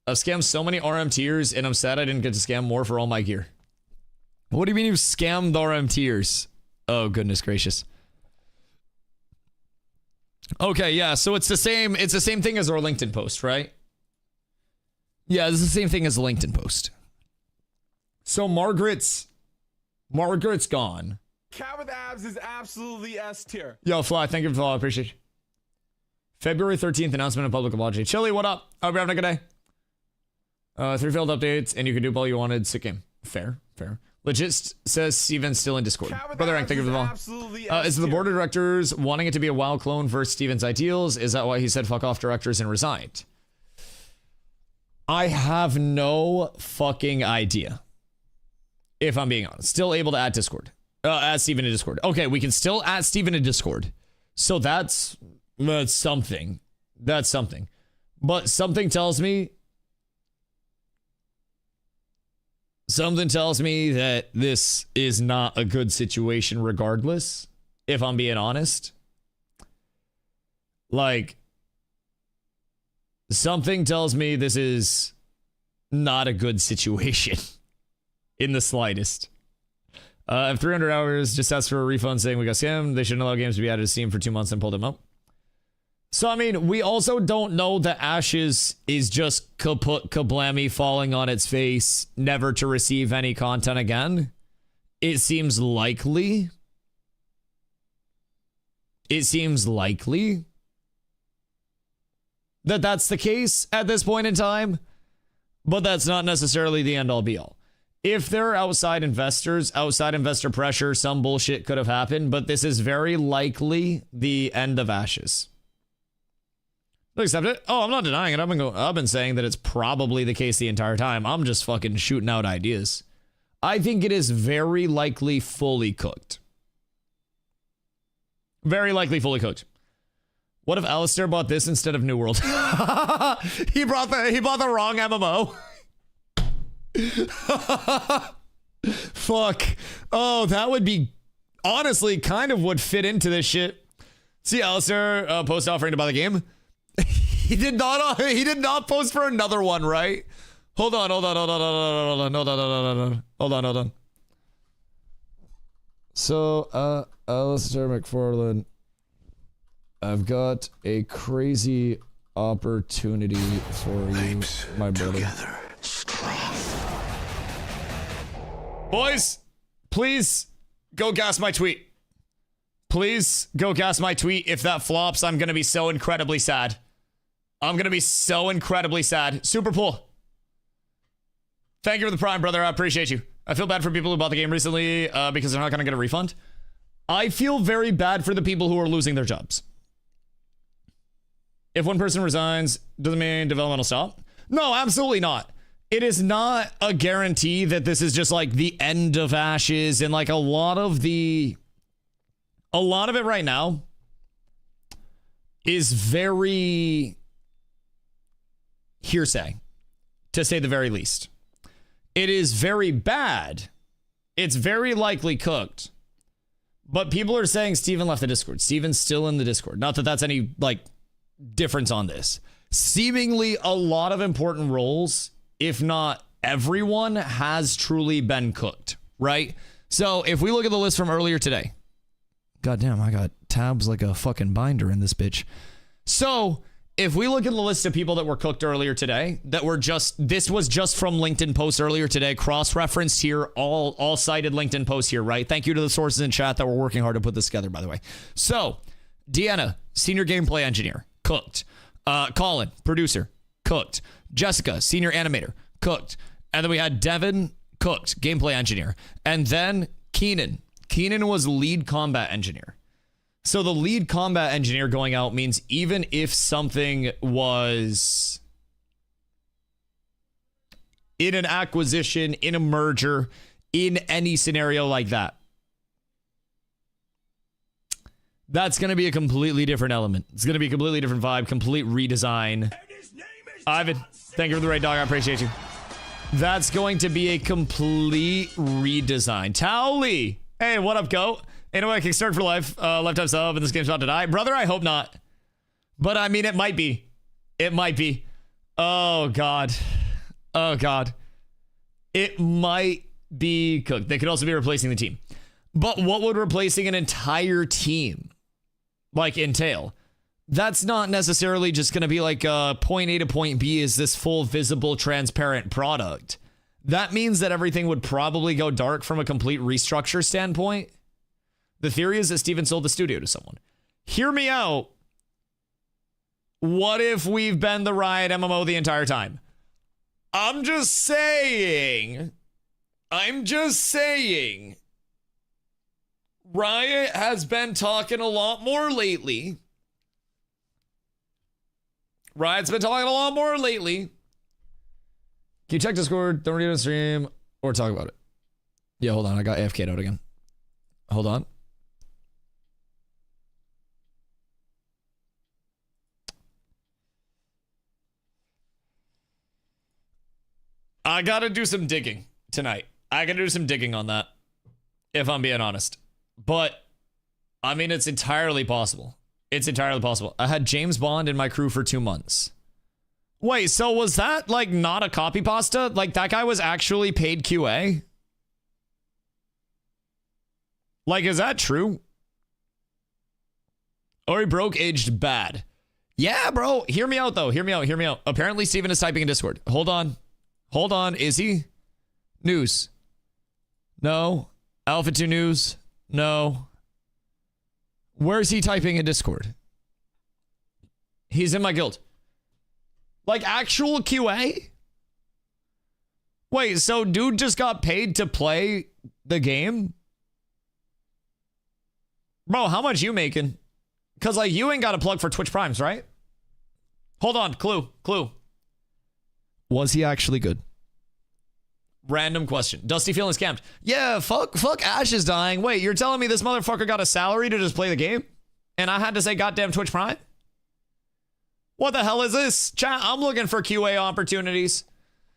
I've scammed so many RMTers, and I'm sad I didn't get to scam more for all my gear. What do you mean you scammed the RMTers? Oh, goodness gracious. Okay, yeah, so it's the same thing as our LinkedIn post, right? Yeah, it's the same thing as the LinkedIn post. So Margaret's gone. Cat with abs is absolutely S tier. Yo, Fly, thank you for the follow. I appreciate you. February 13th, announcement of public apology. Chili, what up? Hope you're having a good day. 3 failed updates, and you can do all you wanted. Sick game. Fair, fair. Legit says Steven's still in Discord. Brother Rank, thank you for the follow. Is the board of directors wanting it to be a WoW clone versus Steven's ideals? Is that why he said fuck off directors and resigned? I have no fucking idea. If I'm being honest. Still able to add Discord. Add Steven in Discord. Okay, we can still add Steven in Discord. So that's something. That's something. But something tells me that this is not a good situation regardless, if I'm being honest. Like, something tells me this is not a good situation in the slightest. I have 300 hours, just asked for a refund saying we got scammed. They shouldn't allow games to be added to Steam for 2 months and pulled them up. So, I mean, we also don't know that Ashes is just kaput kablammy falling on its face, never to receive any content again. It seems likely. It seems likely that that's the case at this point in time, but that's not necessarily the end all be all. If there are outside investors, outside investor pressure, some bullshit could have happened, but this is very likely the end of Ashes. Accept it. Oh, I'm not denying it. I've been saying that it's probably the case the entire time. I'm just fucking shooting out ideas. I think it is very likely fully cooked. Very likely fully cooked. What if Alistair bought this instead of New World? He bought the wrong MMO. Fuck. Oh, that would be honestly kind of would fit into this shit. See Alistair post offering to buy the game. He did not post for another one, right? Hold on. So, Alistair McFarlane, I've got a crazy opportunity for you, my brother. Boys, please go gas my tweet. Please go gas my tweet. If that flops, I'm going to be so incredibly sad. I'm going to be so incredibly sad. Super Pool. Thank you for the prime, brother. I appreciate you. I feel bad for people who bought the game recently because they're not going to get a refund. I feel very bad for the people who are losing their jobs. If one person resigns, doesn't mean development will stop. No, absolutely not. It is not a guarantee that this is just like the end of Ashes, and like a lot of it right now is very hearsay, to say the very least. It is very bad. It's very likely cooked. But people are saying Steven left the Discord. Steven's still in the Discord. Not that that's any, like, difference on this. Seemingly a lot of important roles, if not everyone, has truly been cooked, right? So if we look at the list from earlier today. Goddamn, I got tabs like a fucking binder in this bitch. So if we look at the list of people that were cooked earlier today, that were this was just from LinkedIn posts earlier today, cross-referenced here, all cited LinkedIn posts here, right? Thank you to the sources in chat that were working hard to put this together, by the way. So, Deanna, senior gameplay engineer, cooked. Colin, producer, cooked. Jessica, senior animator, cooked. And then we had Devin, cooked, gameplay engineer. And then Keenan. Keenan was lead combat engineer. So the lead combat engineer going out means even if something was in an acquisition, in a merger, in any scenario like that, that's going to be a completely different element. It's going to be a completely different vibe, complete redesign. Ivan, thank you for the right dog. I appreciate you. That's going to be a complete redesign. Towley, hey, what up, goat? Anyway, Kickstart for life. Lifetime sub, and this game's about to die. Brother, I hope not. But I mean, it might be. It might be. Oh, God. Oh, God. It might be cooked. They could also be replacing the team. But what would replacing an entire team like entail? That's not necessarily just going to be like point A to point B is this full, visible, transparent product. That means that everything would probably go dark from a complete restructure standpoint. The theory is that Steven sold the studio to someone. Hear me out. What if we've been the Riot MMO the entire time? I'm just saying. Riot has been talking a lot more lately. Riot's been talking a lot more lately. Can you check Discord, don't read it on stream, or talk about it? Yeah, hold on. I got AFK'd out again. Hold on. I gotta do some digging tonight. I gotta do some digging on that, if I'm being honest. But, I mean, it's entirely possible. It's entirely possible. I had James Bond in my crew for 2 months. Wait, so was that, like, not a copy pasta? Like, that guy was actually paid QA? Like, is that true? Or he broke aged bad. Yeah, bro. Hear me out, though. Hear me out. Apparently, Steven is typing in Discord. Hold on. Is he? News. No. Alpha 2 News. No. Where is he typing in Discord? He's in my guild. Like, actual QA? Wait, so dude just got paid to play the game? Bro, how much you making? Because, like, you ain't got a plug for Twitch Primes, right? Hold on. Clue. Was he actually good? Random question. Dusty feeling scammed. Yeah, fuck Ash is dying. Wait, you're telling me this motherfucker got a salary to just play the game? And I had to say goddamn Twitch Prime? What the hell is this? Chat, I'm looking for QA opportunities.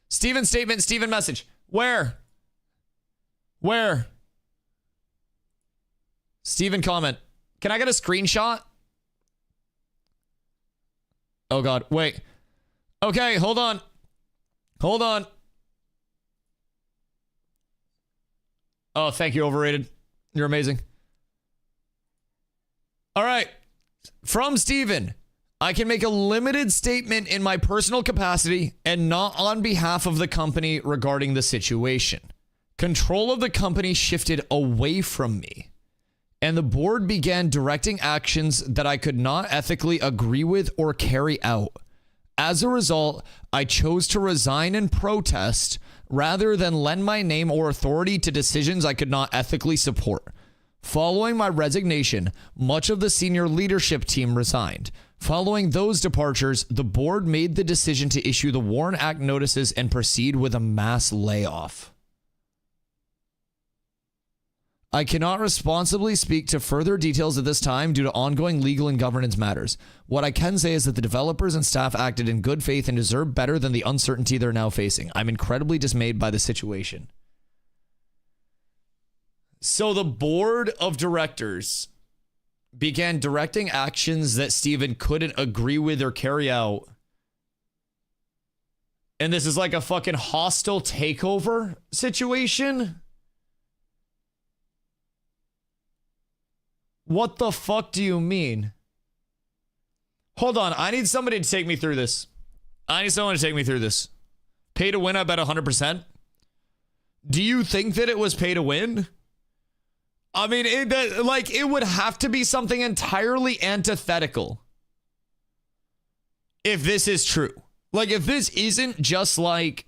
Steven statement, Steven message. Where? Steven comment. Can I get a screenshot? Oh God, wait. Okay, hold on. Oh, thank you, Overrated. You're amazing. All right. From Steven. I can make a limited statement in my personal capacity and not on behalf of the company regarding the situation. Control of the company shifted away from me, and the board began directing actions that I could not ethically agree with or carry out. As a result, I chose to resign in protest rather than lend my name or authority to decisions I could not ethically support. Following my resignation, much of the senior leadership team resigned. Following those departures, the board made the decision to issue the WARN Act notices and proceed with a mass layoff. I cannot responsibly speak to further details at this time due to ongoing legal and governance matters. What I can say is that the developers and staff acted in good faith and deserve better than the uncertainty they're now facing. I'm incredibly dismayed by the situation. So the board of directors began directing actions that Steven couldn't agree with or carry out. And this is like a fucking hostile takeover situation? What the fuck do you mean? Hold on, I need somebody to take me through this. I need someone to take me through this. Pay to win, I bet 100%. Do you think that it was pay to win? I mean, it would have to be something entirely antithetical if this is true. Like, if this isn't just like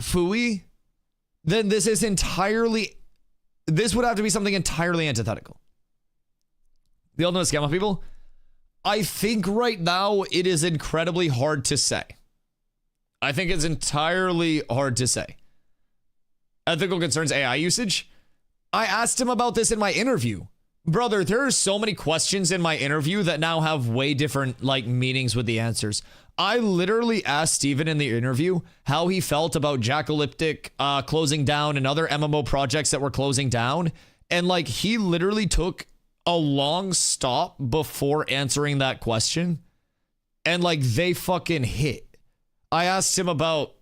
Fooey, then this would have to be something entirely antithetical. The ultimate scam of people? I think right now it is incredibly hard to say. I think it's entirely hard to say. Ethical concerns, AI usage. I asked him about this in my interview. Brother, there are so many questions in my interview that now have way different like meanings with the answers. I literally asked Steven in the interview how he felt about Jackalyptic closing down and other MMO projects that were closing down. And like he literally took a long stop before answering that question. And like they fucking hit. I asked him about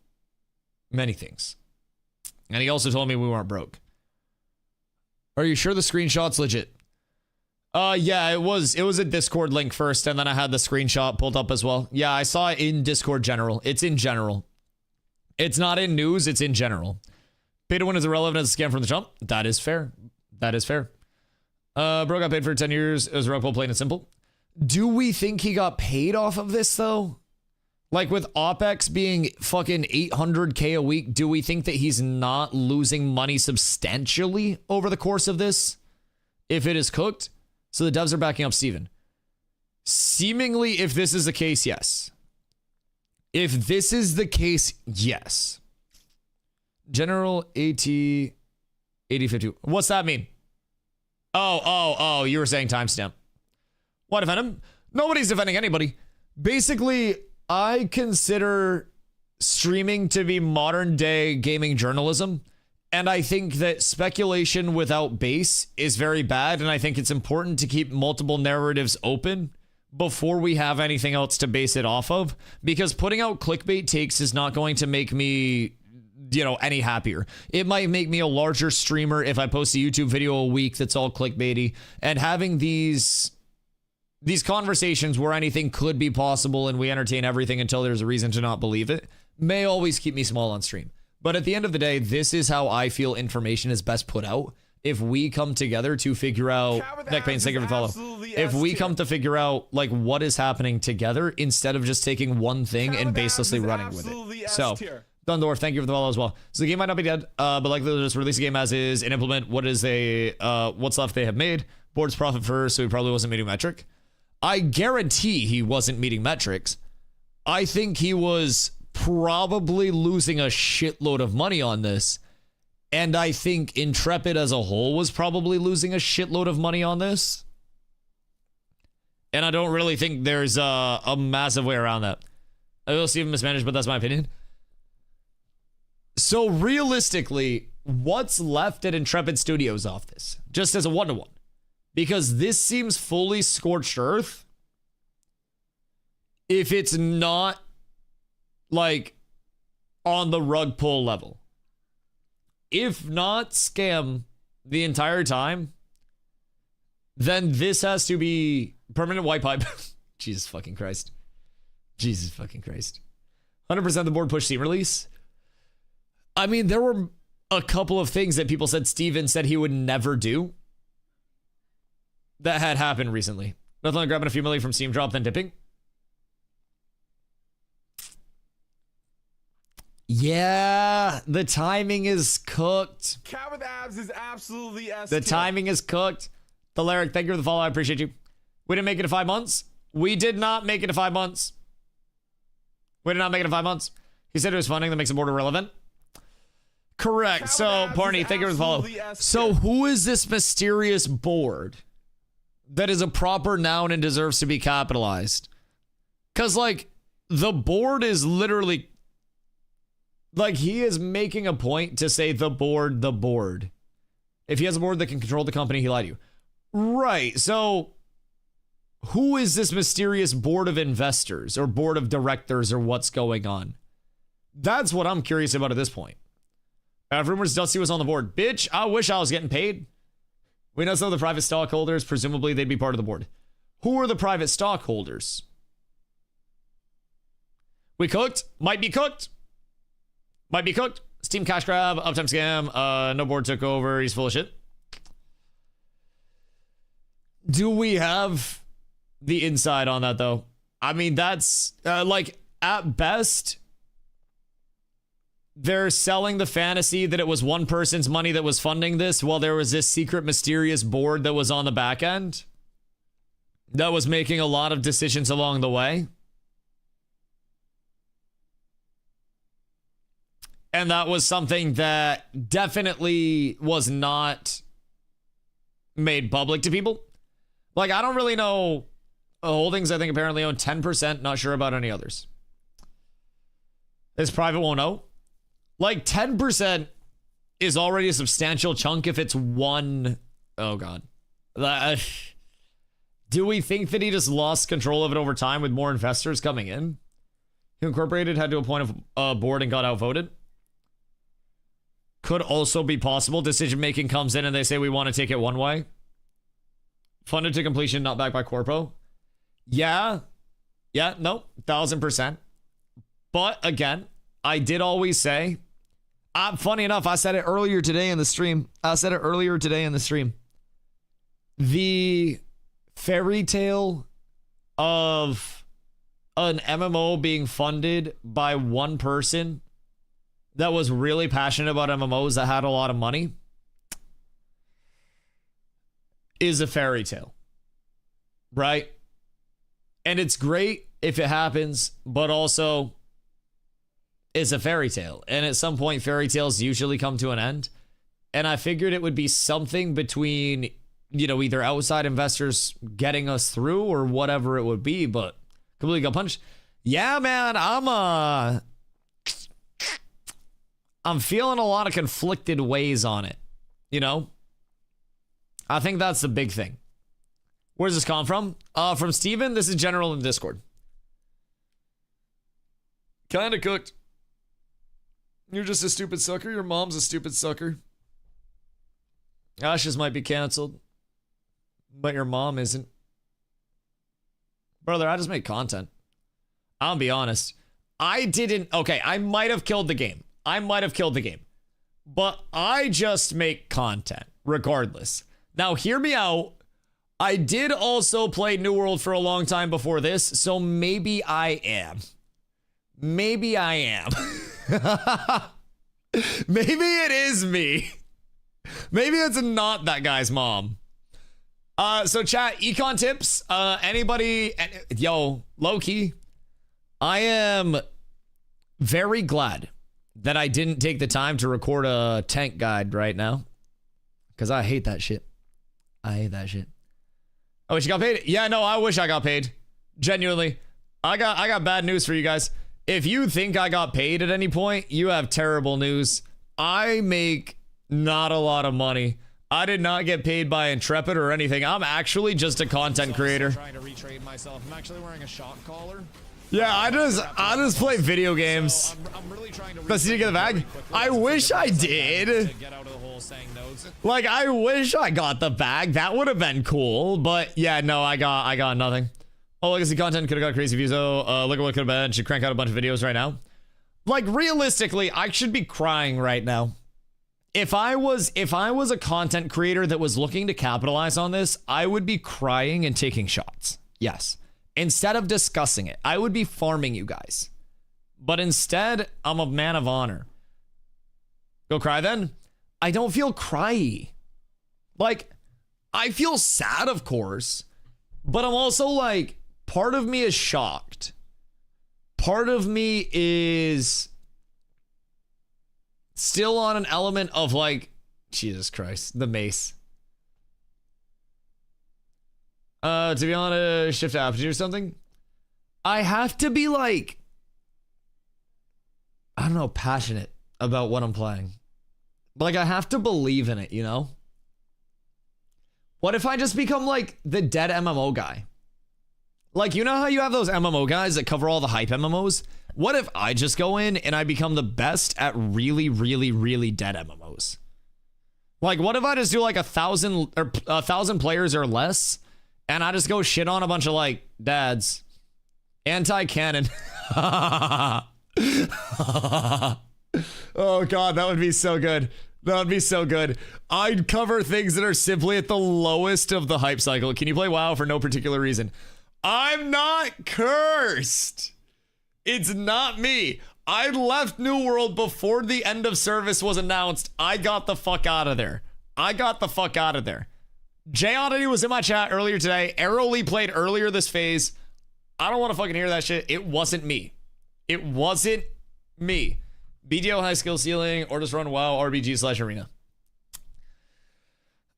many things. And he also told me we weren't broke. Are you sure the screenshot's legit? Yeah, it was a Discord link first, and then I had the screenshot pulled up as well. Yeah, I saw it in Discord general. It's in general. It's not in news, it's in general. Pay to win is irrelevant as a scam from the jump. That is fair. That is fair. Bro got paid for 10 years. It was rug pull, plain and simple. Do we think he got paid off of this, though? Like, with OPEX being fucking 800K a week, do we think that he's not losing money substantially over the course of this? If it is cooked? So the devs are backing up Steven. Seemingly, if this is the case, yes. If this is the case, yes. General AT 8050. What's that mean? Oh, you were saying timestamp. Why defend him? Nobody's defending anybody. Basically, I consider streaming to be modern day gaming journalism. And I think that speculation without base is very bad. And I think it's important to keep multiple narratives open before we have anything else to base it off of. Because putting out clickbait takes is not going to make me, any happier. It might make me a larger streamer if I post a YouTube video a week that's all clickbaity. And having these conversations where anything could be possible and we entertain everything until there's a reason to not believe it may always keep me small on stream. But at the end of the day, this is how I feel information is best put out. If we come together to figure out, neck pain, thank you for follow. If we come to figure out like what is happening together instead of just taking one thing and baselessly running with it. So, Dundorf, thank you for the follow as well. So the game might not be dead, but likely they'll just release the game as is and implement what's left they have made. Board's profit first, so he probably wasn't meeting metric. I guarantee he wasn't meeting metrics. I think he was probably losing a shitload of money on this. And I think Intrepid as a whole was probably losing a shitload of money on this. And I don't really think there's a massive way around that. I will see him mismanaged, but that's my opinion. So realistically, what's left at Intrepid Studios off this? Just as a one-to-one. Because this seems fully scorched earth. If it's not like on the rug pull level. If not scam the entire time, then this has to be permanent white pipe. Jesus fucking Christ. Jesus fucking Christ. 100% the board push Steam release. I mean, there were a couple of things that people said Steven said he would never do that had happened recently. Nothing like grabbing a few million from Steam drop, then dipping. Yeah, the timing is cooked. Cat with abs is absolutely S. The timing is cooked. The Lyric, thank you for the follow. I appreciate you. We didn't make it to 5 months. We did not make it to 5 months. We did not make it to 5 months. He said it was funding that makes the board irrelevant. Correct. So, Barney, thank you for the follow. So, who is this mysterious board that is a proper noun and deserves to be capitalized? Because, like, the board is literally... Like, he is making a point to say the board, the board. If he has a board that can control the company, he lied to you. Right. So who is this mysterious board of investors or board of directors or what's going on? That's what I'm curious about at this point. Rumors Dusty was on the board. Bitch, I wish I was getting paid. We know some of the private stockholders. Presumably, they'd be part of the board. Who are the private stockholders? We cooked. Might be cooked. Might be cooked. Steam cash grab. Uptime scam. No board took over. He's full of shit. Do we have the inside on that, though? I mean, that's like at best, they're selling the fantasy that it was one person's money that was funding this while there was this secret mysterious board that was on the back end that was making a lot of decisions along the way. And that was something that definitely was not made public to people. Like, I don't really know. Holdings, I think, apparently own 10%. Not sure about any others. This private won't know. Like, 10% is already a substantial chunk if it's one. Oh, God. Do we think that he just lost control of it over time with more investors coming in? He Incorporated had to appoint a board and got outvoted. Could also be possible. Decision making comes in and they say we want to take it one way. Funded to completion, not backed by Corpo. Yeah. Yeah, no, 1000%. But again, I did always say, funny enough, I said it earlier today in the stream. The fairy tale of an MMO being funded by one person that was really passionate about MMOs that had a lot of money is a fairy tale, right? And it's great if it happens, but also it's a fairy tale. And at some point, fairy tales usually come to an end. And I figured it would be something between, you know, either outside investors getting us through or whatever it would be, but completely got punched. Yeah, man, I'm feeling a lot of conflicted ways on it, you know? I think that's the big thing. Where's this come from? From Steven. This is general in Discord. Kinda cooked. You're just a stupid sucker. Your mom's a stupid sucker. Ashes might be canceled, but your mom isn't. Brother, I just make content. I'll be honest. I might have killed the game. But I just make content, regardless. Now, hear me out. I did also play New World for a long time before this, so maybe I am. Maybe it is me. Maybe it's not that guy's mom. So chat, econ tips. Anybody? Yo, low-key. I am very glad that I didn't take the time to record a tank guide right now. Because I hate that shit. I wish you got paid. Yeah, no, I wish I got paid. Genuinely. I got bad news for you guys. If you think I got paid at any point, you have terrible news. I make not a lot of money. I did not get paid by Intrepid or anything. I'm actually just a content creator. I'm trying to retrade myself. I'm actually wearing a shock collar. Yeah, I just play video games. So I'm really trying to Let's see you get the bag. I wish I did. Get out of the hole saying no's. Like, I wish I got the bag. That would have been cool. But yeah, no, I got nothing. Oh, legacy content could have got crazy views though. Look at what could have been. Should crank out a bunch of videos right now. Like, realistically, I should be crying right now. If I was a content creator that was looking to capitalize on this, I would be crying and taking shots. Yes. Instead of discussing it, I would be farming you guys. But instead, I'm a man of honor. Go cry then? I don't feel cryy. Like, I feel sad, of course. But I'm also like, part of me is shocked. Part of me is still on an element of like, Jesus Christ, the mace. To be on a shift aptitude or something, I have to be like, I don't know, passionate about what I'm playing. Like, I have to believe in it, you know? What if I just become like the dead MMO guy? Like, you know how you have those MMO guys that cover all the hype MMOs? What if I just go in and I become the best at really, really, really dead MMOs? Like, what if I just do like 1,000 players or less, and I just go shit on a bunch of like dads, anti-canon. Oh God, that would be so good. That would be so good. I'd cover things that are simply at the lowest of the hype cycle. Can you play WoW for no particular reason? I'm not cursed. It's not me. I left New World before the end of service was announced. I got the fuck out of there. I got the fuck out of there. Jay Oddity was in my chat earlier today. Arrow Lee played earlier this phase. I don't want to fucking hear that shit. It wasn't me. It wasn't me. BDO high skill ceiling or just run WoW RBG/arena.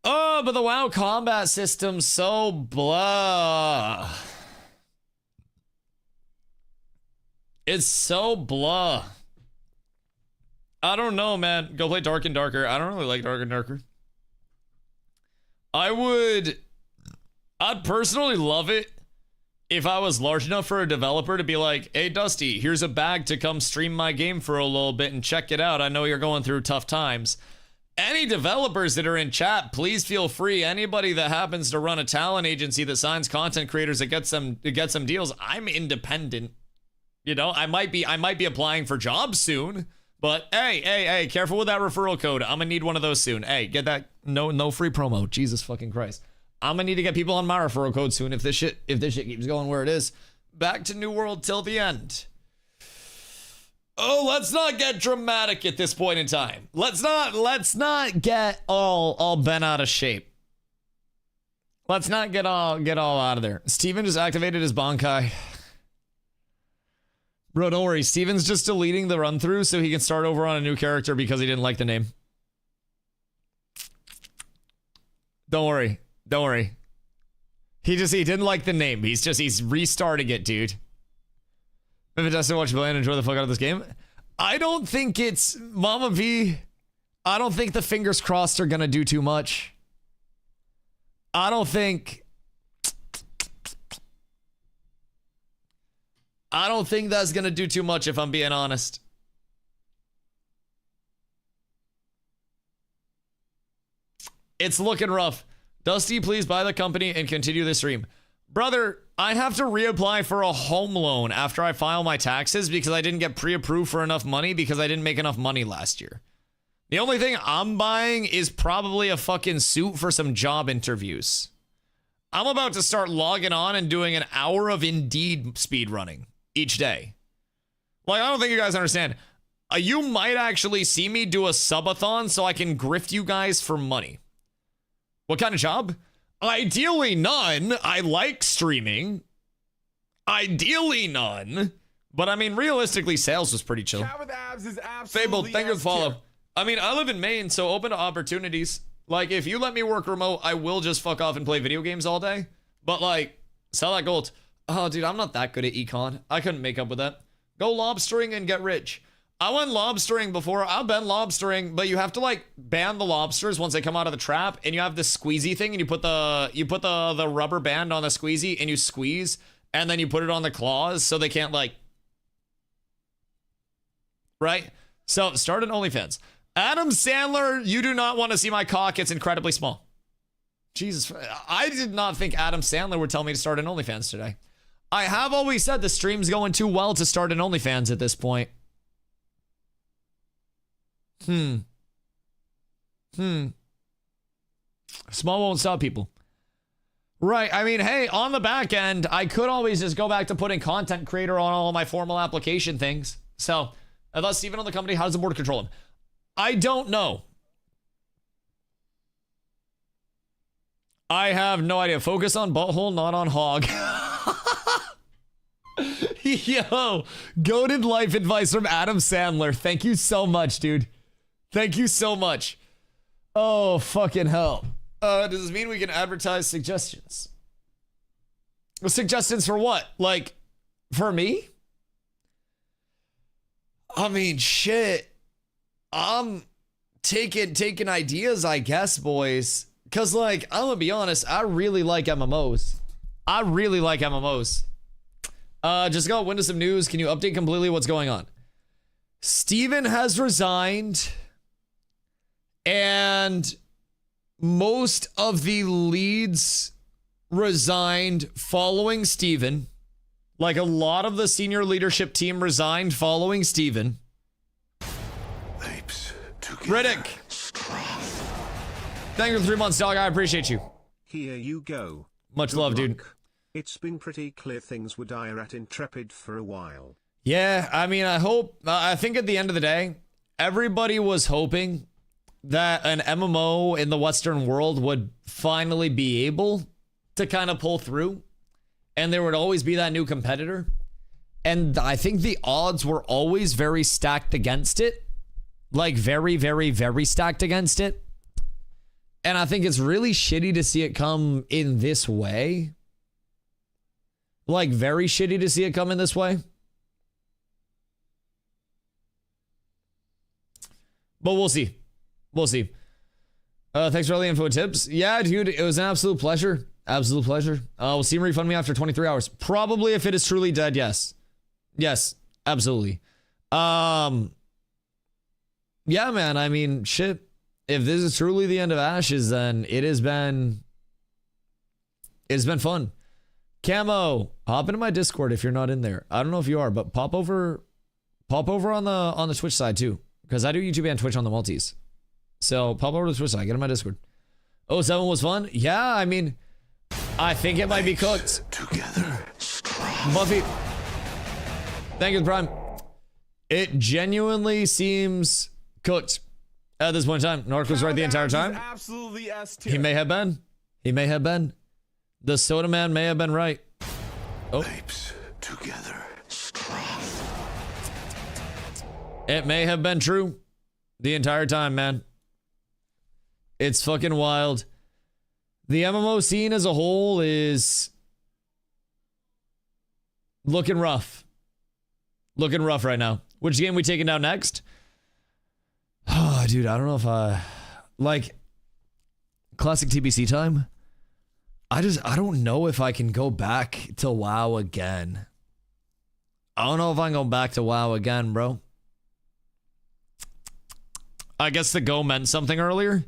Oh, but the WoW combat system's so blah. It's so blah. I don't know, man. Go play Dark and Darker. I don't really like Dark and Darker. I'd personally love it if I was large enough for a developer to be like, hey, Dusty, here's a bag to come stream my game for a little bit and check it out. I know you're going through tough times. Any developers that are in chat, please feel free. Anybody that happens to run a talent agency that signs content creators that gets some deals, I'm independent. You know, I might be applying for jobs soon, but hey, careful with that referral code. I'm gonna need one of those soon. Hey, get that no free promo. Jesus fucking Christ. I'm gonna need to get people on my referral code soon if this shit keeps going where it is. Back to New World till the end. Oh, let's not get dramatic at this point in time. Let's not get all bent out of shape. Let's not get all out of there. Steven just activated his Bankai. Bro, don't worry. Steven's just deleting the run through so he can start over on a new character because he didn't like the name. Don't worry. Don't worry. He didn't like the name. He's restarting it, dude. If it doesn't watch play and enjoy the fuck out of this game. I don't think it's Mama V. I don't think the fingers crossed are gonna do too much. I don't think that's gonna do too much if I'm being honest. It's looking rough. Dusty, please buy the company and continue the stream. Brother, I have to reapply for a home loan after I file my taxes because I didn't get pre-approved for enough money because I didn't make enough money last year. The only thing I'm buying is probably a fucking suit for some job interviews. I'm about to start logging on and doing an hour of Indeed speed running each day. Like, I don't think you guys understand. You might actually see me do a subathon so I can grift you guys for money. What kind of job? Ideally none. I like streaming. Ideally none. But I mean, realistically, sales was pretty chill. Chat with abs is absolutely Fable, thank you for the follow. S-tier. I mean, I live in Maine, so open to opportunities. Like, if you let me work remote, I will just fuck off and play video games all day. But like, sell that gold. Oh, dude, I'm not that good at econ. I couldn't make up with that. Go lobstering and get rich. I went lobstering before. I've been lobstering, but you have to like ban the lobsters once they come out of the trap, and you have this squeezy thing, and you put the rubber band on the squeezy, and you squeeze, and then you put it on the claws so they can't like. Right? So start an OnlyFans. Adam Sandler, you do not want to see my cock. It's incredibly small. Jesus, I did not think Adam Sandler would tell me to start an OnlyFans today. I have always said the stream's going too well to start an OnlyFans at this point. Small won't stop people. Right, I mean, hey, on the back end, I could always just go back to putting content creator on all of my formal application things. So, I thought Steven on the company, how does the board control him? I don't know. I have no idea. Focus on butthole, not on hog. Yo, goated life advice from Adam Sandler. Thank you so much, dude. Thank you so much. Oh, fucking hell. Does this mean we can advertise suggestions? Suggestions for what? Like, for me? I mean, shit. I'm taking ideas, I guess, boys. Because, like, I'm gonna be honest, I really like MMOs. Just go into some news. Can you update completely what's going on? Steven has resigned. And most of the leads resigned following Steven. Like, a lot of the senior leadership team resigned following Steven. Apes together. Riddick. Thank you for 3 months, dog. I appreciate you. Here you go. Much Good love, dude. luck. It's been pretty clear things were dire at Intrepid for a while. Yeah, I mean, I think at the end of the day, everybody was hoping that an MMO in the Western world would finally be able to kind of pull through. And there would always be that new competitor. And I think the odds were always very stacked against it. Like, very, very, very stacked against it. And I think it's really shitty to see it come in this way. Like, very shitty to see it come in this way. But we'll see. We'll see. Thanks for all the info and tips. Yeah, dude, it was an absolute pleasure. Absolute pleasure. Will Steam refund me after 23 hours? Probably, if it is truly dead, yes. Yes, absolutely. Yeah, man, I mean, shit. If this is truly the end of Ashes, then it's been fun. Camo, hop into my Discord if you're not in there. I don't know if you are, but pop over on the Twitch side too, because I do YouTube and Twitch on the multis. So pop over to the Twitch side, get in my Discord. Oh, 7 was fun. Yeah, I mean, I think it might be cooked. Together. Buffy, thank you, Prime. It genuinely seems cooked at this point in time. Narc was right the entire time. Absolutely S tier. He may have been. He may have been. The soda man may have been right. Oh. Apes together. It may have been true the entire time, man. It's fucking wild. The MMO scene as a whole is looking rough. Looking rough right now. Which game we taking down next? Oh, dude, I don't know if like classic TBC time. I don't know if I can go back to WoW again. I don't know if I can go back to WoW again, bro. I guess the go meant something earlier.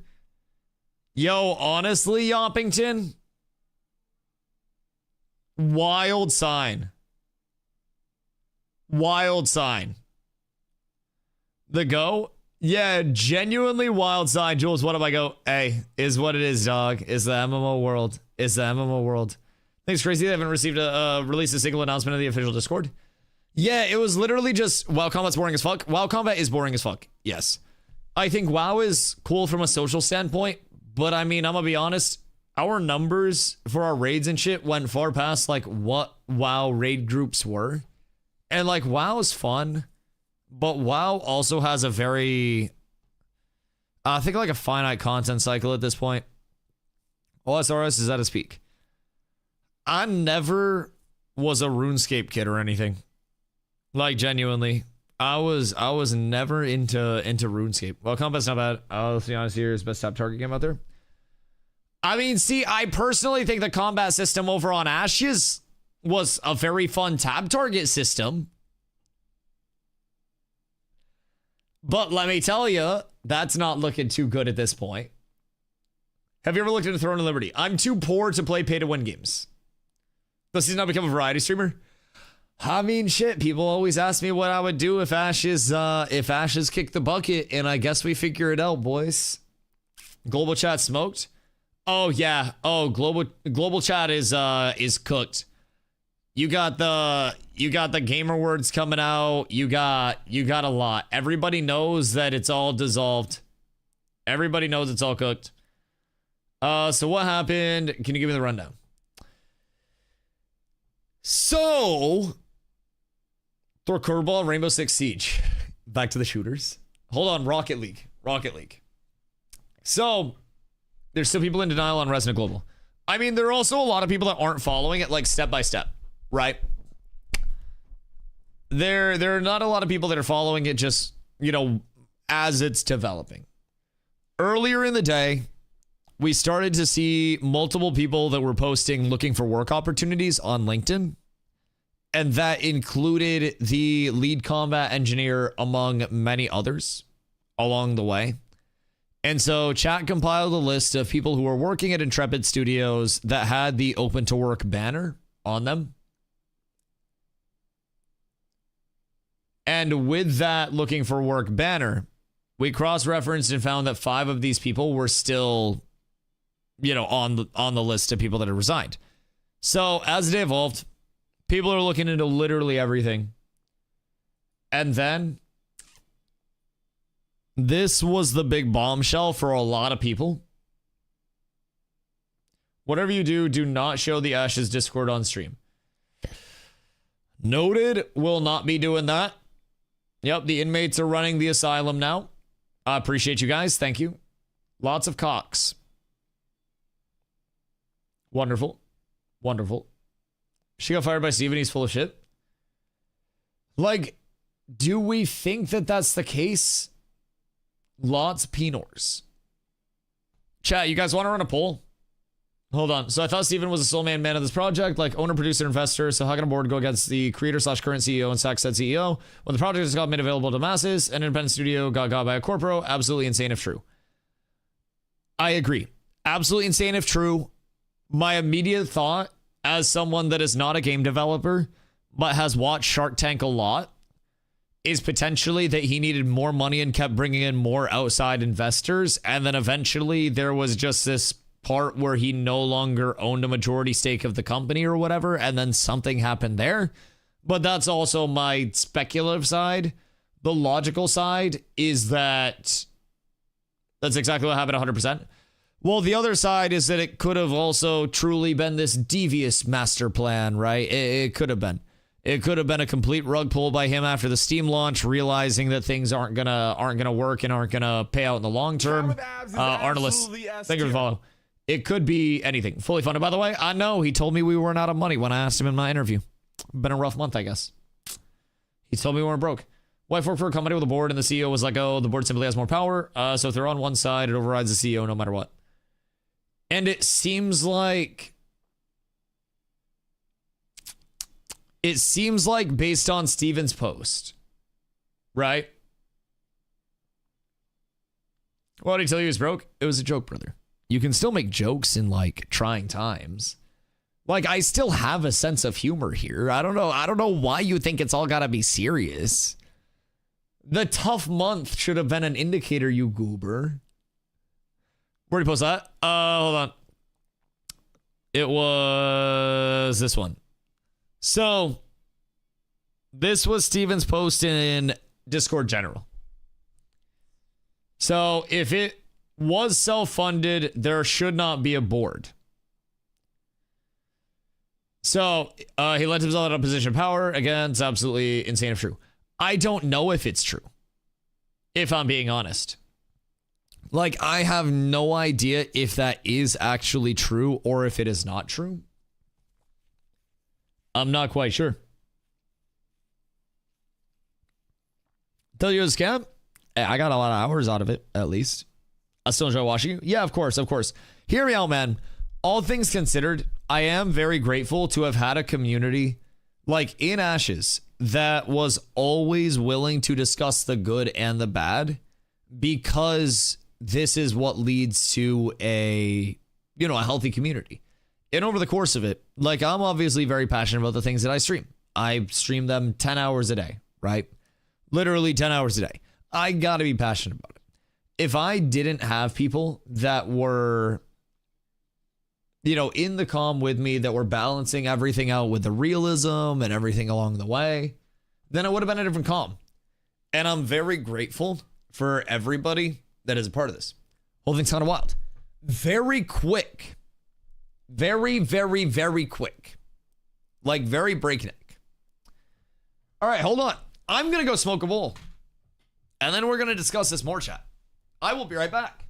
Yo, honestly, Yoppington. Wild sign. Wild sign. The go? Yeah, genuinely wild sign. Jules, what if I go? Hey, is what it is, dog. Is the MMO world. Is the MMO world. Thanks, Crazy. They haven't released a single announcement of the official Discord. Yeah, it was literally just WoW Combat's boring as fuck. WoW Combat is boring as fuck. Yes. I think WoW is cool from a social standpoint, but I mean, I'm gonna be honest, our numbers for our raids and shit went far past like what WoW raid groups were. And like WoW is fun, but WoW also has a very, I think like a finite content cycle at this point. OSRS is at its peak. I never was a RuneScape kid or anything. Like genuinely. I was never into RuneScape. Well, Combat's not bad. Let's be honest here, it's best tap target game out there. I mean, see, I personally think the combat system over on Ashes was a very fun tab target system. But let me tell you, that's not looking too good at this point. Have you ever looked into Throne of Liberty? I'm too poor to play pay-to-win games. Does he not become a variety streamer? I mean, shit, people always ask me what I would do if Ashes kicked the bucket, and I guess we figure it out, boys. Global chat smoked? Oh, yeah. Oh, global chat is cooked. You got the gamer words coming out. You got a lot. Everybody knows that it's all dissolved. Everybody knows it's all cooked. So what happened? Can you give me the rundown? So, throw a curveball, Rainbow Six Siege. Back to the shooters. Hold on, Rocket League. So, there's still people in denial on Resident Global. I mean, there are also a lot of people that aren't following it like step by step, right? There are not a lot of people that are following it just, you know, as it's developing. Earlier in the day, we started to see multiple people that were posting looking for work opportunities on LinkedIn. And that included the lead combat engineer among many others along the way. And so chat compiled a list of people who were working at Intrepid Studios that had the open to work banner on them. And with that looking for work banner, we cross-referenced and found that 5 of these people were still, on the list of people that had resigned. So as it evolved, people are looking into literally everything. And then this was the big bombshell for a lot of people. Whatever you do, do not show the Ashes Discord on stream. Noted, will not be doing that. Yep, the inmates are running the asylum now. I appreciate you guys. Thank you. Lots of cocks. Wonderful. Wonderful. She got fired by Steven. He's full of shit. Like, do we think that that's the case? Lots of Pinors. Chat, you guys want to run a poll? Hold on. So I thought Steven was the sole man of this project, like owner, producer, investor. So how can a board go against the creator / current CEO and sack said CEO when the project has got made available to masses? An independent studio got by a corporo. Absolutely insane if true. I agree. Absolutely insane if true. My immediate thought, as someone that is not a game developer, but has watched Shark Tank a lot, is potentially that he needed more money and kept bringing in more outside investors. And then eventually there was just this part where he no longer owned a majority stake of the company or whatever. And then something happened there. But that's also my speculative side. The logical side is that that's exactly what happened 100%. Well, the other side is that it could have also truly been this devious master plan, right? It could have been. It could have been a complete rug pull by him after the Steam launch, realizing that things aren't gonna work and aren't gonna pay out in the long term. Arnolis, thank you for the follow. It could be anything. Fully funded, by the way. I know he told me we weren't out of money when I asked him in my interview. Been a rough month, I guess. He told me we weren't broke. Wife worked for a company with a board, and the CEO was like, "Oh, the board simply has more power. So if they're on one side, it overrides the CEO no matter what." And it seems like based on Steven's post, right? What did he tell you he was broke? It was a joke, brother. You can still make jokes in like trying times. Like, I still have a sense of humor here. I don't know why you think it's all gotta be serious. The tough month should have been an indicator, you goober. Where'd he post that? Hold on. It was this one. So, this was Steven's post in Discord General. So, if it was self-funded, there should not be a board. So, he lets himself out of a position of power. Again, it's absolutely insane if true. I don't know if it's true, if I'm being honest. Like, I have no idea if that is actually true or if it is not true. I'm not quite sure. Tell you it was a scam? I got a lot of hours out of it, at least. I still enjoy watching you. Yeah, of course, of course. Hear me out, man. All things considered, I am very grateful to have had a community like in Ashes that was always willing to discuss the good and the bad, because this is what leads to a healthy community. And over the course of it, like, I'm obviously very passionate about the things that I stream. I stream them 10 hours a day, right? Literally 10 hours a day. I gotta be passionate about it. If I didn't have people that were, in the comm with me, that were balancing everything out with the realism and everything along the way, then it would have been a different comm. And I'm very grateful for everybody that is a part of this. Whole thing's kind of wild. Very quick. Very, very, very quick. Like, very breakneck. All right, hold on. I'm going to go smoke a bowl. And then we're going to discuss this more, chat. I will be right back.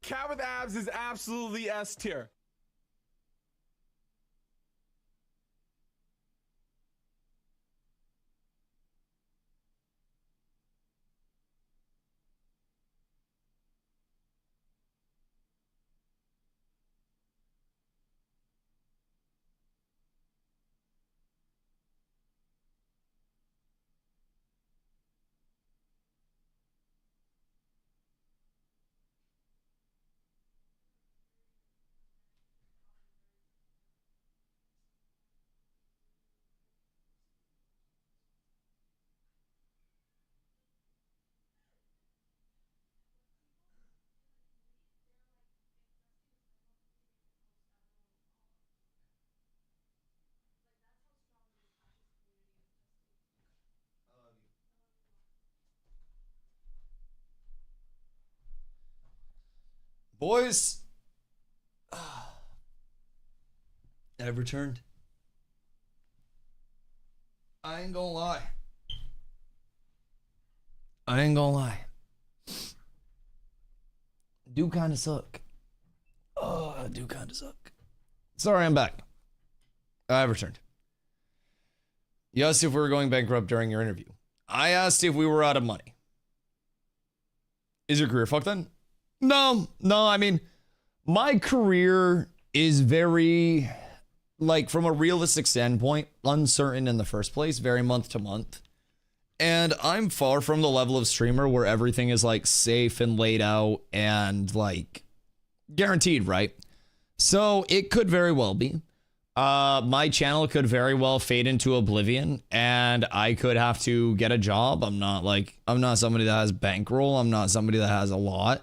Cat with abs is absolutely S tier. Boys, I've returned. I ain't gonna lie. Do kind of suck. Oh, I do kind of suck. Sorry, I'm back. I've returned. You asked if we were going bankrupt during your interview. I asked if we were out of money. Is your career fucked then? No, I mean, my career is very, like, from a realistic standpoint, uncertain in the first place, very month to month. And I'm far from the level of streamer where everything is, like, safe and laid out and, like, guaranteed, right? So it could very well be. My channel could very well fade into oblivion and I could have to get a job. I'm not somebody that has bankroll. I'm not somebody that has a lot.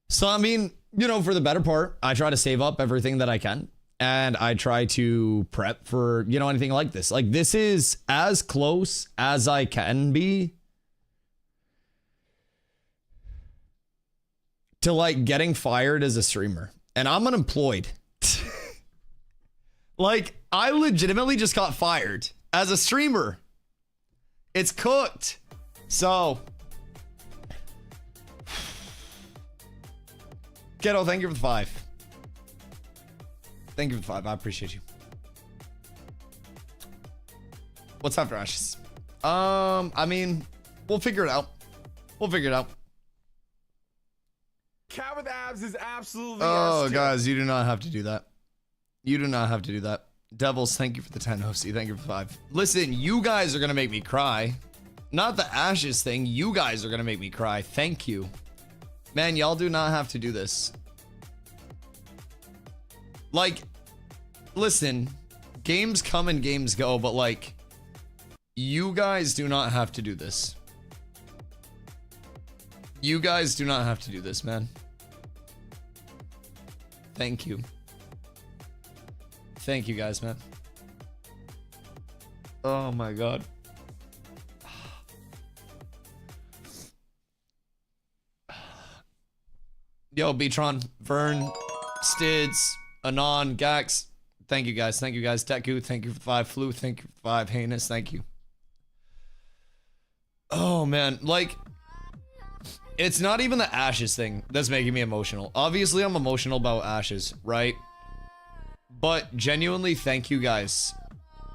So, I mean, you know, for the better part, I try to save up everything that I can and I try to prep for, you know, anything like this. Like, this is as close as I can be to, like, getting fired as a streamer. And I'm unemployed. Like, I legitimately just got fired as a streamer. It's cooked. So, Ghetto, thank you for the 5. Thank you for the 5. I appreciate you. What's after Ashes? I mean, we'll figure it out. Cat with abs is absolutely Oh, S tier. guys, you do not have to do that. Devils, thank you for the 10. OC, thank you for the 5. Listen, you guys are going to make me cry. Not the Ashes thing. You guys are going to make me cry. Thank you. Man, y'all do not have to do this. Like, listen, games come and games go, but, like, you guys do not have to do this. You guys do not have to do this, man. Thank you. Thank you guys, man. Oh my god. Yo, Beatron, Vern, Stids, Anon, Gax. Thank you guys. Deku, thank you for the 5. Flu, thank you for the 5. Heinous, thank you. Oh man, like, it's not even the Ashes thing that's making me emotional. Obviously, I'm emotional about Ashes, right? But genuinely, thank you guys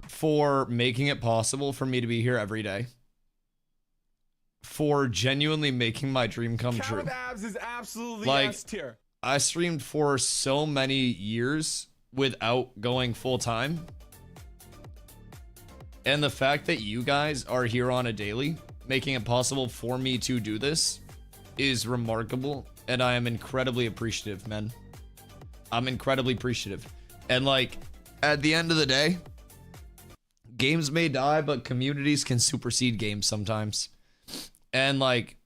for making it possible for me to be here every day. For genuinely making my dream come Cat true. with abs is absolutely Like, S tier. I streamed for so many years without going full time. And the fact that you guys are here on a daily, making it possible for me to do this, is remarkable. And I am incredibly appreciative, man. I'm incredibly appreciative. And, like, at the end of the day, games may die, but communities can supersede games sometimes. And, like,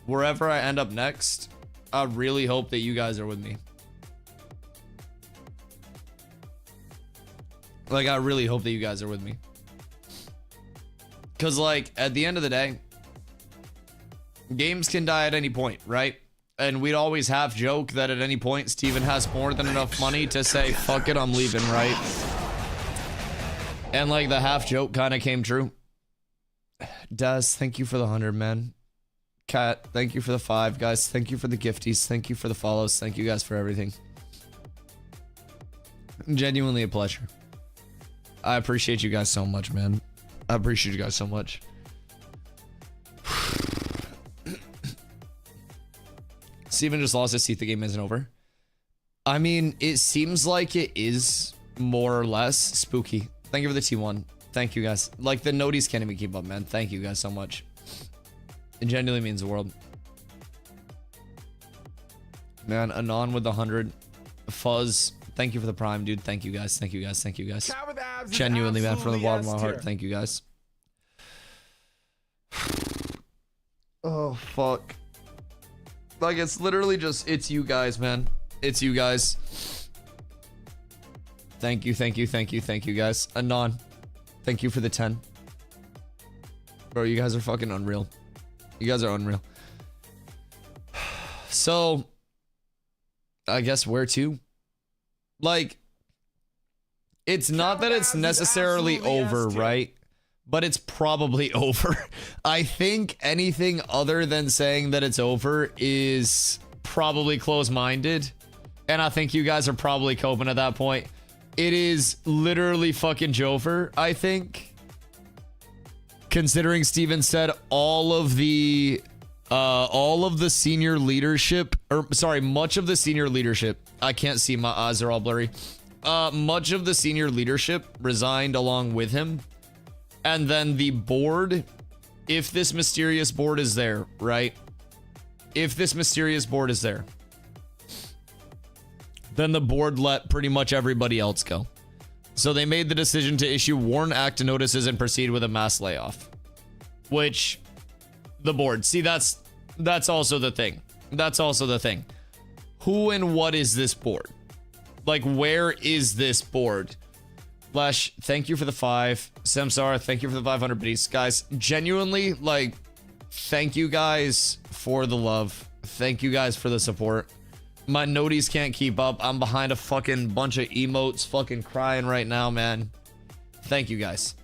wherever I end up next, I really hope that you guys are with me. Like, I really hope that you guys are with me. Because, like, at the end of the day, games can die at any point, right? And we'd always half joke that at any point Steven has more than enough money to say, fuck it, I'm leaving, right? And, like, the half joke kind of came true. Daz, thank you for the 100, man. Kat, thank you for the 5, guys. Thank you for the gifties. Thank you for the follows. Thank you guys for everything. Genuinely a pleasure. I appreciate you guys so much, man. I appreciate you guys so much. Steven just lost his seat. The game isn't over. I mean, it seems like it is more or less spooky. Thank you for the T1. Thank you guys. Like, the noties can't even keep up, man. Thank you guys so much. It genuinely means the world. Man, Anon with the 100. Fuzz, thank you for the prime, dude. Thank you guys. Thank you guys. Thank you guys. Cat with abs is Genuinely, man, from the absolutely bottom of my heart. S-tier. Thank you guys. Oh, fuck. Like, it's literally just, it's you guys, man. It's you guys. Thank you, thank you, thank you, thank you, guys. Anon, thank you for the 10. Bro, you guys are fucking unreal. You guys are unreal. So, I guess where to? Like, it's not that it's necessarily over, right? But it's probably over. I think anything other than saying that it's over is probably close-minded. And I think you guys are probably coping at that point. It is literally fucking Jover, I think. Considering Steven said all of the senior leadership, or sorry, much of the senior leadership, I can't see, my eyes are all blurry. Much of the senior leadership resigned along with him. And then the board, if this mysterious board is there, right? If this mysterious board is there, then the board let pretty much everybody else go. So they made the decision to issue WARN Act notices and proceed with a mass layoff. Which, the board, see, that's also the thing. That's also the thing. Who and what is this board? Like, where is this board? Flesh, thank you for the 5. Samsara, thank you for the 500 biddies. Guys, genuinely, like, thank you guys for the love. Thank you guys for the support. My noties can't keep up. I'm behind a fucking bunch of emotes, fucking crying right now, man. Thank you guys.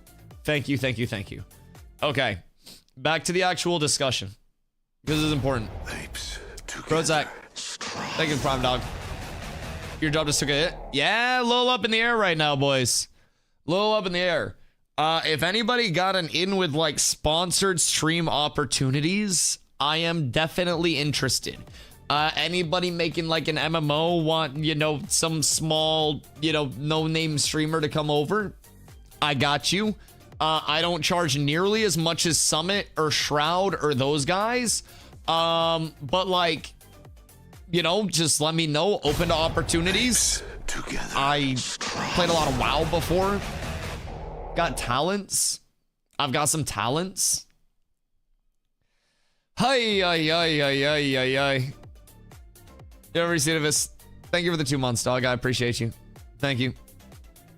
Thank you, thank you, thank you. Okay, back to the actual discussion. This is important. Prozac, thank you, Prime Dog. Your job just took a hit. Yeah, a little up in the air right now, boys. A little up in the air. If anybody got an in with like sponsored stream opportunities, I am definitely interested. Anybody making like an MMO want, you know, some small, you know, no-name streamer to come over? I got you. I don't charge nearly as much as Summit or Shroud or those guys. But like, you know, just let me know. Open to opportunities. I played a lot of WoW before. Got talents. I've got some talents. Hi, hi, hi, hi, hi, hi, hi. You ever seen this? Thank you for the 2 months, dog. I appreciate you. Thank you.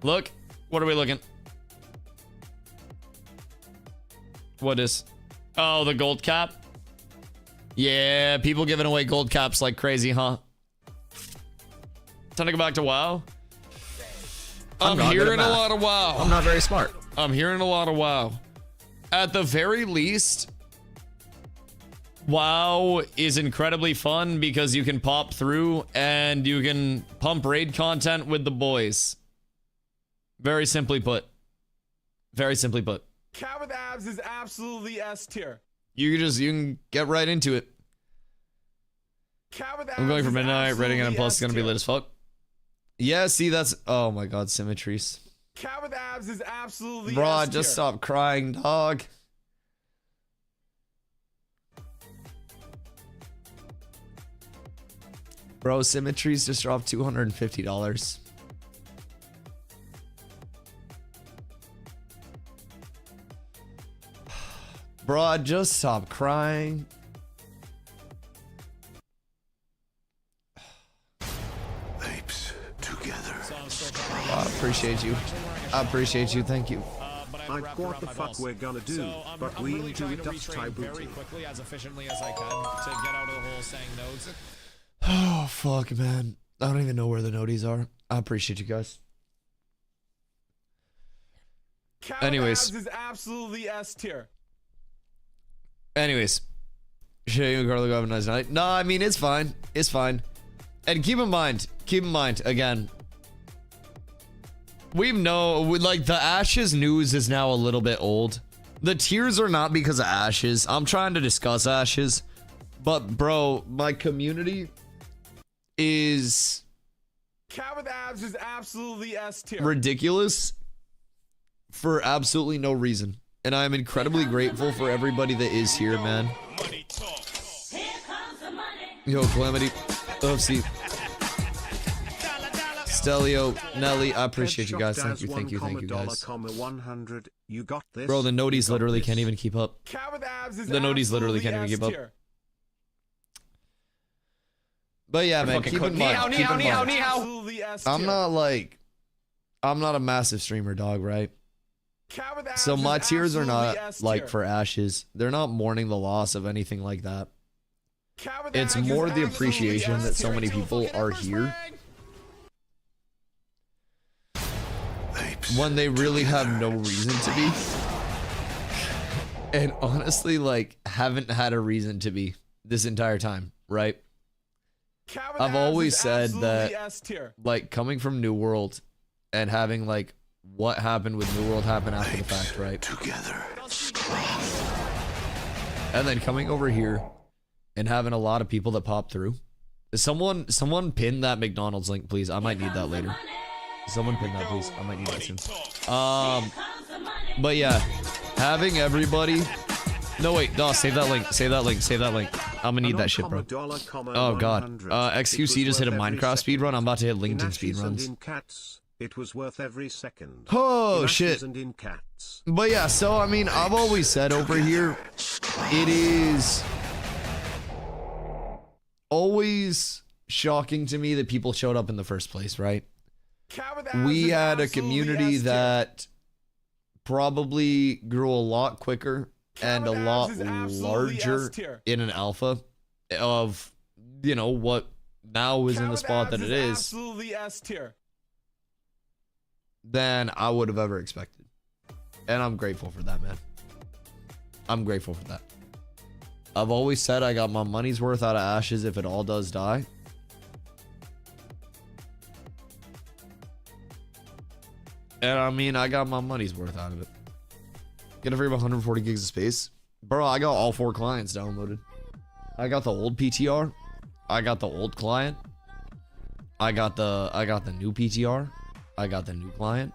Look, what are we looking? What is? Oh, the gold cap. Yeah, people giving away gold caps like crazy, huh? Time to go back to WoW. I'm hearing a lot of WoW. I'm not very smart. I'm hearing a lot of WoW. At the very least, WoW is incredibly fun because you can pop through and you can pump raid content with the boys. Very simply put. Very simply put. Cat with abs is absolutely S tier. You can get right into it. Cat with abs I'm going for is midnight. Rating and absolutely plus is gonna be S-tier. lit as fuck. Yeah, see, that's, oh my god, symmetries. Cat with abs is absolutely Bro, S-tier. just stop crying, dog. Bro, symmetries just dropped $250. Bro, just stop crying. Apes together. I appreciate you. I appreciate you. Thank you. Like what the fuck we're gonna do, but we'll really do trying it to retrain very DustyWhy. quickly, as efficiently as I can, to get out of the whole saying nodes. Oh, fuck, man. I don't even know where the noties are. I appreciate you guys. Cat Anyways. with abs is absolutely S tier. Anyways, Should you Carlo go have a nice night? No, I mean, it's fine. It's fine. And keep in mind, again, like, the Ashes news is now a little bit old. The tears are not because of Ashes. I'm trying to discuss Ashes. But, bro, my community is... Cat with abs is absolutely S tier. ridiculous for absolutely no reason. And I'm incredibly grateful for everybody that is here, man. Yo, Calamity, OFC, Stelio, Nelly, I appreciate you guys. Thank you guys. You got this. Bro, the noties literally can't even keep up. Cat with abs is The noties literally can't even keep up. But yeah, man, keep in mind. I'm not a massive streamer, dog, right? So my tears are not like for Ashes. They're not mourning the loss of anything like that. It's more the appreciation that so many people are here when they really have no reason to be. And honestly, like, haven't had a reason to be this entire time, right? I've always said that, like, coming from New World and having, like, what happened with New World happen after the fact, right? Together. And then coming over here and having a lot of people that pop through. Someone pin that McDonald's link, please. I might need that later. Someone pin that, please. I might need that soon. But yeah, having everybody... No, wait, no, save that link. Save that link. Save that link. I'm gonna need that shit, bro. Oh, God. XQC just hit a Minecraft speedrun. I'm about to hit LinkedIn speedruns. It was worth every second. Oh, shit. But yeah, so, I mean, I've always said over here, it is always shocking to me that people showed up in the first place, right? We had a community that probably grew a lot quicker and a lot larger in an alpha of, you know, what now is in the spot that it is than I would have ever expected. And I'm grateful for that, man. I'm grateful for that. I've always said I got my money's worth out of Ashes if it all does die. And I mean, I got my money's worth out of it. Get a free 140 gigs of space. Bro, I got all 4 clients downloaded. I got the old PTR. I got the old client. I got the new PTR. I got the new client.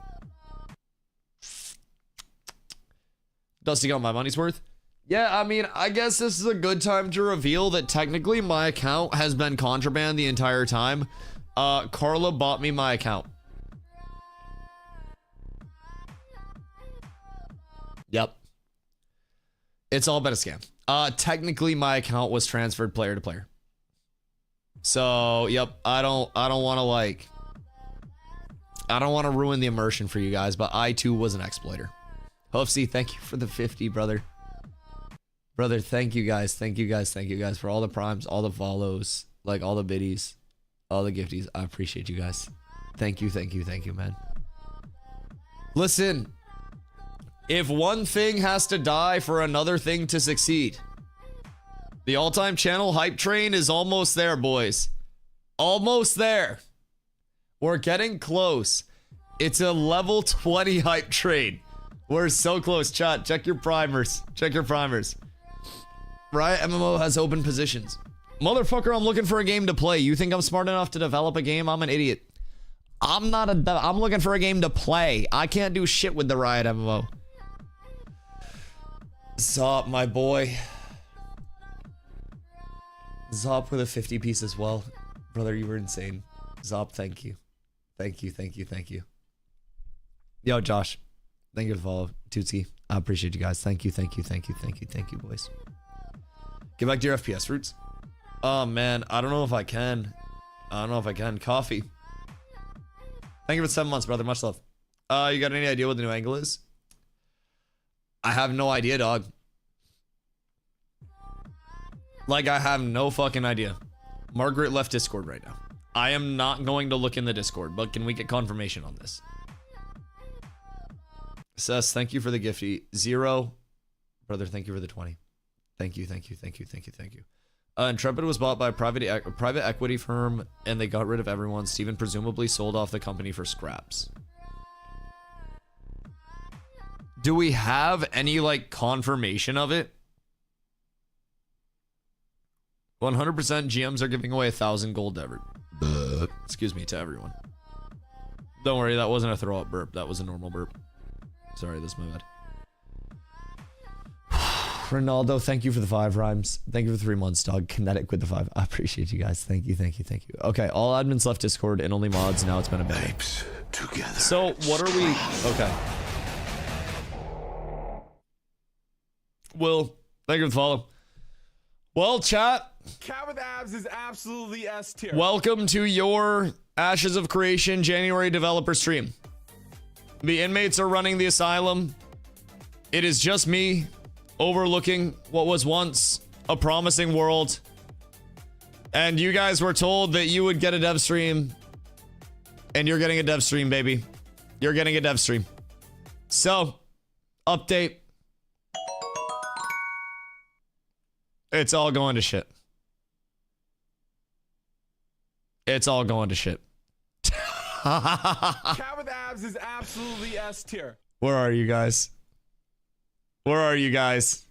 Dusty got my money's worth. Yeah, I mean, I guess this is a good time to reveal that technically my account has been contraband the entire time. Carla bought me my account. Yep. It's all been a scam. Technically my account was transferred player to player. So, yep, I don't want to ruin the immersion for you guys, but I too was an exploiter. Hoofsy, thank you for the 50, brother. Brother, thank you guys for all the primes, all the follows, like all the biddies, all the gifties. I appreciate you guys. Thank you, man. Listen, if one thing has to die for another thing to succeed, the all-time channel hype train is almost there, boys. Almost there. We're getting close. It's a level 20 hype train. We're so close. Chat, check your primers. Check your primers. Riot MMO has open positions. Motherfucker, I'm looking for a game to play. You think I'm smart enough to develop a game? I'm an idiot. I'm looking for a game to play. I can't do shit with the Riot MMO. Zop, my boy. Zop with a 50 piece as well. Brother, you were insane. Zop, thank you. Thank you. Yo, Josh. Thank you for the follow. Tootsie. I appreciate you guys. Thank you, boys. Get back to your FPS roots. Oh, man. I don't know if I can. Coffee. Thank you for 7 months, brother. Much love. You got any idea what the new angle is? I have no idea, dog. Like, I have no fucking idea. Margaret left Discord right now. I am not going to look in the Discord, but can we get confirmation on this? Sess, thank you for the gifty. 0. Brother, thank you for the 20. Thank you. Intrepid was bought by a private equity firm, and they got rid of everyone. Steven presumably sold off the company for scraps. Do we have any, like, confirmation of it? 100% GMs are giving away 1,000 gold to to everyone. Don't worry, that wasn't a throw-up burp. That was a normal burp. Sorry, this is my bad. Ronaldo, thank you for the 5 rhymes. Thank you for 3 months, dog. Kinetic with the 5. I appreciate you guys. Thank you. Okay, all admins left Discord and only mods. Now it's been abandoned. Apes together. So, what are we... Okay. Will, thank you for the follow. Well, chat. Cat with abs is absolutely S tier. Welcome to your Ashes of Creation January developer stream. The inmates are running the asylum. It is just me overlooking what was once a promising world. And you guys were told that you would get a dev stream. And you're getting a dev stream, baby. You're getting a dev stream. So, update. It's all going to shit. It's all going to shit. Cat with abs is absolutely S tier. Where are you guys? Where are you guys?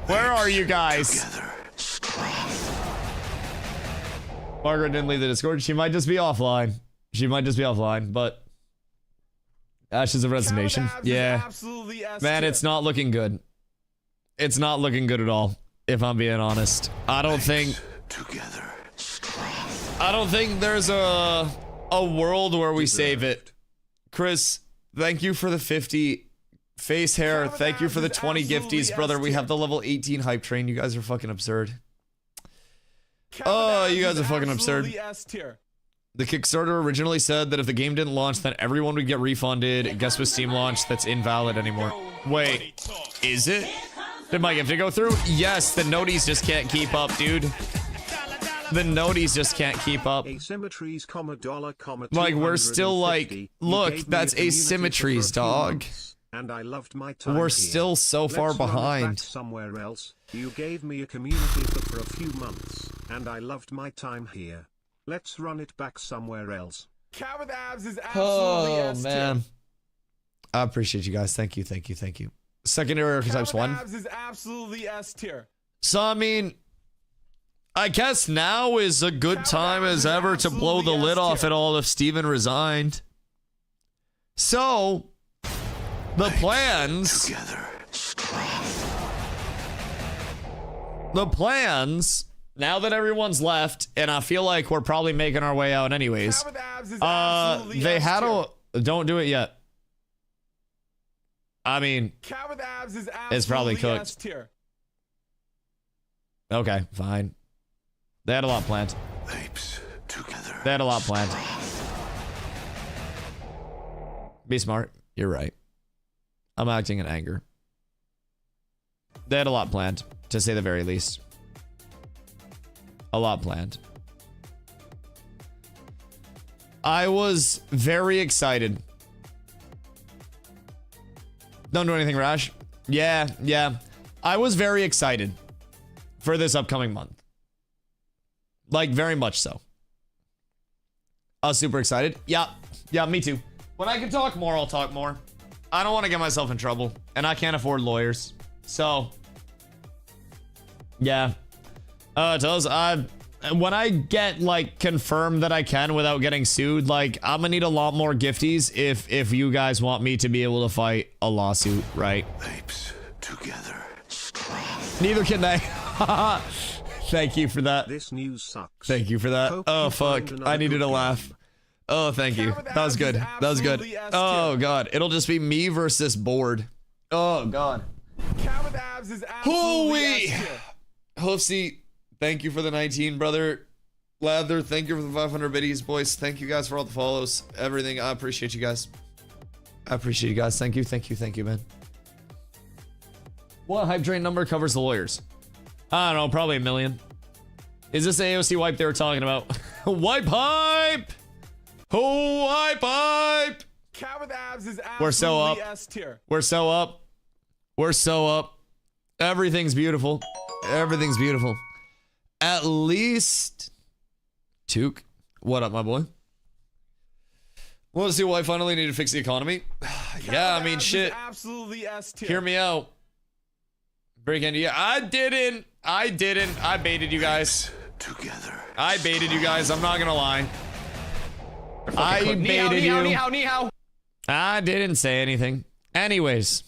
Where are you guys? Together. Strong. Margaret didn't leave the Discord. She might just be offline. But Ashes of Resignation. Yeah. Man, it's not looking good. It's not looking good at all, if I'm being honest. I don't think there's a world where we save it. Chris, thank you for the 50 face hair. Thank you for the 20 gifties, brother. We have the level 18 hype train. You guys are fucking absurd. Oh, you guys are fucking absurd. The Kickstarter originally said that if the game didn't launch, then everyone would get refunded. Guess with Steam launch, that's invalid anymore. Wait, is it? Did my gift go through? Yes, the noties just can't keep up, dude. The noties just can't keep up. Asymmetries, like, we're still like, look, that's asymmetries, dog. And I loved my time We're here. still so far Let's run it back behind. Somewhere else. You gave me a community for a few months, and I loved my time here. Let's run it back somewhere else. Cat with abs is absolutely S tier. Man. I appreciate you guys. Thank you. Secondary archetypes 1. Abs is absolutely S tier. So, I mean, I guess now is a good time as ever to blow the lid off it all if Steven resigned. So, the plans... The plans, now that everyone's left, and I feel like we're probably making our way out anyways, they had a... Don't do it yet. I mean, it's probably cooked. Okay, fine. They had a lot planned. They had a lot planned. Be smart. You're right. I'm acting in anger. They had a lot planned, to say the very least. A lot planned. I was very excited. Don't do anything rash. Yeah. I was very excited for this upcoming month. Like, very much so. I was super excited. Yeah, me too. When I can talk more, I'll talk more. I don't want to get myself in trouble, and I can't afford lawyers. So, yeah. When I get, like, confirmed that I can without getting sued, like, I'm gonna need a lot more gifties if you guys want me to be able to fight a lawsuit, right? Apes together. Neither can they. Thank you for that. This news sucks. Thank you for that. Oh, fuck. I needed a laugh. Oh, thank you. That was good. That was good. Oh, God. It'll just be me versus board. Oh, God. Holy. Hoofsy, thank you for the 19, brother. Lather, thank you for the 500 biddies, boys. Thank you guys for all the follows. Everything. I appreciate you guys. Thank you, man. What hype train number covers the lawyers? I don't know, probably 1 million. Is this the AOC wipe they were talking about? Wipe hype! Oh, wipe hype! Cat with abs is We're so up. S tier. We're so up. Everything's beautiful. Everything's beautiful. At least... Took. What up, my boy? Want to see why I finally need to fix the economy? Yeah, I mean, shit. Absolutely S tier. Hear me out. Break into yeah. I didn't. I baited you guys. Together. I baited you guys. I'm not gonna lie. I baited you. I didn't say anything. Anyways.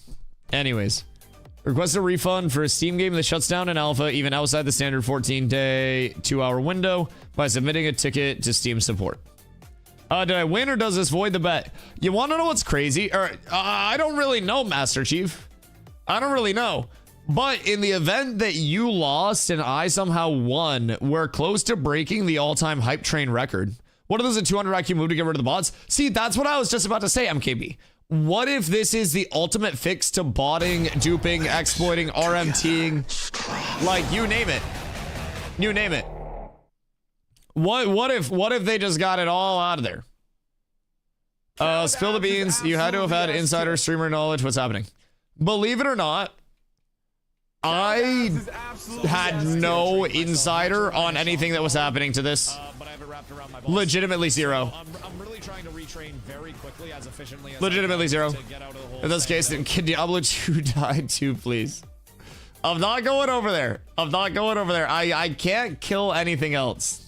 Request a refund for a Steam game that shuts down in alpha even outside the standard 14-day 2-hour window by submitting a ticket to Steam support. Did I win or does this void the bet? You want to know what's crazy? I don't really know, Master Chief. I don't really know. But in the event that you lost and I somehow won, we're close to breaking the all-time hype train record. What if there's a 200 IQ move to get rid of the bots? See, that's what I was just about to say, MKB. What if this is the ultimate fix to botting, duping, exploiting, RMTing? Like, you name it. You name it. What if they just got it all out of there? Spill the beans. You had to have had insider streamer knowledge. What's happening? Believe it or not, I had no insider on anything that was happening to this. But I have it wrapped around my balls. Legitimately zero. I'm really trying to retrain very quickly, as efficiently as Legitimately I can zero. to get out of the hole In this case, then can Diablo 2 die too, please? I'm not going over there. I can't kill anything else.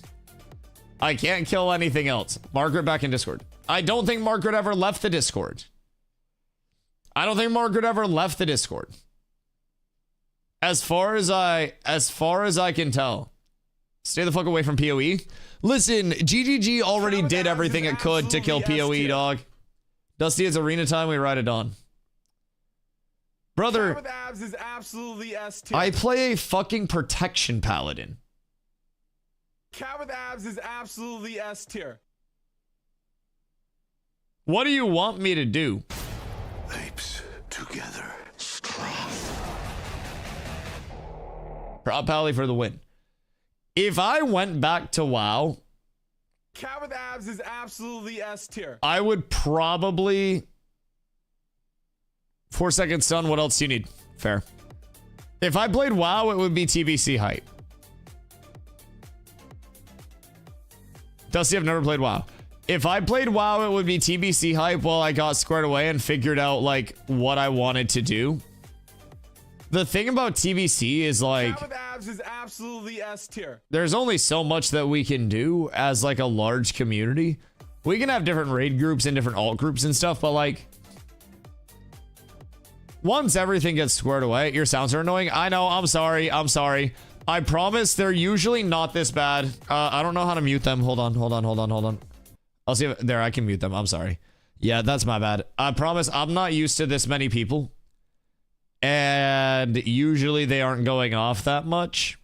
Margaret back in Discord. I don't think Margaret ever left the Discord. As far as I can tell. Stay the fuck away from PoE. Listen, GGG already did everything it could to kill PoE, dog. Dusty, it's arena time. We ride it on. Brother, With abs is absolutely S tier. I play a fucking protection paladin. Cat with abs is absolutely S tier. What do you want me to do? Apes together. Strong. Prop Pally for the win. If I went back to WoW, Cat with abs is absolutely S tier. I would probably 4 seconds stun. What else do you need? Fair. If I played WoW, it would be TBC hype. Dusty, I've never played WoW. If I played WoW, it would be TBC hype while I got squared away and figured out like what I wanted to do. The thing about TBC is like, Cat with abs is absolutely S tier. there's only so much that we can do as like a large community. We can have different raid groups and different alt groups and stuff, but like once everything gets squared away, your sounds are annoying. I know, I'm sorry. I promise they're usually not this bad. I don't know how to mute them. Hold on. I'll see if there I can mute them. I'm sorry. Yeah, that's my bad. I promise I'm not used to this many people. And usually they aren't going off that much.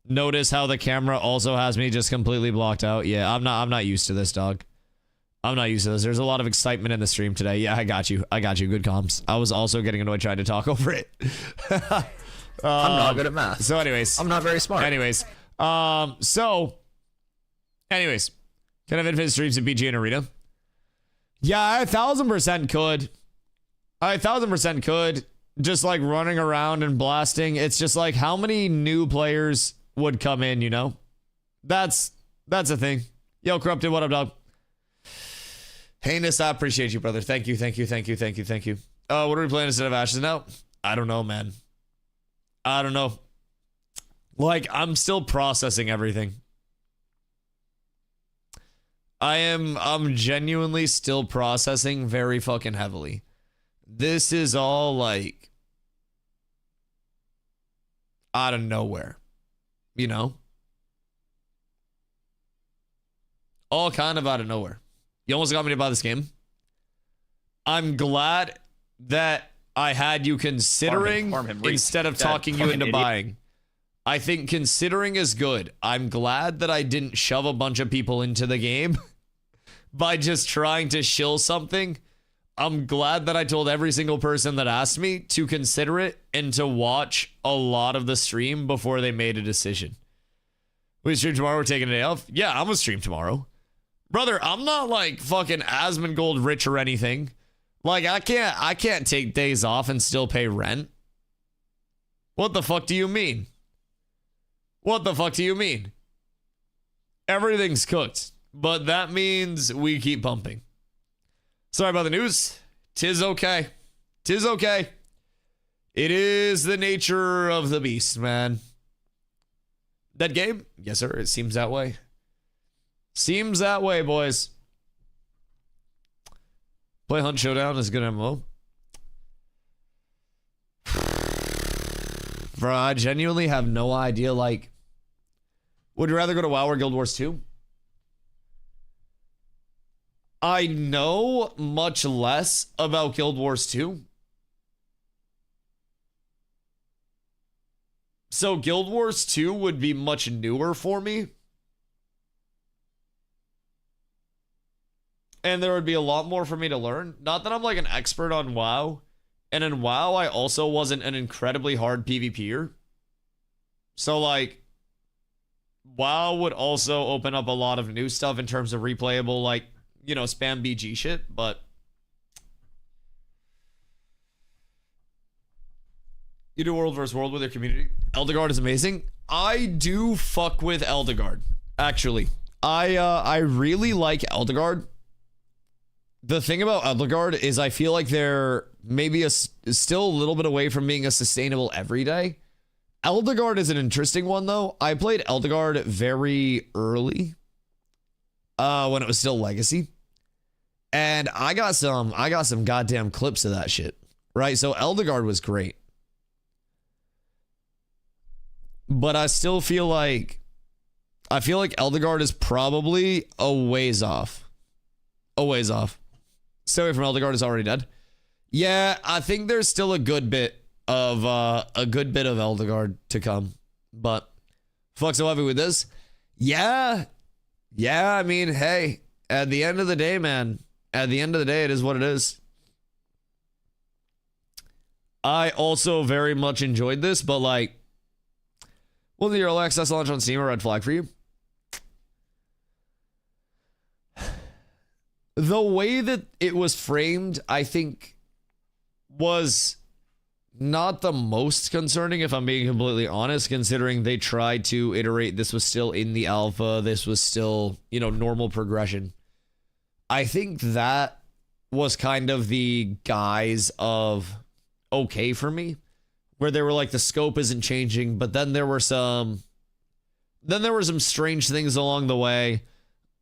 Notice how the camera also has me just completely blocked out. Yeah, I'm not used to this, dog. I'm not used to this. There's a lot of excitement in the stream today. Yeah, I got you. Good comms. I was also getting annoyed trying to talk over it. I'm not good at math. So anyways. I'm not very smart. Anyways. Can I have infinite streams in BG and Arena? Yeah, I 1000% could. I 1000% could. Just like running around and blasting. It's just like how many new players would come in, you know? That's a thing. Yo, Corrupted, what up, dog? Heinous, I appreciate you, brother. Thank you. What are we playing instead of Ashes now? I don't know, man. I don't know. Like, I'm still processing everything. I'm genuinely still processing very fucking heavily. This is all like out of nowhere, you know? All kind of out of nowhere. You almost got me to buy this game. I'm glad that I had you considering Farm him. instead of talking you into buying. I think considering is good. I'm glad that I didn't shove a bunch of people into the game by just trying to shill something. I'm glad that I told every single person that asked me to consider it and to watch a lot of the stream before they made a decision. We stream tomorrow, we're taking a day off. Yeah, I'm gonna stream tomorrow. Brother, I'm not like fucking Asmongold rich or anything. Like I can't take days off and still pay rent. What the fuck do you mean? What the fuck do you mean? Everything's cooked, but that means we keep pumping. Sorry about the news. Tis okay. Tis okay. It is the nature of the beast, man. That game? Yes, sir. It seems that way. Seems that way, boys. Play Hunt Showdown is good MMO. Bro, I genuinely have no idea, like... Would you rather go to WoW or Guild Wars 2? I know much less about Guild Wars 2. So Guild Wars 2 would be much newer for me. And there would be a lot more for me to learn. Not that I'm like an expert on WoW. And in WoW, I also wasn't an incredibly hard PvPer. So like... WoW would also open up a lot of new stuff in terms of replayable, like, you know, spam BG shit, but... You do world versus world with your community. Eldegard is amazing. I do fuck with Eldegard, actually. I really like Eldegard. The thing about Eldegard is I feel like they're maybe still a little bit away from being a sustainable everyday. Eldegard is an interesting one, though. I played Eldegard very early, when it was still Legacy, and I got some goddamn clips of that shit, right? So Eldegard was great, but I still feel like Eldegard is probably a ways off. Stay away from Eldegard is already dead. Yeah, I think there's still a good bit of Eldegard to come, but fuck so heavy with this. Yeah, I mean, hey, at the end of the day, man, at the end of the day, it is what it is. I also very much enjoyed this, but like, will the early access launch on Steam a red flag for you? The way that it was framed, I think, was not the most concerning, if I'm being completely honest, considering they tried to iterate. This was still in the alpha. This was still, you know, normal progression. I think that was kind of the guise of okay for me, where they were like, the scope isn't changing, but then there were some strange things along the way,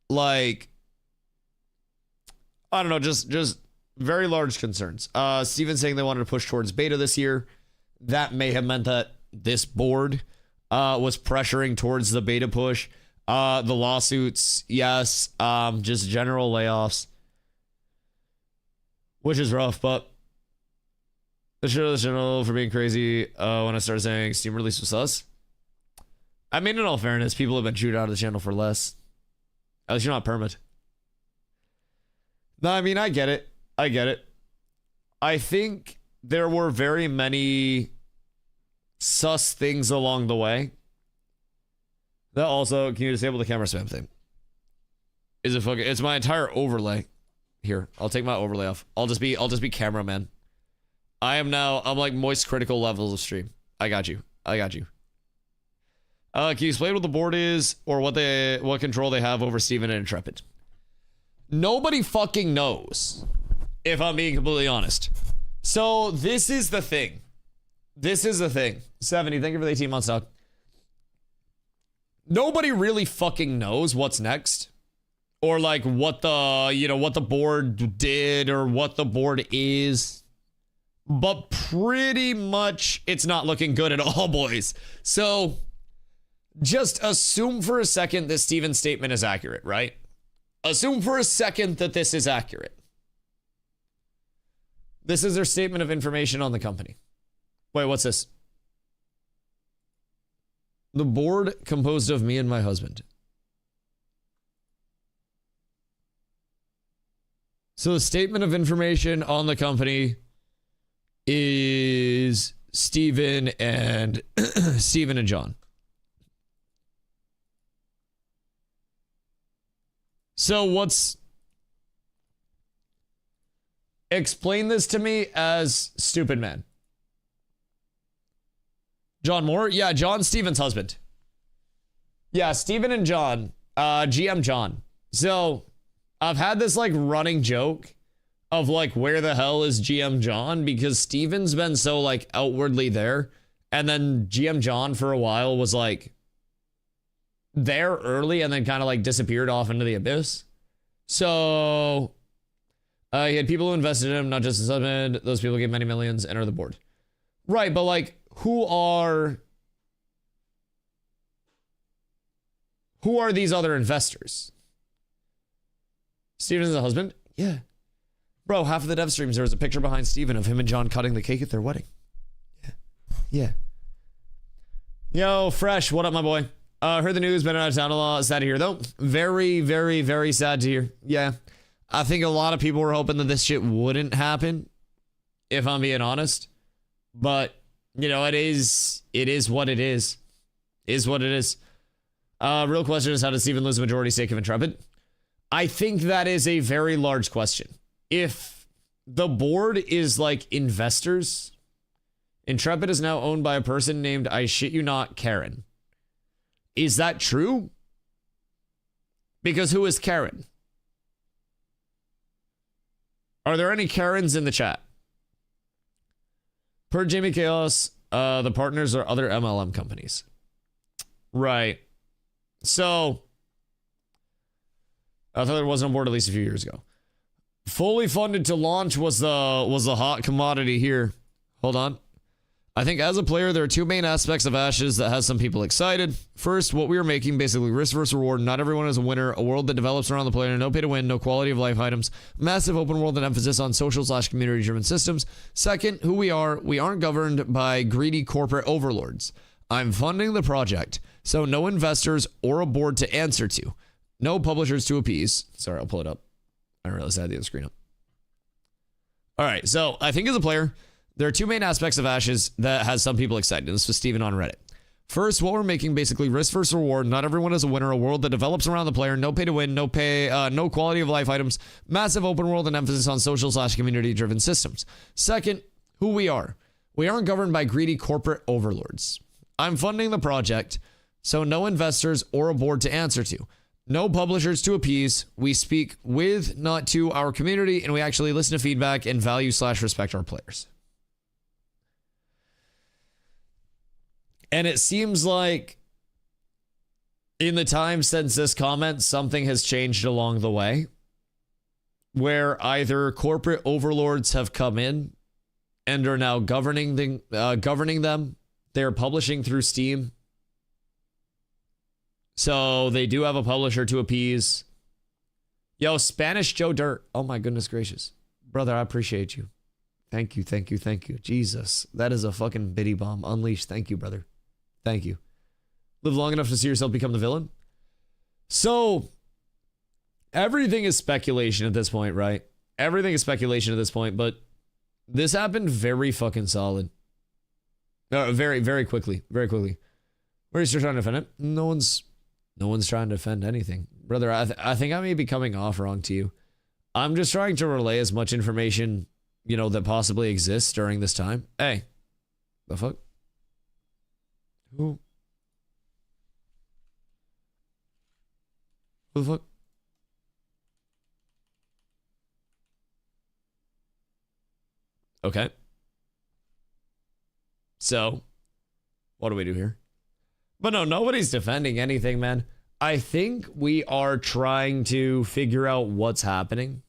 like, I don't know, just very large concerns. Steven saying they wanted to push towards beta this year. That may have meant that this board was pressuring towards the beta push. The lawsuits, yes. Just general layoffs, which is rough, but the channel for being crazy when I started saying Steam release was sus. I mean, in all fairness, people have been chewed out of the channel for less. At least you're not permit. No, I mean, I get it. I think there were very many sus things along the way. That also, can you disable the camera spam thing? Is it fucking? It's my entire overlay. Here, I'll take my overlay off. I'll just be cameraman. I'm like moist critical levels of stream. I got you. Can you explain what the board is, or what control they have over Steven and Intrepid? Nobody fucking knows, if I'm being completely honest. So this is the thing. 70, thank you for the 18 months, dog. Nobody really fucking knows what's next, or like what the board did or what the board is. But pretty much it's not looking good at all, boys. So just assume for a second that Steven's statement is accurate, right? Assume for a second that this is accurate. This is their statement of information on the company. Wait, what's this? The board composed of me and my husband. So the statement of information on the company is Steven and Steven and John. So explain this to me as stupid man. John Moore? Yeah, John Steven's husband. Yeah, Steven and John. GM John. So, I've had this, like, running joke of, like, where the hell is GM John? Because Steven's been so, like, outwardly there. And then GM John for a while was, like, there early and then kind of, like, disappeared off into the abyss. So, he had people who invested in him, not just his husband. Those people gave many millions, enter the board. Right, but, like, who are these other investors? Steven's the husband? Yeah. Bro, half of the dev streams, there was a picture behind Steven of him and John cutting the cake at their wedding. Yeah. Yo, Fresh, what up, my boy? Heard the news, been out of town a lot. Sad to hear, though. Very, very, very sad to hear. Yeah. I think a lot of people were hoping that this shit wouldn't happen, if I'm being honest. But, you know, it is what it is. Is what it is. Real question is, how does Steven lose the majority stake of Intrepid? I think that is a very large question. If the board is like investors, Intrepid is now owned by a person named, I shit you not, Karen. Is that true? Because who is Karen? Are there any Karens in the chat? Per Jamie Chaos, the partners are other MLM companies. Right. So, I thought there wasn't on board at least a few years ago. Fully funded to launch was the hot commodity here. Hold on. I think as a player, there are two main aspects of Ashes that has some people excited. First, what we are making, basically risk versus reward. Not everyone is a winner. A world that develops around the player. No pay to win. No quality of life items. Massive open world and emphasis on social/community driven systems. Second, who we are. We aren't governed by greedy corporate overlords. I'm funding the project, so no investors or a board to answer to. No publishers to appease. Sorry, I'll pull it up. I didn't realize I had the other screen up. All right, so I think as a player, there are two main aspects of Ashes that has some people excited. This was Steven on Reddit. First, what we're making, basically risk versus reward. Not everyone is a winner. A world that develops around the player. No pay to win. No quality of life items. Massive open world and emphasis on social/community driven systems. Second, who we are. We aren't governed by greedy corporate overlords. I'm funding the project, so no investors or a board to answer to. No publishers to appease. We speak with, not to, our community, and we actually listen to feedback and value/respect our players. And it seems like in the time since this comment, something has changed along the way where either corporate overlords have come in and are now governing them. They're publishing through Steam. So they do have a publisher to appease. Yo, Spanish Joe Dirt. Oh my goodness gracious. Brother, I appreciate you. Thank you, thank you, thank you. Jesus, that is a fucking biddy bomb unleashed. Thank you, brother. Thank you. Live long enough to see yourself become the villain. So, everything is speculation at this point, right? Everything is speculation at this point, but this happened very fucking solid. Very, very quickly. Very quickly. We're still trying to defend it. No one's trying to defend anything. Brother, I think I may be coming off wrong to you. I'm just trying to relay as much information, you know, that possibly exists during this time. Hey. The fuck? Who the fuck? Okay. So, what do we do here? But no, nobody's defending anything, man. I think we are trying to figure out what's happening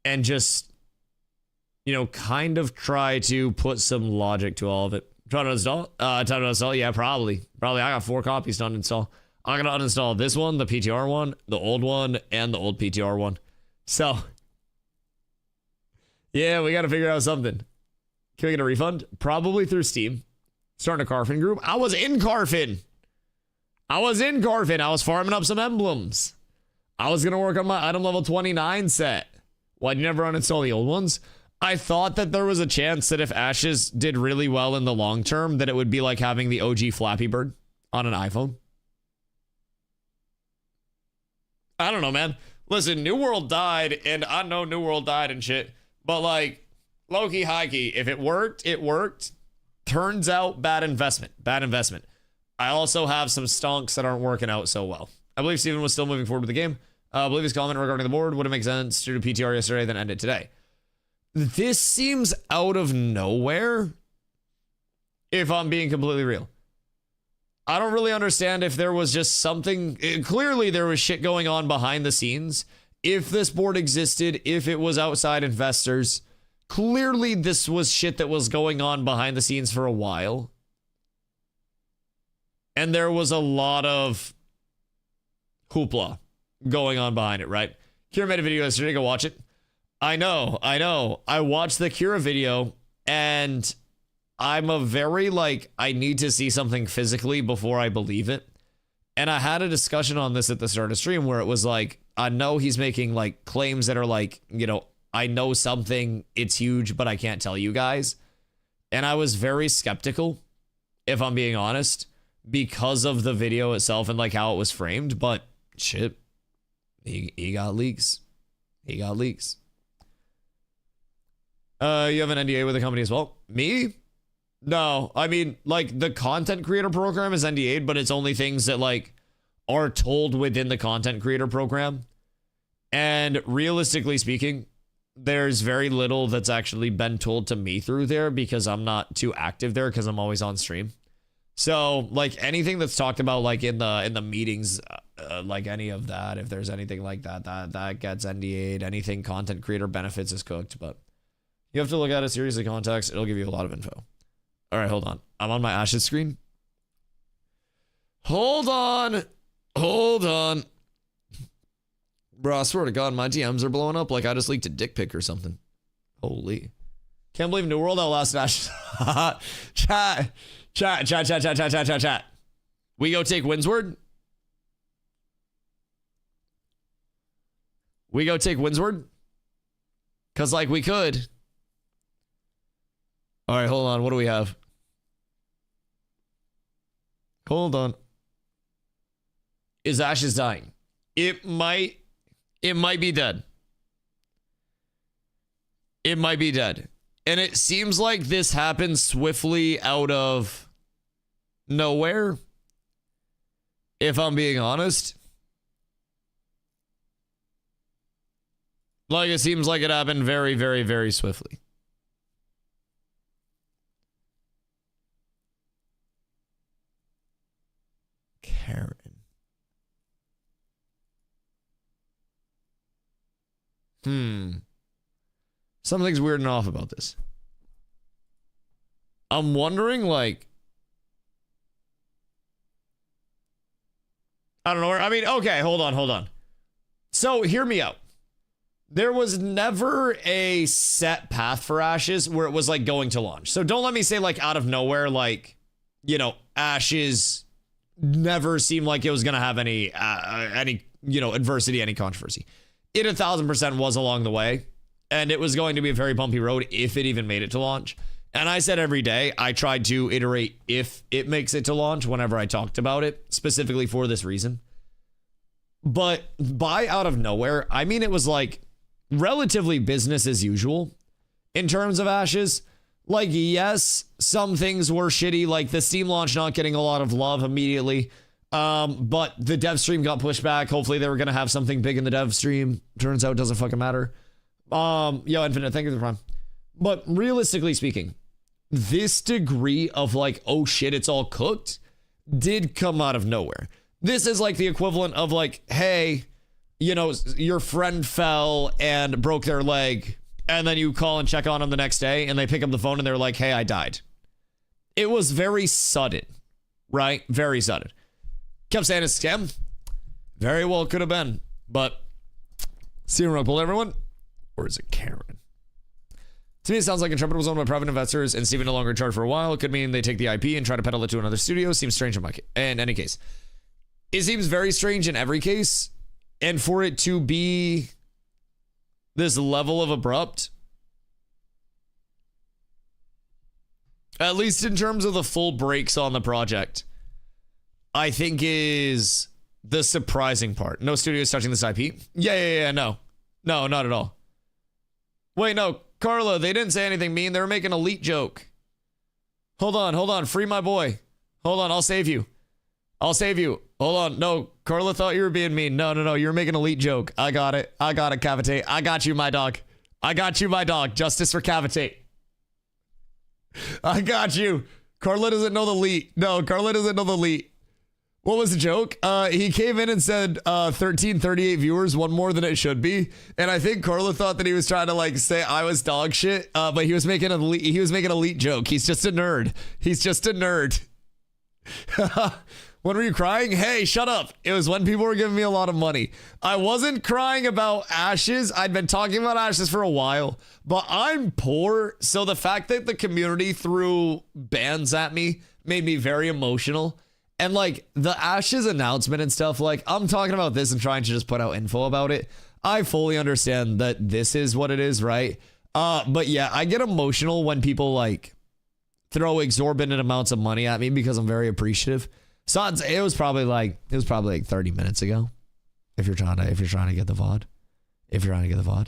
and just, you know, kind of try to put some logic to all of it. Try to install? Time to install? Yeah, probably. I got 4 copies to uninstall. I'm going to uninstall this one, the PTR one, the old one, and the old PTR one. So, yeah, we got to figure out something. Can we get a refund? Probably through Steam. Starting a Carfin group. I was in Carfin. I was farming up some emblems. I was going to work on my item level 29 set. Why'd you never uninstall the old ones? I thought that there was a chance that if Ashes did really well in the long term, that it would be like having the OG Flappy Bird on an iPhone. I don't know, man. Listen, New World died, and I know New World died and shit, but like, low-key, high-key, if it worked, it worked. Turns out bad investment. Bad investment. I also have some stonks that aren't working out so well. I believe Steven was still moving forward with the game. I believe his comment regarding the board would have made sense to do PTR yesterday, then end it today. This seems out of nowhere, if I'm being completely real. I don't really understand if there was just something. Clearly, there was shit going on behind the scenes. If this board existed, if it was outside investors, clearly this was shit that was going on behind the scenes for a while. And there was a lot of hoopla going on behind it, right? Kira made a video yesterday. Go watch it. I know. I watched the Kira video, and I'm a very, like, I need to see something physically before I believe it. And I had a discussion on this at the start of stream where it was like, I know he's making, like, claims that are like, you know, I know something, it's huge, but I can't tell you guys. And I was very skeptical, if I'm being honest, because of the video itself and, like, how it was framed. But, shit, he got leaks. He got leaks. You have an NDA with the company as well? Me? No. I mean, like, the content creator program is NDA'd, but it's only things that, like, are told within the content creator program. And realistically speaking, there's very little that's actually been told to me through there because I'm not too active there because I'm always on stream. So, like, anything that's talked about, like, in the meetings, like any of that, if there's anything like that gets NDA'd. Anything content creator benefits is cooked, but you have to look at it seriously context. It'll give you a lot of info. All right, hold on. I'm on my Ashes screen. Hold on. Bro, I swear to God, my DMs are blowing up like I just leaked a dick pic or something. Holy. Can't believe New World outlasted Ashes. Chat. We go take Windsward. We go take Windsward. Because, like, we could. All right, hold on. What do we have? Hold on. Is Ashes dying? It might be dead. It might be dead. And it seems like this happened swiftly out of nowhere. If I'm being honest. Like, it seems like it happened very, very, very swiftly. Karen. Something's weird and off about this. I'm wondering, like, I don't know. I mean, okay, hold on. So, hear me out. There was never a set path for Ashes where it was, like, going to launch. So, don't let me say, like, out of nowhere, like, you know, Ashes never seemed like it was going to have any, you know, adversity, any controversy. It 1000% was along the way, and it was going to be a very bumpy road if it even made it to launch. And I said every day, I tried to iterate if it makes it to launch whenever I talked about it, specifically for this reason. But by out of nowhere, I mean, it was like relatively business as usual in terms of Ashes. Like, yes, some things were shitty, like the Steam launch not getting a lot of love immediately. But the dev stream got pushed back. Hopefully they were going to have something big in the dev stream. Turns out it doesn't fucking matter. Yo, Infinite, thank you for the prime. But realistically speaking, this degree of like, oh shit, it's all cooked, did come out of nowhere. This is like the equivalent of like, hey, you know, your friend fell and broke their leg, and then you call and check on them the next day, and they pick up the phone and they're like, hey, I died. It was very sudden, right? Very sudden. Kept saying it's a scam. Very well could have been, but Serum pulled everyone, or is it Karen? To me, it sounds like Intrepid was owned by private investors and Steven no longer in charge for a while. It could mean they take the IP and try to peddle it to another studio. Seems strange in any case. It seems very strange in every case. And for it to be this level of abrupt, at least in terms of the full brakes on the project, I think is the surprising part. No studio's touching this IP? Yeah, no. No, not at all. Wait, no. Carla, they didn't say anything mean. They were making a leak joke. Hold on. Free my boy. Hold on, I'll save you. Hold on. No, Carla thought you were being mean. No. You were making a elite joke. I got it, Cavitate. I got you, my dog. Justice for Cavitate. I got you. Carla doesn't know the leet. No, Carla doesn't know the leet. What was the joke? He came in and said 1338 viewers, one more than it should be. And I think Carla thought that he was trying to like say I was dog shit, but he was making a elite joke. He's just a nerd. When were you crying? Hey, shut up. It was when people were giving me a lot of money. I wasn't crying about Ashes. I'd been talking about Ashes for a while, but I'm poor. So the fact that the community threw bans at me made me very emotional. And like the Ashes announcement and stuff, like I'm talking about this and trying to just put out info about it. I fully understand that this is what it is, right? But yeah, I get emotional when people like throw exorbitant amounts of money at me because I'm very appreciative. So it was probably like 30 minutes ago. If you're trying to get the VOD.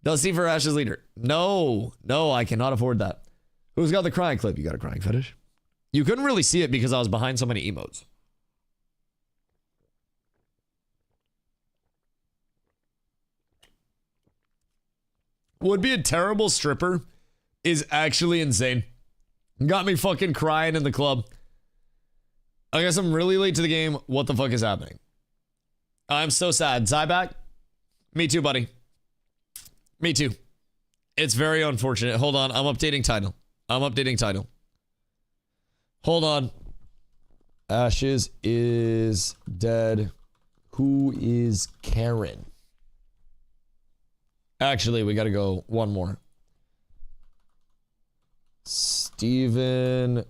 Dusty for Ashes leader. No, I cannot afford that. Who's got the crying clip? You got a crying fetish? You couldn't really see it because I was behind so many emotes. Would be a terrible stripper is actually insane. Got me fucking crying in the club. I guess I'm really late to the game. What the fuck is happening? I'm so sad. Zyback? Me too, buddy. Me too. It's very unfortunate. Hold on. I'm updating title. Hold on. Ashes is dead. Who is Karen? Actually, we gotta go one more. Steven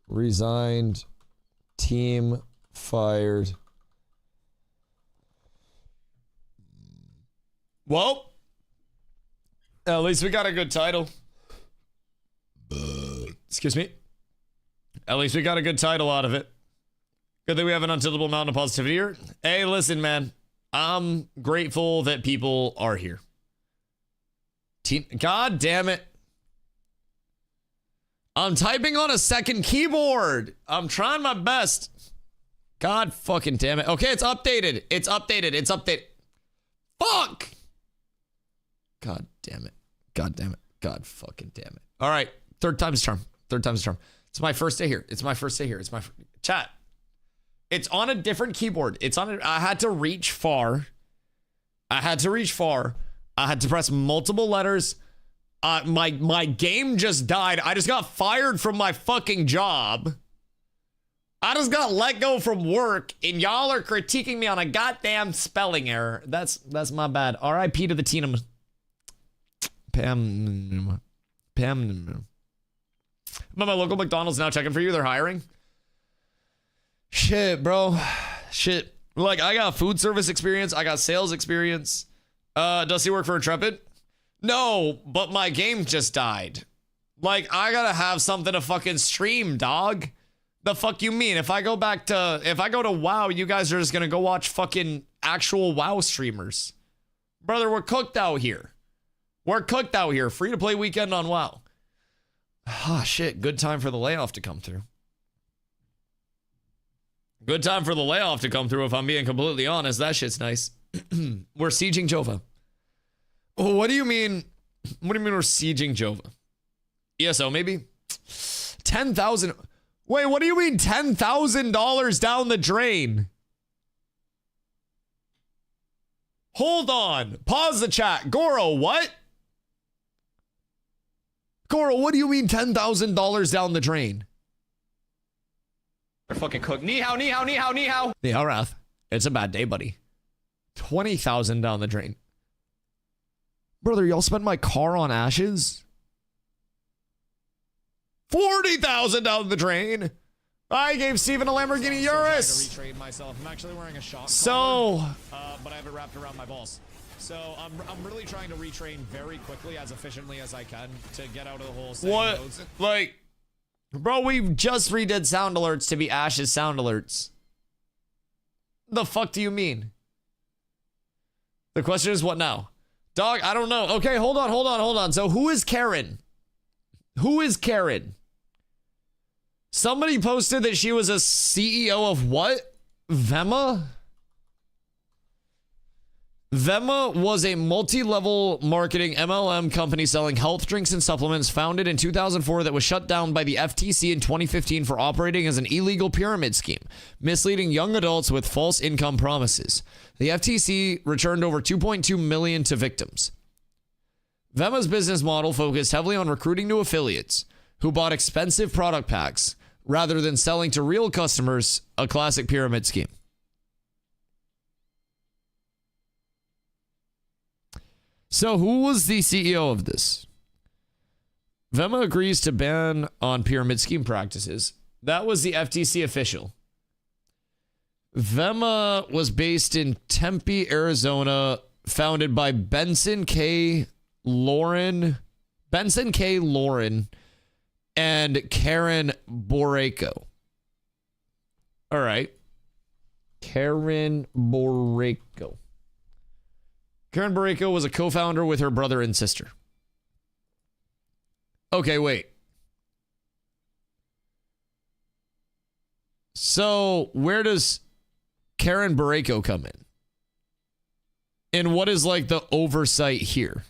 resigned. Team fired. Well, at least we got a good title. Excuse me. At least we got a good title out of it. Good that we have an untillable amount of positivity here. Hey, listen, man. I'm grateful that people are here. God damn it. I'm typing on a second keyboard. I'm trying my best. God fucking damn it. Okay, it's updated. It's updated. Fuck. God damn it. God fucking damn it. All right. Third time's charm. It's my first day here. Chat. It's on a different keyboard. I had to reach far. I had to press multiple letters. My game just died. I just got fired from my fucking job. I just got let go from work, and y'all are critiquing me on a goddamn spelling error. That's my bad. R.I.P. to the Tina. Pam. But my local McDonald's now checking for you. They're hiring. Shit, bro. Shit. Like, I got food service experience. I got sales experience. Does he work for Intrepid? No, but my game just died. Like, I gotta have something to fucking stream, dog. The fuck you mean? If I go to WoW, you guys are just gonna go watch fucking actual WoW streamers. Brother, we're cooked out here. Free to play weekend on WoW. Ah, shit. Good time for the layoff to come through. If I'm being completely honest. That shit's nice. We're sieging Jova. Oh, what do you mean? What do you mean we're sieging Jova? ESO, maybe? 10,000. Wait, what do you mean $10,000 down the drain? Hold on. Pause the chat. Goro, what? Goro, what do you mean $10,000 down the drain? They're fucking cooked. Ni hao. Ni hao, Wrath. It's a bad day, buddy. 20,000 down the drain. Brother, y'all spent my car on Ashes? 40,000 down the drain. I gave Steven a Lamborghini Urus. Retrade myself. I'm actually wearing a shock collar, but I have it wrapped around my balls. So I'm really trying to retrain very quickly, as efficiently as I can, to get out of the whole same what? modes. Like, bro, we just redid sound alerts to be Ash's sound alerts. The fuck do you mean? The question is, what now? Dog, I don't know. Okay, hold on. So who is Karen? Somebody posted that she was a CEO of what? Vema? Vema was a multi-level marketing MLM company selling health drinks and supplements founded in 2004 that was shut down by the FTC in 2015 for operating as an illegal pyramid scheme, misleading young adults with false income promises. The FTC returned over $2.2 million to victims. Vema's business model focused heavily on recruiting new affiliates who bought expensive product packs rather than selling to real customers, a classic pyramid scheme. So who was the CEO of this? Vema agrees to ban on pyramid scheme practices. That was the FTC official. Vema was based in Tempe, Arizona, founded by Benson K. Lauren, and Karen Borrego. All right. Karen Borrego. Karen Borrego was a co-founder with her brother and sister. Okay, wait. So, where does Karen Borrego come in? And what is like the oversight here?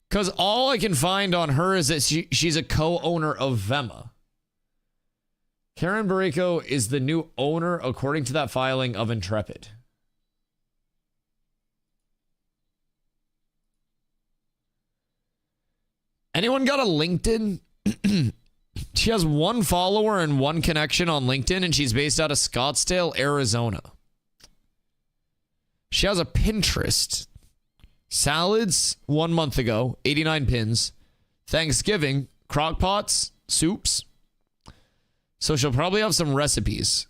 Because all I can find on her is that she's a co-owner of Vema. Karen Borrego is the new owner, according to that filing, of Intrepid. Anyone got a LinkedIn? She has one follower and one connection on LinkedIn, and she's based out of Scottsdale, Arizona. She has a Pinterest. Salads 1 month ago, 89 pins. Thanksgiving, crock pots, soups. So she'll probably have some recipes.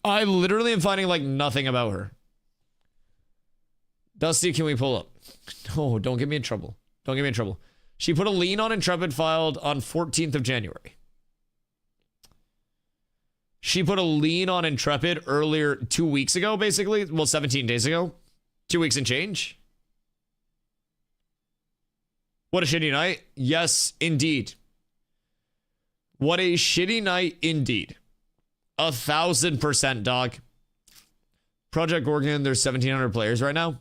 I literally am finding like nothing about her. Dusty, can we pull up? No, don't get me in trouble. Don't get me in trouble. She put a lien on Intrepid filed on 14th of January. She put a lien on Intrepid earlier 2 weeks ago, basically. Well, 17 days ago. 2 weeks and change. What a shitty night. Yes, indeed. What a shitty night indeed. 1,000%, dog. Project Gorgon, there's 1,700 players right now.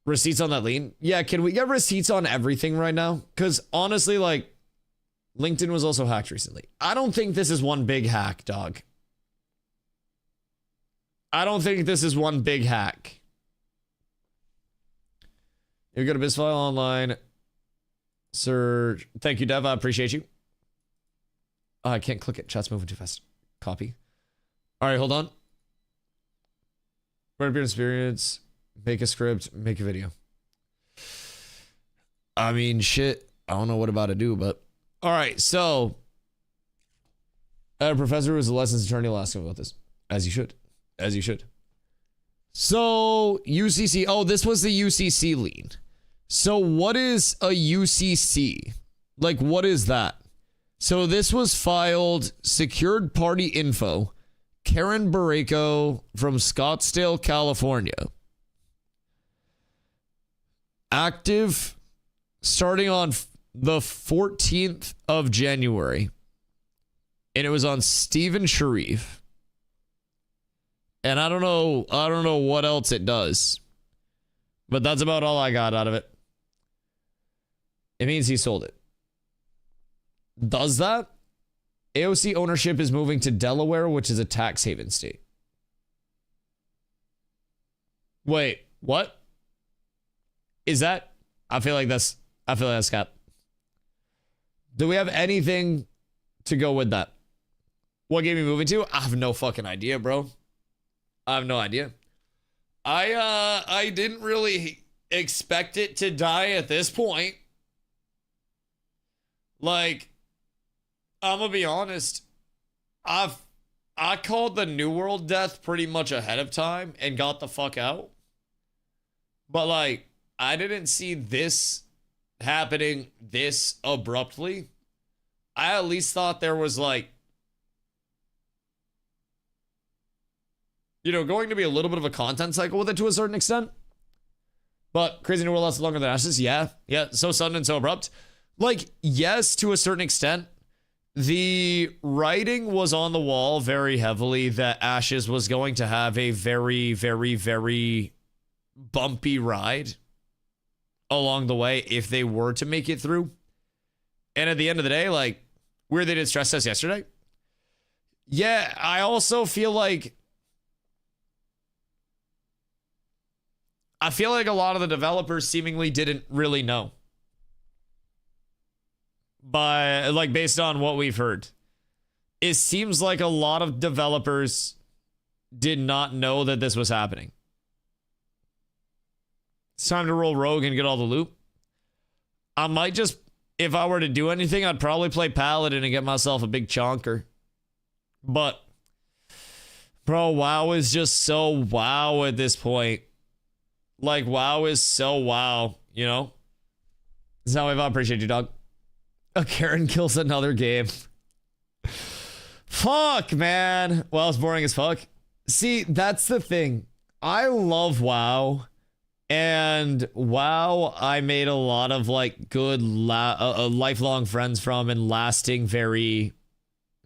Receipts on that lien? Yeah, can we get receipts on everything right now? Because honestly, like, LinkedIn was also hacked recently. I don't think this is one big hack, dog. I don't think this is one big hack. You go to BizFile Online. Search. Thank you, Dev. I appreciate you. Oh, I can't click it. Chat's moving too fast. Copy. All right, hold on. Write up your experience. Make a script. Make a video. I mean, shit. I don't know what about to do, but... All right, so... A professor who is a lessons attorney will ask him about this. As you should. As you should. So, UCC. Oh, this was the UCC lien. So, what is a UCC? Like, what is that? So, this was filed secured party info. Karen Borrego from Scottsdale, California. Active starting on the 14th of January. And it was on Steven Sharif. And I don't know what else it does. But that's about all I got out of it. It means he sold it. Does that? AOC ownership is moving to Delaware, which is a tax haven state. Wait, what? Is that? I feel like that's cap. Do we have anything to go with that? What game are you moving to? I have no fucking idea, bro. I have no idea. I didn't really expect it to die at this point. Like, I'm gonna be honest. I called the New World death pretty much ahead of time and got the fuck out. But like, I didn't see this happening this abruptly. I at least thought there was like, you know, going to be a little bit of a content cycle with it to a certain extent. But Crazy New World lasted longer than Ashes. Yeah. So sudden and so abrupt. Like, yes, to a certain extent. The writing was on the wall very heavily that Ashes was going to have a very, very, very bumpy ride along the way if they were to make it through. And at the end of the day, like, where they did stress test yesterday. Yeah, I also feel like a lot of the developers seemingly didn't really know. But like based on what we've heard, it seems like a lot of developers did not know that this was happening. It's time to roll Rogue and get all the loot. I might just, if I were to do anything, I'd probably play Paladin and get myself a big chonker. But, bro, WoW is just so WoW at this point. Like, WoW is so WoW, you know? So I appreciate you, dog. A Karen kills another game. Fuck, man. WoW is boring as fuck. See, that's the thing. I love WoW. And WoW, I made a lot of, like, good lifelong friends from and lasting very,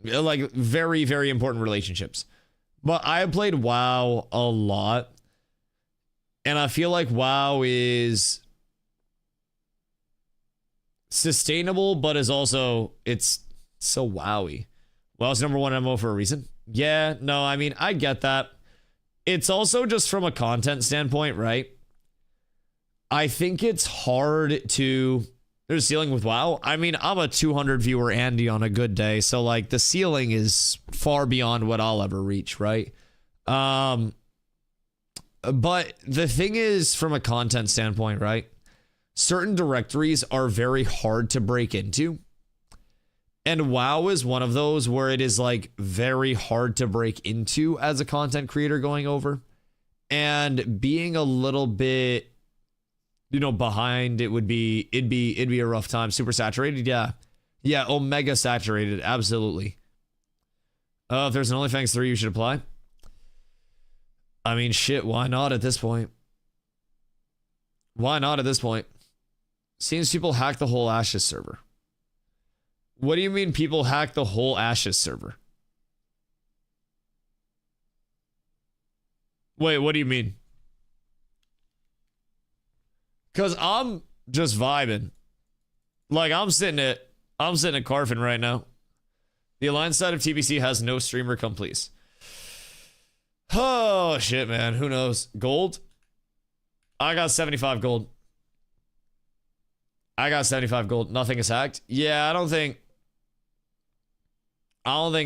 very important relationships. But I played WoW a lot. And I feel like WoW is sustainable, but is also, it's so wowy. WoW's number one MMO for a reason. Yeah, no, I mean, I get that. It's also just from a content standpoint, right? I think it's hard to, there's a ceiling with WoW. I mean, I'm a 200 viewer Andy on a good day, so like the ceiling is far beyond what I'll ever reach, right? But the thing is, from a content standpoint, right? Certain directories are very hard to break into. And WoW is one of those where it is like very hard to break into as a content creator going over. And being a little bit, you know, behind, it'd be a rough time. Super saturated, yeah. Yeah, omega saturated, absolutely. If there's an OnlyFans 3, you should apply. I mean, shit, why not at this point? Why not at this point? Seems people hack the whole Ashes server. What do you mean people hack the whole Ashes server? Wait, what do you mean? Because I'm just vibing. Like, I'm sitting at Carfin right now. The Alliance side of TBC has no streamer come, please. Oh, shit, man. Who knows? Gold? I got 75 gold. Nothing is hacked. Yeah, I don't think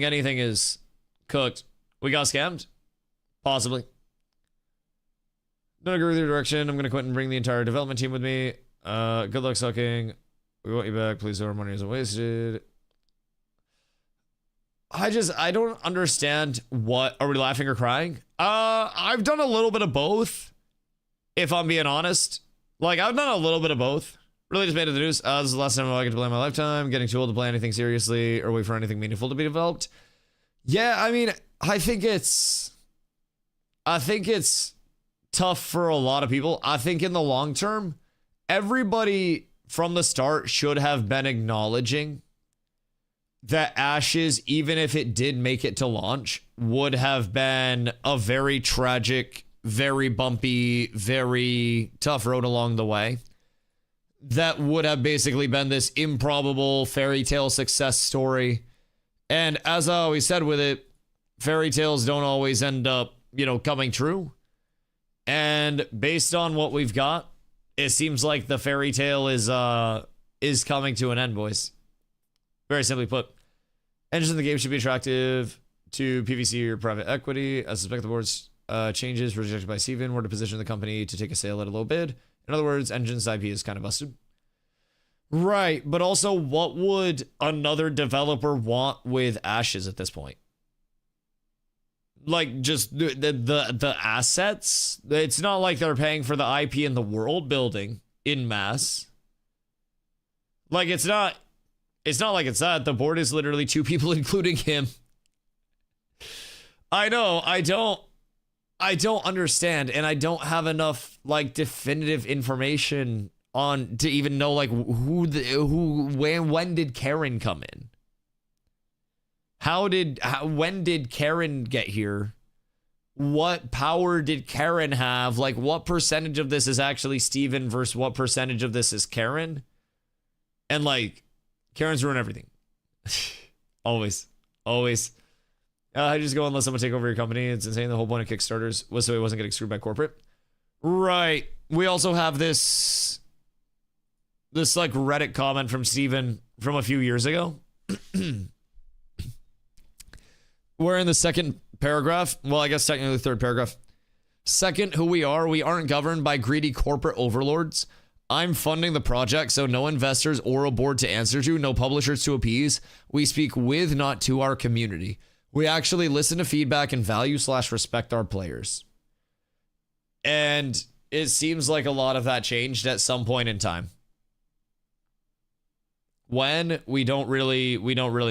anything is cooked. We got scammed? Possibly. Don't agree with your direction. I'm going to quit and bring the entire development team with me. Good luck sucking. We want you back. Please, our money isn't wasted. I don't understand what. Are we laughing or crying? I've done a little bit of both. If I'm being honest. Like, I've done a little bit of both. Really just made it the news. This is the last time I get to play in my lifetime. Getting too old to play anything seriously or wait for anything meaningful to be developed. Yeah, I mean, I think it's tough for a lot of people. I think in the long term, everybody from the start should have been acknowledging that Ashes, even if it did make it to launch, would have been a very tragic, very bumpy, very tough road along the way. That would have basically been this improbable fairy tale success story. And as I always said with it, fairy tales don't always end up, you know, coming true. And based on what we've got, it seems like the fairy tale is coming to an end, boys. Very simply put. Engines in the game should be attractive to PVC or private equity. I suspect the board's changes rejected by Steven were to position the company to take a sale at a low bid. In other words, Engine's IP is kind of busted. Right, but also what would another developer want with Ashes at this point? Like, just the assets? It's not like they're paying for the IP and the world building in mass. Like, it's not like it's that. The board is literally 2 people, including him. I know, I don't I don't understand, and I don't have enough like definitive information on to even know like when did Karen come in? When did Karen get here? What power did Karen have? Like, what percentage of this is actually Steven versus what percentage of this is Karen? And like, Karen's ruined everything. Always. I just go and let someone take over your company. It's insane. The whole point of Kickstarters was so he wasn't getting screwed by corporate. Right. We also have this like Reddit comment from Steven from a few years ago. We're in the second paragraph. Well, I guess technically the third paragraph. Second, who we aren't governed by greedy corporate overlords. I'm funding the project, so no investors or a board to answer to, no publishers to appease. We speak with, not to our community. We actually listen to feedback and value/respect our players. And it seems like a lot of that changed at some point in time. When? We don't really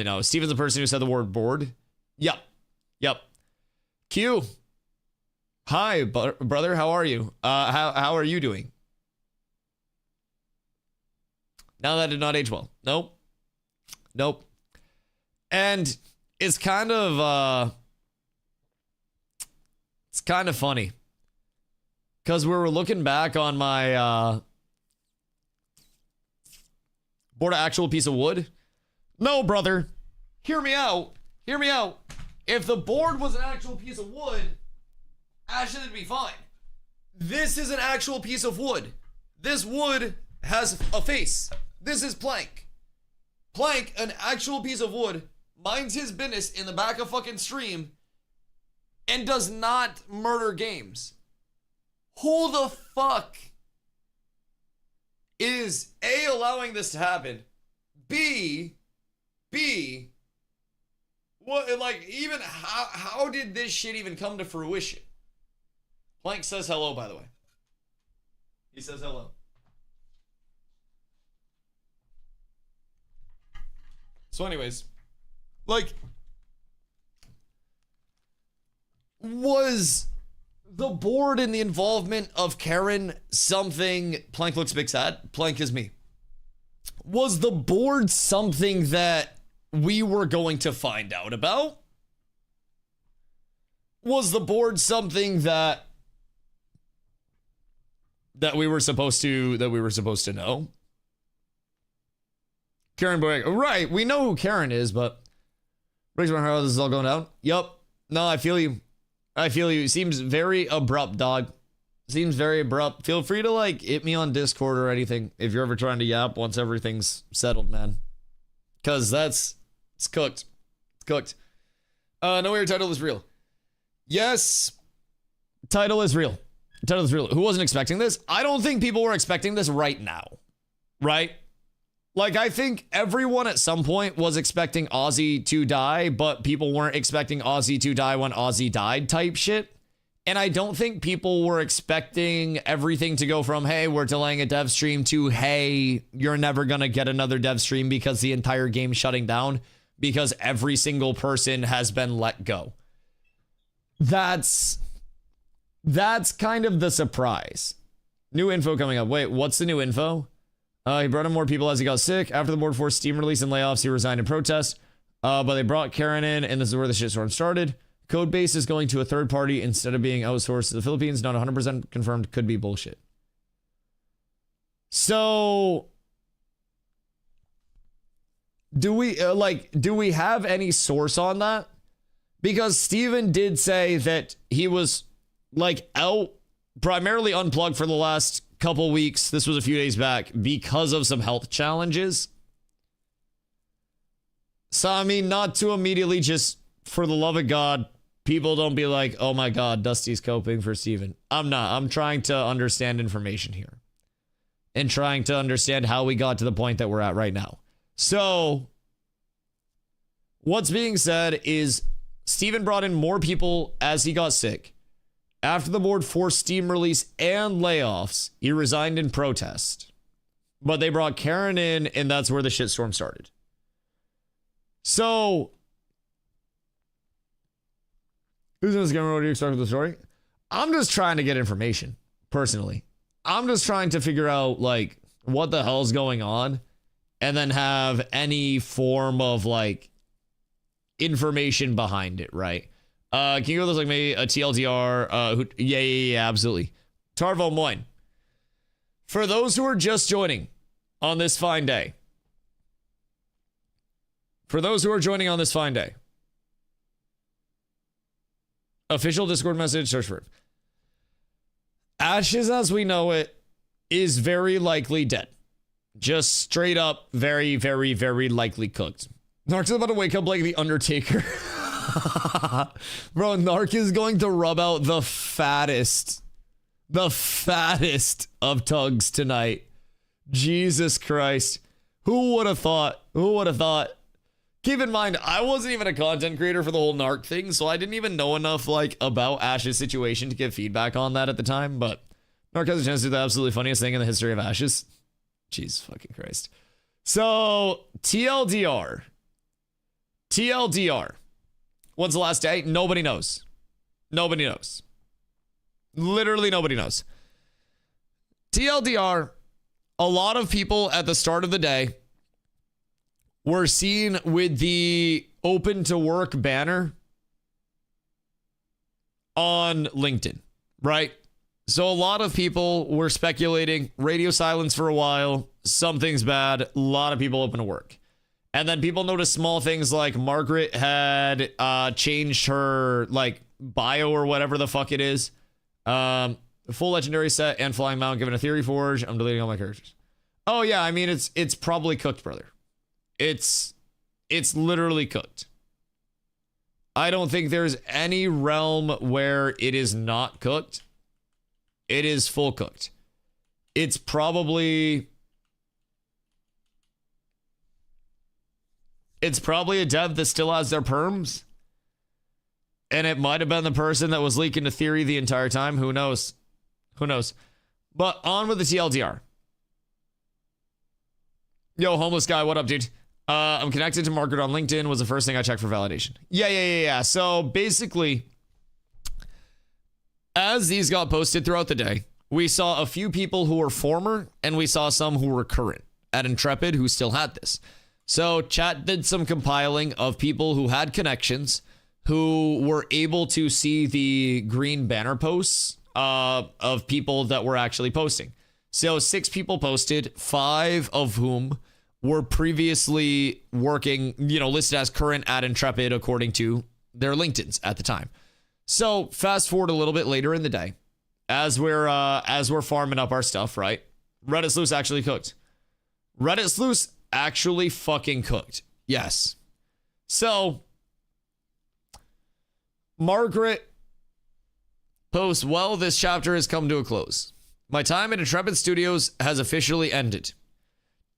know. Steven's the person who said the word board. Yep. Q. Hi, brother. How are you? How are you doing? Now that did not age well. Nope. And it's kind of funny because we were looking back on my board of actual piece of wood. No, brother. Hear me out. If the board was an actual piece of wood, actually it'd be fine. This is an actual piece of wood. This wood has a face. This is Plank. Plank, an actual piece of wood, minds his business in the back of fucking stream and does not murder games. Who the fuck is A, allowing this to happen? B, what, like, even how did this shit even come to fruition? Plank says hello, by the way. He says hello. So anyways, like, was the board and the involvement of Karen something... Plank looks big sad. Plank is me. Was the board something that we were going to find out about? Was the board something that we were supposed to know? Karen Boy, right? We know who Karen is, but breaks my heart how this is all going down. Yup. No, I feel you. Seems very abrupt, dog. Seems very abrupt. Feel free to like hit me on Discord or anything if you're ever trying to yap once everything's settled, man. Cause it's cooked. It's cooked. No, your title is real. Yes. Title is real. Who wasn't expecting this? I don't think people were expecting this right now. Right? Like, I think everyone at some point was expecting Ozzy to die, but people weren't expecting Ozzy to die when Ozzy died type shit. And I don't think people were expecting everything to go from, hey, we're delaying a dev stream to, hey, you're never going to get another dev stream because the entire game's shutting down because every single person has been let go. That's kind of the surprise. New info coming up. Wait, what's the new info? He brought in more people as he got sick. After the board forced Steam release and layoffs, he resigned in protest. But they brought Karen in, and this is where the shitstorm started. Code base is going to a third party instead of being outsourced to the Philippines. Not 100% confirmed. Could be bullshit. So, do we have any source on that? Because Steven did say that he was like out, primarily unplugged for the last couple weeks. This was a few days back because of some health challenges. So, I mean, not to immediately just, for the love of God, people don't be like, oh my God, Dusty's coping for Steven. I'm not. I'm trying to understand information here and trying to understand how we got to the point that we're at right now. So, what's being said is Steven brought in more people as he got sick. After the board forced Steam release and layoffs, he resigned in protest. But they brought Karen in, and that's where the shitstorm started. So, who's in this game? What do you start with the story? I'm just trying to get information, personally. I'm just trying to figure out, like, what the hell's going on and then have any form of, like, information behind it, right? Can you go with like me, a TLDR? Yeah, absolutely. Tarvo Moine. For those who are just joining on this fine day, official Discord message, search for it. Ashes as we know it is very likely dead. Just straight up, very, very, very likely cooked. Narc's about to wake up like the Undertaker. Bro, Narc is going to rub out the fattest of tugs tonight. Jesus Christ. Who would have thought? Keep in mind, I wasn't even a content creator for the whole Narc thing, so I didn't even know enough like about Ash's situation to give feedback on that at the time, but Narc has a chance to do the absolutely funniest thing in the history of Ashes. Jesus fucking Christ. So, TLDR. When's the last day? Nobody knows. Literally nobody knows. TLDR, a lot of people at the start of the day were seen with the open to work banner on LinkedIn, right? So a lot of people were speculating radio silence for a while. Something's bad. A lot of people open to work. And then people noticed small things like Margaret had changed her like bio or whatever the fuck it is. Full legendary set and flying mount given a theory forge. I'm deleting all my characters. Oh yeah, I mean it's probably cooked, brother. It's literally cooked. I don't think there's any realm where it is not cooked. It is full cooked. It's probably a dev that still has their perms. And it might have been the person that was leaking the theory the entire time. Who knows? But on with the TLDR. Yo, homeless guy, what up, dude? I'm connected to Margaret on LinkedIn was the first thing I checked for validation. Yeah. So basically, as these got posted throughout the day, we saw a few people who were former and we saw some who were current at Intrepid who still had this. So chat did some compiling of people who had connections who were able to see the green banner posts of people that were actually posting. So 6 people posted, 5 of whom were previously working, listed as current at Intrepid according to their LinkedIns at the time. So fast forward a little bit later in the day, as we're farming up our stuff, right? Reddit Sluice actually cooked. Reddit Sluice actually fucking cooked. Yes. So Margaret posts, well, this chapter has come to a close. My time at Intrepid Studios has officially ended.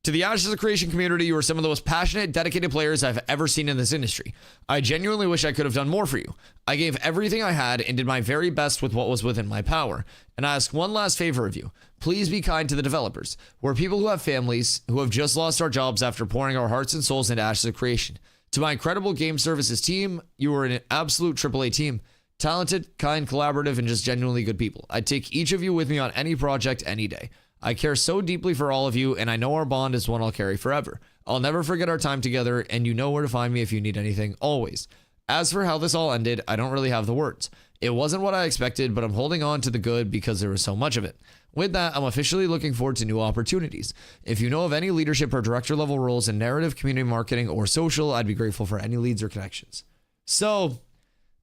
To the Ashes of Creation community, you are some of the most passionate, dedicated players I've ever seen in this industry. I genuinely wish I could have done more for you. I gave everything I had and did my very best with what was within my power. And I ask one last favor of you. Please be kind to the developers. We're people who have families, who have just lost our jobs after pouring our hearts and souls into Ashes of Creation. To my incredible game services team, you are an absolute AAA team. Talented, kind, collaborative, and just genuinely good people. I'd take each of you with me on any project, any day. I care so deeply for all of you, and I know our bond is one I'll carry forever. I'll never forget our time together, and you know where to find me if you need anything, always. As for how this all ended, I don't really have the words. It wasn't what I expected, but I'm holding on to the good because there was so much of it. With that, I'm officially looking forward to new opportunities. If you know of any leadership or director level roles in narrative, community marketing, or social, I'd be grateful for any leads or connections. So,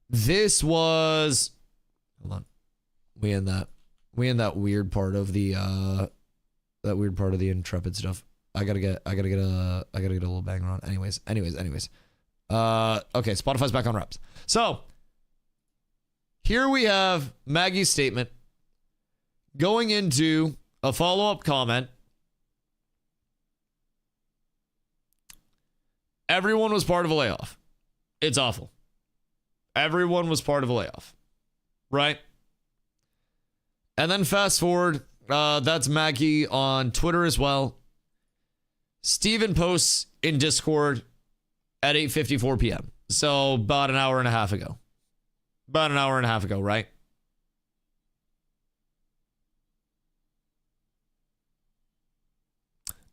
this was... Hold on. We in that weird part of the Intrepid stuff. I gotta get a little banger on. Anyways. Okay, Spotify's back on Raps. So here we have Maggie's statement going into a follow-up comment. Everyone was part of a layoff. It's awful. Everyone was part of a layoff. Right? And then fast forward, that's Maggie on Twitter as well. Steven posts in Discord at 8:54 p.m. So about an hour and a half ago. Right?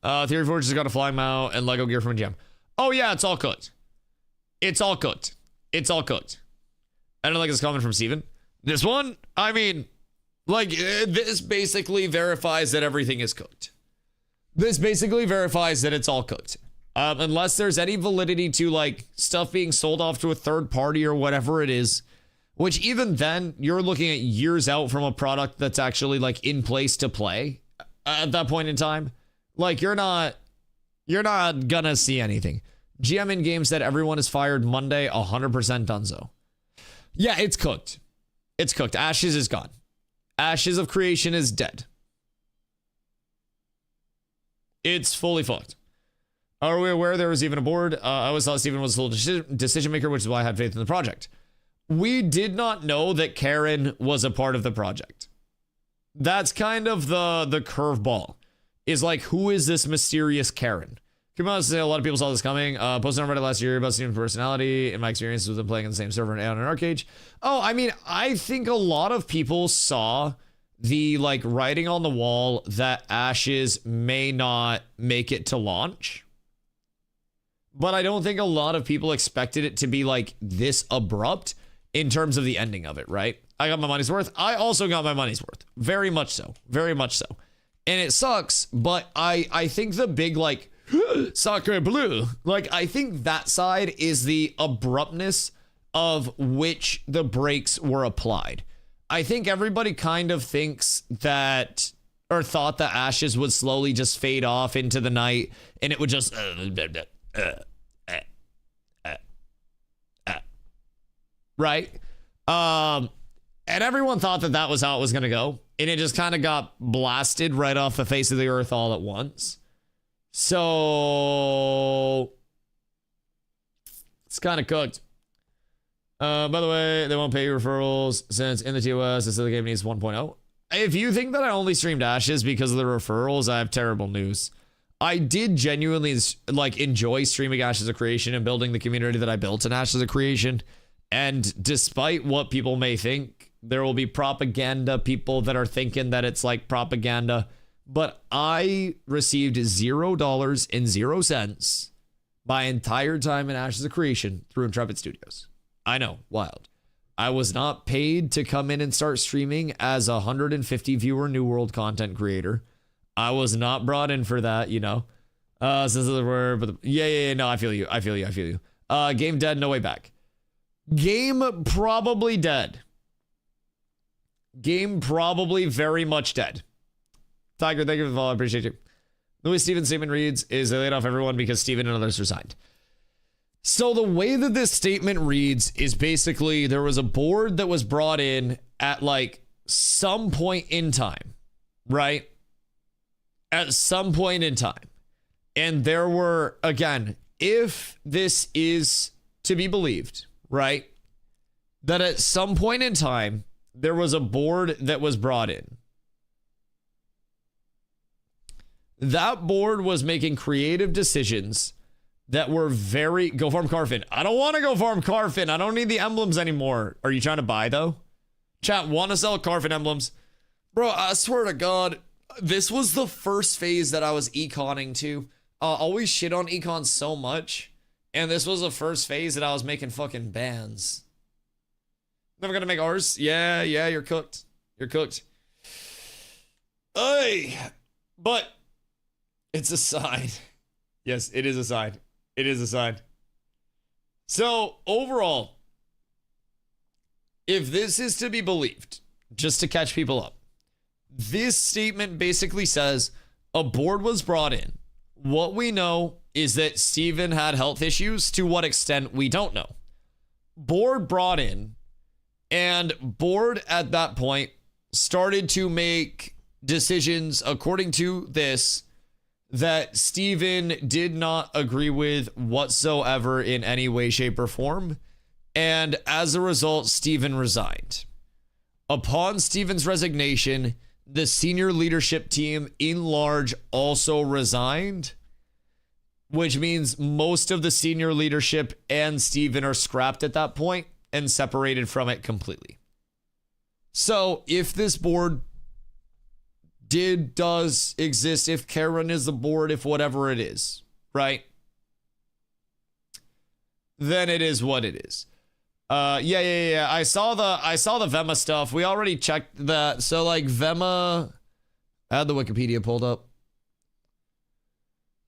Theory Forge has got a flying mount and Lego gear from a GM. Oh yeah, it's all cooked. It's all cooked. It's all cooked. I don't like this comment from Steven. This one, I mean, like, this basically verifies that everything is cooked. This basically verifies that it's all cooked. Unless there's any validity to, like, stuff being sold off to a third party or whatever it is, which even then, you're looking at years out from a product that's actually, like, in place to play at that point in time. Like, you're not gonna see anything. GM in game said everyone is fired Monday, 100% donezo. Yeah, it's cooked. It's cooked. Ashes is gone. Ashes of Creation is dead. It's fully fucked. Are we aware there was even a board? I always thought Steven was the sole decision maker, which is why I had faith in the project. We did not know that Karen was a part of the project. That's kind of the curveball. Is like, who is this mysterious Karen? Come on, say a lot of people saw this coming. Posted on Reddit last year about Steven's personality and my experiences with him playing on the same server and on an arcade. Oh, I mean, I think a lot of people saw the like writing on the wall that Ashes may not make it to launch. But I don't think a lot of people expected it to be like this abrupt in terms of the ending of it, right? I got my money's worth. I also got my money's worth. Very much so. Very much so. And it sucks, but I think the big like soccer blue, like I think that side is the abruptness of which the brakes were applied. I think everybody kind of thinks that or thought that Ashes would slowly just fade off into the night and it would just right? And everyone thought that that was how it was going to go. And it just kind of got blasted right off the face of the earth all at once. So it's kind of cooked. By the way, they won't pay you referrals since in the TOS, the game needs 1.0. If you think that I only streamed Ashes because of the referrals, I have terrible news. I did genuinely like enjoy streaming Ashes of Creation and building the community that I built in Ashes of Creation. And despite what people may think, there will be propaganda people that are thinking that it's like propaganda. But I received $0.00 my entire time in Ashes of Creation through Intrepid Studios. I know, wild. I was not paid to come in and start streaming as a 150 viewer New World content creator. I was not brought in for that, you know. Since the word, but yeah, no, I feel you. Game dead, no way back. Game probably dead. Game probably very much dead. Tiger, thank you for the follow. I appreciate you. The way Steven's statement reads is they laid off everyone because Steven and others resigned. So the way that this statement reads is basically there was a board that was brought in at like some point in time, right? At some point in time. And there were, again, if this is to be believed, right? That at some point in time, there was a board that was brought in. That board was making creative decisions that were very... Go farm Carfin. I don't want to go farm Carfin. I don't need the emblems anymore. Are you trying to buy, though? Chat, want to sell Carfin emblems? Bro, I swear to God, this was the first phase that I was econing to. Always shit on econ so much. And this was the first phase that I was making fucking bans. Never gonna make ours? Yeah, you're cooked. You're cooked. Hey, but it's a sign. Yes, it is a sign. It is a sign. So, overall, if this is to be believed, just to catch people up, this statement basically says a board was brought in. What we know is that Steven had health issues. To what extent, we don't know. Board brought in, and board at that point started to make decisions according to this that Steven did not agree with whatsoever in any way, shape, or form. And as a result, Steven resigned. Upon Steven's resignation, the senior leadership team in large also resigned, which means most of the senior leadership and Steven are scrapped at that point and separated from it completely. So if this board does exist, if Karen is the board, if whatever it is, right? Then it is what it is. Yeah. I saw the Vema stuff. We already checked that. So like Vema, I had the Wikipedia pulled up.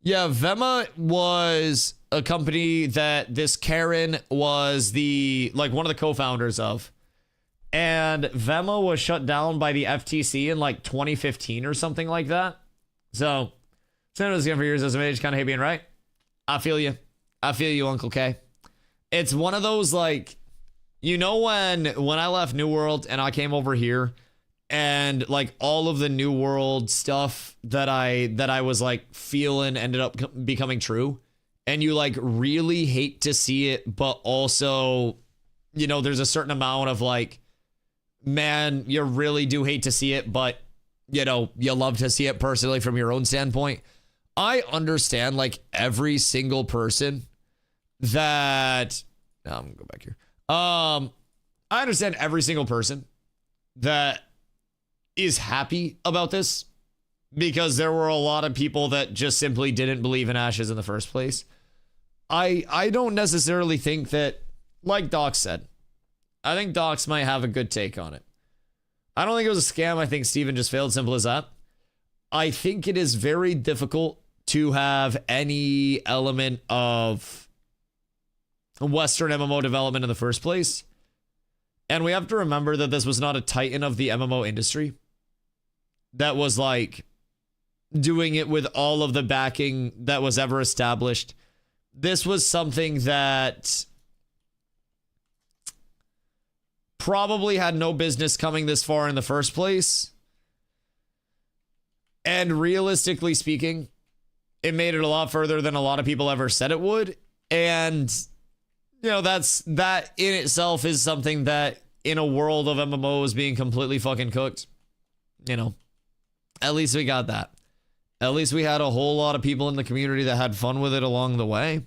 Yeah, Vema was a company that this Karen was one of the co-founders of. And Vema was shut down by the FTC in like 2015 or something like that. So, it was again for years as a age, kind of hate being right. I feel you. Uncle K. It's one of those like, you know, when I left New World and I came over here and like all of the New World stuff that I was like feeling ended up becoming true, and you like really hate to see it, but also, you know, there's a certain amount of like, man, you really do hate to see it, but you know, you love to see it personally from your own standpoint. I understand like every single person that I'm gonna go back here. I understand every single person that is happy about this, because there were a lot of people that just simply didn't believe in Ashes in the first place. I don't necessarily think that, like Doc said, I think Docs might have a good take on it. I don't think it was a scam. I think Steven just failed. Simple as that. I think it is very difficult to have any element of Western MMO development in the first place. And we have to remember that this was not a titan of the MMO industry that was like doing it with all of the backing that was ever established. This was something that probably had no business coming this far in the first place. And realistically speaking, it made it a lot further than a lot of people ever said it would. And, you know, that in itself is something that in a world of MMOs being completely fucking cooked, you know, at least we got that. At least we had a whole lot of people in the community that had fun with it along the way.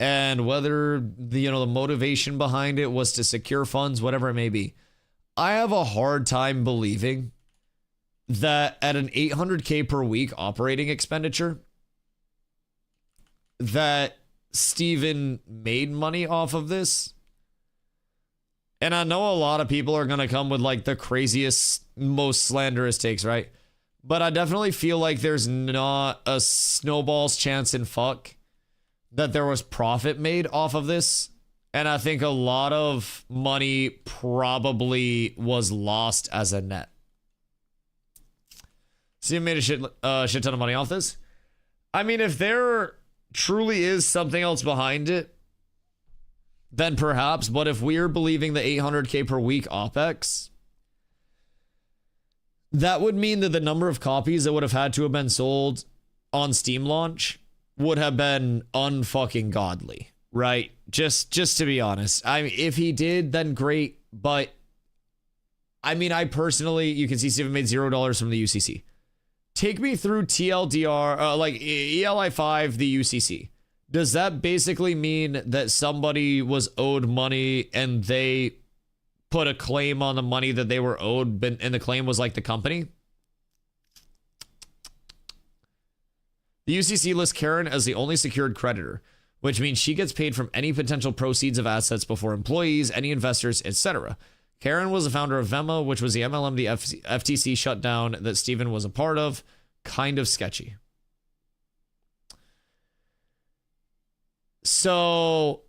And whether the motivation behind it was to secure funds, whatever it may be, I have a hard time believing that at an $800K per week operating expenditure, that Steven made money off of this. And I know a lot of people are going to come with like the craziest, most slanderous takes, right? But I definitely feel like there's not a snowball's chance in fuck that there was profit made off of this. And I think a lot of money probably was lost as a net. So you made a shit ton of money off this? I mean, if there truly is something else behind it, then perhaps. But if we're believing the 800K per week OPEX, that would mean that the number of copies that would have had to have been sold on Steam launch would have been unfucking godly, right? Just to be honest. I mean, if he did, then great. But I mean, I personally, you can see Steven made $0 from the UCC. Take me through TLDR, like ELI5, the UCC. Does that basically mean that somebody was owed money and they put a claim on the money that they were owed, and the claim was like the company? The UCC lists Karen as the only secured creditor, which means she gets paid from any potential proceeds of assets before employees, any investors, etc. Karen was the founder of Vema, which was the MLM the FTC shut down that Steven was a part of. Kind of sketchy. So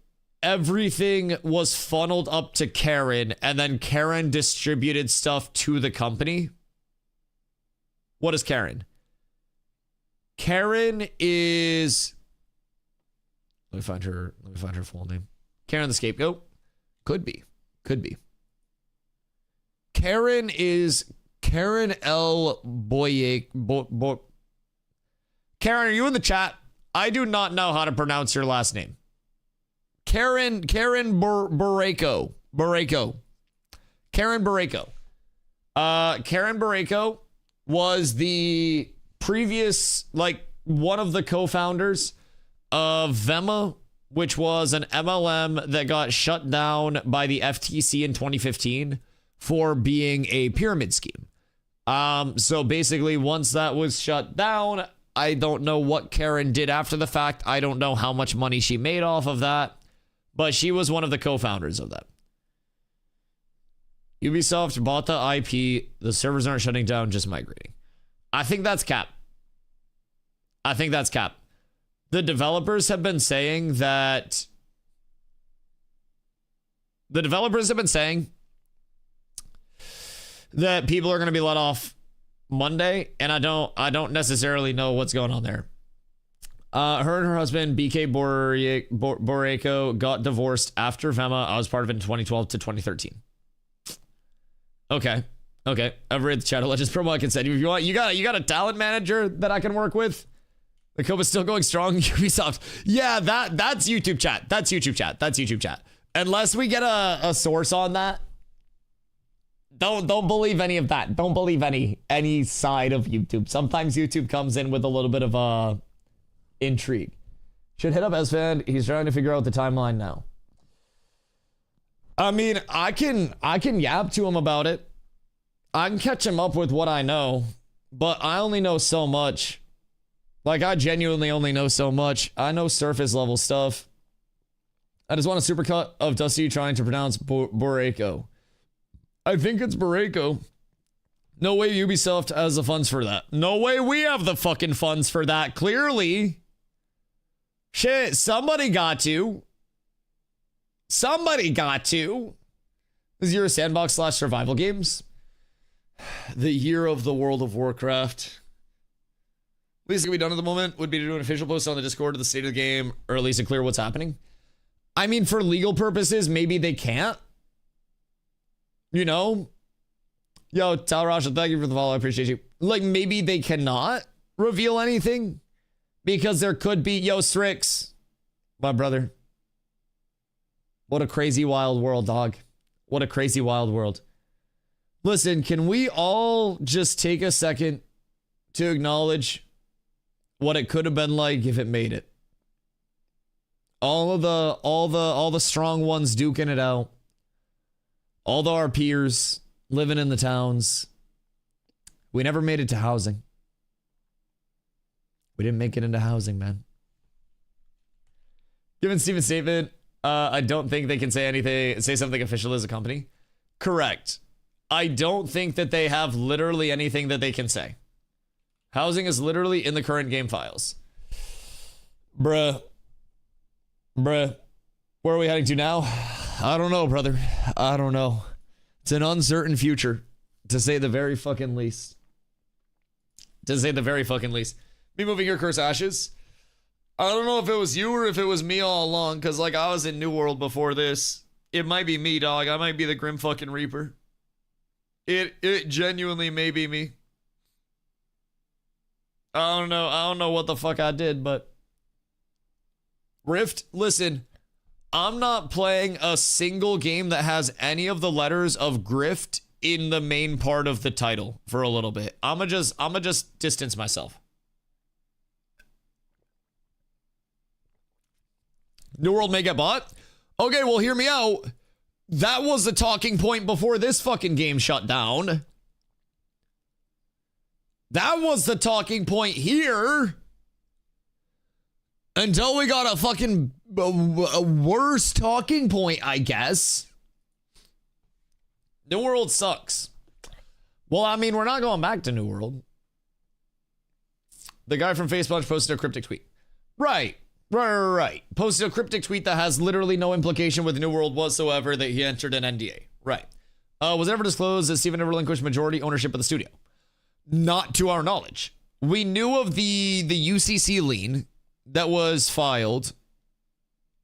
everything was funneled up to Karen, and then Karen distributed stuff to the company. What is Karen? Karen is, let me find her full name. Karen the Scapegoat? Could be. Karen is Karen L. Boye. Karen, are you in the chat? I do not know how to pronounce your last name. Karen Barreco. Karen Barreco. Karen Barreco was the previous, like, one of the co-founders of Vema, which was an MLM that got shut down by the FTC in 2015 for being a pyramid scheme. So basically, once that was shut down, I don't know what Karen did after the fact. I don't know how much money she made off of that, but she was one of the co-founders of that. Ubisoft bought the IP. The servers aren't shutting down, just migrating. I think that's cap. I think that's cap. The developers have been saying that. The developers have been saying that people are going to be let off Monday, and I don't necessarily know what's going on there. Her and her husband, BK Boreko, got divorced after Vema. I was part of it in 2012 to 2013. Okay. I've read the chat. Legends promo. I can send you if you want. You got a talent manager that I can work with. The Copa's still going strong. Ubisoft. Yeah, that's YouTube chat. That's YouTube chat. Unless we get a source on that. Don't believe any of that. Don't believe any side of YouTube. Sometimes YouTube comes in with a little bit of intrigue. Should hit up Esfand. He's trying to figure out the timeline now. I mean, I can yap to him about it. I can catch him up with what I know, but I only know so much. Like, I genuinely only know so much. I know surface level stuff. I just want a supercut of Dusty trying to pronounce Boreko. I think it's Boreko. No way Ubisoft has the funds for that. No way we have the fucking funds for that, clearly. Shit, somebody got to. Somebody got to. This year of sandbox / survival games. The year of the World of Warcraft. Least that we done at the moment would be to do an official post on the Discord of the state of the game, or at least to clear what's happening. I mean, for legal purposes, maybe they can't. You know? Yo, Tal Rasha, thank you for the follow. I appreciate you. Like, maybe they cannot reveal anything because there could be, yo, Strix, my brother. What a crazy wild world, dog. What a crazy wild world. Listen, can we all just take a second to acknowledge what it could have been like if it made it? All the strong ones duking it out. All our peers living in the towns. We never made it to housing. We didn't make it into housing, man. Given Steven's statement, I don't think they can say something official as a company. Correct. I don't think that they have literally anything that they can say. Housing is literally in the current game files. Bruh. Where are we heading to now? I don't know, brother. I don't know. It's an uncertain future, to say the very fucking least. To say the very fucking least. Me moving your curse ashes. I don't know if it was you or if it was me all along, because, like, I was in New World before this. It might be me, dog. I might be the Grim fucking Reaper. It genuinely may be me. I don't know what the fuck I did, but... Rift, listen, I'm not playing a single game that has any of the letters of Grift in the main part of the title for a little bit. I'ma just distance myself. New World may get bought? Okay, well, hear me out. That was the talking point before this fucking game shut down. That was the talking point here. Until we got a fucking worse talking point, I guess. New World sucks. Well, I mean, we're not going back to New World. The guy from Facebook posted a cryptic tweet. Right. Posted a cryptic tweet that has literally no implication with New World whatsoever that he entered an NDA. Right. Was it ever disclosed that Steven never relinquished majority ownership of the studio? Not to our knowledge. We knew of the UCC lien that was filed,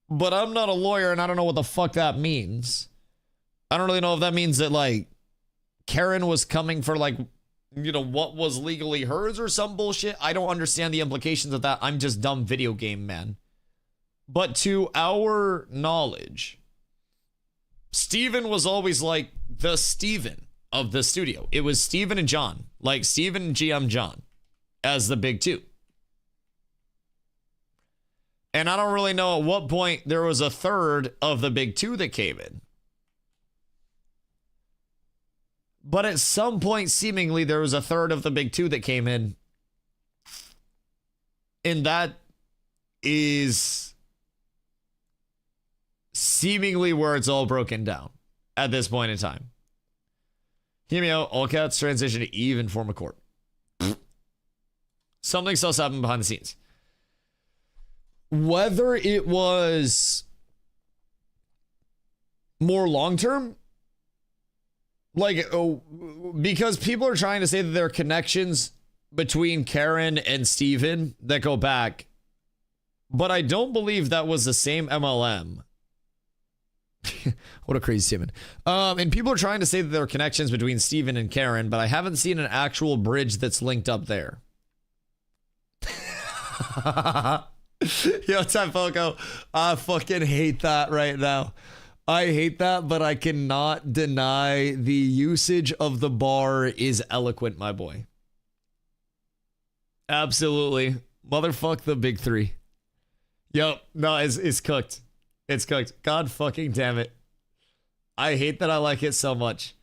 but I'm not a lawyer and I don't know what the fuck that means. I don't really know if that means that, like, Karen was coming for, like, you know, what was legally hers or some bullshit. I don't understand the implications of that. I'm just dumb video game man. But to our knowledge, Steven was always like the Steven of the studio. It was Steven and John, like Steven and GM John as the big two. And I don't really know at what point there was a third of the big two that came in. But at some point, seemingly, there was a third of the big two that came in. And that is seemingly where it's all broken down at this point in time. Hear me out. All cats transition to even form of court. Something else happened behind the scenes. Whether it was more long-term, like, because people are trying to say that there are connections between Karen and Steven that go back, but I don't believe that was the same MLM. What a crazy statement. And people are trying to say that there are connections between Steven and Karen, but I haven't seen an actual bridge that's linked up there. Yo, Tyfoco, I fucking hate that right now. I hate that, but I cannot deny the usage of the bar is eloquent, my boy. Absolutely. Motherfuck the big three. Yup. No, it's cooked. It's cooked. God fucking damn it. I hate that I like it so much.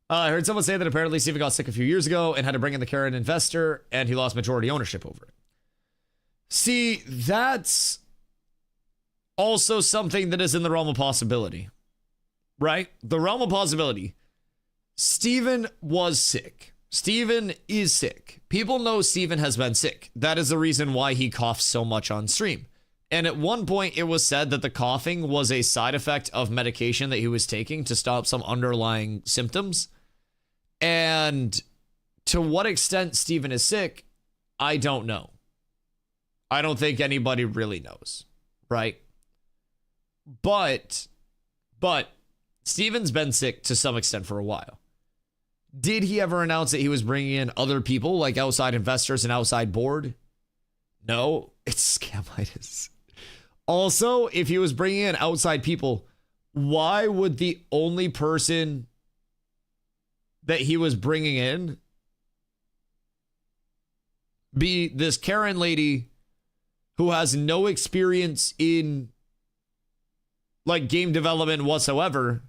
I heard someone say that apparently Steven got sick a few years ago and had to bring in the Karen investor, and he lost majority ownership over it. See, that's also something that is in the realm of possibility. Right? The realm of possibility. Steven was sick. Steven is sick. People know Steven has been sick. That is the reason why he coughs so much on stream. And at one point, it was said that the coughing was a side effect of medication that he was taking to stop some underlying symptoms. And to what extent Steven is sick, I don't know. I don't think anybody really knows, right? But Steven's been sick to some extent for a while. Did he ever announce that he was bringing in other people, like outside investors and outside board? No, it's scamitis. Also, if he was bringing in outside people, why would the only person that he was bringing in be this Karen lady who has no experience in like game development whatsoever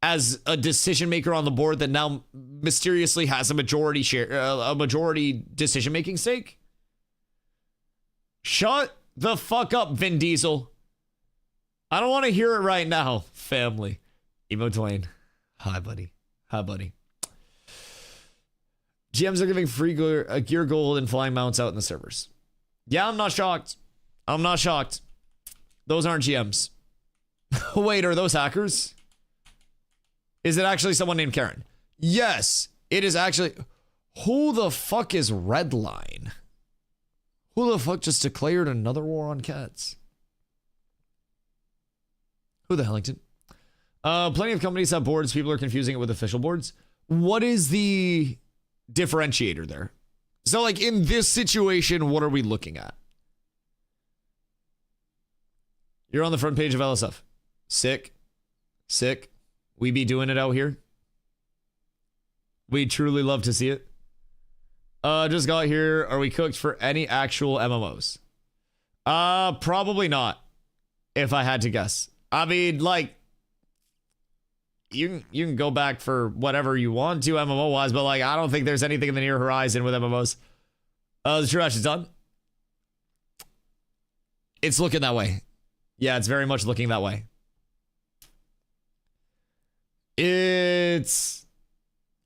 as a decision maker on the board that now mysteriously has a majority share, a majority decision making stake? Shut the fuck up, Vin Diesel. I don't want to hear it right now, family. Emo Twain. Hi, buddy. Hi, buddy. GMs are giving free gear gold and flying mounts out in the servers. Yeah, I'm not shocked. I'm not shocked. Those aren't GMs. Wait, are those hackers? Is it actually someone named Karen? Yes, it is actually. Who the fuck is Redline? Who the fuck just declared another war on cats? Who the Hellington? Plenty of companies have boards. People are confusing it with official boards. What is the differentiator there? So, like, in this situation, what are we looking at? You're on the front page of LSF. Sick. Sick. We be doing it out here. We truly love to see it. Just got here. Are we cooked for any actual MMOs? Probably not. If I had to guess. I mean, like, you can go back for whatever you want to MMO wise, but like, I don't think there's anything in the near horizon with MMOs. The trash is done. It's looking that way. Yeah, it's very much looking that way. It's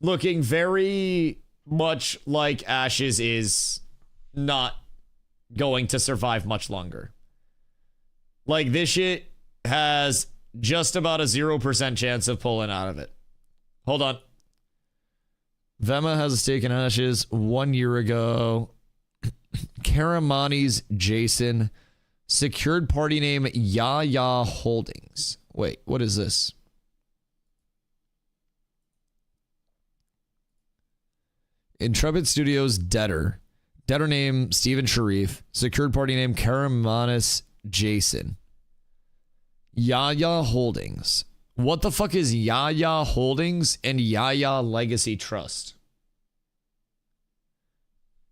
looking very much like Ashes is not going to survive much longer. Like, this shit has just about a 0% chance of pulling out of it. Hold on. Vema has a stake in Ashes 1 year ago. Karamani's Jason. Secured party name Yaya Holdings. Wait, what is this? Intrepid Studios debtor. Debtor name Steven Sharif. Secured party name Karamanis Jason. Yaya Holdings. What the fuck is Yaya Holdings and Yaya Legacy Trust?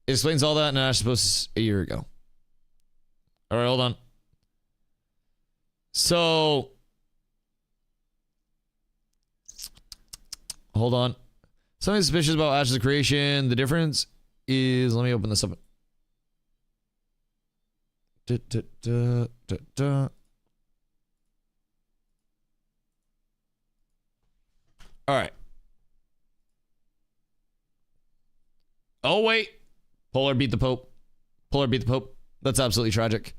It explains all that in Ash post a year ago. All right, hold on. So, hold on. Something suspicious about Ashes of Creation. The difference is, let me open this up. All right. Oh, wait. Polar beat the Pope. Polar beat the Pope. That's absolutely tragic.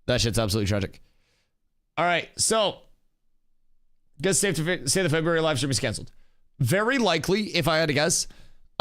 That shit's absolutely tragic. All right. So, guess safe to say the February live stream is canceled. Very likely, if I had to guess.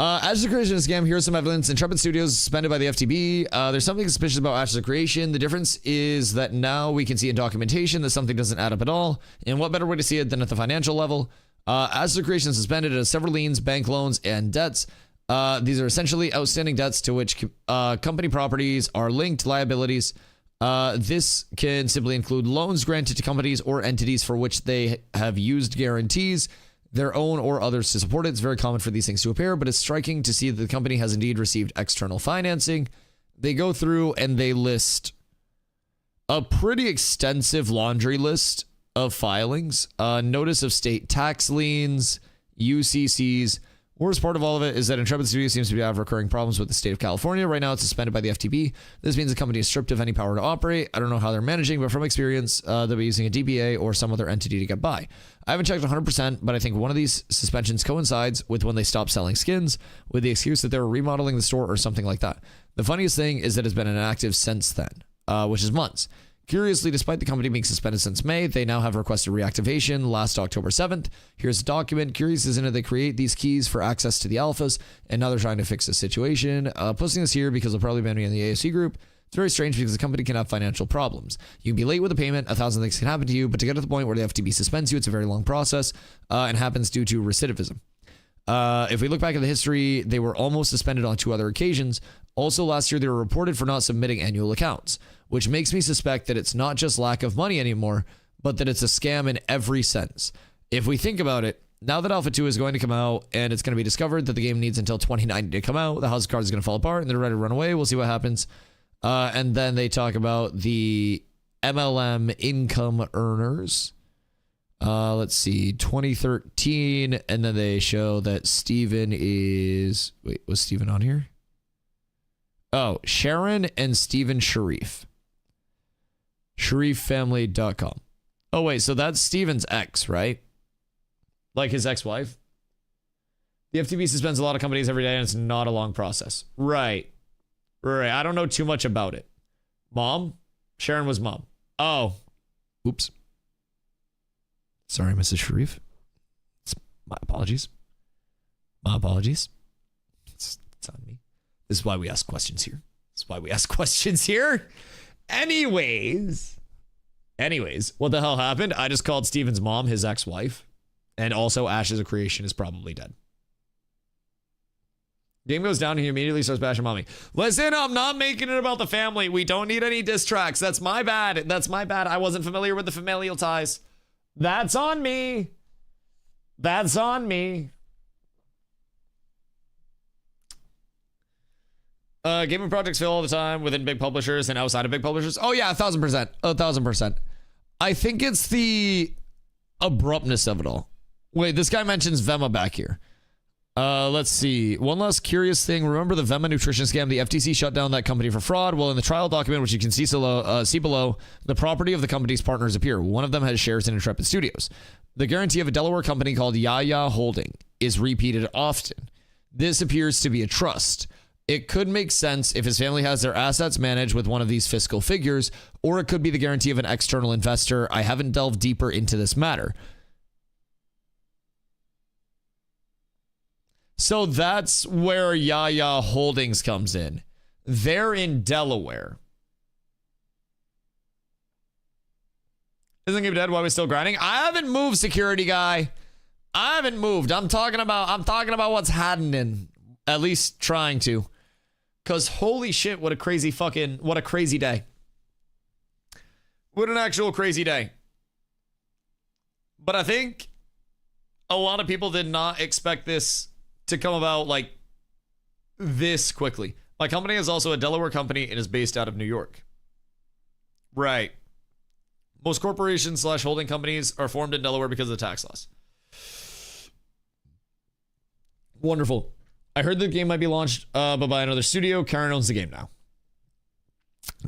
Ashes of Creation is a scam. Here's some evidence. Intrepid Studios is suspended by the FTB. There's something suspicious about Ashes of Creation. The difference is that now we can see in documentation that something doesn't add up at all. And what better way to see it than at the financial level? Ashes of Creation is suspended. It has several liens, bank loans, and debts. These are essentially outstanding debts to which company properties are linked liabilities. This can simply include loans granted to companies or entities for which they have used guarantees, their own or others, to support it. It's very common for these things to appear, but it's striking to see that the company has indeed received external financing. They go through and they list a pretty extensive laundry list of filings, notice of state tax liens, UCCs. Worst part of all of it is that Intrepid Studios seems to have recurring problems with the state of California. Right now, it's suspended by the FTB. This means the company is stripped of any power to operate. I don't know how they're managing, but from experience, they'll be using a DBA or some other entity to get by. I haven't checked 100%, but I think one of these suspensions coincides with when they stopped selling skins, with the excuse that they were remodeling the store or something like that. The funniest thing is that it's been inactive since then, which is months. Curiously, despite the company being suspended since May, they now have requested reactivation last October 7th. Here's a document. Curious isn't it they create these keys for access to the alphas, and now they're trying to fix the situation. Posting this here because they'll probably ban me in the ASC group. It's very strange because the company can have financial problems. You can be late with a payment, 1,000 things can happen to you, but to get to the point where the FTB suspends you, it's a very long process and happens due to recidivism. If we look back at the history, they were almost suspended on 2 other occasions. Also, last year, they were reported for not submitting annual accounts, which makes me suspect that it's not just lack of money anymore, but that it's a scam in every sense. If we think about it, now that Alpha 2 is going to come out and it's going to be discovered that the game needs until 2090 to come out, the house of cards is going to fall apart and they're ready to run away. We'll see what happens. And then they talk about the MLM income earners. Let's see, 2013. And then they show that Steven is... Wait, was Steven on here? Oh, Sharon and Steven Sharif. SharifFamily.com. Oh, wait, so that's Steven's ex, right? Like his ex-wife? The FTB suspends a lot of companies every day and it's not a long process. Right. Right. I don't know too much about it. Mom? Sharon was mom. Oh. Oops. Sorry, Mrs. Sharif. My apologies. My apologies. It's on me. This is why we ask questions here. This is why we ask questions here. Anyways, what the hell happened? I just called Steven's mom his ex-wife. And also Ashes of Creation is probably dead. Game goes down and he immediately starts bashing mommy. Listen, I'm not making it about the family. We don't need any diss tracks. That's my bad. That's my bad. I wasn't familiar with the familial ties. That's on me. That's on me. Gaming projects fail all the time within big publishers and outside of big publishers. Oh yeah, 1,000%. 1,000%. I think it's the abruptness of it all. Wait, this guy mentions Vema back here. Let's see. One last curious thing. Remember the Vema nutrition scam? The FTC shut down that company for fraud. Well, in the trial document, which you can see below, the property of the company's partners appear. One of them has shares in Intrepid Studios. The guarantee of a Delaware company called Yaya Holding is repeated often. This appears to be a trust. It could make sense if his family has their assets managed with one of these fiscal figures, or it could be the guarantee of an external investor. I haven't delved deeper into this matter. So that's where Yaya Holdings comes in. They're in Delaware. Isn't Game dead? Why are we still grinding? I haven't moved, security guy. I haven't moved. I'm talking about what's happening. At least trying to. Because holy shit, what a crazy day. What an actual crazy day. But I think a lot of people did not expect this to come about like this quickly. My company is also a Delaware company and is based out of New York. Right. Most corporations / holding companies are formed in Delaware because of the tax laws. Wonderful. I heard the game might be launched, but by another studio. Karen owns the game now.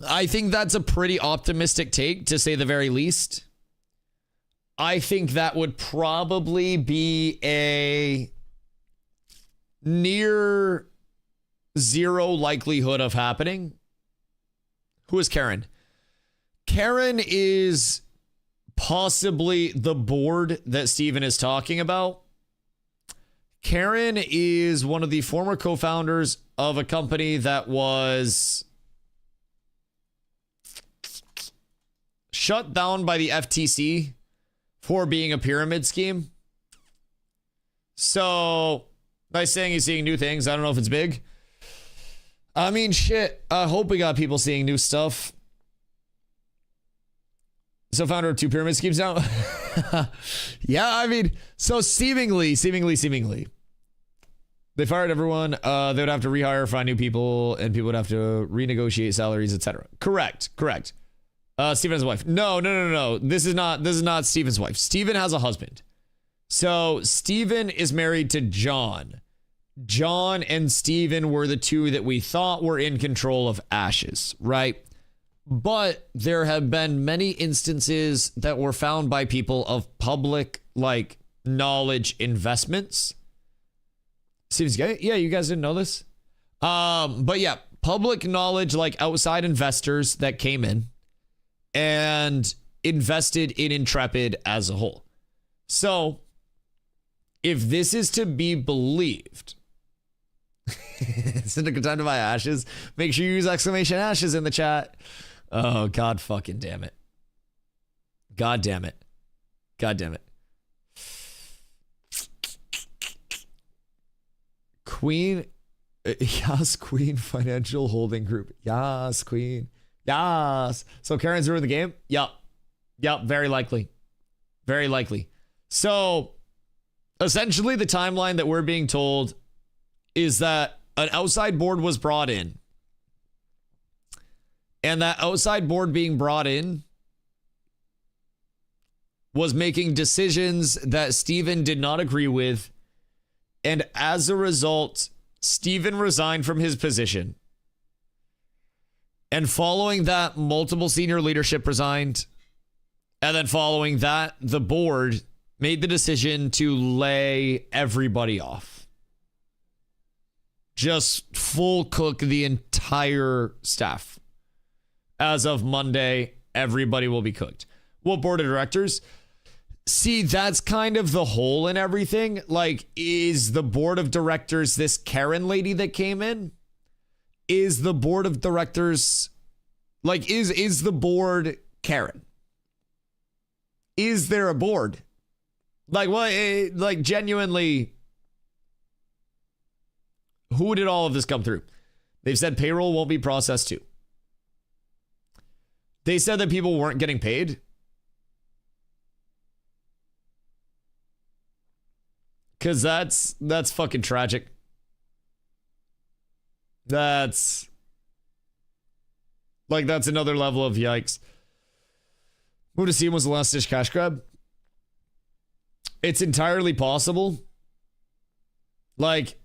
I think that's a pretty optimistic take, to say the very least. I think that would probably be a near zero likelihood of happening. Who is Karen? Karen is possibly the board that Steven is talking about. Karen is one of the former co-founders of a company that was shut down by the FTC for being a pyramid scheme. So, by saying he's seeing new things, I don't know if it's big. I mean, shit. I hope we got people seeing new stuff. So, founder of 2 pyramid schemes now. Yeah, I mean, so seemingly, they fired everyone. They would have to rehire, find new people, and people would have to renegotiate salaries, etc. Correct. Steven's wife. No. This is not Steven's wife. Steven has a husband. So Steven is married to John. John and Steven were the 2 that we thought were in control of Ashes, right? But there have been many instances that were found by people of public, like, knowledge investments. Seems gay. Yeah, you guys didn't know this. But yeah, public knowledge, like outside investors that came in and invested in Intrepid as a whole. So, if this is to be believed, isn't it a good time to buy Ashes? Make sure you use !Ashes in the chat. Oh, God fucking damn it. God damn it. Queen. Yas Queen Financial Holding Group. Yas Queen. Yas. So Karen's ruined the game? Yup, very likely. So, essentially the timeline that we're being told is that an outside board was brought in. And that outside board being brought in was making decisions that Steven did not agree with. And as a result, Steven resigned from his position. And following that, multiple senior leadership resigned. And then following that, the board made the decision to lay everybody off. Just full cook the entire staff. As of Monday, everybody will be cooked. What board of directors? See, that's kind of the hole in everything. Like, is the board of directors this Karen lady that came in? Is the board of directors, like, is the board Karen? Is there a board? Like, what, like, genuinely, who did all of this come through? They've said payroll won't be processed too. They said that people weren't getting paid. Because that's fucking tragic. That's another level of yikes. Move to see was the last dish cash grab. It's entirely possible. Like,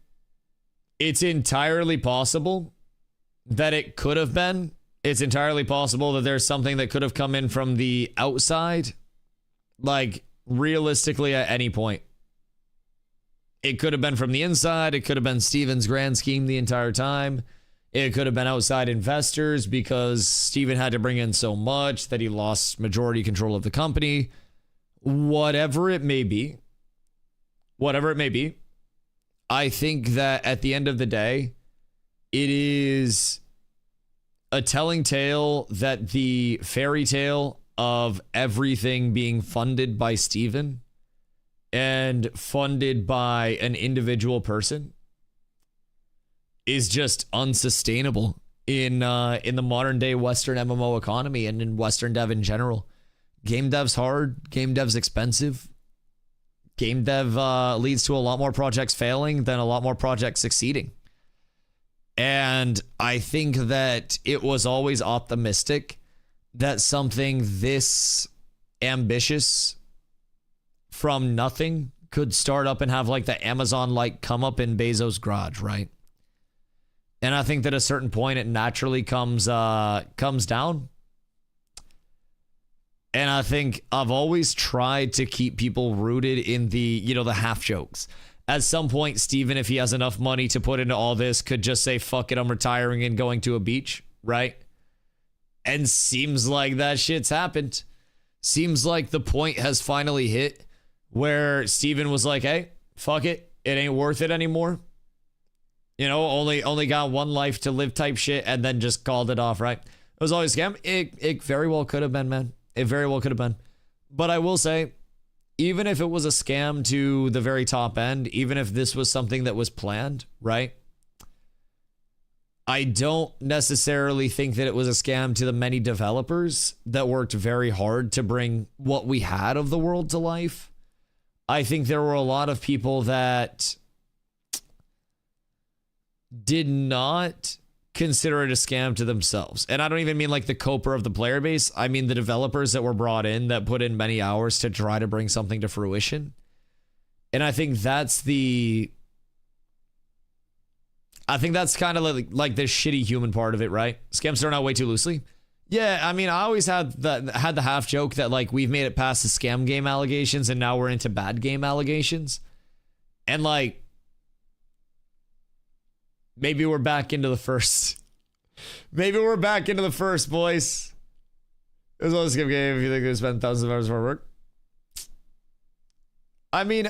it's entirely possible that it could have been. It's entirely possible that there's something that could have come in from the outside. Like, realistically, at any point. It could have been from the inside. It could have been Steven's grand scheme the entire time. It could have been outside investors because Steven had to bring in so much that he lost majority control of the company. Whatever it may be, I think that at the end of the day, it is a telling tale that the fairy tale of everything being funded by Steven and funded by an individual person is just unsustainable in the modern day Western MMO economy and in Western dev in general. Game dev's hard. Game dev's expensive. Game dev leads to a lot more projects failing than a lot more projects succeeding. And I think that it was always optimistic that something this ambitious from nothing could start up and have like the Amazon like come up in Bezos' garage, right? And I think that at a certain point it naturally comes down. And I think I've always tried to keep people rooted in the, you know, the half jokes. At some point, Steven, if he has enough money to put into all this, could just say, fuck it, I'm retiring and going to a beach, right? And seems like that shit's happened. Seems like the point has finally hit where Steven was like, hey, fuck it, it ain't worth it anymore. You know, only got one life to live type shit, and then just called it off, right? It was always a scam. It very well could have been, man. It very well could have been. But I will say, even if it was a scam to the very top end, even if this was something that was planned, right? I don't necessarily think that it was a scam to the many developers that worked very hard to bring what we had of the world to life. I think there were a lot of people that did not consider it a scam to themselves. And I don't even mean like the coper of the player base. I mean the developers that were brought in that put in many hours to try to bring something to fruition. And I think that's kind of like the shitty human part of it, right? Scams thrown out way too loosely. Yeah, I mean, I always had the half joke that like we've made it past the scam game allegations and now we're into bad game allegations. And like, maybe we're back into the first. Maybe we're back into the first, boys. It was all a scam game if you think they spend thousands of hours for work. I mean,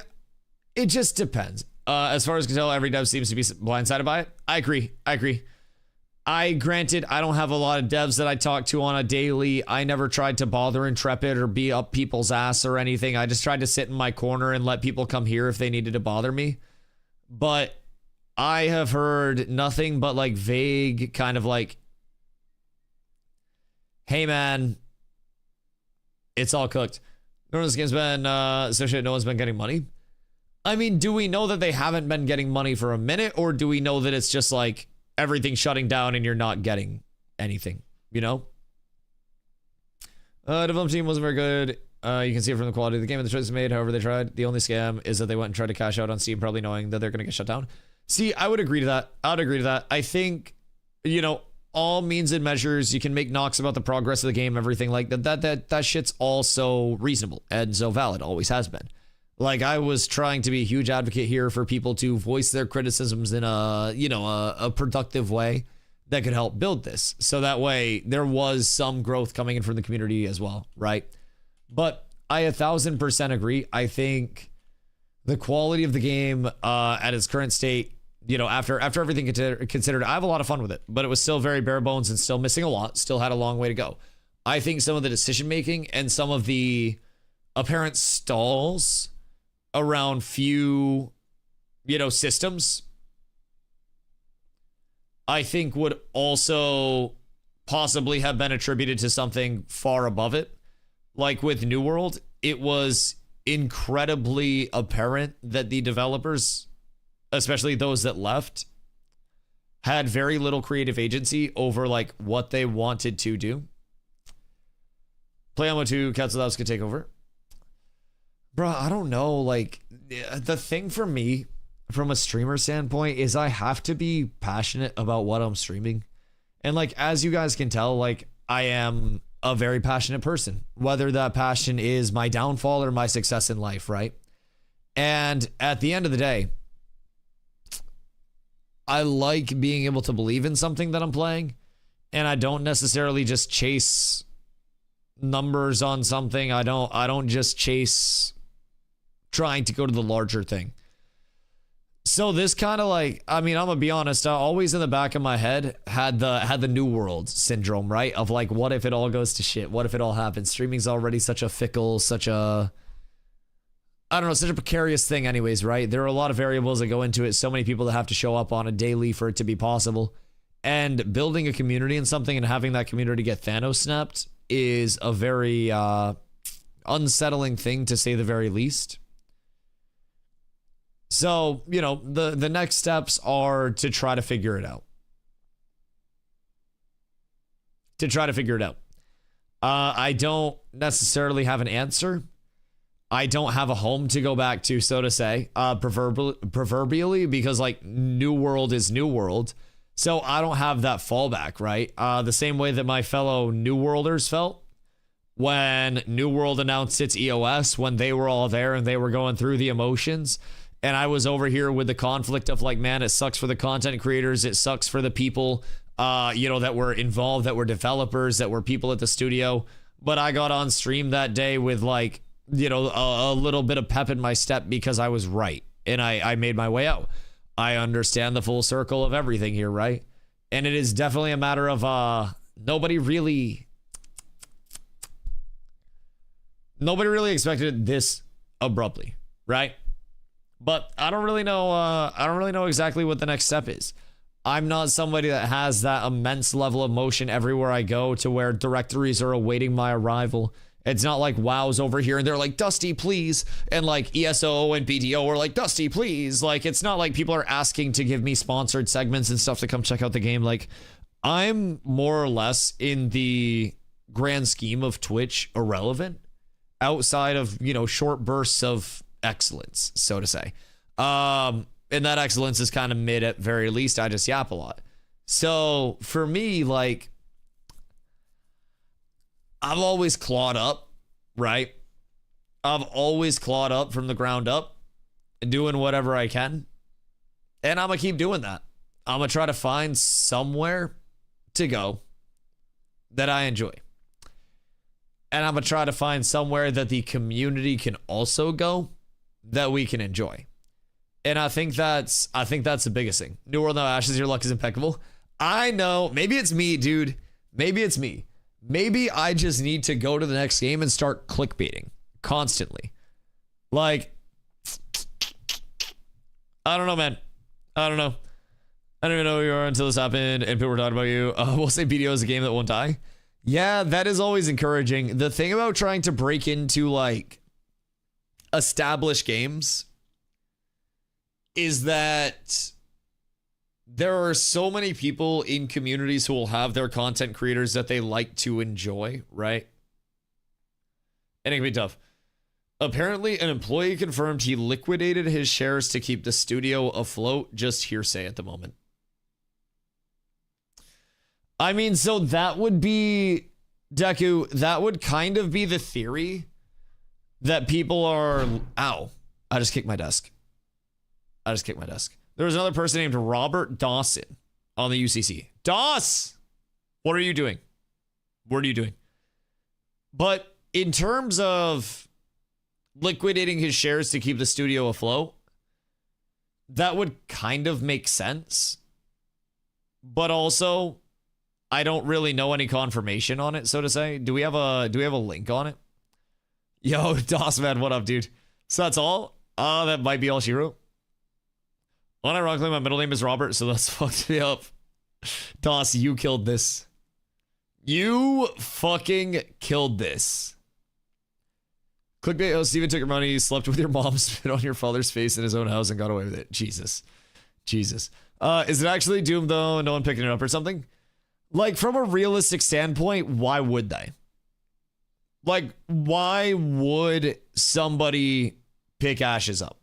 it just depends. As far as I can tell, every dev seems to be blindsided by it. I agree. Granted, I don't have a lot of devs that I talk to on a daily. I never tried to bother Intrepid or be up people's ass or anything. I just tried to sit in my corner and let people come here if they needed to bother me. But I have heard nothing but like vague kind of like, hey man, it's all cooked. No one's been associated, no one's been getting money. I mean, do we know that they haven't been getting money for a minute, or do we know that it's just like everything shutting down and you're not getting anything, you know? Development team wasn't very good. You can see it from the quality of the game and the choices made. However, they tried. The only scam is that they went and tried to cash out on Steam, probably knowing that they're going to get shut down. See, I would agree to that. I think, you know, all means and measures, you can make knocks about the progress of the game, everything like that. That shit's all so reasonable and so valid, always has been. Like, I was trying to be a huge advocate here for people to voice their criticisms in a productive way that could help build this. So that way there was some growth coming in from the community as well, right? But I 1000% agree. I think the quality of the game at its current state, you know, after everything considered, I have a lot of fun with it, but it was still very bare bones and still missing a lot, still had a long way to go. I think some of the decision making and some of the apparent stalls around few, you know, systems, I think would also possibly have been attributed to something far above it. Like with New World, it was incredibly apparent that the developers, especially those that left, had very little creative agency over like what they wanted to do. Play on 2, Cats Without could take over. Bro, I don't know. Like, the thing for me from a streamer standpoint is I have to be passionate about what I'm streaming. And like, as you guys can tell, like, I am a very passionate person, whether that passion is my downfall or my success in life, right? And at the end of the day, I like being able to believe in something that I'm playing, and I don't necessarily just chase numbers on something. I don't just chase trying to go to the larger thing. So this kind of like, I mean, I'm gonna be honest, I always in the back of my head had the New World syndrome, right? Of like, what if it all goes to shit? What if it all happens? Streaming's already such a fickle, such a precarious thing anyways, right? There are a lot of variables that go into it. So many people that have to show up on a daily for it to be possible. And building a community in something and having that community get Thanos snapped is a very unsettling thing, to say the very least. So, you know, the next steps are to try to figure it out. I don't necessarily have an answer. I don't have a home to go back to, so to say, proverbially, because like New World is New World. So I don't have that fallback, right? The same way that my fellow New Worlders felt when New World announced its EOS, when they were all there and they were going through the emotions. And I was over here with the conflict of like, man, it sucks for the content creators. It sucks for the people, that were involved, that were developers, that were people at the studio. But I got on stream that day with like, a little bit of pep in my step because I was right. And I made my way out. I understand the full circle of everything here, right? And it is definitely a matter of nobody really expected this abruptly, right? But I don't really know exactly what the next step is. I'm not somebody that has that immense level of motion everywhere I go to where directories are awaiting my arrival. It's not like WoW's over here and they're like, Dusty, please. And like ESO and BDO are like, Dusty, please. Like, it's not like people are asking to give me sponsored segments and stuff to come check out the game. Like, I'm more or less in the grand scheme of Twitch irrelevant outside of, short bursts of excellence, so to say. And that excellence is kind of mid at very least. I just yap a lot. So for me, like, I've always clawed up, right? I've always clawed up from the ground up and doing whatever I can. And I'm going to keep doing that. I'm going to try to find somewhere to go that I enjoy. And I'm going to try to find somewhere that the community can also go that we can enjoy. And I think that's the biggest thing. New World, No Ashes, your luck is impeccable. I know. Maybe it's me, dude. Maybe it's me. Maybe I just need to go to the next game and start clickbaiting constantly. Like, I don't know, man. I don't know. I don't even know who you are until this happened and people were talking about you. We'll say BDO is a game that won't die. Yeah, that is always encouraging. The thing about trying to break into like established games is that there are so many people in communities who will have their content creators that they like to enjoy, right? And it can be tough. Apparently, an employee confirmed he liquidated his shares to keep the studio afloat. Just hearsay at the moment. I mean, so that would be, Deku, that would kind of be the theory that people are... Ow. I just kicked my desk. There was another person named Robert Dawson on the UCC. Doss! What are you doing? What are you doing? But in terms of liquidating his shares to keep the studio afloat, that would kind of make sense. But also, I don't really know any confirmation on it, so to say. Do we have a link on it? Yo, Doss, man, what up, dude? So that's all? That might be all she wrote. Unironically, my middle name is Robert, so that's fucked me up. Doss, you killed this. You fucking killed this. Clickbait, oh, Steven took your money, slept with your mom, spit on your father's face in his own house, and got away with it. Jesus. Is it actually Doom, though, and no one picking it up or something? Like, from a realistic standpoint, why would they? Like, why would somebody pick Ashes up?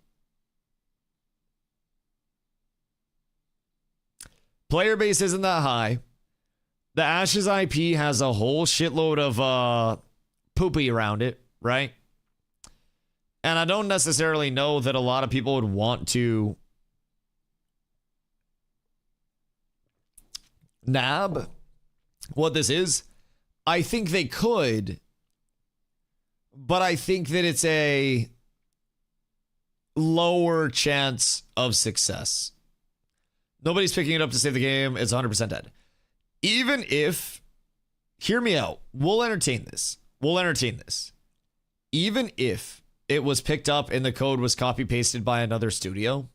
Player base isn't that high. The Ashes IP has a whole shitload of poopy around it, right? And I don't necessarily know that a lot of people would want to nab what this is. I think they could, but I think that it's a lower chance of success. Nobody's picking it up to save the game. It's 100% dead. Even if, hear me out. We'll entertain this. Even if it was picked up and the code was copy pasted by another studio,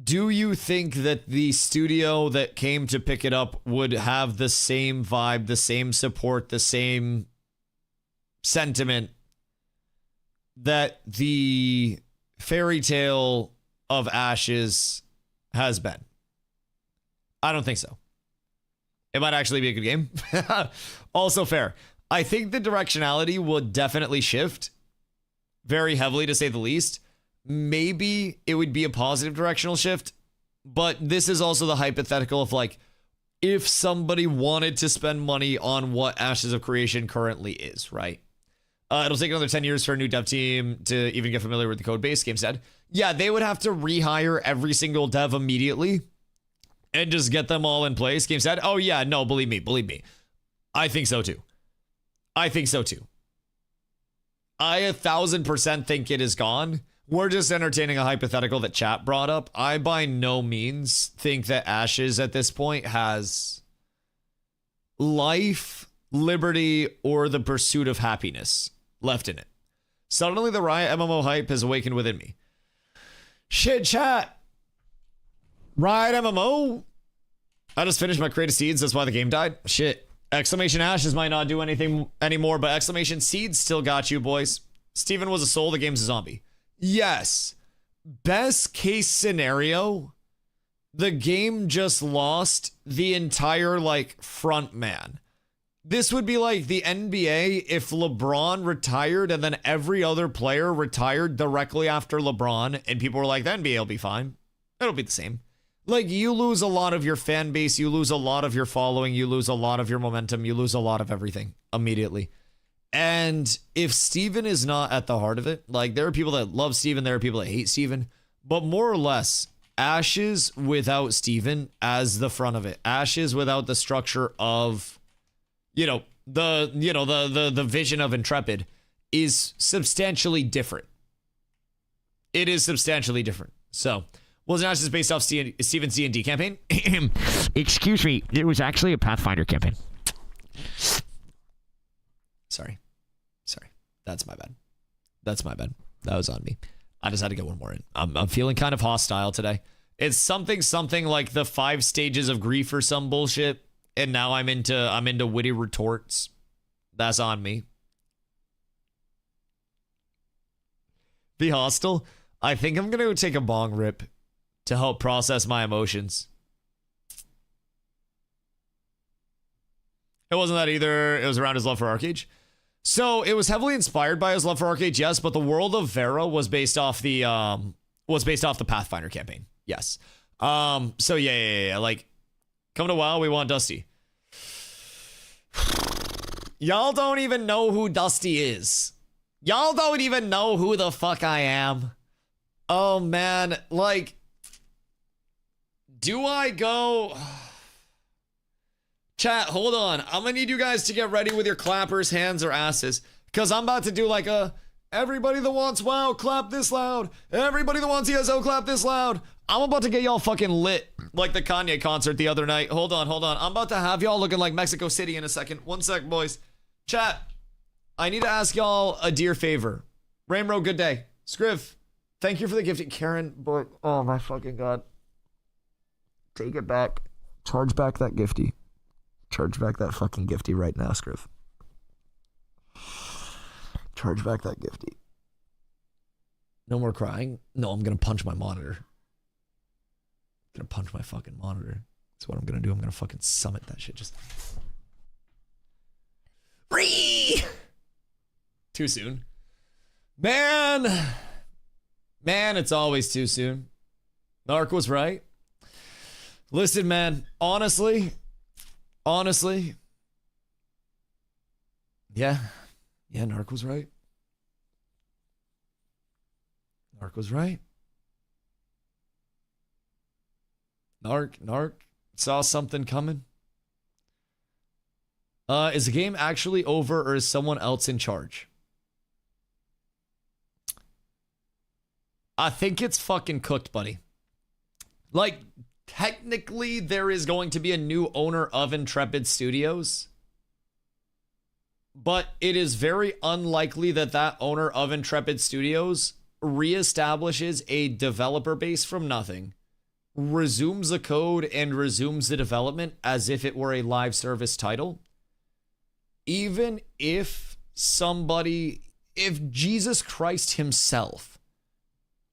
do you think that the studio that came to pick it up would have the same vibe, the same support, the same sentiment that the fairy tale of Ashes has been? I don't think so. It might actually be a good game. Also fair. I think the directionality would definitely shift very heavily, to say the least. Maybe it would be a positive directional shift, but this is also the hypothetical of like, if somebody wanted to spend money on what Ashes of Creation currently is, right? It'll take another 10 years for a new dev team to even get familiar with the code base, game said. Yeah, they would have to rehire every single dev immediately and just get them all in place, game said. Oh yeah, no, believe me. I think so too. I 1000% think it is gone. We're just entertaining a hypothetical that chat brought up. I by no means think that Ashes at this point has life, liberty, or the pursuit of happiness left in it. Suddenly the Riot MMO hype has awakened within me. Shit, chat. Riot MMO? I just finished my Creative Seeds, that's why the game died. Shit. Exclamation Ashes might not do anything anymore, but Exclamation Seeds still got you, boys. Steven was a soul, the game's a zombie. Yes. Best case scenario, the game just lost the entire, like, front man. This would be like the NBA if LeBron retired and then every other player retired directly after LeBron, and people were like, the NBA will be fine. It'll be the same. Like, you lose a lot of your fan base, you lose a lot of your following, you lose a lot of your momentum, you lose a lot of everything immediately. And if Steven is not at the heart of it, like, there are people that love Steven, there are people that hate Steven, but more or less, Ashes without Steven as the front of it, Ashes without the structure of, the vision of Intrepid is substantially different. It is substantially different. So, was Ashes based off Steven's D&D campaign? Excuse me, it was actually a Pathfinder campaign. Sorry. That's my bad. That was on me. I just had to get one more in. I'm feeling kind of hostile today. It's something like the 5 stages of grief or some bullshit, and now I'm into witty retorts. That's on me. Be hostile. I think I'm gonna go take a bong rip to help process my emotions. It wasn't that either. It was around his love for Arcade. So it was heavily inspired by his love for Arcade, yes, but the world of Vera was based off the Pathfinder campaign. Yes. So yeah. Like, come to WoW, we want Dusty. Y'all don't even know who Dusty is. Y'all don't even know who the fuck I am. Oh man, like, do I go? Chat, hold on. I'm gonna need you guys to get ready with your clappers, hands, or asses, because I'm about to do like a everybody that wants WoW, clap this loud. Everybody that wants ESO, clap this loud. I'm about to get y'all fucking lit like the Kanye concert the other night. Hold on. I'm about to have y'all looking like Mexico City in a second. 1 sec, boys. Chat, I need to ask y'all a dear favor. Rainbow, good day. Scriv, thank you for the gifting. Karen, boy, oh my fucking god. Take it back. Charge back that gifty. Charge back that fucking gifty right now, Scriv. Charge back that gifty. No more crying. No, I'm gonna punch my monitor. I'm gonna punch my fucking monitor. That's what I'm gonna do. I'm gonna fucking summit that shit. Just free. Too soon. Man, it's always too soon. Narc was right. Listen, man, honestly, yeah, Narc was right. Narc saw something coming. Is the game actually over, or is someone else in charge? I think it's fucking cooked, buddy. Like, technically, there is going to be a new owner of Intrepid Studios, but it is very unlikely that that owner of Intrepid Studios reestablishes a developer base from nothing, resumes the code, and resumes the development as if it were a live service title. Even if if Jesus Christ himself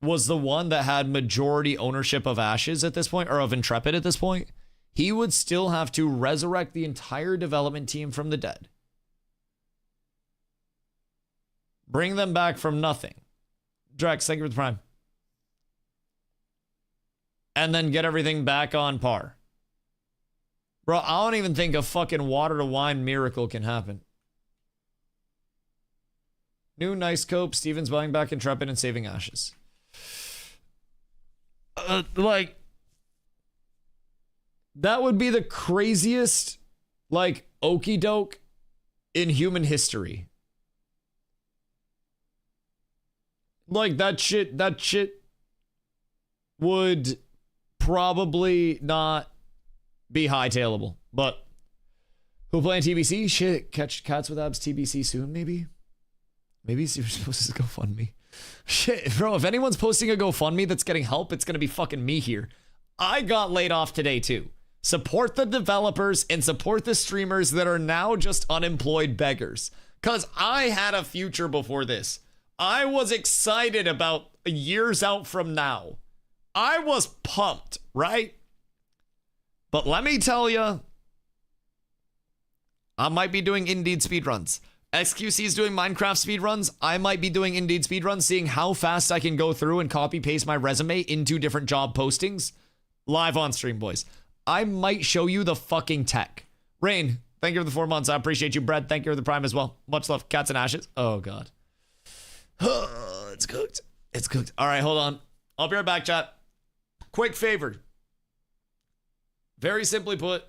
was the one that had majority ownership of Ashes at this point, or of Intrepid at this point, he would still have to resurrect the entire development team from the dead. Bring them back from nothing. Drex, thank you for the prime. And then get everything back on par. Bro, I don't even think a fucking water to wine miracle can happen. New nice cope. Steven's buying back Intrepid and saving Ashes. Like, that would be the craziest, like, okey doke in human history. Like, that shit would probably not be hightailable. But who playing TBC? Shit, catch Cats with Abs TBC soon, maybe? Maybe you're supposed to GoFundMe. Shit, bro, if anyone's posting a GoFundMe that's getting help, it's gonna be fucking me here. I got laid off today too. Support the developers and support the streamers that are now just unemployed beggars. Cause I had a future before this. I was excited about years out from now. I was pumped, right? But let me tell you, I might be doing Indeed speedruns. XQC is doing Minecraft speedruns. I might be doing Indeed speedruns, seeing how fast I can go through and copy paste my resume into different job postings. Live on stream, boys. I might show you the fucking tech. Rain, thank you for the 4 months. I appreciate you. Brad, thank you for the prime as well. Much love. Cats and Ashes. Oh, God. It's cooked. It's cooked. All right, hold on. I'll be right back, chat. Quick favor. Very simply put,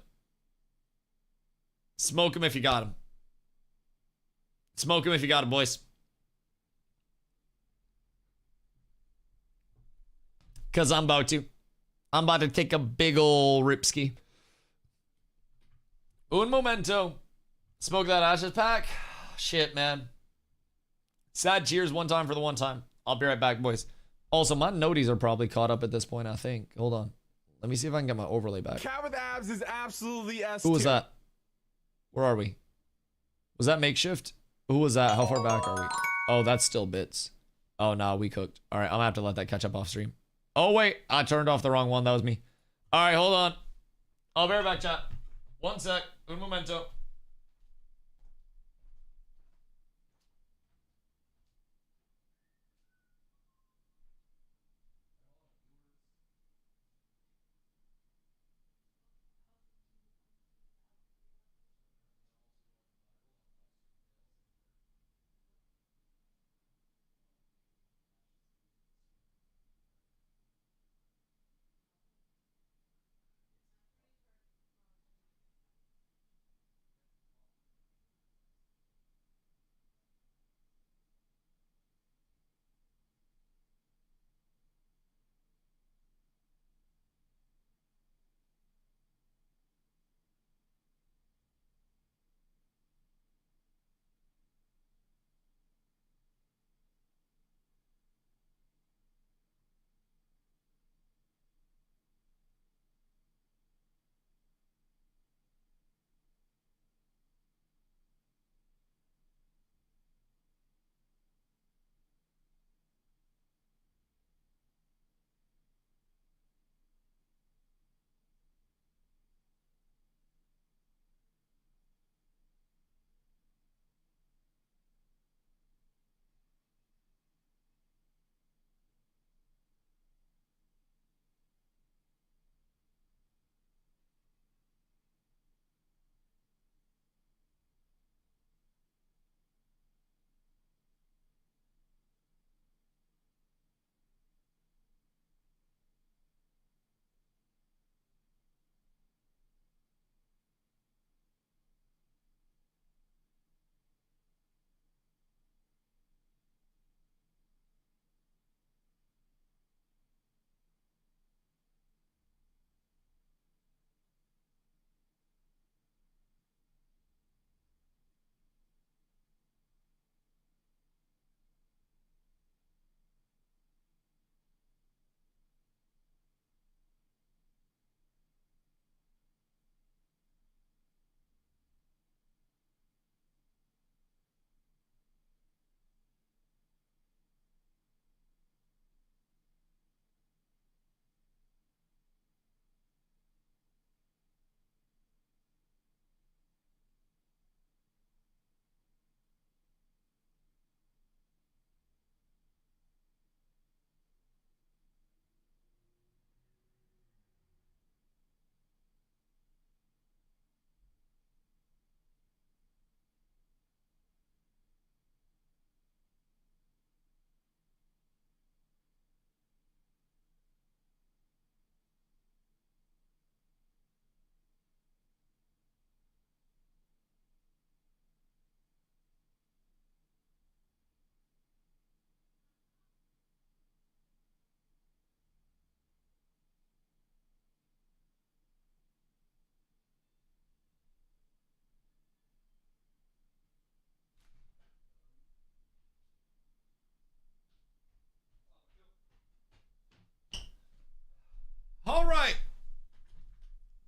smoke him if you got him. Smoke him if you got him, boys. Because I'm about to. I'm about to take a big ol' ripski. Un momento. Smoke that Ashes pack. Shit, man. Sad cheers one time for the one time. I'll be right back, boys. Also, my noties are probably caught up at this point, I think. Hold on. Let me see if I can get my overlay back. Cat with Abs is absolutely S Who was that? Where are we? Was that makeshift? Who was that? How far back are we? Oh, that's still bits. Oh, no, we cooked. All right, I'm gonna have to let that catch up off stream. Oh, wait, I turned off the wrong one. That was me. All right, hold on. I'll be right back, chat. One sec. Un momento.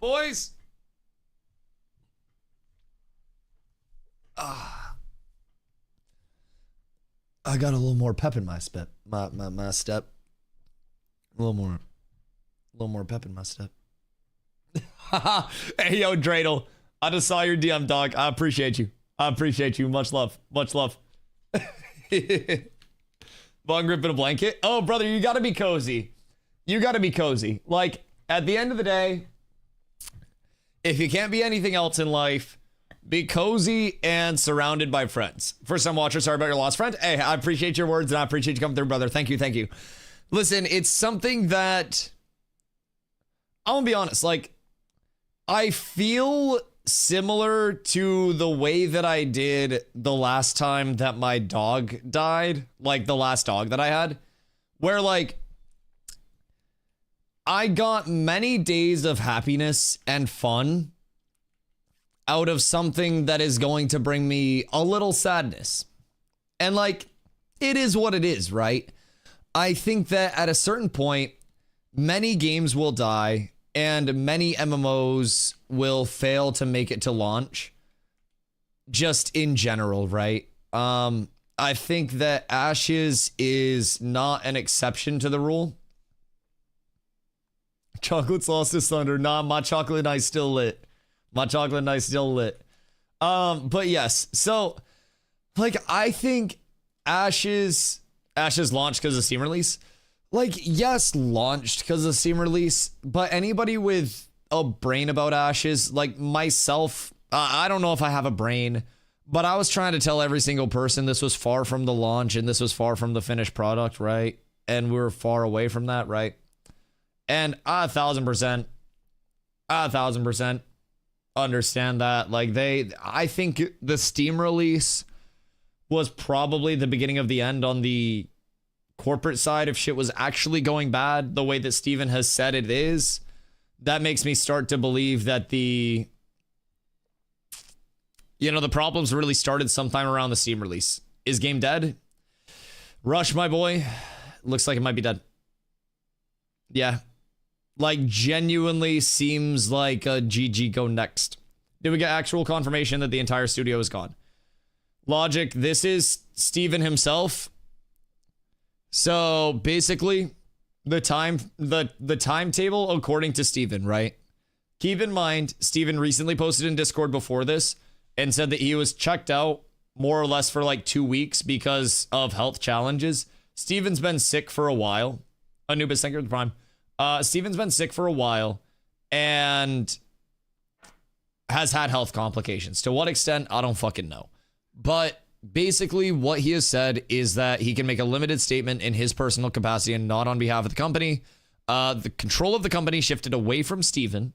boys. I got a little more pep in my step. My step. A little more pep in my step. Hey, yo, Dreidel. I just saw your DM, dog. I appreciate you. Much love. Bong grip in a blanket. Oh, brother, you gotta be cozy. Like, at the end of the day, if you can't be anything else in life, be cozy and surrounded by friends. First time watcher, sorry about your lost friend. Hey, I appreciate your words and I appreciate you coming through, brother. Thank you. Listen, it's something that I'm gonna be honest, like, I feel similar to the way that I did the last time that my dog died, like the last dog that I had, where like I got many days of happiness and fun out of something that is going to bring me a little sadness. And like, it is what it is, right? I think that at a certain point, many games will die and many MMOs will fail to make it to launch. Just in general, right? I think that Ashes is not an exception to the rule. Chocolate's lost his thunder. Nah, my chocolate night's still lit. But yes, so like I think Ashes launched because of Steam release. Like, yes, launched because of Steam release, but anybody with a brain about Ashes, like myself, I don't know if I have a brain, but I was trying to tell every single person this was far from the launch and this was far from the finished product, right? And we're far away from that, right? And 1,000% understand that. Like I think the Steam release was probably the beginning of the end on the corporate side. If shit was actually going bad the way that Steven has said it is, that makes me start to believe that the problems really started sometime around the Steam release. Is game dead? Rush, my boy, looks like it might be dead. Yeah. Like, genuinely seems like a GG go next. Did we get actual confirmation that the entire studio is gone? Logic, this is Steven himself. So basically, the timetable according to Steven, right? Keep in mind, Steven recently posted in Discord before this and said that he was checked out more or less for like 2 weeks because of health challenges. Steven's been sick for a while. Anubis, thank you for the prime. Steven's been sick for a while and has had health complications. To what extent, I don't fucking know. But basically what he has said is that he can make a limited statement in his personal capacity and not on behalf of the company. The control of the company shifted away from Steven,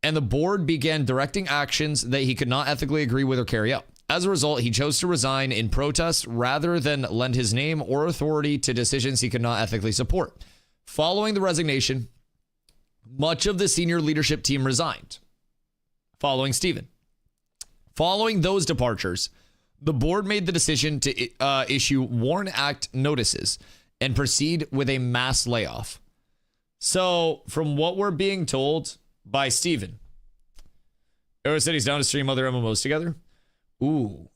and the board began directing actions that he could not ethically agree with or carry out. As a result, he chose to resign in protest rather than lend his name or authority to decisions he could not ethically support. Following the resignation, much of the senior leadership team resigned. Following Steven. Following those departures, the board made the decision to issue WARN Act notices and proceed with a mass layoff. So, from what we're being told by Steven, Arrow said he's down to stream other MMOs together. Ooh.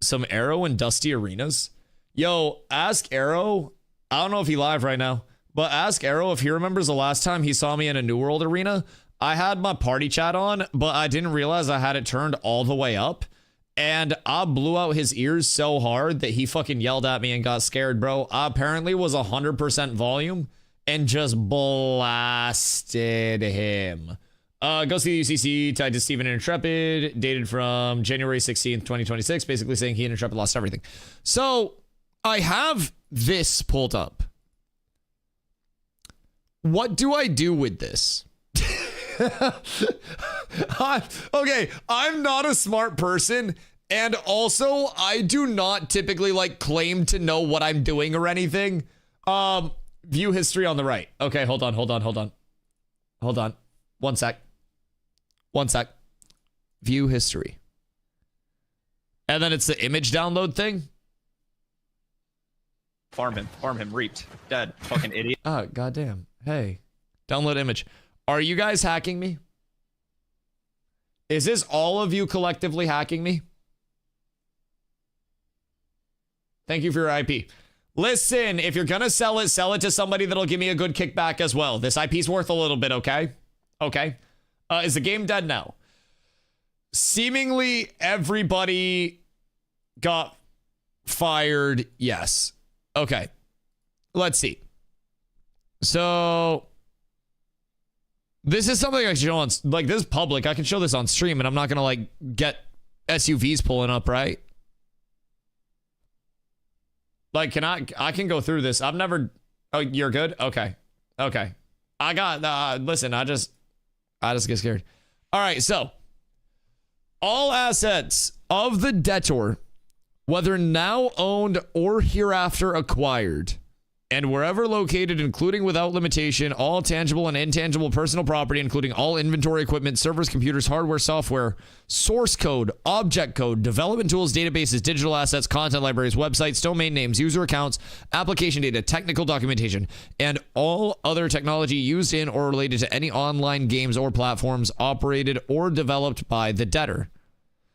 Some Arrow and Dusty arenas. Yo, ask Arrow. I don't know if he's live right now, but ask Arrow if he remembers the last time he saw me in a New World arena. I had my party chat on, but I didn't realize I had it turned all the way up. And I blew out his ears so hard that he fucking yelled at me and got scared, bro. I apparently was 100% volume and just blasted him. Go see the UCC tied to Steven and Intrepid, dated from January 16th, 2026, basically saying he and Intrepid lost everything. So I have this pulled up. What do I do with this? Okay, I'm not a smart person, and also I do not typically like claim to know what I'm doing or anything. View history on the right. Okay, hold on. One sec. View history. And then it's the image download thing. Farm him, reaped, dead, fucking idiot. Oh, goddamn. Hey, download image. Are you guys hacking me? Is this all of you collectively hacking me? Thank you for your IP. Listen, if you're gonna sell it to somebody that'll give me a good kickback as well. This IP's worth a little bit, okay? Okay. Is the game dead now? Seemingly everybody got fired. Yes. Okay. Let's see. So this is something I can show on, like, this is public. I can show this on stream and I'm not gonna like get SUVs pulling up, right? Like, I can go through this. I've never, oh, you're good? Okay. Okay. I got, listen, I just get scared. All right. So all assets of the debtor, whether now owned or hereafter acquired, and wherever located, including without limitation, all tangible and intangible personal property, including all inventory, equipment, servers, computers, hardware, software, source code, object code, development tools, databases, digital assets, content libraries, websites, domain names, user accounts, application data, technical documentation, and all other technology used in or related to any online games or platforms operated or developed by the debtor.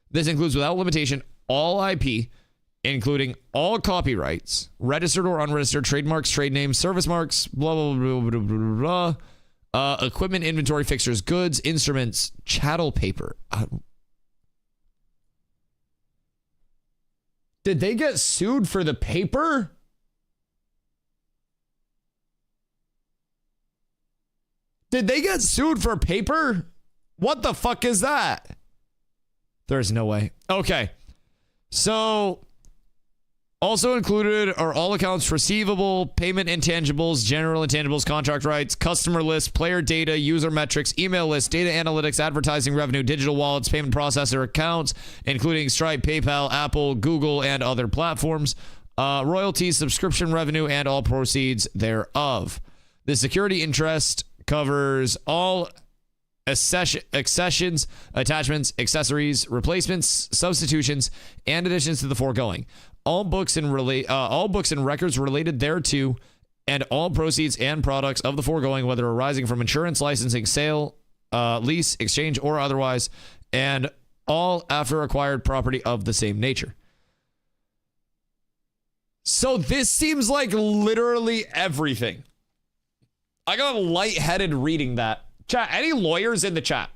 This includes, without limitation, all IP, including all copyrights, registered or unregistered, trademarks, trade names, service marks, blah, blah, blah, blah, blah, blah, equipment, inventory, fixtures, goods, instruments, chattel paper. Did they get sued for the paper? Did they get sued for paper? What the fuck is that? There's no way. Okay. So also included are all accounts receivable, payment intangibles, general intangibles, contract rights, customer lists, player data, user metrics, email lists, data analytics, advertising revenue, digital wallets, payment processor accounts, including Stripe, PayPal, Apple, Google, and other platforms, royalties, subscription revenue, and all proceeds thereof. The security interest covers all accessions, attachments, accessories, replacements, substitutions, and additions to the foregoing. All books and records related thereto, and all proceeds and products of the foregoing, whether arising from insurance, licensing, sale, lease, exchange, or otherwise, and all after acquired property of the same nature. So this seems like literally everything. I got lightheaded reading that. Chat, any lawyers in the chat?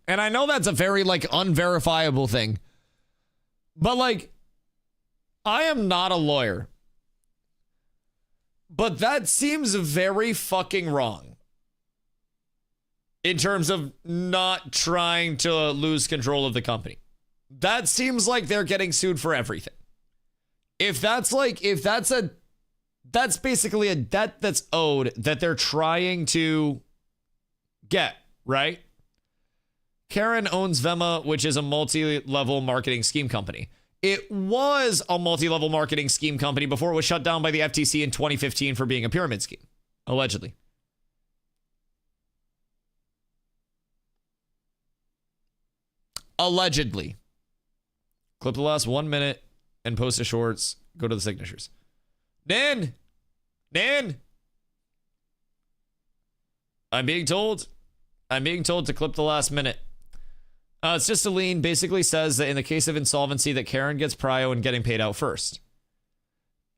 And I know that's a very, like, unverifiable thing. But, like, I am not a lawyer. But that seems very fucking wrong. In terms of not trying to lose control of the company. That seems like they're getting sued for everything. That's basically a debt that's owed that they're trying to get, right? Karen owns Vema, which is a multi-level marketing scheme company. It was a multi-level marketing scheme company before it was shut down by the FTC in 2015 for being a pyramid scheme, allegedly. Allegedly. Clip the last 1 minute and post a shorts. Go to the signatures. Nan! I'm being told to clip the last minute. It's just a lien. Basically says that in the case of insolvency that Karen gets prio and getting paid out first.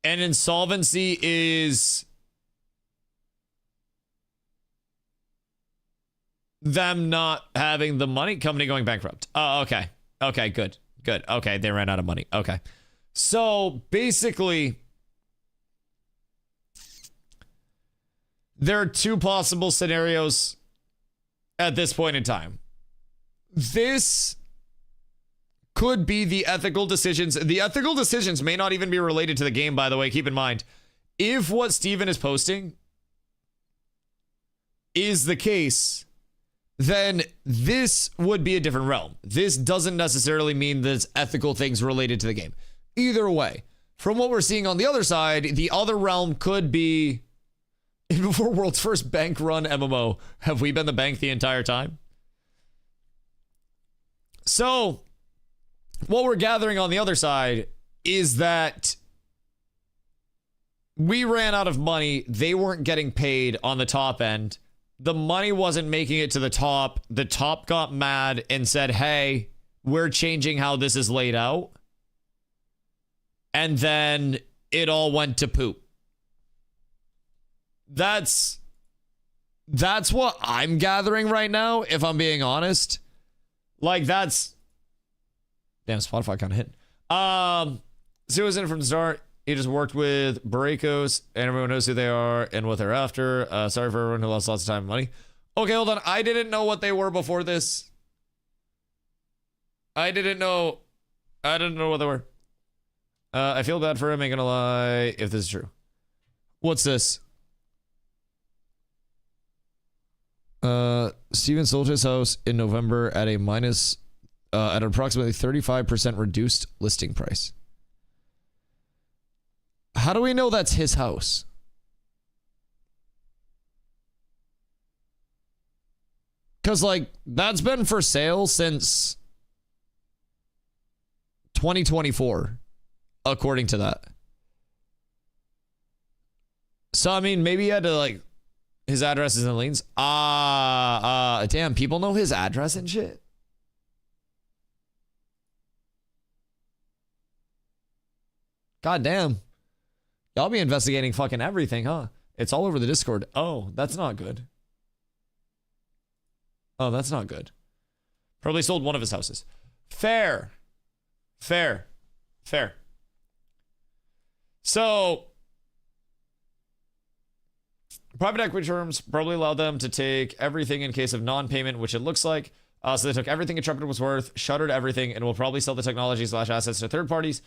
And insolvency is them not having the money, company going bankrupt. Oh, okay. Okay, good. Okay, they ran out of money. Okay. So basically, there are two possible scenarios at this point in time. This could be the ethical decisions. The ethical decisions may not even be related to the game, by the way. Keep in mind, if what Steven is posting is the case, then this would be a different realm. This doesn't necessarily mean there's ethical things related to the game. Either way, from what we're seeing on the other side, the other realm could be, before world's first bank run MMO, have we been the bank the entire time? So, what we're gathering on the other side is that we ran out of money. They weren't getting paid on the top end. the money wasn't making it to the top. The top got mad and said, hey, we're changing how this is laid out. And then it all went to poop. That's what I'm gathering right now, if I'm being honest. Like, that's... Damn, Spotify kind of hit. So was in from the start. He just worked with Barracos, and everyone knows who they are and what they're after. Sorry for everyone who lost lots of time and money. Okay, hold on. I didn't know what they were before this. I didn't know what they were. I feel bad for him, ain't gonna lie, if this is true. What's this? Steven sold his house in November at a minus, at approximately 35% reduced listing price. How do we know that's his house? Because, like, that's been for sale since 2024, according to that. So, I mean, maybe he had to, like, his address is in liens. Damn, people know his address and shit. God damn. Y'all be investigating fucking everything, huh? It's all over the Discord. Oh, that's not good. Oh, that's not good. Probably sold one of his houses. Fair. Fair. Fair. So, private equity firms probably allowed them to take everything in case of non-payment, which it looks like. So they took everything Intrepid was worth, shuttered everything, and will probably sell the technology / assets to third parties.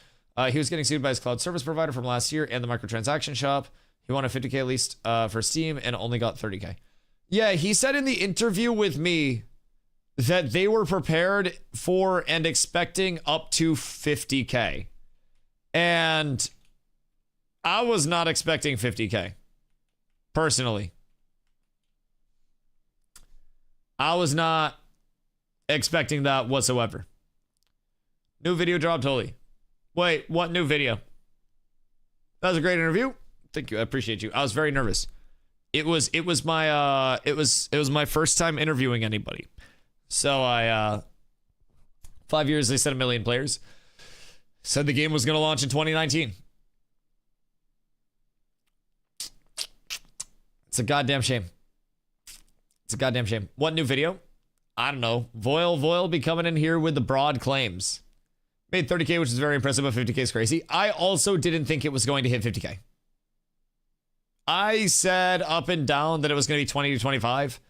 He was getting sued by his cloud service provider from last year and the microtransaction shop. He wanted 50K at least for Steam and only got 30K. Yeah, he said in the interview with me that they were prepared for and expecting up to 50K. And I was not expecting 50K. Personally. I was not expecting that whatsoever. New video dropped, holy. Wait, what new video? That was a great interview. Thank you. I appreciate you. I was very nervous. It was my first time interviewing anybody. So I 5 years, they said 1 million players. Said the game was going to launch in 2019. It's a goddamn shame. It's a goddamn shame. What new video? I don't know. Voil be coming in here with the broad claims. Made 30K, which is very impressive, but 50K is crazy. I also didn't think it was going to hit 50K. I said up and down that it was going to be 20 to 25.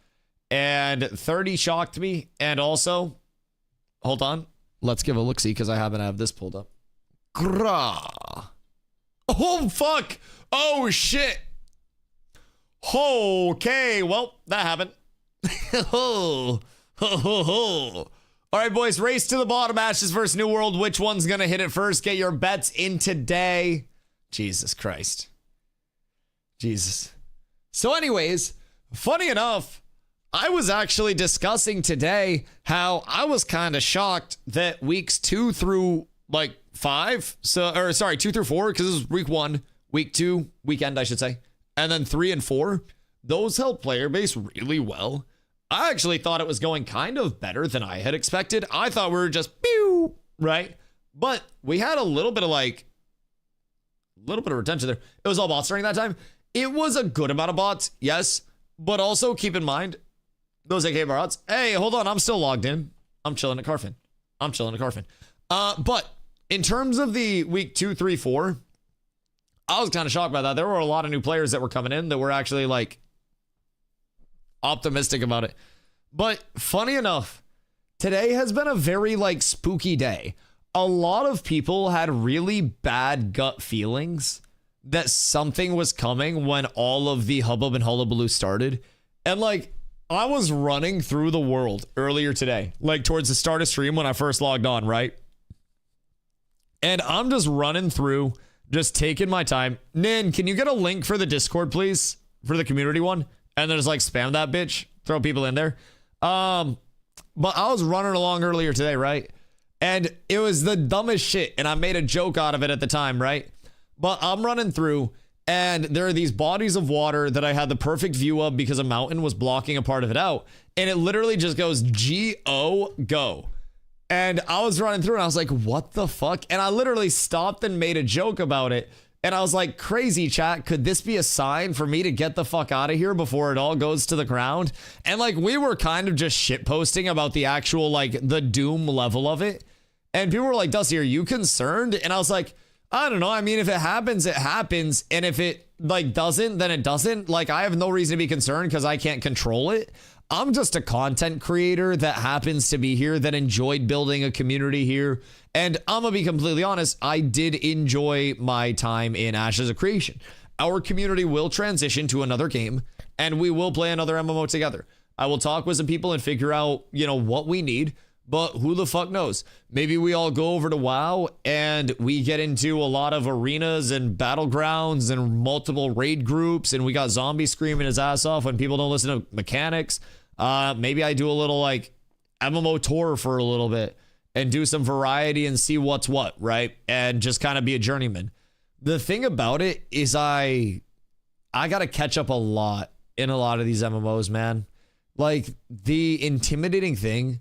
And 30 shocked me. And also, hold on. Let's give a look-see because I happen to have this pulled up. Grah. Oh, fuck. Oh, shit. Okay, well, that happened. All right, boys, race to the bottom. Ashes versus New World. Which one's going to hit it first? Get your bets in today. Jesus Christ. Jesus. So anyways, funny enough, I was actually discussing today how I was kind of shocked that weeks 2 through like 5, 2 through 4, because this is week 1, week 2, weekend, I should say, and then 3 and 4, those held player base really well. I actually thought it was going kind of better than I had expected. I thought we were just pew, right? But we had a little bit of retention there. It was all bots during that time. It was a good amount of bots, yes, but also keep in mind those AK bots. Hey, hold on, I'm still logged in. I'm chilling at Carfin. But in terms of the week 2, 3, 4, I was kind of shocked by that. There were a lot of new players that were coming in that were actually like optimistic about it. But funny enough, today has been a very like spooky day. A lot of people had really bad gut feelings that something was coming when all of the hubbub and hullabaloo started. And like, I was running through the world earlier today, like towards the start of stream when I first logged on, right? And I'm just running through, just taking my time. Nin, can you get a link for the Discord, please? For the community one? And then just like spam that bitch, throw people in there. But I was running along earlier today, right? And it was the dumbest shit. And I made a joke out of it at the time, right? But I'm running through And there are these bodies of water that I had the perfect view of because a mountain was blocking a part of it out. And it literally just goes G-O, go. And I was running through and I was like, what the fuck? And I literally stopped and made a joke about it. And I was like, crazy chat, could this be a sign for me to get the fuck out of here before it all goes to the ground? And like, we were kind of just shitposting about the actual, like, the doom level of it. And people were like, Dusty, are you concerned? And I was like, I don't know. I mean, if it happens, it happens. And if it, like, doesn't, then it doesn't. Like, I have no reason to be concerned because I can't control it. I'm just a content creator that happens to be here, that enjoyed building a community here. And I'm gonna be completely honest, I did enjoy my time in Ashes of Creation. Our community will transition to another game, and we will play another MMO together. I will talk with some people and figure out, you know, what we need, but who the fuck knows? Maybe we all go over to WoW and we get into a lot of arenas and battlegrounds and multiple raid groups, and we got zombies screaming his ass off when people don't listen to mechanics. Maybe I do a little like MMO tour for a little bit and do some variety and see what's what, right? And just kind of be a journeyman. The thing about it is I got to catch up a lot in a lot of these MMOs, man. Like, the intimidating thing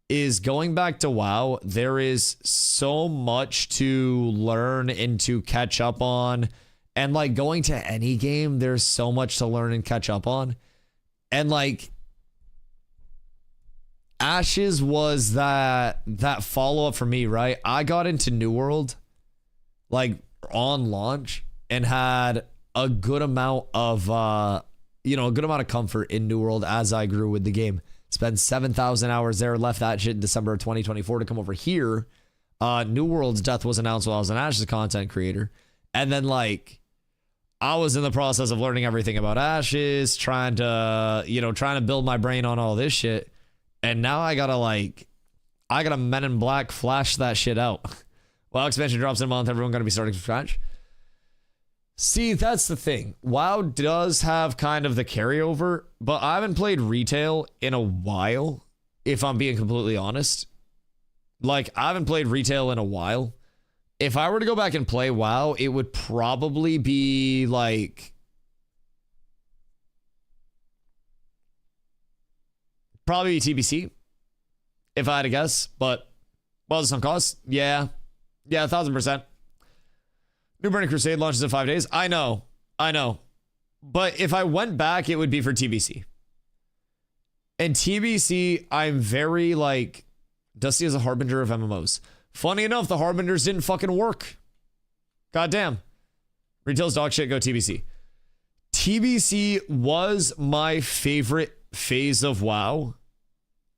is going back to WoW, there is so much to learn and to catch up on. And like, going to any game, there's so much to learn and catch up on. And like, Ashes was that follow-up for me, right? I got into New World like on launch and had a good amount of a good amount of comfort in New World as I grew with the game. Spent 7,000 hours there, left that shit in December of 2024 to come over here. New World's death was announced while I was an Ashes content creator. And then like, I was in the process of learning everything about Ashes, trying to build my brain on all this shit. And now I gotta Men in Black flash that shit out. WoW expansion drops in a month, everyone gotta be starting from scratch. See, that's the thing. WoW does have kind of the carryover, but I haven't played retail in a while, if I'm being completely honest. Like, I haven't played retail in a while. If I were to go back and play WoW, it would probably be like... Probably TBC, if I had to guess, but what was the sunk cost? Yeah, 1,000%. New Burning Crusade launches in 5 days. I know. But if I went back, it would be for TBC. And TBC, I'm very like, Dusty is a harbinger of MMOs. Funny enough, the harbingers didn't fucking work. Goddamn. Retail's dog shit, go TBC. TBC was my favorite phase of WoW.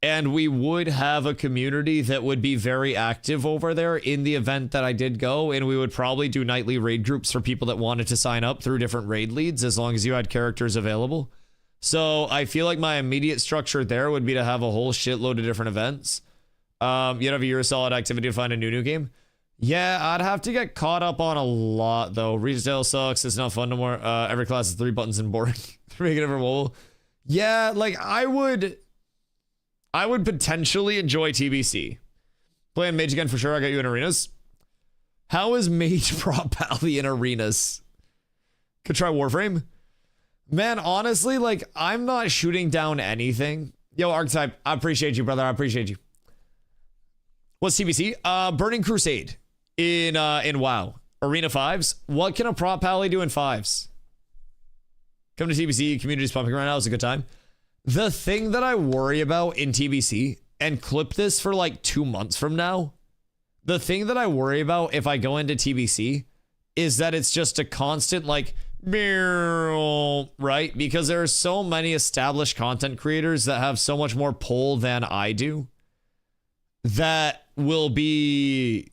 And we would have a community that would be very active over there in the event that I did go. And we would probably do nightly raid groups for people that wanted to sign up through different raid leads, as long as you had characters available. So I feel like my immediate structure there would be to have a whole shitload of different events. You'd have a year of solid activity to find a new game. Yeah, I'd have to get caught up on a lot, though. Retail sucks. It's not fun no more. Every class is 3 buttons and boring. Make it ever mobile. Yeah, like, I would potentially enjoy TBC. Playing Mage again for sure. I got you in arenas. How is Mage Prop Pally in arenas? Could try Warframe. Man, honestly, like, I'm not shooting down anything. Yo, Archetype, I appreciate you, brother. I appreciate you. What's TBC? Burning Crusade in WoW. Arena 5s. What can a Prop Pally do in 5s? Come to TBC. Community's pumping right now. It's a good time. The thing that I worry about in TBC, and clip this for like 2 months from now, the thing that I worry about if I go into TBC is that it's just a constant like, right? Because there are so many established content creators that have so much more pull than I do that will be,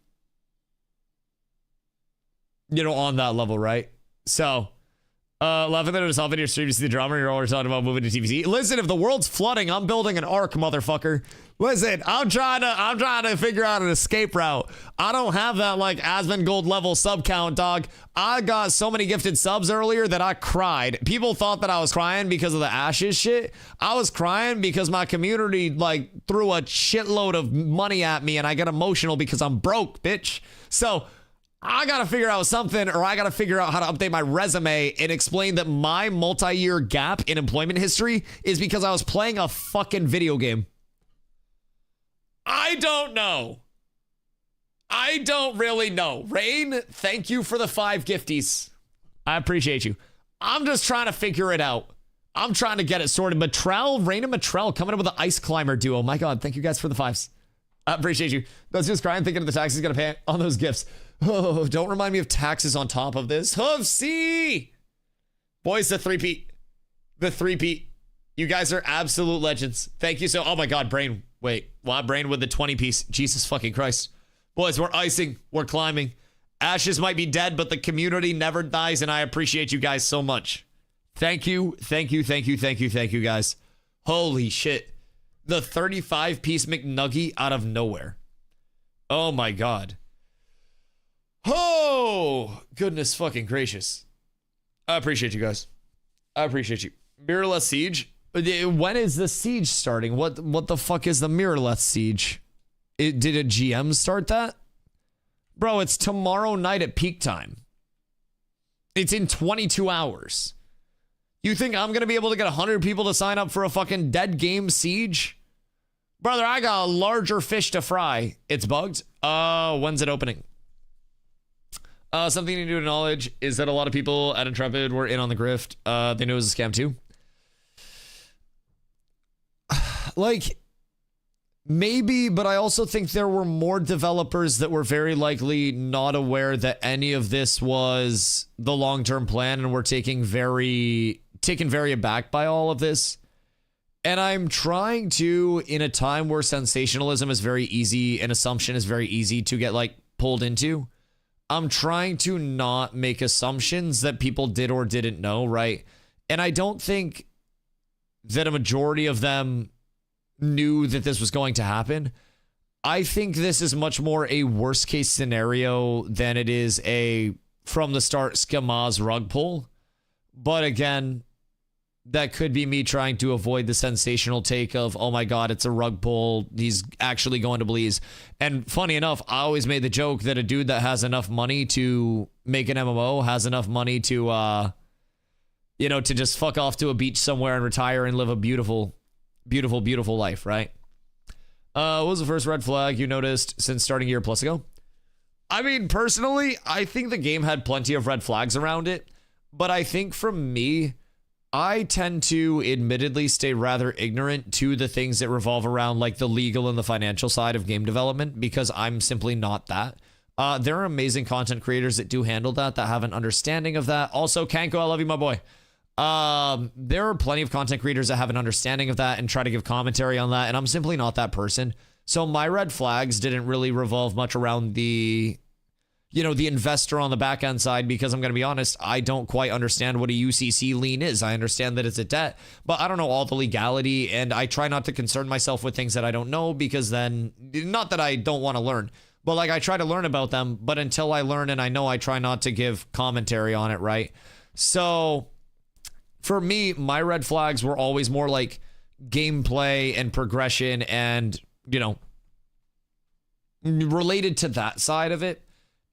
on that level, right? So... laughing at yourself in your stream to see the drama. You're always talking about moving to TBC. Listen, if the world's flooding, I'm building an ark, motherfucker. Listen, I'm trying to figure out an escape route. I don't have that like Asmongold level sub count, dog. I got so many gifted subs earlier that I cried. People thought that I was crying because of the Ashes shit. I was crying because my community like threw a shitload of money at me, and I get emotional because I'm broke, bitch. So I gotta figure out something, or I gotta figure out how to update my resume and explain that my multi-year gap in employment history is because I was playing a fucking video game. I don't know. I don't really know. Rain, thank you for the 5 gifties. I appreciate you. I'm just trying to figure it out. I'm trying to get it sorted. Matrell, Rain and Matrell coming up with an Ice Climber duo. My God, thank you guys for the 5s. I appreciate you. That's just crying thinking of the taxes gonna pay on those gifts. Oh, don't remind me of taxes on top of this. Hoofsy! Boys, the 3-peat. The 3-peat. You guys are absolute legends. Thank you so... Oh my God, Brain. Wait. What? Brain with the 20-piece. Jesus fucking Christ. Boys, we're icing. We're climbing. Ashes might be dead, but the community never dies, and I appreciate you guys so much. Thank you. Thank you. Thank you. Thank you. Thank you, guys. Holy shit. The 35-piece McNugget out of nowhere. Oh my God. Oh, goodness fucking gracious. I appreciate you guys. I appreciate you. Mirrorless Siege? When is the siege starting? What the fuck is the Mirrorless Siege? Did a GM start that? Bro, it's tomorrow night at peak time. It's in 22 hours. You think I'm going to be able to get 100 people to sign up for a fucking dead game siege? Brother, I got a larger fish to fry. It's bugged. When's it opening? Something you need to acknowledge is that a lot of people at Intrepid were in on the grift. They knew it was a scam too. Like, maybe, but I also think there were more developers that were very likely not aware that any of this was the long-term plan and were taken very aback by all of this. And I'm trying to, in a time where sensationalism is very easy and assumption is very easy to get like pulled into, I'm trying to not make assumptions that people did or didn't know, right? And I don't think that a majority of them knew that this was going to happen. I think this is much more a worst case scenario than it is a from the start Skama's rug pull. But again, that could be me trying to avoid the sensational take of, oh my God, it's a rug pull. He's actually going to Bleeze. And funny enough, I always made the joke that a dude that has enough money to make an MMO has enough money to, to just fuck off to a beach somewhere and retire and live a beautiful, beautiful, beautiful life, right? What was the first red flag you noticed since starting a year plus ago? I mean, personally, I think the game had plenty of red flags around it. But I think from me, I tend to admittedly stay rather ignorant to the things that revolve around like the legal and the financial side of game development because I'm simply not that. There are amazing content creators that do handle that have an understanding of that. Also, Kanko, I love you, my boy. There are plenty of content creators that have an understanding of that and try to give commentary on that, and I'm simply not that person. So my red flags didn't really revolve much around the investor on the back end side, because I'm going to be honest, I don't quite understand what a UCC lien is. I understand that it's a debt, but I don't know all the legality, and I try not to concern myself with things that I don't know, because then, not that I don't want to learn, but like I try to learn about them, but until I learn and I know, I try not to give commentary on it, right? So for me, my red flags were always more like gameplay and progression and, related to that side of it.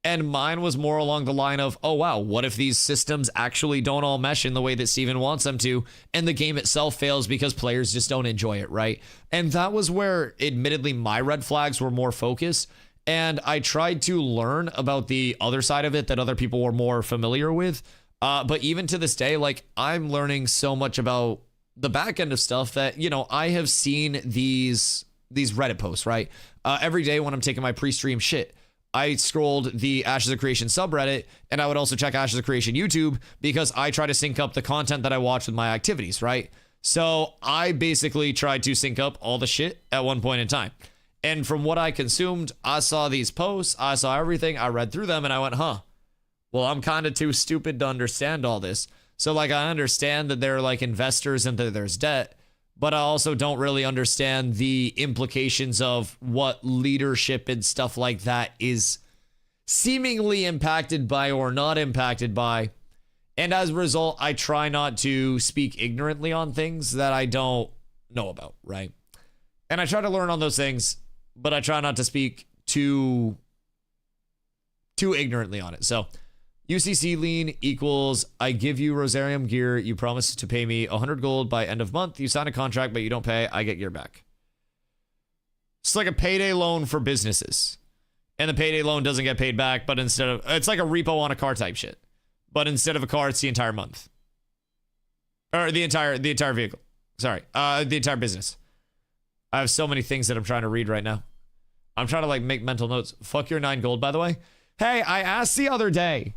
And mine was more along the line of, oh, wow, what if these systems actually don't all mesh in the way that Steven wants them to, and the game itself fails because players just don't enjoy it, right? And that was where, admittedly, my red flags were more focused. And I tried to learn about the other side of it that other people were more familiar with. But even to this day, like, I'm learning so much about the back end of stuff that, I have seen these Reddit posts, right? Every day when I'm taking my pre-stream shit, I scrolled the Ashes of Creation subreddit, and I would also check Ashes of Creation YouTube because I try to sync up the content that I watch with my activities, right? So I basically tried to sync up all the shit at one point in time. And from what I consumed, I saw these posts, I saw everything, I read through them, and I went, well, I'm kind of too stupid to understand all this. So, like, I understand that there are, like, investors and that there's debt, but I also don't really understand the implications of what leadership and stuff like that is seemingly impacted by or not impacted by. And as a result, I try not to speak ignorantly on things that I don't know about, right? And I try to learn on those things, but I try not to speak too too ignorantly on it. So UCC lean equals I give you Rosarium gear. You promise to pay me 100 gold by end of month. You sign a contract, but you don't pay. I get gear back. It's like a payday loan for businesses. And the payday loan doesn't get paid back, but instead of, it's like a repo on a car type shit. But instead of a car, it's the entire month. Or the entire vehicle. Sorry. The entire business. I have so many things that I'm trying to read right now. I'm trying to like make mental notes. Fuck your 9 gold, by the way. Hey, I asked the other day.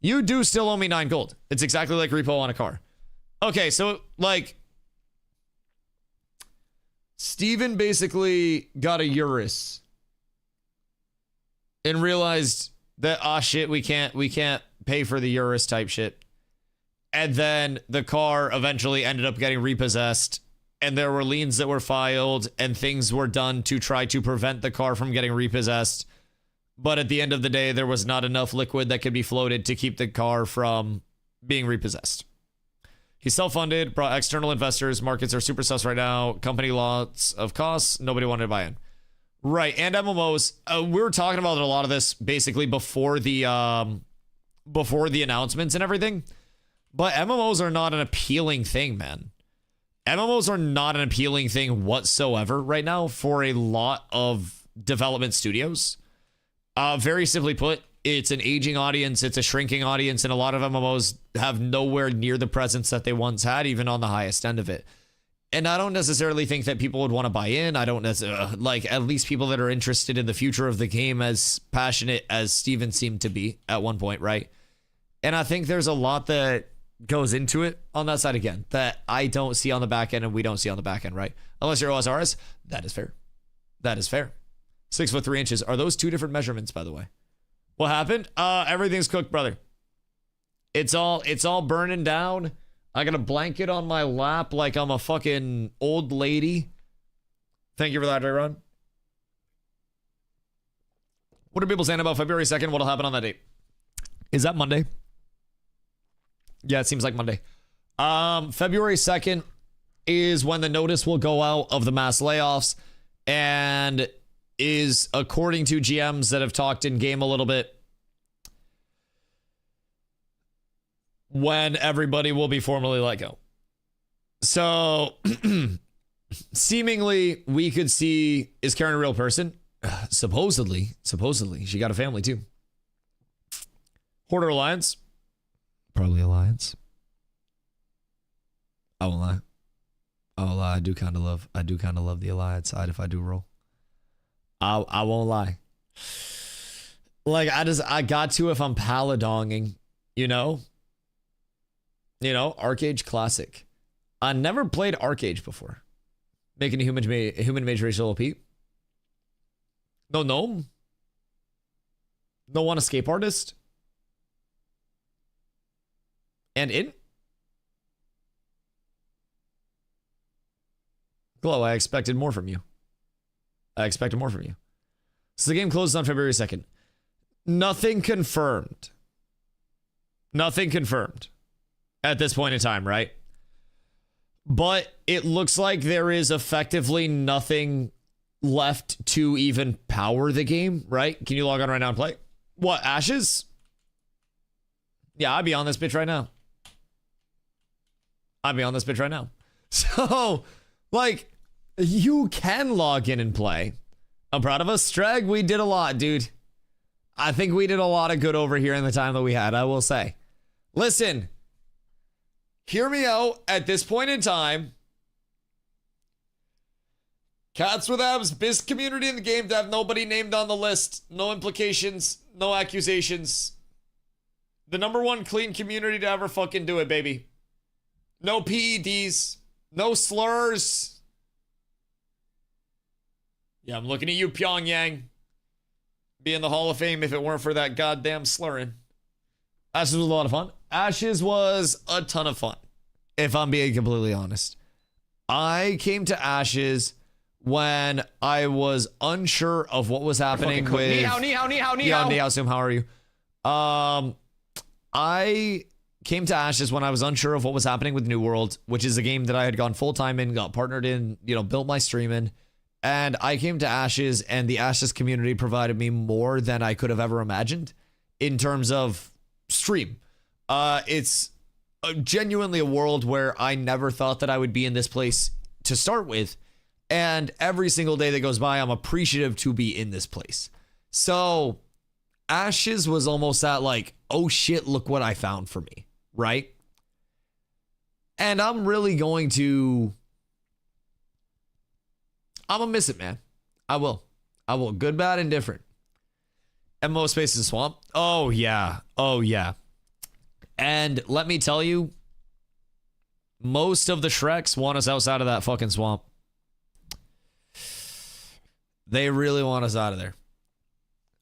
You do still owe me 9 gold. It's exactly like repo on a car. Okay, so like Steven basically got a Urus and realized that shit, we can't pay for the Urus type shit. And then the car eventually ended up getting repossessed, and there were liens that were filed and things were done to try to prevent the car from getting repossessed. But at the end of the day, there was not enough liquid that could be floated to keep the car from being repossessed. He's self-funded, brought external investors. Markets are super sus right now. Company lots of costs. Nobody wanted to buy in. Right, and MMOs. We were talking about a lot of this basically before the announcements and everything. But MMOs are not an appealing thing, man. MMOs are not an appealing thing whatsoever right now for a lot of development studios. Very simply put, it's an aging audience, it's a shrinking audience, and a lot of MMOs have nowhere near the presence that they once had, even on the highest end of it. And I don't necessarily think that people would want to buy in. I don't necessarily, like, at least people that are interested in the future of the game as passionate as Steven seemed to be at one point, right? And I think there's a lot that goes into it on that side again that I don't see on the back end and we don't see on the back end, right? Unless you're OSRS, that is fair. That is fair. 6 foot 3 inches. Are those 2 different measurements, by the way? What happened? Everything's cooked, brother. It's all burning down. I got a blanket on my lap like I'm a fucking old lady. Thank you for that, Ron. What are people saying about February 2nd? What'll happen on that date? Is that Monday? Yeah, it seems like Monday. February 2nd is when the notice will go out of the mass layoffs, and is, according to GMs that have talked in game a little bit, when everybody will be formally let go. So seemingly we could see, is Karen a real person? Supposedly she got a family too. Hoarder Alliance, probably Alliance. I won't lie. I do kind of love the Alliance side if I do roll. I won't lie. Like I got to if I'm paladonging, you know, Arcage Classic. I never played Arcage before. Making a human mage racial OP. No gnome. No one escape artist. And in Glow, I expected more from you. So the game closes on February 2nd. Nothing confirmed at this point in time, right? But it looks like there is effectively nothing left to even power the game, right? Can you log on right now and play? What, Ashes? Yeah, I'd be on this bitch right now. So, like, you can log in and play. I'm proud of us. Streg, we did a lot, dude. I think we did a lot of good over here in the time that we had, I will say. Listen, hear me out at this point in time. Cats with abs, best community in the game to have nobody named on the list. No implications, no accusations. The #1 clean community to ever fucking do it, baby. No PEDs, no slurs. Yeah, I'm looking at you, Pyongyang. Be in the Hall of Fame if it weren't for that goddamn slurring. Ashes was a lot of fun. Ashes was a ton of fun, if I'm being completely honest. I came to Ashes when I was unsure of what was happening with... Ni hao. Yeah, ni hao, Sum, how are you? I came to Ashes when I was unsure of what was happening with New World, which is a game that I had gone full-time in, got partnered in, built my stream in, And I came to Ashes, and the Ashes community provided me more than I could have ever imagined in terms of stream. It's genuinely a world where I never thought that I would be in this place to start with. And every single day that goes by, I'm appreciative to be in this place. So Ashes was almost that like, oh shit, look what I found for me, right? And I'm really going to... I'm gonna miss it, man. I will. Good, bad, and different. MMO Space is Swamp. Oh, yeah. Oh, yeah. And let me tell you, most of the Shreks want us outside of that fucking swamp. They really want us out of there.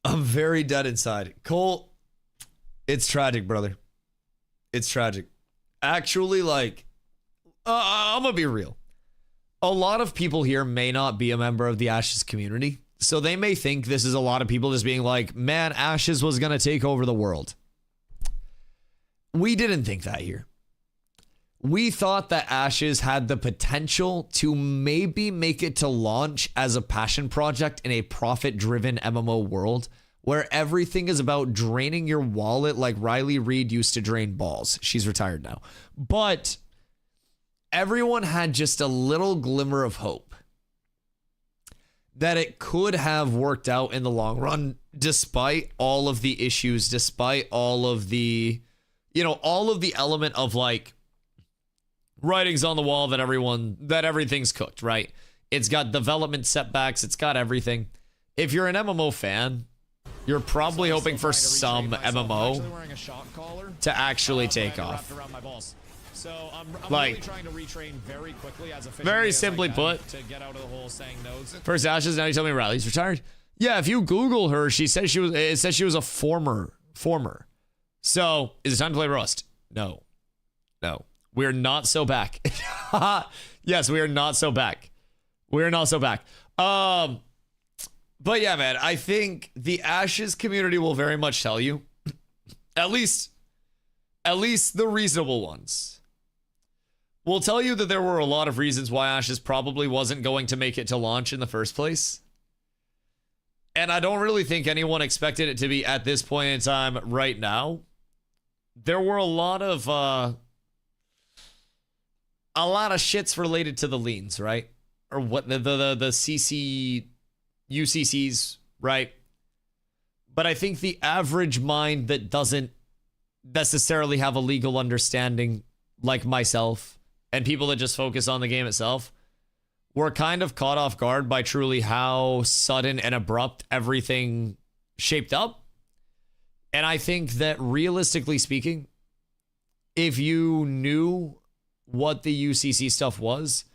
I'm very dead inside. Cole, it's tragic, brother. It's tragic. Actually, like, I'm gonna be real. A lot of people here may not be a member of the Ashes community, so they may think this is a lot of people just being like, man, Ashes was gonna take over the world. We didn't think that here. We thought that Ashes had the potential to maybe make it to launch as a passion project in a profit-driven MMO world where everything is about draining your wallet like Riley Reid used to drain balls. She's retired now. But everyone had just a little glimmer of hope that it could have worked out in the long run, despite all of the issues, despite all of the, all of the element of like, writing's on the wall that everything's cooked, right? It's got development setbacks. It's got everything. If you're an MMO fan, you're probably hoping for some MMO to actually take off. So I'm like, really trying to retrain very quickly as very simply put, to get out of the whole saying no's. First Ashes, now you tell me Riley's retired. Yeah, if you Google her, it says she was a former. So is it time to play Rust? No. We're not so back. Yes, we are not so back. We're not so back. But yeah, man, I think the Ashes community will very much tell you, at least the reasonable ones, will tell you that there were a lot of reasons why Ashes probably wasn't going to make it to launch in the first place. And I don't really think anyone expected it to be at this point in time right now. There were a lot of shits related to the leans, right? Or what the CC UCCs, right? But I think the average mind that doesn't necessarily have a legal understanding, like myself, and people that just focus on the game itself, were kind of caught off guard by truly how sudden and abrupt everything shaped up. And I think that realistically speaking, if you knew what the UCC stuff was,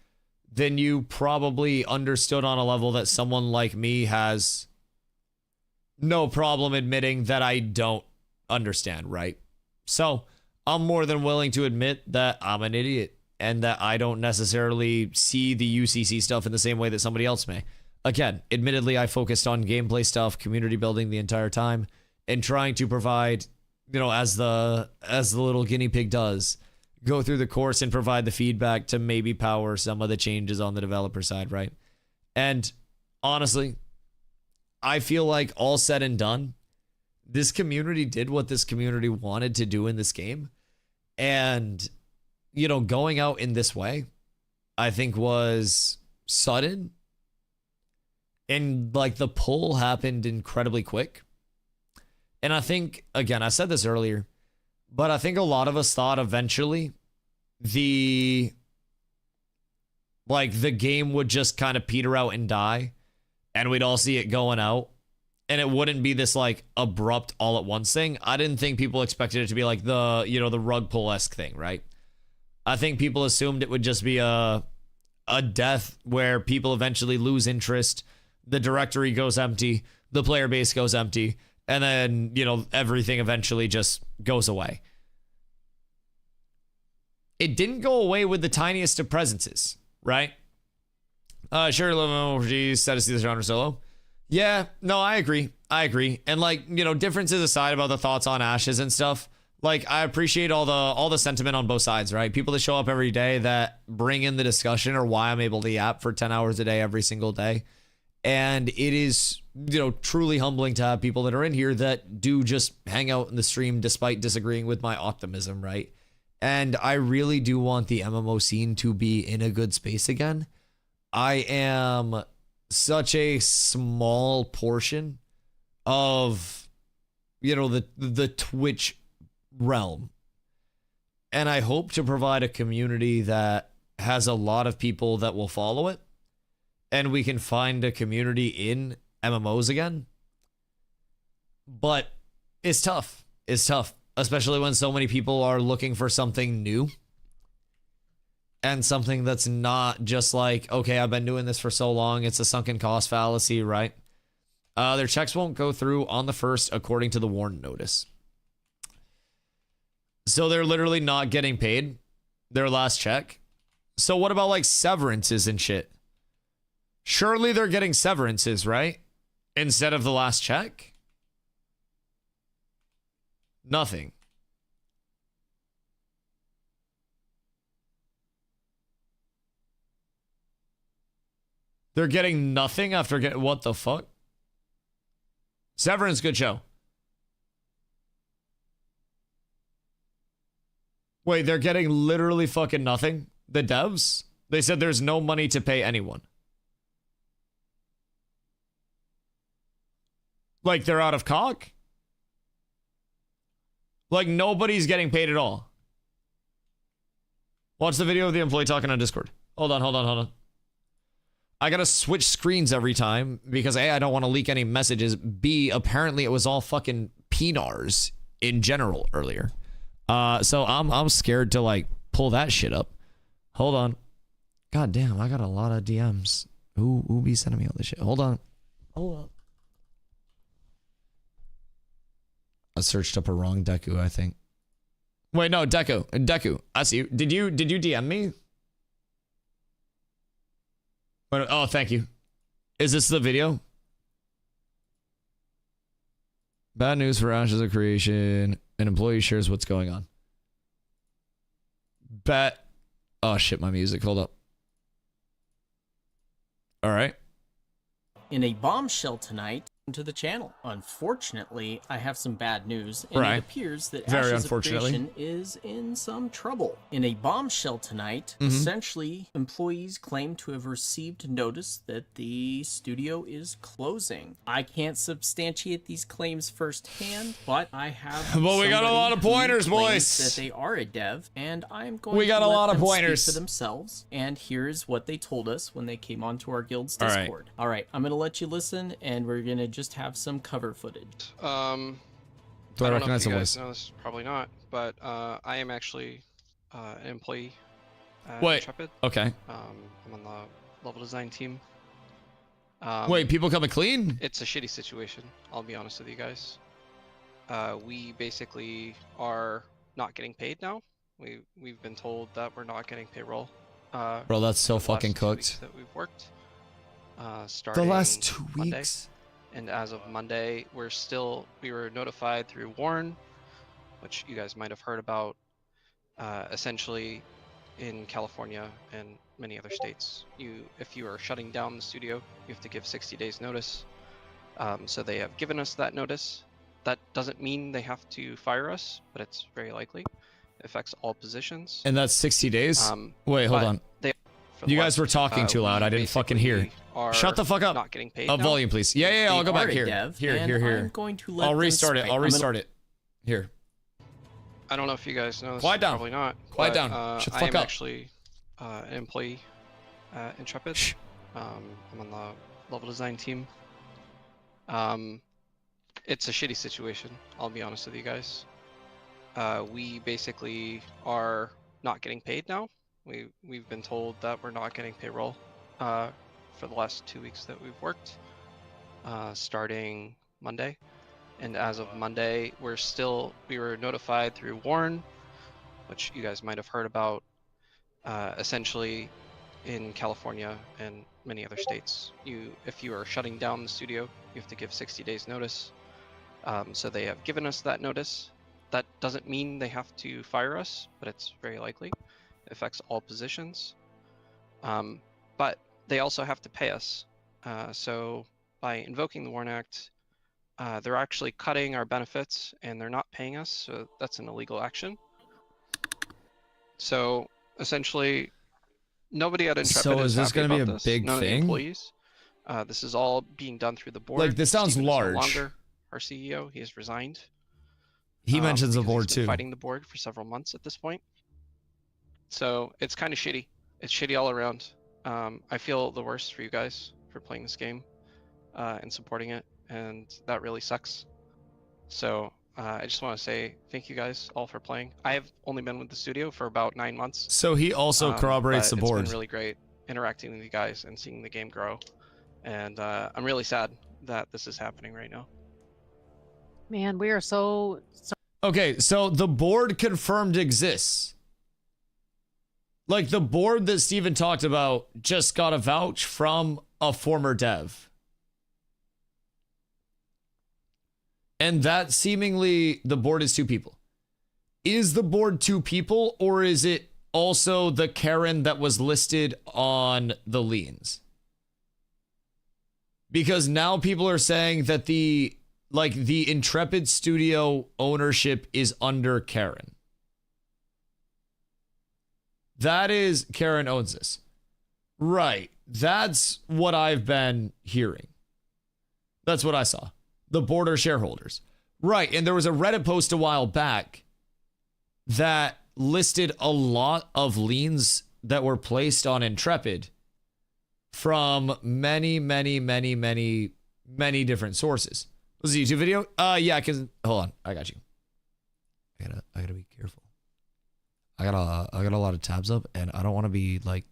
then you probably understood on a level that someone like me has no problem admitting that I don't understand, right? So I'm more than willing to admit that I'm an idiot and that I don't necessarily see the UCC stuff in the same way that somebody else may. Again, admittedly, I focused on gameplay stuff, community building the entire time, and trying to provide, as the little guinea pig does, go through the course and provide the feedback to maybe power some of the changes on the developer side, right? And honestly, I feel like all said and done, this community did what this community wanted to do in this game. And, going out in this way, I think was sudden. And like the pull happened incredibly quick. And I think, again, I said this earlier, but I think a lot of us thought eventually the game would just kind of peter out and die, and we'd all see it going out, and it wouldn't be this like abrupt all at once thing. I didn't think people expected it to be like the rug pull-esque thing, right? I think people assumed it would just be a death where people eventually lose interest, the directory goes empty, the player base goes empty, and then, everything eventually just goes away. It didn't go away with the tiniest of presences, right? Sure, LMOG said to see this genre solo. Yeah, no, I agree. And differences aside about the thoughts on Ashes and stuff, Like, I appreciate all the sentiment on both sides, right? People that show up every day that bring in the discussion or why I'm able to yap for 10 hours a day every single day. And it is, you know, truly humbling to have people that are in here that do just hang out in the stream despite disagreeing with my optimism, right? And I really do want the MMO scene to be in a good space again. I am such a small portion of, you know, the Twitch realm. And I hope to provide a community that has a lot of people that will follow it. And we can find a community in MMOs again. But it's tough. It's tough. Especially when so many people are looking for something new. And something that's not just like, okay, I've been doing this for so long. It's a sunken cost fallacy, right? Their checks won't go through on the 1st according to the warn notice. So they're literally not getting paid their last check. So what about like severances and shit? Surely they're getting severances, right? Instead of the last check? Nothing. They're getting nothing after getting... What the fuck? Severance, good show. Wait, they're getting literally fucking nothing? The devs? They said there's no money to pay anyone. Like they're out of cock? Like nobody's getting paid at all. Watch the video of the employee talking on Discord. Hold on. I gotta switch screens every time because A, I don't want to leak any messages. B, apparently it was all fucking PNARs in general earlier. So I'm scared to like pull that shit up. Hold on. God damn, I got a lot of DMs. Who be sending me all this shit? Hold on. I searched up a wrong Deku, I think. Wait, no, Deku. I see you. Did you DM me? Oh, thank you. Is this the video? Bad news for Ashes of Creation. An employee shares what's going on. Oh shit, my music. Hold up. All right. In a bombshell tonight to the channel. Unfortunately, I have some bad news, and it appears that Ashes of Creation is in some trouble. In a bombshell tonight, essentially, employees claim to have received notice that the studio is closing. I can't substantiate these claims firsthand, but I have. But we got a lot of pointers, boys. That they are a dev, and I'm going. We got to a let lot of them pointers speak for themselves. And here's what they told us when they came onto our guild's Discord. All right, I'm gonna let you listen, and we're gonna just have some cover footage. Do I recognize the voice? No, this is probably not, but I am actually an employee at Intrepid. Okay. I'm on the level design team. Wait, people coming clean? It's a shitty situation, I'll be honest with you guys. We basically are not getting paid now. We've been told that we're not getting payroll. Bro, that's so fucking cooked. That we've worked. Starting the last 2 Monday. weeks? And as of Monday, we were notified through Warren, which you guys might have heard about, essentially in California and many other states. If you are shutting down the studio, you have to give 60 days notice. So they have given us that notice. That doesn't mean they have to fire us, but it's very likely. It affects all positions. And that's 60 days? Wait, hold on. You guys were talking too loud. I didn't fucking hear. Shut the fuck up. Not getting paid volume, please. Yeah, I'll go back here. Here. I'm going to let I'll restart it. Here. I don't know if you guys know this. Quiet down. Probably not. Quiet down. Shut the fuck I am up. actually an employee at Intrepid. Shh. I'm on the level design team. It's a shitty situation, I'll be honest with you guys. We basically are not getting paid now. We've been told that we're not getting payroll for the last 2 weeks that we've worked, starting Monday. And as of Monday, we were notified through Warren, which you guys might have heard about, essentially in California and many other states. If you are shutting down the studio, you have to give 60 days notice. So they have given us that notice. That doesn't mean they have to fire us, but it's very likely. It affects all positions. But they also have to pay us. So by invoking the WARN Act, they're actually cutting our benefits and they're not paying us. So that's an illegal action. So essentially, nobody at Intrepid So is this going to be a big None thing? Of the employees. This is all being done through the board. Like, this sounds Steven large. Is no longer our CEO. He has resigned. He mentions the because board he's been too. Fighting the board for several months at this point. So it's kind of shitty. It's shitty all around. I feel the worst for you guys for playing this game and supporting it, and that really sucks. So I just want to say thank you guys all for playing. I have only been with the studio for about 9 months. So he also corroborates the board. It's been really great interacting with you guys and seeing the game grow. And I'm really sad that this is happening right now. Man, we are so Okay, so the board confirmed exists. Like, the board that Steven talked about just got a vouch from a former dev. And that seemingly, the board is 2 people. Is the board 2 people, or is it also the Karen that was listed on the liens? Because now people are saying that the Intrepid Studio ownership is under Karen. That is, Karen owns this. Right. That's what I've been hearing. That's what I saw. The board are shareholders. Right. And there was a Reddit post a while back that listed a lot of liens that were placed on Intrepid from many different sources. Was it a YouTube video? Yeah, because hold on, I got you. I gotta be careful. I got a lot of tabs up, and I don't want to be like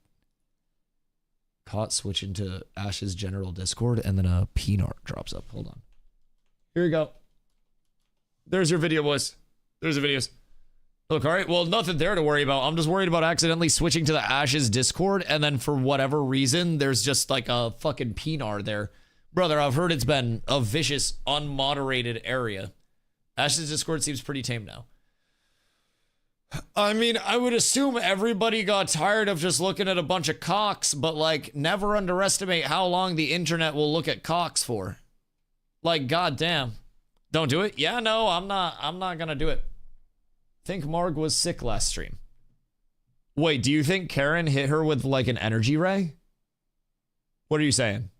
caught switching to Ash's general Discord, and then a peanut drops up. Hold on. Here we go. There's your video, boys. There's the videos. Look, all right. Well, nothing there to worry about. I'm just worried about accidentally switching to the Ash's Discord, and then for whatever reason, there's just like a fucking peanut there. Brother, I've heard it's been a vicious, unmoderated area. Ash's Discord seems pretty tame now. I mean, I would assume everybody got tired of just looking at a bunch of cocks, but like, never underestimate how long the internet will look at cocks for. Like, goddamn. Don't do it? Yeah, no, I'm not gonna do it. Think Marg was sick last stream. Wait, do you think Karen hit her with like an energy ray? What are you saying?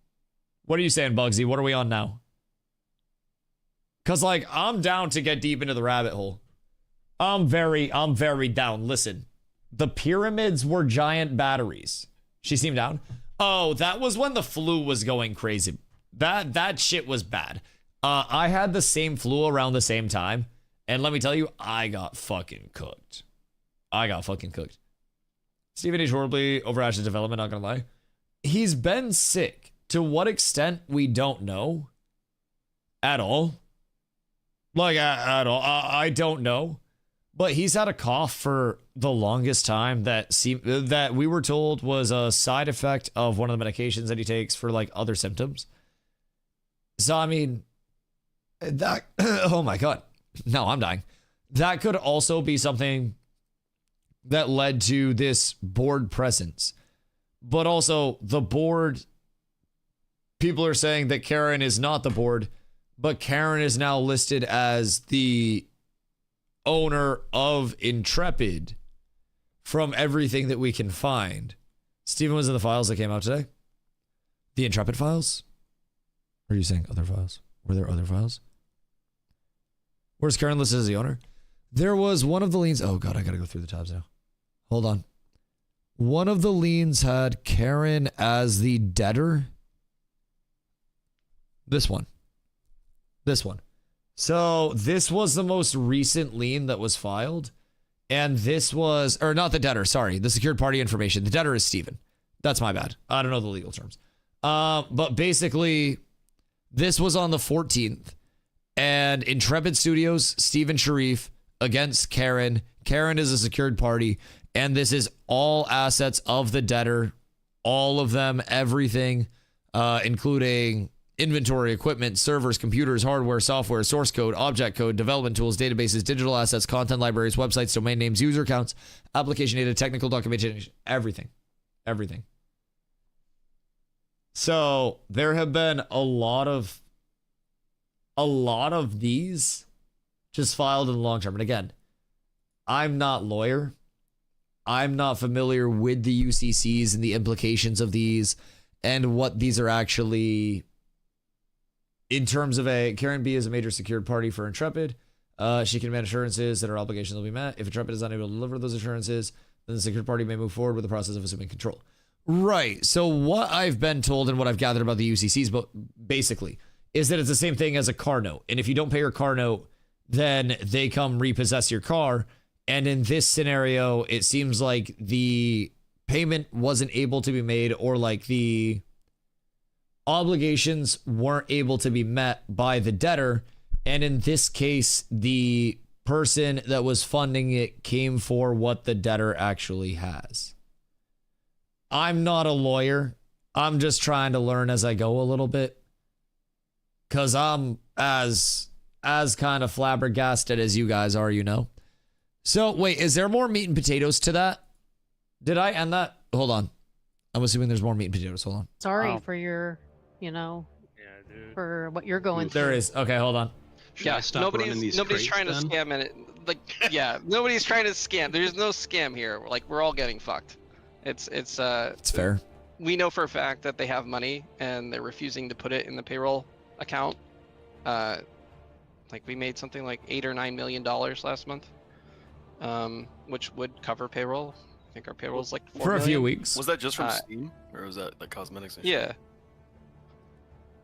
What are you saying, Bugsy? What are we on now? Cause like, I'm down to get deep into the rabbit hole. I'm very down. Listen, the pyramids were giant batteries. She seemed down. Oh, that was when the flu was going crazy. That shit was bad. I had the same flu around the same time. And let me tell you, I got fucking cooked. Stephen aged horribly over Ash's development, not gonna lie. He's been sick. To what extent, we don't know. At all. Like, at all. I don't know. But he's had a cough for the longest time that we were told was a side effect of one of the medications that he takes for, like, other symptoms. So, I mean, that... oh, my God. No, I'm dying. That could also be something that led to this board presence. But also, the board... people are saying that Karen is not the board, but Karen is now listed as the owner of Intrepid from everything that we can find. Steven was in the files that came out today. The Intrepid files? Or are you saying other files? Were there other files? Where's Karen listed as the owner? There was one of the liens. Oh, God, I got to go through the tabs now. Hold on. One of the liens had Karen as the debtor. This one. So this was the most recent lien that was filed. And this was, or not the debtor, sorry, the secured party information. The debtor is Steven. That's my bad. I don't know the legal terms. But basically, this was on the 14th. And Intrepid Studios, Steven Sharif against Karen. Karen is a secured party. And this is all assets of the debtor. All of them, everything, including inventory, equipment, servers, computers, hardware, software, source code, object code, development tools, databases, digital assets, content libraries, websites, domain names, user accounts, application data, technical documentation, everything. Everything. So there have been a lot of these just filed in the long term. And again, I'm not lawyer. I'm not familiar with the UCCs and the implications of these and what these are actually in terms of Karen B is a major secured party for Intrepid. She can demand assurances that her obligations will be met. If Intrepid is unable to deliver those assurances, then the secured party may move forward with the process of assuming control. Right. So what I've been told and what I've gathered about the UCCs, but basically, is that it's the same thing as a car note. And if you don't pay your car note, then they come repossess your car. And in this scenario, it seems like the payment wasn't able to be made, or like the obligations weren't able to be met by the debtor. And in this case, the person that was funding it came for what the debtor actually has. I'm not a lawyer. I'm just trying to learn as I go a little bit, because I'm as kind of flabbergasted as you guys are, you know. So wait, is there more meat and potatoes to that? Did I end that? Hold on. I'm assuming there's more meat and potatoes. Hold on. Sorry for your, for what you're going through. There is. Okay, hold on. Yeah, nobody's trying to scam it. Like, yeah, nobody's trying to scam. There's no scam here. Like, we're all getting fucked. It's fair. We know for a fact that they have money and they're refusing to put it in the payroll account. Like, we made something like $8 or $9 million last month, which would cover payroll. I think our payroll is like $4 for a million. few weeks. Was that just from Steam, or was that like cosmetics? Yeah,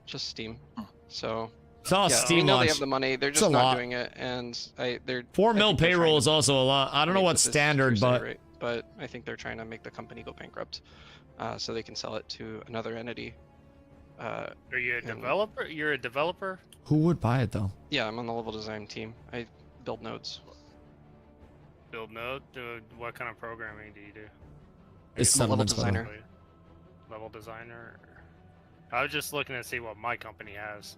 just Steam. So it's all Steam we know launch. they have the money. They're just not doing it, and they're $4 million payroll is also a lot. I don't know what's standard, but I think they're trying to make the company go bankrupt, so they can sell it to another entity. Are you a developer? You're a developer? Who would buy it though? Yeah, I'm on the level design team. I build nodes. Build node? What kind of programming do you do? It's a level designer. Level designer. I was just looking to see what my company has.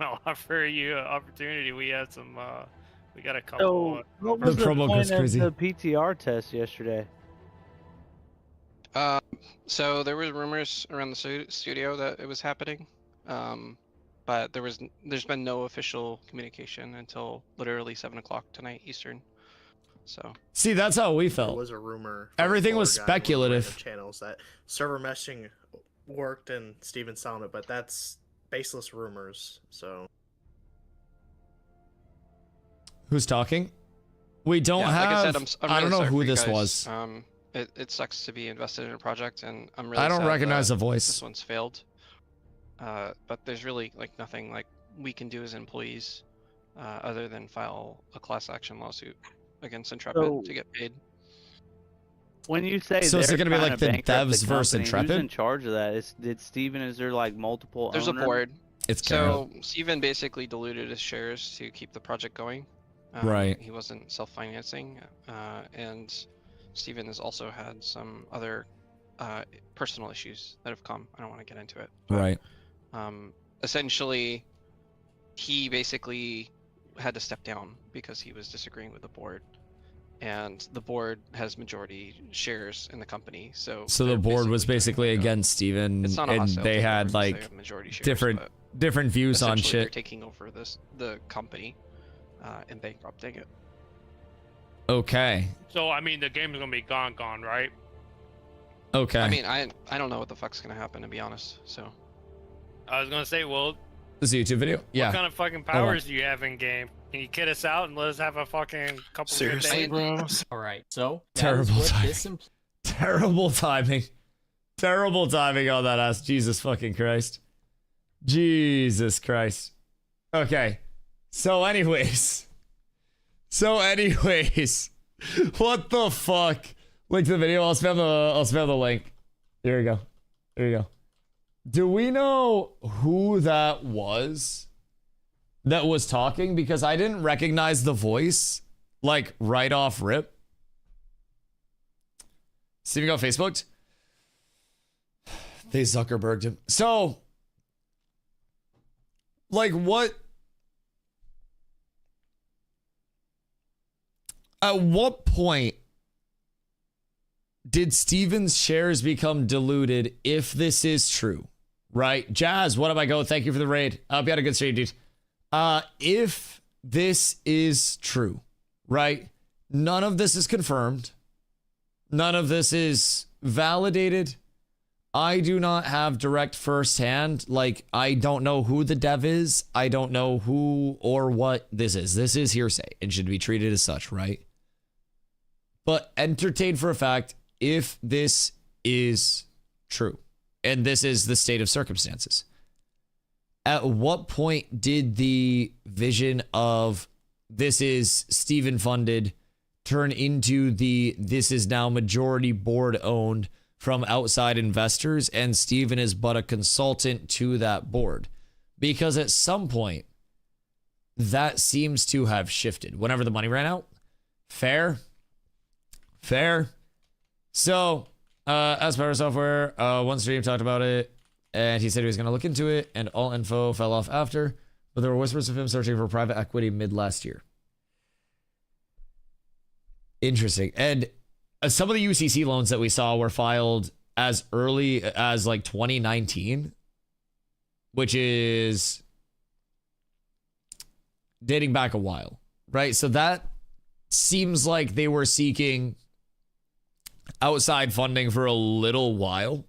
I'll offer you an opportunity. We have some. We got a couple. So, what was the point of the PTR test yesterday? So there was rumors around the studio that it was happening, but there's been no official communication until literally 7 o'clock tonight Eastern. So see, that's how we felt. There was a rumor. Everything was speculative. Channels that server meshing worked and Steven's selling it, but that's baseless rumors. So who's talking? We don't have. Like I said, I'm I really don't know sorry who for you this guys. was. It sucks to be invested in a project, and I'm really. I don't sad recognize that the voice. This one's failed. But there's really like nothing like we can do as employees, other than file a class action lawsuit against Intrepid to get paid. When you say so, is it going to be like the devs versus Intrepid? Who's in charge of that? Did Steven? Is there like multiple? There's a board. It's so Steven basically diluted his shares to keep the project going. Right. He wasn't self-financing, and Steven has also had some other personal issues that have come. I don't want to get into it. But, right. Essentially, he basically had to step down because he was disagreeing with the board, and the board has majority shares in the company. So the board was basically against Steven, and they had like different views on shit. They're taking over the company and bankrupting it. Okay. So I mean, the game is gonna be gone, right? Okay. I mean, I don't know what the fuck's gonna happen, to be honest. So I was gonna say, well, this is a YouTube video. Yeah. What kind of fucking powers do you have in game? Can you kid us out and let us have a fucking couple? Seriously, bro. All right. So terrible timing. Terrible timing. Terrible timing on that ass. Jesus fucking Christ. Jesus Christ. Okay. So anyways, what the fuck? Link to the video. I'll spam the link. There you go. There you go. Do we know who that was talking? Because I didn't recognize the voice, like right off rip. Steven got Facebooked. They Zuckerberged him. So Like, what? At what point did Steven's shares become diluted if this is true? Right? Jazz, what up I go? Thank you for the raid. I hope you had a good stream, dude. If this is true, right? None of this is confirmed. None of this is validated. I do not have direct firsthand. Like, I don't know who the dev is. I don't know who or what this is. This is hearsay and should be treated as such, right? But entertain for a fact if this is true and this is the state of circumstances. At what point did the vision of this is Steven funded turn into this is now majority board owned from outside investors and Steven is but a consultant to that board? Because at some point that seems to have shifted whenever the money ran out. Fair. So, Aspire Software, one stream talked about it, and he said he was going to look into it, and all info fell off after, but there were whispers of him searching for private equity mid last year. Interesting. And some of the UCC loans that we saw were filed as early as like 2019, which is dating back a while, right? So that seems like they were seeking outside funding for a little while,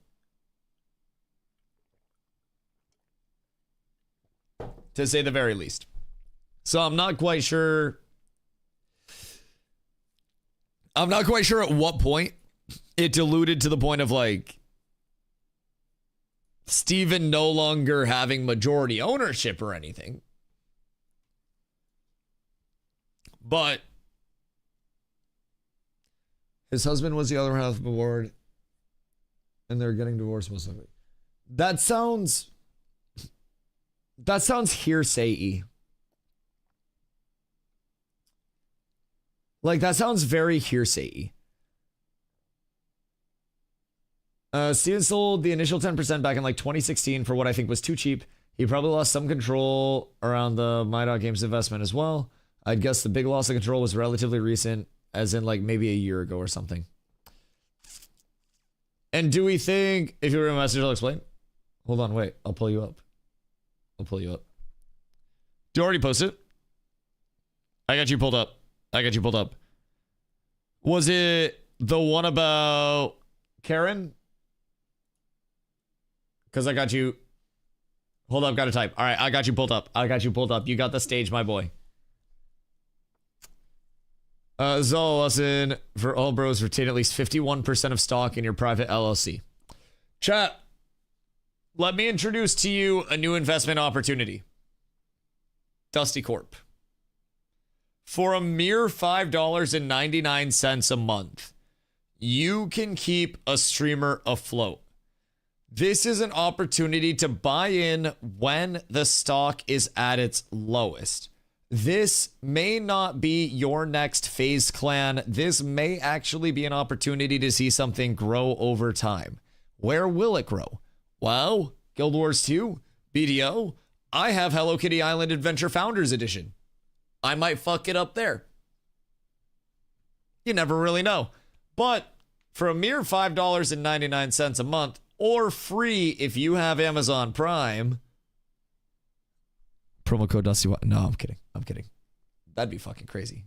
to say the very least. So I'm not quite sure at what point it diluted to the point of like Steven no longer having majority ownership or anything. But his husband was the other half of the board, and they're getting divorced most likely. That sounds hearsay-y. Like, that sounds very hearsay-y. Steven sold the initial 10% back in like 2016 for what I think was too cheap. He probably lost some control around the MyDog Games investment as well. I'd guess the big loss of control was relatively recent, as in like maybe a year ago or something. And do we think, if you were a message, I'll explain. Hold on, wait. I'll pull you up. Do you already post it? I got you pulled up. Was it the one about Karen? Because I got you. Hold up, gotta type. All right, I got you pulled up. You got the stage, my boy. Zola lesson for all bros: retain at least 51% of stock in your private LLC. Chat, let me introduce to you a new investment opportunity. Dusty Corp. For a mere $5.99 a month, you can keep a streamer afloat. This is an opportunity to buy in when the stock is at its lowest. This may not be your next FaZe clan. This may actually be an opportunity to see something grow over time. Where will it grow? Well, Guild Wars 2, BDO. I have Hello Kitty Island Adventure Founders Edition. I might fuck it up there. You never really know. But for a mere $5.99 a month, or free if you have Amazon Prime. Promo code DustyWhy. No, I'm kidding. That'd be fucking crazy.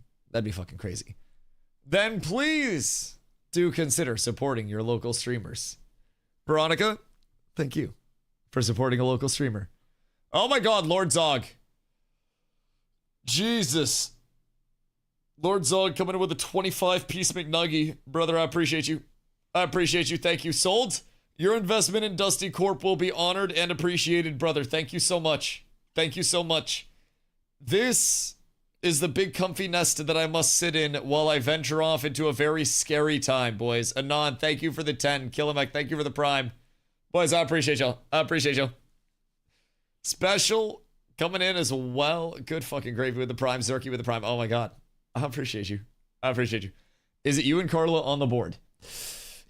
Then please do consider supporting your local streamers. Veronica, thank you for supporting a local streamer. Oh my God, Lord Zog. Jesus. Lord Zog coming in with a 25-piece McNuggie. Brother, I appreciate you. Thank you. Sold. Your investment in Dusty Corp will be honored and appreciated, brother. Thank you so much. This is the big comfy nest that I must sit in while I venture off into a very scary time, boys. Anon, thank you for the 10. Killamek, thank you for the prime. Boys, I appreciate y'all. Special coming in as well. Good fucking gravy with the prime. Zerky with the prime. Oh my God. I appreciate you. Is it you and Carla on the board?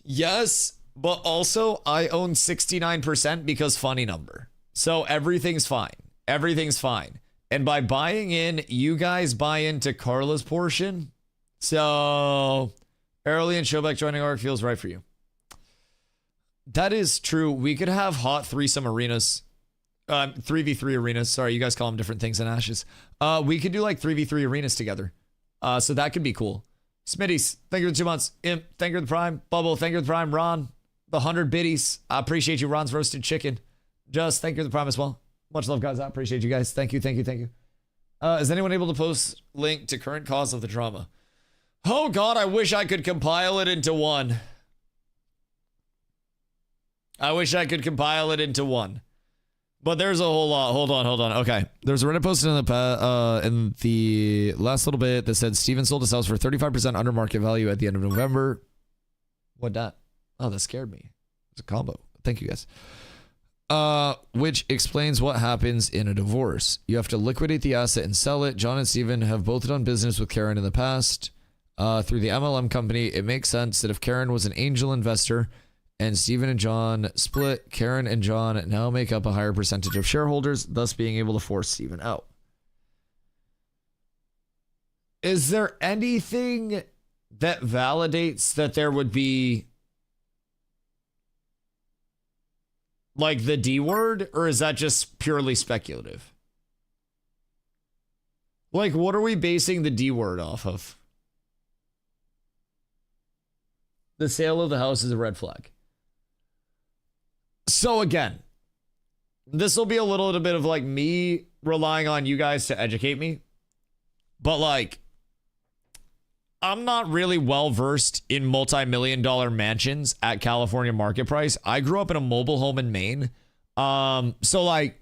Yes, but also I own 69% because funny number. So everything's fine. everything's fine. And by buying in, you guys buy into Carla's portion. So Early and Showback joining ARC feels right for you. That is true. We could have hot threesome arenas. 3v3 arenas. Sorry, you guys call them different things than Ashes. We could do like 3v3 arenas together. So that could be cool. Smitties, thank you for the 2 months. Imp, thank you for the prime. Bubble, thank you for the prime. Ron, the 100 biddies. I appreciate you. Ron's roasted chicken. Just thank you for the prime as well. Much love, guys. I appreciate you guys. Thank you, thank you, thank you. Is anyone able to post link to current cause of the drama? Oh God, I wish I could compile it into one. I wish I could compile it into one. But there's a whole lot. Hold on. Okay. There's a Reddit post in the last little bit that said Steven sold his house for 35% under market value at the end of November. What that? Oh, that scared me. It's a combo. Thank you guys. Which explains what happens in a divorce. You have to liquidate the asset and sell it. John and Steven have both done business with Karen in the past. Through the MLM company, it makes sense that if Karen was an angel investor and Steven and John split, Karen and John now make up a higher percentage of shareholders, thus being able to force Steven out. Is there anything that validates that there would be like the D word, or is that just purely speculative? Like, what are we basing the D word off of? The sale of the house is a red flag. So again, this will be a little bit of like me relying on you guys to educate me. But like, I'm not really well versed in multi-million-dollar mansions at California market price. I grew up in a mobile home in Maine. So like,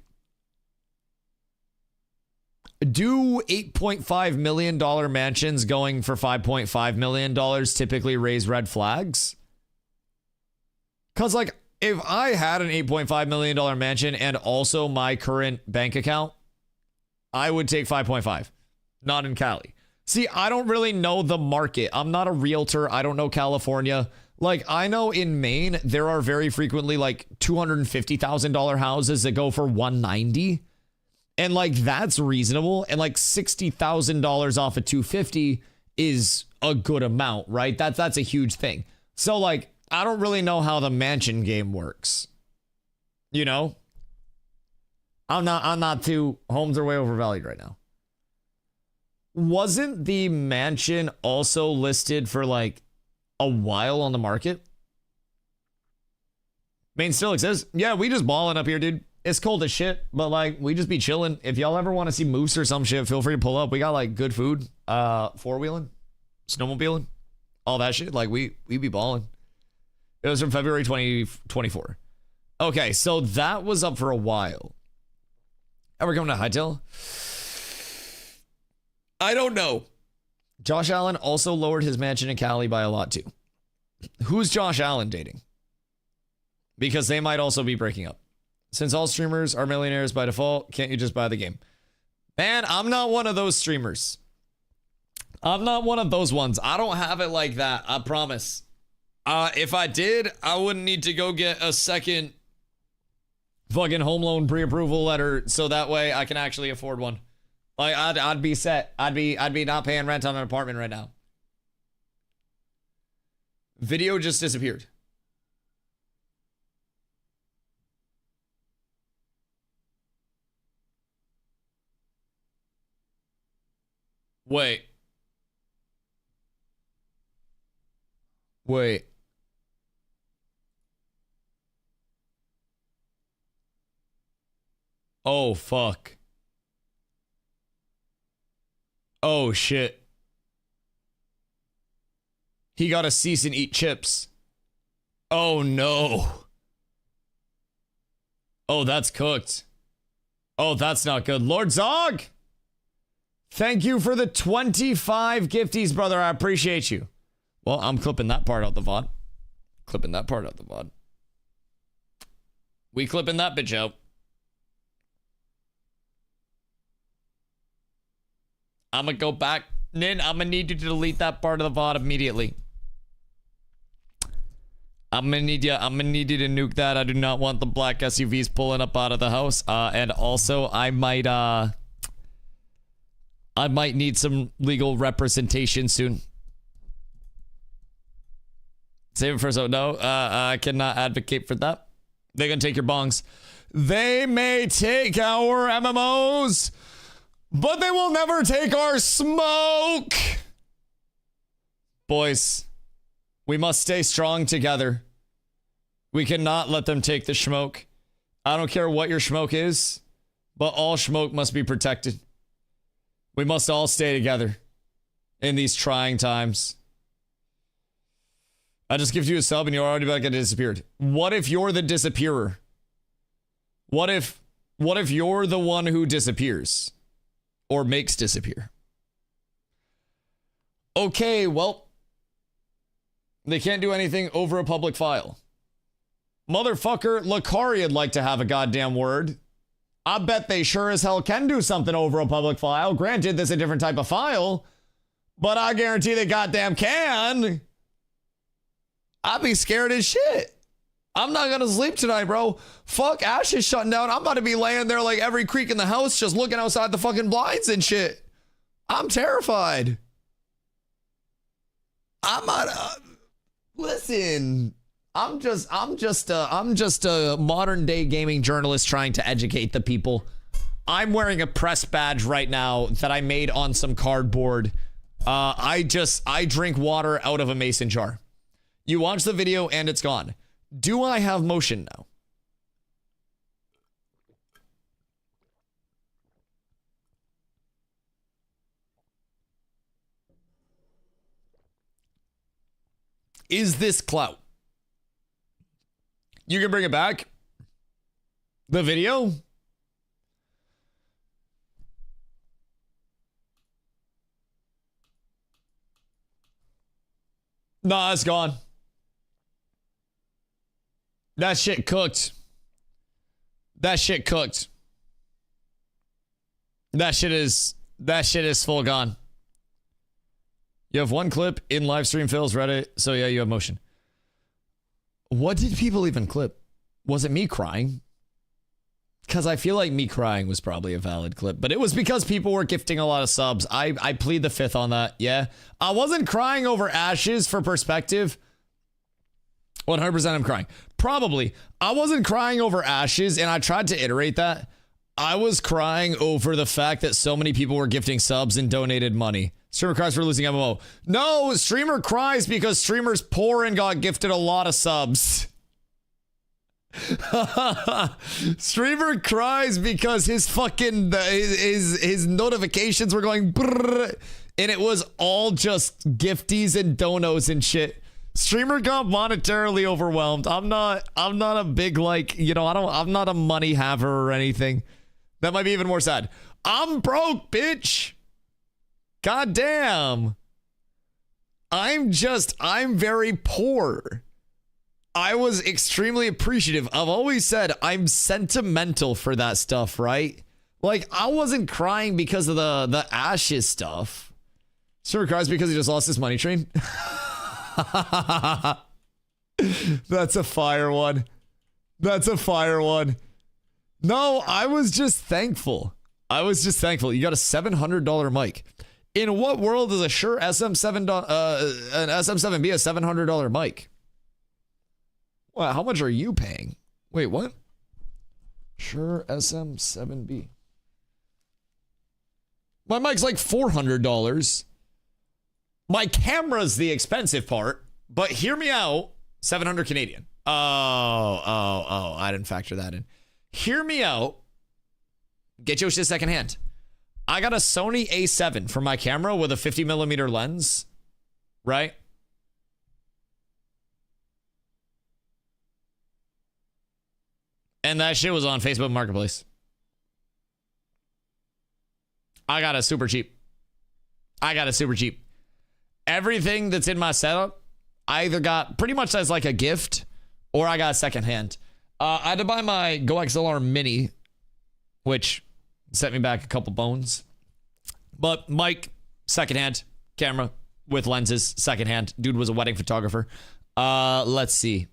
do $8.5 million mansions going for $5.5 million typically raise red flags? Because like, if I had an $8.5 million mansion and also my current bank account, I would take 5.5, not in Cali. See, I don't really know the market. I'm not a realtor. I don't know California. Like, I know in Maine, there are very frequently like $250,000 houses that go for $190. And like, that's reasonable. And like $60,000 off of 250 is a good amount, right? That's a huge thing. So like, I don't really know how the mansion game works. You know? I'm not too, homes are way overvalued right now. Wasn't the mansion also listed for like a while on the market? Maine still exists. Yeah, we just balling up here, dude. It's cold as shit, but like, we just be chilling. If y'all ever want to see moose or some shit, feel free to pull up. We got like good food, four-wheeling, snowmobiling, all that shit. Like, we be balling. It was from February 2024. Okay, so that was up for a while. And we're coming to Hightail. I don't know. Josh Allen also lowered his mansion in Cali by a lot too. Who's Josh Allen dating? Because they might also be breaking up. Since all streamers are millionaires by default, can't you just buy the game? Man, I'm not one of those streamers. I'm not one of those ones. I don't have it like that. I promise. If I did, I wouldn't need to go get a second fucking home loan pre-approval letter so that way I can actually afford one. Like, I'd be set. I'd be not paying rent on an apartment right now. Video just disappeared. Wait. Oh, fuck. Oh, shit. He got a cease and eat chips. Oh, no. Oh, that's cooked. Oh, that's not good. Lord Zog! Thank you for the 25 gifties, brother. I appreciate you. Well, I'm clipping that part out the VOD. Clipping that part out the VOD. We clipping that bitch out. I'm gonna go back. Nin, I'm gonna need you to delete that part of the VOD immediately. I'm gonna need you to nuke that. I do not want the black SUVs pulling up out of the house. And also I might need some legal representation soon. Save it for so no. I cannot advocate for that. They can take your bongs. They may take our MMOs, but they will never take our smoke. Boys, we must stay strong together. We cannot let them take the smoke. I don't care what your smoke is, but all smoke must be protected. We must all stay together in these trying times. I just give you a sub and you're already like I disappeared. What if you're the disappearer? What if you're the one who disappears or makes disappear? Okay, well, they can't do anything over a public file. Motherfucker, Lakaria'd like to have a goddamn word. I bet they sure as hell can do something over a public file. Granted, this is a different type of file, but I guarantee they goddamn can. I'd be scared as shit. I'm not gonna sleep tonight, bro. Fuck, Ash is shutting down. I'm about to be laying there like every creak in the house, just looking outside the fucking blinds and shit. I'm terrified. I'm not. Listen, I'm just a modern day gaming journalist trying to educate the people. I'm wearing a press badge right now that I made on some cardboard. I drink water out of a mason jar. You watch the video and it's gone. Do I have motion now? Is this clout? You can bring it back? The video? Nah, it's gone. That shit cooked. That shit cooked. That shit is full gone. You have one clip in live stream fills Reddit, so yeah, you have motion. What did people even clip? Was it me crying? Because I feel like me crying was probably a valid clip, but it was because people were gifting a lot of subs. I plead the fifth on that, yeah. I wasn't crying over Ashes for perspective. 100% I'm crying. Probably. I wasn't crying over Ashes, and I tried to iterate that. I was crying over the fact that so many people were gifting subs and donated money. Streamer cries for losing MMO. No, streamer cries because streamer's poor and got gifted a lot of subs. Streamer cries because his fucking his notifications were going brrr, and it was all just gifties and donos and shit. Streamer got monetarily overwhelmed. I'm not a big, like, you know, I'm not a money haver or anything. That might be even more sad. I'm broke, bitch. God damn. I'm very poor. I was extremely appreciative. I've always said I'm sentimental for that stuff, right? Like, I wasn't crying because of the Ashes stuff. Streamer cries because he just lost his money train. That's a fire one. That's a fire one. No, I was just thankful. You got a $700 mic. In what world is a Shure SM7 an SM7B a $700 mic? Wow, how much are you paying? Wait, what? Shure SM7B. My mic's like $400. My camera's the expensive part, but hear me out. 700 Canadian. Oh, I didn't factor that in. Hear me out. Get your shit secondhand. I got a Sony A7 for my camera with a 50mm lens, right? And that shit was on Facebook Marketplace. I got it super cheap. Everything that's in my setup, I either got pretty much as like a gift or I got secondhand. I had to buy my Go XLR Mini, which set me back a couple bones. But mic, secondhand. Camera with lenses, secondhand. Dude was a wedding photographer. Let's see.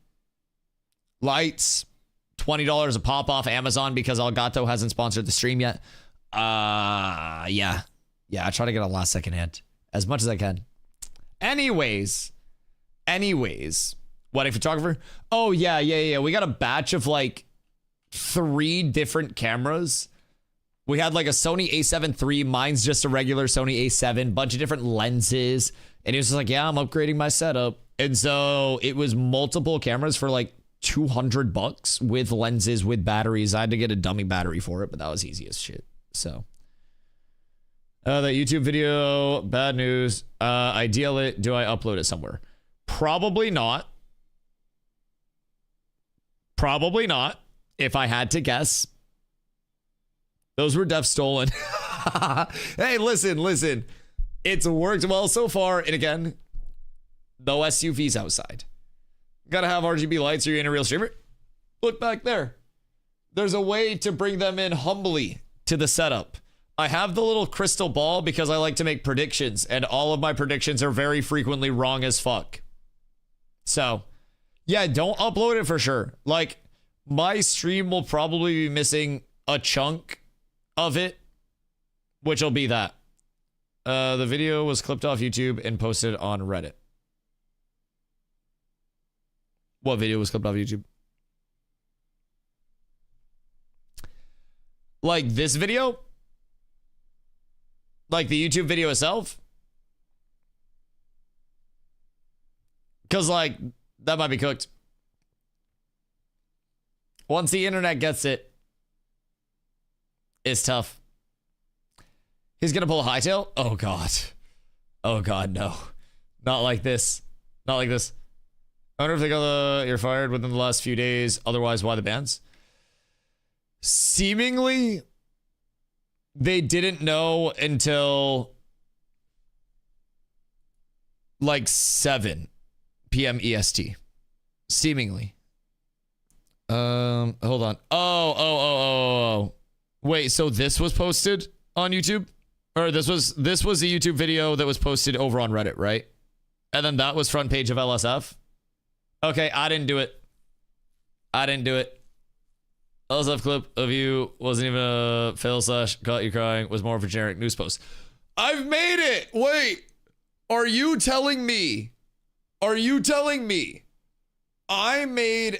lights, $20 a pop off Amazon because Elgato hasn't sponsored the stream yet. Yeah, I try to get a last second hint as much as I can. Anyways, wedding photographer. Oh yeah. We got a batch of like 3 different cameras. We had like a Sony a7 III. Mine's just a regular Sony a7. Bunch of different lenses. And he was just like, yeah, I'm upgrading my setup. And so it was multiple cameras for like $200 with lenses, with batteries. I had to get a dummy battery for it, but that was easy as shit. So that YouTube video, bad news. I deal it. Do I upload it somewhere? Probably not. Probably not. If I had to guess. Those were def stolen. Hey, listen. It's worked well so far. And again, no SUVs outside. Gotta have RGB lights or you're in a real streamer. Look back there. There's a way to bring them in humbly to the setup. I have the little crystal ball because I like to make predictions, and all of my predictions are very frequently wrong as fuck. So, yeah, don't upload it for sure. Like, my stream will probably be missing a chunk of it, which will be that. The video was clipped off YouTube and posted on Reddit. What video was clipped off YouTube? Like this video? Like the YouTube video itself? Because, like, that might be cooked. Once the internet gets it, it's tough. He's going to pull a hightail? Oh, God. Oh, God, no. Not like this. Not like this. I wonder if they got you're fired within the last few days. Otherwise, why the bans? Seemingly, they didn't know until like 7 p.m. EST. Seemingly. Hold on. Oh. Wait, so this was posted on YouTube? Or this was a YouTube video that was posted over on Reddit, right? And then that was front page of LSF? Okay, I didn't do it. LSF clip of you wasn't even a fail / caught you crying, was more of a generic news post. I've made it! Wait! Are you telling me I made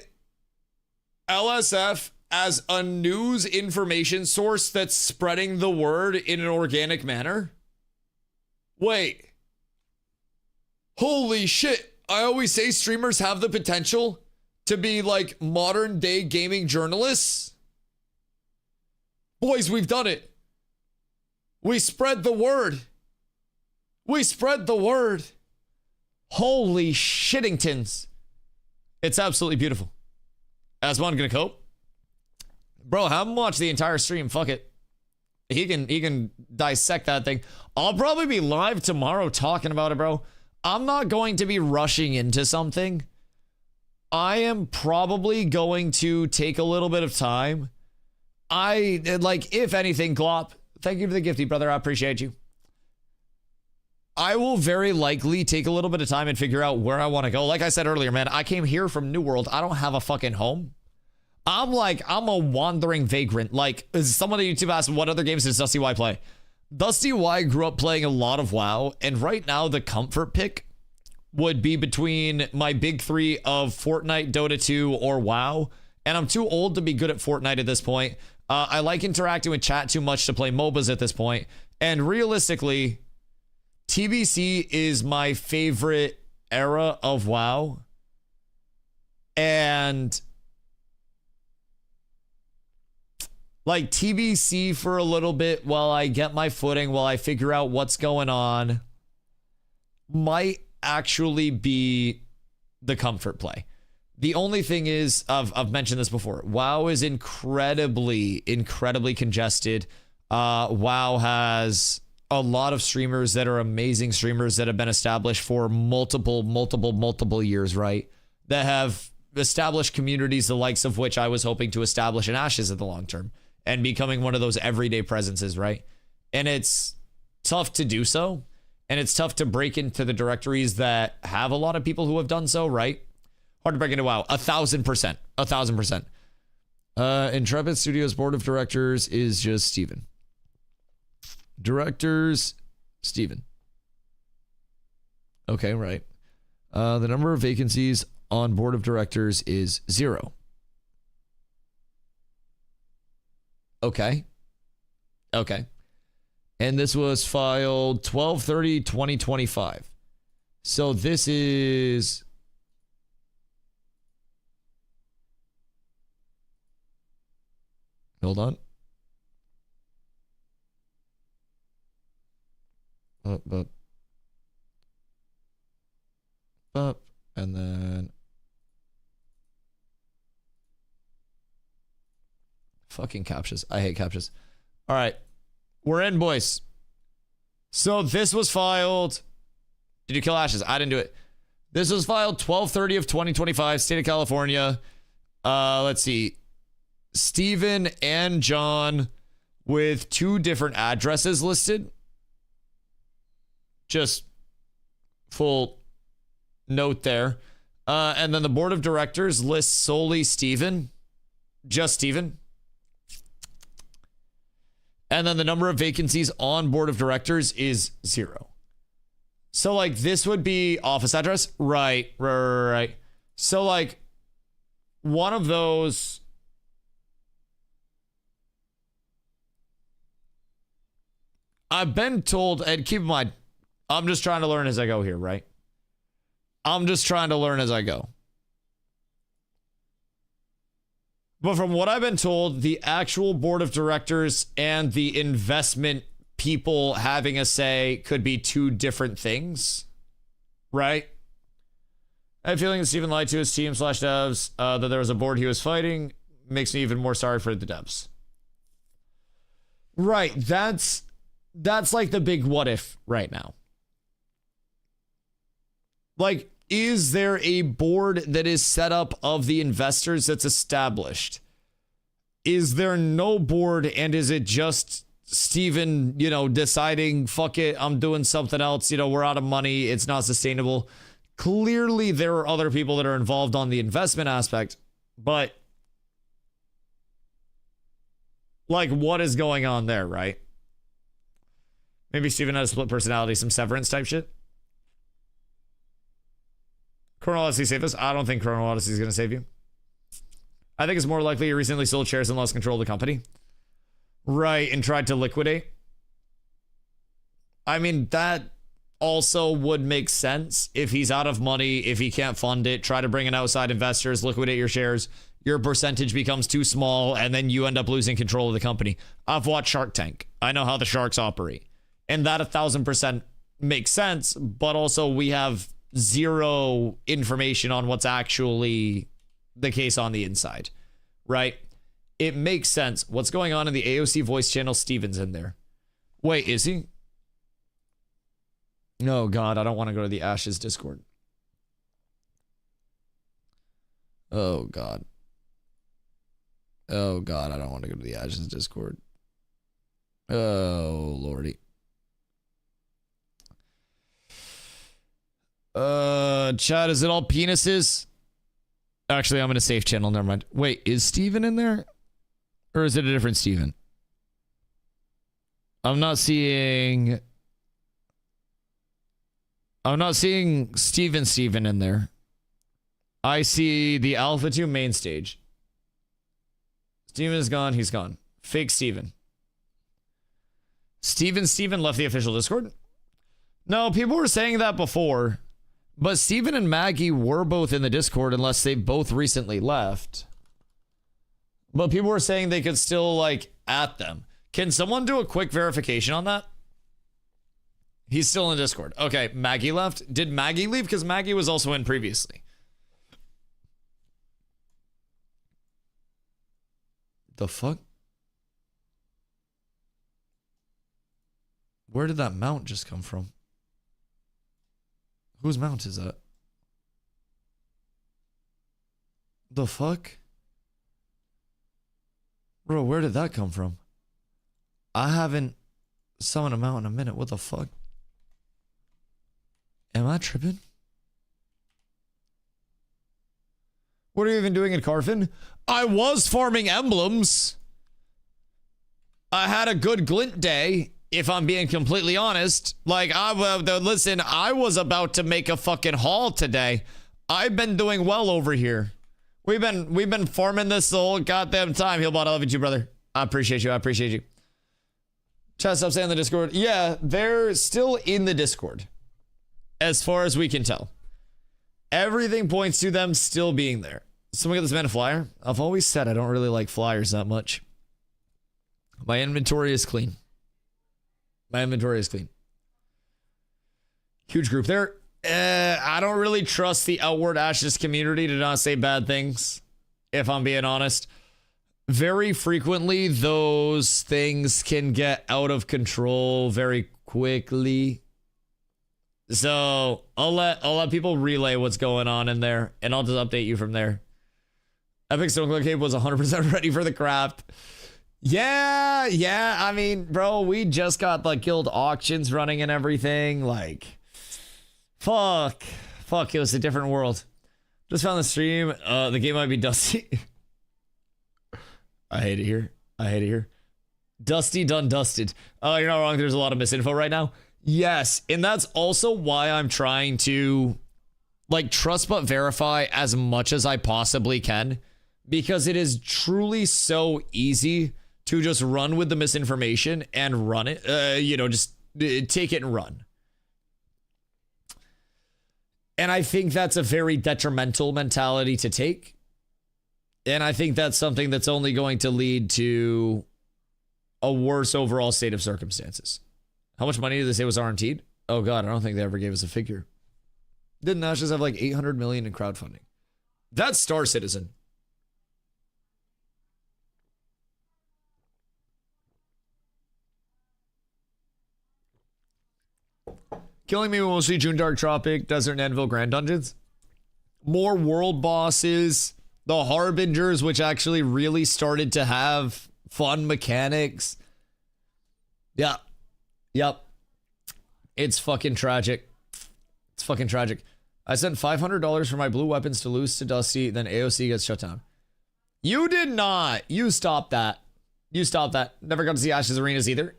LSF as a news information source that's spreading the word in an organic manner? Wait. Holy shit. I always say streamers have the potential to be like modern day gaming journalists. Boys, we've done it. We spread the word. Holy shittingtons. It's absolutely beautiful. Aswan gonna cope? Bro, have him watch the entire stream. Fuck it. He can dissect that thing. I'll probably be live tomorrow talking about it, bro. I'm not going to be rushing into something. I am probably going to take a little bit of time. If anything, Glop, thank you for the gifty, brother. I appreciate you. I will very likely take a little bit of time and figure out where I want to go. Like I said earlier, man, I came here from New World. I don't have a fucking home. I'm a wandering vagrant. Like, someone on YouTube asked, what other games does DustyWhy play? DustyWhy grew up playing a lot of WoW, and right now the comfort pick would be between my big 3 of Fortnite, Dota 2, or WoW, and I'm too old to be good at Fortnite at this point. I like interacting with chat too much to play MOBAs at this point, and realistically, TBC is my favorite era of WoW, and like TBC for a little bit while I get my footing, while I figure out what's going on, might actually be the comfort play. The only thing is, I've mentioned this before, WoW is incredibly congested. WoW has a lot of streamers that are amazing streamers that have been established for multiple years, right? That have established communities the likes of which I was hoping to establish in Ashes in the long term. And becoming one of those everyday presences, right? And it's tough to do so. And it's tough to break into the directories that have a lot of people who have done so, right? Hard to break into WoW. 1,000%. 1,000%. Intrepid Studios board of directors is just Steven. Directors, Steven. Okay, right. The number of vacancies on board of directors is 0. Okay. Okay. And this was filed 12/30/2025. So this is... Hold on. Up, and then... Fucking captchas. I hate captchas. All right. We're in, boys. So this was filed... Did you kill Ashes? I didn't do it. This was filed 12/30/2025, State of California. Let's see. Steven and John with 2 different addresses listed. Just full note there. And then the board of directors lists solely Steven. Just Steven. And then the number of vacancies on board of directors is 0. So, like, this would be office address? Right. So, like, one of those... I've been told, and keep in mind, I'm just trying to learn as I go here, right? I'm just trying to learn as I go. But from what I've been told, the actual board of directors and the investment people having a say could be 2 different things, right? I have a feeling that Steven lied to his team/devs that there was a board he was fighting. Makes me even more sorry for the devs. Right, that's like the big what if right now. Like, is there a board that is set up of the investors that's established? Is there no board, and is it just Steven, deciding, fuck it, I'm doing something else, we're out of money, it's not sustainable? Clearly, there are other people that are involved on the investment aspect, but, like, what is going on there, right? Maybe Steven has a split personality, some severance type shit. Chrono Odyssey save us? I don't think Chrono Odyssey is going to save you. I think it's more likely you recently sold shares and lost control of the company. Right, and tried to liquidate. I mean, that also would make sense. If he's out of money, if he can't fund it, try to bring in outside investors, liquidate your shares, your percentage becomes too small, and then you end up losing control of the company. I've watched Shark Tank. I know how the sharks operate. And that 1,000% makes sense, but also we have 0 information on what's actually the case on the inside, right? It makes sense. What's going on in the AOC voice channel? Steven's in there. Wait, is he? No, God, I don't want to go to the Ashes Discord. Oh, God. Oh, God, I don't want to go to the Ashes Discord. Oh, Lordy. Chad, is it all penises? Actually, I'm in a safe channel. Never mind. Wait, is Steven in there? Or is it a different Steven? I'm not seeing Steven in there. I see the Alpha 2 main stage. Steven is gone. He's gone. Fake Steven. Steven left the official Discord? No, people were saying that before. But Steven and Maggie were both in the Discord unless they both recently left. But people were saying they could still, like, at them. Can someone do a quick verification on that? He's still in Discord. Okay, Maggie left. Did Maggie leave? Because Maggie was also in previously. The fuck? Where did that mount just come from? Whose mount is that? The fuck? Bro, where did that come from? I haven't summoned a mount in a minute. What the fuck? Am I tripping? What are you even doing in Carfin? I was farming emblems. I had a good glint day, if I'm being completely honest. Like, listen, I was about to make a fucking haul today. I've been doing well over here. We've been farming this the whole goddamn time. Healbot, I love you too, brother. I appreciate you. I appreciate you. Chat, stop saying the Discord. Yeah, they're still in the Discord, as far as we can tell. Everything points to them still being there. Someone get this man a flyer. I've always said I don't really like flyers that much. My inventory is clean. My inventory is clean. Huge group there. I don't really trust the Outward Ashes community to not say bad things, if I'm being honest. Very frequently, those things can get out of control very quickly. So I'll let people relay what's going on in there, and I'll just update you from there. Epic Stoneclad Cape was 100% ready for the craft. Yeah. I mean, bro, we just got the guild auctions running and everything. Like, fuck, it was a different world. Just found the stream. The game might be dusty. I hate it here. Dusty done dusted. Oh, you're not wrong. There's a lot of misinfo right now. Yes, and that's also why I'm trying to like trust but verify as much as I possibly can, because it is truly so easy to just run with the misinformation and run it. Just take it and run. And I think that's a very detrimental mentality to take. And I think that's something that's only going to lead to a worse overall state of circumstances. How much money did they say was RMT'd? Oh God, I don't think they ever gave us a figure. Didn't Ashes have like 800 million in crowdfunding? That's Star Citizen. Killing me mostly June Dark Tropic, Desert and Anvil Grand Dungeons. More world bosses, the Harbingers, which actually really started to have fun mechanics. Yeah. Yep. It's fucking tragic. It's fucking tragic. I sent $500 for my blue weapons to lose to Dusty, then AOC gets shut down. You did not. You stopped that. You stopped that. Never got to see Ashes Arenas either.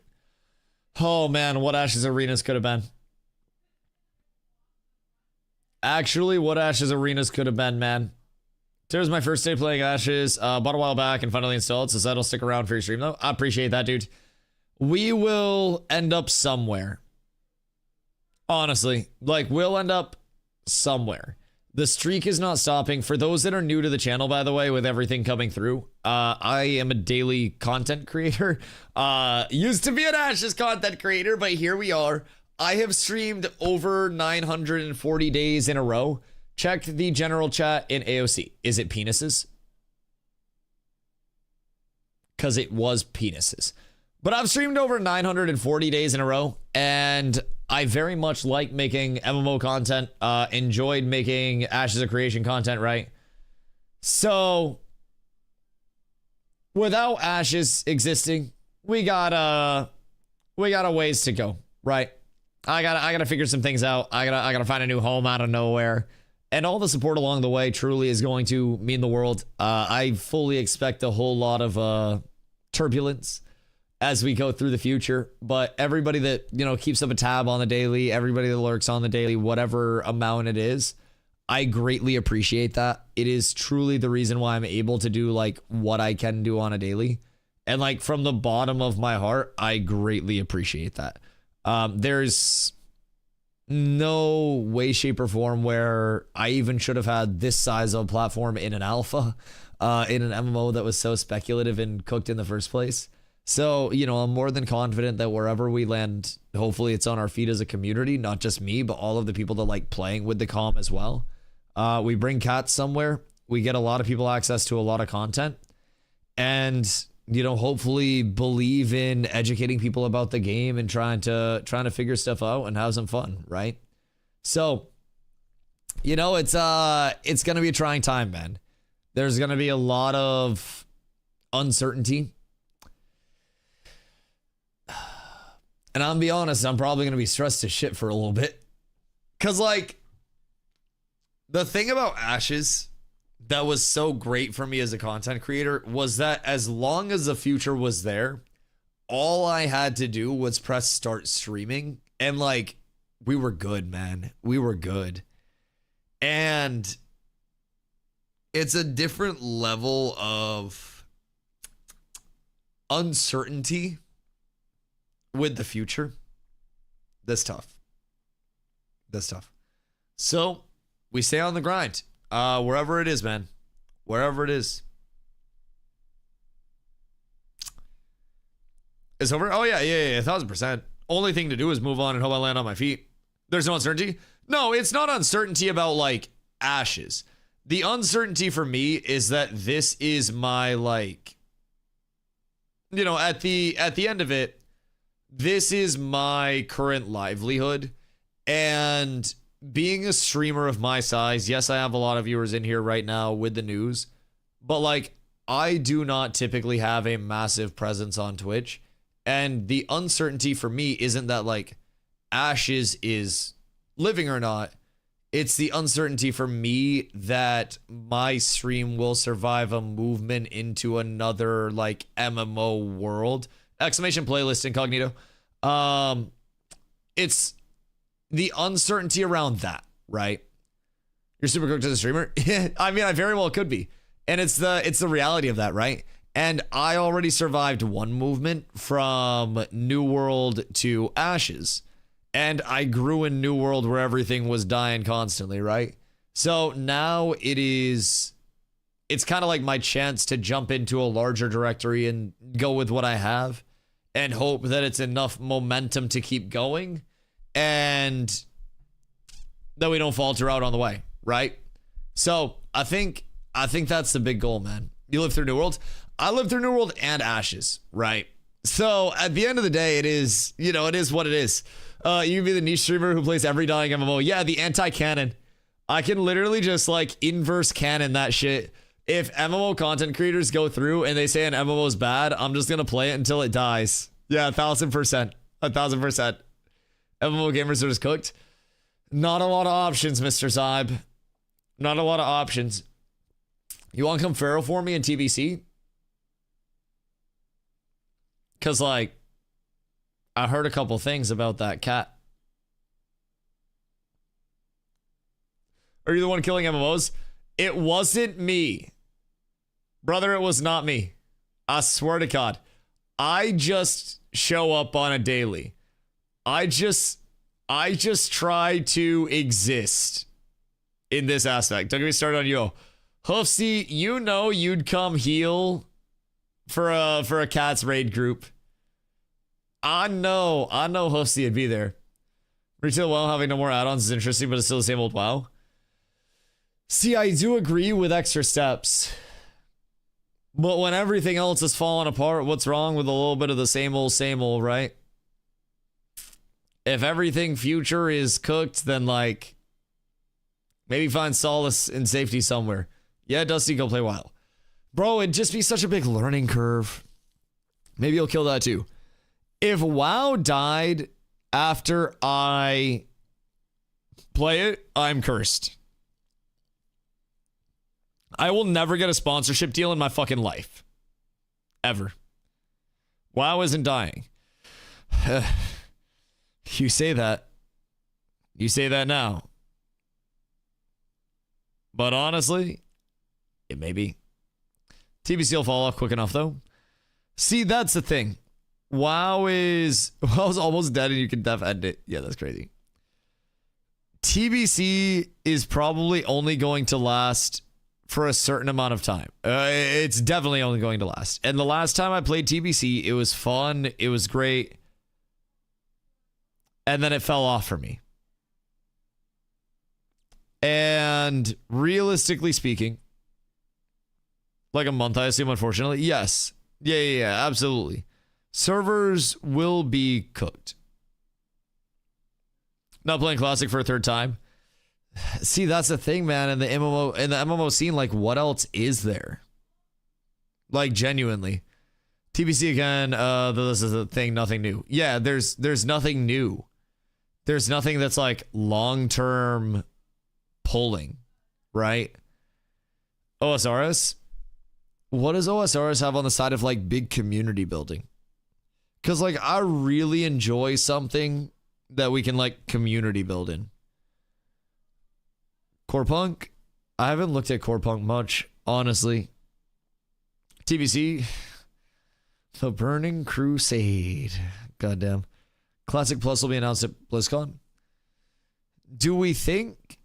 Oh man, what Ashes Arenas could have been. Actually, what Ashes Arenas could have been, man. Today's my first day playing Ashes. Bought a while back and finally installed, so that'll stick around for your stream though. I appreciate that, dude. We will end up somewhere. Honestly, like, we'll end up somewhere. The streak is not stopping. For those that are new to the channel, by the way, with everything coming through, I am a daily content creator. Used to be an Ashes content creator, but here we are. I have streamed over 940 days in a row. Checked the general chat in AOC. Is it penises? Because it was penises. But I've streamed over 940 days in a row, and I very much like making MMO content. Enjoyed making Ashes of Creation content, right? So, without Ashes existing, we got a ways to go, right? I gotta figure some things out. I gotta find a new home out of nowhere. And all the support along the way truly is going to mean the world. I fully expect a whole lot of turbulence as we go through the future, but everybody that, keeps up a tab on the daily, everybody that lurks on the daily, whatever amount it is, I greatly appreciate that. It is truly the reason why I'm able to do like what I can do on a daily. And like from the bottom of my heart, I greatly appreciate that. There's no way, shape, or form where I even should have had this size of a platform in an alpha, in an MMO that was so speculative and cooked in the first place. So, I'm more than confident that wherever we land, hopefully it's on our feet as a community, not just me, but all of the people that like playing with the comm as well. We bring cats somewhere. We get a lot of people access to a lot of content. And, hopefully believe in educating people about the game and trying to figure stuff out and have some fun, right? So, it's going to be a trying time, man. There's going to be a lot of uncertainty. And I'll be honest, I'm probably going to be stressed as shit for a little bit. Because, like, the thing about Ashes that was so great for me as a content creator was that as long as the future was there, all I had to do was press start streaming, and like we were good, man. We were good. And it's a different level of uncertainty with the future. That's tough. That's tough. So we stay on the grind. Wherever it is, man. Wherever it is. It's over? Oh, yeah, 1,000%. Only thing to do is move on and hope I land on my feet. There's no uncertainty? No, it's not uncertainty about, like, ashes. The uncertainty for me is that this is my, like, you know, at the end of it, this is my current livelihood. And being a streamer of my size, yes, I have a lot of viewers in here right now with the news, but, like, I do not typically have a massive presence on Twitch. And the uncertainty for me isn't that, like, Ashes is living or not. It's the uncertainty for me that my stream will survive a movement into another, like, MMO world. Exclamation playlist incognito. It's the uncertainty around that, right? You're super cooked as a streamer? I mean, I very well could be. And it's the reality of that, right? And I already survived one movement from New World to Ashes. And I grew in New World where everything was dying constantly, right? So now it's kind of like my chance to jump into a larger directory and go with what I have and hope that it's enough momentum to keep going and that we don't falter out on the way, right? So I think that's the big goal, man. You live through New World. I lived through New World and Ashes, right? So at the end of the day, it is what it is. You can be the niche streamer who plays every dying MMO. Yeah, the anti-canon. I can literally just like inverse canon that shit. If MMO content creators go through and they say an MMO is bad, I'm just going to play it until it dies. Yeah, 1,000%. 1,000%. MMO gamers are just cooked. Not a lot of options, Mr. Zybe. Not a lot of options. You want to come feral for me in TBC? Because, like, I heard a couple things about that cat. Are you the one killing MMOs? It wasn't me. Brother, it was not me. I swear to God. I just show up on a daily. I just try to exist in this aspect. Don't get me started on you. Hoofsy, you know you'd come heal for a cat's raid group. I know Hoofsy would be there. Retail WoW having no more add-ons is interesting, but it's still the same old WoW. See, I do agree with extra steps. But when everything else is falling apart, what's wrong with a little bit of the same old, right? If everything future is cooked, then, like, maybe find solace and safety somewhere. Yeah, Dusty, go play WoW. Bro, it'd just be such a big learning curve. Maybe you'll kill that too. If WoW died after I play it, I'm cursed. I will never get a sponsorship deal in my fucking life. Ever. WoW isn't dying. You say that. You say that now. But honestly, it may be. TBC will fall off quick enough, though. See, that's the thing. WoW's almost dead and you can def end it. Yeah, that's crazy. TBC is probably only going to last for a certain amount of time. It's definitely only going to last. And the last time I played TBC, it was fun. It was great. And then it fell off for me. And realistically speaking, like a month, I assume, unfortunately. Yes. Yeah, absolutely. Servers will be cooked. Not playing Classic for a third time. See, that's the thing, man. In the MMO scene, like, what else is there? Like, genuinely. TBC again, this is a thing, nothing new. Yeah, there's nothing new. There's nothing that's, like, long-term pulling, right? OSRS? What does OSRS have on the side of like big community building? Because like I really enjoy something that we can like community build in. Core Punk? I haven't looked at Core Punk much, honestly. TBC? The Burning Crusade. Goddamn. Classic Plus will be announced at BlizzCon. Do we think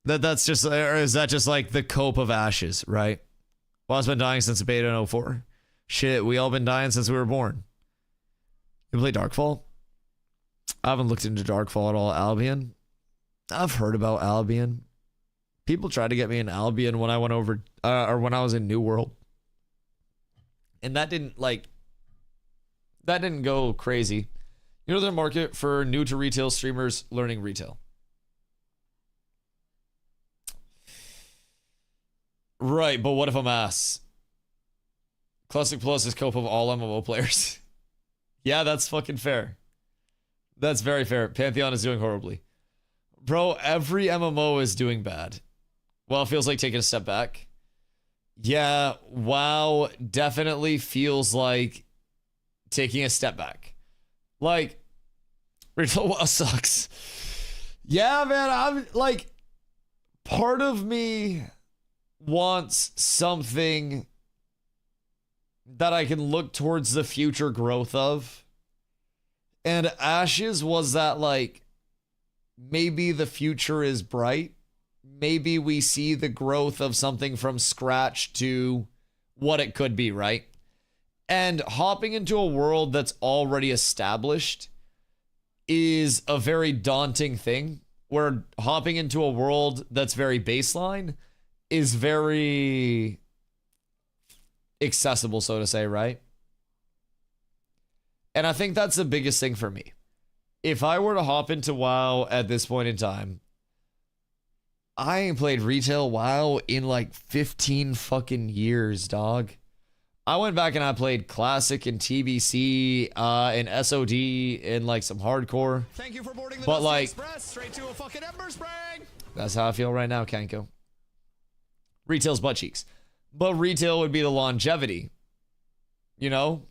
that that's just, or is that just like the cope of ashes, right? Well, it's been dying since the beta in 04. Shit, we all been dying since we were born. You play Darkfall? I haven't looked into Darkfall at all. Albion? I've heard about Albion. People tried to get me in Albion when I went over, or when I was in New World. And that didn't go crazy. You know, the market for new to retail streamers learning retail. Right, but what if I'm ass? Classic Plus is cope of all MMO players. Yeah, that's fucking fair. That's very fair. Pantheon is doing horribly. Bro, every MMO is doing bad. Well, it feels like taking a step back. Yeah, WoW definitely feels like taking a step back. Like, retail WoW sucks. Yeah, man, I'm like, part of me wants something that I can look towards the future growth of. And Ashes was that, like, maybe the future is bright. Maybe we see the growth of something from scratch to what it could be, right? And hopping into a world that's already established is a very daunting thing, where hopping into a world that's very baseline is very accessible, so to say, right? And I think that's the biggest thing for me. If I were to hop into WoW at this point in time, I ain't played retail WoW in like 15 fucking years, dog. I went back and I played Classic and TBC and SOD and like some hardcore. Thank you for boarding the but Dusty like, Express straight to a fucking Ember Spring. That's how I feel right now, Kanko. Retail's butt cheeks. But retail would be the longevity. You know?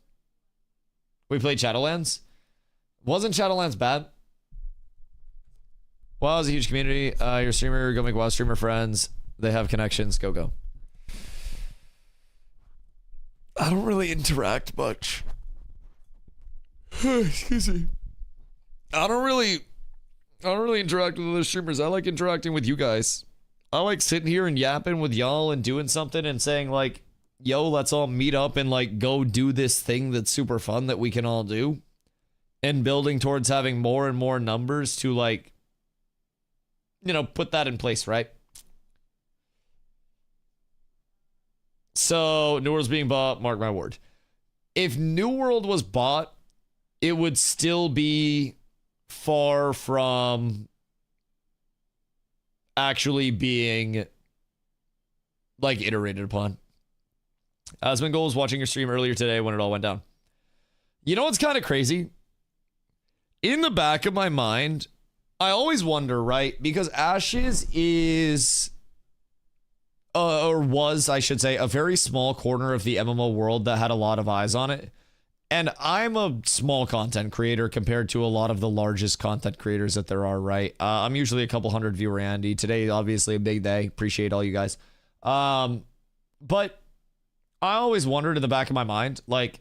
We played Shadowlands. Wasn't Shadowlands bad? WoW is a huge community. Your streamer, go make WoW streamer friends. They have connections. Go, go. I don't really interact much. Excuse me. I don't really interact with other streamers. I like interacting with you guys. I like sitting here and yapping with y'all and doing something and saying like, yo, let's all meet up and like go do this thing that's super fun that we can all do. And building towards having more and more numbers to like, you know, put that in place, right? So, New World's being bought, mark my word. If New World was bought, it would still be far from actually being like iterated upon. Aspen Goal was watching your stream earlier today when it all went down. You know what's kind of crazy? In the back of my mind, I always wonder, right? Because Ashes is, or was, I should say, a very small corner of the MMO world that had a lot of eyes on it. And I'm a small content creator compared to a lot of the largest content creators that there are, right? I'm usually a couple hundred viewer Andy. Today, obviously, a big day. Appreciate all you guys. But I always wondered in the back of my mind, like,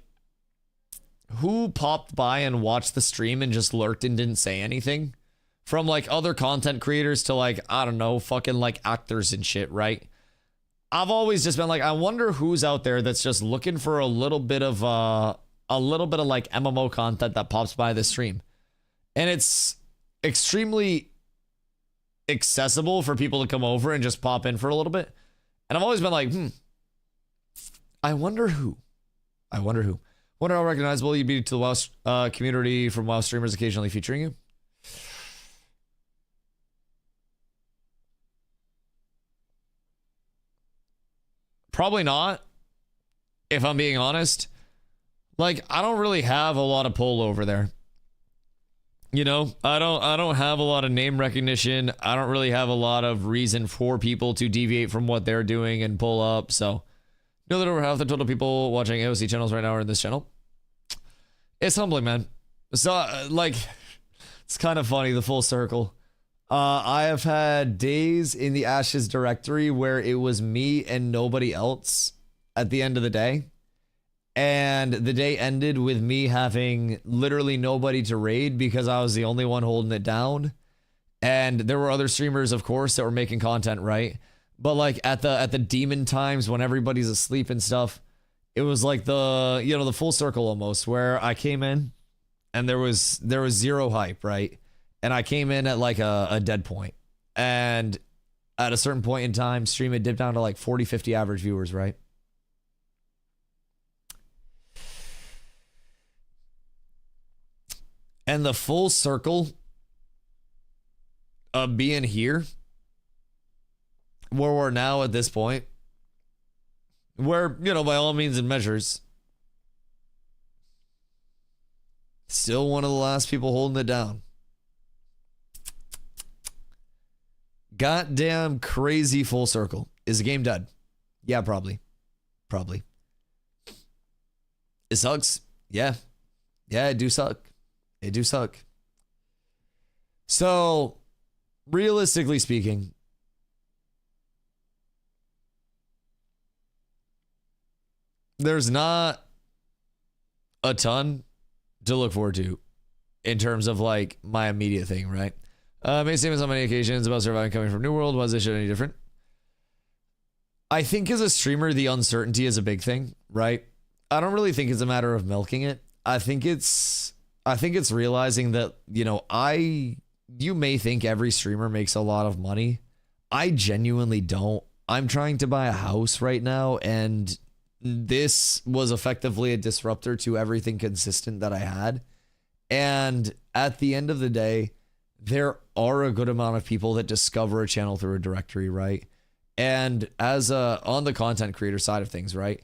who popped by and watched the stream and just lurked and didn't say anything? From, like, other content creators to, like, I don't know, fucking, like, actors and shit, right? I've always just been like, I wonder who's out there that's just looking for a little bit of like MMO content that pops by the stream. And it's extremely accessible for people to come over and just pop in for a little bit. And I've always been like, I wonder who. Wonder how recognizable you'd be to the WoW community from WoW streamers occasionally featuring you. Probably not, if I'm being honest. Like, I don't really have a lot of pull over there. You know, I don't have a lot of name recognition. I don't really have a lot of reason for people to deviate from what they're doing and pull up. So, know that over half the total people watching AOC channels right now are in this channel. It's humbling, man. So, like, it's kind of funny, the full circle. I have had days in the Ashes directory where it was me and nobody else at the end of the day. And the day ended with me having literally nobody to raid because I was the only one holding it down. And there were other streamers, of course, that were making content, right? But like at the demon times when everybody's asleep and stuff, it was like the full circle almost, where I came in and there was zero hype, right? And I came in at like a dead point. And at a certain point in time, stream had dipped down to like 40, 50 average viewers, right? And the full circle of being here, where we're now at this point, where, you know, by all means and measures, still one of the last people holding it down. Goddamn crazy full circle. Is the game dead? Yeah, probably. Probably. It sucks. Yeah. Yeah, it do suck. It do suck. So, realistically speaking, there's not a ton to look forward to in terms of like my immediate thing, right? Made statements on many occasions about surviving coming from New World. Why is this shit any different? I think as a streamer, the uncertainty is a big thing, right? I don't really think it's a matter of milking it. I think it's realizing that, you know, you may think every streamer makes a lot of money. I genuinely don't. I'm trying to buy a house right now, and this was effectively a disruptor to everything consistent that I had. And at the end of the day, there are a good amount of people that discover a channel through a directory, right? And as on the content creator side of things, right?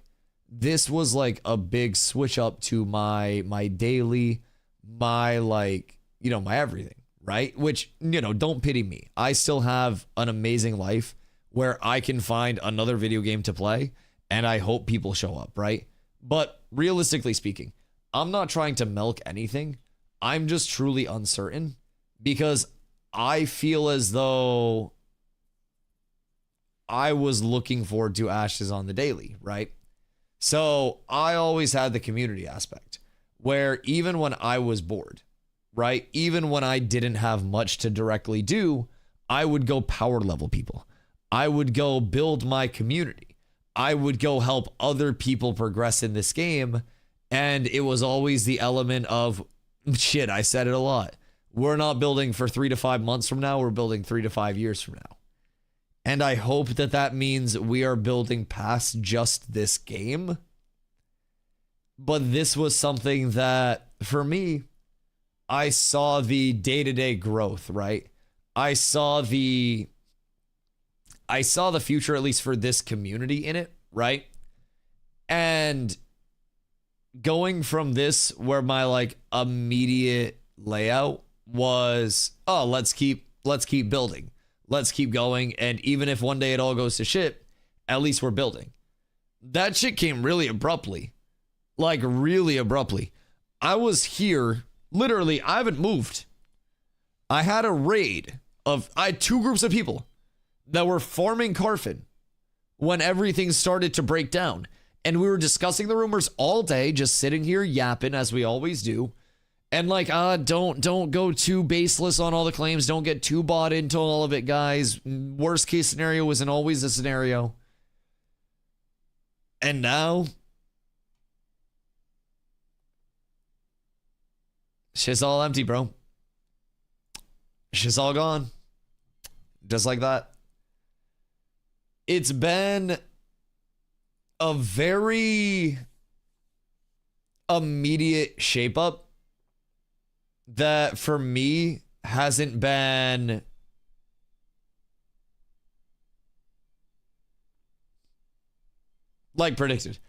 This was like a big switch up to my daily, my like, you know, my everything, right? Which, you know, don't pity me. I still have an amazing life where I can find another video game to play, and I hope people show up, right? But realistically speaking, I'm not trying to milk anything. I'm just truly uncertain because I feel as though I was looking forward to Ashes on the daily, right? So I always had the community aspect where even when I was bored, right? Even when I didn't have much to directly do, I would go power level people. I would go build my community. I would go help other people progress in this game. And it was always the element of, shit, I said it a lot. We're not building for 3 to 5 months from now. We're building 3 to 5 years from now. And I hope that that means we are building past just this game. But this was something that, for me, I saw the day-to-day growth, right? I saw the future, at least for this community in it, right? And going from this, where my like immediate layout was, oh, let's keep building. Let's keep going. And even if one day it all goes to shit, at least we're building. That shit came really abruptly. Like really abruptly. I was here, literally, I haven't moved. I had a raid I had 2 groups of people that were farming Carfin when everything started to break down. And we were discussing the rumors all day, just sitting here yapping as we always do. And like, don't go too baseless on all the claims. Don't get too bought into all of it, guys. Worst case scenario isn't always a scenario. And now, shit's all empty, bro. Shit's all gone. Just like that. It's been a very immediate shape up that for me hasn't been like predicted.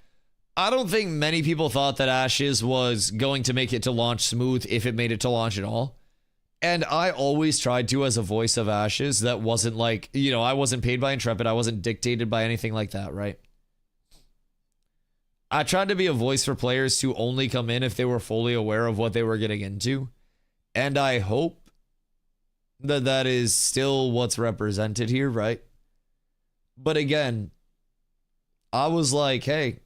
I don't think many people thought that Ashes was going to make it to launch smooth if it made it to launch at all. And I always tried to, as a voice of Ashes, that wasn't like, you know, I wasn't paid by Intrepid. I wasn't dictated by anything like that, right? I tried to be a voice for players to only come in if they were fully aware of what they were getting into. And I hope that that is still what's represented here, right? But again, I was like, hey,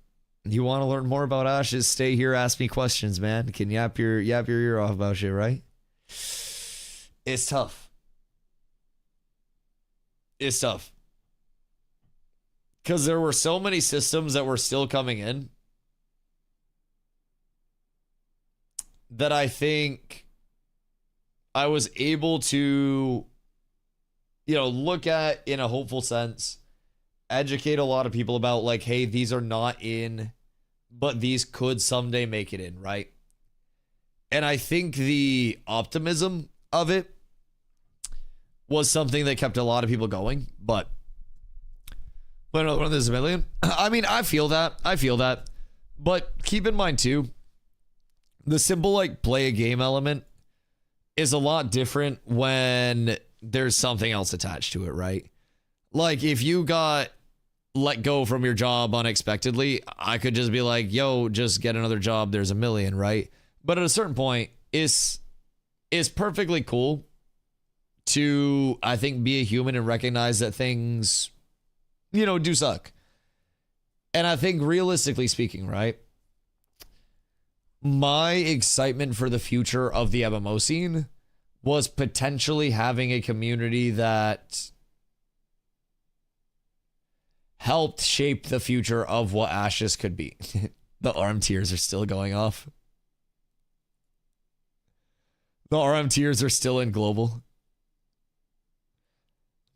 you want to learn more about Ashes? Stay here, ask me questions, man. Can yap your ear off about shit, right? It's tough. It's tough. Because there were so many systems that were still coming in that I think I was able to, you know, look at in a hopeful sense, educate a lot of people about like, hey, these are not in, but these could someday make it in, right? And I think the optimism of it was something that kept a lot of people going, but another one, there's a million. I mean, I feel that. But keep in mind too, the simple like play a game element is a lot different when there's something else attached to it, right? Like if you got let go from your job unexpectedly, I could just be like, yo, just get another job. There's a million, right? But at a certain point, it's perfectly cool to, I think, be a human and recognize that things, you know, do suck. And I think realistically speaking, right, my excitement for the future of the MMO scene was potentially having a community that helped shape the future of what Ashes could be. The arm tears are still going off. The RM tiers are still in global.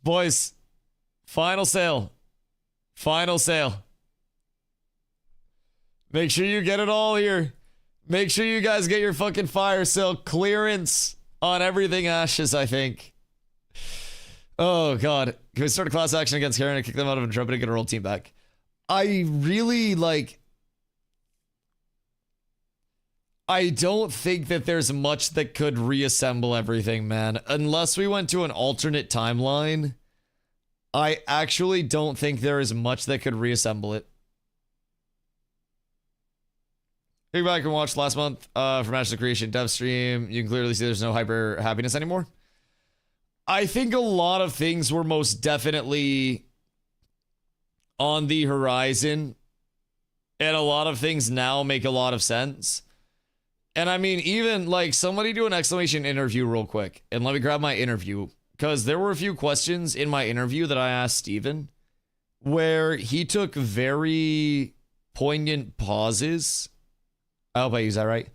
Boys, final sale. Final sale. Make sure you get it all here. Make sure you guys get your fucking fire sale clearance on everything Ashes, I think. Oh, God. Can we start a class action against Karen and kick them out of Intrepid and get our old team back? I really, like... I don't think that there's much that could reassemble everything, man. Unless we went to an alternate timeline, I actually don't think there is much that could reassemble it. Go back and watch last month from Ashes of Creation dev stream. You can clearly see there's no hyper happiness anymore. I think a lot of things were most definitely on the horizon, and a lot of things now make a lot of sense. And I mean, even like somebody do an exclamation interview real quick, and let me grab my interview, because there were a few questions in my interview that I asked Steven where he took very poignant pauses. I hope I use that right.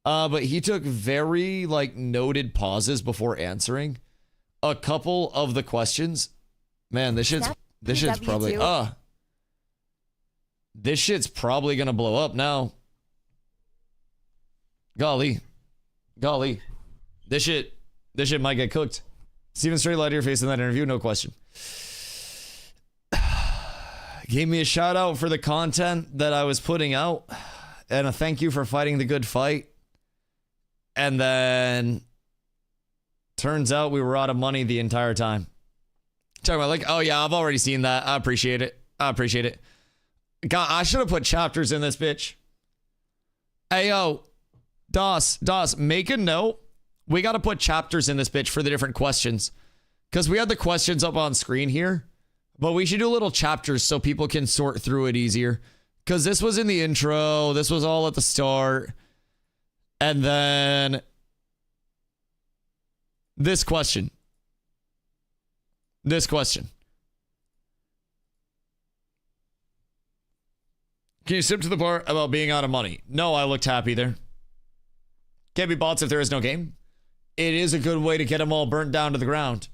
But he took very like noted pauses before answering a couple of the questions. Man, this shit's probably this shit's probably gonna blow up now. Golly. This shit might get cooked. Steven straight light to your face in that interview, no question. Gave me a shout out for the content that I was putting out, and a thank you for fighting the good fight. And then turns out we were out of money the entire time. Talking about like, oh yeah, I've already seen that. I appreciate it. God, I should have put chapters in this bitch. Hey yo, DOS, make a note. We got to put chapters in this bitch for the different questions. Because we had the questions up on screen here. But we should do little chapters so people can sort through it easier. Because this was in the intro. This was all at the start. And then this question. Can you skip to the part about being out of money? No, I looked happy there. Can't be bots if there is no game. It is a good way to get them all burnt down to the ground.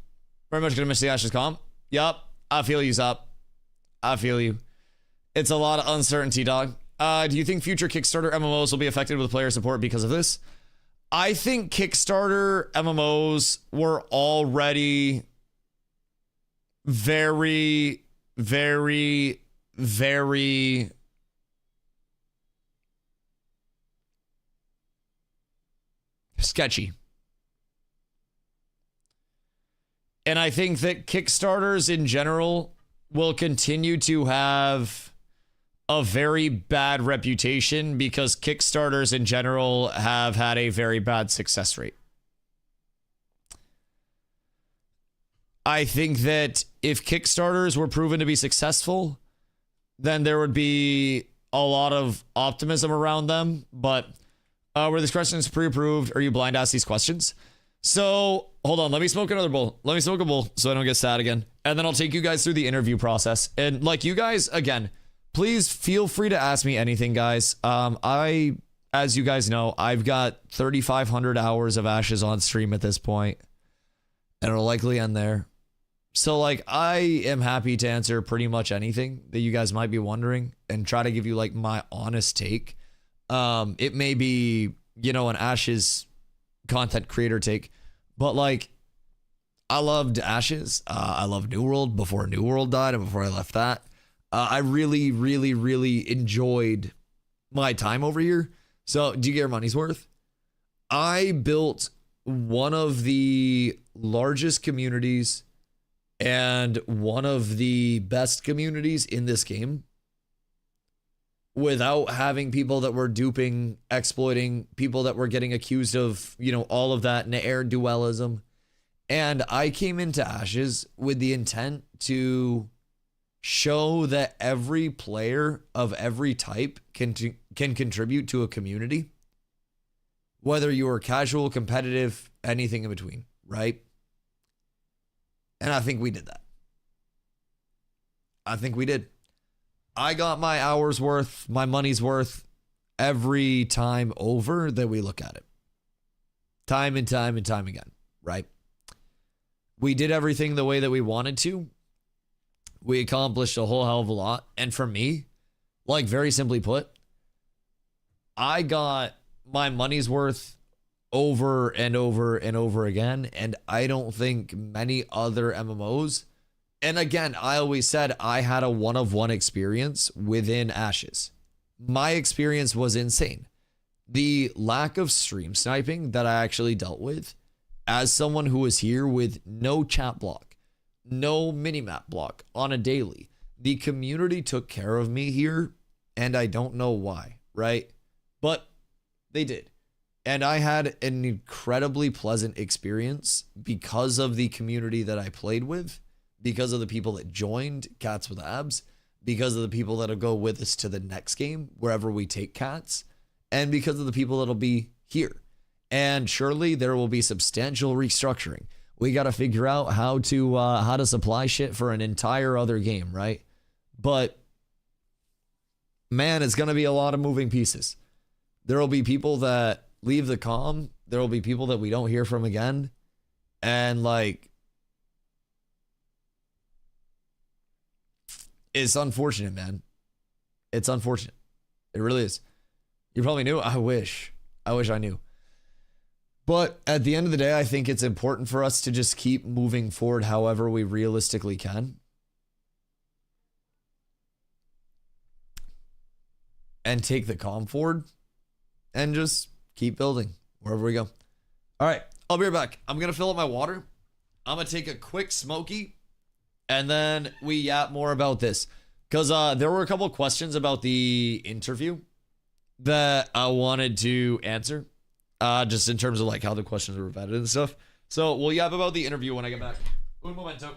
Very much gonna miss the Ashes comp. Yup, I feel you, Zop. I feel you. It's a lot of uncertainty, dog. Do you think future Kickstarter MMOs will be affected with player support because of this? I think Kickstarter MMOs were already very, very, very sketchy. And I think that Kickstarters in general will continue to have a very bad reputation because Kickstarters in general have had a very bad success rate. I think that if Kickstarters were proven to be successful, then there would be a lot of optimism around them. But were these questions pre-approved? Are you blind ask these questions? So hold on, let me smoke another bowl. Let me smoke a bowl so I don't get sad again. And then I'll take you guys through the interview process. And like you guys, again, please feel free to ask me anything, guys. As you guys know, I've got 3,500 hours of Ashes on stream at this point, and it'll likely end there. So like, I am happy to answer pretty much anything that you guys might be wondering and try to give you like my honest take. It may be, you know, an Ashes content creator take, but like, I loved Ashes. I loved New World before New World died and before I left that. I really, really, really enjoyed my time over here. So do you get your money's worth? I built one of the largest communities and one of the best communities in this game without having people that were duping, exploiting, people that were getting accused of, you know, all of that ne'er-do-wellism. And I came into Ashes with the intent to show that every player of every type can contribute to a community, whether you are casual, competitive, anything in between, right? And I think we did that. I think we did. I got my hours worth, my money's worth every time over that we look at it. Time and time and time again, right? We did everything the way that we wanted to. We accomplished a whole hell of a lot. And for me, like very simply put, I got my money's worth over and over and over again. And I don't think many other MMOs. And again, I always said I had a one-of-one experience within Ashes. My experience was insane. The lack of stream sniping that I actually dealt with as someone who was here with no chat block, no minimap block on a daily. The community took care of me here, and I don't know why, right? But they did. And I had an incredibly pleasant experience because of the community that I played with, because of the people that joined Cats with Abs, because of the people that'll go with us to the next game, wherever we take Cats, and because of the people that'll be here. And surely there will be substantial restructuring. We got to figure out how to supply shit for an entire other game, right? But man, it's going to be a lot of moving pieces. There will be people that leave the comm. There will be people that we don't hear from again. And like, it's unfortunate, man. It's unfortunate. It really is. You probably knew. I wish I knew. But at the end of the day, I think it's important for us to just keep moving forward however we realistically can. And take the comm forward and just keep building wherever we go. All right, I'll be right back. I'm going to fill up my water. I'm going to take a quick smoky and then we yap more about this. Because there were a couple of questions about the interview that I wanted to answer. Just in terms of like how the questions were vetted and stuff. So we'll yap about the interview when I get back. Un momento.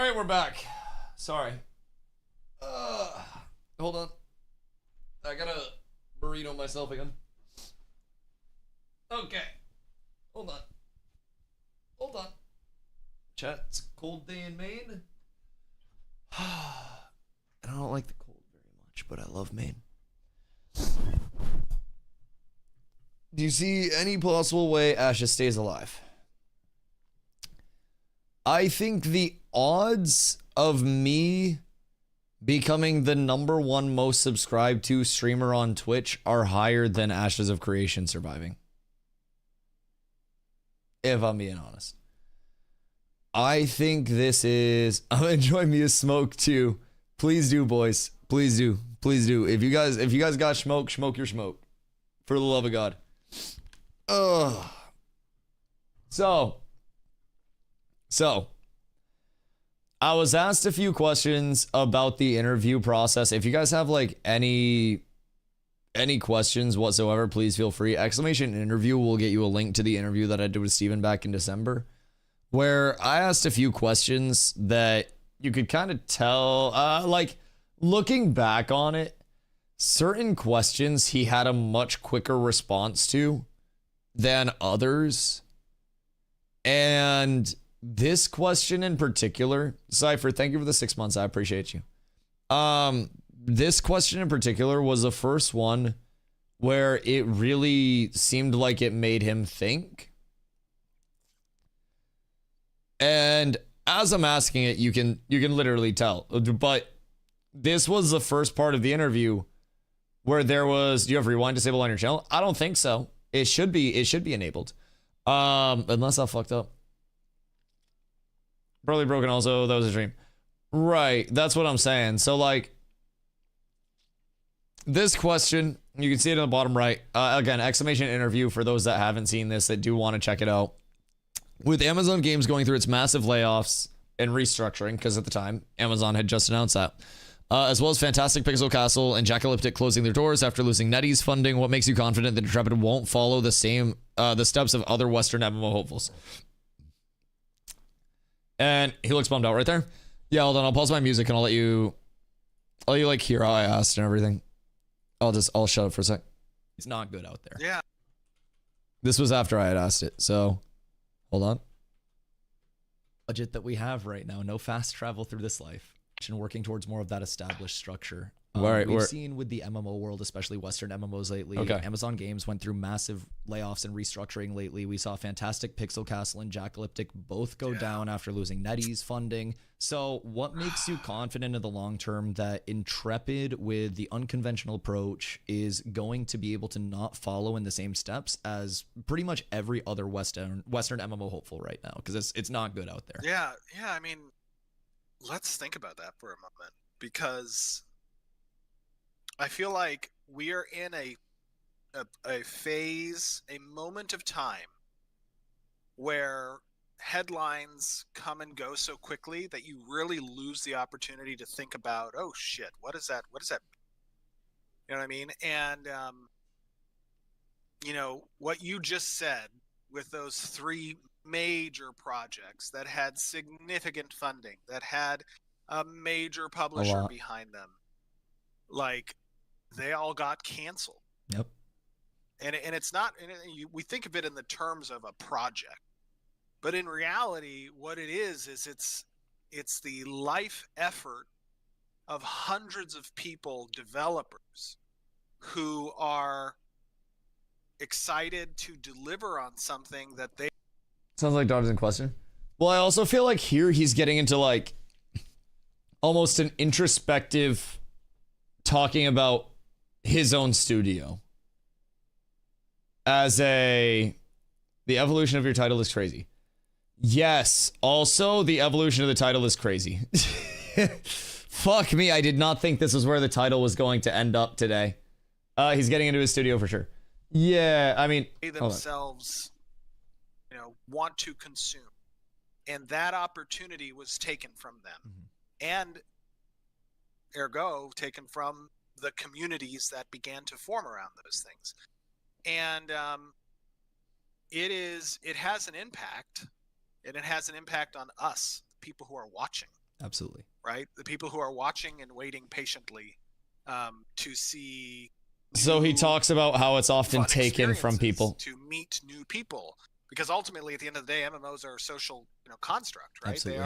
right, we're back. Sorry. Hold on. I gotta burrito myself again. Okay. Hold on. Hold on. Chat, it's a cold day in Maine. I don't like the cold very much, but I love Maine. Do you see any possible way Ashes stays alive? I think the odds of me becoming the #1 most subscribed to streamer on Twitch are higher than Ashes of Creation surviving. If I'm being honest. I think this is... I'm enjoying me a smoke too. Please do, boys. Please do. Please do. If you guys got smoke, smoke your smoke. For the love of God. Ugh. So, I was asked a few questions about the interview process. If you guys have like any questions whatsoever, please feel free. Exclamation interview will get you a link to the interview that I did with Steven back in December, where I asked a few questions that you could kind of tell, like looking back on it, certain questions he had a much quicker response to than others. And this question in particular, Cypher, thank you for the 6 months. I appreciate you. This question in particular was the first one where it really seemed like it made him think. And as I'm asking it, you can literally tell. But this was the first part of the interview where there was, do you have rewind disabled on your channel? I don't think so. It should be enabled. Unless I fucked up. Probably broken also, that was a dream. Right, that's what I'm saying. So like, this question, you can see it in the bottom right. Again, exclamation interview for those that haven't seen this, that do want to check it out. With Amazon Games going through its massive layoffs and restructuring, because at the time, Amazon had just announced that, as well as Fantastic Pixel Castle and Jackalyptic closing their doors after losing NetEase funding, what makes you confident that Intrepid won't follow the same the steps of other Western MMO hopefuls? And he looks bummed out right there. Yeah, hold on, I'll pause my music and I'll let you like hear how I asked and everything. I'll shut up for a sec. It's not good out there. Yeah. This was after I had asked it, so hold on. Budget that we have right now, no fast travel through this life. And working towards more of that established structure. We've seen with the MMO world, especially Western MMOs lately, Amazon Games went through massive layoffs and restructuring lately. We saw Fantastic Pixel Castle and Jackalyptic both go down after losing NetEase funding. So what makes you confident in the long term that Intrepid, with the unconventional approach, is going to be able to not follow in the same steps as pretty much every other Western MMO hopeful right now? Because it's not good out there. Yeah, I mean, let's think about that for a moment, because I feel like we are in a phase, a moment of time where headlines come and go so quickly that you really lose the opportunity to think about, oh shit, what is that? You know what I mean? And you know, what you just said with those 3 major projects that had significant funding, that had a major publisher behind them, like, they all got canceled. Yep. And it's not, we think of it in the terms of a project, but in reality, what it is it's the life effort of hundreds of people, developers, who are excited to deliver on something that they... Sounds like Dobbs in question. Well, I also feel like here he's getting into like almost an introspective talking about his own studio as the evolution of your title is crazy. Yes, also the evolution of the title is crazy. Fuck me, I did not think this was where the title was going to end up today. He's getting into his studio for sure. Yeah, I mean, they themselves, you know, want to consume, and that opportunity was taken from them, and ergo taken from the communities that began to form around those things. And it has an impact, and it has an impact on us, people who are watching. Absolutely. Right? The people who are watching and waiting patiently to see. So he talks about how it's often taken from people. To meet new people. Because ultimately, at the end of the day, MMOs are a social construct, right? Absolutely.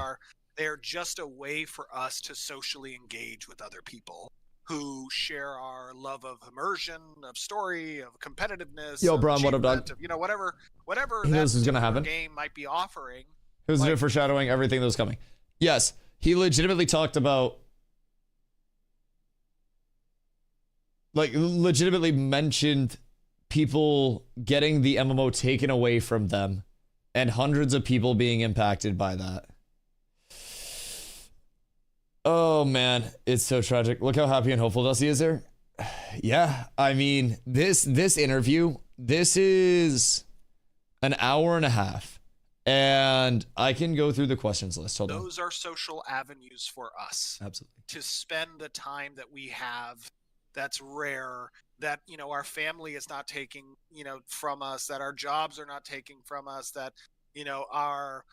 They are just a way for us to socially engage with other people who share our love of immersion, of story, of competitiveness. Yo, of Bron, what up, dog? Of, whatever He knows this is gonna happen. Game might be offering. He was foreshadowing everything that was coming. Yes, he legitimately talked about, legitimately mentioned people getting the MMO taken away from them and hundreds of people being impacted by that. Oh man, it's so tragic. Look how happy and hopeful Dusty is there. Yeah, I mean, this interview, this is an hour and a half, and I can go through the questions list. Hold on. Those are social avenues for us. Absolutely. To spend the time that we have that's rare, that, our family is not taking, from us, that our jobs are not taking from us, that, our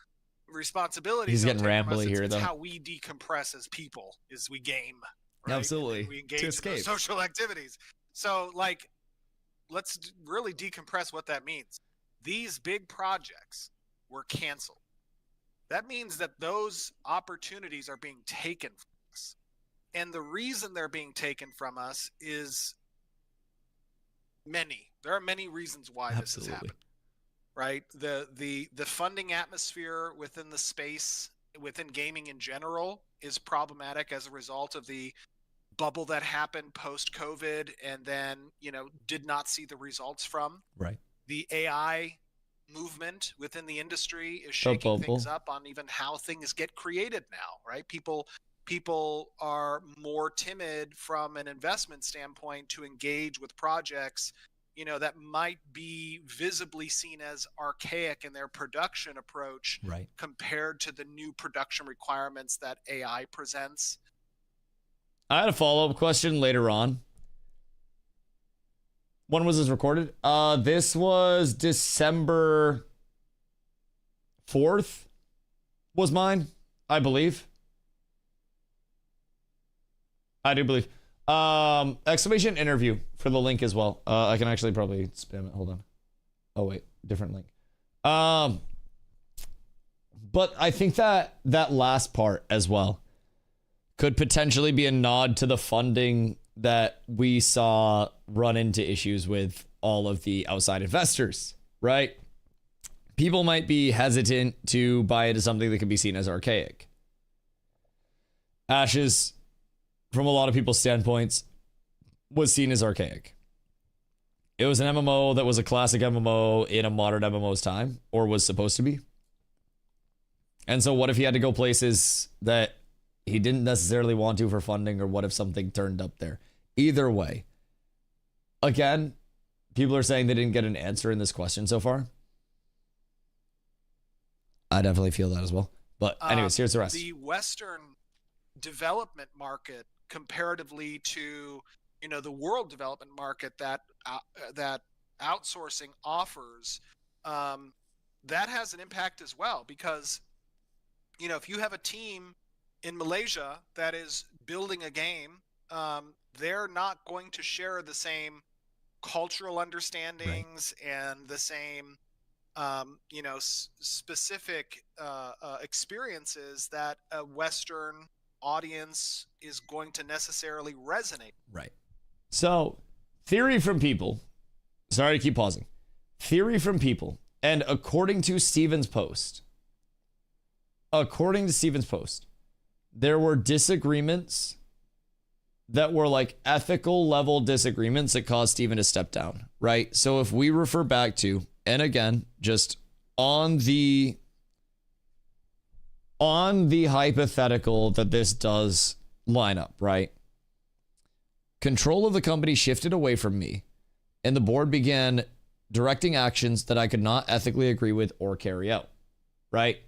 responsibilities. He's getting rambly here, though. It's how we decompress as people, is we game. Right? Absolutely. We engage to in escape. those social activities. So, let's really decompress what that means. These big projects were canceled. That means that those opportunities are being taken from us. And the reason they're being taken from us is many. There are many reasons why this has happened. Right? The funding atmosphere within the space, within gaming in general, is problematic as a result of the bubble that happened post-COVID and then, did not see the results from. Right. The AI movement within the industry is shaking things up on even how things get created now, right? People are more timid from an investment standpoint to engage with projects that might be visibly seen as archaic in their production approach, right, compared to the new production requirements that AI presents. I had a follow-up question later on. When was this recorded? This was December 4th was mine, I believe. I do believe. Exclamation interview for the link as well. I can actually probably spam it. Hold on. Oh wait, different link. But I think that last part as well could potentially be a nod to the funding that we saw run into issues with all of the outside investors, right? People might be hesitant to buy into something that could be seen as archaic. Ashes, from a lot of people's standpoints, was seen as archaic. It was an MMO that was a classic MMO in a modern MMO's time, or was supposed to be. And so what if he had to go places that he didn't necessarily want to for funding, or what if something turned up there? Either way, again, people are saying they didn't get an answer in this question so far. I definitely feel that as well. But anyways, here's the rest. The Western development market, comparatively to the world development market that outsourcing offers, that has an impact as well, because if you have a team in Malaysia that is building a game, they're not going to share the same cultural understandings, right, and the same specific experiences that a Western audience is going to necessarily resonate. Right. So, theory from people. Sorry to keep pausing. Theory from people. And according to Steven's post, there were disagreements that were like ethical level disagreements that caused Steven to step down, right? So if we refer back to, and again, just on the hypothetical that this does line up, right? Control of the company shifted away from me, and the board began directing actions that I could not ethically agree with or carry out, right?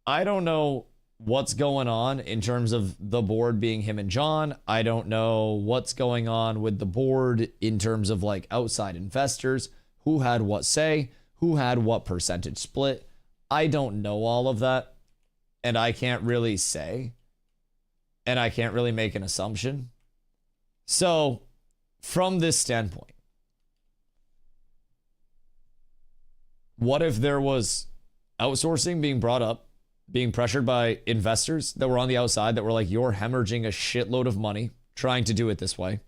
I don't know what's going on in terms of the board being him and John. I don't know what's going on with the board in terms of like outside investors, who had what say, who had what percentage split. I don't know all of that, and I can't really say. and I can't really make an assumption. So, from this standpoint, what if there was outsourcing being brought up, being pressured by investors that were on the outside that were like, you're hemorrhaging a shitload of money trying to do it this way.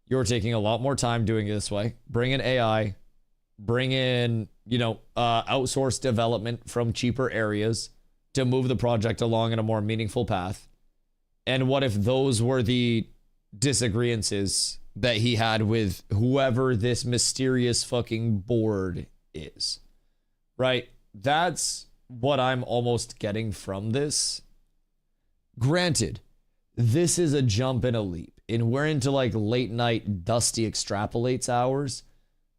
You're taking a lot more time doing it this way. Bring in AI, bring in, outsource development from cheaper areas to move the project along in a more meaningful path. And what if those were the disagreements that he had with whoever this mysterious fucking board is? Right? That's what I'm almost getting from this. Granted, this is a jump and a leap, and we're into like late night Dusty extrapolates hours,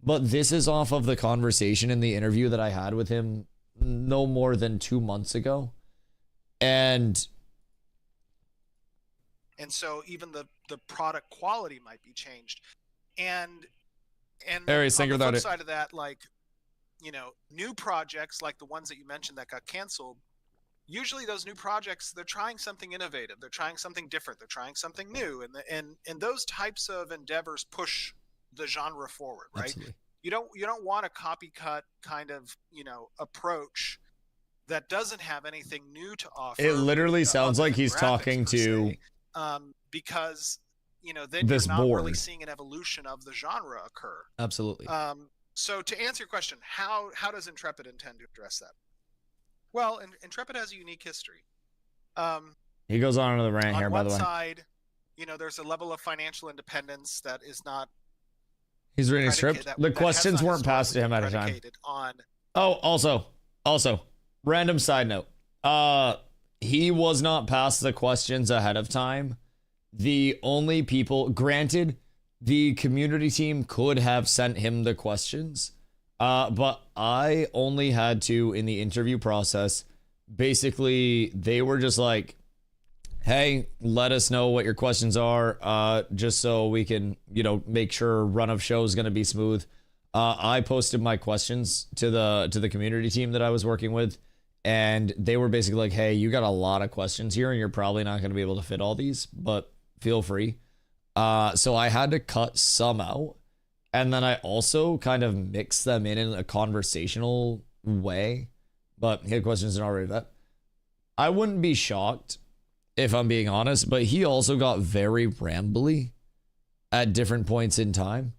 but this is off of the conversation in the interview that I had with him no more than 2 months ago. And so even the product quality might be changed. And on Harry, think the about flip it. side of that, like, new projects like the ones that you mentioned that got canceled, usually those new projects, they're trying something innovative, they're trying something different, they're trying something new, and those types of endeavors push the genre forward, right? Absolutely. You don't want a copycat kind of approach that doesn't have anything new to offer. It literally sounds like he's talking to because then this you're not really board. seeing an evolution of the genre occur. Absolutely. So to answer your question, how does Intrepid intend to address that? Well, Intrepid has a unique history. He goes on another rant here, by the way. On one side, there's a level of financial independence that is not. He's reading a script. The questions weren't passed to him at a time. Oh, also, random side note. He was not passed the questions ahead of time. The only people, granted, the community team could have sent him the questions, but I only had to, in the interview process, basically, they were just like, hey, let us know what your questions are, just so we can, make sure run of show is going to be smooth. I posted my questions to the community team that I was working with, and they were basically like, hey, you got a lot of questions here, and you're probably not going to be able to fit all these, but feel free. So I had to cut some out, and then I also kind of mixed them in a conversational way, but he had questions and already that. I wouldn't be shocked, if I'm being honest, but he also got very rambly at different points in time.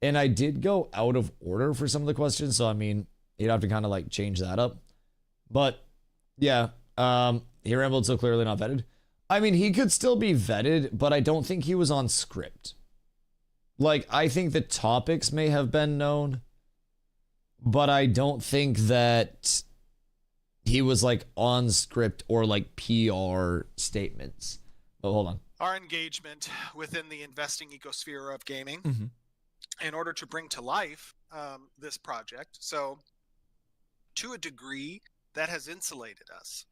And I did go out of order for some of the questions, so I mean, you'd have to kind of like change that up. But yeah, he rambled, so clearly not vetted. I mean, he could still be vetted, but I don't think he was on script. Like, I think the topics may have been known, but I don't think that he was like on script or like PR statements. But hold on. Our engagement within the investing ecosphere of gaming in order to bring to life this project. So to a degree, that has insulated us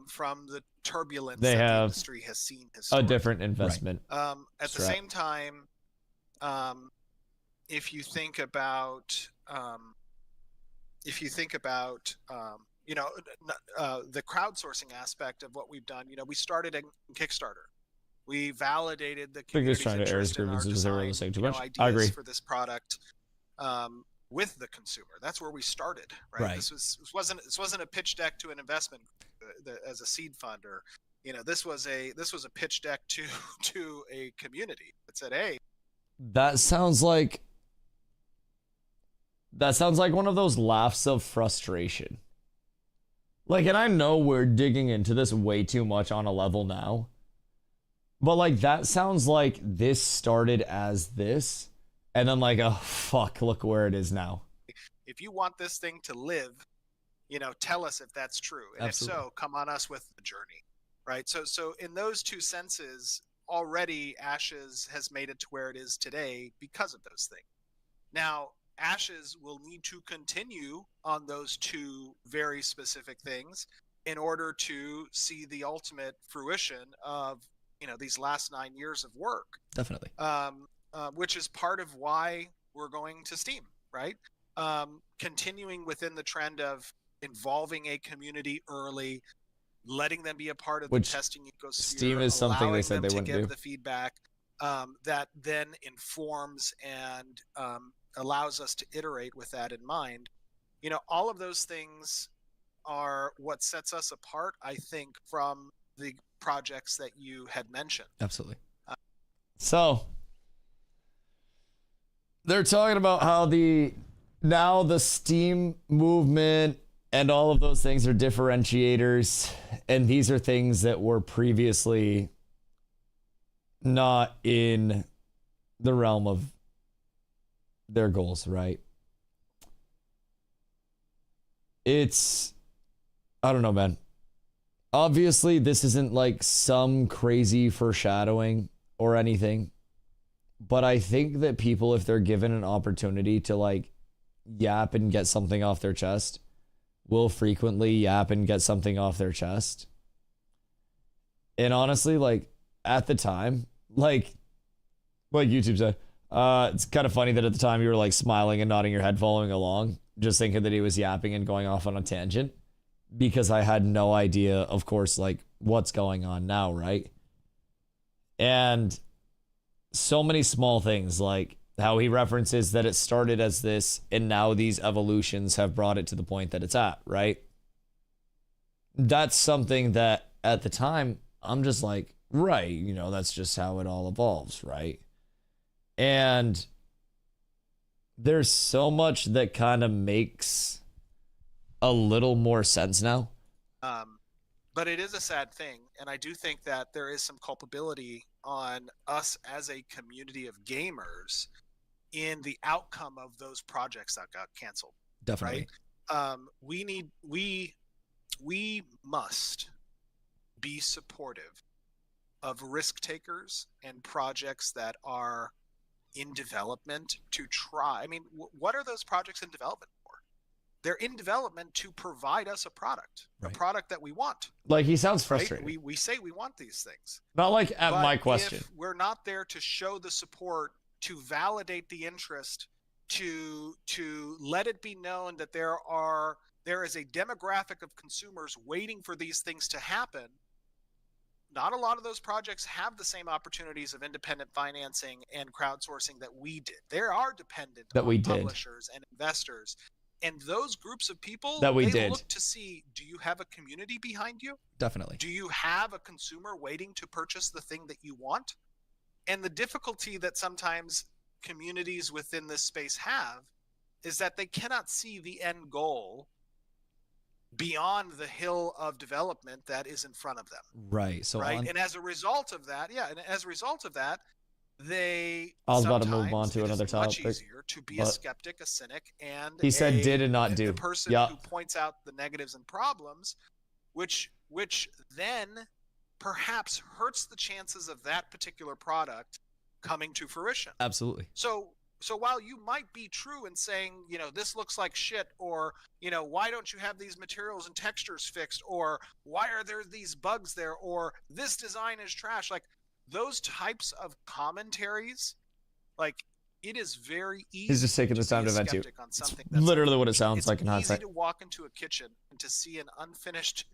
from the turbulence that the industry has seen historically. A different investment. At the same time, if you think about the crowdsourcing aspect of what we've done, we started in Kickstarter. We validated the community's interest in our design, ideas for this product with the consumer. That's where we started, right? This wasn't a pitch deck to an investment as a seed fund, or this was a pitch deck to a community that said, hey. That sounds like one of those laughs of frustration. Like, and I know we're digging into this way too much on a level now, but like, that sounds like this started as this, and then like, oh fuck, look where it is now. If you want this thing to live, tell us if that's true, and Absolutely. If so, come on us with the journey, right? So in those two senses, already Ashes has made it to where it is today because of those things. Now, Ashes will need to continue on those two very specific things in order to see the ultimate fruition of these last 9 years of work. Definitely. Which is part of why we're going to Steam, right? Continuing within the trend of involving a community early, letting them be a part of Which the testing ecosystem. Steam is something they said they wouldn't give do. the feedback that then informs and allows us to iterate with that in mind. You know, all of those things are what sets us apart, I think, from the projects that you had mentioned. Absolutely. So they're talking about how now the Steam movement and all of those things are differentiators, and these are things that were previously not in the realm of their goals, right? I don't know, man. Obviously, this isn't like some crazy foreshadowing or anything, but I think that people, if they're given an opportunity to like yap and get something off their chest, will frequently yap and get something off their chest. And honestly, like at the time, like YouTube said, it's kind of funny that at the time you were like smiling and nodding your head following along, just thinking that he was yapping and going off on a tangent, because I had no idea, of course, like what's going on now, right? And so many small things, like how he references that it started as this and now these evolutions have brought it to the point that it's at, right? That's something that at the time I'm just like, right, you know, that's just how it all evolves, right? And there's so much that kind of makes a little more sense now. But it is a sad thing, and I do think that there is some culpability on us as a community of gamers in the outcome of those projects that got canceled. Definitely. Right? We must be supportive of risk takers and projects that are in development to try. I mean, what are those projects in development for? They're in development to provide us a product that we want. Like, he sounds Right? frustrated. We say we want these things. Not like at But my question. if we're not there to show the support, to validate the interest, to let it be known that there is a demographic of consumers waiting for these things to happen. Not a lot of those projects have the same opportunities of independent financing and crowdsourcing that we did. They are dependent on publishers and investors. And those groups of people, they look to see, do you have a community behind you? Definitely. Do you have a consumer waiting to purchase the thing that you want? And the difficulty that sometimes communities within this space have is that they cannot see the end goal beyond the hill of development that is in front of them. Right. So right. And as a result of that, I was about to move on to another topic. Much easier to be a skeptic, a cynic, and he said did and not do. The person who points out the negatives and problems, which then perhaps hurts the chances of that particular product coming to fruition. Absolutely. So while you might be true in saying, you know, this looks like shit, or, you know, why don't you have these materials and textures fixed, or why are there these bugs there, or this design is trash, like those types of commentaries, like it is very easy. He's just taking the time to vent you. It's literally what it sounds like in hindsight. It's easy to walk into a kitchen and to see an unfinished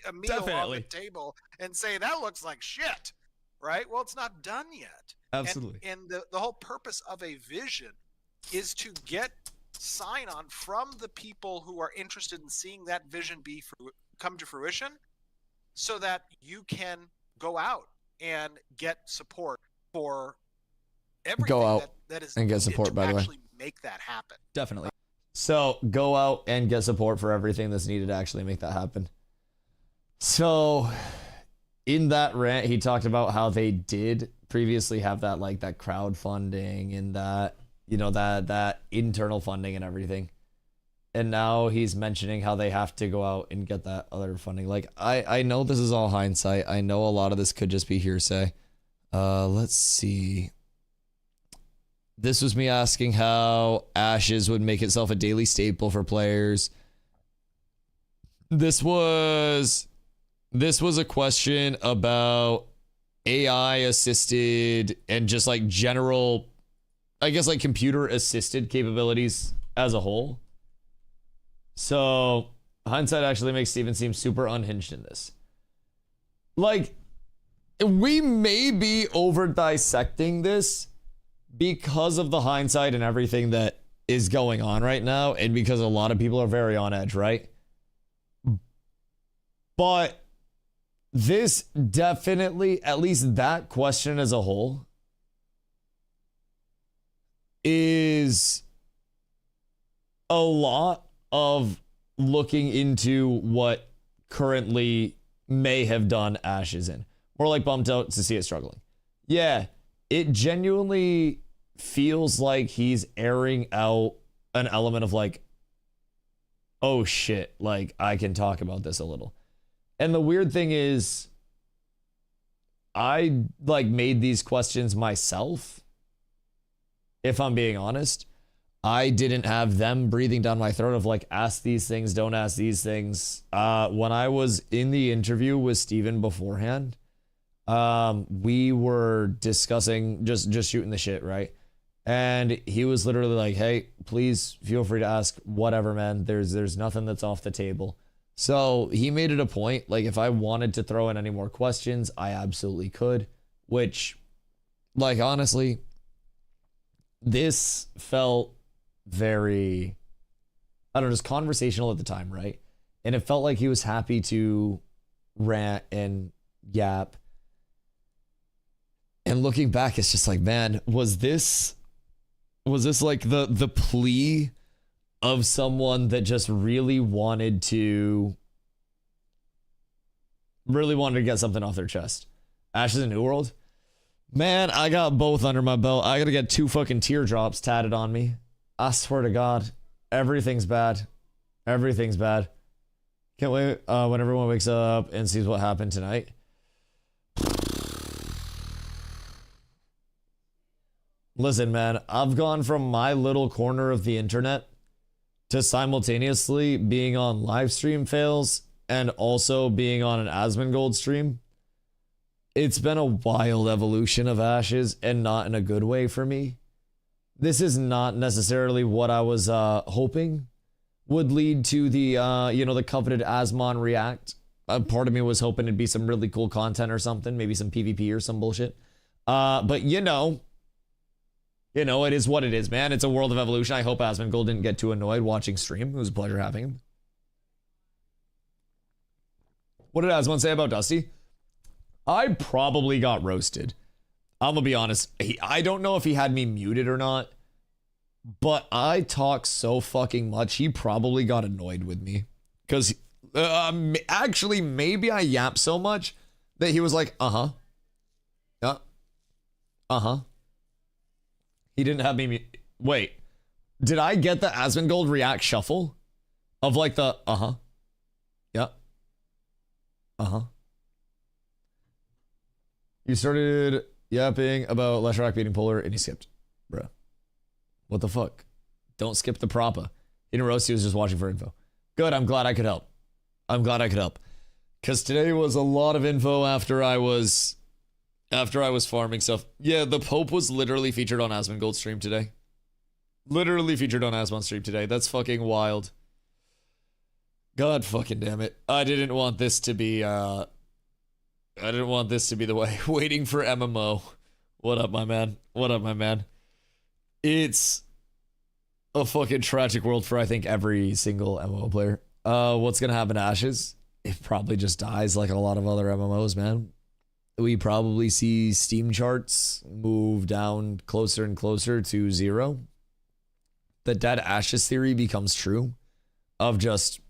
a meal on the table and say, that looks like shit, right? Well, it's not done yet. Absolutely. And the whole purpose of a vision is to get sign-on from the people who are interested in seeing that vision come to fruition, so that you can go out and get support for everything that is and get support, by the way. Actually make that happen. Definitely. So go out and get support for everything that's needed to actually make that happen. So in that rant, he talked about how they did previously have that, like, that crowdfunding and that, you know, that internal funding and everything. And now he's mentioning how they have to go out and get that other funding. Like, I know this is all hindsight. I know a lot of this could just be hearsay. Let's see. This was me asking how Ashes would make itself a daily staple for players. This was a question about AI assisted and just like general, I guess, like computer assisted capabilities as a whole. So Hindsight actually makes Steven seem super unhinged in this. Like, we may be over dissecting this because of the hindsight and everything that is going on right now, and because a lot of people are very on edge, right? But this definitely, at least that question as a whole, is a lot of looking into what currently may have done Ash is in. More like bummed out to see it struggling. Yeah, it genuinely feels like he's airing out an element of like, oh shit, like I can talk about this a little. And the weird thing is, I like made these questions myself. If I'm being honest, I didn't have them breathing down my throat of like, ask these things, don't ask these things. When I was in the interview with Steven beforehand, we were discussing just shooting the shit, right? And he was literally like, hey, please feel free to ask whatever, man. There's nothing that's off the table. So he made it a point, like if I wanted to throw in any more questions, I absolutely could, which, like, honestly, this felt very, I don't know, just conversational at the time, right? And it felt like he was happy to rant and yap. And looking back, it's just like, man, was this like the plea of someone that just really wanted to get something off their chest? Ashes in New World? Man, I got both under my belt. I gotta get 2 fucking teardrops tatted on me. I swear to God, everything's bad. Everything's bad. Can't wait when everyone wakes up and sees what happened tonight. Listen, man, I've gone from my little corner of the internet to simultaneously being on live stream fails and also being on an Asmongold stream. It's been a wild evolution of Ashes, and not in a good way for me. This is not necessarily what I was hoping would lead to the the coveted Asmon React. Part of me was hoping it'd be some really cool content or something, maybe some PvP or some bullshit. But it is what it is, man. It's a world of evolution. I hope Asmongold didn't get too annoyed watching stream. It was a pleasure having him. What did Asmon say about Dusty? I probably got roasted. I'm gonna be honest. I don't know if he had me muted or not, but I talk so fucking much. He probably got annoyed with me. Because actually, maybe I yap so much that he was like, yeah, He didn't have me wait, did I get the Asmongold React shuffle? Of like the, yeah, You started yapping about Leshrac beating Polar and he skipped. Bruh. What the fuck? Don't skip the propa. He didn't roast, he was just watching for info. Good, I'm glad I could help. Because today was a lot of info after I was farming stuff. Yeah, the Pope was literally featured on Asmongold's stream today. That's fucking wild. God fucking damn it. I didn't want this to be the way. Waiting for MMO. What up, my man? It's a fucking tragic world for, I think, every single MMO player. What's gonna happen to Ashes? It probably just dies like a lot of other MMOs, man. We probably see Steam charts move down closer and closer to 0. The dead Ashes theory becomes true of just,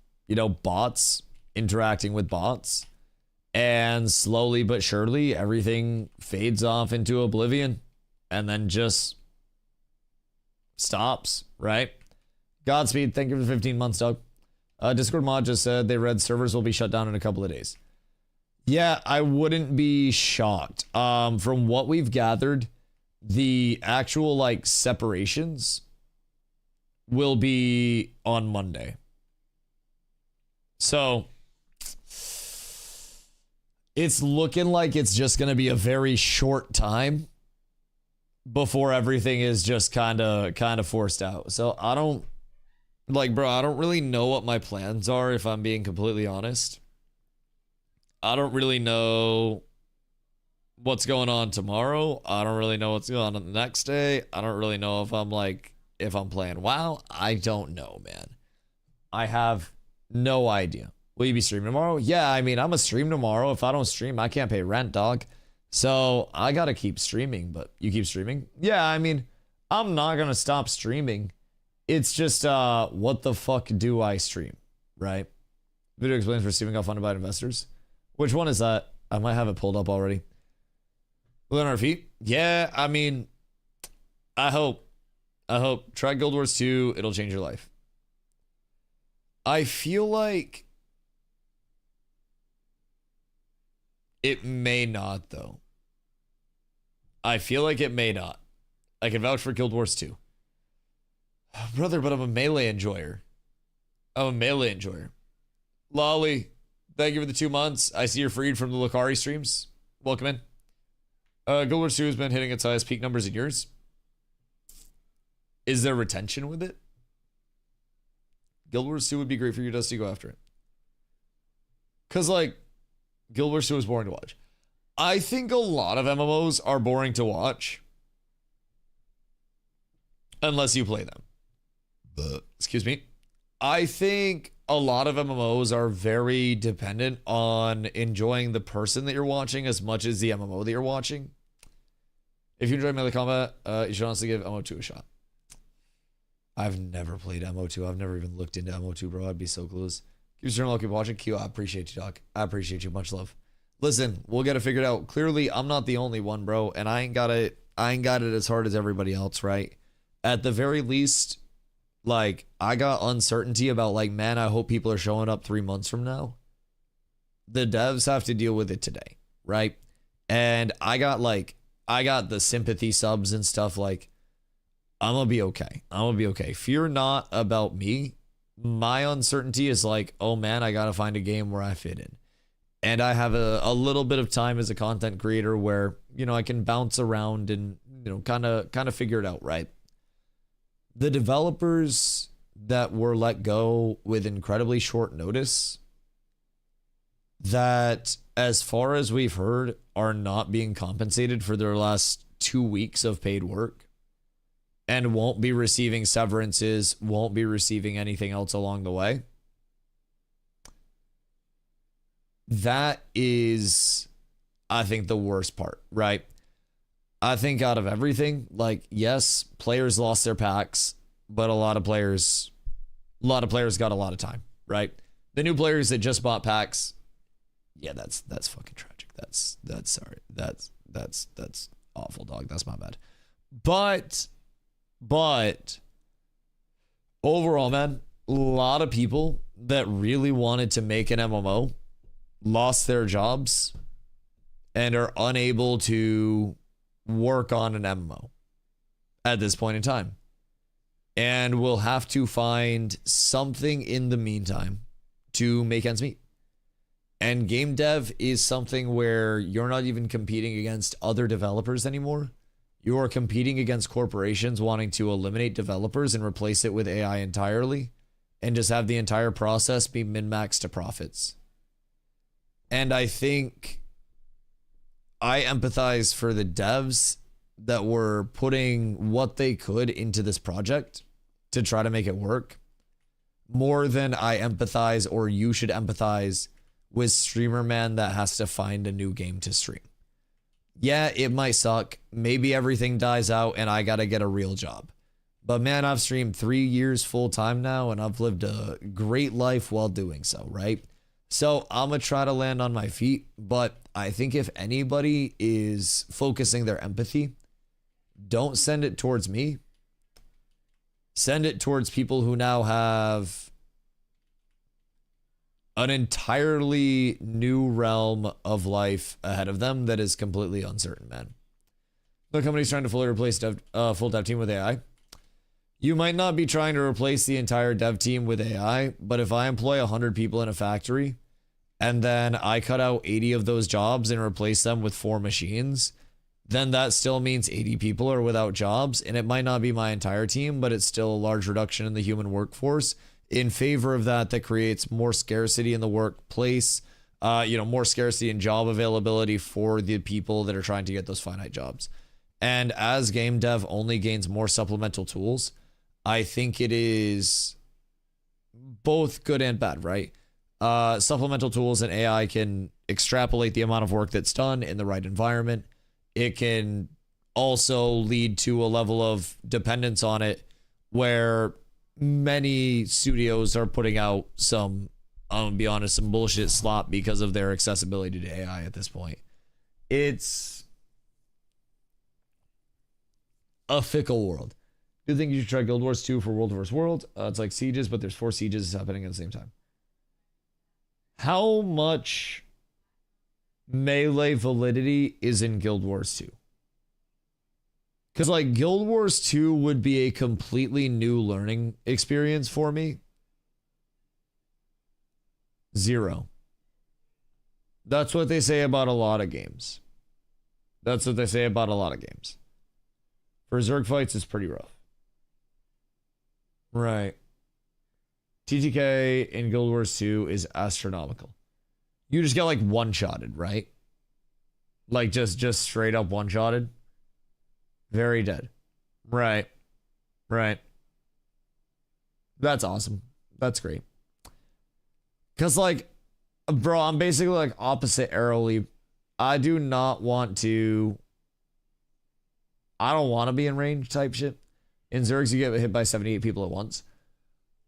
bots interacting with bots. And slowly but surely, everything fades off into oblivion and then just stops, right? Godspeed. Thank you for the 15 months, Doug. Discord mod just said they read servers will be shut down in a couple of days. Yeah, I wouldn't be shocked. From what we've gathered, the actual separations will be on Monday. So it's looking like it's just going to be a very short time before everything is just kind of forced out. So I don't Like, bro, I don't really know what my plans are, if I'm being completely honest. I don't really know what's going on tomorrow. I don't really know what's going on the next day. I don't really know if I'm playing WoW. I don't know, man. I have no idea. Will you be streaming tomorrow? Yeah, I mean, I'm gonna stream tomorrow. If I don't stream, I can't pay rent, dog. So I gotta keep streaming, but you keep streaming? Yeah, I mean, I'm not gonna stop streaming. It's just, what the fuck do I stream, right? Video explains receiving got funded by investors. Which one is that? I might have it pulled up already. Land on our feet? Yeah, I mean, I hope. Try Guild Wars 2. It'll change your life. I feel like it may not, though. I feel like it may not. I can vouch for Guild Wars 2. Brother, but I'm a Melee enjoyer. Lolly, thank you for the 2 months. I see you're freed from the Lucari streams. Welcome in. Guild Wars 2 has been hitting its highest peak numbers in years. Is there retention with it? Guild Wars 2 would be great for you, Dusty. Go after it. Because, like, Guild Wars 2 is boring to watch. I think a lot of MMOs are boring to watch. Unless you play them. Excuse me. I think a lot of MMOs are very dependent on enjoying the person that you're watching as much as the MMO that you're watching. If you enjoy melee combat, you should honestly give MO2 a shot. I've never played MO2. I've never even looked into MO2, bro. I'd be so clueless. Keep streaming, keep watching. Q, I appreciate you, dog. I appreciate you. Much love. Listen, we'll get it figured out. Clearly, I'm not the only one, bro, and I ain't got it as hard as everybody else, right? At the very least, like, I got uncertainty about, like, man, I hope people are showing up 3 months from now. The devs have to deal with it today, right? And I got the sympathy subs and stuff. Like, I'm gonna be okay. Fear not about me. My uncertainty is like, oh man, I gotta find a game where I fit in. And I have a little bit of time as a content creator where, you know, I can bounce around and, you know, kind of figure it out, right? The developers that were let go with incredibly short notice, that, as far as we've heard, are not being compensated for their last 2 weeks of paid work and won't be receiving severances, won't be receiving anything else along the way. That is, I think, the worst part, right? I think out of everything, like, yes, players lost their packs, but a lot of players got a lot of time, right? The new players that just bought packs, yeah, that's fucking tragic. That's sorry. That's awful, dog. That's my bad. But overall, man, a lot of people that really wanted to make an MMO lost their jobs and are unable to work on an MMO at this point in time, and will have to find something in the meantime to make ends meet. And game dev is something where you're not even competing against other developers anymore. You are competing against corporations wanting to eliminate developers and replace it with AI entirely, and just have the entire process be min-max to profits. And I think I empathize for the devs that were putting what they could into this project to try to make it work, more than I empathize, or you should empathize, with streamer man that has to find a new game to stream. Yeah, it might suck. Maybe everything dies out and I gotta get a real job. But man, I've streamed 3 years full time now, and I've lived a great life while doing so, right? So I'm gonna try to land on my feet, but I think if anybody is focusing their empathy, don't send it towards me. Send it towards people who now have an entirely new realm of life ahead of them that is completely uncertain, man. The company's trying to fully replace full dev team with AI. You might not be trying to replace the entire dev team with AI, but if I employ 100 people in a factory and then I cut out 80 of those jobs and replace them with 4 machines, then that still means 80 people are without jobs, and it might not be my entire team, but it's still a large reduction in the human workforce. In favor of that creates more scarcity in the workplace, more scarcity in job availability for the people that are trying to get those finite jobs. And as game dev only gains more supplemental tools, I think it is both good and bad, right? Supplemental tools and AI can extrapolate the amount of work that's done in the right environment. It can also lead to a level of dependence on it where many studios are putting out some, I'm gonna be honest, some bullshit slop because of their accessibility to AI at this point. It's a fickle world. Do you think you should try Guild Wars 2 for World vs. World? It's like Sieges, but there's 4 Sieges happening at the same time. How much melee validity is in Guild Wars 2? Because like Guild Wars 2 would be a completely new learning experience for me. 0. That's what they say about a lot of games. That's what they say about a lot of games. For Zerg fights, it's pretty rough. Right. TTK in Guild Wars 2 is astronomical. You just get like one-shotted, right? Like just straight up one-shotted. Very dead. Right. Right. That's awesome. That's great. Because like, bro, I'm basically like opposite Arrowleaf. I don't want to be in range type shit. In Zergs, you get hit by 78 people at once.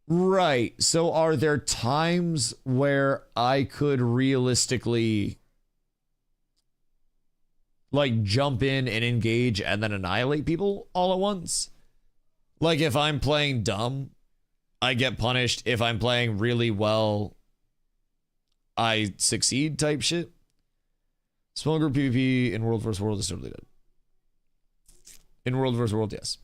Right. So are there times where I could realistically like jump in and engage and then annihilate people all at once? Like if I'm playing dumb, I get punished. If I'm playing really well, I succeed type shit. Small group PvP in World vs. World is totally dead. In World vs. World, yes.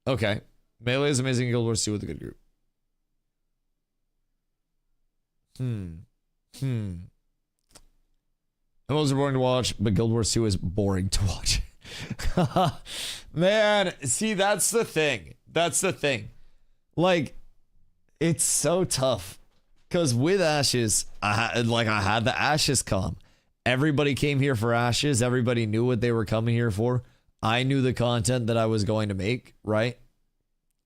Okay. Melee is amazing in Guild Wars 2 with a good group. MMOs are boring to watch, but Guild Wars 2 is boring to watch. Man, see, that's the thing. That's the thing. Like, it's so tough. Because with Ashes, I had the Ashes come. Everybody came here for Ashes. Everybody knew what they were coming here for. I knew the content that I was going to make, right?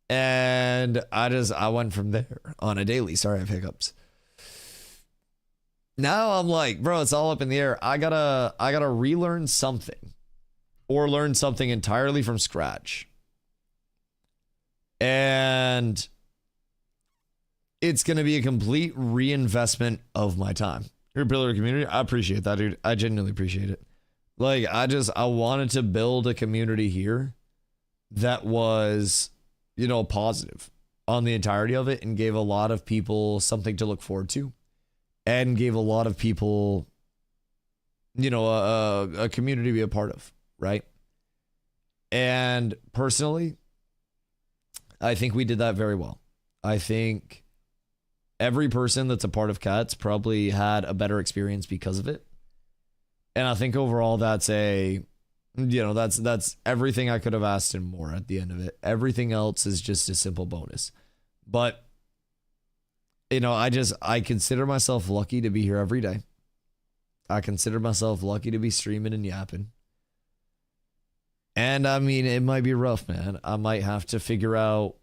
And I went from there on a daily. Sorry, I have hiccups. Now I'm like, bro, it's all up in the air. I gotta relearn something or learn something entirely from scratch. And it's going to be a complete reinvestment of my time. You're a pillar of community. I appreciate that, dude. I genuinely appreciate it. Like, I wanted to build a community here that was, positive on the entirety of it and gave a lot of people something to look forward to and gave a lot of people, a community to be a part of, right? And personally, I think we did that very well. I think every person that's a part of Cats probably had a better experience because of it. And I think overall that's that's everything I could have asked and more at the end of it. Everything else is just a simple bonus. But I consider myself lucky to be here every day. I consider myself lucky to be streaming and yapping. And I mean, it might be rough, man. I might have to figure out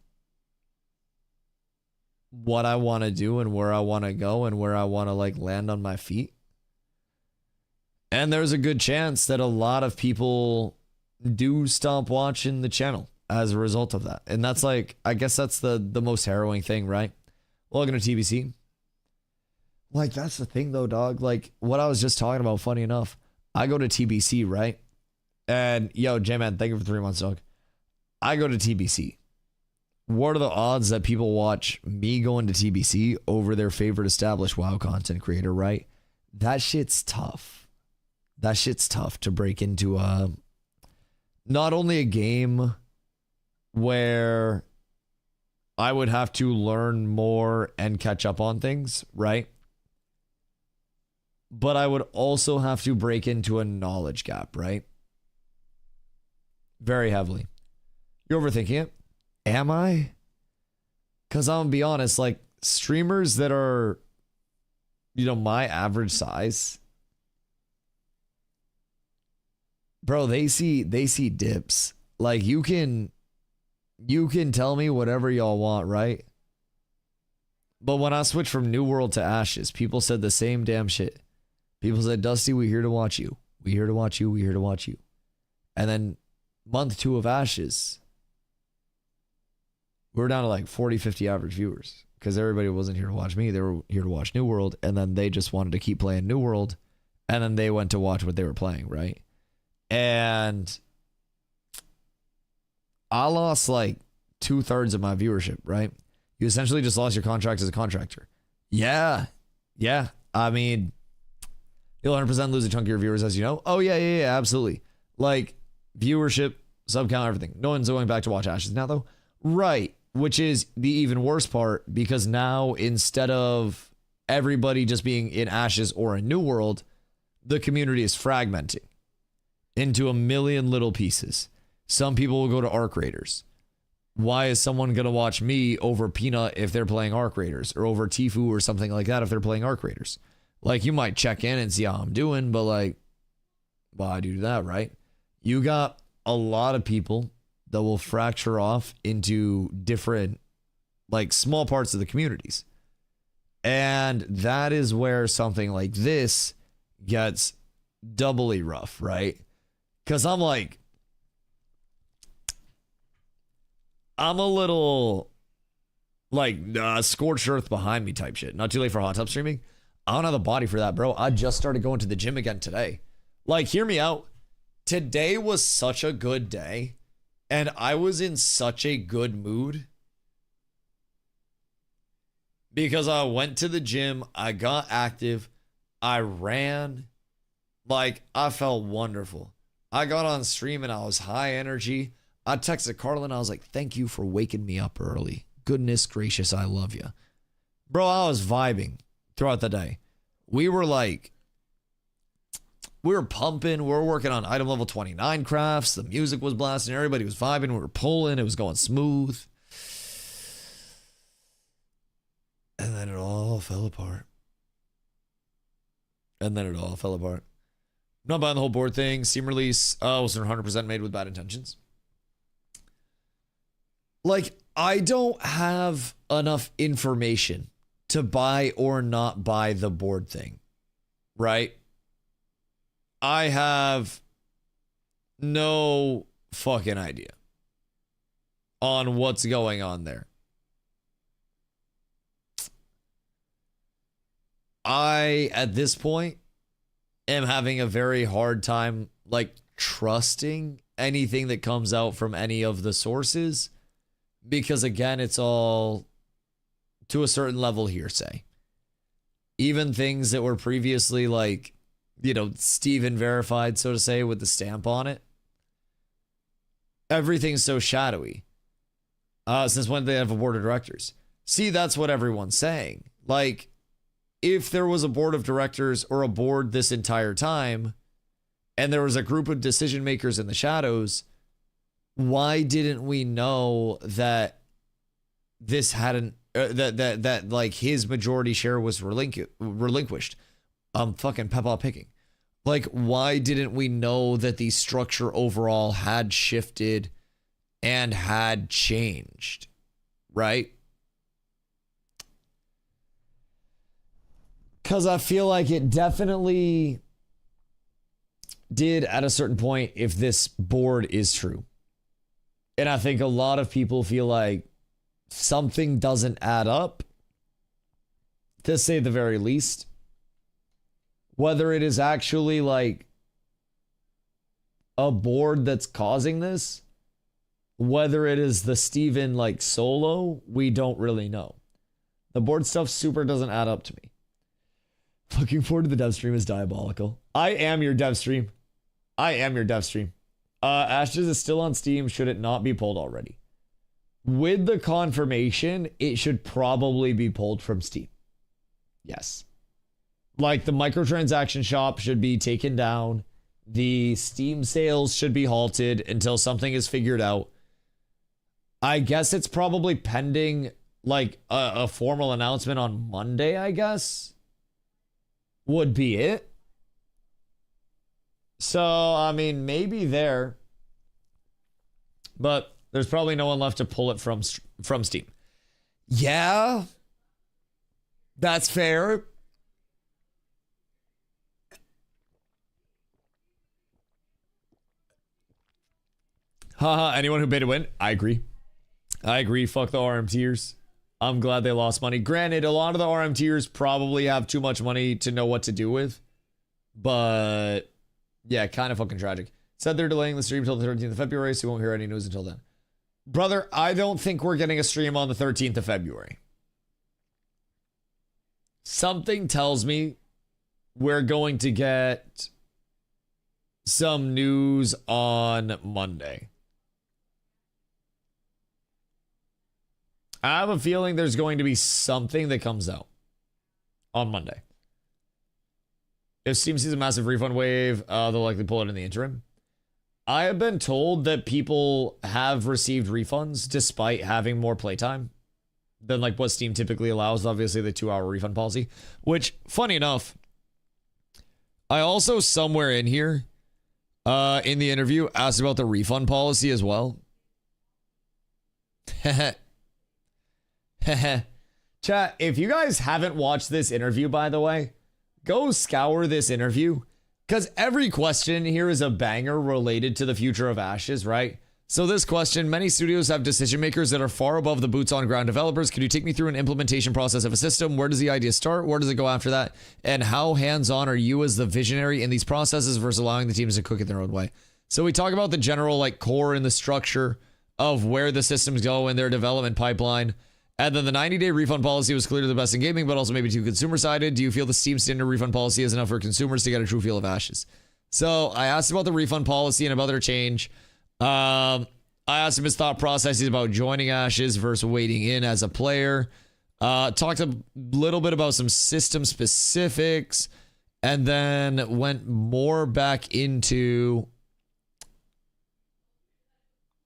what I want to do and where I want to go and where I want to land on my feet. And there's a good chance that a lot of people do stop watching the channel as a result of that. And that's I guess that's the most harrowing thing, right? Welcome to TBC. That's the thing though, dog. What I was just talking about, funny enough, I go to TBC, right? And yo, J-Man, thank you for 3 months, dog. I go to TBC. What are the odds that people watch me going to TBC over their favorite established WoW content creator, right? That shit's tough. That shit's tough to break into not only a game where I would have to learn more and catch up on things, right? But I would also have to break into a knowledge gap, right? Very heavily. You're overthinking it. Am I? Because I'm gonna be honest, like streamers that are, my average size, bro, they see dips. Like you can tell me whatever y'all want, right? But when I switched from New World to Ashes, people said the same damn shit. People said, Dusty, we're here to watch you. We're here to watch you. We're here to watch you. And then month 2 of Ashes, we were down to like 40, 50 average viewers because everybody wasn't here to watch me. They were here to watch New World. And then they just wanted to keep playing New World. And then they went to watch what they were playing, right? And I lost like 2/3 of my viewership, right? You essentially just lost your contract as a contractor. Yeah. I mean, you'll 100% lose a chunk of your viewers, as you know. Oh, yeah, absolutely. Like, viewership, sub count, everything. No one's going back to watch Ashes now, though. Right. Which is the even worse part, because now instead of everybody just being in Ashes or in New World, the community is fragmenting into a million little pieces. Some people will go to Arc Raiders. Why is someone going to watch me over Peanut if they're playing Arc Raiders, or over Tifu or something like that if they're playing Arc Raiders? Like, you might check in and see how I'm doing, but like, why do that, right? You got a lot of people that will fracture off into different, like, small parts of the communities. And that is where something like this gets doubly rough, right? Because I'm like, I'm a little like scorched earth behind me type shit. Not too late for hot tub streaming. I don't have the body for that, bro. I just started going to the gym again today. Like, hear me out. Today was such a good day, and I was in such a good mood because I went to the gym, I got active, I ran, like, I felt wonderful. I got on stream and I was high energy. I texted Carlin, I was like, thank you for waking me up early. Goodness gracious, I love you. Bro, I was vibing throughout the day. We were pumping. We were working on item level 29 crafts. The music was blasting. Everybody was vibing. We were pulling. It was going smooth. And then it all fell apart. I'm not buying the whole board thing. Steam release wasn't 100% made with bad intentions. Like, I don't have enough information to buy or not buy the board thing, right? I have no fucking idea on what's going on there. I, at this point, am having a very hard time, like, trusting anything that comes out from any of the sources. Because, again, it's all, to a certain level, hearsay. Even things that were previously, like, Steven verified, so to say, with the stamp on it. Everything's so shadowy. Since when did they have a board of directors? See, that's what everyone's saying. Like, if there was a board of directors or a board this entire time, and there was a group of decision makers in the shadows, why didn't we know that this hadn't that like his majority share was relinquished? I'm fucking Peppa picking. Like, why didn't we know that the structure overall had shifted and had changed, right? Because I feel like it definitely did at a certain point if this board is true. And I think a lot of people feel like something doesn't add up, to say the very least. Whether it is actually like a board that's causing this, whether it is the Steven like solo, we don't really know. The board stuff super doesn't add up to me. Looking forward to the dev stream is diabolical. I am your dev stream. Ashes is still on Steam. Should it not be pulled already? With the confirmation, it should probably be pulled from Steam. Yes. Like, the microtransaction shop should be taken down. the Steam sales should be halted until something is figured out. I guess it's probably pending like a formal announcement on Monday, I guess. Would be it. So, I mean, maybe there. But there's probably no one left to pull it from Steam. Yeah. That's fair. Haha, anyone who baited win? I agree. I agree. Fuck the RMTers. I'm glad they lost money. Granted, a lot of the RMTers probably have too much money to know what to do with. But, yeah, kind of fucking tragic. Said they're delaying the stream until the 13th of February, so you won't hear any news until then. Brother, I don't think we're getting a stream on the 13th of February. Something tells me we're going to get some news on Monday. I have a feeling there's going to be something that comes out on Monday. If Steam sees a massive refund wave, they'll likely pull it in the interim. I have been told that people have received refunds despite having more playtime than like what Steam typically allows. Obviously, the 2-hour refund policy, which, funny enough, I also somewhere in here in the interview asked about the refund policy as well. Chat, if you guys haven't watched this interview, by the way, go scour this interview, because every question here is a banger related to the future of Ashes, right? So this question, many studios have decision makers that are far above the boots on ground developers. Could you take me through an implementation process of a system? Where does the idea start? Where does it go after that? And how hands-on are you as the visionary in these processes versus allowing the teams to cook it their own way? So we talk about the general like core and the structure of where the systems go in their development pipeline. And then the 90-day refund policy was clearly the best in gaming, but also maybe too consumer-sided. Do you feel the Steam standard refund policy is enough for consumers to get a true feel of Ashes? So I asked about the refund policy and about their change. I asked him his thought processes about joining Ashes versus waiting in as a player. Talked a little bit about some system specifics, and then went more back into,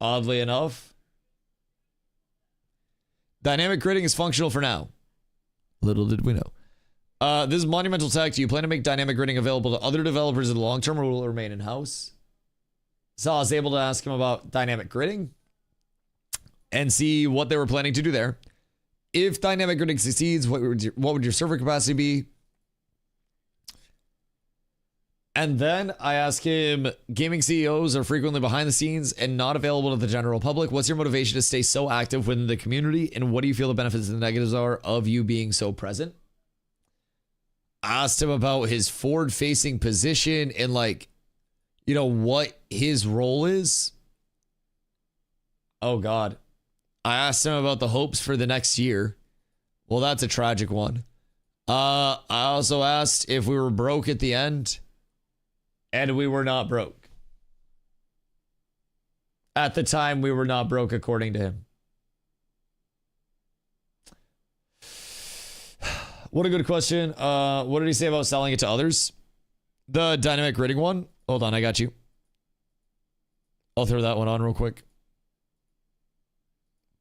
oddly enough, dynamic gridding is functional for now. Little did we know. This is monumental tech. Do you plan to make dynamic gridding available to other developers in the long term, or will it remain in-house? So I was able to ask him about dynamic gridding and see what they were planning to do there. If dynamic gridding succeeds, what would your server capacity be? And then I asked him, gaming CEOs are frequently behind the scenes and not available to the general public. What's your motivation to stay so active within the community? And what do you feel the benefits and the negatives are of you being so present? I asked him about his forward-facing position and like, you know, what his role is. Oh, God. I asked him about the hopes for the next year. Well, that's a tragic one. I also asked if we were broke at the end. And we were not broke. At the time, we were not broke, according to him. What a good question. What did he say about selling it to others? The dynamic gridding one? Hold on, I got you. I'll throw that one on real quick.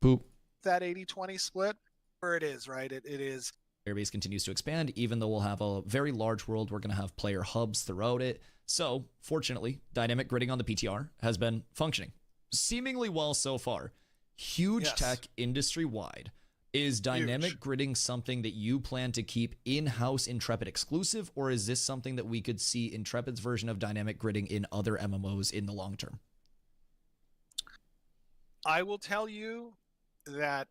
Boop. That 80-20 split, where it is, right? It is. Player base continues to expand, even though we'll have a very large world. We're going to have player hubs throughout it. So, fortunately, dynamic gridding on the PTR has been functioning seemingly well so far. Huge tech industry-wide. Is dynamic gridding something that you plan to keep in-house Intrepid exclusive, or is this something that we could see Intrepid's version of dynamic gridding in other MMOs in the long term? I will tell you that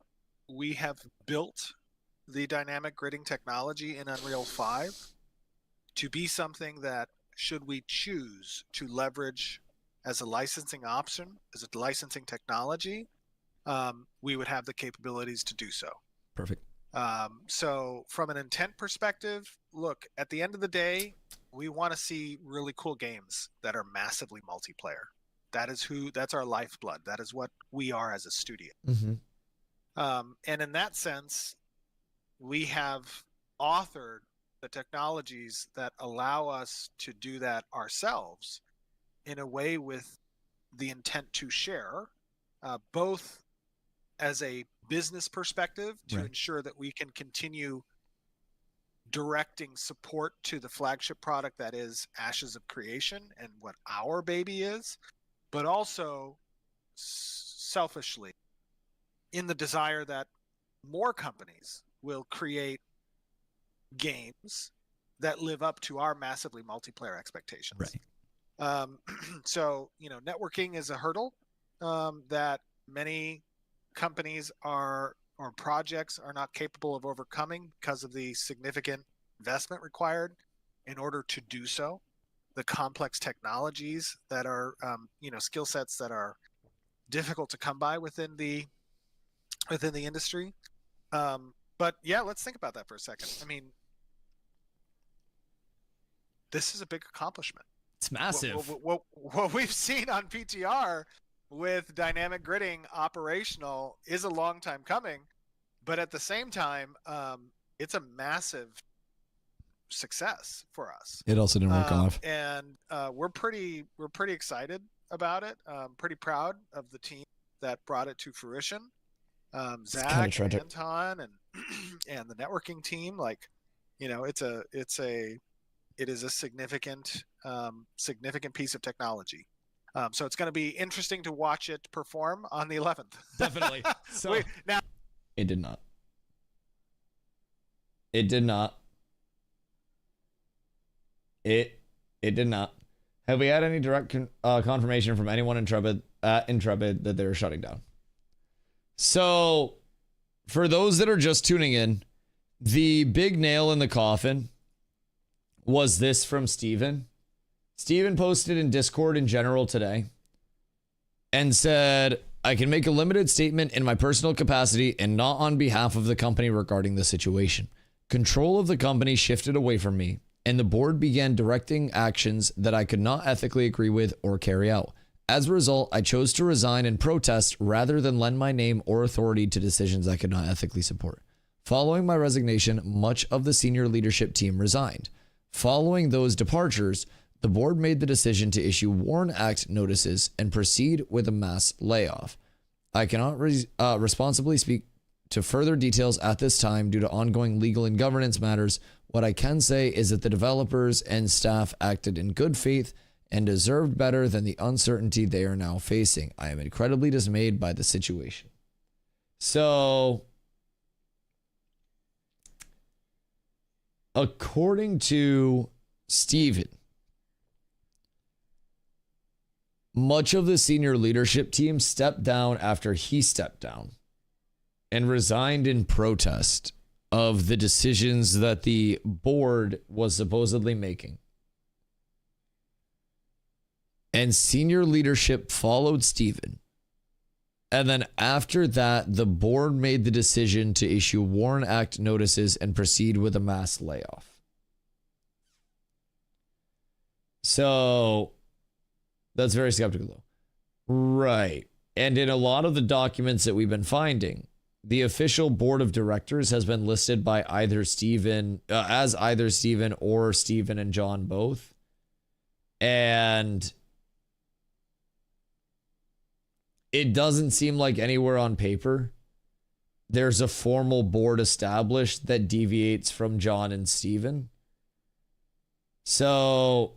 we have built the dynamic gridding technology in Unreal 5 to be something that, should we choose to leverage as a licensing option, as a licensing technology, we would have the capabilities to do so. Perfect. So from an intent perspective, look, at the end of the day, we want to see really cool games that are massively multiplayer. That's our lifeblood. That is what we are as a studio. Mm-hmm. And in that sense, we have authored the technologies that allow us to do that ourselves in a way with the intent to share, both as a business perspective to ensure that we can continue directing support to the flagship product that is Ashes of Creation and what our baby is, but also selfishly in the desire that more companies will create games that live up to our massively multiplayer expectations. Right. So, networking is a hurdle that many companies or projects are not capable of overcoming because of the significant investment required in order to do so. The complex technologies that are, skill sets that are difficult to come by within the industry. But yeah, let's think about that for a second. I mean, this is a big accomplishment. It's massive. What we've seen on PTR with dynamic gridding operational is a long time coming, but at the same time, it's a massive success for us. It also didn't work off. And we're pretty excited about it. Pretty proud of the team that brought it to fruition. Zach, and Anton, and the networking team. It is a significant piece of technology. So it's going to be interesting to watch it perform on the 11th. Definitely. So now, it did not. It did not. It did not. Have we had any direct confirmation from anyone Intrepid that they're shutting down? So, for those that are just tuning in, the big nail in the coffin was this from Steven. Steven posted in Discord in general today and said, I can make a limited statement in my personal capacity and not on behalf of the company regarding the situation. Control of the company shifted away from me, and the board began directing actions that I could not ethically agree with or carry out. As a result, I chose to resign and protest rather than lend my name or authority to decisions I could not ethically support. Following my resignation, much of the senior leadership team resigned. Following those departures, the board made the decision to issue WARN Act notices and proceed with a mass layoff. I cannot responsibly speak to further details at this time due to ongoing legal and governance matters. What I can say is that the developers and staff acted in good faith and deserved better than the uncertainty they are now facing. I am incredibly dismayed by the situation. So, according to Steven, much of the senior leadership team stepped down after he stepped down and resigned in protest of the decisions that the board was supposedly making. And senior leadership followed Steven. And then after that, the board made the decision to issue WARN Act notices and proceed with a mass layoff. So that's very skeptical, though. Right. And in a lot of the documents that we've been finding, the official board of directors has been listed by either Steven, as either Steven or Steven and John both. And it doesn't seem like anywhere on paper there's a formal board established that deviates from John and Steven. So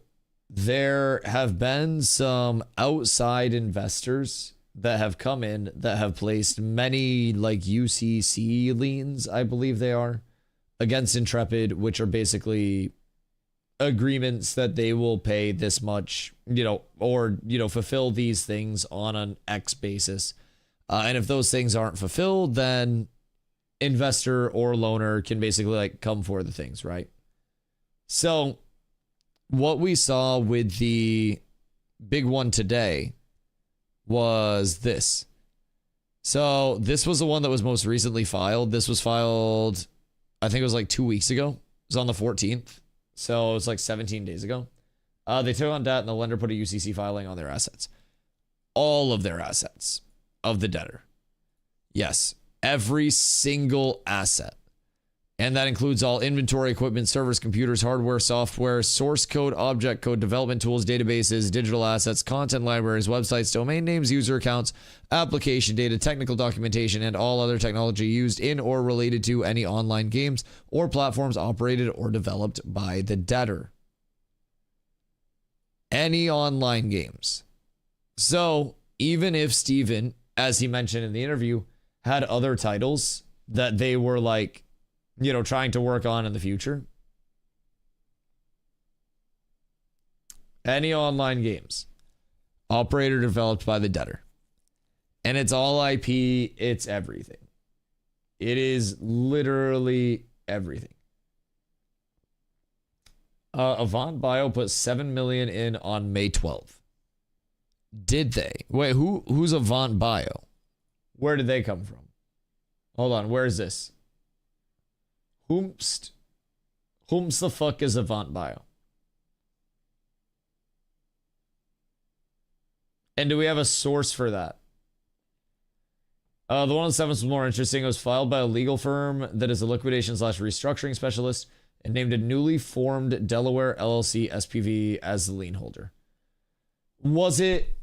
there have been some outside investors that have come in that have placed many UCC liens, I believe they are, against Intrepid, which are basically agreements that they will pay this much, or fulfill these things on an X basis. And if those things aren't fulfilled, then investor or loaner can basically come for the things, right? So what we saw with the big one today was this. So this was the one that was most recently filed. This was filed, I think it was 2 weeks ago. It was on the 14th. So it's 17 days ago. They took on debt and the lender put a UCC filing on their assets. All of their assets of the debtor. Yes, every single asset. And that includes all inventory, equipment, servers, computers, hardware, software, source code, object code, development tools, databases, digital assets, content libraries, websites, domain names, user accounts, application data, technical documentation, and all other technology used in or related to any online games or platforms operated or developed by the debtor. Any online games. So even if Steven, as he mentioned in the interview, had other titles that they were like, you know, trying to work on in the future. Any online games. Operator developed by the debtor. And it's all IP. It's everything. It is literally everything. Avant Bio put 7 million in on May 12th. Did they? Wait, who's Avant Bio? Where did they come from? Hold on, where is this? Whomst the fuck is Avant Bio? And do we have a source for that? The one on the 7th was more interesting. It was filed by a legal firm that is a liquidation / restructuring specialist and named a newly formed Delaware LLC SPV as the lien holder. Was it...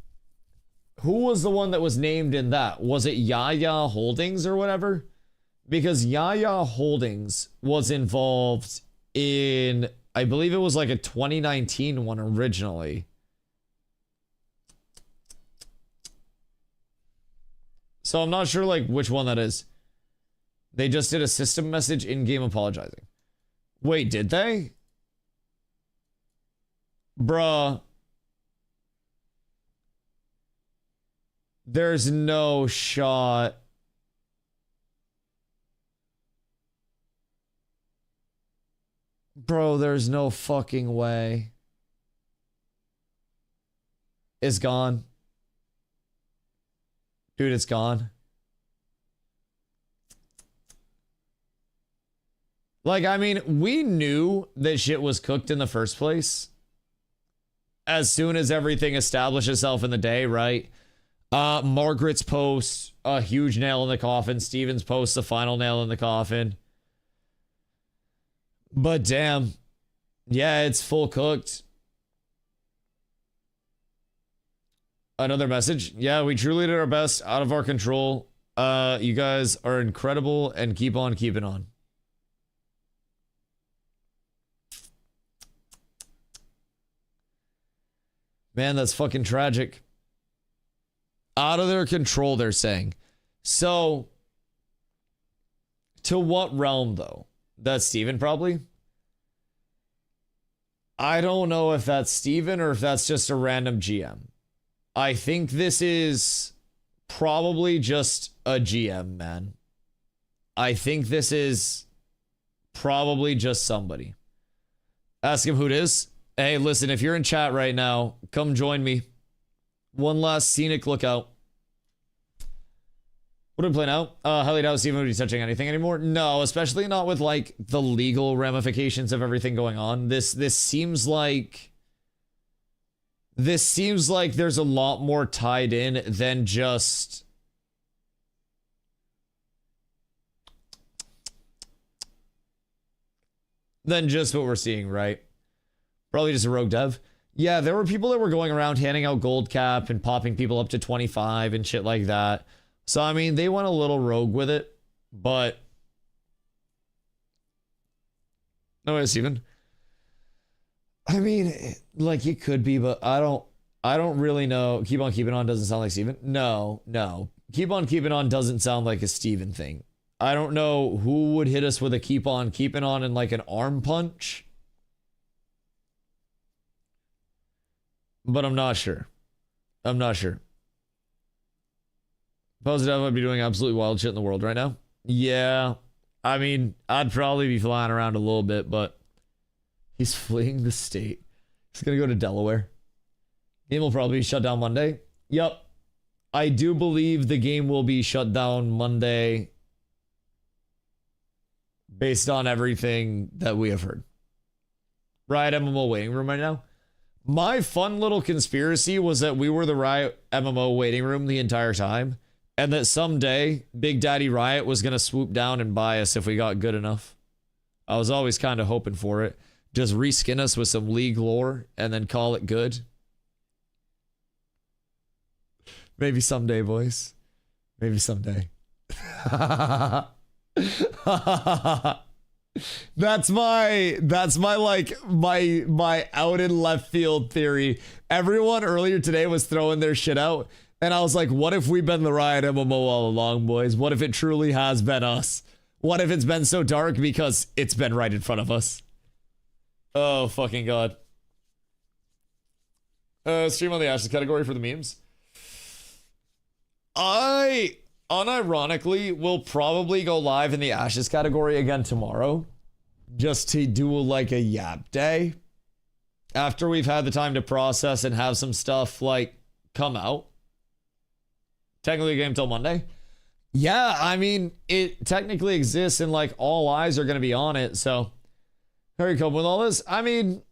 Who was the one that was named in that? Was it Yaya Holdings or whatever? Because Yaya Holdings was involved in, I believe it was like a 2019 one originally. So I'm not sure like which one that is. They just did a system message in-game apologizing. Wait, did they? Bruh. There's no shot. Bro, there's no fucking way. It's gone. Dude, it's gone. Like, I mean, we knew that shit was cooked in the first place. As soon as everything established itself in the day, right? Margaret's post, a huge nail in the coffin. Steven's post, the final nail in the coffin. But damn. Yeah, it's full cooked. Another message. Yeah, we truly did our best, out of our control. You guys are incredible and keep on keeping on. Man, that's fucking tragic. Out of their control, they're saying. So, to what realm, though? That's Steven, probably? I don't know if that's Steven or if that's just a random GM. I think this is probably just a GM, man. I think this is probably just somebody. Ask him who it is. Hey, listen, if you're in chat right now, come join me. One last scenic lookout. What do we play now? Highly doubt Steven would be touching anything anymore. No, especially not with like the legal ramifications of everything going on. This seems like there's a lot more tied in than just what we're seeing, right? Probably just a rogue dev. Yeah, there were people that were going around handing out gold cap and popping people up to 25 and shit like that. So, I mean, they went a little rogue with it, but... No way, Steven. I mean, like, it could be, but I don't really know. Keep on keeping on doesn't sound like Steven. No. Keep on keeping on doesn't sound like a Steven thing. I don't know who would hit us with a keep on keeping on and like an arm punch. But I'm not sure. Positive, I'd be doing absolutely wild shit in the world right now. Yeah. I mean, I'd probably be flying around a little bit, but he's fleeing the state. He's going to go to Delaware. Game will probably be shut down Monday. Yep. I do believe the game will be shut down Monday based on everything that we have heard. Riot MMO waiting room right now. My fun little conspiracy was that we were the Riot MMO waiting room the entire time, and that someday Big Daddy Riot was going to swoop down and buy us if we got good enough. I was always kind of hoping for it. Just reskin us with some League lore and then call it good. Maybe someday, boys. Maybe someday. That's my like my out in left field theory. Everyone earlier today was throwing their shit out, and I was like, what if we've been the Riot MMO all along, boys? What if it truly has been us? What if it's been so dark because it's been right in front of us? Oh fucking god. Stream on the Ashes category for the memes. I unironically will probably go live in the Ashes category again tomorrow, just to do like a yap day after we've had the time to process and have some stuff like come out. Technically a game till Monday. Yeah, I mean, it technically exists and like all eyes are going to be on it. So how are you coping with all this? I mean,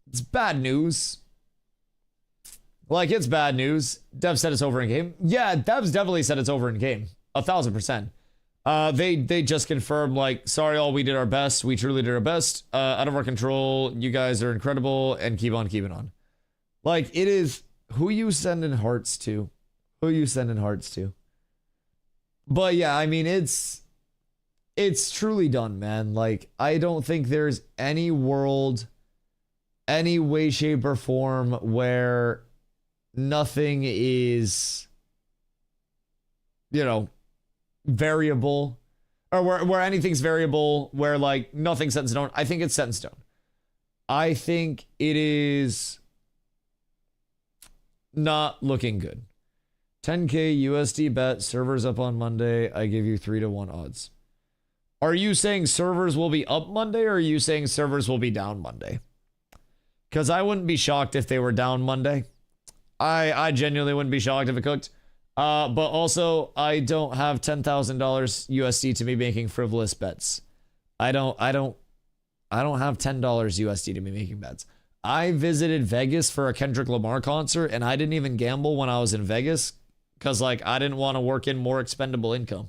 it's bad news. Like, it's bad news. Dev said it's over in game. Yeah, Dev's definitely said it's over in game. 1,000%. They just confirmed, like, sorry all, we did our best. We truly did our best. Out of our control. You guys are incredible and keep on keeping on. Like, it is who you sending hearts to. Who you sending hearts to. But yeah, I mean, it's truly done, man. Like, I don't think there's any world, any way, shape, or form where nothing is, you know, variable, or where anything's variable, where like nothing's set in stone. I think it's set in stone. I think it is not looking good. 10K USD bet, servers up on Monday. I give you 3-1 odds. Are you saying servers will be up Monday, or are you saying servers will be down Monday? Because I wouldn't be shocked if they were down Monday. I genuinely wouldn't be shocked if it cooked. But also, I don't have $10,000 USD to be making frivolous bets. I don't have $10 USD to be making bets. I visited Vegas for a Kendrick Lamar concert, and I didn't even gamble when I was in Vegas because, like, I didn't want to work in more expendable income.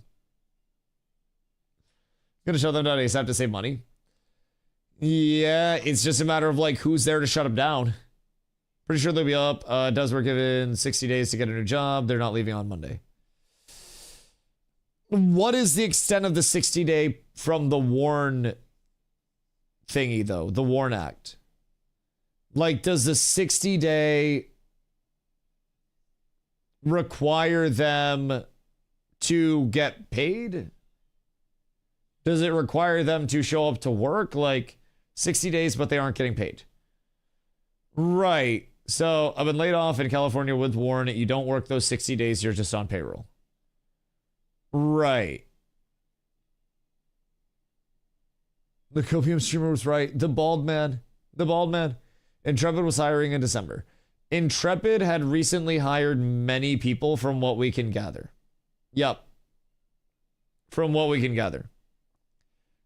Gonna shut them down ASAP to save money. Yeah, it's just a matter of, like, who's there to shut them down. Pretty sure they'll be up. Does work given 60 days to get a new job. They're not leaving on Monday. What is the extent of the 60-day from the Warn thingy, though? The Warn Act. Like, does the 60-day require them to get paid? Does it require them to show up to work? Like, 60 days, but they aren't getting paid. Right. So, I've been laid off in California with Warren. You don't work those 60 days. You're just on payroll. Right. The Copium streamer was right. The bald man. Intrepid was hiring in December. Intrepid had recently hired many people from what we can gather. Yep. From what we can gather.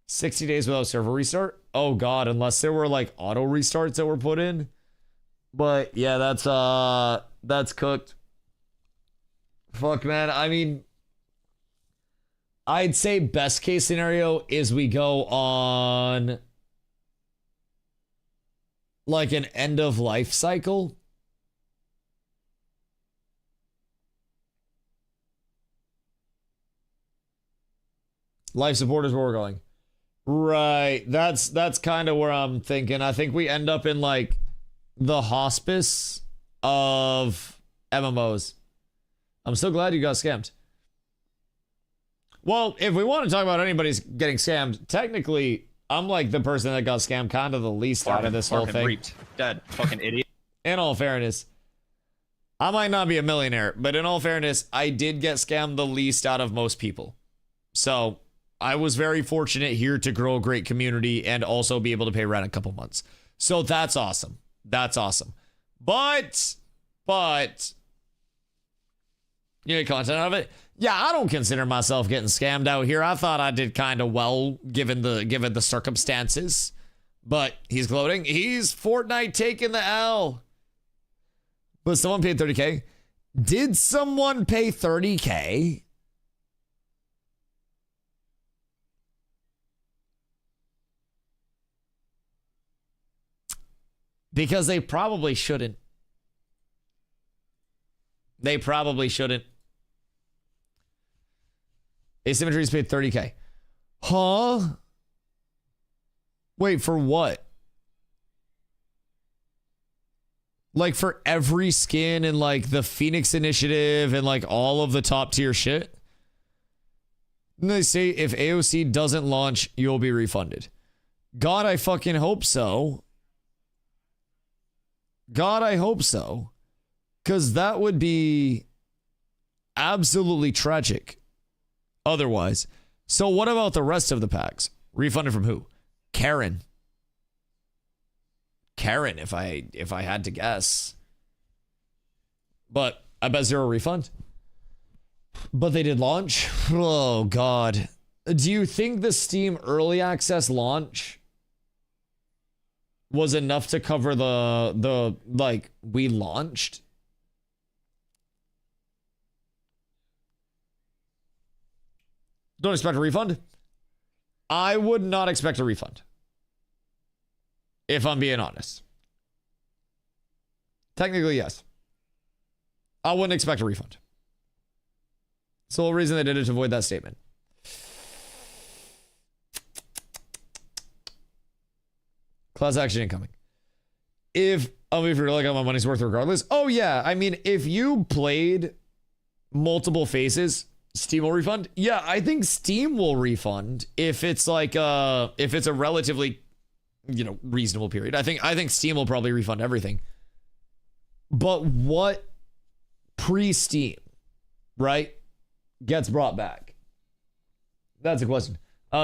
60 days without server restart? Oh god, unless there were like auto restarts that were put in. But yeah, that's cooked. Fuck, man. I mean, I'd say best case scenario is we go on like an end of life cycle. Life support is where we're going. Right. That's kind of where I'm thinking. I think we end up in like the hospice of MMOs. I'm so glad you got scammed. Well, if we want to talk about anybody's getting scammed, technically, I'm like the person that got scammed kind of the least out of this whole thing. Reaped. Dead. Fucking idiot. In all fairness, I might not be a millionaire, but in all fairness, I did get scammed the least out of most people. So I was very fortunate here to grow a great community and also be able to pay rent a couple months. So that's awesome. That's awesome. But you get content out of it. Yeah, I don't consider myself getting scammed out here. I thought I did kind of well given the circumstances. But he's gloating. He's Fortnite taking the L. But someone paid 30K. Did someone pay 30K? . Because they probably shouldn't. They probably shouldn't. Asymmetry's paid 30K. Huh? Wait, for what? Like for every skin and like the Phoenix Initiative and like all of the top tier shit? And they say if AOC doesn't launch, you'll be refunded. God, I fucking hope so. God, I hope so. Because that would be absolutely tragic otherwise. So what about the rest of the packs? Refunded from who? Karen. Karen, if I had to guess. But I bet zero refund. But they did launch. Oh, God. Do you think the Steam early access launch was enough to cover the like, we launched? Don't expect a refund? I would not expect a refund. If I'm being honest. Technically, yes. I wouldn't expect a refund. It's the whole reason they did it to avoid that statement. Class action incoming. If you're like, oh, my money's worth regardless. Oh, yeah. I mean, if you played multiple phases, Steam will refund. Yeah, I think Steam will refund if it's like if it's a relatively, reasonable period. I think Steam will probably refund everything. But what pre-Steam, right, gets brought back? That's a question.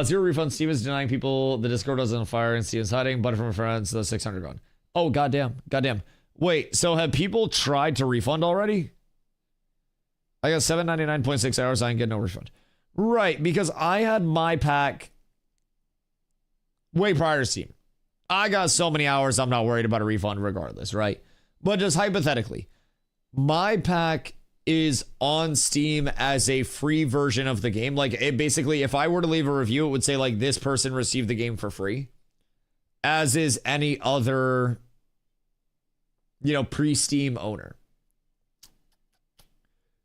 Zero refund. Steam is denying people. The Discord doesn't on fire and Steam is hiding. But from friends, the 600 gone. Oh, goddamn. Wait, so have people tried to refund already? I got 799.6 hours. I ain't getting no refund. Right, because I had my pack way prior to Steam. I got so many hours, I'm not worried about a refund regardless, right? But just hypothetically, my pack is on Steam as a free version of the game. Like, it basically, if I were to leave a review, it would say, like, this person received the game for free. As is any other, pre-Steam owner.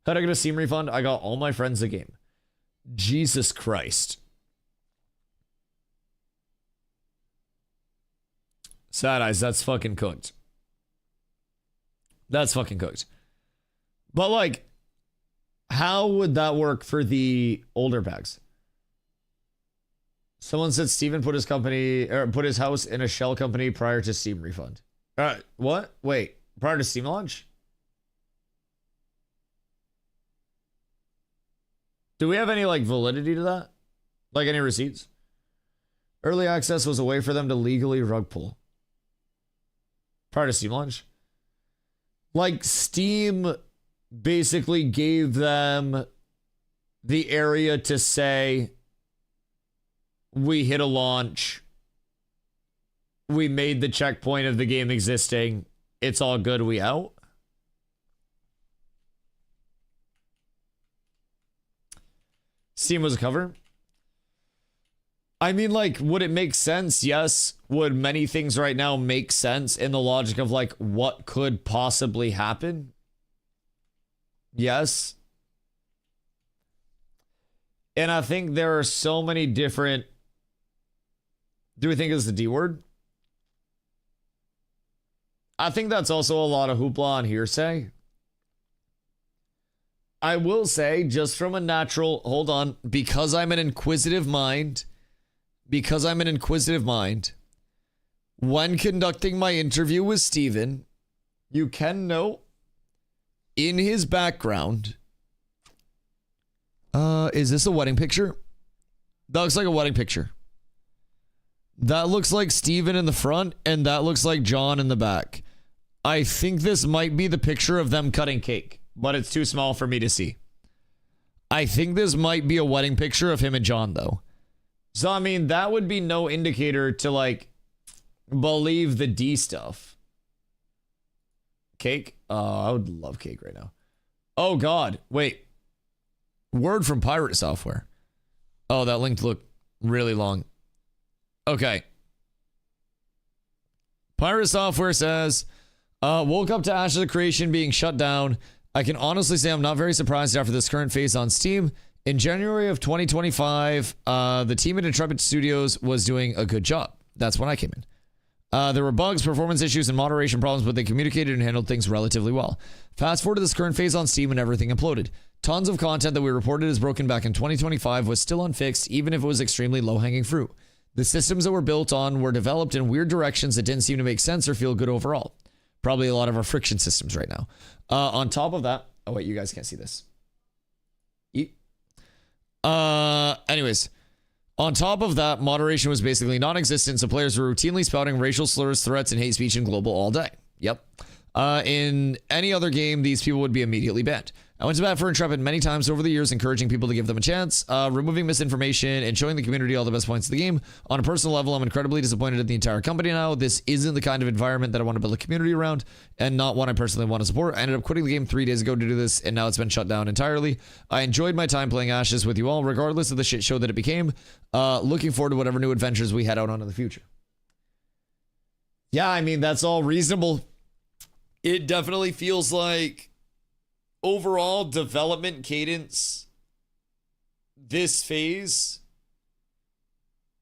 How'd I get a Steam refund? I got all my friends the game. Jesus Christ. Sad eyes, that's fucking cooked. That's fucking cooked. But like, how would that work for the older packs? Someone said Steven put his house in a shell company prior to Steam refund. What? Wait, prior to Steam launch? Do we have any like validity to that? Like any receipts? Early access was a way for them to legally rug pull. Prior to Steam launch? Like Steam basically gave them the area to say, we hit a launch. We made the checkpoint of the game existing. It's all good. We out. Steam was a cover. I mean, like, would it make sense? Yes. Would many things right now make sense in the logic of, like, what could possibly happen? Yes. And I think there are so many different... Do we think it's the D word? I think that's also a lot of hoopla and hearsay. I will say, just from a natural... Hold on. Because I'm an inquisitive mind... When conducting my interview with Steven, you can note in his background... is this a wedding picture? That looks like a wedding picture. That looks like Steven in the front, and that looks like John in the back. I think this might be the picture of them cutting cake, but it's too small for me to see. I think this might be a wedding picture of him and John, though. So, I mean, that would be no indicator to, like, believe the D stuff. Cake? I would love cake right now. Oh, God. Wait. Word from Pirate Software. Oh, that link looked really long. Okay. Pirate Software says, woke up to Ashes of Creation being shut down. I can honestly say I'm not very surprised after this current phase on Steam. In January of 2025, the team at Intrepid Studios was doing a good job. That's when I came in. There were bugs, performance issues, and moderation problems, but they communicated and handled things relatively well. Fast forward to this current phase on Steam and everything imploded. Tons of content that we reported as broken back in 2025 was still unfixed, even if it was extremely low-hanging fruit. The systems that were built on were developed in weird directions that didn't seem to make sense or feel good overall. Probably a lot of our friction systems right now. On top of that, oh wait, you guys can't see this. Anyways, on top of that, moderation was basically non-existent, so players were routinely spouting racial slurs, threats, and hate speech in global all day. Yep. In any other game, these people would be immediately banned. I went to bat for Intrepid many times over the years, encouraging people to give them a chance, removing misinformation, and showing the community all the best points of the game. On a personal level, I'm incredibly disappointed in the entire company now. This isn't the kind of environment that I want to build a community around, and not one I personally want to support. I ended up quitting the game 3 days ago to do this, and now it's been shut down entirely. I enjoyed my time playing Ashes with you all, regardless of the shit show that it became. Looking forward to whatever new adventures we head out on in the future. Yeah, I mean, that's all reasonable. It definitely feels like overall development cadence this phase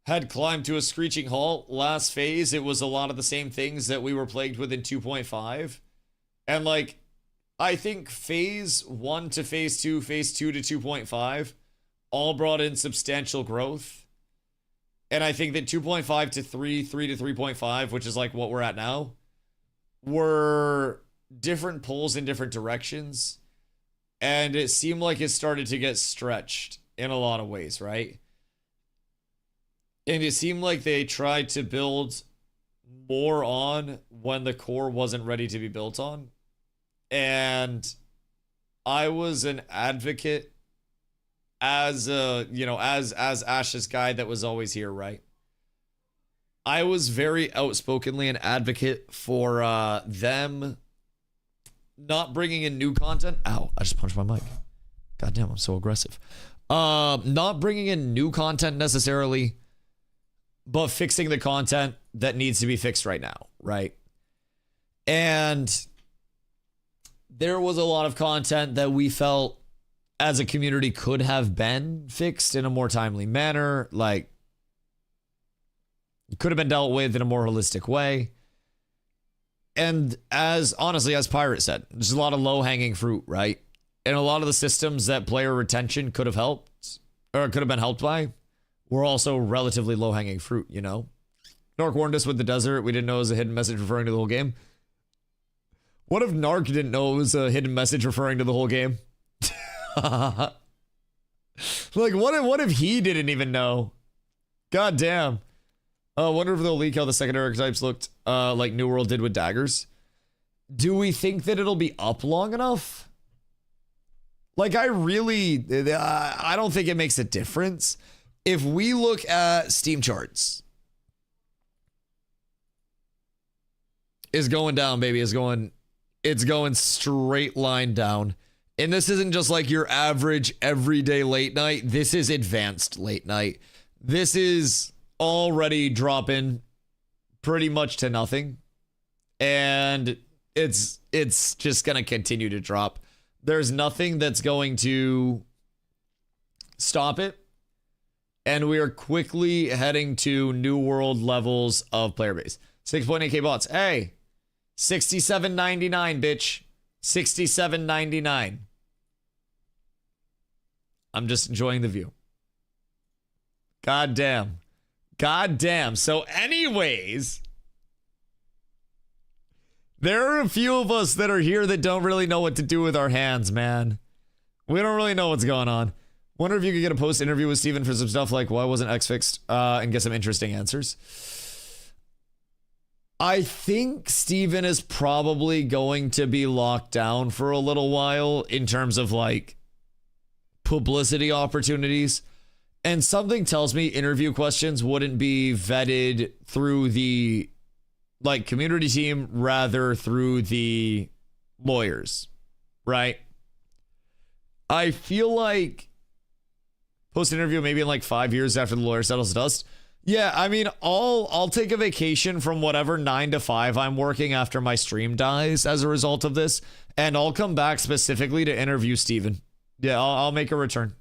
had climbed to a screeching halt. Last phase, it was a lot of the same things that we were plagued with in 2.5. And like, I think phase 1 to phase 2, phase 2 to 2.5 all brought in substantial growth. And I think that 2.5 to 3, 3 to 3.5, which is like what we're at now, were different pulls in different directions. And it seemed like it started to get stretched in a lot of ways, right? And it seemed like they tried to build more on when the core wasn't ready to be built on. And I was an advocate as a, as Ash's guy that was always here, right? I was very outspokenly an advocate for them not bringing in new content. Ow, I just punched my mic. God damn, I'm so aggressive. Not bringing in new content necessarily, but fixing the content that needs to be fixed right now, right? And there was a lot of content that we felt as a community could have been fixed in a more timely manner. Like, it could have been dealt with in a more holistic way. And as Pirate said, there's a lot of low-hanging fruit, right? And a lot of the systems that player retention could have helped, or could have been helped by, were also relatively low-hanging fruit, Narc warned us with the desert. We didn't know it was a hidden message referring to the whole game. What if Narc didn't know it was a hidden message referring to the whole game? Like, what if he didn't even know? God damn. I wonder if they'll leak how the secondary archetypes looked like New World did with daggers. Do we think that it'll be up long enough? Like, I don't think it makes a difference. If we look at Steam charts, it's going down, baby. It's going straight line down. And this isn't just like your average everyday late night. This is advanced late night. This is already dropping pretty much to nothing, and it's just gonna continue to drop. There's nothing that's going to stop it, and we are quickly heading to New World levels of player base. 6.8k bots. Hey, 67.99, bitch. 67.99. I'm just enjoying the view. God damn. So anyways, there are a few of us that are here that don't really know what to do with our hands, man. We don't really know what's going on. Wonder if you could get a post interview with Steven for some stuff like why wasn't X fixed and get some interesting answers. I think Steven is probably going to be locked down for a little while in terms of like publicity opportunities. And something tells me interview questions wouldn't be vetted through the like community team, rather through the lawyers, right? I feel like post interview maybe in like 5 years after the lawyer settles dust, Yeah, I mean, I'll take a vacation from whatever 9 to 5 I'm working after my stream dies as a result of this, and I'll come back specifically to interview Steven. Yeah, I'll make a return.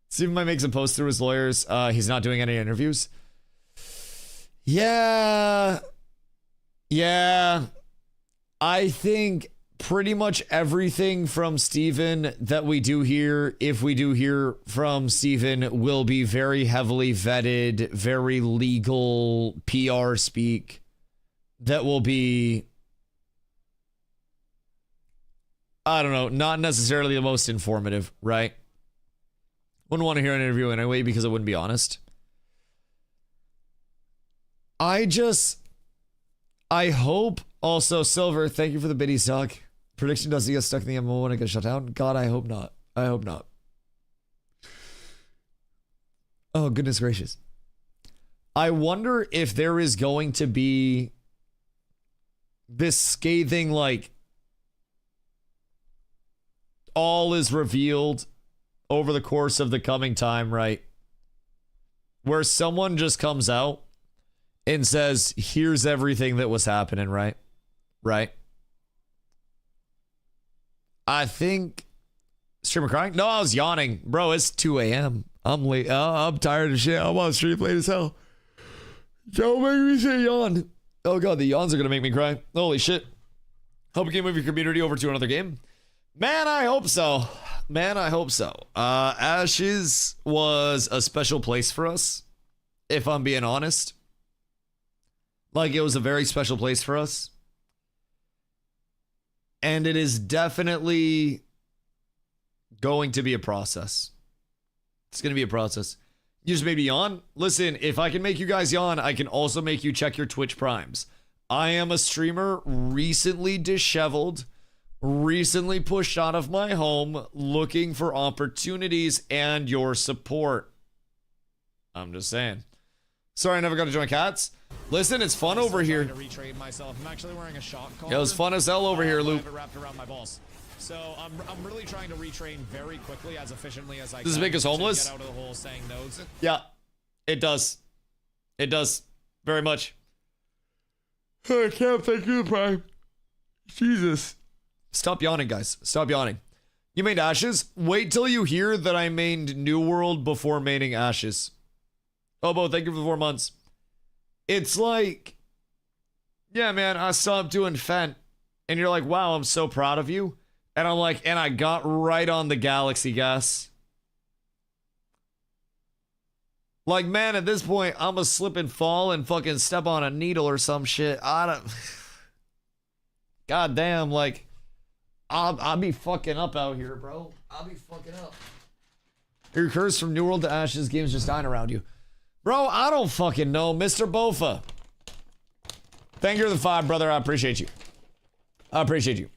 Steven might make some posts through his lawyers. He's not doing any interviews. Yeah. I think pretty much everything from Steven that we do here, if we do hear from Steven, will be very heavily vetted, very legal PR speak that will be, I don't know, not necessarily the most informative, right? Wouldn't want to hear an interview anyway because it wouldn't be honest. I hope also, Silver, thank you for the biddy suck. Prediction does he get stuck in the MMO when it gets shut down? God, I hope not. I hope not. Oh, goodness gracious. I wonder if there is going to be this scathing, like, all is revealed over the course of the coming time, right? Where someone just comes out and says, here's everything that was happening, right? Right? I think... Streamer crying? No, I was yawning. Bro, it's 2 a.m. I'm late. I'm tired of shit. I'm on stream late as hell. Don't make me say yawn. Oh god, the yawns are gonna make me cry. Holy shit. Hope you can move your community over to another game. Man, I hope so. Man, I hope so. Ashes was a special place for us, if I'm being honest. Like, it was a very special place for us. And it is definitely going to be a process. It's going to be a process. You just made me yawn? Listen, if I can make you guys yawn, I can also make you check your Twitch primes. I am a streamer recently disheveled, recently pushed out of my home, looking for opportunities and your support. I'm just saying. Sorry, I never got to join cats. Listen, it's fun over here. To retrain myself. I'm actually wearing a shock collar. It was fun as hell over here, Luke. I have it wrapped around my balls. So I'm really trying to retrain very quickly, as efficiently as I can. Does it make us homeless? Get out of the hole saying no's. Yeah, it does. It does. Very much. I can't thank you, Prime. Jesus. Stop yawning, guys. Stop yawning. You made Ashes? Wait till you hear that I mained New World before maining Ashes. Oh, Bo, thank you for the 4 months. It's like, yeah, man, I stopped doing Fent. And you're like, wow, I'm so proud of you. And I'm like, and I got right on the Galaxy, guys. Like, man, at this point, I'm gonna slip and fall and fucking step on a needle or some shit. I don't... God damn, like, I'll be fucking up out here, bro. I'll be fucking up. Your curse from New World to Ashes, games just dying around you. Bro, I don't fucking know. Mr. Bofa. Thank you for the 5, brother. I appreciate you. I appreciate you.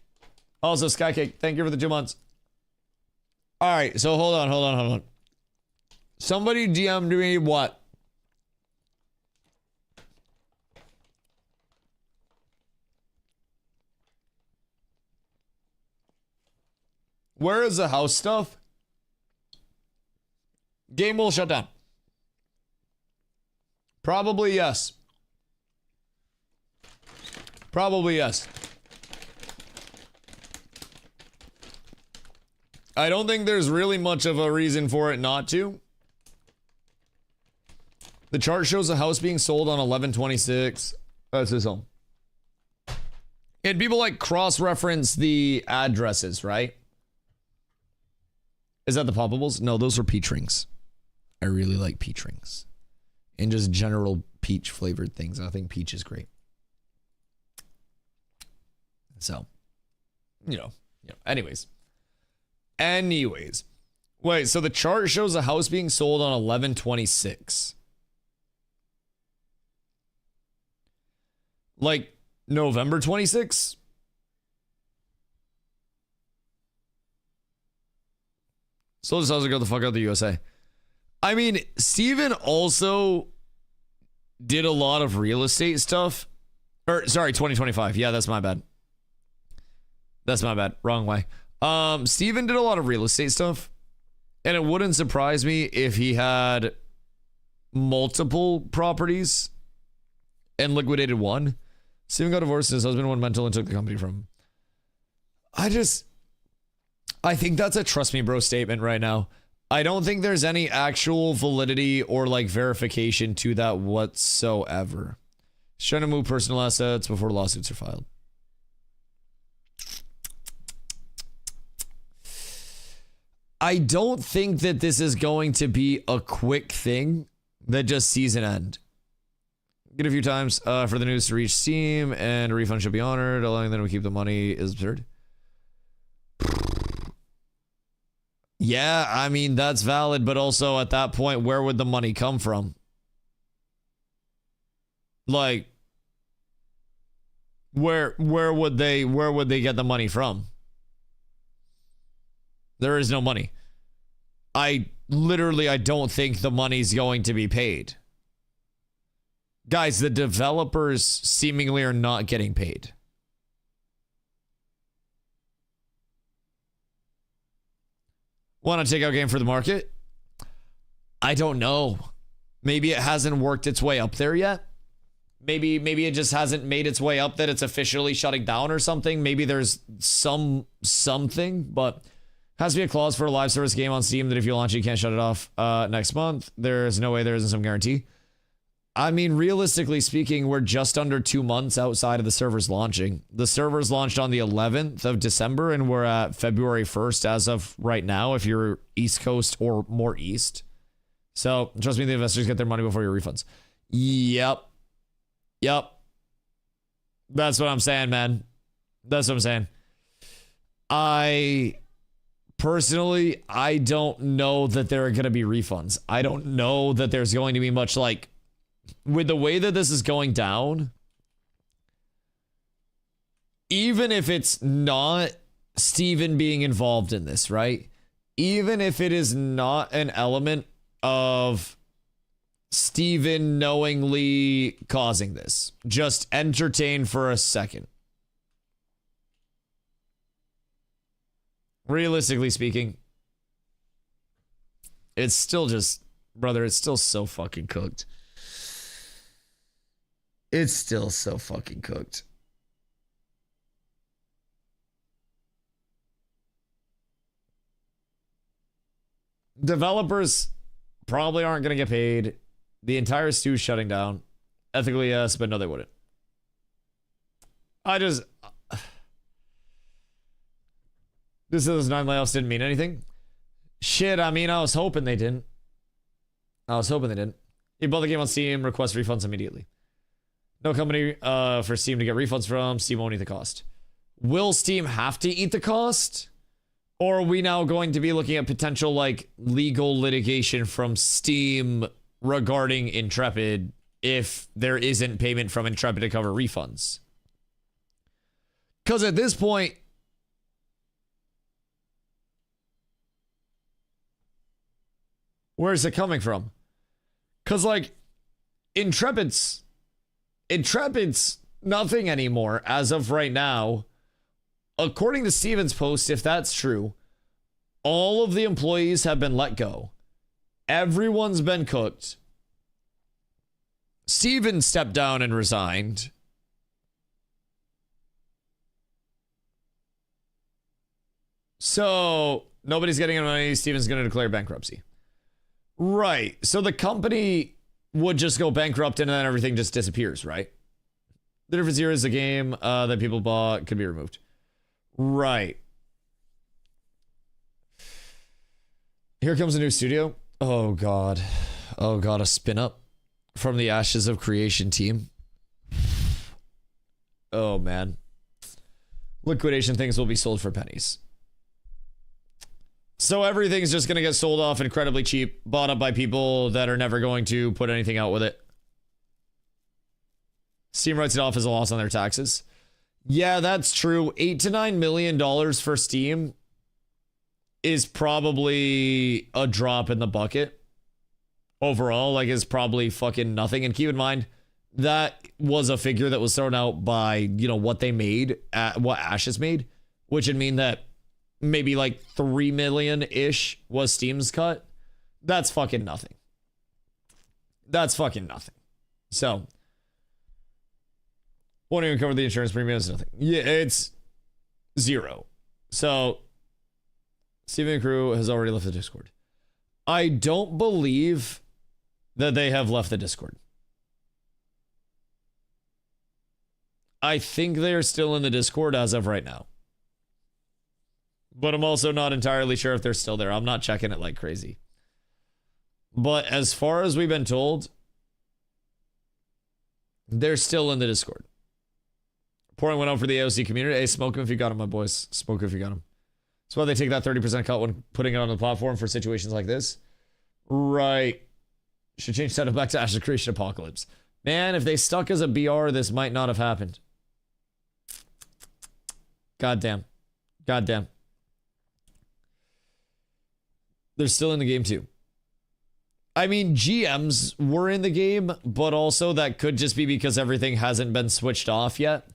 Also, Skycake, thank you for the 2 months. Alright, so hold on. Somebody DM'd me what? Where is the house stuff? Game will shut down. Probably yes. Probably yes. I don't think there's really much of a reason for it not to. The chart shows a house being sold on 11/26. That's his home. And people like cross-reference the addresses, right? Is that the poppables? No, those are peach rings. I really like peach rings. And just general peach flavored things. I think peach is great. So, you know, anyways. Wait, so the chart shows a house being sold on 11/26. Like November 26? So this house will go the fuck out of the USA. I mean, Steven also did a lot of real estate stuff. Or, sorry, 2025. Yeah, that's my bad. Wrong way. Steven did a lot of real estate stuff. And it wouldn't surprise me if he had multiple properties and liquidated one. Steven got divorced and his husband went mental and took the company from him. I think that's a trust me bro statement right now. I don't think there's any actual validity or like verification to that whatsoever. He's trying to move personal assets before lawsuits are filed. I don't think that this is going to be a quick thing that just sees an end. Get a few times for the news to reach Steam and a refund should be honored. Allowing them to keep the money is absurd. Yeah, I mean, that's valid, but also at that point, where would the money come from? Like, where would they get the money from? There is no money. I don't think the money's going to be paid. Guys, the developers seemingly are not getting paid. Want to take out game for the market? I don't know. Maybe it hasn't worked its way up there yet. Maybe it just hasn't made its way up that it's officially shutting down or something. Maybe there's something, but has to be a clause for a live service game on Steam that if you launch it, you can't shut it off next month. There's no way there isn't some guarantee. I mean, realistically speaking, we're just under 2 months outside of the servers launching. The servers launched on the 11th of December, and we're at February 1st as of right now, if you're East Coast or more East. So, trust me, the investors get their money before your refunds. Yep. That's what I'm saying, man. That's what I'm saying. Personally, I don't know that there are going to be refunds. I don't know that there's going to be much like... With the way that this is going down, even if it's not Steven being involved in this, right? Even if it is not an element of Steven knowingly causing this, just entertain for a second. Realistically speaking, it's still just, brother, it's still so fucking cooked. It's still so fucking cooked. Developers probably aren't going to get paid. The entire stew's shutting down. Ethically, yes, but no, they wouldn't. This is 9 layoffs didn't mean anything. Shit, I mean, I was hoping they didn't. You bought the game on Steam, request refunds immediately. No company for Steam to get refunds from. Steam won't eat the cost. Will Steam have to eat the cost? Or are we now going to be looking at potential like legal litigation from Steam regarding Intrepid if there isn't payment from Intrepid to cover refunds? Because at this point, where's it coming from? Because like Intrepid's nothing anymore as of right now. According to Steven's post, if that's true, all of the employees have been let go. Everyone's been cooked. Steven stepped down and resigned. So nobody's getting any money. Steven's going to declare bankruptcy. Right. So the company would just go bankrupt and then everything just disappears, right? The difference here is the game that people bought could be removed. Right. Here comes a new studio. Oh, God. Oh, God. A spin up from the Ashes of Creation team. Oh, man. Liquidation things will be sold for pennies. So everything's just going to get sold off incredibly cheap, bought up by people that are never going to put anything out with it. Steam writes it off as a loss on their taxes. Yeah, that's true. $8 to $9 million for Steam is probably a drop in the bucket. Overall, like, is probably fucking nothing. And keep in mind, that was a figure that was thrown out by, you know, what they made, what Ashes made, which would mean that maybe like 3 million-ish was Steam's cut. That's fucking nothing. That's fucking nothing. So, won't even cover the insurance premium. It's nothing. Yeah, it's 0. So, Steven and crew has already left the Discord. I don't believe that they have left the Discord. I think they are still in the Discord as of right now. But I'm also not entirely sure if they're still there. I'm not checking it like crazy. But as far as we've been told, they're still in the Discord. Pouring one out for the AOC community. Hey, smoke him if you got him, my boys. Smoke him if you got him. That's why they take that 30% cut when putting it on the platform for situations like this. Right. Should change setup back to Ashes Creation Apocalypse. Man, if they stuck as a BR, this might not have happened. Goddamn. Goddamn. They're still in the game too. I mean, GMs were in the game, but also that could just be because everything hasn't been switched off yet.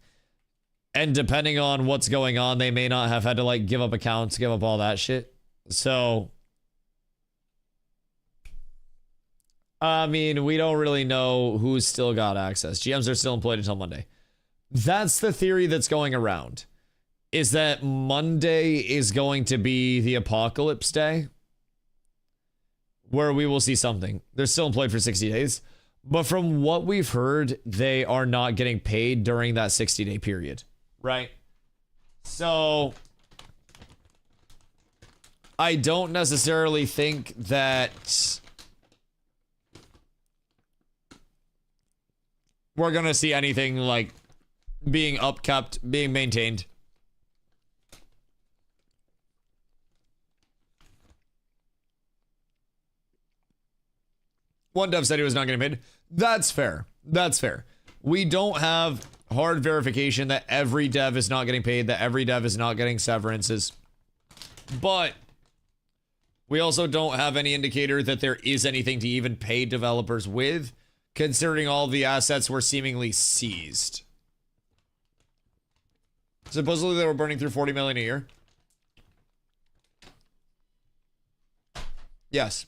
And depending on what's going on, they may not have had to like give up accounts, give up all that shit. So, I mean, we don't really know who's still got access. GMs are still employed until Monday. That's the theory that's going around. Is that Monday is going to be the apocalypse day, where we will see something. They're still employed for 60 days. But from what we've heard, they are not getting paid during that 60-day period. Right? So, I don't necessarily think that we're going to see anything like being upkept, being maintained. One dev said he was not getting paid. That's fair. That's fair. We don't have hard verification that every dev is not getting paid, that every dev is not getting severances. But we also don't have any indicator that there is anything to even pay developers with, considering all the assets were seemingly seized. Supposedly they were burning through 40 million a year. Yes.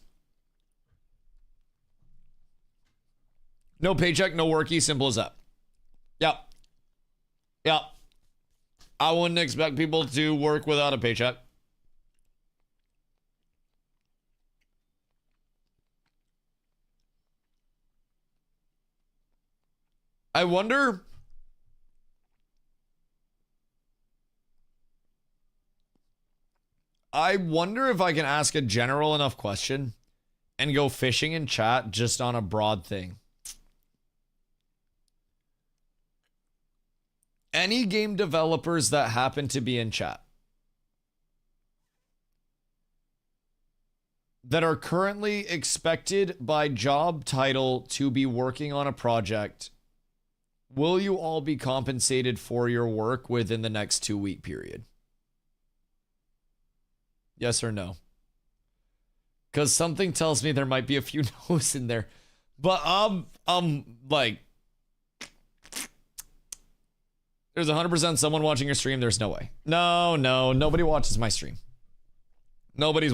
No paycheck, no worky, simple as that. Yep. Yep. I wouldn't expect people to work without a paycheck. I wonder if I can ask a general enough question and go fishing in chat just on a broad thing. Any game developers that happen to be in chat that are currently expected by job title to be working on a project, will you all be compensated for your work within the next 2-week period? Yes or no? Because something tells me there might be a few no's in there. But like, there's 100% someone watching your stream. There's no way. No, nobody watches my stream. Nobody's